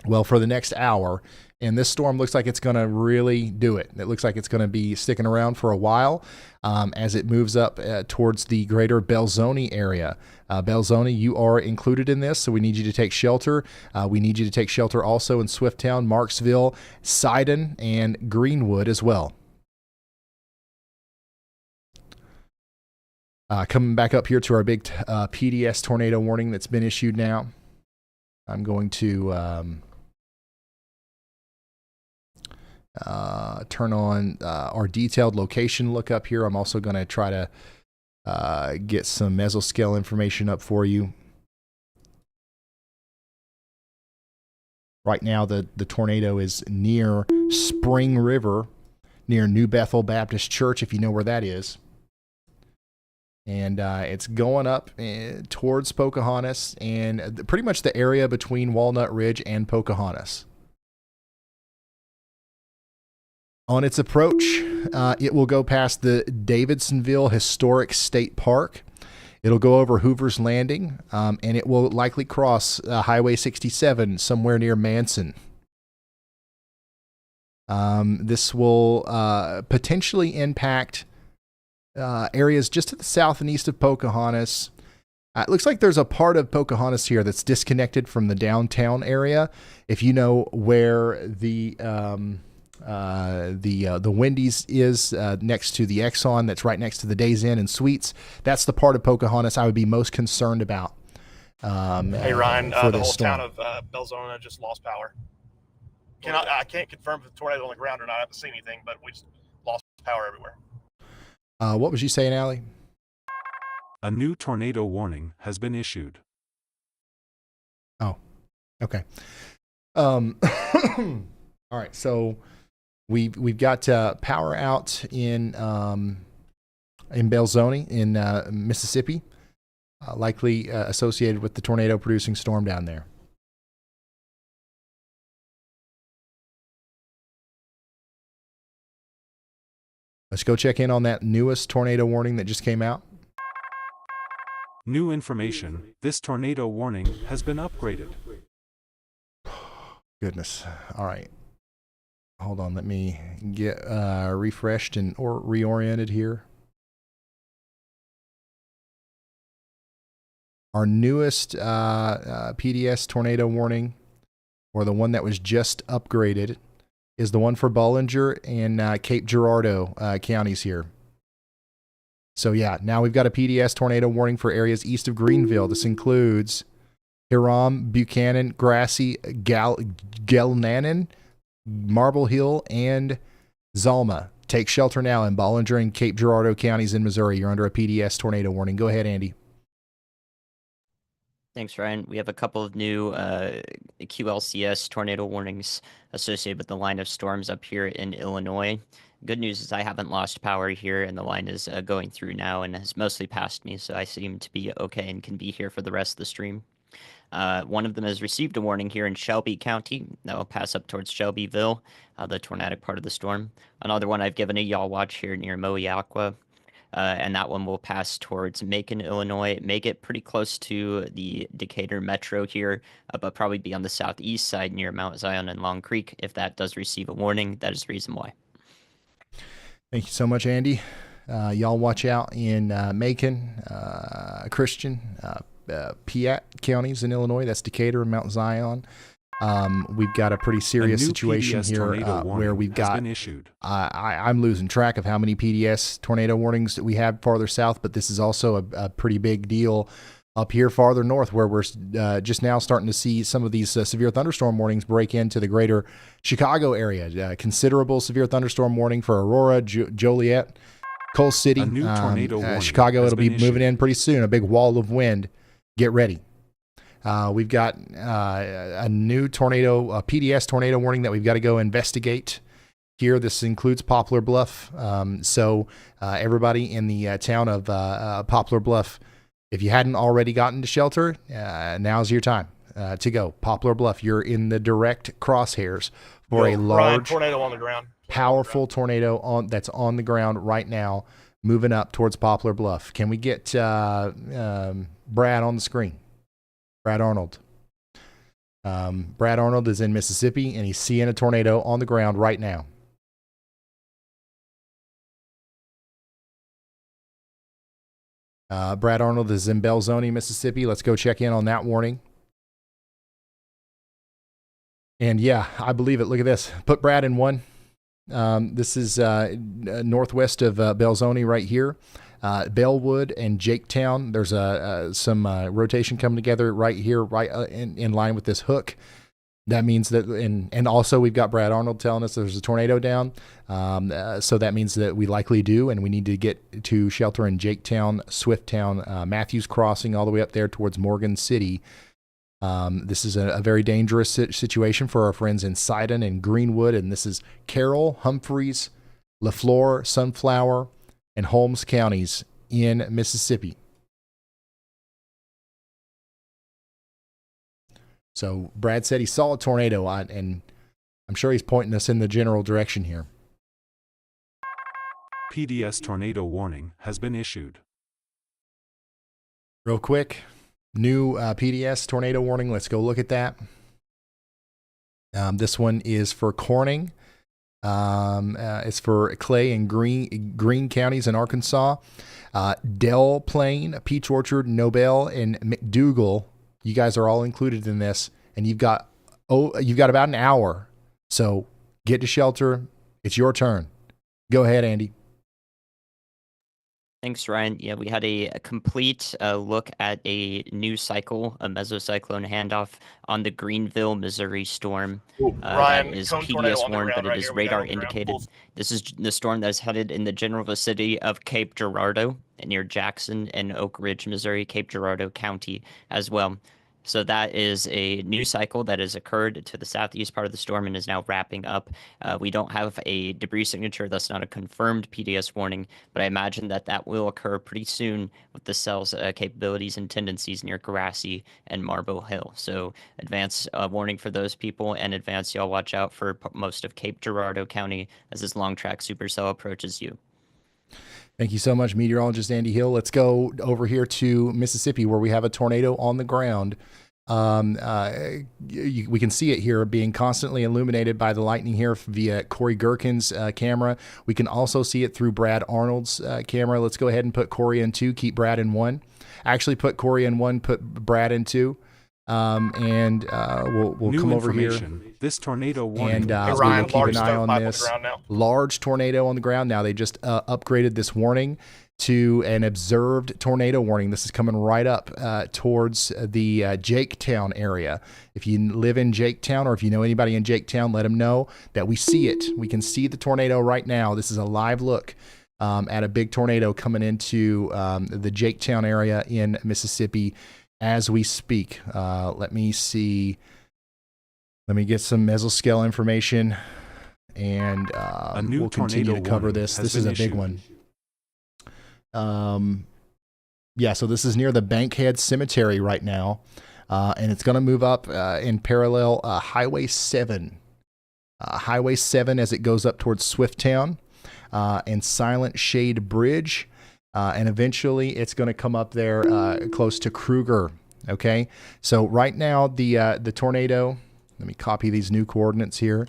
well, for the next hour. And this storm looks like it's going to really do it. It looks like it's going to be sticking around for a while as it moves up towards the greater Belzoni area. Belzoni, you are included in this, so we need you to take shelter. We need you to take shelter also in Swifttown, Marksville, Sidon, and Greenwood as well. Coming back up here to our big PDS tornado warning that's been issued now. I'm going to turn on our detailed location look up here. I'm also going to try to get some mesoscale information up for you. Right now, the tornado is near Spring River, near New Bethel Baptist Church, if you know where that is. And it's going up towards Pocahontas and pretty much the area between Walnut Ridge and Pocahontas. On its approach, it will go past the Davidsonville Historic State Park. It'll go over Hoover's Landing, and it will likely cross Highway 67 somewhere near Manson. This will potentially impact areas just to the south and east of Pocahontas. It looks like there's a part of Pocahontas here that's disconnected from the downtown area. If you know where the Wendy's is next to the Exxon, that's right next to the Days Inn and Suites, that's the part of Pocahontas I would be most concerned about. Hey Ryan, the whole storm. town of Belzona just lost power. I can't confirm if the tornado on the ground or not. I haven't seen anything, but we just lost power everywhere. What was you saying, Allie? A new tornado warning has been issued. Oh, okay. All right, so we've got power out in Belzoni in Mississippi, likely associated with the tornado producing storm down there. Let's go check in on that newest tornado warning that just came out. New information. This tornado warning has been upgraded. Goodness. All right. Hold on. Let me get refreshed and or reoriented here. Our newest PDS tornado warning, or the one that was just upgraded, is the one for Bollinger and Cape Girardeau counties here. So yeah, now we've got a PDS tornado warning for areas east of Greenville. This includes Hiram, Buchanan, Grassy, Gelnanen, Marble Hill, and Zalma. Take shelter now in Bollinger and Cape Girardeau counties in Missouri. You're under a PDS tornado warning. Go ahead, Andy. Thanks, Ryan. We have a couple of new QLCS tornado warnings associated with the line of storms up here in Illinois. Good news is I haven't lost power here, and the line is going through now and has mostly passed me, so I seem to be okay and can be here for the rest of the stream. One of them has received a warning here in Shelby County. That will pass up towards Shelbyville, the tornadic part of the storm. Another one I've given a yaw watch here near Moeaqua. and that one will pass towards Macon, Illinois. It may get pretty close to the Decatur metro here, but probably be on the southeast side near Mount Zion and Long Creek. If that does receive a warning, that is the reason why. Thank you so much, Andy. Y'all watch out in Macon, Christian, Piatt counties in Illinois. That's Decatur and Mount Zion. We've got a pretty serious situation PDS here where we've got. I'm losing track of how many PDS tornado warnings that we have farther south, but this is also a pretty big deal up here farther north, where we're just now starting to see some of these severe thunderstorm warnings break into the greater Chicago area. Considerable severe thunderstorm warning for Aurora, Joliet, Coal City, A new tornado warning Chicago. has It'll be been moving issued. in pretty soon. A big wall of wind. Get ready. We've got a new tornado, a PDS tornado warning that we've got to go investigate here. This includes Poplar Bluff. So everybody in the town of Poplar Bluff, if you hadn't already gotten to shelter, now's your time to go. Poplar Bluff, you're in the direct crosshairs for a large tornado on the ground. Powerful tornado that's on the ground right now, moving up towards Poplar Bluff. Can we get Brad on the screen? Brad Arnold. Brad Arnold is in Mississippi, and he's seeing a tornado on the ground right now. Brad Arnold is in Belzoni, Mississippi. Let's go check in on that warning. And yeah, I believe it. Look at this. Put Brad in one. This is northwest of Belzoni right here. Bellwood and Jaketown. There's some rotation coming together right here, right in line with this hook. That means that, and also we've got Brad Arnold telling us there's a tornado down. So that means that we likely do, and we need to get to shelter in Jaketown, Swifttown, Matthews Crossing, all the way up there towards Morgan City. This is a very dangerous situation for our friends in Sidon and Greenwood, and this is Carroll, Humphreys, LaFleur, Sunflower, and Holmes counties in Mississippi. So Brad said he saw a tornado, and I'm sure he's pointing us in the general direction here. PDS tornado warning has been issued. Real quick, new PDS tornado warning. Let's go look at that. This one is for Corning. It's for Clay and Greene counties in Arkansas. Del Plain, Peach Orchard, Nobel, and McDougal. You guys are all included in this, and you've got about an hour. So get to shelter. It's your turn. Go ahead, Andy. Thanks, Ryan. Yeah, we had a complete look at a new cycle, a mesocyclone handoff on the Greenville, Missouri storm. Ryan, that is cone tornado PDS on the warned, ground but right it is here. We got it radar on the ground. indicated. This is the storm that is headed in the general vicinity of Cape Girardeau near Jackson and Oak Ridge, Missouri, Cape Girardeau County as well. So that is a new cycle that has occurred to the southeast part of the storm and is now wrapping up. We don't have a debris signature. That's not a confirmed PDS warning, but I imagine that will occur pretty soon with the cell's capabilities and tendencies near Grassy and Marble Hill. So advance warning for those people, and advance y'all watch out for most of Cape Girardeau County as this long track supercell approaches you. Thank you so much, meteorologist Andy Hill. Let's go over here to Mississippi, where we have a tornado on the ground. We can see it here being constantly illuminated by the lightning here via Corey Gherkin's camera. We can also see it through Brad Arnold's camera. Let's go ahead and put Corey in 2, keep Brad in 1. Actually, put Corey in 1, put Brad in 2. And we'll New come over here. This tornado warning. And has we been will keep an eye on stovepipe this. on the ground now. Large tornado on the ground. Now they just upgraded this warning to an observed tornado warning. This is coming right up towards the Jaketown area. If you live in Jaketown, or if you know anybody in Jaketown, let them know that we see it. We can see the tornado right now. This is a live look at a big tornado coming into the Jaketown area in Mississippi as we speak. Let me see. Let me get some mesoscale information, and we'll continue to cover this. This is a big one. Yeah, so this is near the Bankhead Cemetery right now, and it's going to move up in parallel Highway 7. Highway 7 as it goes up towards Swifttown and Silent Shade Bridge. and eventually it's going to come up there close to Kruger. Okay, so right now the tornado. Let me copy these new coordinates here.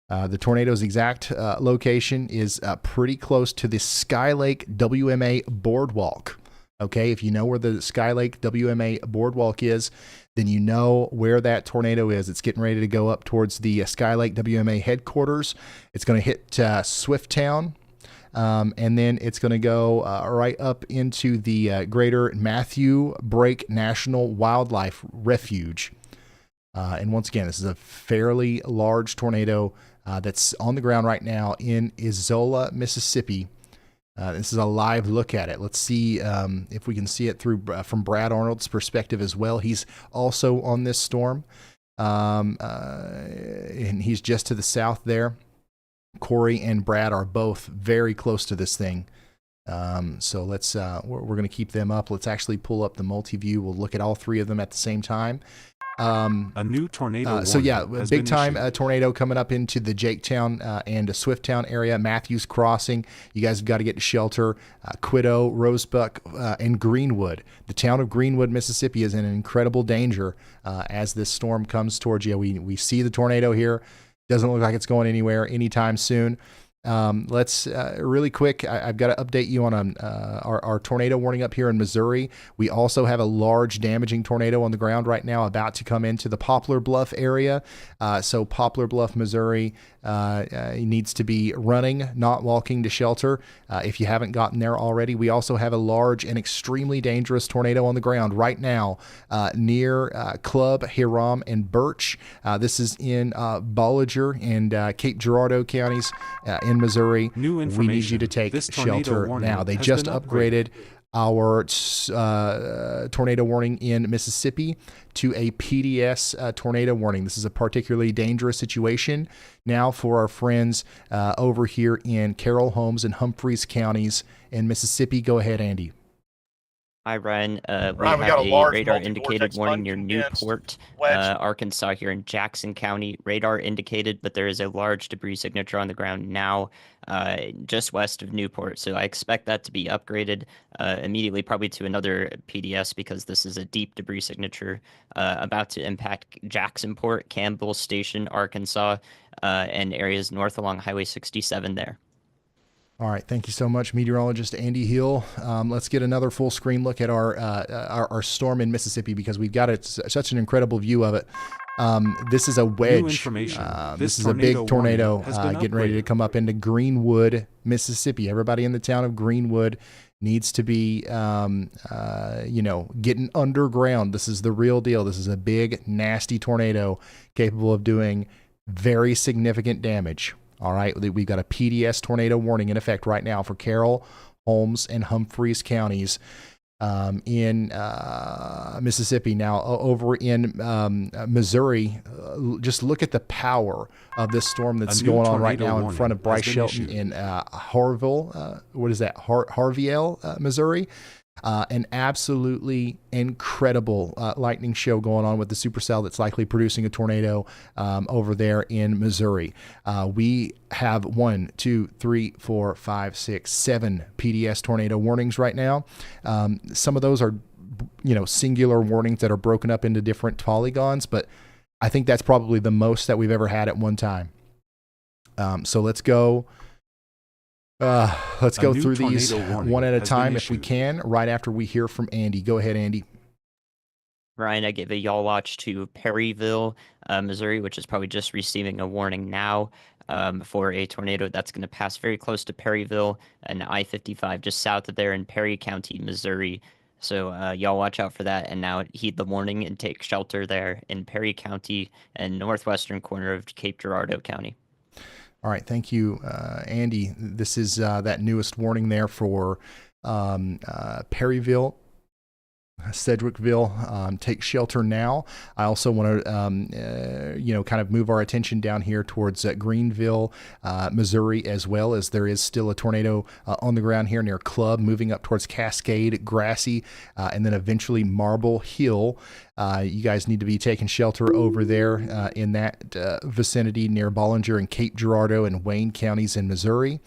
The tornado's exact location is pretty close to the Sky Lake WMA Boardwalk. Okay, if you know where the Sky Lake WMA Boardwalk is, then you know where that tornado is. It's getting ready to go up towards the Sky Lake WMA headquarters. It's going to hit Swifttown, and then it's going to go right up into the Greater Matthew Brake National Wildlife Refuge. And once again, this is a fairly large tornado that's on the ground right now in Isola, Mississippi. This is a live look at it. Let's see if we can see it through from Brad Arnold's perspective as well. He's also on this storm, and he's just to the south there. Corey and Brad are both very close to this thing. So let's we're going to keep them up. Let's actually pull up the multi-view. We'll look at all three of them at the same time. A new tornado. So yeah, big time tornado coming up into the Jaketown and Swifttown area, Matthews Crossing. You guys have got to get to shelter. Quiddo, Rosebuck, and Greenwood. The town of Greenwood, Mississippi, is in incredible danger as this storm comes towards you. We see the tornado here. Doesn't look like it's going anywhere anytime soon. Let's really quick. I've got to update you on our tornado warning up here in Missouri. We also have a large damaging tornado on the ground right now about to come into the Poplar Bluff area. So Poplar Bluff, Missouri needs to be running, not walking to shelter. If you haven't gotten there already, we also have a large and extremely dangerous tornado on the ground right now near Club, Hiram, and Birch. This is in Bollinger and Cape Girardeau counties in Missouri. New information. We need you to take shelter now. They just upgraded our tornado warning in Mississippi to a PDS tornado warning. This is a particularly dangerous situation now for our friends over here in Carroll, Holmes, and Humphreys counties in Mississippi. Go ahead, Andy. Hi, Ryan. We Ryan, have we got a radar indicated warning near against Newport, wedge. Arkansas, here in Jackson County. Radar indicated, but there is a large debris signature on the ground now, just west of Newport. So I expect that to be upgraded immediately, probably to another PDS, because this is a deep debris signature about to impact Jacksonport, Campbell Station, Arkansas, and areas north along Highway 67 there. All right, thank you so much, meteorologist Andy Hill. Let's get another full screen look at our storm in Mississippi, because we've got such an incredible view of it. This is a wedge. This is a big tornado getting ready to come up into Greenwood, Mississippi. Everybody in the town of Greenwood needs to be, getting underground. This is the real deal. This is a big, nasty tornado capable of doing very significant damage. All right, we've got a PDS tornado warning in effect right now for Carroll, Holmes, and Humphreys counties in Mississippi. Now, over in Missouri, just look at the power of this storm that's going on right now in front of Bryce Shelton in Harville. Harvielle, Missouri. An absolutely incredible lightning show going on with the supercell that's likely producing a tornado over there in Missouri. We have 1, 2, 3, 4, 5, 6, 7 PDS tornado warnings right now. Some of those are, singular warnings that are broken up into different polygons, but I think that's probably the most that we've ever had at one time. So let's go. Let's go through these one at a time if we can, right after we hear from Andy. Go ahead, Andy. Ryan, I give a y'all watch to Perryville, Missouri, which is probably just receiving a warning now for a tornado that's going to pass very close to Perryville and I-55 just south of there in Perry County, Missouri. So y'all watch out for that, and now heed the warning and take shelter there in Perry County and northwestern corner of Cape Girardeau County. All right, thank you, Andy. This is that newest warning there for Perryville, Sedgwickville. Take shelter now. I also want to, kind of move our attention down here towards Greenville, Missouri, as well, as there is still a tornado on the ground here near Club, moving up towards Cascade, Grassy, and then eventually Marble Hill. You guys need to be taking shelter over there in that vicinity near Bollinger and Cape Girardeau and Wayne counties in Missouri.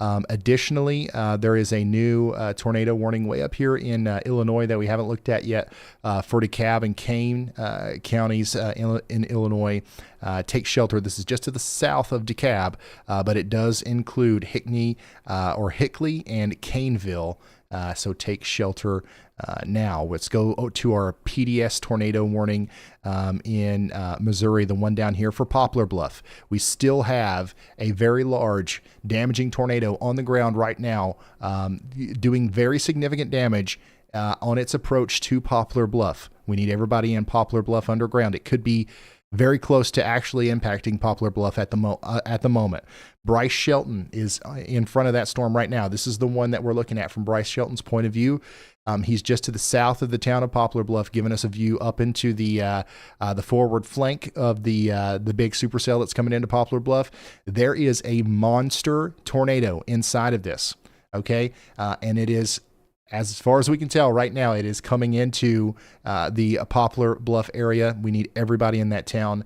Additionally, there is a new tornado warning way up here in Illinois that we haven't looked at yet for DeKalb and Kane counties in Illinois. Take shelter. This is just to the south of DeKalb, but it does include Hickley and Caneville. So take shelter now. Let's go to our PDS tornado warning in Missouri, the one down here for Poplar Bluff. We still have a very large damaging tornado on the ground right now, doing very significant damage on its approach to Poplar Bluff. We need everybody in Poplar Bluff underground. It could be very close to actually impacting Poplar Bluff at the moment. Bryce Shelton is in front of that storm right now. This is the one that we're looking at from Bryce Shelton's point of view. He's just to the south of the town of Poplar Bluff, giving us a view up into the forward flank of the big supercell that's coming into Poplar Bluff. There is a monster tornado inside of this, okay? And it is, as far as we can tell right now, it is coming into the Poplar Bluff area. We need everybody in that town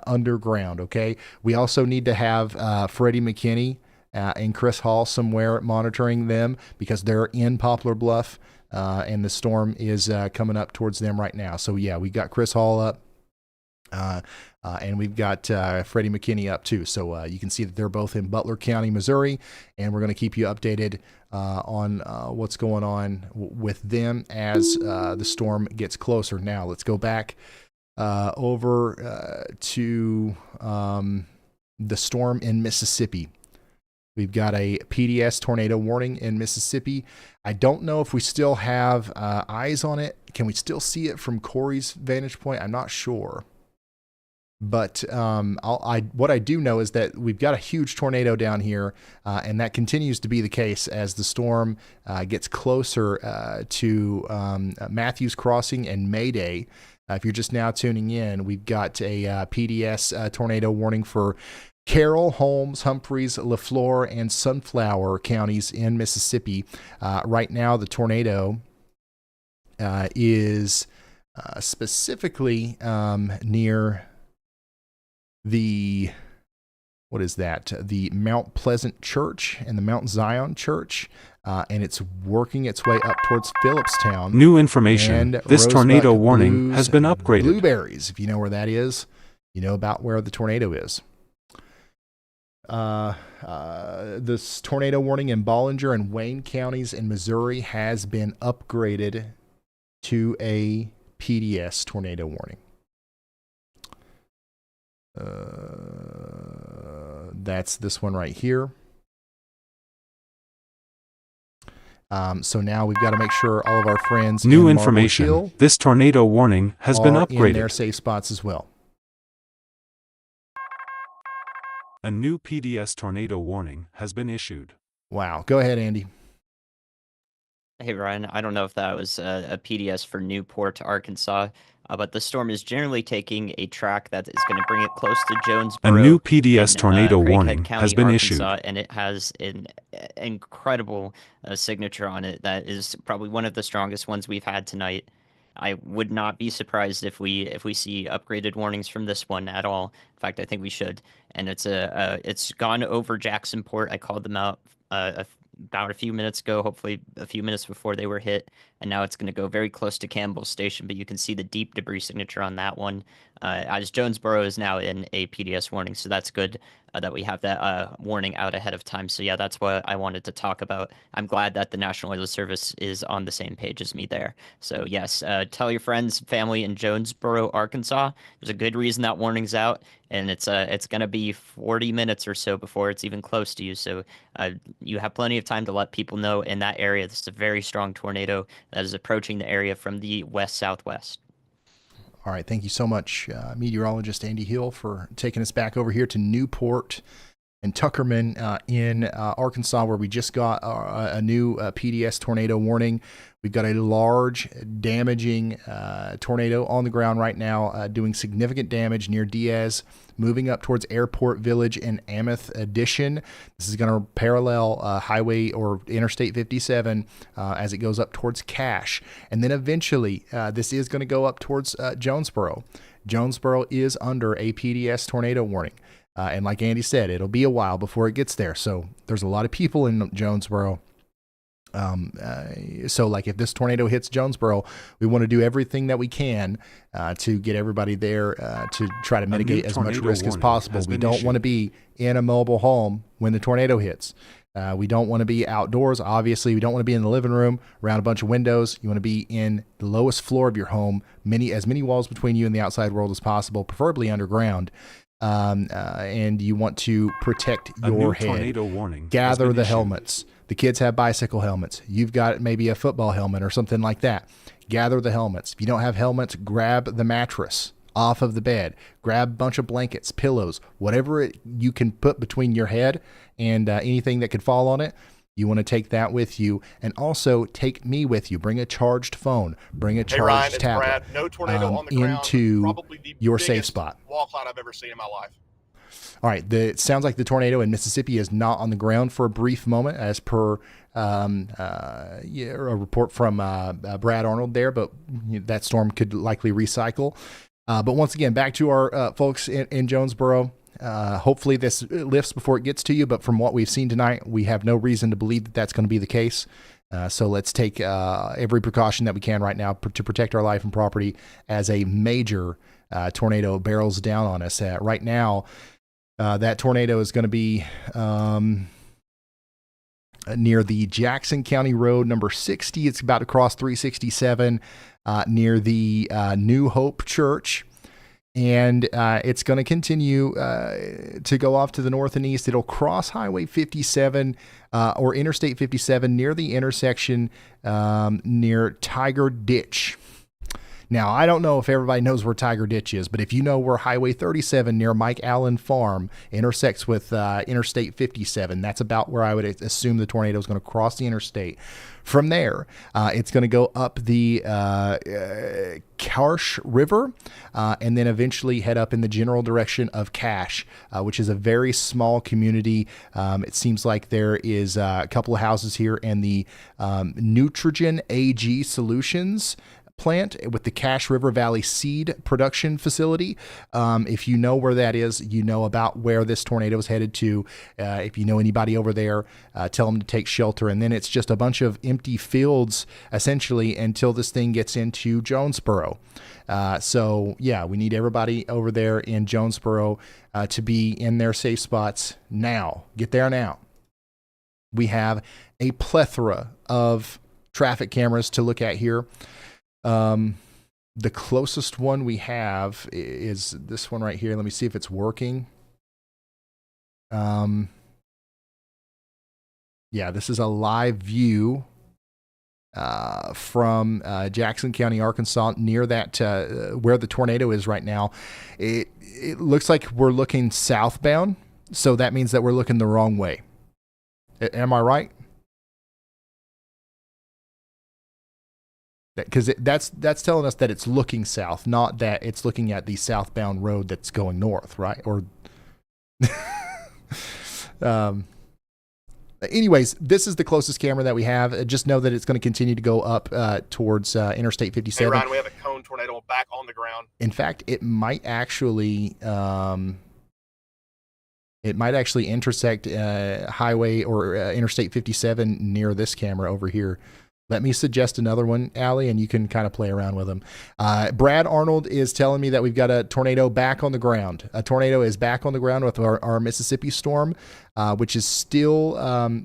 underground, okay? We also need to have Freddie McKinney and Chris Hall somewhere monitoring them because they're in Poplar Bluff, and the storm is coming up towards them right now. So, yeah, we got Chris Hall up. And we've got Freddie McKinney up too. So you can see that they're both in Butler County, Missouri, and we're going to keep you updated on what's going on with them as the storm gets closer. Now let's go back over to the storm in Mississippi. We've got a PDS tornado warning in Mississippi. I don't know if we still have eyes on it. Can we still see it from Corey's vantage point? I'm not sure. But what I do know is that we've got a huge tornado down here, and that continues to be the case as the storm gets closer to Matthews Crossing and Mayday. If you're just now tuning in, we've got a PDS tornado warning for Carroll, Holmes, Humphreys, LaFleur, and Sunflower counties in Mississippi. Right now, the tornado is specifically near the Mount Pleasant Church and the Mount Zion Church, and it's working its way up towards Phillipstown. New information. This Rosebuck tornado warning Blues has been and upgraded. Blueberries, if you know where that is, you know about where the tornado is. This tornado warning in Bollinger and Wayne counties in Missouri has been upgraded to a PDS tornado warning. That's this one right here. So now we've got to make sure all of our friends New in Marble information. Hill This tornado warning has been are in their upgraded. safe spots as well. A new PDS tornado warning has been issued. Wow. Go ahead, Andy. Hey, Ryan, I don't know if that was a PDS for Newport, Arkansas, but the storm is generally taking a track that is going to bring it close to Jonesboro. A new PDS in, tornado Craighead warning County, has been Arkansas, issued. and it has an incredible signature on it that is probably one of the strongest ones we've had tonight. I would not be surprised if we see upgraded warnings from this one at all. In fact, I think we should. And it's gone over Jacksonport. I called them out about a few minutes ago, hopefully a few minutes before they were hit, and now it's going to go very close to Campbell Station, but you can see the deep debris signature on that one. As Jonesboro is now in a PDS warning, so that's good that we have that warning out ahead of time. So yeah, that's what I wanted to talk about. I'm glad that the National Weather Service is on the same page as me there. So yes, tell your friends, family in Jonesboro, Arkansas. There's a good reason that warning's out, and it's going to be 40 minutes or so before it's even close to you. So you have plenty of time to let people know in that area. This is a very strong tornado that is approaching the area from the west-southwest. All right. Thank you so much, meteorologist Andy Hill, for taking us back over here to Newport, and Tuckerman in Arkansas, where we just got a new PDS tornado warning. We've got a large, damaging tornado on the ground right now, doing significant damage near Diaz, moving up towards Airport Village and Ameth Addition. This is going to parallel Highway or Interstate 57 as it goes up towards Cache. And then eventually, this is going to go up towards Jonesboro. Jonesboro is under a PDS tornado warning. And like Andy said, it'll be a while before it gets there. So there's a lot of people in Jonesboro. So like if this tornado hits Jonesboro, we want to do everything that we can to get everybody there to try to mitigate as much risk as possible. We don't want to be in a mobile home when the tornado hits. We don't want to be outdoors. Obviously, we don't want to be in the living room around a bunch of windows. You want to be in the lowest floor of your home, as many walls between you and the outside world as possible, preferably underground. And you want to protect your head. Tornado warning. Gather the helmets. The kids have bicycle helmets. You've got maybe a football helmet or something like that. Gather the helmets. If you don't have helmets, grab the mattress off of the bed. Grab a bunch of blankets, pillows, whatever you can put between your head and anything that could fall on it. You want to take that with you, and also take me with you. Bring a charged phone. Bring a charged tablet. Brad. No tornado on the ground. Into Probably the your safe biggest spot. Wall cloud I've ever seen in my life. All right. It sounds like the tornado in Mississippi is not on the ground for a brief moment, as per a report from Brad Arnold there, but that storm could likely recycle. But once again, back to our folks in Jonesboro. Hopefully this lifts before it gets to you, but from what we've seen tonight, we have no reason to believe that that's going to be the case. So let's take every precaution that we can right now to protect our life and property as a major tornado barrels down on us. Right now, that tornado is going to be near the Jackson County Road number 60. It's about to cross 367 near the New Hope Church. And it's going to continue to go off to the north and east. It'll cross Highway 57 or Interstate 57 near the intersection near Tiger Ditch. Now, I don't know if everybody knows where Tiger Ditch is, but if you know where Highway 37 near Mike Allen Farm intersects with Interstate 57, that's about where I would assume the tornado is going to cross the interstate. From there, it's going to go up the Karsh River and then eventually head up in the general direction of Cache, which is a very small community. It seems like there is a couple of houses here, and the Nutrigen AG Solutions plant with the Cache River Valley Seed Production Facility. If you know where that is, you know about where this tornado is headed to. If you know anybody over there, tell them to take shelter. And then it's just a bunch of empty fields, essentially, until this thing gets into Jonesboro. So, yeah, we need everybody over there in Jonesboro to be in their safe spots now. Get there now. We have a plethora of traffic cameras to look at here. The closest one we have is this one right here. Let me see if it's working. Yeah, this is a live view from Jackson County, Arkansas, near that where the tornado is right now. It looks like we're looking southbound, so that means that we're looking the wrong way. Am I right? Because that's telling us that it's looking south, not that it's looking at the southbound road that's going north, right? Or, anyways, this is the closest camera that we have. Just know that it's going to continue to go up towards Interstate 57. Hey, Ryan, we have a cone tornado back on the ground. In fact, it might actually intersect Highway or Interstate 57 near this camera over here. Let me suggest another one, Allie, and you can kind of play around with them. Brad Arnold is telling me that we've got a tornado back on the ground. A tornado is back on the ground with our Mississippi storm, which is still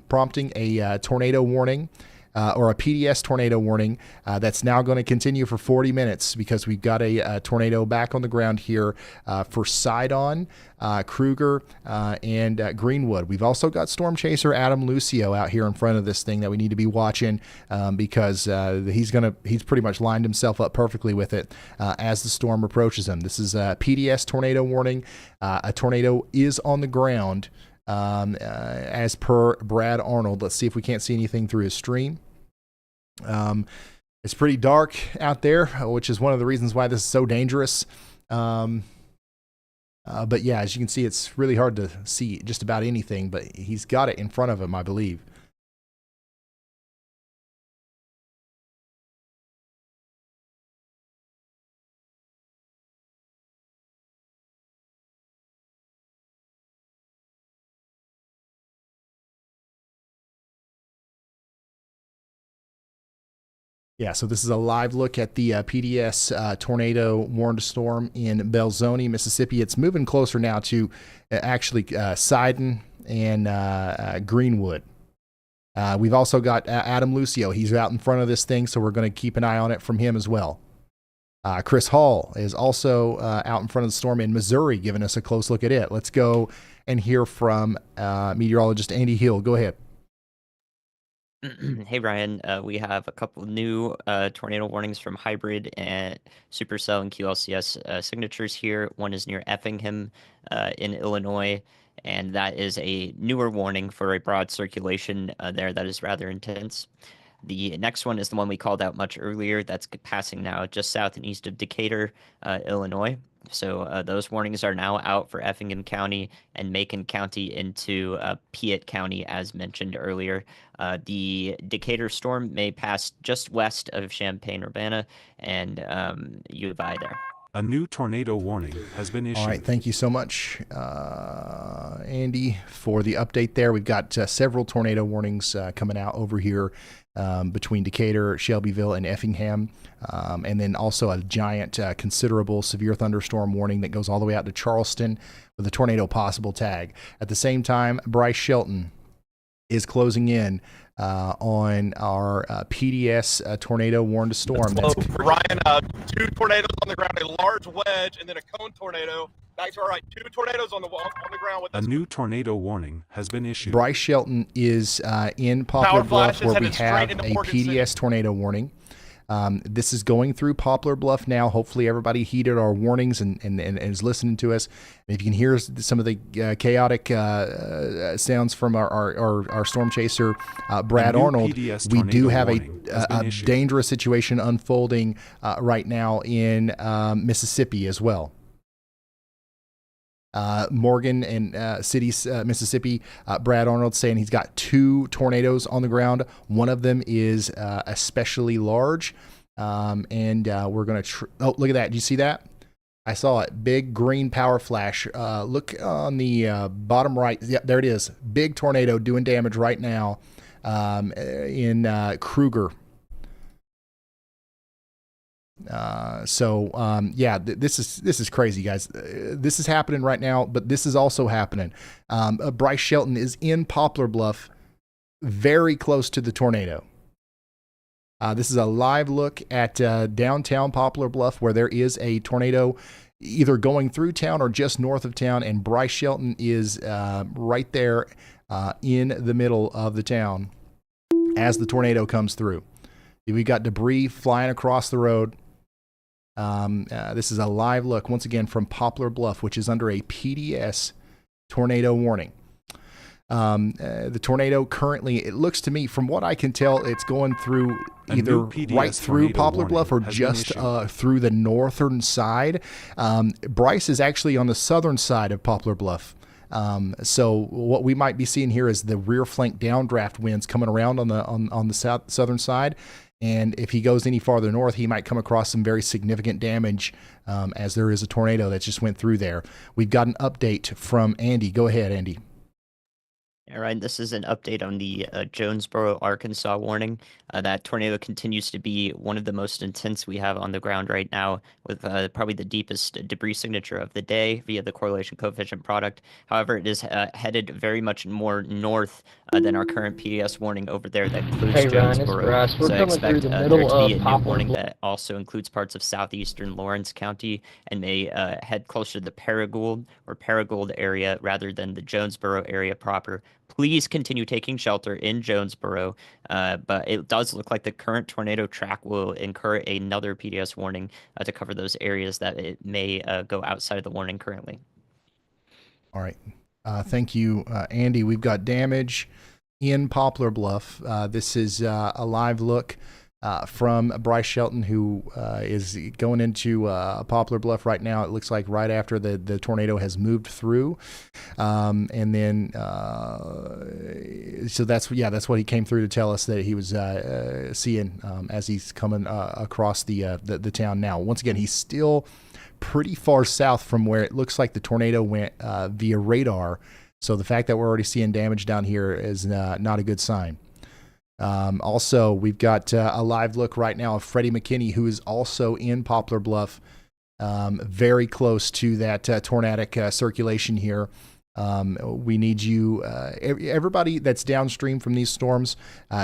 prompting a tornado warning. Or a PDS tornado warning that's now going to continue for 40 minutes because we've got a tornado back on the ground here for Sidon, Kruger, and Greenwood. We've also got storm chaser Adam Lucio out here in front of this thing that we need to be watching because he's pretty much lined himself up perfectly with it as the storm approaches him. This is a PDS tornado warning. A tornado is on the ground as per Brad Arnold. Let's see if we can't see anything through his stream. It's pretty dark out there, which is one of the reasons why this is so dangerous. But yeah, as you can see, it's really hard to see just about anything, but he's got it in front of him, I believe. Yeah, so this is a live look at the PDS tornado warned storm in Belzoni, Mississippi. It's moving closer now to actually Sidon and Greenwood. We've also got Adam Lucio. He's out in front of this thing, so we're going to keep an eye on it from him as well. Chris Hall is also out in front of the storm in Missouri, giving us a close look at it. Let's go and hear from meteorologist Andy Hill. Go ahead. Hey, Ryan. We have a couple new tornado warnings from Hybrid and Supercell and QLCS signatures here. One is near Effingham in Illinois, and that is a newer warning for a broad circulation there that is rather intense. The next one is the one we called out much earlier. That's passing now just south and east of Decatur, Illinois. So those warnings are now out for Effingham County and Macon County into Piatt County, as mentioned earlier. The Decatur storm may pass just west of Champaign-Urbana and Uvi there. A new tornado warning has been issued. All right, thank you so much, Andy, for the update there. We've got several tornado warnings coming out over here between Decatur, Shelbyville, and Effingham, and then also a giant, considerable severe thunderstorm warning that goes all the way out to Charleston with a tornado possible tag. At the same time, Bryce Shelton is closing in on our PDS tornado warned storm. That's Ryan, 2 tornadoes on the ground, a large wedge, and then a cone tornado. Back to our right, 2 tornadoes on the ground with a new tornado warning has been issued. Bryce Shelton is in Poplar Bluff, where we have a PDS tornado warning. This is going through Poplar Bluff now. Hopefully everybody heeded our warnings and is listening to us. And if you can hear some of the chaotic sounds from our storm chaser, Brad Arnold, we do have a dangerous situation unfolding right now in Mississippi as well. Morgan and Cities, Mississippi, Brad Arnold saying he's got 2 tornadoes on the ground. One of them is especially large. And we're going to, oh, look at that. Did you see that? I saw it. Big green power flash. Look on the bottom right. Yep, there it is. Big tornado doing damage right now in Kruger. Yeah, this is crazy, guys. This is happening right now, but this is also happening. Bryce Shelton is in Poplar Bluff, very close to the tornado. This is a live look at downtown Poplar Bluff, where there is a tornado either going through town or just north of town, and Bryce Shelton is right there in the middle of the town as the tornado comes through. We've got debris flying across the road. This is a live look, once again, from Poplar Bluff, which is under a PDS tornado warning. The tornado currently, it looks to me, from what I can tell, it's going through either right through Poplar Bluff or just through the northern side. Bryce is actually on the southern side of Poplar Bluff. So what we might be seeing here is the rear flank downdraft winds coming around on the southern side. And if he goes any farther north, he might come across some very significant damage, as there is a tornado that just went through there. We've got an update from Andy. Go ahead, Andy. All right, this is an update on the Jonesboro, Arkansas warning. That tornado continues to be one of the most intense we have on the ground right now, with probably the deepest debris signature of the day via the correlation coefficient product. However, it is headed very much more north than our current PDS warning over there that includes Jonesboro. Ryan, so I expect there to be a new warning that also includes parts of southeastern Lawrence County and may head closer to the Paragould area rather than the Jonesboro area proper. Please continue taking shelter in Jonesboro, but it does look like the current tornado track will incur another PDS warning to cover those areas that it may go outside of the warning currently. All right. Thank you, Andy. We've got damage in Poplar Bluff. This is a live look from Bryce Shelton, who is going into Poplar Bluff right now. It looks like right after the tornado has moved through. And then, so that's what he came through to tell us that he was seeing as he's coming across the town now. Once again, he's still pretty far south from where it looks like the tornado went via radar. So the fact that we're already seeing damage down here is not a good sign. Also, we've got a live look right now of Freddie McKinney, who is also in Poplar Bluff, very close to that tornadic circulation here. We need you, everybody that's downstream from these storms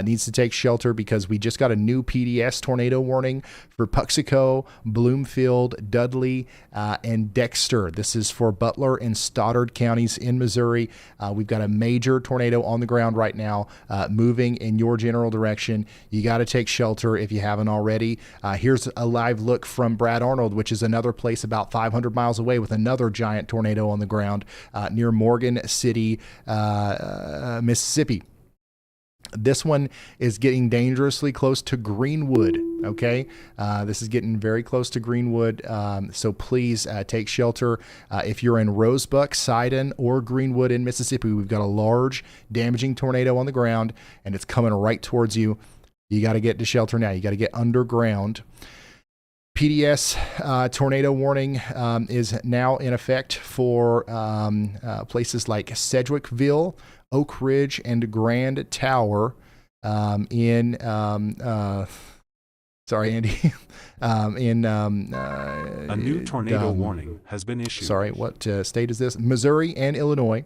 needs to take shelter, because we just got a new PDS tornado warning for Puxico, Bloomfield, Dudley, and Dexter. This is for Butler and Stoddard counties in Missouri. We've got a major tornado on the ground right now, moving in your general direction. You got to take shelter if you haven't already. Here's a live look from Brad Arnold, which is another place about 500 miles away with another giant tornado on the ground near Morgan City, Mississippi. This one is getting dangerously close to Greenwood. Okay, this is getting very close to Greenwood, so please take shelter. If you're in Rosebuck, Sidon, or Greenwood in Mississippi, we've got a large damaging tornado on the ground, and it's coming right towards you. You got to get to shelter now. You got to get underground. PDS tornado warning is now in effect for places like Sedgwickville, Oak Ridge, and Grand Tower in sorry, Andy. A new tornado warning has been issued. Sorry, what state is this? Missouri and Illinois.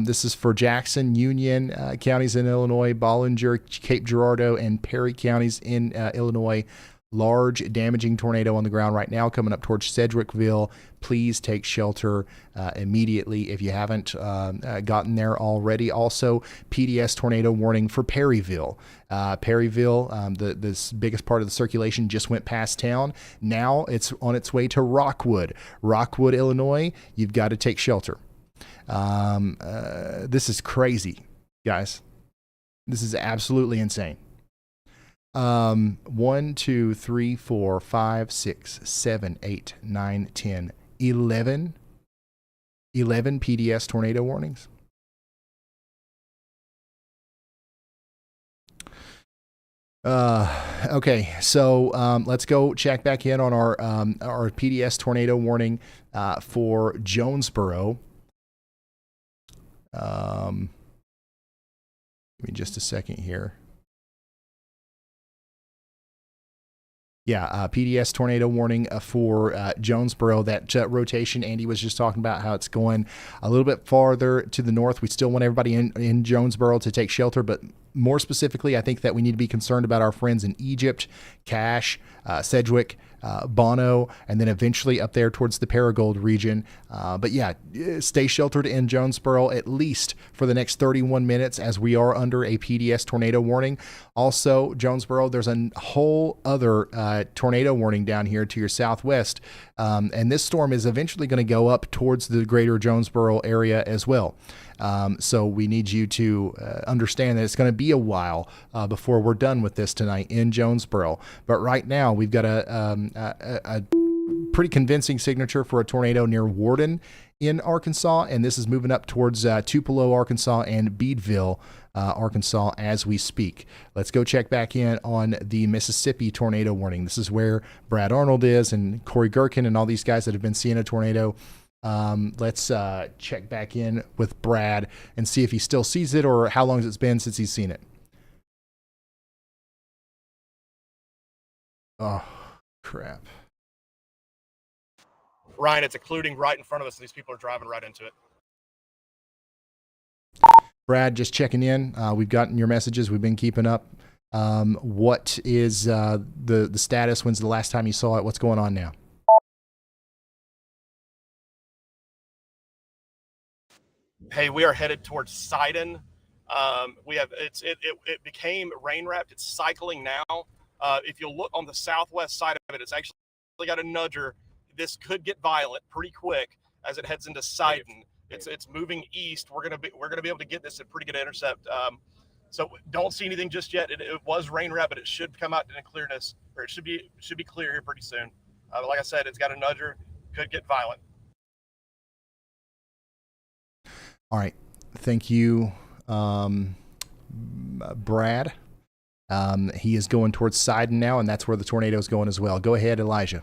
This is for Jackson, Union counties in Illinois, Bollinger, Cape Girardeau, and Perry counties in Illinois. Large damaging tornado on the ground right now coming up towards Sedgwickville. Please take shelter immediately if you haven't gotten there already. Also, PDS tornado warning for Perryville. Perryville, the biggest part of the circulation just went past town. Now it's on its way to Rockwood. Rockwood, Illinois, you've got to take shelter. This is crazy, guys. This is absolutely insane. 1, 2, 3, 4, 5, 6, 7, 8, 9, 10, 11 PDS tornado warnings. Okay, so let's go check back in on our PDS tornado warning for Jonesboro. Give me just a second here. Yeah, PDS tornado warning for Jonesboro. That rotation Andy was just talking about, how it's going a little bit farther to the north. We still want everybody in Jonesboro to take shelter, but more specifically, I think that we need to be concerned about our friends in Egypt, Cache, Sedgwick, Bono, and then eventually up there towards the Paragould region. But yeah, stay sheltered in Jonesboro at least for the next 31 minutes, as we are under a PDS tornado warning. Also, Jonesboro, there's a whole other tornado warning down here to your southwest. And this storm is eventually going to go up towards the greater Jonesboro area as well. So we need you to understand that it's going to be a while before we're done with this tonight in Jonesboro. But right now, we've got a pretty convincing signature for a tornado near Warden in Arkansas, and this is moving up towards Tupelo, Arkansas, and Beedville, Arkansas, as we speak. Let's go check back in on the Mississippi tornado warning. This is where Brad Arnold is, and Corey Gherkin, and all these guys that have been seeing a tornado. Let's check back in with Brad and see if he still sees it, or how long has it been since he's seen it. Oh, crap. Ryan, it's occluding right in front of us. These people are driving right into it. Brad, just checking in. We've gotten your messages. We've been keeping up. What is the status? When's the last time you saw it? What's going on now? Hey, we are headed towards Sidon. It became rain wrapped. It's cycling now. If you'll look on the southwest side of it, it's actually got a nudger. This could get violent pretty quick as it heads into Sidon. It's moving east. We're gonna be able to get this at pretty good intercept. So don't see anything just yet. It was rain wrap, but it should come out in clearness, or it should be clear here pretty soon. But like I said, it's got a nudger, could get violent. All right, thank you, Brad. He is going towards Sidon now, and that's where the tornado is going as well. Go ahead, Elijah.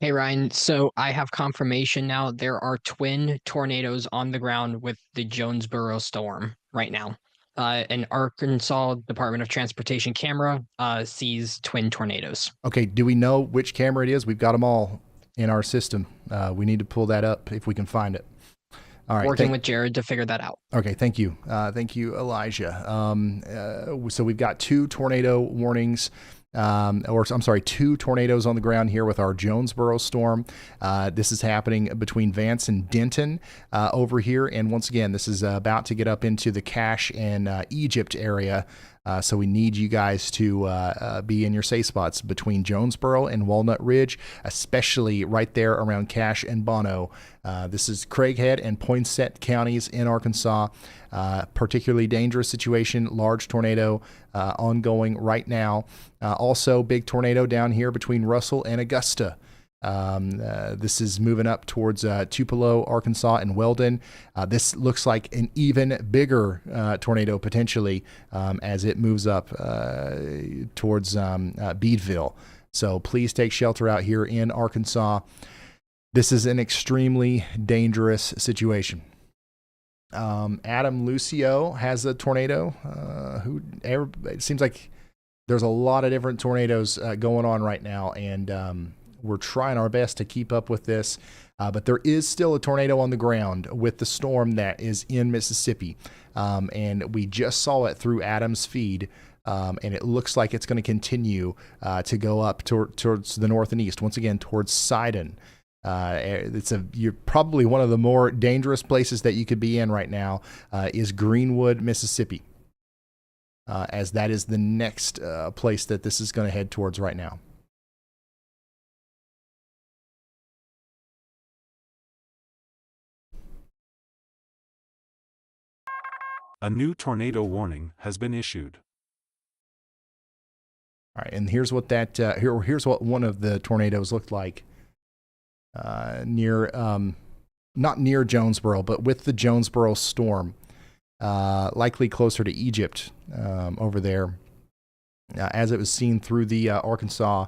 Hey, Ryan. So I have confirmation now. There are twin tornadoes on the ground with the Jonesboro storm right now. An Arkansas Department of Transportation camera sees twin tornadoes. Okay, do we know which camera it is? We've got them all in our system. We need to pull that up if we can find it. All right, Working with Jared to figure that out. Okay, thank you. Thank you, Elijah. So we've got two tornado warnings. Two tornadoes on the ground here with our Jonesboro storm. This is happening between Vance and Denton over here. And once again, this is about to get up into the Cache and Egypt area. So we need you guys to be in your safe spots between Jonesboro and Walnut Ridge, especially right there around Cache and Bono. This is Craighead and Poinsett counties in Arkansas. Particularly dangerous situation, large tornado ongoing right now. Also, big tornado down here between Russell and Augusta. This is moving up towards Tupelo, Arkansas, and Weldon. This looks like an even bigger tornado potentially as it moves up towards Beedville. So please take shelter out here in Arkansas. This is an extremely dangerous situation. Adam Lucio has a tornado. It seems like there's a lot of different tornadoes going on right now, and we're trying our best to keep up with this. But there is still a tornado on the ground with the storm that is in Mississippi, and we just saw it through Adam's feed. And it looks like it's going to continue to go up towards the north and east, once again towards Sidon. You're probably one of the more dangerous places that you could be in right now is Greenwood, Mississippi, as that is the next place that this is going to head towards right now. A new tornado warning has been issued. All right, and here's what here's what one of the tornadoes looked like. Not near Jonesboro, but with the Jonesboro storm, likely closer to Egypt over there, as it was seen through the Arkansas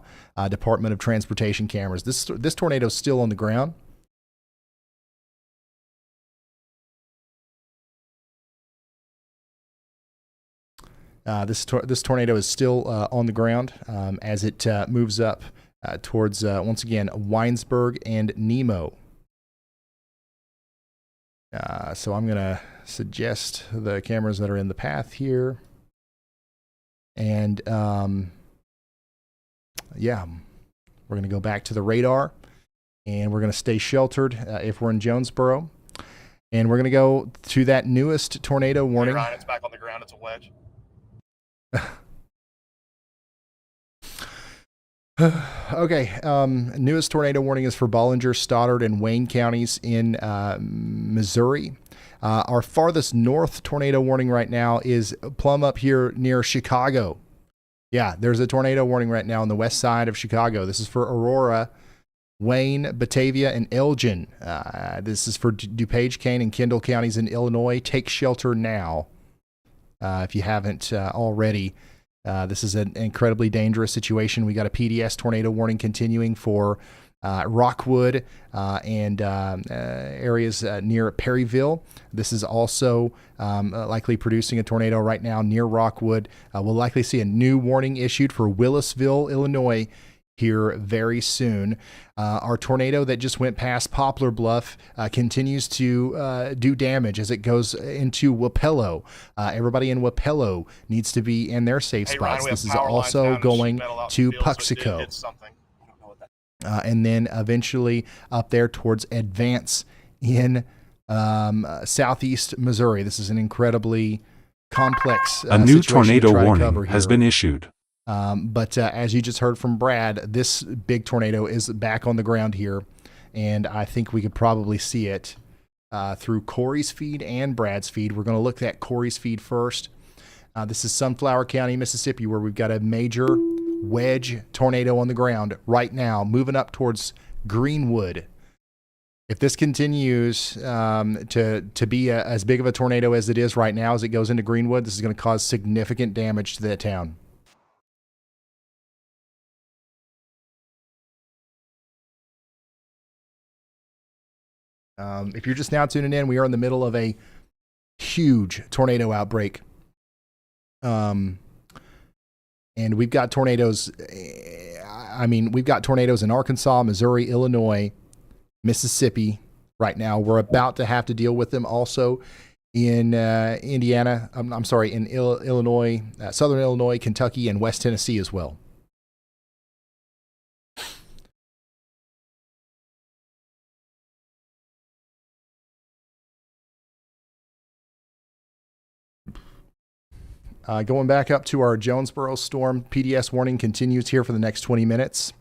Department of Transportation cameras. This tornado is still on the ground. This tornado is still on the ground as it moves up towards, once again, Winesburg and Nemo. So I'm going to suggest the cameras that are in the path here. And, yeah, we're going to go back to the radar. And we're going to stay sheltered if we're in Jonesboro. And we're going to go to that newest tornado warning. Hey, Ryan, it's back on the ground. It's a wedge. Okay, newest tornado warning is for Bollinger, Stoddard, and Wayne counties in Missouri. Our farthest north tornado warning right now is plumb up here near Chicago. Yeah, there's a tornado warning right now on the west side of Chicago. This is for Aurora, Wayne, Batavia, and Elgin. This is for DuPage, Kane, and Kendall counties in Illinois. Take shelter now if you haven't already. This is an incredibly dangerous situation. We got a PDS tornado warning continuing for Rockwood and areas near Perryville. This is also likely producing a tornado right now near Rockwood. We'll likely see a new warning issued for Willisville, Illinois, here very soon. Our tornado that just went past Poplar Bluff continues to do damage as it goes into Wapello. Everybody in Wapello needs to be in their safe spots. Ryan, this is also going to Puxico. And then eventually up there towards Advance in southeast Missouri. This is an incredibly complex a new tornado warning has been issued. But as you just heard from Brad, this big tornado is back on the ground here. and I think we could probably see it through Corey's feed and Brad's feed. We're going to look at Corey's feed first. This is Sunflower County, Mississippi, where we've got a major wedge tornado on the ground right now, moving up towards Greenwood. If this continues to be as big of a tornado as it is right now, as it goes into Greenwood, this is going to cause significant damage to that town. If you're just now tuning in, we are in the middle of a huge tornado outbreak. And we've got tornadoes. We've got tornadoes in Arkansas, Missouri, Illinois, Mississippi right now. We're about to have to deal with them also in Indiana. In Illinois, Southern Illinois, Kentucky, and West Tennessee as well. Going back up to our Jonesboro storm, PDS warning continues here for the next 20 minutes.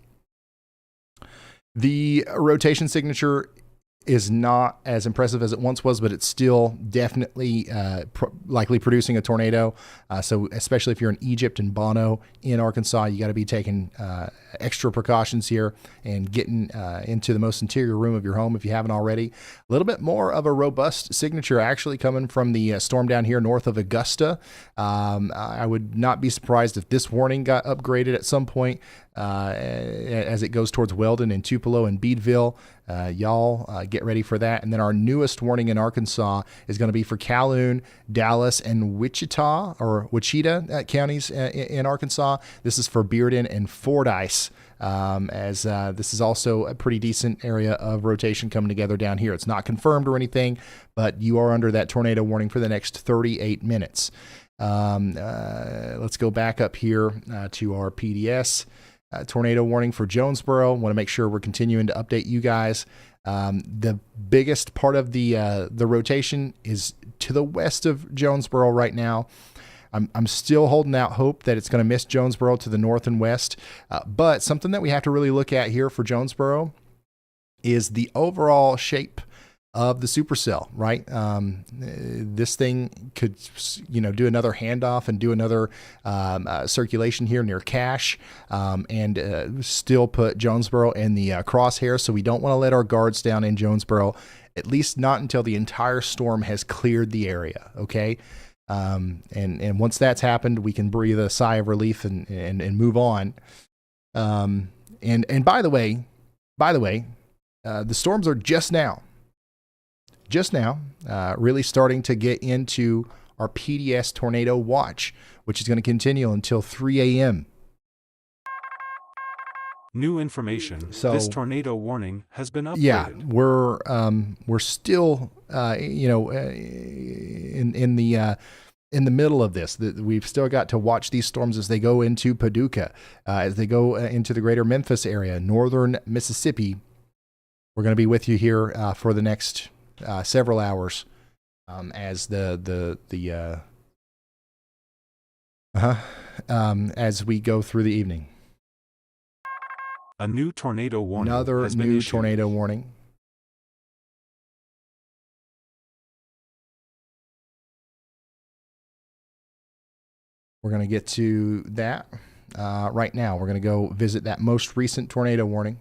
The rotation signature is not as impressive as it once was, but it's still definitely likely producing a tornado. So especially if you're in Egypt and Bono in Arkansas, you got to be taking extra precautions here and getting into the most interior room of your home if you haven't already. A little bit more of a robust signature actually coming from the storm down here north of Augusta. I would not be surprised if this warning got upgraded at some point as it goes towards Weldon and Tupelo and Beadville. Y'all get ready for that. And then our newest warning in Arkansas is going to be for Calhoun, Dallas, and Wichita counties in Arkansas. This is for Buren and Fordyce, as this is also a pretty decent area of rotation coming together down here. It's not confirmed or anything, but you are under that tornado warning for the next 38 minutes. Let's go back up here to our PDS. Tornado warning for Jonesboro. Want to make sure we're continuing to update you guys. The biggest part of the rotation is to the west of Jonesboro right now. I'm still holding out hope that it's going to miss Jonesboro to the north and west. But something that we have to really look at here for Jonesboro is the overall shape of the supercell, right? This thing could, do another handoff and do another circulation here near Cache, and still put Jonesboro in the crosshairs. So we don't want to let our guards down in Jonesboro, at least not until the entire storm has cleared the area. Okay. And once that's happened, we can breathe a sigh of relief and move on. And by the way, the storms are just now really starting to get into our PDS tornado watch, which is going to continue until 3 a.m. New information. So this tornado warning has been upgraded. Yeah, we're still in the middle of this. We've still got to watch these storms as they go into Paducah, as they go into the greater Memphis area, northern Mississippi. We're going to be with you here for the next several hours as as we go through the evening. A new tornado warning. Another new tornado warning. We're going to get to that right now. We're going to go visit that most recent tornado warning.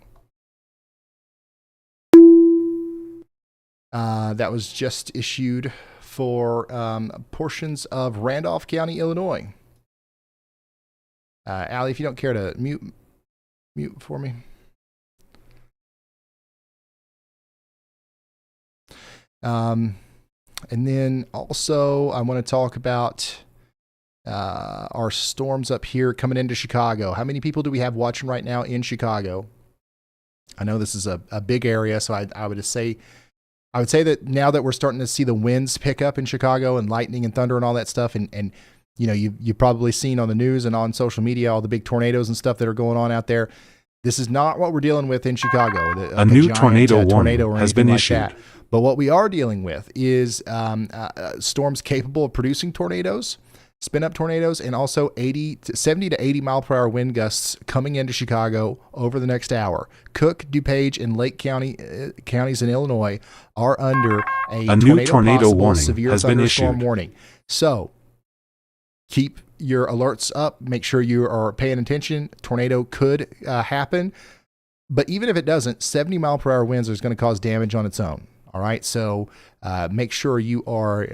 That was just issued for portions of Randolph County, Illinois. Allie, if you don't care to mute for me. And then also I want to talk about our storms up here coming into Chicago. How many people do we have watching right now in Chicago? I know this is a big area, so I would say that now that we're starting to see the winds pick up in Chicago and lightning and thunder and all that stuff, and you've probably seen on the news and on social media all the big tornadoes and stuff that are going on out there. This is not what we're dealing with in Chicago. A new tornado warning has been issued. That. But what we are dealing with is storms capable of producing tornadoes. spin up tornadoes, and also 70 to 80 mile per hour wind gusts coming into Chicago over the next hour. Cook, DuPage, and Lake County counties in Illinois are under a new tornado warning severe has been thunderstorm issued. warning. So keep your alerts up. Make sure you are paying attention. Tornado could happen, but even if it doesn't, 70 mile per hour winds is going to cause damage on its own. All right, so make sure you are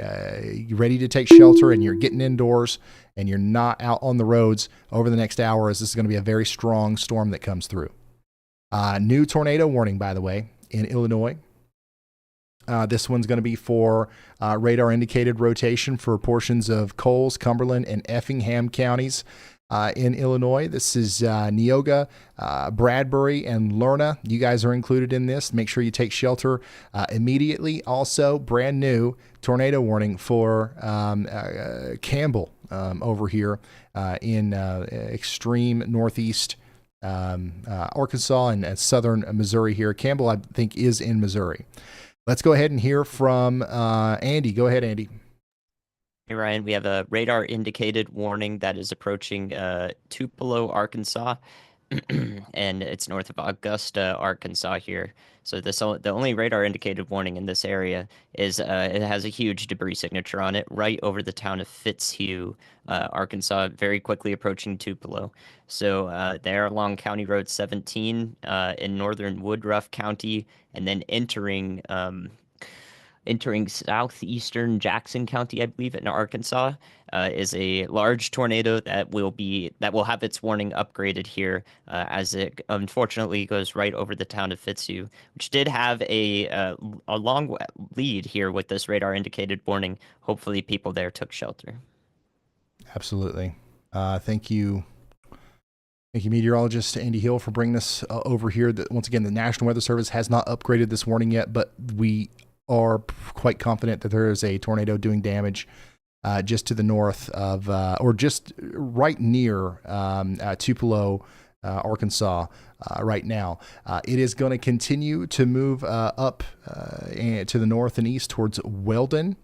ready to take shelter and you're getting indoors and you're not out on the roads over the next hour, as this is going to be a very strong storm that comes through. New tornado warning, by the way, in Illinois. This one's going to be for radar indicated rotation for portions of Coles, Cumberland, and Effingham counties. In Illinois, this is Neoga, Bradbury, and Lerna. You guys are included in this. Make sure you take shelter immediately. Also, brand new tornado warning for Campbell over here in extreme northeast Arkansas and southern Missouri here. Campbell, I think, is in Missouri. Let's go ahead and hear from Andy. Go ahead, Andy. Hey, Ryan, we have a radar indicated warning that is approaching Tupelo, Arkansas, and it's north of Augusta, Arkansas here. So the only radar indicated warning in this area is it has a huge debris signature on it right over the town of Fitzhugh, Arkansas, very quickly approaching Tupelo. So they're along County Road 17 in northern Woodruff County, and then entering southeastern Jackson County, I believe, in Arkansas, is a large tornado that will have its warning upgraded here as it unfortunately goes right over the town of Fitzhugh, which did have a long lead here with this radar indicated warning. Hopefully, people there took shelter. Absolutely. Thank you. Thank you, meteorologist Andy Hill, for bringing this over here. Once again, the National Weather Service has not upgraded this warning yet, but we are quite confident that there is a tornado doing damage just to the north of, or just right near Tupelo, Arkansas right now. It is going to continue to move up to the north and east towards Weldon.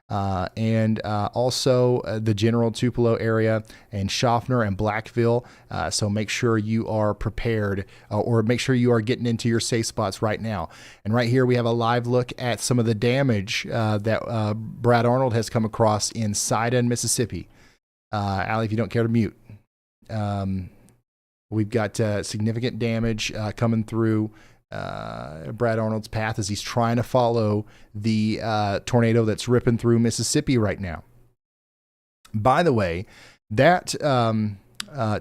And also the general Tupelo area and Schaffner and Blackville. So make sure you are prepared or make sure you are getting into your safe spots right now. And right here we have a live look at some of the damage that Brad Arnold has come across in Sidon, Mississippi. Allie, if you don't care to mute. We've got significant damage coming through Brad Arnold's path as he's trying to follow the tornado that's ripping through Mississippi right now. By the way, that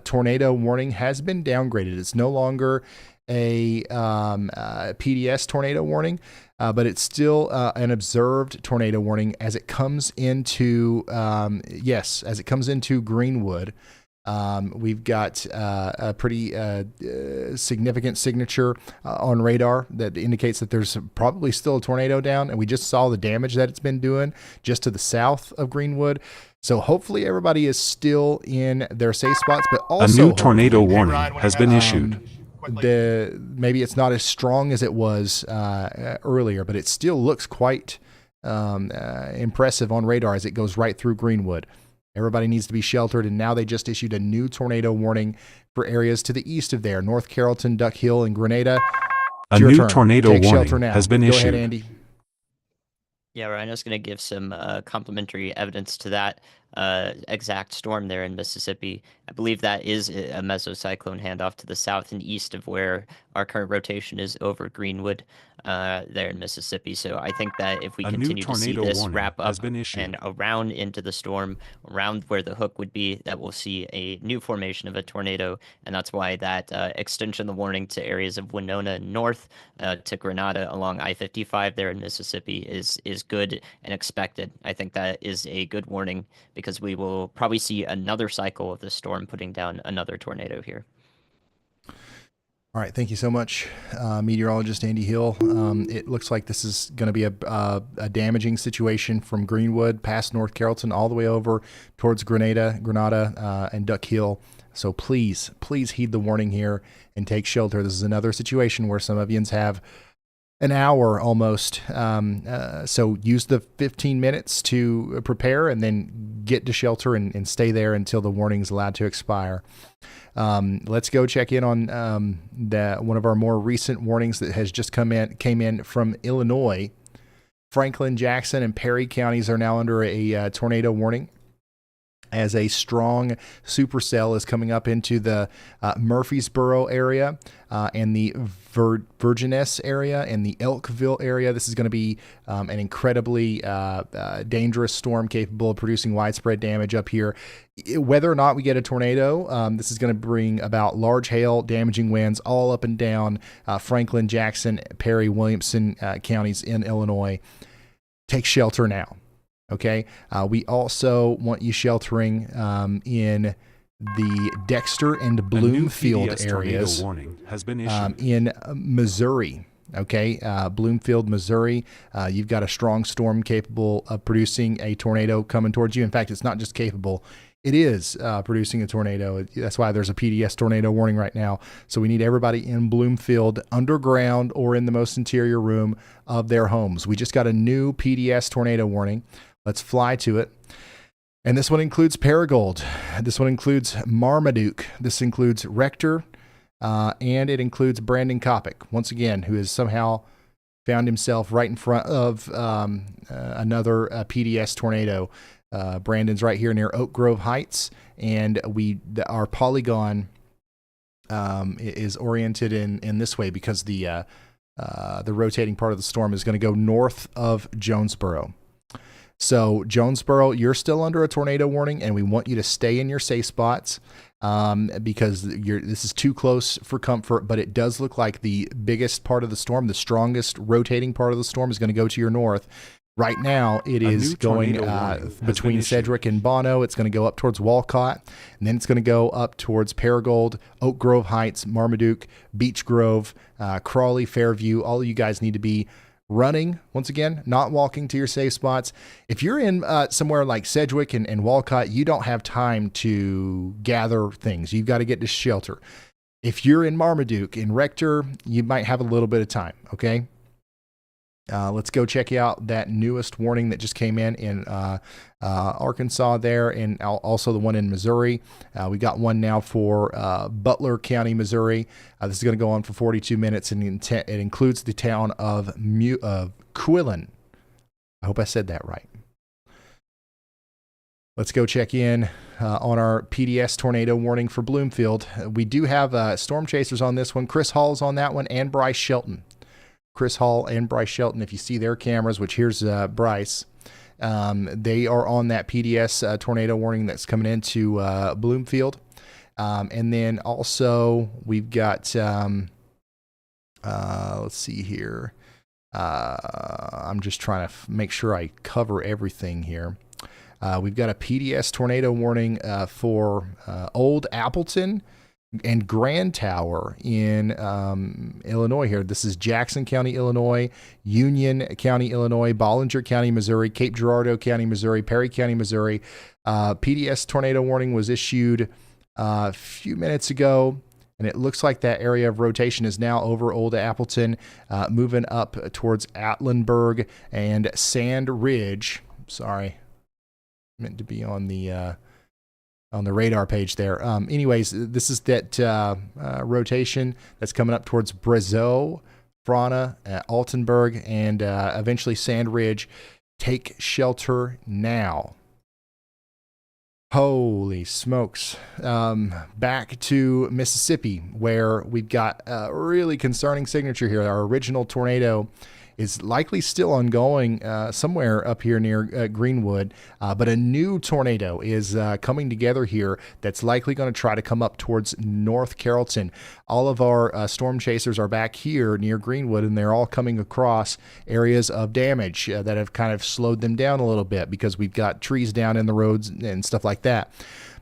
tornado warning has been downgraded. It's no longer a PDS tornado warning, but it's still an observed tornado warning as it comes into, as it comes into Greenwood. We've got a pretty significant signature on radar that indicates that there's probably still a tornado down, and we just saw the damage that it's been doing just to the south of Greenwood. So hopefully everybody is still in their safe spots, but also a new tornado warning has been issued. Maybe it's not as strong as it was earlier, but it still looks quite impressive on radar as it goes right through Greenwood. Everybody needs to be sheltered, and now they just issued a new tornado warning for areas to the east of there, North Carrollton, Duck Hill, and Grenada. A new tornado warning has been issued. Go ahead, Andy. Yeah, Ryan, I was going to give some complementary evidence to that exact storm there in Mississippi. I believe that is a mesocyclone handoff to the south and east of where our current rotation is over Greenwood there in Mississippi. So I think that if we continue to see this wrap up and around into the storm, around where the hook would be, that we'll see a new formation of a tornado. And that's why that extension of the warning to areas of Winona north to Grenada along I-55 there in Mississippi is good and expected. I think that is a good warning because we will probably see another cycle of the storm putting down another tornado here. All right, thank you so much, meteorologist Andy Hill. It looks like this is going to be a damaging situation from Greenwood past North Carrollton all the way over towards Grenada, and Duck Hill. So please heed the warning here and take shelter. This is another situation where some of yous have an hour almost. So use the 15 minutes to prepare and then get to shelter and stay there until the warning is allowed to expire. Let's go check in on one of our more recent warnings that has just came in from Illinois. Franklin, Jackson, and Perry counties are now under a tornado warning, as a strong supercell is coming up into the Murfreesboro area and the Inverness area and the Elkville area. This is going to be an incredibly dangerous storm capable of producing widespread damage up here. Whether or not we get a tornado, this is going to bring about large hail, damaging winds all up and down Franklin, Jackson, Perry, Williamson counties in Illinois. Take shelter now. Okay. We also want you sheltering in the Dexter and Bloomfield areas warning has been issued. in Missouri. Okay. Bloomfield, Missouri. You've got a strong storm capable of producing a tornado coming towards you. In fact, it's not just capable. It is producing a tornado. That's why there's a PDS tornado warning right now. So we need everybody in Bloomfield underground or in the most interior room of their homes. We just got a new PDS tornado warning. Let's fly to it. And this one includes Paragould. This one includes Marmaduke. This includes Rector. And it includes Brandon Kopic, once again, who has somehow found himself right in front of another PDS tornado. Brandon's right here near Oak Grove Heights. And our polygon is oriented in this way because the rotating part of the storm is going to go north of Jonesboro. So Jonesboro, you're still under a tornado warning, and we want you to stay in your safe spots because this is too close for comfort, but it does look like the biggest part of the storm, the strongest rotating part of the storm is going to go to your north. Right now, it is going between Cedric and Bono. It's going to go up towards Walcott, and then it's going to go up towards Paragould, Oak Grove Heights, Marmaduke, Beech Grove, Crawley, Fairview. All of you guys need to be running, once again, not walking to your safe spots. If you're in somewhere like Sedgwick and Walcott, you don't have time to gather things. You've got to get to shelter. If you're in Marmaduke, in Rector, you might have a little bit of time, okay? Let's go check out that newest warning that just came in Arkansas there, and also the one in Missouri. We got one now for Butler County, Missouri. This is going to go on for 42 minutes, and it includes the town of Quillen. I hope I said that right. Let's go check in on our PDS tornado warning for Bloomfield. We do have storm chasers on this one. Chris Hall's on that one, and Bryce Shelton. Chris Hall and Bryce Shelton, if you see their cameras, which here's Bryce, they are on that PDS tornado warning that's coming into Bloomfield. And then also we've got, let's see here. I'm just trying to make sure I cover everything here. We've got a PDS tornado warning for Old Appleton and Grand Tower in Illinois here. This is Jackson County, Illinois, Union County, Illinois, Bollinger County, Missouri, Cape Girardeau County, Missouri, Perry County, Missouri. PDS tornado warning was issued a few minutes ago, and it looks like that area of rotation is now over Old Appleton, moving up towards Atlenberg and Sand Ridge. Sorry, meant to be on the radar page there. Anyways, this is that rotation that's coming up towards Brazeau, Frana, Altenburg, and eventually Sand Ridge. Take shelter now. Holy smokes. Back to Mississippi, where we've got a really concerning signature here. Our original tornado is likely still ongoing somewhere up here near Greenwood, but a new tornado is coming together here that's likely going to try to come up towards North Carrollton. All of our storm chasers are back here near Greenwood, and they're all coming across areas of damage that have kind of slowed them down a little bit because we've got trees down in the roads and stuff like that.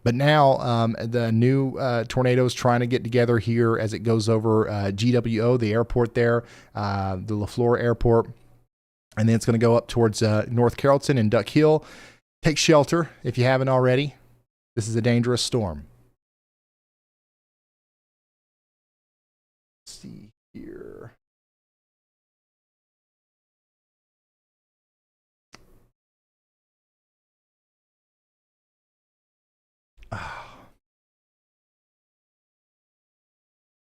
But now the new tornado is trying to get together here as it goes over GWO, the airport there, the LaFleur Airport. And then it's going to go up towards North Carrollton and Duck Hill. Take shelter if you haven't already. This is a dangerous storm. Let's see here.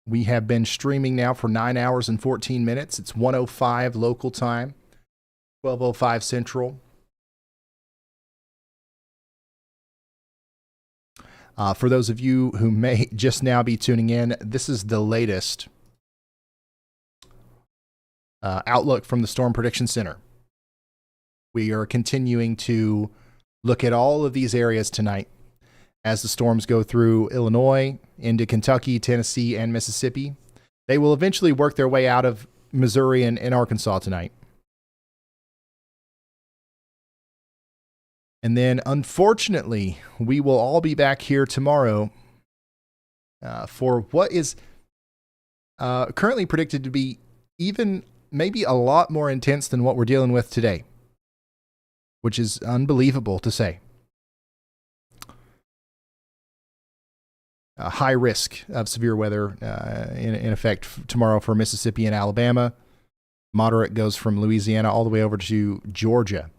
We have been streaming now for 9 hours and 14 minutes. It's 1:05 local time, 12:05 Central. For those of you who may just now be tuning in, this is the latest outlook from the Storm Prediction Center. We are continuing to look at all of these areas tonight as the storms go through Illinois, into Kentucky, Tennessee, and Mississippi. They will eventually work their way out of Missouri and Arkansas tonight. And then, unfortunately, we will all be back here tomorrow for what is currently predicted to be even maybe a lot more intense than what we're dealing with today, which is unbelievable to say. A high risk of severe weather in effect tomorrow for Mississippi and Alabama. Moderate goes from Louisiana all the way over to Georgia.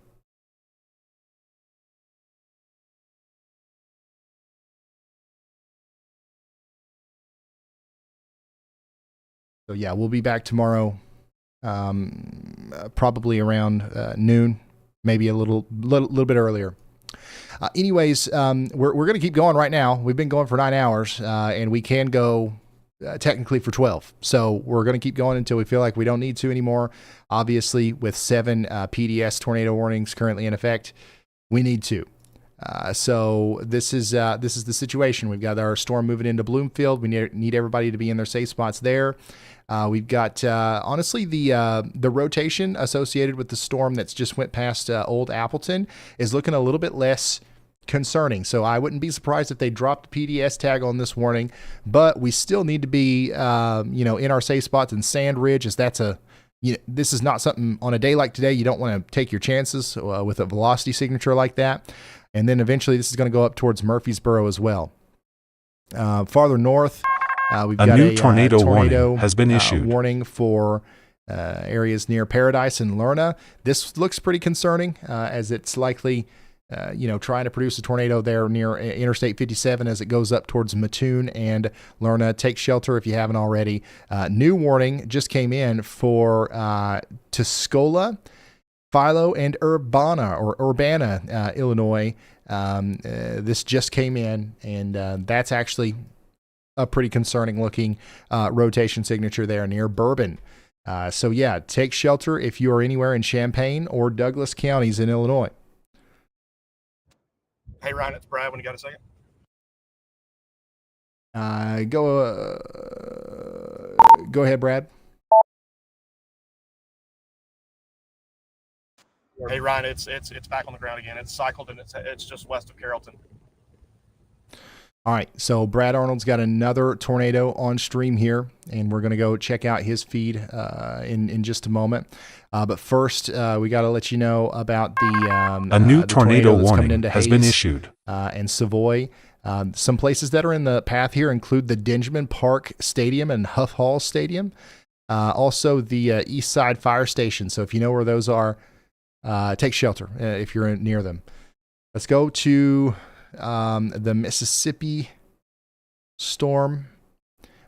So yeah, we'll be back tomorrow, probably around noon, maybe a little bit earlier. Anyways, we're going to keep going right now. We've been going for 9 hours, and we can go technically for 12. So we're going to keep going until we feel like we don't need to anymore. Obviously, with 7 PDS tornado warnings currently in effect, we need to. So this is the situation. We've got our storm moving into Bloomfield. We need everybody to be in their safe spots there. We've got honestly the rotation associated with the storm that's just went past Old Appleton is looking a little bit less concerning. So I wouldn't be surprised if they dropped the PDS tag on this warning, but we still need to be in our safe spots in Sand Ridge, as that's this is not something on a day like today you don't want to take your chances with a velocity signature like that. And then eventually this is going to go up towards Murfreesboro as well. Farther north, we've got a new tornado warning has been issued. Warning for areas near Paradise and Lerna. This looks pretty concerning as it's likely, trying to produce a tornado there near Interstate 57 as it goes up towards Mattoon and Lerna. Take shelter if you haven't already. New warning just came in for Tuscola, Philo, and Urbana, Illinois. This just came in, and that's actually a pretty concerning looking rotation signature there near Bourbon. So yeah, take shelter if you are anywhere in Champaign or Douglas counties in Illinois. Hey Ryan, it's Brad. When you got a second? Go ahead, Brad. Hey Ryan, it's back on the ground again. It's cycled and it's just west of Carrollton. All right, so Brad Arnold's got another tornado on stream here, and we're going to go check out his feed in just a moment. But first, we got to let you know about a new tornado warning has been issued. And Savoy. Some places that are in the path here include the Dingeman Park Stadium and Huff Hall Stadium. Also, the East Side Fire Station. So if you know where those are, take shelter if you're near them. Let's go to the Mississippi storm,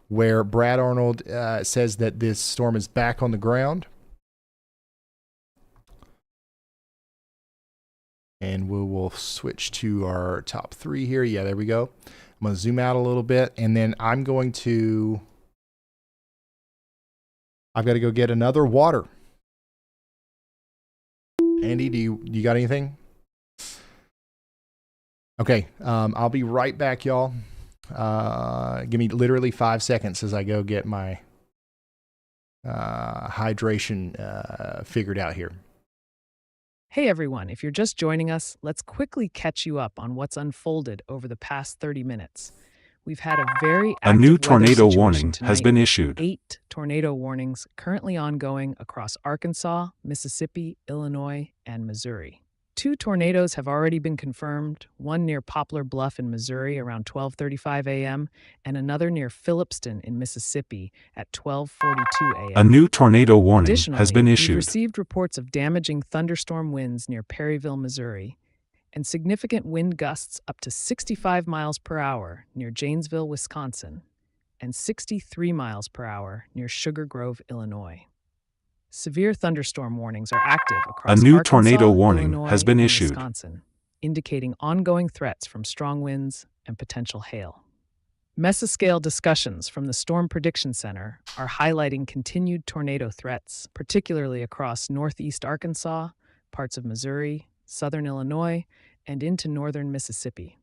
where Brad Arnold says that this storm is back on the ground. And we will switch to our top 3 here. Yeah, there we go. I'm going to zoom out a little bit, and then I've got to go get another water. Andy, do you got anything? Okay, I'll be right back, y'all. Give me literally 5 seconds as I go get my hydration figured out here. Hey everyone, if you're just joining us, let's quickly catch you up on what's unfolded over the past 30 minutes. We've had a very active new weather tornado situation warning tonight, has been issued. 8 tornado warnings currently ongoing across Arkansas, Mississippi, Illinois, and Missouri. 2 tornadoes have already been confirmed, one near Poplar Bluff in Missouri around 12:35 a.m. and another near Phillipston in Mississippi at 12:42 a.m. A new tornado warning Additionally, has been we've issued. received reports of damaging thunderstorm winds near Perryville, Missouri, and significant wind gusts up to 65 miles per hour near Janesville, Wisconsin. and 63 miles per hour near Sugar Grove, Illinois. Severe thunderstorm warnings are active across A new Arkansas, tornado warning Illinois, has been and issued. Wisconsin, indicating ongoing threats from strong winds and potential hail. Mesoscale discussions from the Storm Prediction Center are highlighting continued tornado threats, particularly across northeast Arkansas, parts of Missouri, southern Illinois, and into northern Mississippi.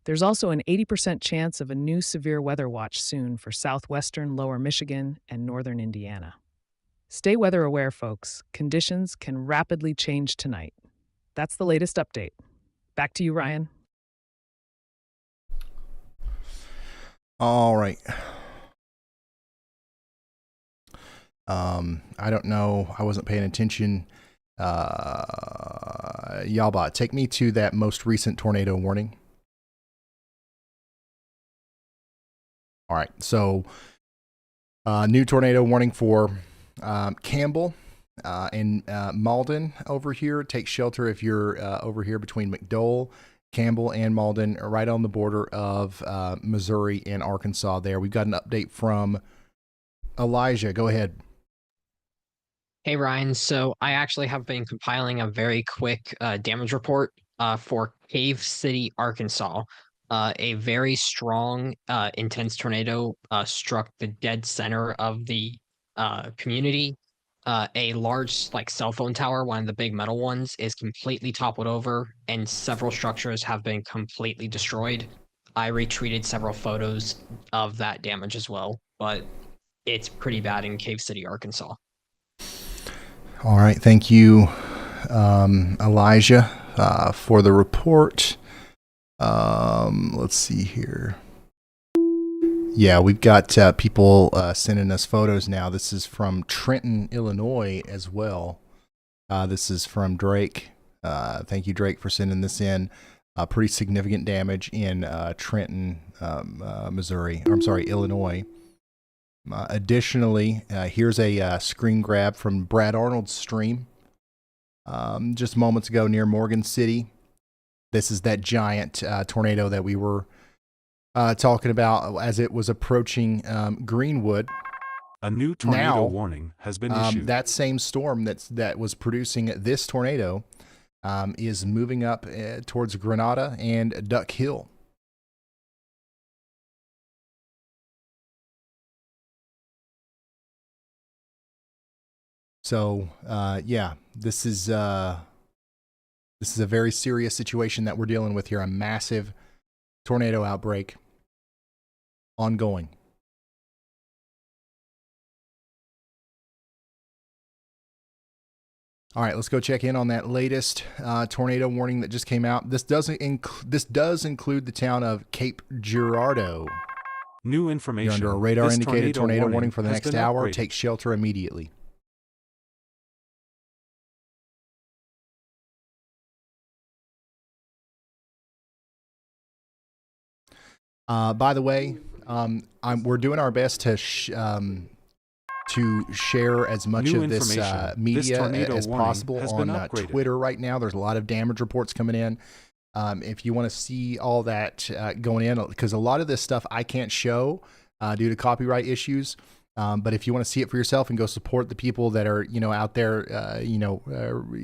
There's also an 80% chance of a new severe weather watch soon for southwestern lower Michigan and northern Indiana. Stay weather aware, folks. Conditions can rapidly change tonight. That's the latest update. Back to you, Ryan. All right. I don't know. I wasn't paying attention. Yalbot, take me to that most recent tornado warning. All right. So, new tornado warning for Campbell and Malden over here. Take shelter if you're over here between McDowell, Campbell, and Malden, right on the border of Missouri and Arkansas there. We've got an update from Elijah. Go ahead. Hey Ryan, so I actually have been compiling a very quick damage report for Cave City, Arkansas. A very strong, intense tornado struck the dead center of the community. A large, cell phone tower, one of the big metal ones, is completely toppled over, and several structures have been completely destroyed. I retweeted several photos of that damage as well, but it's pretty bad in Cave City, Arkansas. All right. Thank you, Elijah, for the report. Let's see here. Yeah, we've got people sending us photos now. This is from Trenton, Illinois as well. This is from Drake. Thank you, Drake, for sending this in. Pretty significant damage in Trenton, Missouri. I'm sorry, Illinois. Additionally, here's a screen grab from Brad Arnold's stream just moments ago near Morgan City. This is that giant tornado that we were talking about as it was approaching Greenwood. A new tornado now, warning has been issued. That same storm that was producing this tornado is moving up towards Grenada and Duck Hill. So, this is a very serious situation that we're dealing with here. A massive tornado outbreak ongoing. All right, let's go check in on that latest tornado warning that just came out. This does include the town of Cape Girardeau. New information. You're under a radar indicated tornado warning for the has next been hour. upgraded. Take shelter immediately. By the way, we're doing our best to share as much New of this media as possible on Twitter right now. There's a lot of damage reports coming in. If you want to see all that going in, because a lot of this stuff I can't show due to copyright issues. But if you want to see it for yourself and go support the people that are, out there,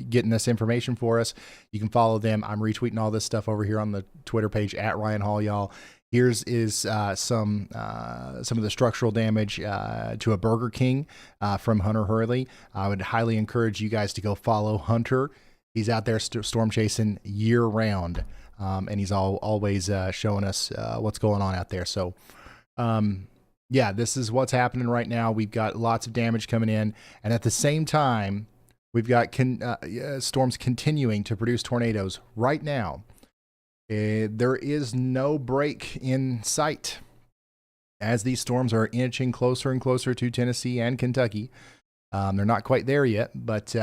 getting this information for us, you can follow them. I'm retweeting all this stuff over here on the Twitter page at Ryan Hall, y'all. Here's some of the structural damage to a Burger King from Hunter Hurley. I would highly encourage you guys to go follow Hunter. He's out there storm chasing year round, and he's always showing us what's going on out there. So, this is what's happening right now. We've got lots of damage coming in, and at the same time, we've got storms continuing to produce tornadoes right now. There is no break in sight as these storms are inching closer and closer to Tennessee and Kentucky. They're not quite there yet, but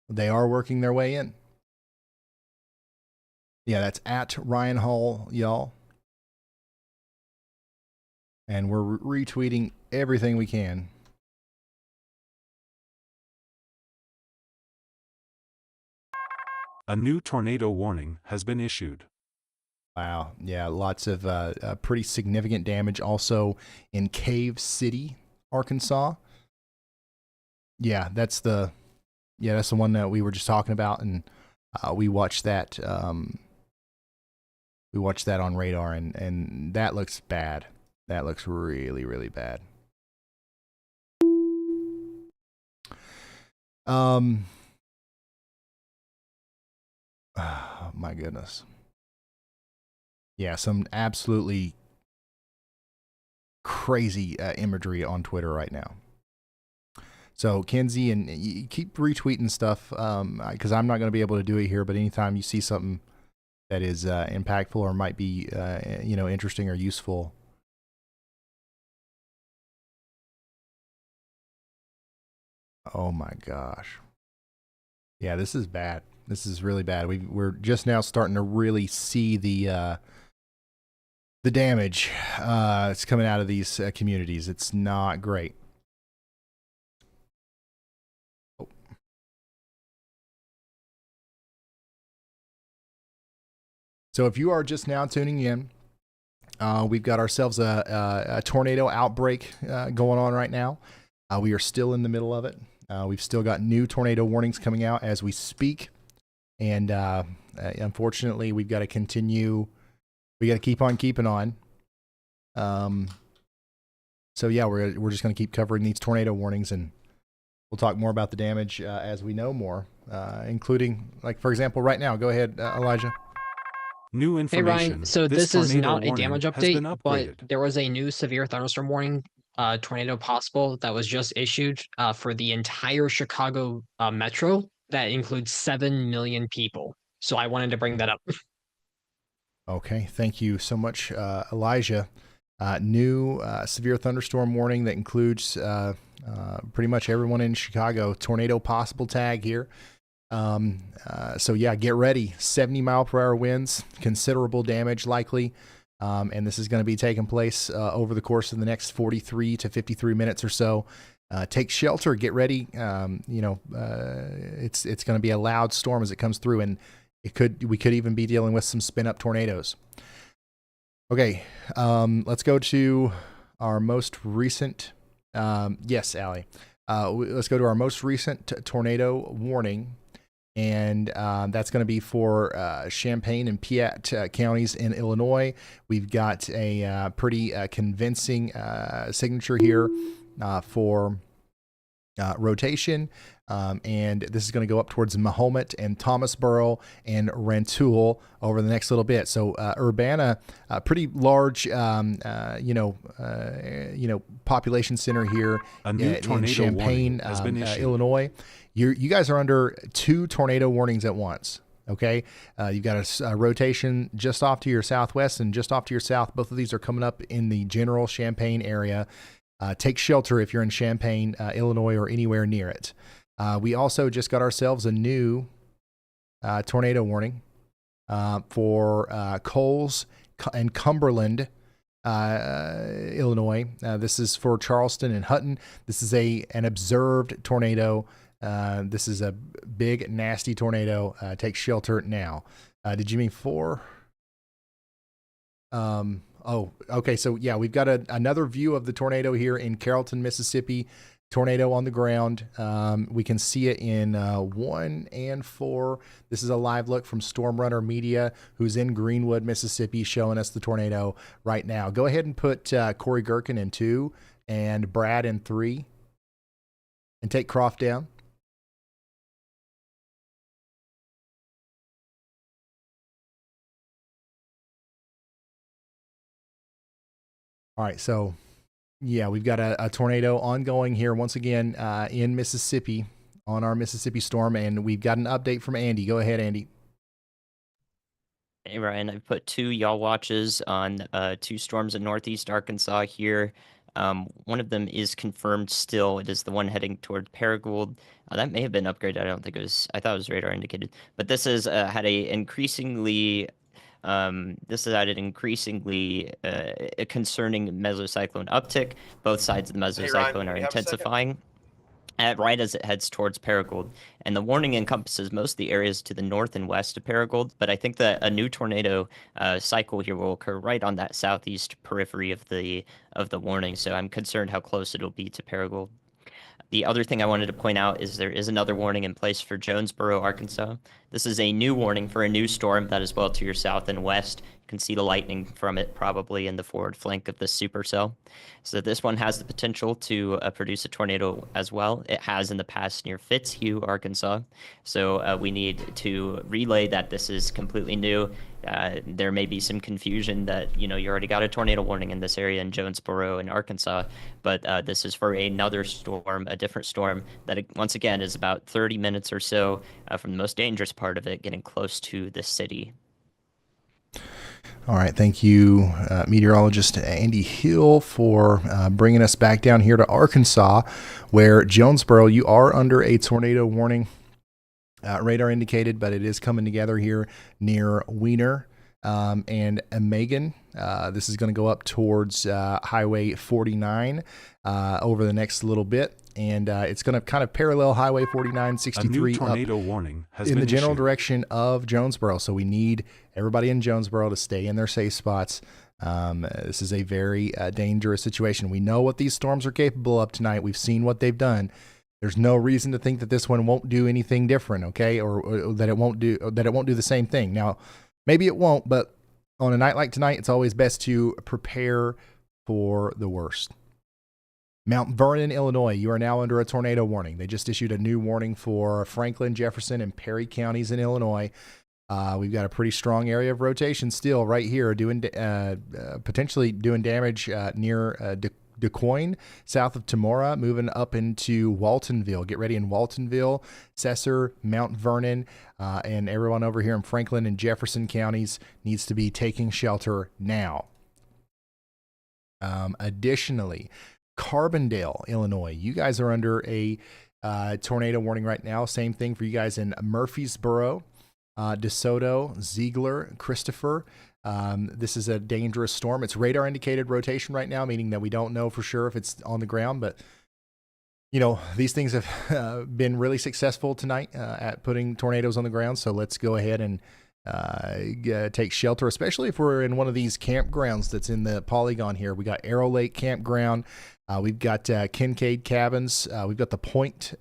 they are working their way in. Yeah, that's at Ryan Hall, y'all. And we're retweeting everything we can. A new tornado warning has been issued. Wow. Yeah, lots of pretty significant damage also in Cave City, Arkansas. Yeah, that's the one that we were just talking about, and we watched that. We watched that on radar, and that looks bad. That looks really, really bad. Oh, my goodness. Yeah, some absolutely crazy imagery on Twitter right now. So, Kenzie, and you keep retweeting stuff because I'm not going to be able to do it here, but anytime you see something that is impactful or might be, interesting or useful. Oh my gosh. Yeah, this is bad. This is really bad. We're just now starting to really see the damage that's coming out of these communities. It's not great. Oh. So if you are just now tuning in, we've got ourselves a tornado outbreak going on right now. We are still in the middle of it. We've still got new tornado warnings coming out as we speak. And unfortunately, we've got to continue. We got to keep on keeping on. So yeah, we're just going to keep covering these tornado warnings, and we'll talk more about the damage as we know more, including, like, for example, right now. Go ahead, Elijah. New Hey information. Ryan, so this is tornado not a warning damage has been update, but upgraded. there was a new severe thunderstorm warning, tornado possible, that was just issued for the entire Chicago metro. That includes 7 million people. So I wanted to bring that up. Okay, thank you so much, Elijah. New severe thunderstorm warning that includes pretty much everyone in Chicago. Tornado possible tag here. So yeah, get ready. 70-mile-per-hour winds, considerable damage likely. And this is going to be taking place over the course of the next 43 to 53 minutes or so. Take shelter, get ready. It's going to be a loud storm as it comes through, and we could even be dealing with some spin-up tornadoes. Okay, let's go to our most recent. Yes, Allie. Let's go to our most recent tornado warning. And that's going to be for Champaign and Piatt counties in Illinois. We've got a pretty convincing signature here for rotation. And this is going to go up towards Mahomet and Thomasboro and Rantoul over the next little bit. So Urbana, a pretty large, population center here in Champaign, Illinois. You guys are under 2 tornado warnings at once. Okay, you've got a rotation just off to your southwest and just off to your south. Both of these are coming up in the general Champaign area. Take shelter if you're in Champaign, Illinois, or anywhere near it. We also just got ourselves a new tornado warning for Coles and Cumberland, Illinois. This is for Charleston and Hutton. This is an observed tornado. This is a big, nasty tornado. Take shelter now. Did you mean 4? Oh, okay. So yeah, we've got another view of the tornado here in Carrollton, Mississippi. Tornado on the ground. We can see it in 1 and 4. This is a live look from Storm Runner Media, who's in Greenwood, Mississippi, showing us the tornado right now. Go ahead and put Corey Gherkin in 2 and Brad in 3, and take Croft down. All right, so yeah, we've got a tornado ongoing here once again in Mississippi on our Mississippi storm, and we've got an update from Andy. Go ahead, Andy. Hey, Ryan, I've put 2 yaw watches on 2 storms in northeast Arkansas here. One of them is confirmed still. It is the one heading toward Perryville. That may have been upgraded. I thought it was radar indicated. But this has had a increasingly concerning mesocyclone uptick. Both sides of the mesocyclone are intensifying. right as it heads towards Paragould. And the warning encompasses most of the areas to the north and west of Paragould, but I think that a new tornado cycle here will occur right on that southeast periphery of the warning. So I'm concerned how close it'll be to Paragould. The other thing I wanted to point out is there is another warning in place for Jonesboro, Arkansas. This is a new warning for a new storm that is well to your south and west. You can see the lightning from it probably in the forward flank of the supercell. So this one has the potential to produce a tornado as well. It has in the past near Fitzhugh, Arkansas. So we need to relay that this is completely new. There may be some confusion that, you already got a tornado warning in this area in Jonesboro in Arkansas, but this is for another storm, a different storm that, once again, is about 30 minutes or so from the most dangerous part of it, getting close to the city. All right. Thank you, meteorologist Andy Hill, for bringing us back down here to Arkansas, where Jonesboro, you are under a tornado warning. Radar indicated, but it is coming together here near Wiener and Megan. This is going to go up towards Highway 49 over the next little bit, and it's going to kind of parallel Highway 49, 63 a new tornado warning has in been the general issued. direction of Jonesboro. So we need everybody in Jonesboro to stay in their safe spots. This is a very dangerous situation. We know what these storms are capable of tonight. We've seen what they've done. There's no reason to think that this one won't do anything different, okay, or that it won't do the same thing. Now, maybe it won't, but on a night like tonight, it's always best to prepare for the worst. Mount Vernon, Illinois, you are now under a tornado warning. They just issued a new warning for Franklin, Jefferson, and Perry counties in Illinois. We've got a pretty strong area of rotation still right here, potentially doing damage near DuQuoin, south of Tamora, moving up into Waltonville. Get ready in Waltonville, Cesar, Mount Vernon, and everyone over here in Franklin and Jefferson counties needs to be taking shelter now. Additionally, Carbondale, Illinois, you guys are under a tornado warning right now. Same thing for you guys in Murfreesboro, DeSoto, Ziegler, Christopher. This is a dangerous storm. It's radar indicated rotation right now, meaning that we don't know for sure if it's on the ground, but these things have been really successful tonight at putting tornadoes on the ground. So let's go ahead and take shelter, especially if we're in one of these campgrounds that's in the polygon here. We got Arrow Lake Campground. We've got Kincaid Cabins. We've got the Point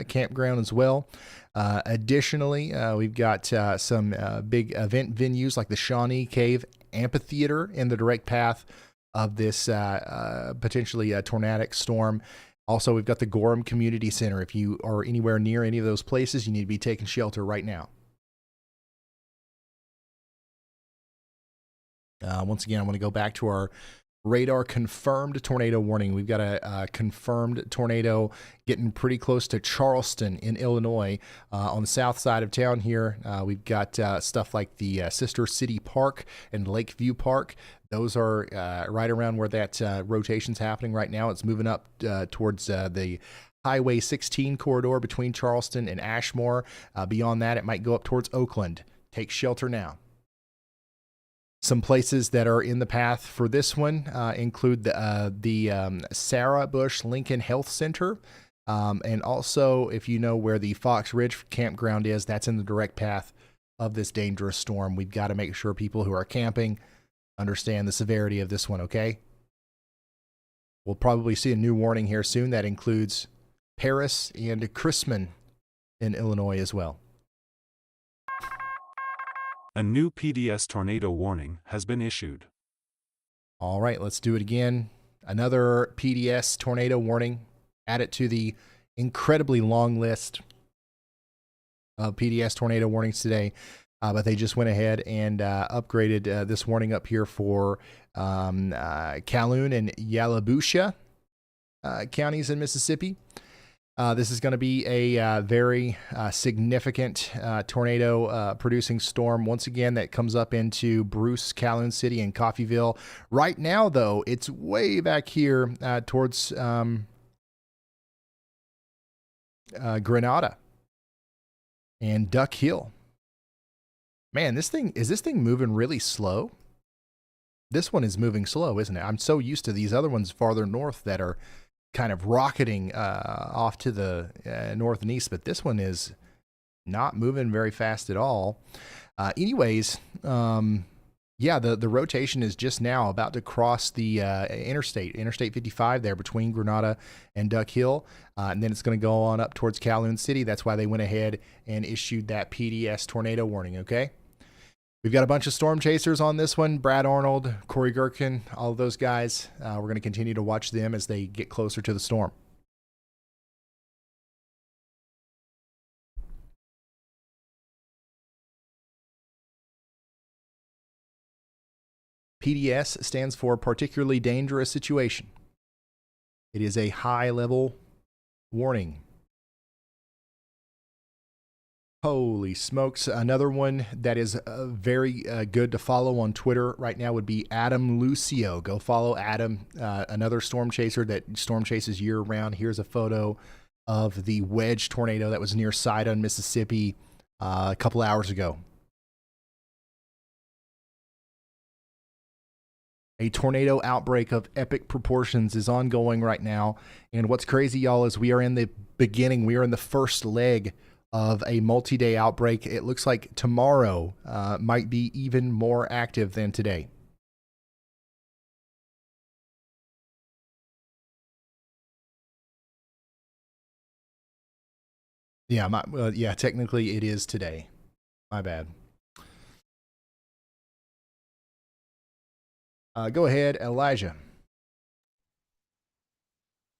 Campground as well. Additionally, we've got some big event venues like the Shawnee Cave Amphitheater in the direct path of this potentially tornadic storm. Also, we've got the Gorham Community Center. If you are anywhere near any of those places, you need to be taking shelter right now. Once again, I want to go back to our radar confirmed tornado warning. We've got a confirmed tornado getting pretty close to Charleston in Illinois. On the south side of town here, we've got stuff like the Sister City Park and Lakeview Park. Those are right around where that rotation's happening right now. It's moving up towards the Highway 16 corridor between Charleston and Ashmore. Beyond that, it might go up towards Oakland. Take shelter now. Some places that are in the path for this one include the Sarah Bush Lincoln Health Center. And also, if you know where the Fox Ridge campground is, that's in the direct path of this dangerous storm. We've got to make sure people who are camping understand the severity of this one, okay? We'll probably see a new warning here soon that includes Paris and Chrisman in Illinois as well. A new PDS tornado warning has been issued. All right, let's do it again. Another PDS tornado warning. Add it to the incredibly long list of PDS tornado warnings today. But they just went ahead and upgraded this warning up here for Calhoun and Yalobusha counties in Mississippi. This is going to be a very significant tornado producing storm once again that comes up into Bruce, Calhoun City, and Coffeyville. Right now, though, it's way back here towards Grenada and Duck Hill. Man, is this thing moving really slow? This one is moving slow, isn't it? I'm so used to these other ones farther north that are kind of rocketing off to the north and east, but this one is not moving very fast at all. Anyways, yeah, the rotation is just now about to cross the Interstate 55 there between Grenada and Duck Hill, and then it's going to go on up towards Calhoun City. That's why they went ahead and issued that PDS tornado warning, okay? We've got a bunch of storm chasers on this one. Brad Arnold, Corey Gherkin, all of those guys. We're going to continue to watch them as they get closer to the storm. PDS stands for particularly dangerous situation. It is a high-level warning. Holy smokes. Another one that is very good to follow on Twitter right now would be Adam Lucio. Go follow Adam, another storm chaser that storm chases year-round. Here's a photo of the wedge tornado that was near Sidon, Mississippi a couple hours ago. A tornado outbreak of epic proportions is ongoing right now. And what's crazy, y'all, is we are in the beginning. We are in the first leg of a multi-day outbreak. It looks like tomorrow might be even more active than today. Yeah, yeah, technically it is today. My bad. Go ahead, Elijah.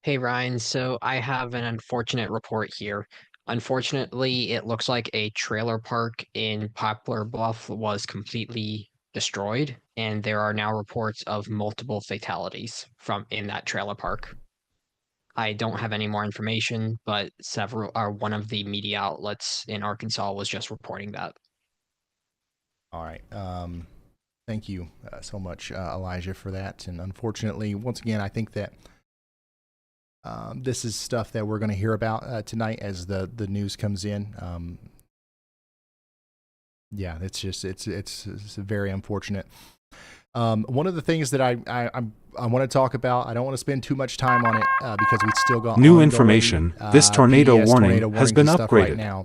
Hey Ryan, so I have an unfortunate report here. Unfortunately, it looks like a trailer park in Poplar Bluff was completely destroyed, and there are now reports of multiple fatalities from in that trailer park. I don't have any more information, but one of the media outlets in Arkansas was just reporting that. All right. Thank you so much, Elijah, for that. And unfortunately, once again, I think that this is stuff that we're going to hear about tonight as the news comes in. Yeah, it's just it's very unfortunate. One of the things that I want to talk about, I don't want to spend too much time on it because we still got new information. This tornado PDS warning has been upgraded right now.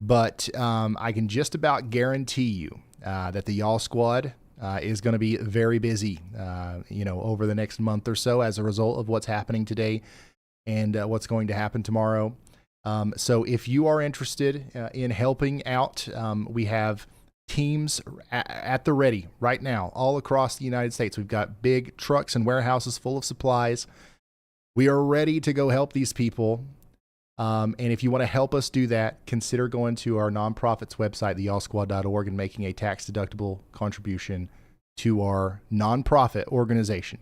But I can just about guarantee you that the Y'all Squad is going to be very busy, over the next month or so as a result of what's happening today and what's going to happen tomorrow. So if you are interested in helping out, we have teams at the ready right now all across the United States. We've got big trucks and warehouses full of supplies. We are ready to go help these people. And if you want to help us do that, consider going to our nonprofit's website, theyallsquad.org, and making a tax-deductible contribution to our nonprofit organization.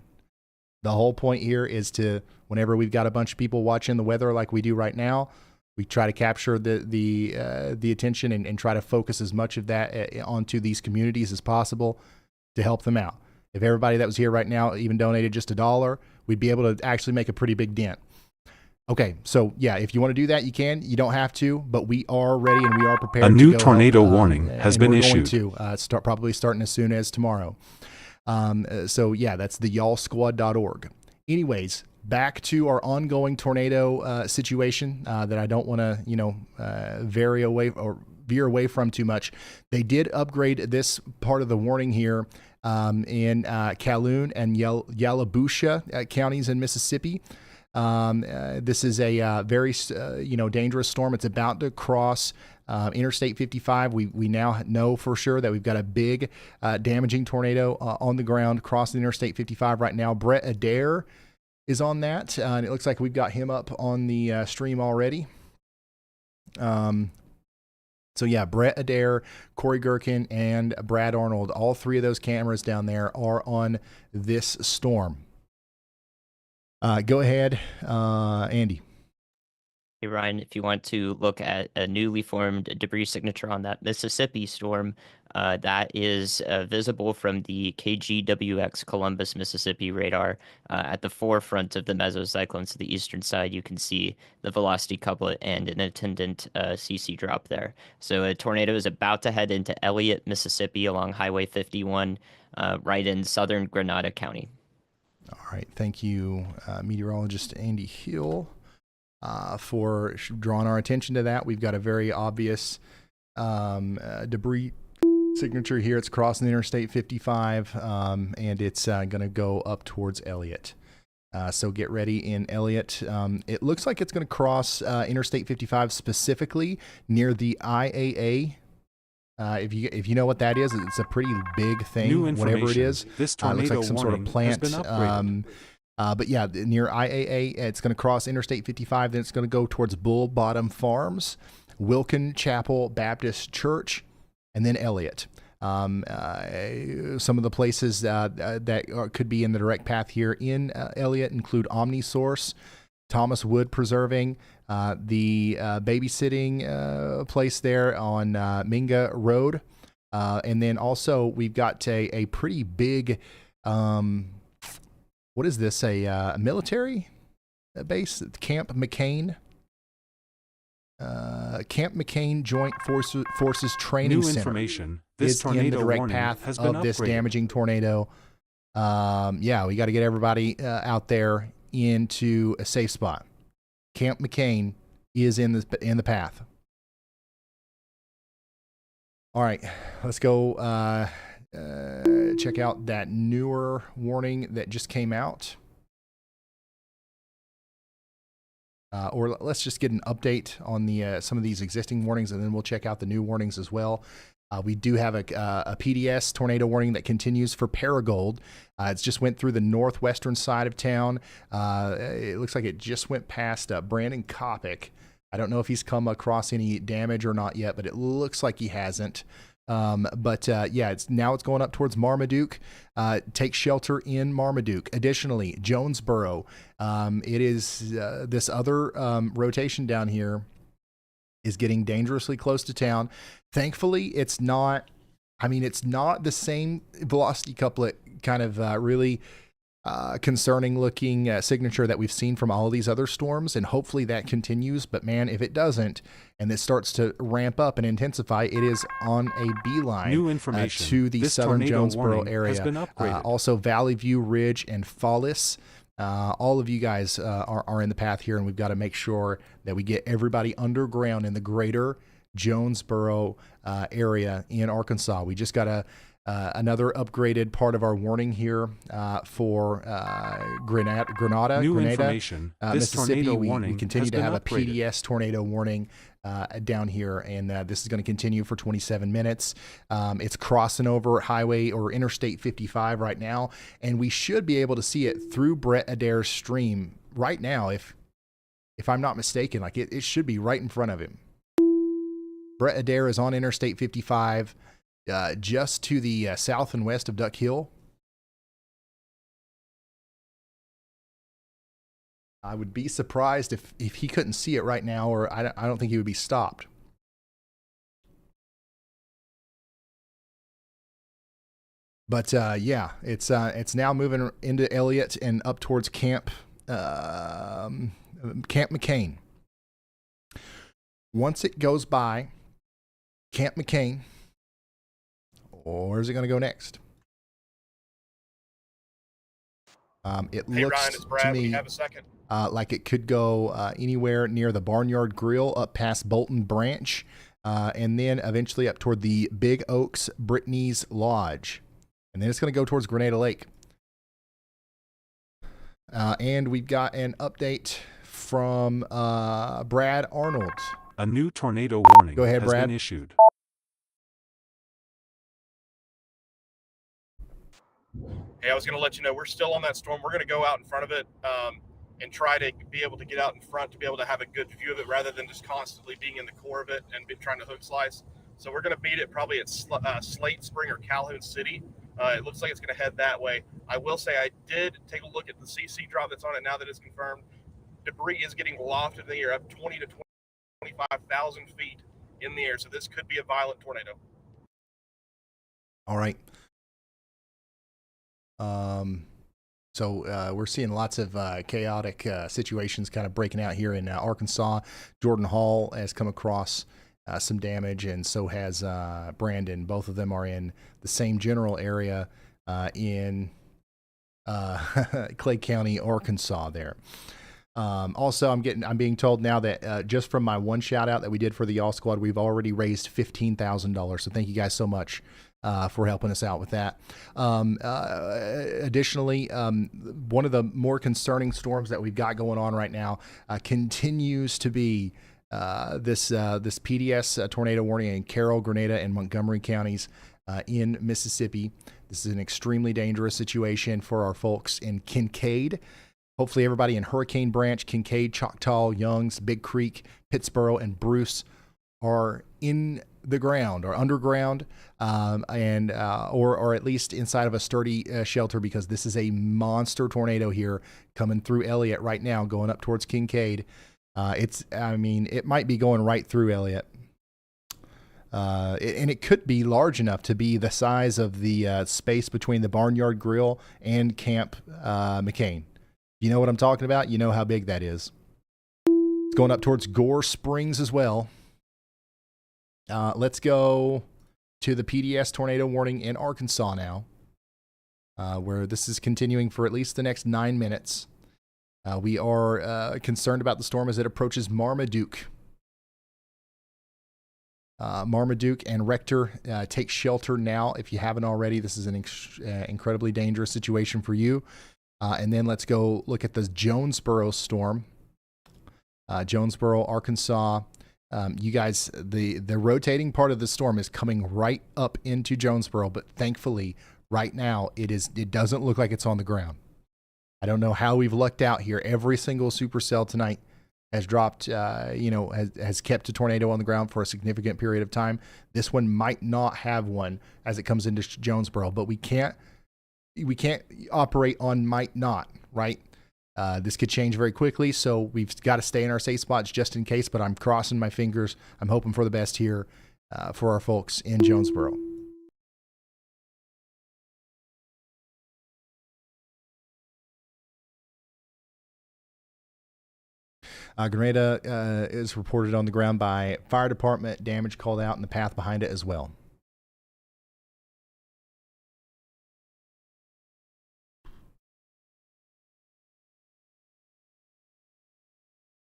The whole point here is to, whenever we've got a bunch of people watching the weather like we do right now, we try to capture the attention and try to focus as much of that onto these communities as possible to help them out. If everybody that was here right now even donated just $1, we'd be able to actually make a pretty big dent. Okay, so yeah, if you want to do that, you can. You don't have to, but we are ready and we are prepared. A new tornado warning has been issued. We're going to probably starting as soon as tomorrow. So yeah, that's the y'allsquad.org. Anyways, back to our ongoing tornado situation that I don't want to veer away from too much. They did upgrade this part of the warning here in Calhoun and Yalobusha counties in Mississippi. This is a very dangerous storm. It's about to cross Interstate 55. We now know for sure that we've got a big damaging tornado on the ground crossing Interstate 55 right now. Brett Adair is on that, and it looks like we've got him up on the stream already. So yeah, Brett Adair, Corey Gherkin, and Brad Arnold, all three of those cameras down there are on this storm. Go ahead, Andy. Hey, Ryan, if you want to look at a newly formed debris signature on that Mississippi storm, that is visible from the KGWX Columbus, Mississippi radar at the forefront of the mesocyclone. To the eastern side, you can see the velocity couplet and an attendant CC drop there. So a tornado is about to head into Elliott, Mississippi along Highway 51, right in southern Grenada County. All right. Thank you, meteorologist Andy Hill, for drawing our attention to that. We've got a very obvious debris signature here. It's crossing Interstate 55, and it's going to go up towards Elliott. So get ready in Elliott. It looks like it's going to cross Interstate 55 specifically near the IAA. If you know what that is, it's a pretty big thing, whatever it is. This tornado looks like some sort of plant. But yeah, near IAA, it's going to cross Interstate 55. Then it's going to go towards Bull Bottom Farms, Wilkin Chapel Baptist Church, and then Elliott. Some of the places that could be in the direct path here in Elliott include OmniSource, Thomas Wood Preserving, the babysitting place there on Minga Road. And then also we've got a pretty big, what is this, a military base? Camp McCain. Camp McCain Joint Forces Training Center. New information. This is tornado in the direct warning path has been of this upgraded. damaging tornado. Yeah, we got to get everybody out there into a safe spot. Camp McCain is in the path. All right, let's go check out that newer warning that just came out. Or let's just get an update on the some of these existing warnings, and then we'll check out the new warnings as well. We do have a PDS tornado warning that continues for Paragould. It's just went through the northwestern side of town. It looks like it just went past Brandon Kopic. I don't know if he's come across any damage or not yet, but it looks like he hasn't. Yeah, it's going up towards Marmaduke. Take shelter in Marmaduke. Additionally, Jonesboro. It is this other rotation down here is getting dangerously close to town. Thankfully, it's not the same velocity couplet kind of really concerning looking signature that we've seen from all of these other storms, and hopefully that continues. But man, if it doesn't and it starts to ramp up and intensify, it is on a beeline New information. to the This southern tornado Jonesboro warning area. has been upgraded. Also Valley View, Ridge, and Fallis. All of you guys are in the path here, and we've got to make sure that we get everybody underground in the greater Jonesboro area in Arkansas. We just got another upgraded part of our warning here for Grenada, New information. This Mississippi. tornado We warning continue has to been have a upgraded. PDS tornado warning down here, and this is going to continue for 27 minutes. It's crossing over highway or Interstate 55 right now, and we should be able to see it through Brett Adair's stream right now. If I'm not mistaken, like it should be right in front of him. Brett Adair is on Interstate 55, just to the south and west of Duck Hill. I would be surprised if he couldn't see it right now, or I don't think he would be stopped. But yeah, it's now moving into Elliott and up towards Camp McCain. Once it goes by Camp McCain, where's it going to go next? It Hey looks Ryan, it's Brad. to We me have a second. like it could go anywhere near the Barnyard Grill up past Bolton Branch, and then eventually up toward the Big Oaks Brittany's Lodge. And then it's going to go towards Grenada Lake. And we've got an update from Brad Arnold. A new tornado warning Go ahead, has Brad. been issued. Hey, I was going to let you know we're still on that storm. We're going to go out in front of it and try to be able to get out in front to be able to have a good view of it rather than just constantly being in the core of it and trying to hook slice. So we're going to beat it probably at Slate Spring or Calhoun City. It looks like it's going to head that way. I will say I did take a look at the CC drop that's on it now that it's confirmed. Debris is getting lofted in the air up 20 to 25,000 feet in the air. So this could be a violent tornado. All right. So we're seeing lots of chaotic situations kind of breaking out here in Arkansas. Jordan Hall has come across some damage, and so has Brandon. Both of them are in the same general area in Clay County, Arkansas there. Also, I'm being told now that just from my one shout out that we did for the Y'all Squad, we've already raised $15,000. So thank you guys so much for helping us out with that. Additionally, one of the more concerning storms that we've got going on right now continues to be this PDS tornado warning in Carroll, Grenada, and Montgomery counties in Mississippi. This is an extremely dangerous situation for our folks in Kincaid. Hopefully everybody in Hurricane Branch, Kincaid, Choctaw, Youngs, Big Creek, Pittsboro, and Bruce are in the ground or underground, or at least inside of a sturdy shelter, because this is a monster tornado here coming through Elliott right now, going up towards Kincaid. It might be going right through Elliott. And it could be large enough to be the size of the space between the Barnyard Grill and Camp McCain. You know what I'm talking about? You know how big that is. It's going up towards Gore Springs as well. Let's go to the PDS tornado warning in Arkansas now, where this is continuing for at least the next 9 minutes. We are concerned about the storm as it approaches Marmaduke. Marmaduke and Rector, take shelter now if you haven't already. This is an incredibly dangerous situation for you. And then let's go look at the Jonesboro storm. Jonesboro, Arkansas. You guys, the rotating part of the storm is coming right up into Jonesboro, but thankfully, right now, it doesn't look like it's on the ground. I don't know how we've lucked out here. Every single supercell tonight has dropped, has kept a tornado on the ground for a significant period of time. This one might not have one as it comes into Jonesboro, but we can't operate on might not, right? This could change very quickly, so we've got to stay in our safe spots just in case, but I'm crossing my fingers. I'm hoping for the best here for our folks in Jonesboro. Grenada is reported on the ground by fire department, damage called out, and the path behind it as well.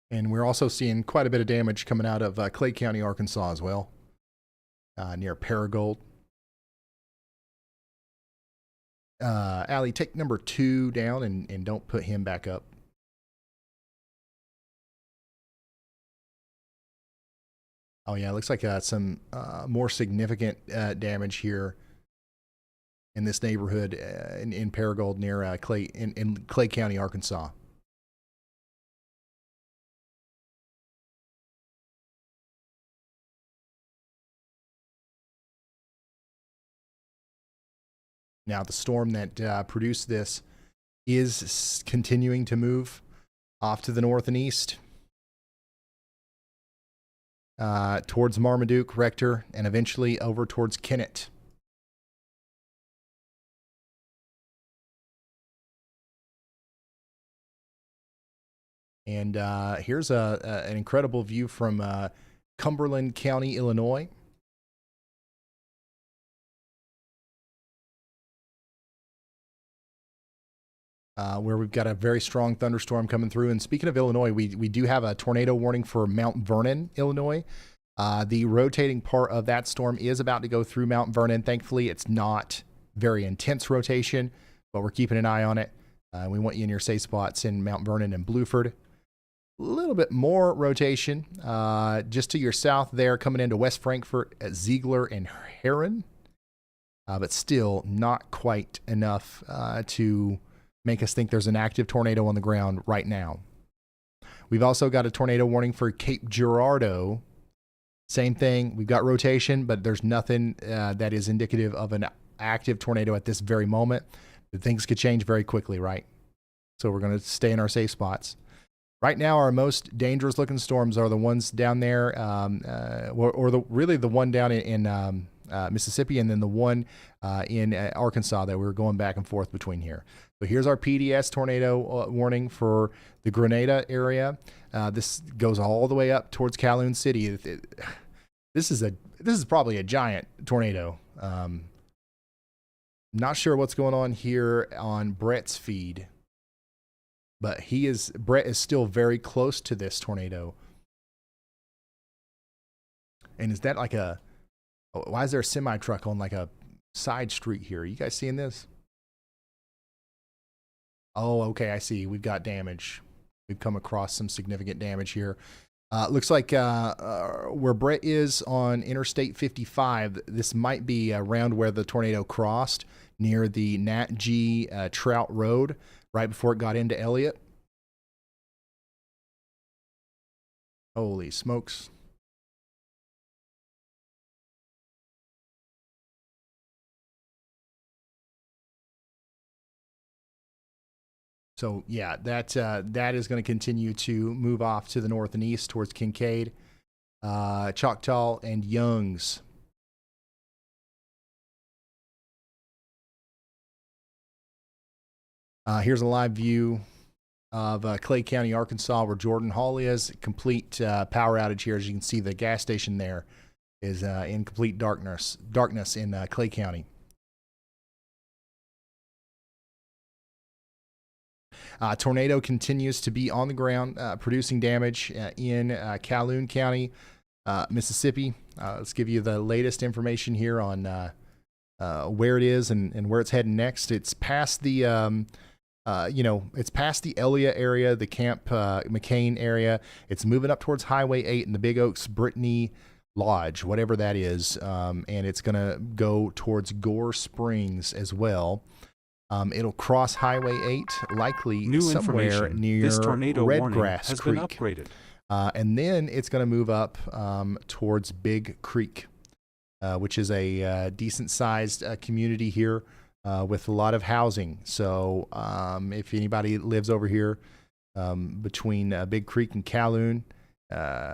And we're also seeing quite a bit of damage coming out of Clay County, Arkansas as well, near Paragould. Allie, take number 2 down and don't put him back up. Oh, yeah, it looks like some more significant damage here in this neighborhood in Paragould near Clay, in Clay County, Arkansas. Now, the storm that produced this is continuing to move off to the north and east towards Marmaduke, Rector, and eventually over towards Kennett. And here's an incredible view from Cumberland County, Illinois. Where we've got a very strong thunderstorm coming through. And speaking of Illinois, we do have a tornado warning for Mount Vernon, Illinois. The rotating part of that storm is about to go through Mount Vernon. Thankfully, it's not very intense rotation, but we're keeping an eye on it. We want you in your safe spots in Mount Vernon and Blueford. A little bit more rotation just to your south there, coming into West Frankfort at Ziegler and Heron. But still not quite enough to make us think there's an active tornado on the ground right now. We've also got a tornado warning for Cape Girardeau. Same thing. We've got rotation, but there's nothing that is indicative of an active tornado at this very moment. But things could change very quickly, right? So we're going to stay in our safe spots. Right now, our most dangerous looking storms are the ones down there, or the one down in Mississippi, and then the one in Arkansas that we're going back and forth between here. So here's our PDS tornado warning for the Grenada area. This goes all the way up towards Calhoun City. This is probably a giant tornado. Not sure what's going on here on Brett's feed, but Brett is still very close to this tornado. And is that like why is there a semi truck on like a side street here? Are you guys seeing this? Oh, okay, I see. We've got damage. We've come across some significant damage here. Looks like where Brett is on Interstate 55, this might be around where the tornado crossed, near the Nat G Trout Road, right before it got into Elliott. Holy smokes. So yeah, that is going to continue to move off to the north and east towards Kincaid, Choctaw, and Youngs. Here's a live view of Clay County, Arkansas, where Jordan Hall is. Complete power outage here. As you can see, the gas station there is in complete darkness in Clay County. Tornado continues to be on the ground, producing damage in Calhoun County, Mississippi. Let's give you the latest information here on where it is and where it's heading next. It's past the, it's past the Elliott area, the Camp McCain area. It's moving up towards Highway 8 and the Big Oaks Brittany Lodge, whatever that is, and it's going to go towards Gore Springs as well. It'll cross Highway 8, likely somewhere near Redgrass has Creek. Been upgraded. And then it's going to move up towards Big Creek, which is a decent-sized community here with a lot of housing. So if anybody lives over here between Big Creek and Calhoun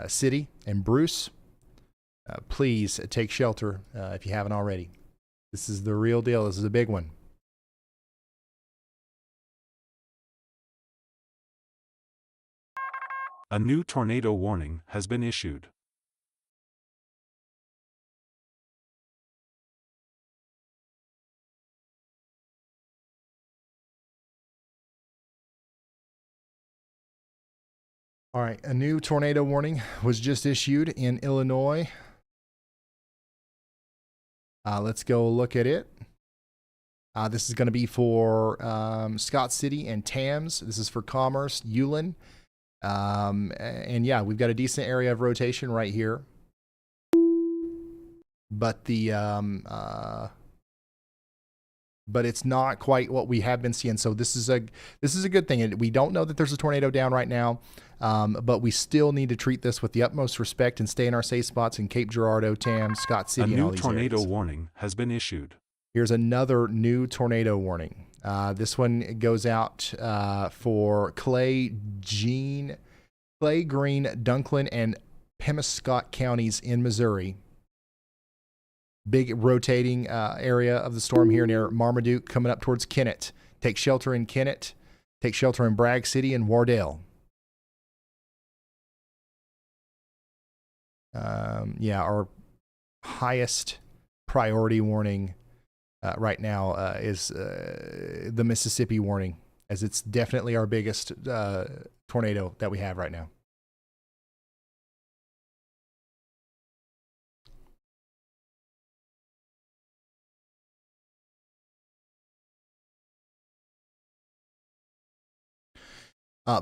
City and Bruce, please take shelter if you haven't already. This is the real deal. This is a big one. A new tornado warning has been issued. All right, a new tornado warning was just issued in Illinois. Let's go look at it. This is going to be for Scott City and Tams. This is for Commerce, Ulen. And yeah, we've got a decent area of rotation right here. But but it's not quite what we have been seeing. So this is a good thing. We don't know that there's a tornado down right now, but we still need to treat this with the utmost respect and stay in our safe spots in Cape Girardeau, Tams, Scott City, and all these areas. A new tornado warning has been issued. Here's another new tornado warning. This one goes out for Clay, Green, Dunklin, and Pemiscot counties in Missouri. Big rotating area of the storm here near Marmaduke, coming up towards Kennett. Take shelter in Kennett. Take shelter in Bragg City and Wardell. Yeah, our highest priority warning right now is the Mississippi warning, as it's definitely our biggest tornado that we have right now.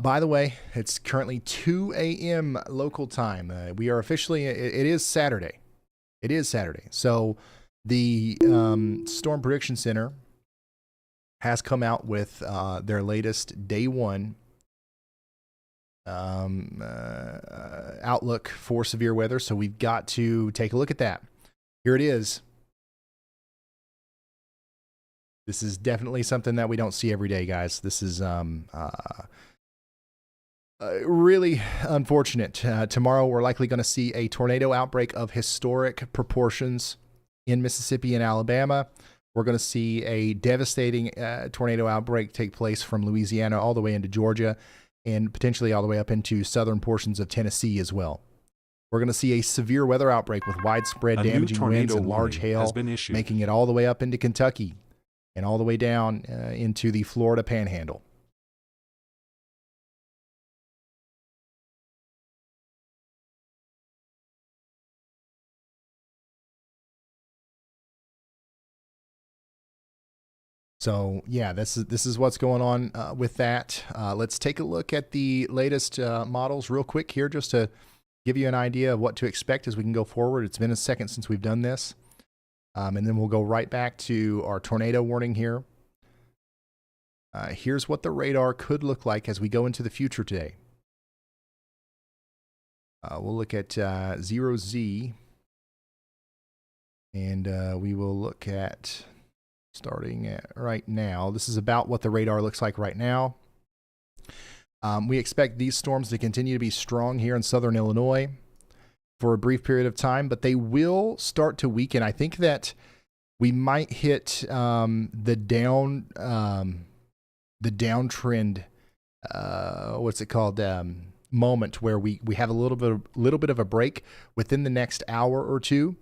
By the way, it's currently 2 a.m. local time. We are officially, it is Saturday. It is Saturday. So the Storm Prediction Center has come out with their latest day one outlook for severe weather. So we've got to take a look at that. Here it is. This is definitely something that we don't see every day, guys. This is really unfortunate. Tomorrow, we're likely going to see a tornado outbreak of historic proportions in Mississippi and Alabama. We're going to see a devastating tornado outbreak take place from Louisiana all the way into Georgia and potentially all the way up into southern portions of Tennessee as well. We're going to see a severe weather outbreak with widespread damaging winds and large hail, making it all the way up into Kentucky and all the way down into the Florida Panhandle. So yeah, this is what's going on with that. Let's take a look at the latest models real quick here, just to give you an idea of what to expect as we can go forward. It's been a second since we've done this, and then we'll go right back to our tornado warning here. Here's what the radar could look like as we go into the future today. We'll look at 0Z, and we will look at, starting at right now, this is about what the radar looks like right now. We expect these storms to continue to be strong here in southern Illinois for a brief period of time, but they will start to weaken. I think that we might hit the downtrend, what's it called, moment where we have a little bit of a break within the next hour or two.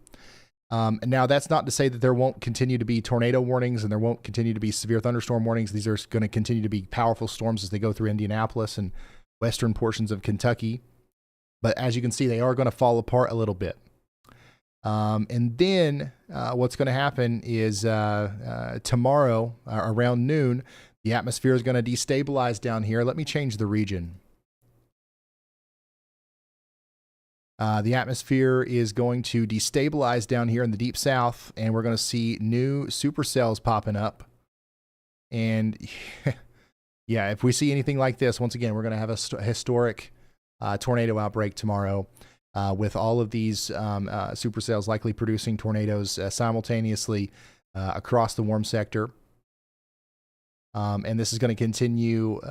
And now that's not to say that there won't continue to be tornado warnings and there won't continue to be severe thunderstorm warnings. These are going to continue to be powerful storms as they go through Indianapolis and western portions of Kentucky. But as you can see, they are going to fall apart a little bit. And then what's going to happen is tomorrow around noon, the atmosphere is going to destabilize down here. Let me change the region. The atmosphere is going to destabilize down here in the deep south, and we're going to see new supercells popping up. And yeah, if we see anything like this, once again, we're going to have a historic tornado outbreak tomorrow with all of these supercells likely producing tornadoes simultaneously across the warm sector. And this is going to continue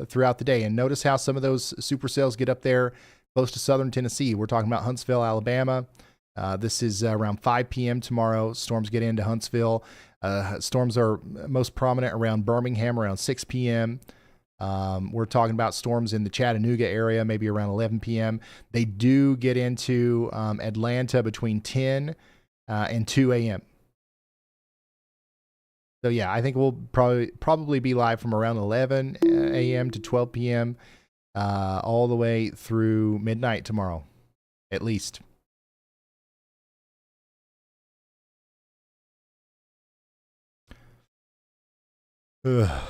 throughout the day. And notice how some of those supercells get up there close to southern Tennessee. We're talking about Huntsville, Alabama. This is around 5 p.m. tomorrow. Storms get into Huntsville. Storms are most prominent around Birmingham around 6 p.m. We're talking about storms in the Chattanooga area, maybe around 11 p.m. They do get into Atlanta between 10 and 2 a.m. So yeah, I think we'll probably be live from around 11 a.m. to 12 p.m. All the way through midnight tomorrow, at least. Ugh.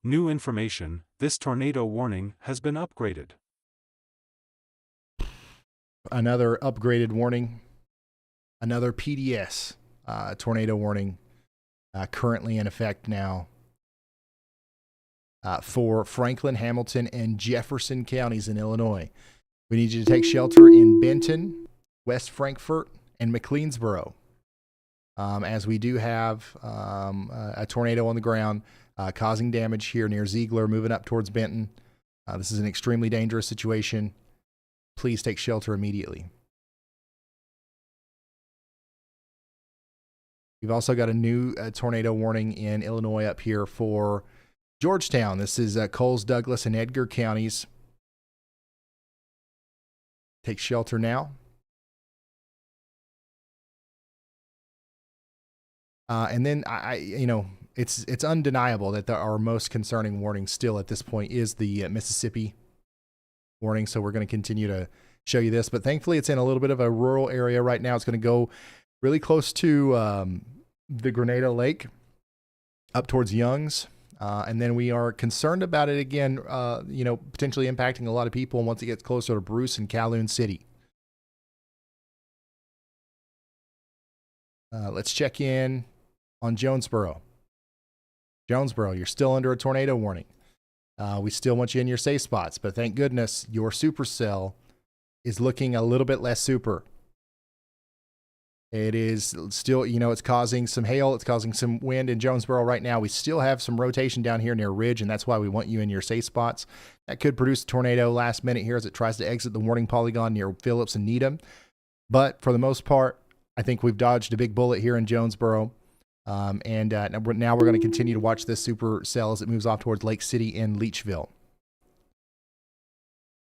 New information, this tornado warning has been upgraded. Another upgraded warning. Another PDS tornado warning currently in effect now. For Franklin, Hamilton, and Jefferson counties in Illinois. We need you to take shelter in Benton, West Frankfort, and McLeansboro, as we do have a tornado on the ground causing damage here near Ziegler, moving up towards Benton. This is an extremely dangerous situation. Please take shelter immediately. We've also got a new tornado warning in Illinois up here for Georgetown. This is Coles, Douglas, and Edgar counties. Take shelter now. And then it's undeniable that our most concerning warning still at this point is the Mississippi warning. So we're going to continue to show you this, but thankfully it's in a little bit of a rural area right now. It's going to go really close to the Grenada Lake, up towards Young's. And then we are concerned about it again, potentially impacting a lot of people once it gets closer to Bruce and Calhoun City. Let's check in on Jonesboro. Jonesboro, you're still under a tornado warning. We still want you in your safe spots, but thank goodness your supercell is looking a little bit less super. It is still, it's causing some hail. It's causing some wind in Jonesboro right now. We still have some rotation down here near Ridge, and that's why we want you in your safe spots. That could produce a tornado last minute here as it tries to exit the warning polygon near Phillips and Needham. But for the most part, I think we've dodged a big bullet here in Jonesboro. Now we're going to continue to watch this supercell as it moves off towards Lake City and Leachville.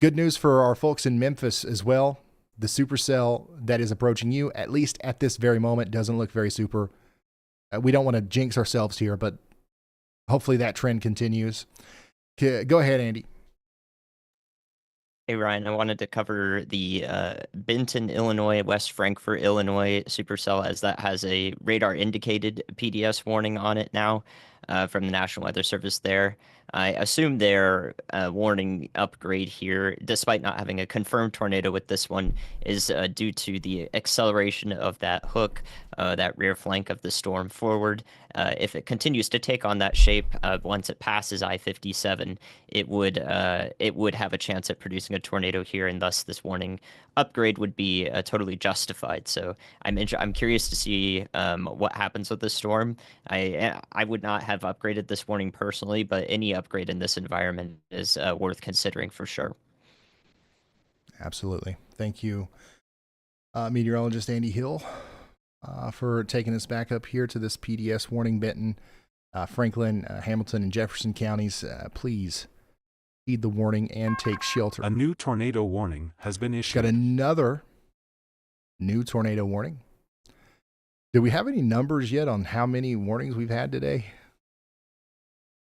Good news for our folks in Memphis as well. the supercell that is approaching you, at least at this very moment, doesn't look very super. We don't want to jinx ourselves here, but hopefully that trend continues. Go ahead, Andy. Hey, Ryan, I wanted to cover the Benton, Illinois, West Frankfort, Illinois supercell, as that has a radar indicated PDS warning on it now from the National Weather Service there. I assume their warning upgrade here, despite not having a confirmed tornado with this one, is due to the acceleration of that hook, that rear flank of the storm forward. If it continues to take on that shape, once it passes I-57, it would have a chance at producing a tornado here, and thus this warning upgrade would be totally justified. So I'm curious to see what happens with the storm. I would not have upgraded this warning personally, but any upgrade in this environment is worth considering for sure. Absolutely. Thank you, meteorologist Andy Hill, for taking us back up here to this PDS warning. Benton, Franklin, Hamilton, and Jefferson counties, please heed the warning and take shelter. A new tornado warning has been issued. Got another new tornado warning. Do we have any numbers yet on how many warnings we've had today?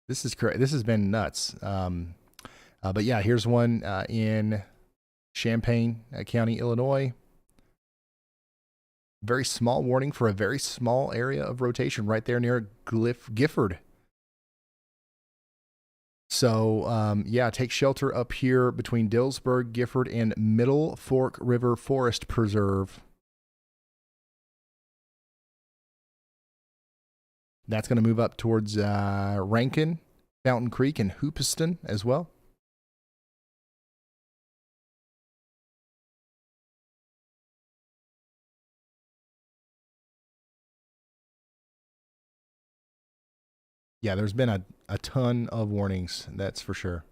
This is correct. This has been nuts. But yeah, here's one in Champaign County, Illinois. Very small warning for a very small area of rotation right there near Gifford. So, yeah, take shelter up here between Dillsburg, Gifford, and Middle Fork River Forest Preserve. That's going to move up towards Rankin, Fountain Creek, and Hoopeston as well. Yeah, there's been a ton of warnings, that's for sure.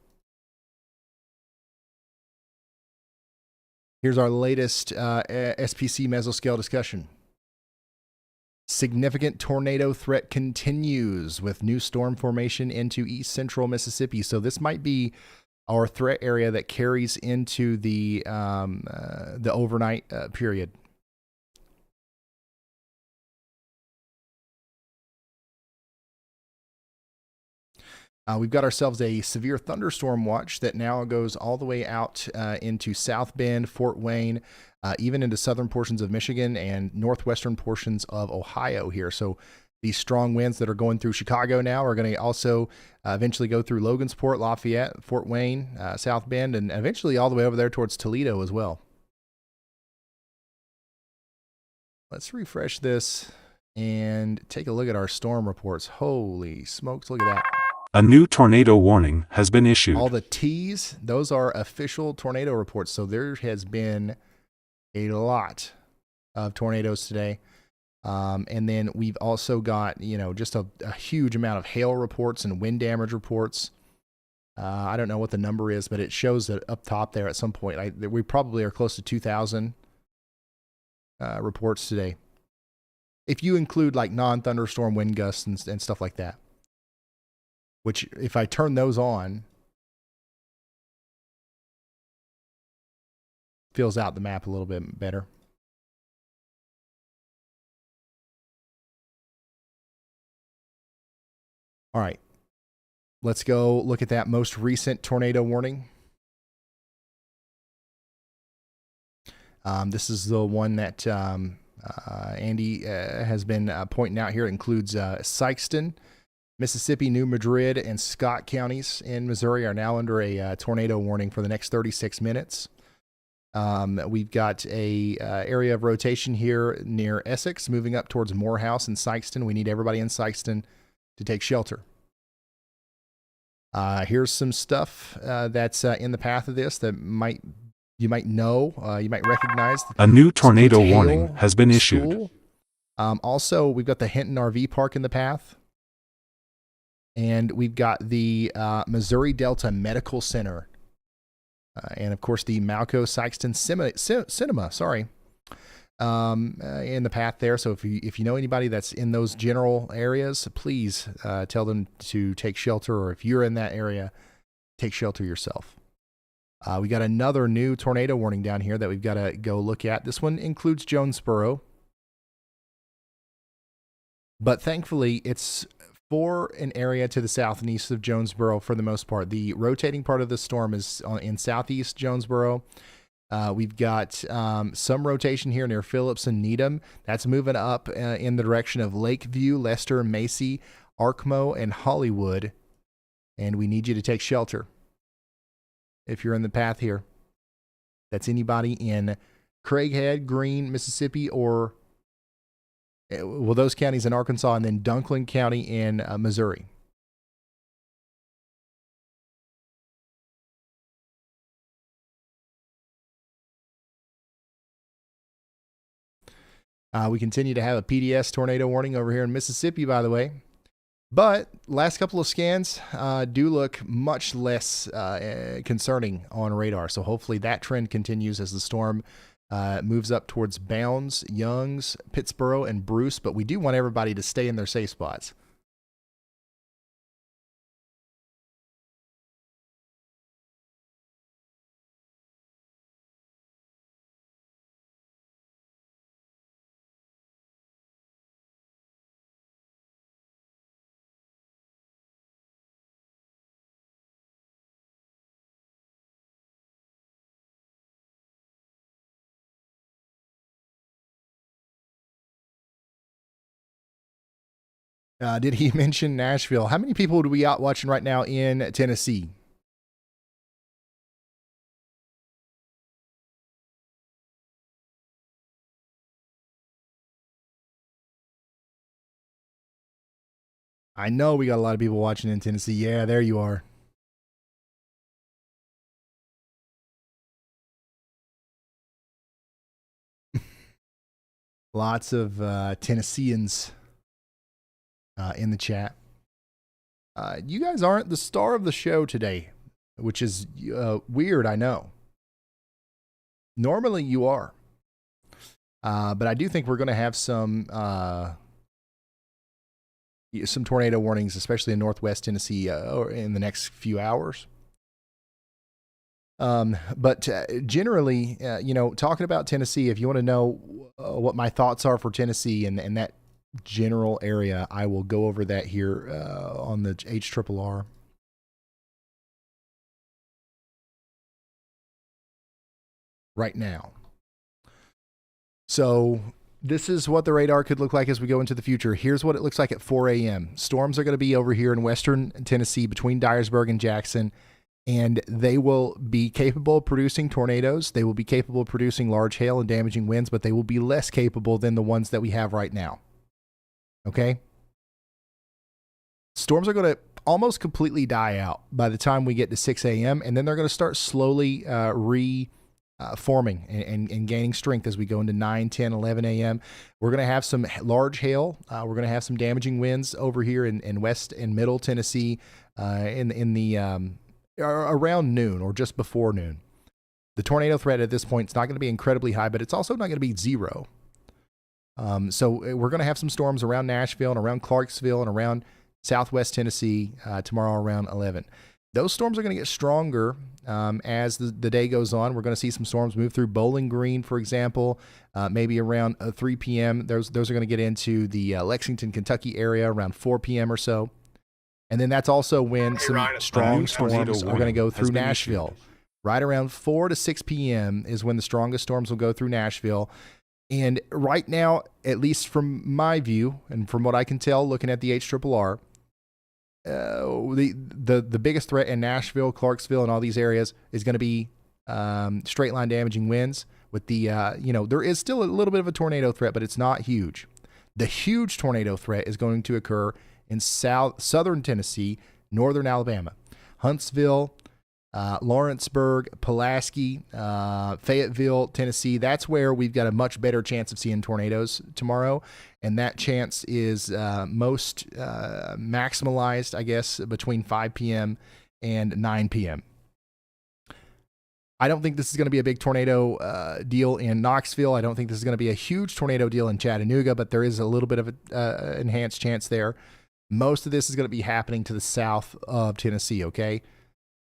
Here's our latest SPC mesoscale discussion. Significant tornado threat continues with new storm formation into east central Mississippi. So this might be our threat area that carries into the overnight period. We've got ourselves a severe thunderstorm watch that now goes all the way out into South Bend, Fort Wayne, even into southern portions of Michigan and northwestern portions of Ohio here. So these strong winds that are going through Chicago now are going to also eventually go through Logansport, Lafayette, Fort Wayne, South Bend, and eventually all the way over there towards Toledo as well. Let's refresh this and take a look at our storm reports. Holy smokes, look at that. A new tornado warning has been issued. All the T's, those are official tornado reports. So there has been a lot of tornadoes today. And then we've also got, just a huge amount of hail reports and wind damage reports. I don't know what the number is, but it shows that up top there at some point. We probably are close to 2,000 reports today. If you include like non-thunderstorm wind gusts and stuff like that. Which, if I turn those on, fills out the map a little bit better. All right. Let's go look at that most recent tornado warning. This is the one that Andy has been pointing out here. It includes Sikeston, Mississippi, New Madrid, and Scott counties in Missouri are now under a tornado warning for the next 36 minutes. We've got a area of rotation here near Essex, moving up towards Morehouse and Sikeston. We need everybody in Sikeston to take shelter. Here's some stuff that's in the path of this that you might know, you might recognize. A new tornado warning has been issued. Also, we've got the Hinton RV Park in the path. And we've got the Missouri Delta Medical Center. And, of course, the Malco Sikeston Cinema, in the path there. So if you know anybody that's in those general areas, please tell them to take shelter. Or if you're in that area, take shelter yourself. We got another new tornado warning down here that we've got to go look at. This one includes Jonesboro. But thankfully, it's for an area to the south and east of Jonesboro for the most part. The rotating part of the storm is in southeast Jonesboro. We've got some rotation here near Phillips and Needham. That's moving up in the direction of Lakeview, Leicester, Macy, Arkmo, and Hollywood. And we need you to take shelter if you're in the path here. That's anybody in Craighead, Greene, Mississippi, or well, those counties in Arkansas, and then Dunklin County in Missouri. We continue to have a PDS tornado warning over here in Mississippi, by the way. But last couple of scans do look much less concerning on radar. So hopefully that trend continues as the storm moves up towards Bounds, Youngs, Pittsboro, and Bruce. But we do want everybody to stay in their safe spots. Did he mention Nashville? How many people do we out watching right now in Tennessee? I know we got a lot of people watching in Tennessee. Yeah, there you are. Lots of Tennesseans in the chat. You guys aren't the star of the show today, which is weird, I know. Normally you are. But I do think we're going to have some tornado warnings, especially in northwest Tennessee in the next few hours. But generally, talking about Tennessee, if you want to know what my thoughts are for Tennessee and that general area, I will go over that here on the HRRR. Right now. So this is what the radar could look like as we go into the future. Here's what it looks like at 4 a.m. Storms are going to be over here in western Tennessee between Dyersburg and Jackson, and they will be capable of producing tornadoes. They will be capable of producing large hail and damaging winds, but they will be less capable than the ones that we have right now. Okay? Storms are going to almost completely die out by the time we get to 6 a.m., and then they're going to start slowly forming and gaining strength as we go into 9, 10, 11 a.m. We're going to have some large hail. We're going to have some damaging winds over here in west and middle Tennessee in the around noon or just before noon. The tornado threat at this point is not going to be incredibly high, but it's also not going to be zero. So we're going to have some storms around Nashville and around Clarksville and around southwest Tennessee tomorrow around 11. Those storms are going to get stronger as the day goes on. We're going to see some storms move through Bowling Green, for example, maybe around 3 p.m. Those are going to get into the Lexington, Kentucky area around 4 p.m. or so. And then that's also when some strong storms are going to go through Nashville. Right around 4 to 6 p.m. is when the strongest storms will go through Nashville. And right now, at least from my view and from what I can tell looking at the HRRR, the biggest threat in Nashville, Clarksville, and all these areas is going to be straight line damaging winds. With the there is still a little bit of a tornado threat, but it's not huge. The huge tornado threat is going to occur in southern Tennessee, northern Alabama, Huntsville, Lawrenceburg, Pulaski, Fayetteville, Tennessee. That's where we've got a much better chance of seeing tornadoes tomorrow. And that chance is most maximalized, I guess, between 5 p.m. and 9 p.m. I don't think this is going to be a big tornado deal in Knoxville. I don't think this is going to be a huge tornado deal in Chattanooga, but there is a little bit of an enhanced chance there. Most of this is going to be happening to the south of Tennessee, okay?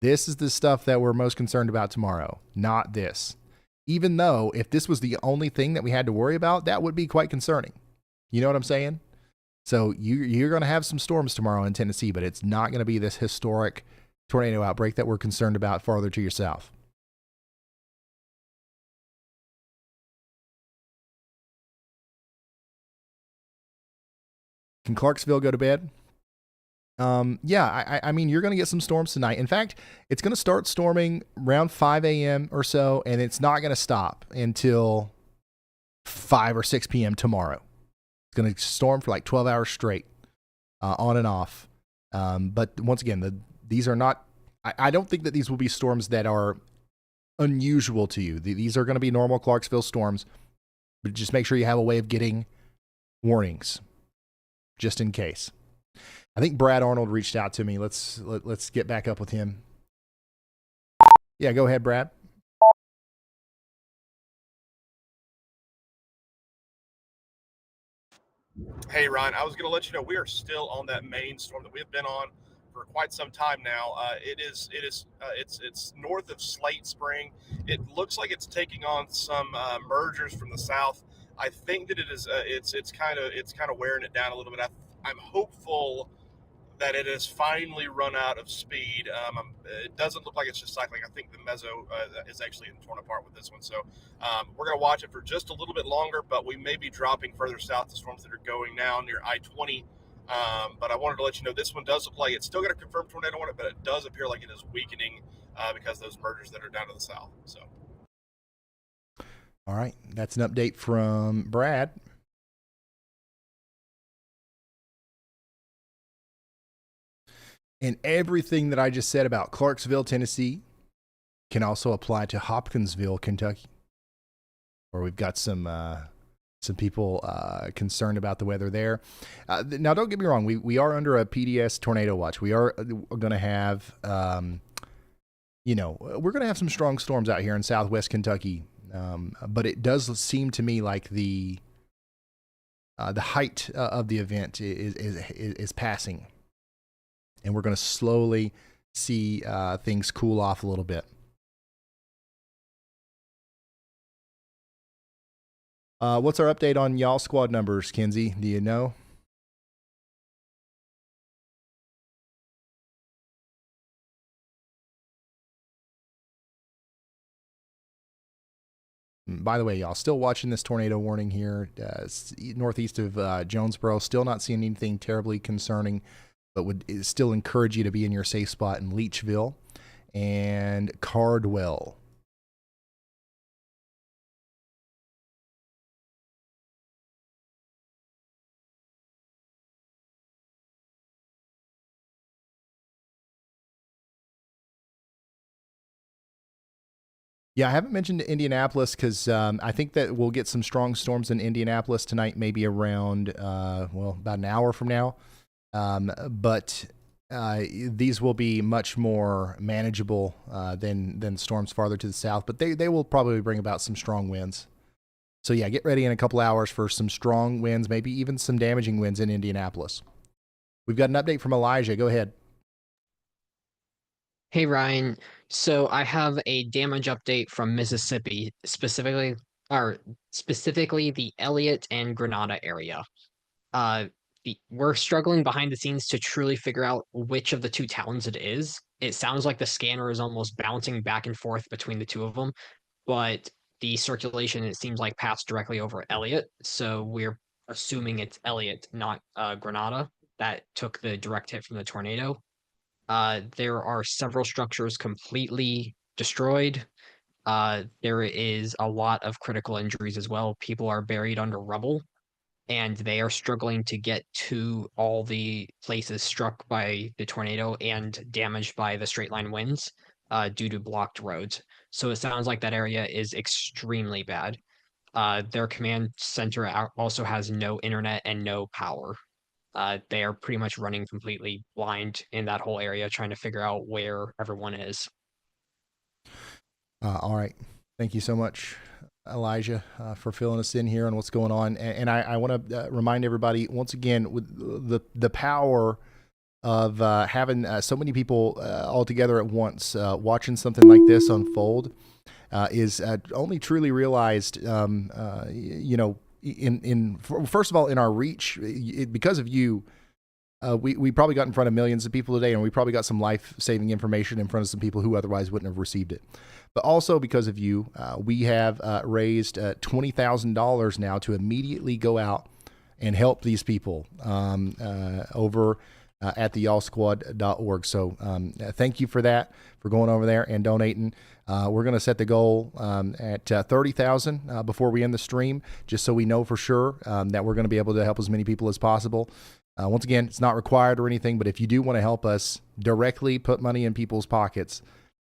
This is the stuff that we're most concerned about tomorrow, not this. Even though if this was the only thing that we had to worry about, that would be quite concerning. You know what I'm saying? So you're going to have some storms tomorrow in Tennessee, but it's not going to be this historic tornado outbreak that we're concerned about farther to your south. Can Clarksville go to bed? Yeah, I mean, you're going to get some storms tonight. In fact, it's going to start storming around 5 a.m. or so, and it's not going to stop until 5 or 6 p.m. tomorrow. It's going to storm for like 12 hours straight, on and off. But once again, these are not, I don't think that these will be storms that are unusual to you. These are going to be normal Clarksville storms, but just make sure you have a way of getting warnings, just in case. I think Brad Arnold reached out to me. Let's get back up with him. Yeah, go ahead, Brad. Hey, Ryan, I was going to let you know we are still on that main storm that we have been on for quite some time now. It's north of Slate Spring. It looks like it's taking on some mergers from the south. I think that it is. It's kind of wearing it down a little bit. I'm hopeful that it has finally run out of speed. It doesn't look like it's just cycling. I think the meso is actually torn apart with this one. So we're going to watch it for just a little bit longer, but we may be dropping further south to storms that are going now near I-20. But I wanted to let you know this one does look like it's still got a confirmed tornado on it, but it does appear like it is weakening because of those mergers that are down to the south. So. All right, that's an update from Brad. And everything that I just said about Clarksville, Tennessee, can also apply to Hopkinsville, Kentucky, where we've got some people concerned about the weather there. Now, don't get me wrong. We are under a PDS tornado watch. We are going to have, we're going to have some strong storms out here in southwest Kentucky. But it does seem to me like the height of the event is passing. And we're going to slowly see things cool off a little bit. What's our update on y'all squad numbers, Kenzie? Do you know? By the way, y'all, still watching this tornado warning here, northeast of Jonesboro. Still not seeing anything terribly concerning, but would still encourage you to be in your safe spot in Leachville and Cardwell. Yeah, I haven't mentioned Indianapolis because I think that we'll get some strong storms in Indianapolis tonight, maybe around, about an hour from now. But these will be much more manageable than storms farther to the south, but they will probably bring about some strong winds. So yeah, get ready in a couple hours for some strong winds, maybe even some damaging winds in Indianapolis. We've got an update from Elijah. Go ahead. Hey Ryan, so I have a damage update from Mississippi, specifically the Elliott and Grenada area. We're struggling behind the scenes to truly figure out which of the two towns it is. It sounds like the scanner is almost bouncing back and forth between the two of them, but the circulation, it seems like, passed directly over Elliott, so we're assuming it's Elliott, not Grenada, that took the direct hit from the tornado. There are several structures completely destroyed. There is a lot of critical injuries as well. People are buried under rubble, and they are struggling to get to all the places struck by the tornado and damaged by the straight line winds due to blocked roads. So it sounds like that area is extremely bad. Their command center also has no internet and no power. They are pretty much running completely blind in that whole area, trying to figure out where everyone is. All right. Thank you so much, Elijah, for filling us in here on what's going on. And I want to remind everybody once again, with the power of having so many people all together at once watching something like this unfold is only truly realized, first of all, in our reach, because of you. We probably got in front of millions of people today, and we probably got some life-saving information in front of some people who otherwise wouldn't have received it. But also because of you, we have raised $20,000 now to immediately go out and help these people over at the y'allsquad.org. So thank you for that, for going over there and donating. We're going to set the goal at 30,000 before we end the stream, just so we know for sure that we're going to be able to help as many people as possible. Once again, it's not required or anything, but if you do want to help us directly put money in people's pockets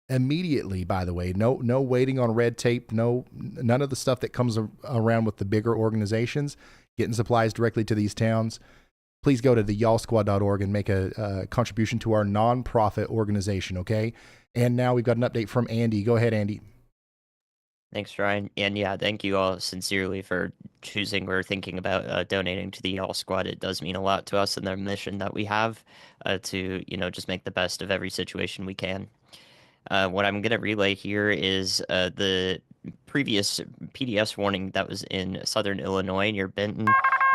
immediately, by the way, no waiting on red tape, none of the stuff that comes around with the bigger organizations, getting supplies directly to these towns, please go to the y'allsquad.org and make a contribution to our nonprofit organization, okay? And now we've got an update from Andy. Go ahead, Andy. Thanks, Ryan. And yeah, thank you all sincerely for choosing or thinking about donating to the Y'all Squad. It does mean a lot to us and the mission that we have to, just make the best of every situation we can. What I'm going to relay here is the previous PDS warning that was in southern Illinois near Benton.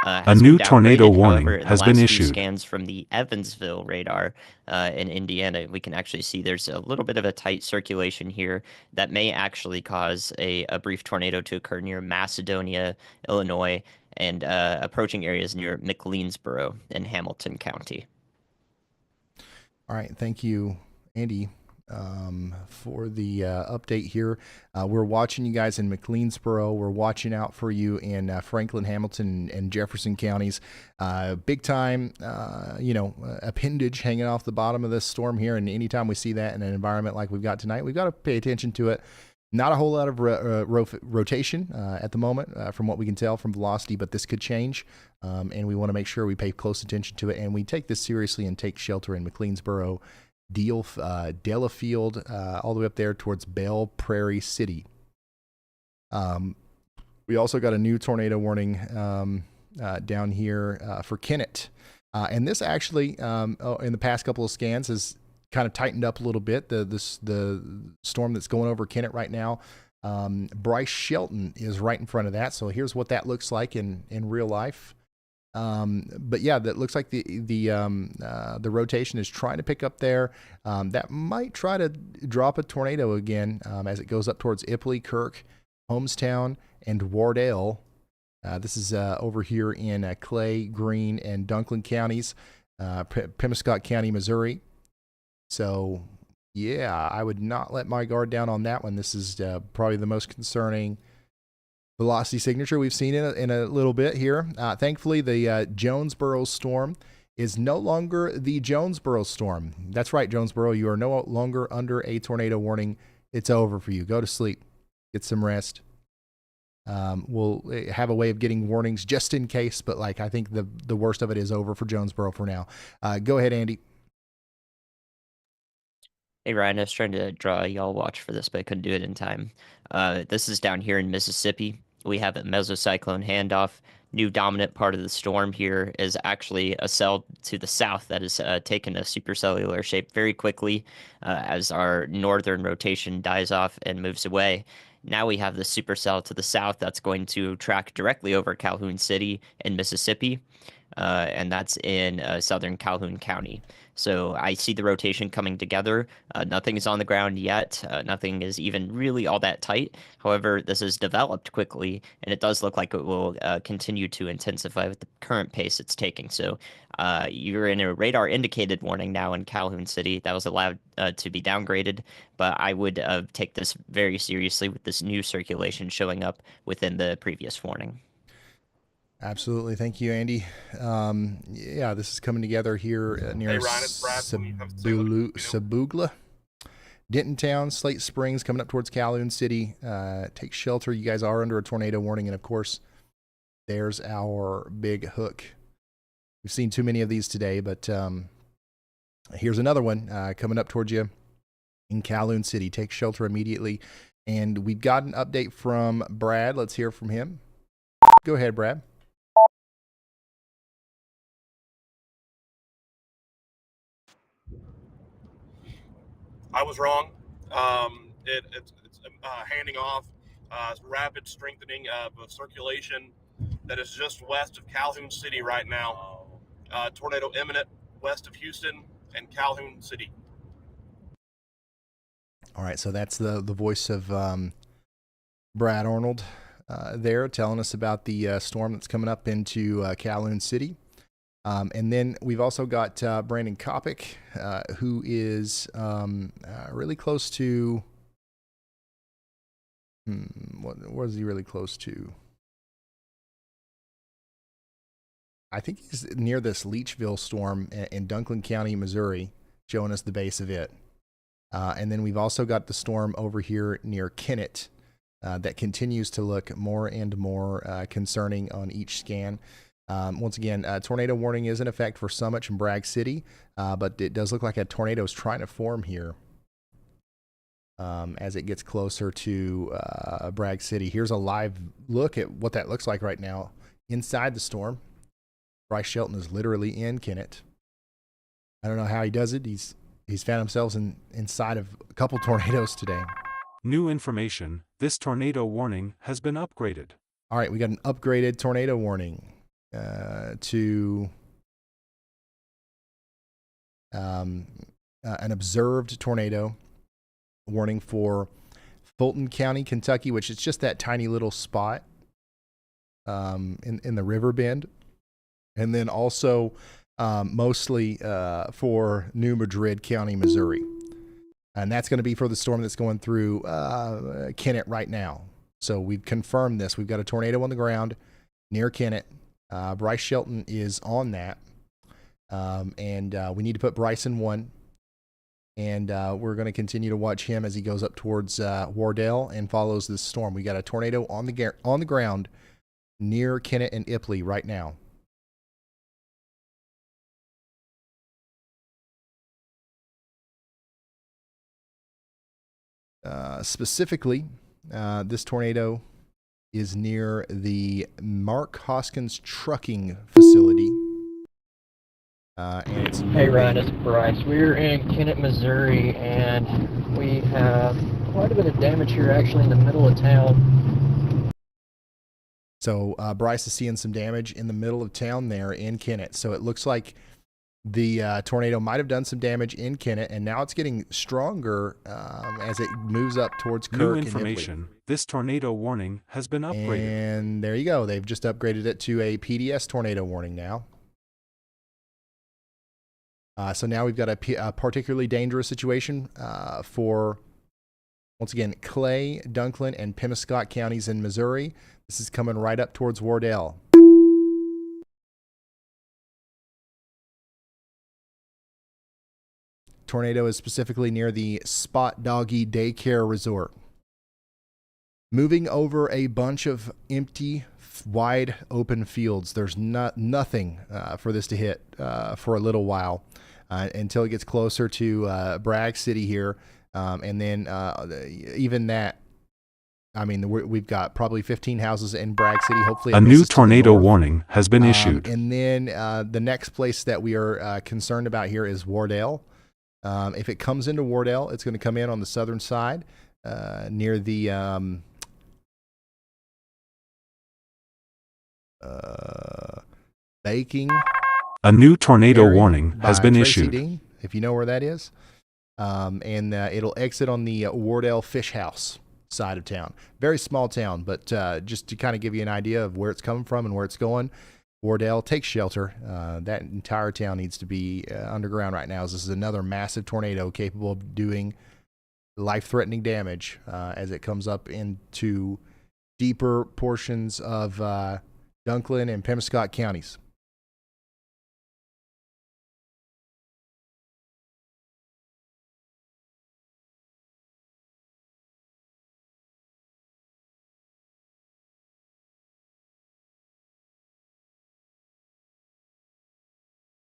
A new tornado warning has been issued. Scans from the Evansville radar in Indiana, we can actually see there's a little bit of a tight circulation here that may actually cause a brief tornado to occur near Macedonia, Illinois, and approaching areas near McLeansboro in Hamilton County. All right, thank you, Andy, for the update here. We're watching you guys in McLeansboro. We're watching out for you in Franklin, Hamilton, and Jefferson counties. Big time, appendage hanging off the bottom of this storm here. And anytime we see that in an environment like we've got tonight, we've got to pay attention to it. Not a whole lot of rotation at the moment from what we can tell from velocity, but this could change. And we want to make sure we pay close attention to it. And we take this seriously and take shelter in McLeansboro, Delafield, all the way up there towards Belle Prairie City. We also got a new tornado warning down here for Kennett. And this actually, in the past couple of scans, has kind of tightened up a little bit. The storm that's going over Kennett right now. Bryce Shelton is right in front of that. So here's what that looks like in real life. But yeah, that looks like the rotation is trying to pick up there. That might try to drop a tornado again as it goes up towards Ipley, Kirk, Homestown, and Wardell. This is over here in Clay, Greene, and Dunklin counties, Pemiscot County, Missouri. So yeah, I would not let my guard down on that one. This is probably the most concerning velocity signature we've seen in a little bit here. Thankfully, the Jonesboro storm is no longer the Jonesboro storm. That's right, Jonesboro. You are no longer under a tornado warning. It's over for you. Go to sleep. Get some rest. We'll have a way of getting warnings just in case, but I think the worst of it is over for Jonesboro for now. Go ahead, Andy. Hey, Ryan, I was trying to draw a y'all watch for this, but I couldn't do it in time. This is down here in Mississippi. We have a mesocyclone handoff. New dominant part of the storm here is actually a cell to the south that has taken a supercellular shape very quickly as our northern rotation dies off and moves away. Now we have the supercell to the south that's going to track directly over Calhoun City in Mississippi, and that's in southern Calhoun County. So I see the rotation coming together. Nothing is on the ground yet. Nothing is even really all that tight. However, this has developed quickly, and it does look like it will continue to intensify with the current pace it's taking. So you're in a radar indicated warning now in Calhoun City. That was allowed to be downgraded, but I would take this very seriously with this new circulation showing up within the previous warning. Absolutely. Thank you, Andy. Yeah, this is coming together here near Sabugla, Dentontown, Slate Springs, coming up towards Calhoun City. Take shelter. You guys are under a tornado warning. And, of course, there's our big hook. We've seen too many of these today, but here's another one coming up towards you in Calhoun City. Take shelter immediately. And we've got an update from Brad. Let's hear from him. Go ahead, Brad. I was wrong. It's handing off rapid strengthening of circulation that is just west of Calhoun City right now. Tornado imminent west of Houston and Calhoun City. All right, so that's the voice of Brad Arnold there telling us about the storm that's coming up into Calhoun City. And then we've also got Brandon Kopic, who is really close to... What is he really close to? I think he's near this Leachville storm in Dunklin County, Missouri, showing us the base of it. And then we've also got the storm over here near Kennett that continues to look more and more concerning on each scan. Once again, tornado warning is in effect for Summit and Bragg City, but it does look like a tornado is trying to form here as it gets closer to Bragg City. Here's a live look at what that looks like right now inside the storm. Bryce Shelton is literally in Kennett. I don't know how he does it. He's found himself inside of a couple tornadoes today. New information, this tornado warning has been upgraded. All right, we got an upgraded tornado warning to an observed tornado warning for Fulton County, Kentucky, which is just that tiny little spot in the river bend. And then also mostly for New Madrid County, Missouri. And that's going to be for the storm that's going through Kennett right now. So we've confirmed this. We've got a tornado on the ground near Kennett. Bryce Shelton is on that. And we need to put Bryce in one. And we're going to continue to watch him as he goes up towards Wardell and follows this storm. We got a tornado on the ground near Kennett and Ipley right now. Specifically, this tornado is near the Mark Hoskins trucking facility. And it's Hey Ryan, it's Bryce. We're in Kennett, Missouri, and we have quite a bit of damage here actually in the middle of town. So Bryce is seeing some damage in the middle of town there in Kennett. So it looks like the tornado might have done some damage in Kennett, and now it's getting stronger as it moves up towards Kirk. New information. This tornado warning has been upgraded. And there you go. They've just upgraded it to a PDS tornado warning now. So now we've got a particularly dangerous situation for, once again, Clay, Dunklin, and Pemiscot counties in Missouri. This is coming right up towards Wardell. Tornado is specifically near the Spot Doggy Daycare Resort. Moving over a bunch of empty, wide open fields. There's nothing for this to hit for a little while until it gets closer to Bragg City here. And then even that, I mean, we've got probably 15 houses in Bragg City. Hopefully, a new tornado warning has been issued. And then the next place that we are concerned about here is Wardell. If it comes into Wardell, it's going to come in on the southern side near the baking. A new tornado warning has been Tracy issued. Dean, if you know where that is. And it'll exit on the Wardell Fish House side of town. Very small town, but just to kind of give you an idea of where it's coming from and where it's going, Wardell, take shelter. That entire town needs to be underground right now. This is another massive tornado capable of doing life-threatening damage as it comes up into deeper portions of Dunklin and Pemiscot counties.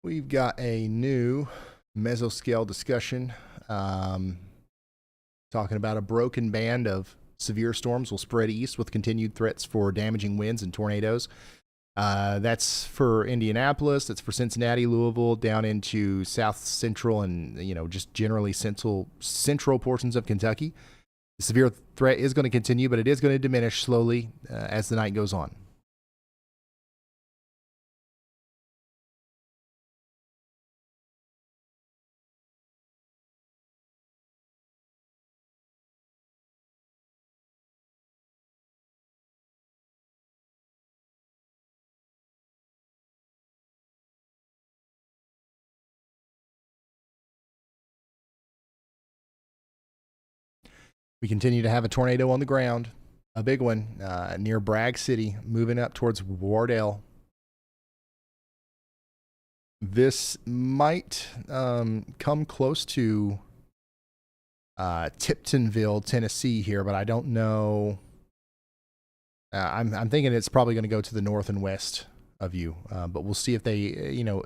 We've got a new mesoscale discussion talking about a broken band of severe storms will spread east with continued threats for damaging winds and tornadoes. That's for Indianapolis. That's for Cincinnati, Louisville, down into South Central and just generally central portions of Kentucky. The severe threat is going to continue, but it is going to diminish slowly as the night goes on. We continue to have a tornado on the ground, a big one near Bragg City, moving up towards Wardell. This might come close to Tiptonville, Tennessee here, but I don't know. I'm thinking it's probably going to go to the north and west of you, but we'll see if they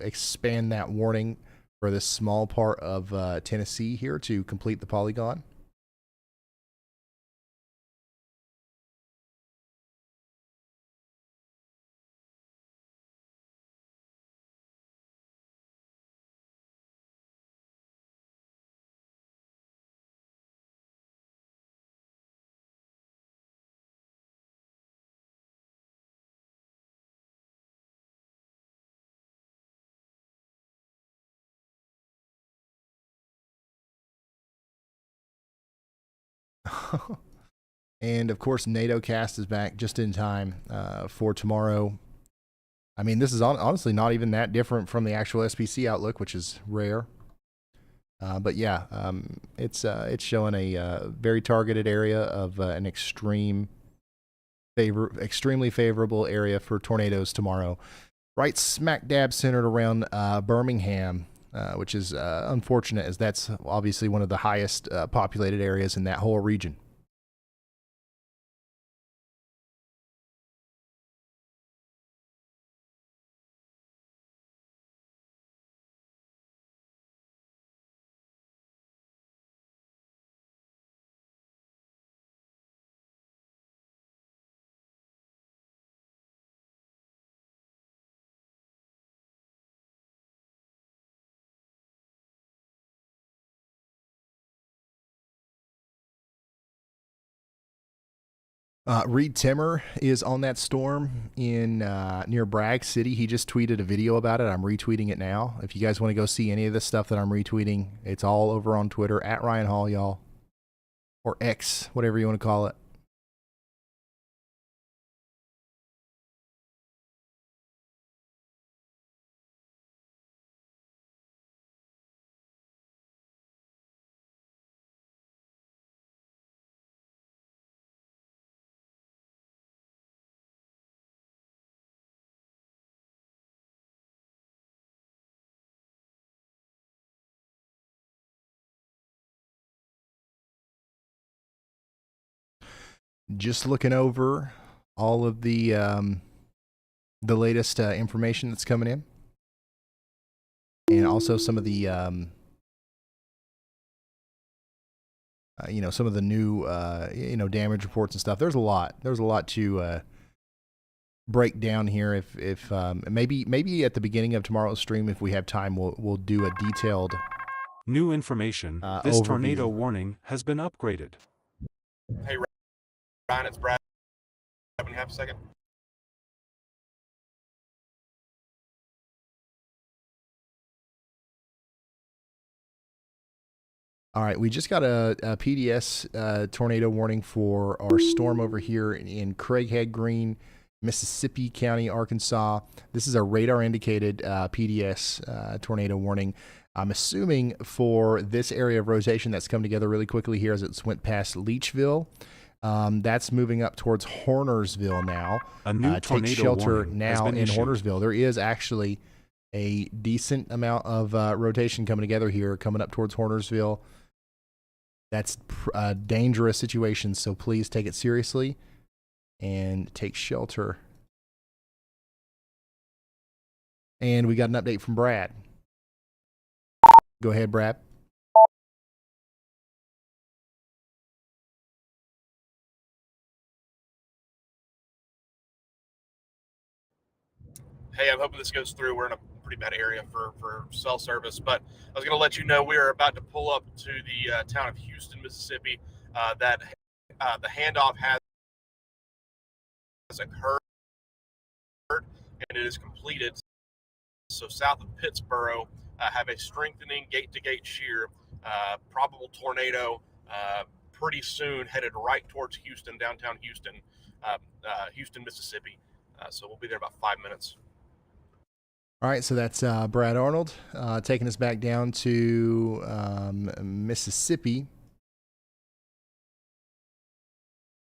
expand that warning for this small part of Tennessee here to complete the polygon. And of course, NATO cast is back just in time for tomorrow. I mean, this is honestly not even that different from the actual SPC outlook, which is rare. But yeah, it's showing a very targeted area of an extremely favorable area for tornadoes tomorrow. Right smack dab centered around Birmingham, which is unfortunate, as that's obviously one of the highest populated areas in that whole region. Reed Timmer is on that storm in near Bragg City. He just tweeted a video about it. I'm retweeting it now. If you guys want to go see any of the stuff that I'm retweeting, it's all over on Twitter at Ryan Hall, y'all, or X, whatever you want to call it. Just looking over all of the latest information that's coming in, and also some of the some of the new damage reports and stuff. There's a lot to break down here. If maybe at the beginning of tomorrow's stream, if we have time, we'll do a detailed new information. This overview. tornado warning has been upgraded. Hey, Ryan, it's Brad. Have a second. All right, we just got a PDS tornado warning for our storm over here in Craighead Green, Mississippi County, Arkansas. This is a radar-indicated PDS tornado warning. I'm assuming for this area of rotation that's come together really quickly here as it's went past Leachville. That's moving up towards Hornersville now. A new take shelter now in Hornersville. There is actually a decent amount of rotation coming together here, coming up towards Hornersville. That's a dangerous situation, so please take it seriously and take shelter. And we got an update from Brad. Go ahead, Brad. hey, I'm hoping this goes through. We're in a pretty bad area for cell service, but I was going to let you know we are about to pull up to the town of Houston, Mississippi. That the handoff has occurred and it is completed. So south of Pittsboro, have a strengthening gate-to-gate shear, probable tornado pretty soon, headed right towards Houston, downtown Houston, Houston, Mississippi. So we'll be there about 5 minutes. All right, so that's Brad Arnold taking us back down to Mississippi.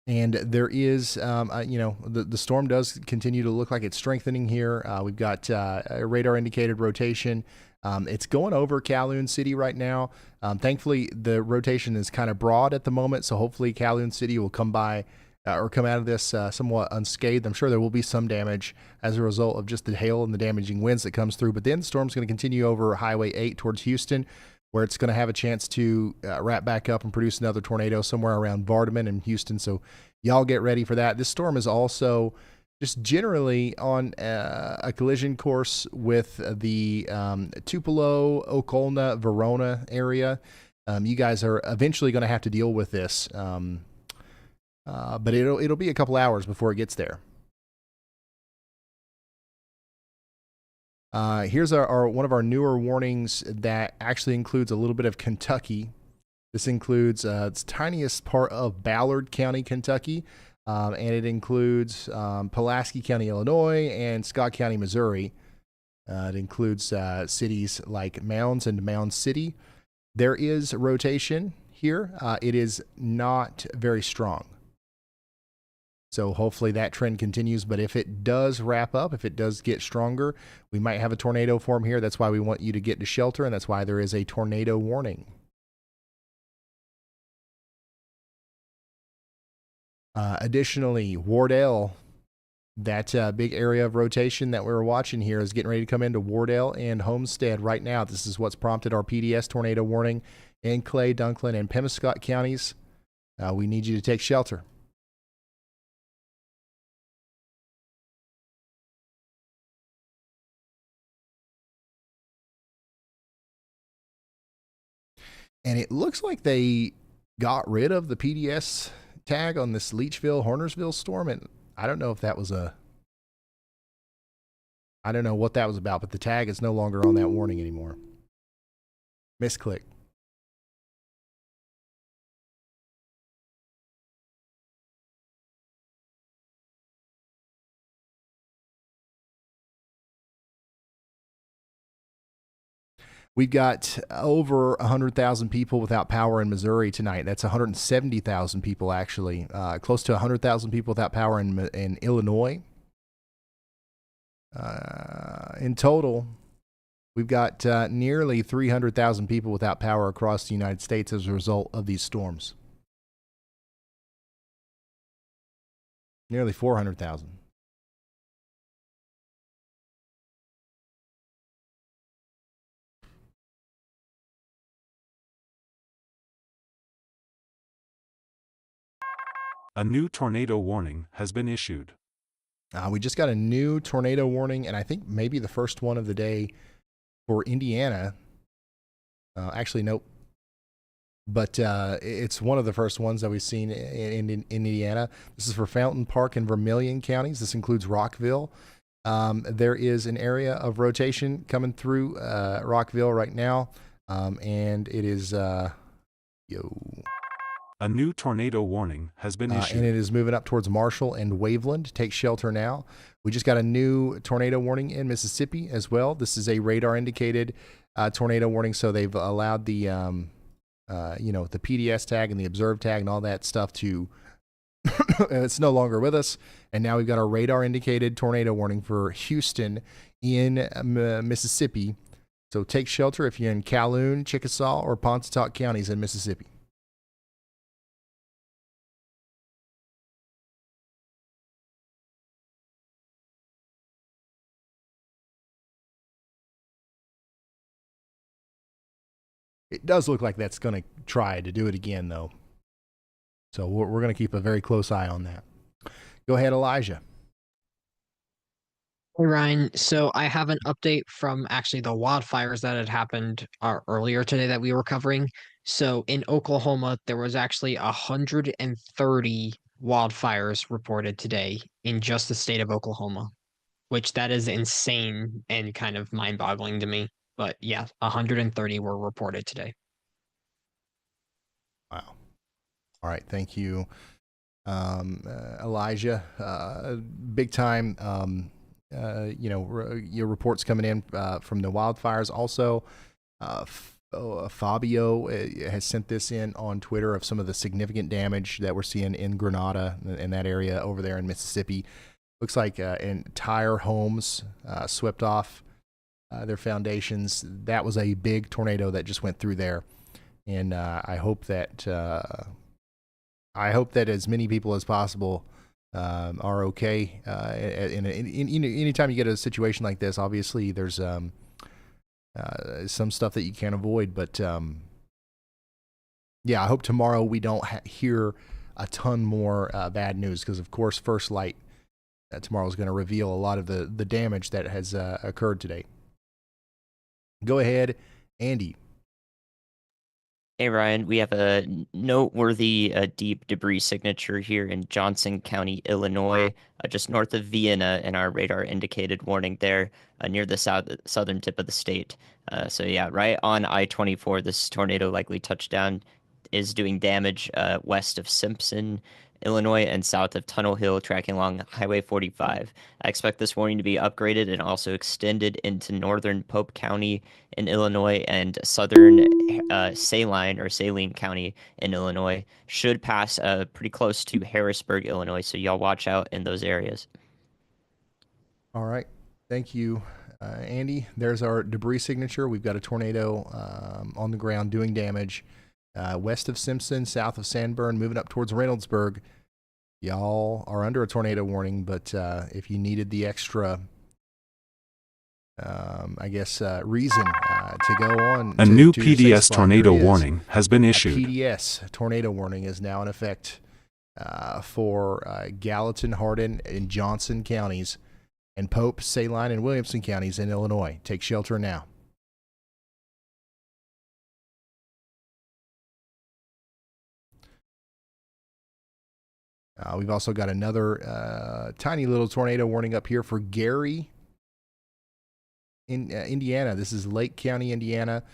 And there is, the storm does continue to look like it's strengthening here. We've got a radar indicated rotation. It's going over Calhoun City right now. Thankfully, the rotation is kind of broad at the moment, so hopefully Calhoun City will come by or come out of this somewhat unscathed. I'm sure there will be some damage as a result of just the hail and the damaging winds that comes through. But then the storm's going to continue over Highway 8 towards Houston, where it's going to have a chance to wrap back up and produce another tornado somewhere around Vardaman and Houston. So y'all get ready for that. This storm is also just generally on a collision course with the Tupelo, Okolna, Verona area. You guys are eventually going to have to deal with this, but it'll be a couple hours before it gets there. Here's our one of our newer warnings that actually includes a little bit of Kentucky. This includes its tiniest part of Ballard County, Kentucky, and it includes Pulaski County, Illinois, and Scott County, Missouri. It includes cities like Mounds and Mound City. There is rotation here. It is not very strong. So hopefully that trend continues, but if it does wrap up, if it does get stronger, we might have a tornado form here. That's why we want you to get to shelter, and that's why there is a tornado warning. Additionally, Wardell, that big area of rotation that we're watching here is getting ready to come into Wardell and Homestead right now. This is what's prompted our PDS tornado warning in Clay, Dunklin, and Pemiscot counties. We need you to take shelter. And it looks like they got rid of the PDS tag on this Leachville, Hornersville storm. And I don't know if that was I don't know what that was about, but the tag is no longer on that warning anymore. Misclick. We've got over 100,000 people without power in Missouri tonight. That's 170,000 people, actually. Close to 100,000 people without power in Illinois. In total, we've got nearly 300,000 people without power across the United States as a result of these storms. Nearly 400,000. A new tornado warning has been issued. We just got a new tornado warning, and I think maybe the first one of the day for Indiana. Actually, nope. But it's one of the first ones that we've seen in Indiana. This is for Fountain Park and Vermilion counties. This includes Rockville. There is an area of rotation coming through Rockville right now, and it is A new tornado warning has been issued. And it is moving up towards Marshall and Waveland. Take shelter now. We just got a new tornado warning in Mississippi as well. This is a radar indicated tornado warning. So they've allowed the, the PDS tag and the observed tag and all that stuff to, it's no longer with us. And now we've got a radar indicated tornado warning for Houston in Mississippi. So take shelter if you're in Calhoun, Chickasaw, or Pontotoc counties in Mississippi. It does look like that's going to try to do it again, though. So we're going to keep a very close eye on that. Go ahead, Elijah. Hey Ryan, so I have an update from actually the wildfires that had happened earlier today that we were covering. So in Oklahoma, there was actually 130 wildfires reported today in just the state of Oklahoma, which that is insane and kind of mind-boggling to me. But yeah, 130 were reported today. Wow. All right. Thank you, Elijah. Big time. Your reports coming in from the wildfires. Also, Fabio has sent this in on Twitter of some of the significant damage that we're seeing in Grenada in that area over there in Mississippi. Looks like entire homes swept off their foundations. That was a big tornado that just went through there, and I hope that as many people as possible are okay. Anytime you get a situation like this, obviously there's some stuff that you can't avoid. But yeah, I hope tomorrow we don't hear a ton more bad news, because of course First Light tomorrow is going to reveal a lot of the damage that has occurred today. Go ahead, Andy. Hey Ryan, we have a noteworthy deep debris signature here in Johnson County, Illinois, just north of Vienna, in our radar indicated warning there, near the southern tip of the state. So yeah, right on I-24, this tornado likely touched down, is doing damage west of Simpson, Illinois, and south of Tunnel Hill, tracking along Highway 45. I expect this warning to be upgraded and also extended into northern Pope County in Illinois and southern Saline County in Illinois. Should pass pretty close to Harrisburg, Illinois, so y'all watch out in those areas. All right. Thank you, Andy. There's our debris signature. We've got a tornado on the ground doing damage west of Simpson, south of Sanborn, moving up towards Reynoldsburg. Y'all are under a tornado warning, but if you needed the extra, reason to go on. A new PDS tornado warning has been issued. PDS tornado warning is now in effect for Gallatin, Hardin, and Johnson counties, and Pope, Saline, and Williamson counties in Illinois. Take shelter now. We've also got another tiny little tornado warning up here for Gary, in Indiana. This is Lake County, Indiana.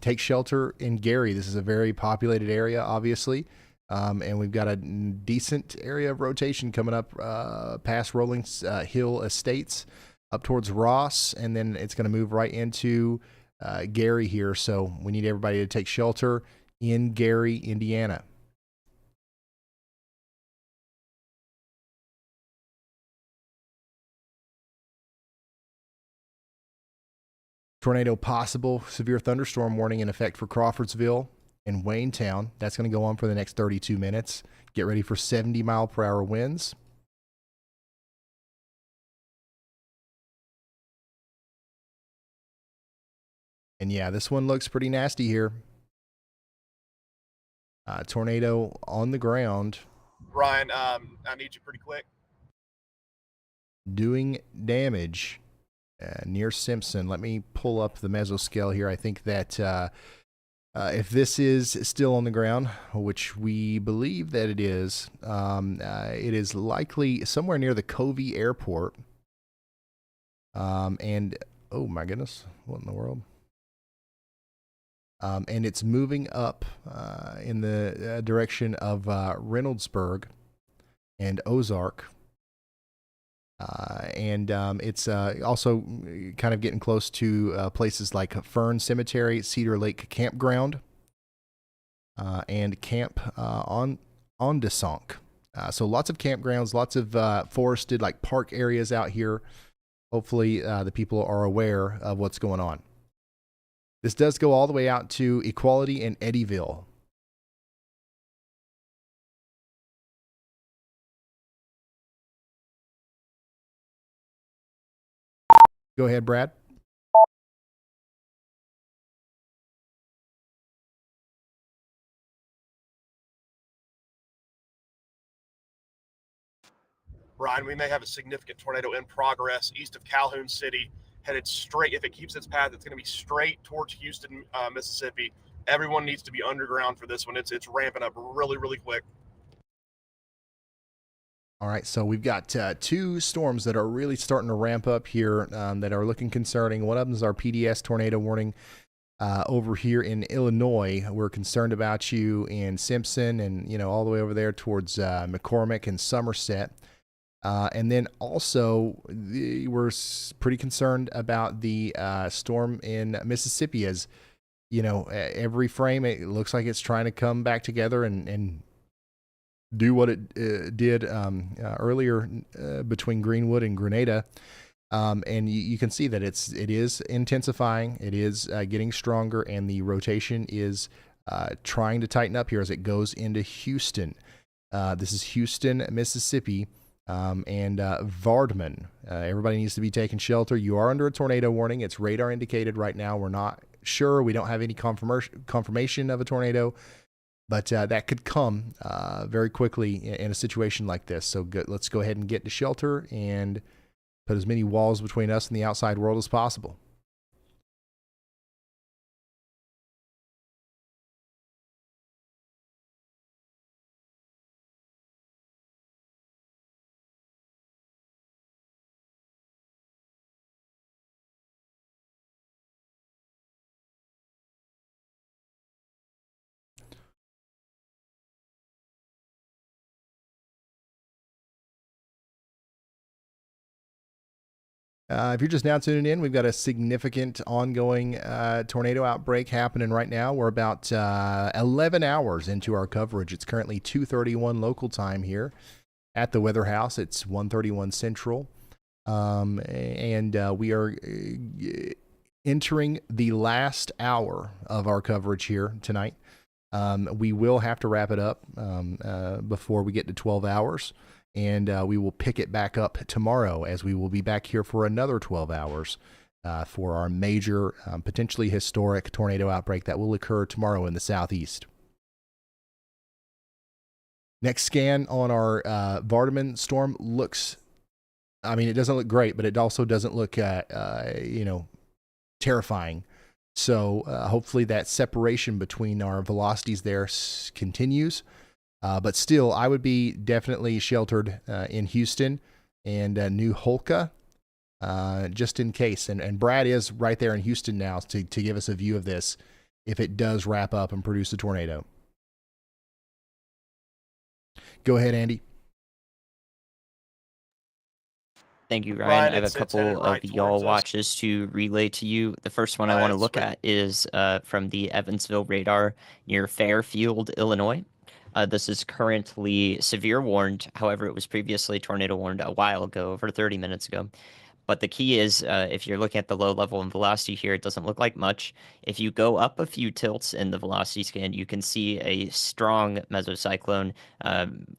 Take shelter in Gary. This is a very populated area, obviously. And we've got a decent area of rotation coming up past Rolling Hill Estates up towards Ross, and then it's going to move right into Gary here. So we need everybody to take shelter in Gary, Indiana. Tornado possible, severe thunderstorm warning in effect for Crawfordsville and Waynetown. That's going to go on for the next 32 minutes. Get ready for 70-mile-per-hour winds. And yeah, this one looks pretty nasty here. Tornado on the ground. Ryan, I need you pretty quick. Doing damage near Simpson. Let me pull up the mesoscale here. I think that if this is still on the ground, which we believe that it is likely somewhere near the Covey Airport. And oh my goodness, what in the world? And it's moving up in the direction of Reynoldsburg and Ozark. And it's also kind of getting close to places like Fern Cemetery, Cedar Lake Campground, and Camp Ondesonk. So lots of campgrounds, lots of forested like park areas out here. Hopefully the people are aware of what's going on. This does go all the way out to Equality and Eddyville. Go ahead, Brad. Ryan, we may have a significant tornado in progress east of Calhoun City, headed straight. If it keeps its path, it's going to be straight towards Houston, Mississippi. Everyone needs to be underground for this one. It's ramping up really, really quick. All right, so we've got two storms that are really starting to ramp up here that are looking concerning. One of them is our PDS tornado warning over here in Illinois. We're concerned about you in Simpson and, all the way over there towards McCormick and Somerset. And then also we're pretty concerned about the storm in Mississippi as, every frame, it looks like it's trying to come back together and do what it did earlier between Greenwood and Grenada. And you can see that it is intensifying. It is getting stronger, and the rotation is trying to tighten up here as it goes into Houston. This is Houston, Mississippi, and Vardman. Everybody needs to be taking shelter. You are under a tornado warning. It's radar indicated right now. We're not sure. We don't have any confirmation of a tornado, but that could come very quickly in a situation like this. So let's go ahead and get to shelter and put as many walls between us and the outside world as possible. If you're just now tuning in, we've got a significant ongoing tornado outbreak happening right now. We're about 11 hours into our coverage. It's currently 2:31 local time here at the Weather House. It's 1:31 Central. And we are entering the last hour of our coverage here tonight. We will have to wrap it up before we get to 12 hours. And we will pick it back up tomorrow as we will be back here for another 12 hours for our major, potentially historic tornado outbreak that will occur tomorrow in the southeast. Next scan on our Vardaman storm looks, it doesn't look great, but it also doesn't look, terrifying. So hopefully that separation between our velocities there continues. But still, I would be definitely sheltered in Houston and New Holka, just in case. And Brad is right there in Houston now to give us a view of this if it does wrap up and produce a tornado. Go ahead, Andy. Thank you, Ryan. I have a couple of y'all watches to relay to you. The first one I want to look at is from the Evansville radar near Fairfield, Illinois. This is currently severe warned. However, it was previously tornado warned a while ago, over 30 minutes ago. But the key is, if you're looking at the low level and velocity here, it doesn't look like much. If you go up a few tilts in the velocity scan, you can see a strong mesocyclone,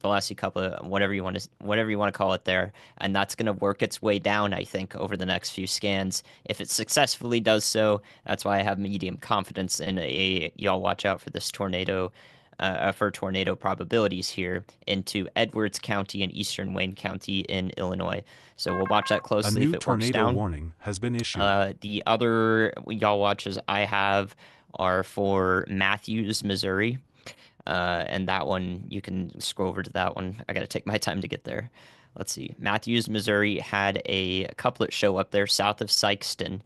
velocity couplet, whatever you want to call it there, and that's going to work its way down, I think, over the next few scans. If it successfully does so, that's why I have medium confidence in y'all watch out for this tornado. For tornado probabilities here into Edwards County and Eastern Wayne County in Illinois. So we'll watch that closely. A new if it works tornado down. Warning has been issued. The other y'all watches I have are for Matthews, Missouri. And that one, you can scroll over to that one. I got to take my time to get there. Let's see. Matthews, Missouri had a couplet show up there south of Sykeston.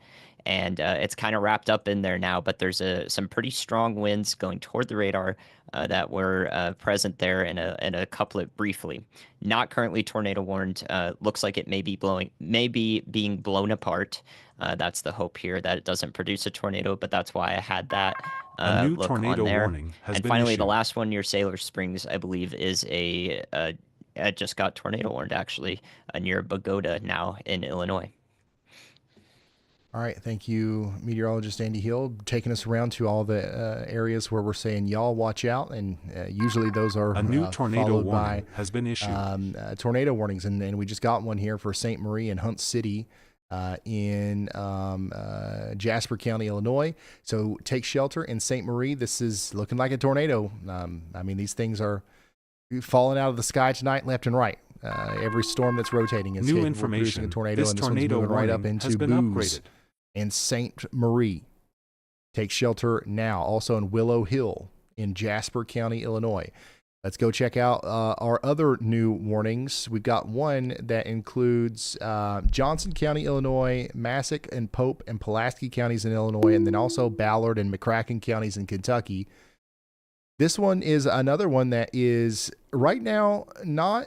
And it's kind of wrapped up in there now, but there's some pretty strong winds going toward the radar that were present there in a couplet briefly. Not currently tornado warned. Looks like it may be being blown apart. That's the hope here, that it doesn't produce a tornado, but that's why I had that a new look tornado on there. Warning has and been finally, issued. the last one near Sailor Springs, I believe, is I just got tornado warned actually near Bogota now in Illinois. All right, thank you, meteorologist Andy Hill, taking us around to all the areas where we're saying y'all watch out, and usually those are a new tornado followed warning by has been issued. Tornado warnings, and we just got one here for St. Marie and Hunt City in Jasper County, Illinois. So take shelter in St. Marie. This is looking like a tornado. These things are falling out of the sky tonight, left and right. Every storm that's rotating is New capable of producing information. a tornado, This and this one's tornado moving right up warning into has been Booze upgraded. and St. Marie. Take shelter now. Also in Willow Hill in Jasper County, Illinois. Let's go check out our other new warnings. We've got one that includes Johnson County, Illinois, Massac and Pope and Pulaski counties in Illinois, and then also Ballard and McCracken counties in Kentucky. This one is another one that is right now not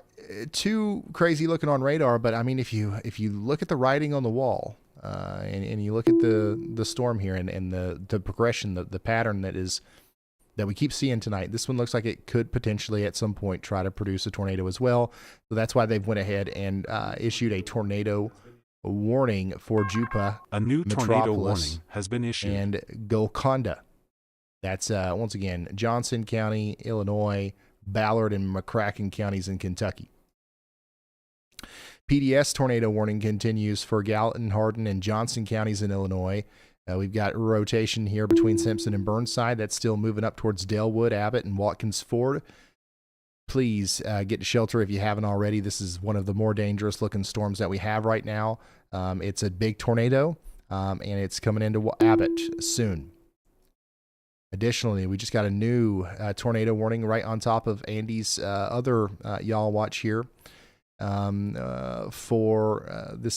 too crazy looking on radar, but I mean, if you look at the writing on the wall and you look at the storm here and the progression, the pattern that we keep seeing tonight, this one looks like it could potentially at some point try to produce a tornado as well. So that's why they've went ahead and issued a tornado warning for Jupa, A new tornado Metropolis, warning has been issued. and Golconda. That's once again Johnson County, Illinois, Ballard and McCracken counties in Kentucky. PDS tornado warning continues for Gallatin, Hardin, and Johnson counties in Illinois. We've got rotation here between Simpson and Burnside. That's still moving up towards Dalewood, Abbott, and Watkins Ford. Please get to shelter if you haven't already. This is one of the more dangerous looking storms that we have right now. It's a big tornado, and it's coming into Abbott soon. Additionally, we just got a new tornado warning right on top of Andy's other y'all watch here. This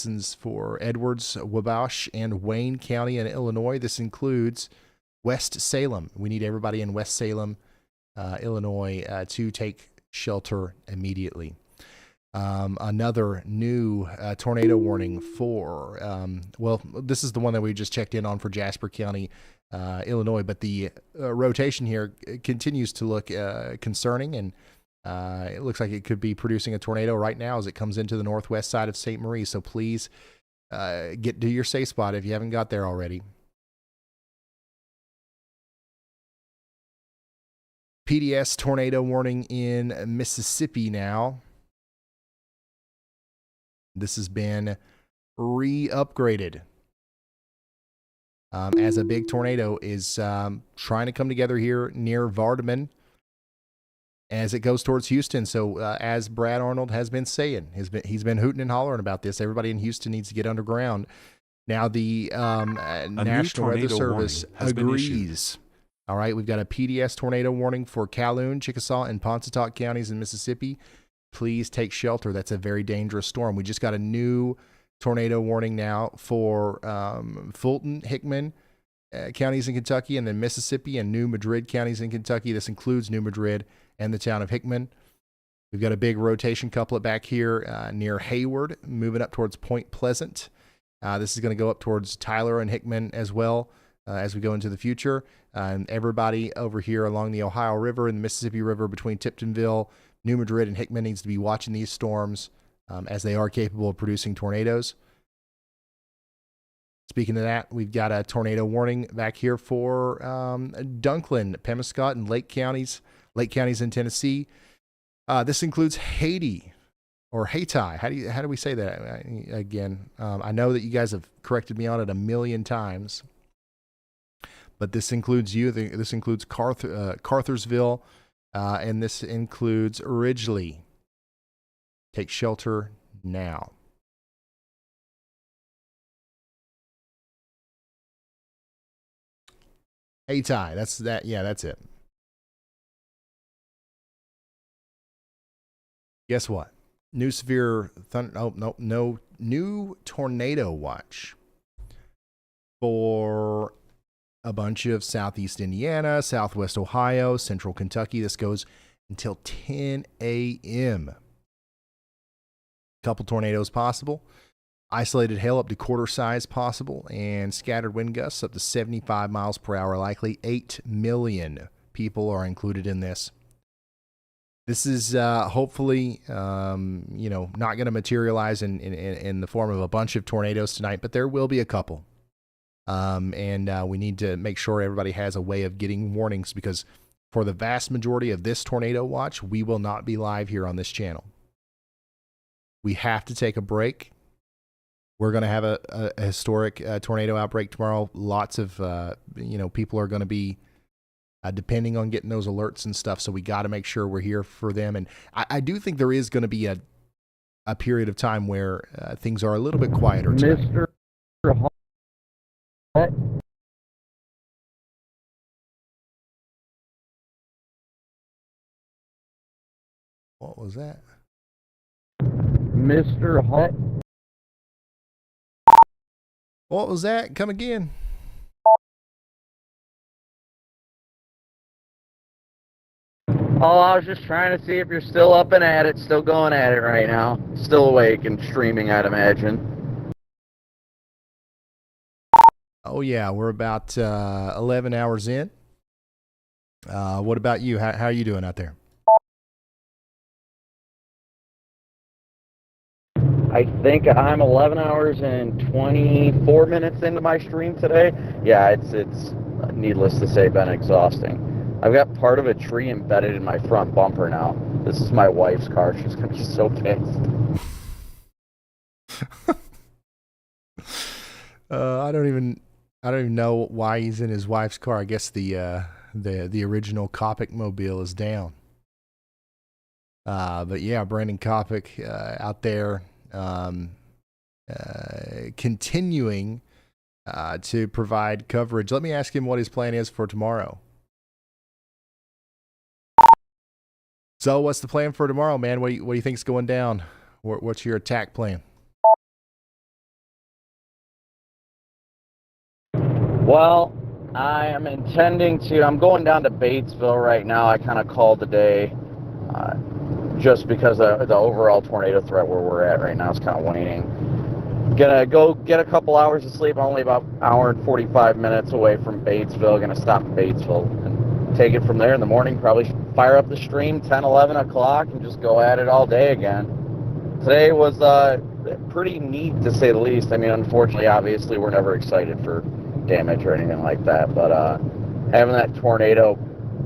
is for Edwards, Wabash, and Wayne County in Illinois. This includes West Salem. We need everybody in West Salem, Illinois, to take shelter immediately. Another new tornado warning for, this is the one that we just checked in on for Jasper County, Illinois, but the rotation here continues to look concerning, and it looks like it could be producing a tornado right now as it comes into the northwest side of St. Marie. So please get to your safe spot if you haven't got there already. PDS tornado warning in Mississippi now. This has been re-upgraded as a big tornado is trying to come together here near Vardaman as it goes towards Houston. So as Brad Arnold has been saying, he's been hooting and hollering about this. Everybody in Houston needs to get underground. Now the National Weather Service agrees. All right, we've got a PDS tornado warning for Calhoun, Chickasaw, and Pontotoc counties in Mississippi. Please take shelter. That's a very dangerous storm. We just got a new tornado warning now for Fulton, Hickman counties in Kentucky, and then Mississippi and New Madrid counties in Kentucky. This includes New Madrid and the town of Hickman. We've got a big rotation couplet back here near Hayward, moving up towards Point Pleasant. This is going to go up towards Tyler and Hickman as well as we go into the future. Everybody over here along the Ohio River and the Mississippi River between Tiptonville, New Madrid, and Hickman needs to be watching these storms as they are capable of producing tornadoes. Speaking of that, we've got a tornado warning back here for Dunklin, Pemiscot, and Lake counties in Tennessee. This includes Haiti or Haiti. How do we say that again? I know that you guys have corrected me on it a million times, but this includes you. This includes Cartersville, and this includes Ridgely. Take shelter now. Haiti. That's that. Yeah, that's it. Guess what? New severe thunder. Oh, no new tornado watch for a bunch of southeast Indiana, southwest Ohio, central Kentucky. This goes until 10 a.m. Couple tornadoes possible. Isolated hail up to quarter size possible, and scattered wind gusts up to 75 miles per hour likely. 8 million people are included in this. This is hopefully, not going to materialize in the form of a bunch of tornadoes tonight, but there will be a couple. And we need to make sure everybody has a way of getting warnings, because for the vast majority of this tornado watch, we will not be live here on this channel. We have to take a break. We're going to have a historic tornado outbreak tomorrow. Lots of, people are going to be depending on getting those alerts and stuff. So we got to make sure we're here for them. And I do think there is going to be a period of time where things are a little bit quieter tonight. Mr. Hot. What was that? Mr. Hot. What was that? Come again. Oh, I was just trying to see if you're still up and at it, still going at it right now. Still awake and streaming, I'd imagine. Oh, yeah, we're about 11 hours in. What about you? How are you doing out there? I think I'm 11 hours and 24 minutes into my stream today. Yeah, it's needless to say, been exhausting. I've got part of a tree embedded in my front bumper now. This is my wife's car. She's going to be so pissed. I don't even know why he's in his wife's car. I guess the original Kopic mobile is down. But yeah, Brandon Kopic out there continuing to provide coverage. Let me ask him what his plan is for tomorrow. So what's the plan for tomorrow, man? What do you think's going down? What's your attack plan? Well, I am intending to, I'm going down to Batesville right now. I kind of called the day just because the overall tornado threat where we're at right now is kind of waning. Gonna go get a couple hours of sleep. I'm only about an hour and 45 minutes away from Batesville. Gonna stop in Batesville and take it from there in the morning. Probably fire up the stream 10, 11 o'clock and just go at it all day again. Today was pretty neat to say the least. I mean, unfortunately, obviously, we're never excited for damage or anything like that, but having that tornado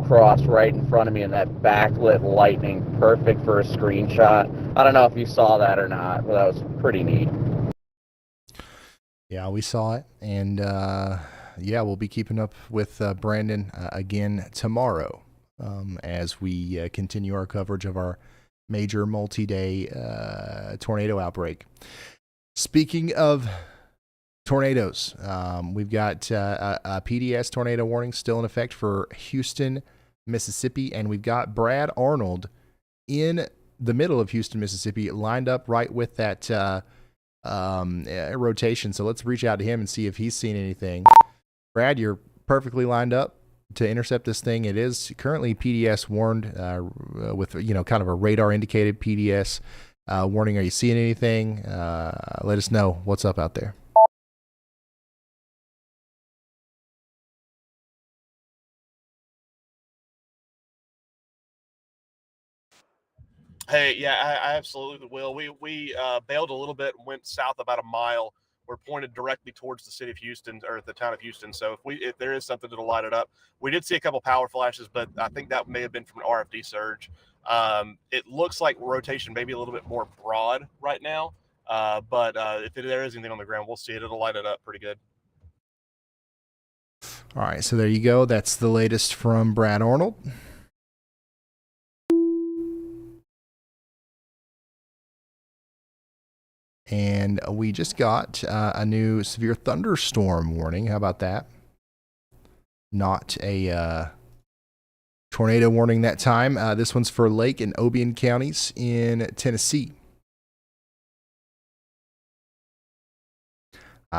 cross right in front of me and that backlit lightning, perfect for a screenshot. I don't know if you saw that or not, but that was pretty neat. Yeah, we saw it, and yeah, we'll be keeping up with Brandon again tomorrow as we continue our coverage of our major multi-day tornado outbreak. Speaking of tornadoes, we've got a PDS tornado warning still in effect for Houston, Mississippi, and we've got Brad Arnold in the middle of Houston, Mississippi, lined up right with that rotation. So let's reach out to him and see if he's seen anything. Brad, you're perfectly lined up to intercept this thing. It is currently PDS warned with kind of a radar indicated PDS warning. Are you seeing anything? Let us know what's up out there. Hey, yeah, I absolutely will. We bailed a little bit and went south about a mile. We're pointed directly towards the city of Houston, or the town of Houston. So if there is something to light it up, we did see a couple power flashes, but I think that may have been from an RFD surge. It looks like rotation maybe a little bit more broad right now, but if there is anything on the ground, we'll see it. It'll light it up pretty good. All right, so there you go. That's the latest from Brad Arnold. And we just got a new severe thunderstorm warning. How about that? Not a tornado warning that time. This one's for Lake and Obion counties in Tennessee.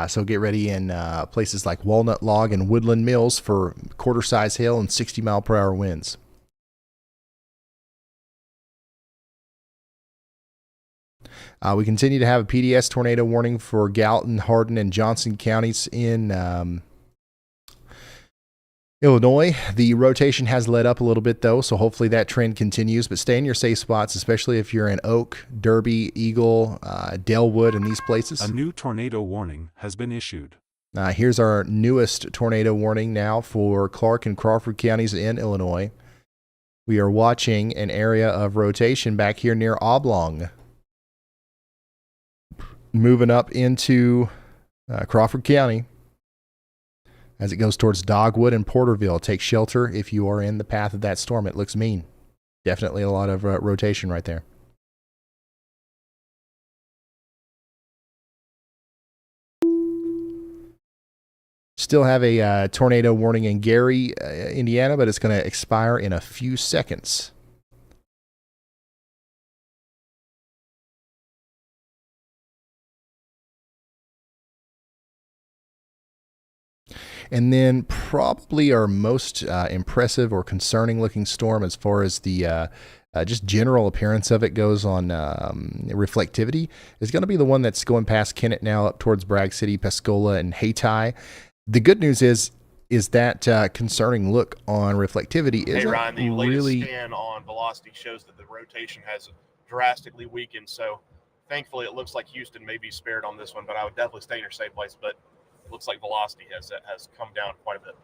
So get ready in places like Walnut Log and Woodland Mills for quarter-size hail and 60-mile-per-hour winds. We continue to have a PDS tornado warning for Gallatin, Hardin, and Johnson counties in Illinois. The rotation has let up a little bit, though, so hopefully that trend continues. But stay in your safe spots, especially if you're in Oak, Derby, Eagle, Dellwood, and these places. A new tornado warning has been issued. Here's our newest tornado warning now for Clark and Crawford counties in Illinois. We are watching an area of rotation back here near Oblong, moving up into Crawford County as it goes towards Dogwood and Porterville. Take shelter if you are in the path of that storm. It looks mean. Definitely a lot of rotation right there. Still have a tornado warning in Gary, Indiana, but it's going to expire in a few seconds. And then probably our most impressive or concerning looking storm as far as the just general appearance of it goes on reflectivity is going to be the one that's going past Kennett now up towards Bragg City, Pascola, and Hayti. The good news is that concerning look on reflectivity isn't Hey Ryan, the latest really... scan on velocity shows that the rotation has drastically weakened, so thankfully it looks like Houston may be spared on this one, but I would definitely stay in your safe place, but looks like velocity has come down quite a bit.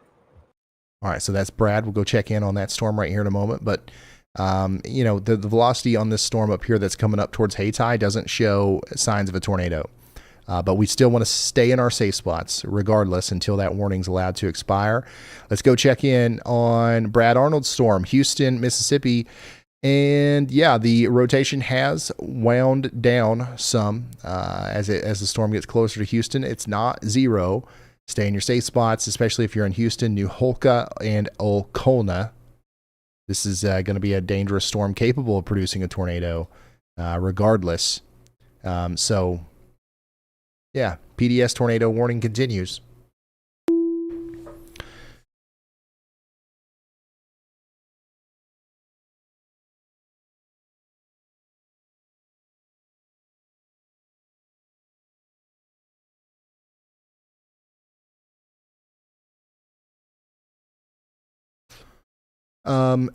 All right, so that's Brad. We'll go check in on that storm right here in a moment. But, the velocity on this storm up here that's coming up towards Hayti doesn't show signs of a tornado. But we still want to stay in our safe spots regardless until that warning's allowed to expire. Let's go check in on Brad Arnold's storm, Houston, Mississippi. And yeah, the rotation has wound down some as the storm gets closer to Houston. It's not zero. Stay in your safe spots, especially if you're in Houston, New Holka, and Olcona. This is going to be a dangerous storm capable of producing a tornado regardless. So, yeah, PDS tornado warning continues.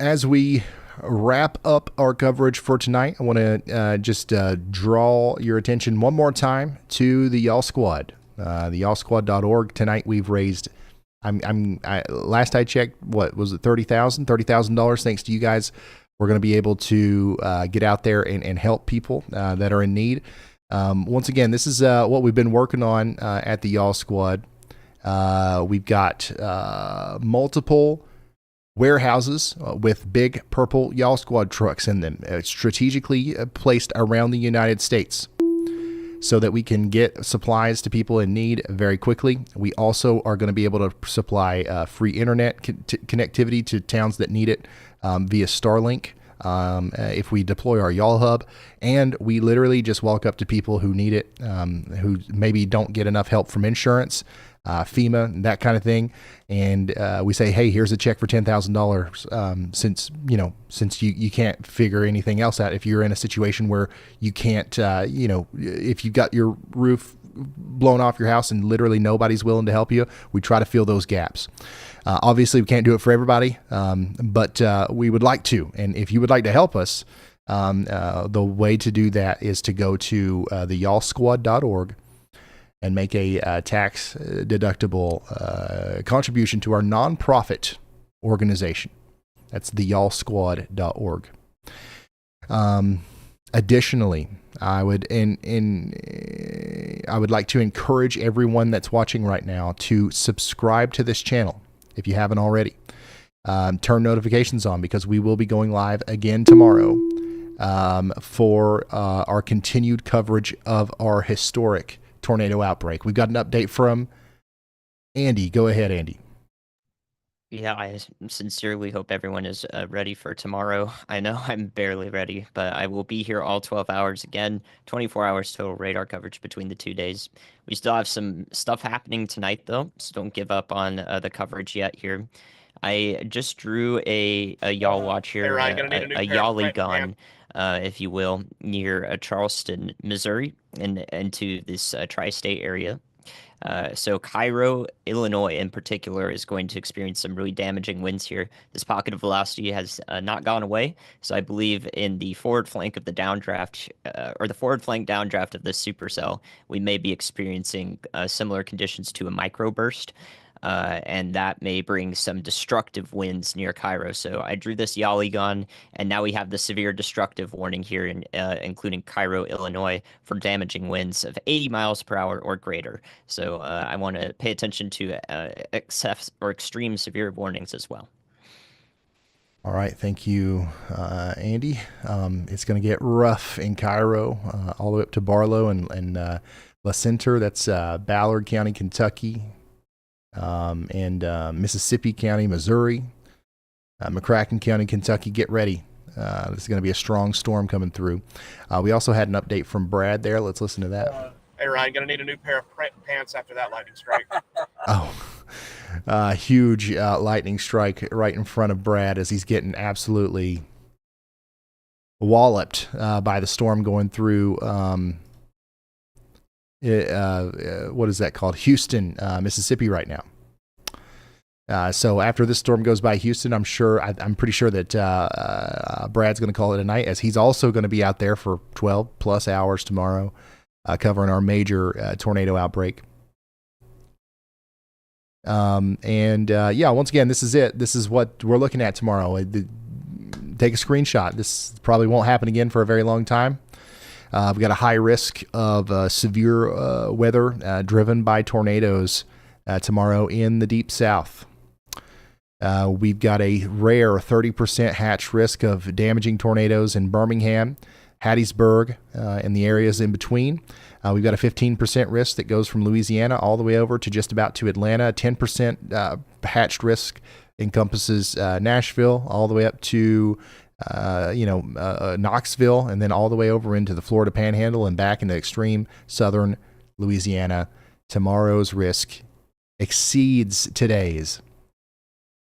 As we wrap up our coverage for tonight, I want to just draw your attention one more time to the Y'all Squad, the y'allsquad.org. Tonight we've raised, last I checked, what was it, $30,000? Thanks to you guys. We're going to be able to get out there and help people that are in need. Once again, this is what we've been working on at the Y'all Squad. We've got multiple warehouses with big purple Y'all Squad trucks in them, strategically placed around the United States so that we can get supplies to people in need very quickly. We also are going to be able to supply free internet connectivity to towns that need it via Starlink if we deploy our Y'all Hub. And we literally just walk up to people who need it, who maybe don't get enough help from insurance, FEMA, that kind of thing. And we say, hey, here's a check for $10,000 since you can't figure anything else out. If you're in a situation where you can't, if you've got your roof blown off your house and literally nobody's willing to help you, we try to fill those gaps. Obviously, we can't do it for everybody, but we would like to. And if you would like to help us, the way to do that is to go to the y'allsquad.org and make a tax deductible contribution to our nonprofit organization. That's the y'allsquad.org. Additionally, I would like to encourage everyone that's watching right now to subscribe to this channel if you haven't already. Turn notifications on, because we will be going live again tomorrow for our continued coverage of our historic tornado outbreak. We've got an update from Andy. Go ahead, Andy. Yeah, I sincerely hope everyone is ready for tomorrow. I know I'm barely ready, but I will be here all 12 hours again, 24 hours total radar coverage between the 2 days. We still have some stuff happening tonight, though, so don't give up on the coverage yet here. I just drew a y'all watch here, Hey, Ryan, a y'all gun, if you will, near Charleston, Missouri, and into this tri-state area. So Cairo, Illinois in particular is going to experience some really damaging winds here. This pocket of velocity has not gone away. So I believe in the forward flank of the downdraft, or the forward flank downdraft of this supercell, we may be experiencing similar conditions to a microburst. And that may bring some destructive winds near Cairo. So I drew this Yaligon, and now we have the severe destructive warning here, including Cairo, Illinois, for damaging winds of 80 miles per hour or greater. So I want to pay attention to excess or extreme severe warnings as well. All right, thank you, Andy. It's going to get rough in Cairo, all the way up to Barlow and La Center. That's Ballard County, Kentucky. and Mississippi County, Missouri, McCracken County, Kentucky. Get ready. This is going to be a strong storm coming through. We also had an update from Brad there. Let's listen to that. Hey, Ryan, going to need a new pair of pants after that lightning strike. Huge lightning strike right in front of Brad as he's getting absolutely walloped by the storm going through, what is that called? Houston, Mississippi right now. So after this storm goes by Houston, I'm pretty sure that Brad's going to call it a night, as he's also going to be out there for 12 plus hours tomorrow, covering our major tornado outbreak. Once again, this is it. This is what we're looking at tomorrow. Take a screenshot. This probably won't happen again for a very long time. We've got a high risk of severe weather driven by tornadoes tomorrow in the deep south. We've got a rare 30% hatch risk of damaging tornadoes in Birmingham, Hattiesburg, and the areas in between. We've got a 15% risk that goes from Louisiana all the way over to just about to Atlanta. 10% hatched risk encompasses Nashville all the way up to Knoxville, and then all the way over into the Florida Panhandle and back into extreme southern Louisiana. Tomorrow's risk exceeds today's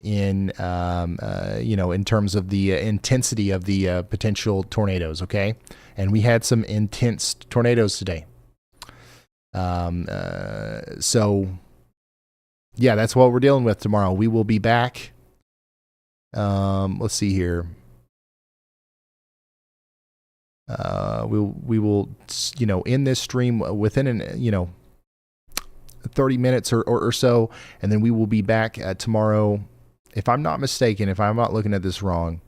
in terms of the intensity of the potential tornadoes. Okay, and we had some intense tornadoes today. So yeah, that's what we're dealing with tomorrow. We will be back. Let's see here. We will end this stream within 30 minutes or so, and then we will be back tomorrow. If I'm not mistaken, if I'm not looking at this wrong,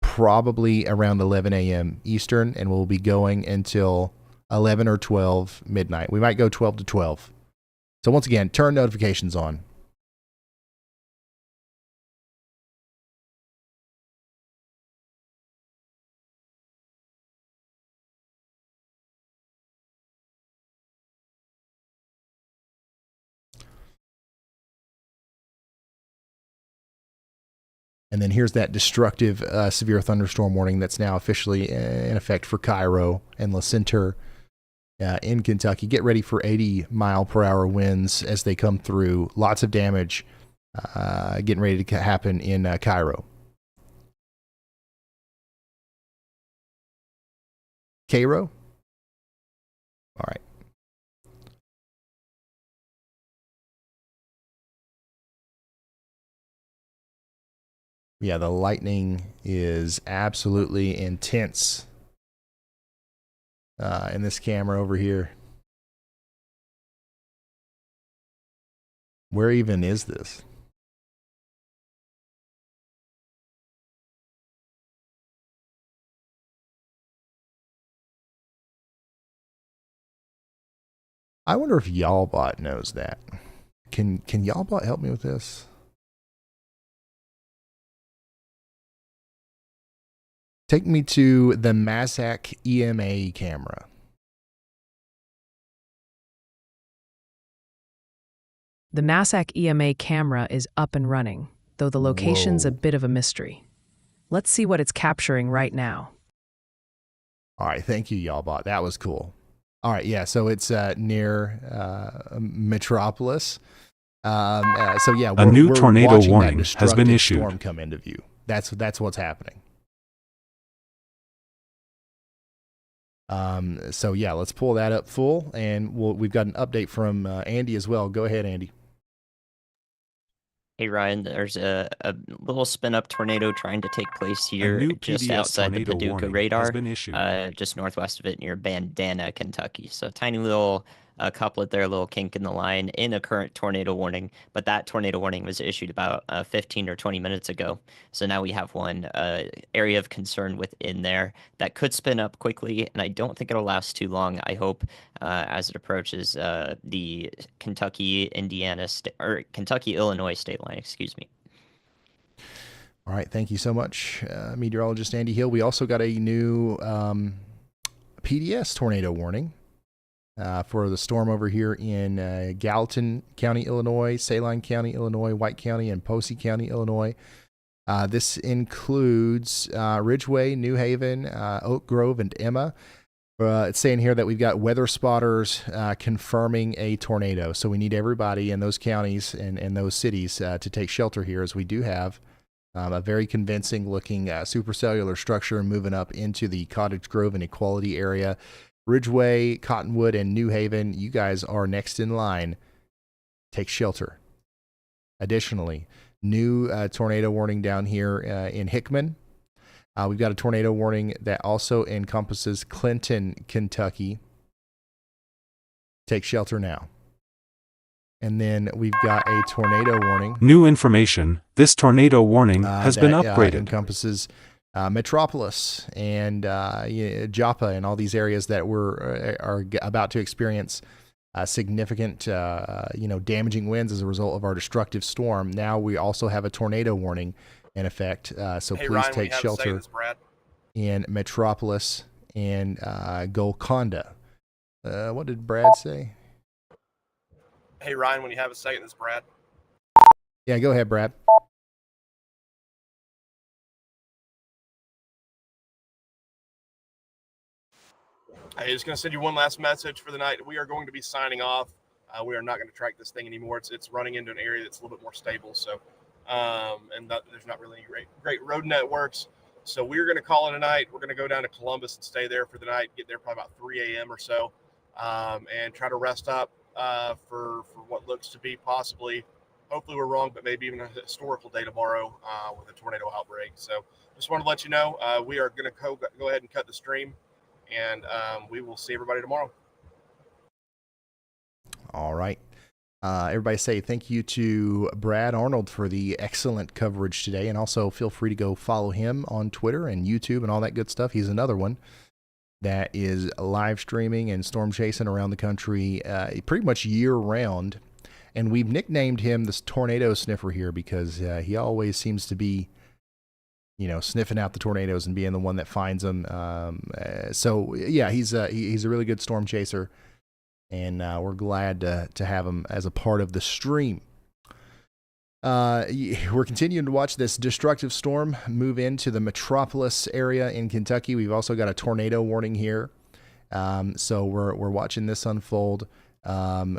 probably around 11 a.m. Eastern, and we'll be going until 11 or 12 midnight. We might go 12 to 12. So once again, turn notifications on. And then here's that destructive severe thunderstorm warning that's now officially in effect for Cairo and La Center in Kentucky. Get ready for 80-mile-per-hour winds as they come through. Lots of damage getting ready to happen in Cairo. Cairo? All right. Yeah, the lightning is absolutely intense in this camera over here. Where even is this? I wonder if Y'allbot knows that. Can Y'allbot help me with this? Take me to the Mazak EMA camera. The Mazak EMA camera is up and running, though the location's a bit of a mystery. Let's see what it's capturing right now. All right, thank you, Y'allbot. That was cool. All right, yeah, so it's near Metropolis. So yeah, a new tornado watching warning that has been issued. Storm come into view. That's what's happening. So yeah, let's pull that up full, and we've got an update from Andy as well. Go ahead, Andy. Hey Ryan, there's a little spin-up tornado trying to take place here just PDS outside the tornado Paducah warning radar, has been issued. just northwest of it near Bandana, Kentucky. So tiny little couplet there, a little kink in the line in a current tornado warning, but that tornado warning was issued about 15 or 20 minutes ago. So now we have one area of concern within there that could spin up quickly, and I don't think it'll last too long. I hope as it approaches the Kentucky, Illinois state line, excuse me. All right, thank you so much, meteorologist Andy Hill. We also got a new PDS tornado warning. for the storm over here in Gallatin County, Illinois, Saline County, Illinois, White County, and Posey County, Illinois. This includes Ridgeway, New Haven, Oak Grove, and Emma. It's saying here that we've got weather spotters confirming a tornado. So we need everybody in those counties and those cities to take shelter here, as we do have a very convincing looking supercellular structure moving up into the Cottage Grove and Equality area. Ridgeway, Cottonwood, and New Haven, you guys are next in line. Take shelter. Additionally, new tornado warning down here in Hickman. We've got a tornado warning that also encompasses Clinton, Kentucky. Take shelter now. And then we've got a tornado warning. New information. This tornado warning has been upgraded. Encompasses Metropolis and Joppa and all these areas that are about to experience significant, damaging winds as a result of our destructive storm. Now we also have a tornado warning in effect. So hey, please Ryan, take shelter in Metropolis and Golconda. What did Brad say? Hey, Ryan, when you have a second, this is Brad. Yeah, go ahead, Brad. Hey, just going to send you one last message for the night. We are going to be signing off. We are not going to track this thing anymore. It's running into an area that's a little bit more stable. So, there's not really any great road networks. So we're going to call it a night. We're going to go down to Columbus and stay there for the night. Get there probably about 3 a.m. or so, and try to rest up for what looks to be possibly, hopefully we're wrong, but maybe even a historical day tomorrow with a tornado outbreak. So just wanted to let you know we are going to go ahead and cut the stream, and we will see everybody tomorrow. All right. Everybody say thank you to Brad Arnold for the excellent coverage today. And also feel free to go follow him on Twitter and YouTube and all that good stuff. He's another one that is live streaming and storm chasing around the country pretty much year round. And we've nicknamed him this tornado sniffer here because he always seems to be, sniffing out the tornadoes and being the one that finds them. So yeah, he's a really good storm chaser. And we're glad to have him as a part of the stream. We're continuing to watch this destructive storm move into the Metropolis area in Kentucky. We've also got a tornado warning here. So we're watching this unfold.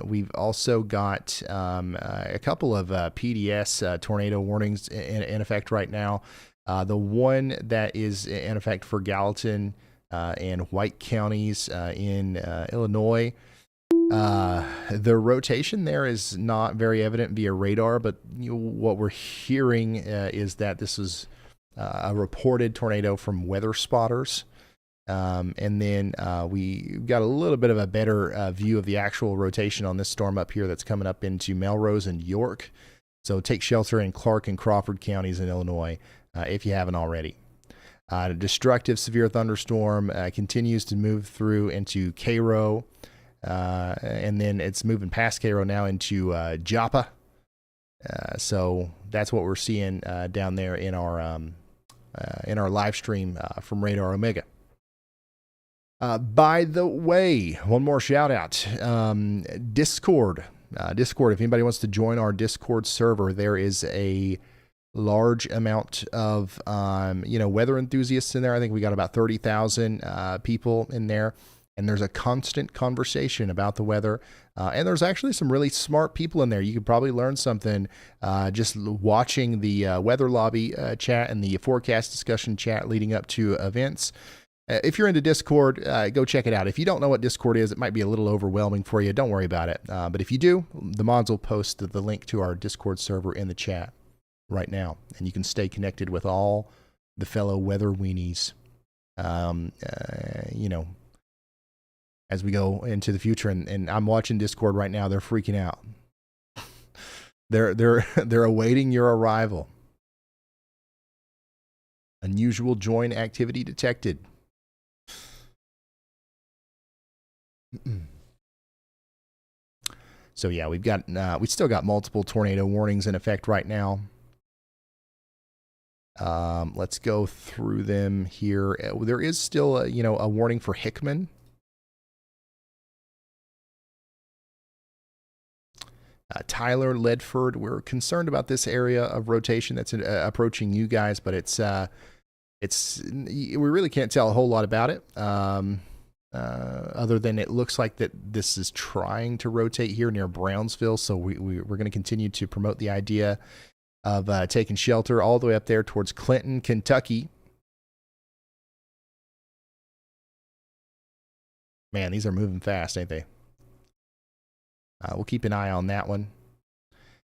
We've also got a couple of PDS tornado warnings in effect right now. The one that is in effect for Gallatin and White counties in Illinois. The rotation there is not very evident via radar, but what we're hearing is that this is a reported tornado from weather spotters. And then we got a little bit of a better view of the actual rotation on this storm up here that's coming up into Melrose and York. So take shelter in Clark and Crawford counties in Illinois if you haven't already. A destructive severe thunderstorm continues to move through into Cairo. And then it's moving past Cairo now into Joppa. So that's what we're seeing down there in our live stream from Radar Omega. By the way, one more shout out. Discord. Discord, if anybody wants to join our Discord server, there is a large amount of weather enthusiasts in there. I think we got about 30,000 people in there. And there's a constant conversation about the weather. And there's actually some really smart people in there. You could probably learn something just watching the weather lobby chat and the forecast discussion chat leading up to events. If you're into Discord, go check it out. If you don't know what Discord is, it might be a little overwhelming for you. Don't worry about it. But if you do, the mods will post the link to our Discord server in the chat right now. And you can stay connected with all the fellow weather weenies. As we go into the future, and I'm watching Discord right now, they're freaking out. They're awaiting your arrival. Unusual join activity detected. So yeah, we still got multiple tornado warnings in effect right now. Let's go through them here. There is still a warning for Hickman. Tyler, Ledford, we're concerned about this area of rotation that's approaching you guys, but we really can't tell a whole lot about it. Other than it looks like that this is trying to rotate here near Brownsville. So we're going to continue to promote the idea of taking shelter all the way up there towards Clinton, Kentucky. Man, these are moving fast, ain't they? We'll keep an eye on that one.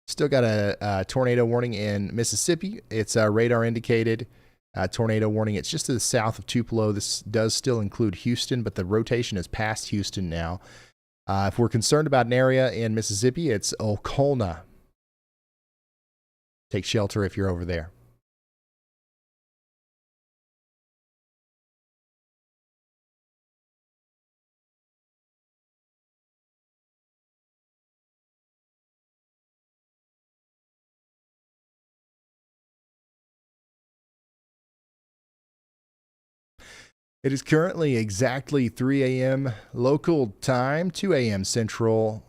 Still got a tornado warning in Mississippi. It's radar indicated. Tornado warning. It's just to the south of Tupelo. This does still include Houston, but the rotation is past Houston now. If we're concerned about an area in Mississippi, it's Okolna. Take shelter if you're over there. It is currently exactly 3 a.m. local time, 2 a.m. Central.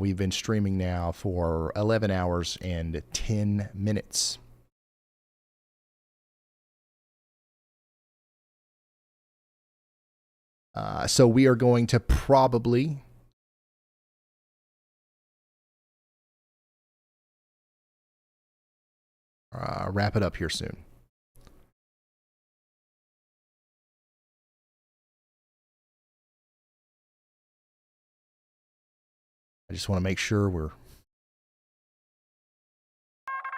We've been streaming now for 11 hours and 10 minutes. So we are going to probably wrap it up here soon. I just want to make sure we're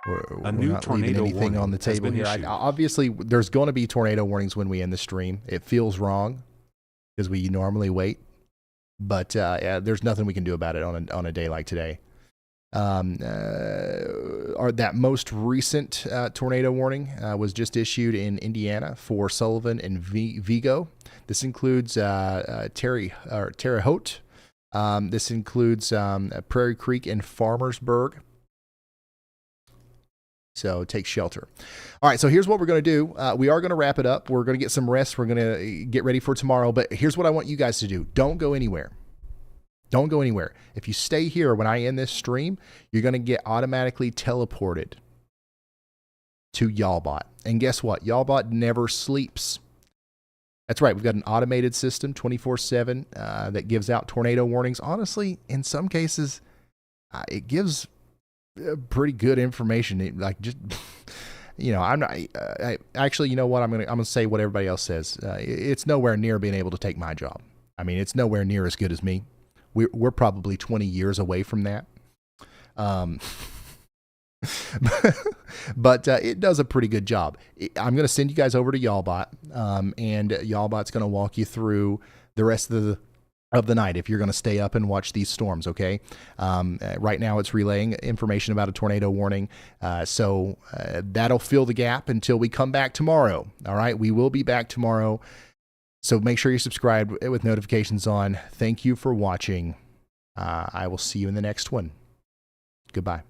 not leaving anything on the table here. Obviously, there's going to be tornado warnings when we end the stream. It feels wrong because we normally wait, but there's nothing we can do about it on a day like today. That most recent tornado warning was just issued in Indiana for Sullivan and Vigo. This includes Terre Haute. This includes Prairie Creek and Farmersburg. So take shelter. All right, so here's what we're going to do. We are going to wrap it up. We're going to get some rest. We're going to get ready for tomorrow. But here's what I want you guys to do. Don't go anywhere. Don't go anywhere. If you stay here when I end this stream, you're going to get automatically teleported to Y'allbot. And guess what? Y'allbot never sleeps. That's right. We've got an automated system 24/7 that gives out tornado warnings. Honestly, in some cases, it gives pretty good information. Like just, I'm not. Actually, you know what? I'm gonna say what everybody else says. It's nowhere near being able to take my job. I mean, it's nowhere near as good as me. We're probably 20 years away from that. But it does a pretty good job. I'm going to send you guys over to Y'allbot, and Y'allbot's going to walk you through the rest of the night if you're going to stay up and watch these storms, okay? Right now it's relaying information about a tornado warning, so that'll fill the gap until we come back tomorrow, all right? We will be back tomorrow, so make sure you're subscribed with notifications on. Thank you for watching. I will see you in the next one. Goodbye.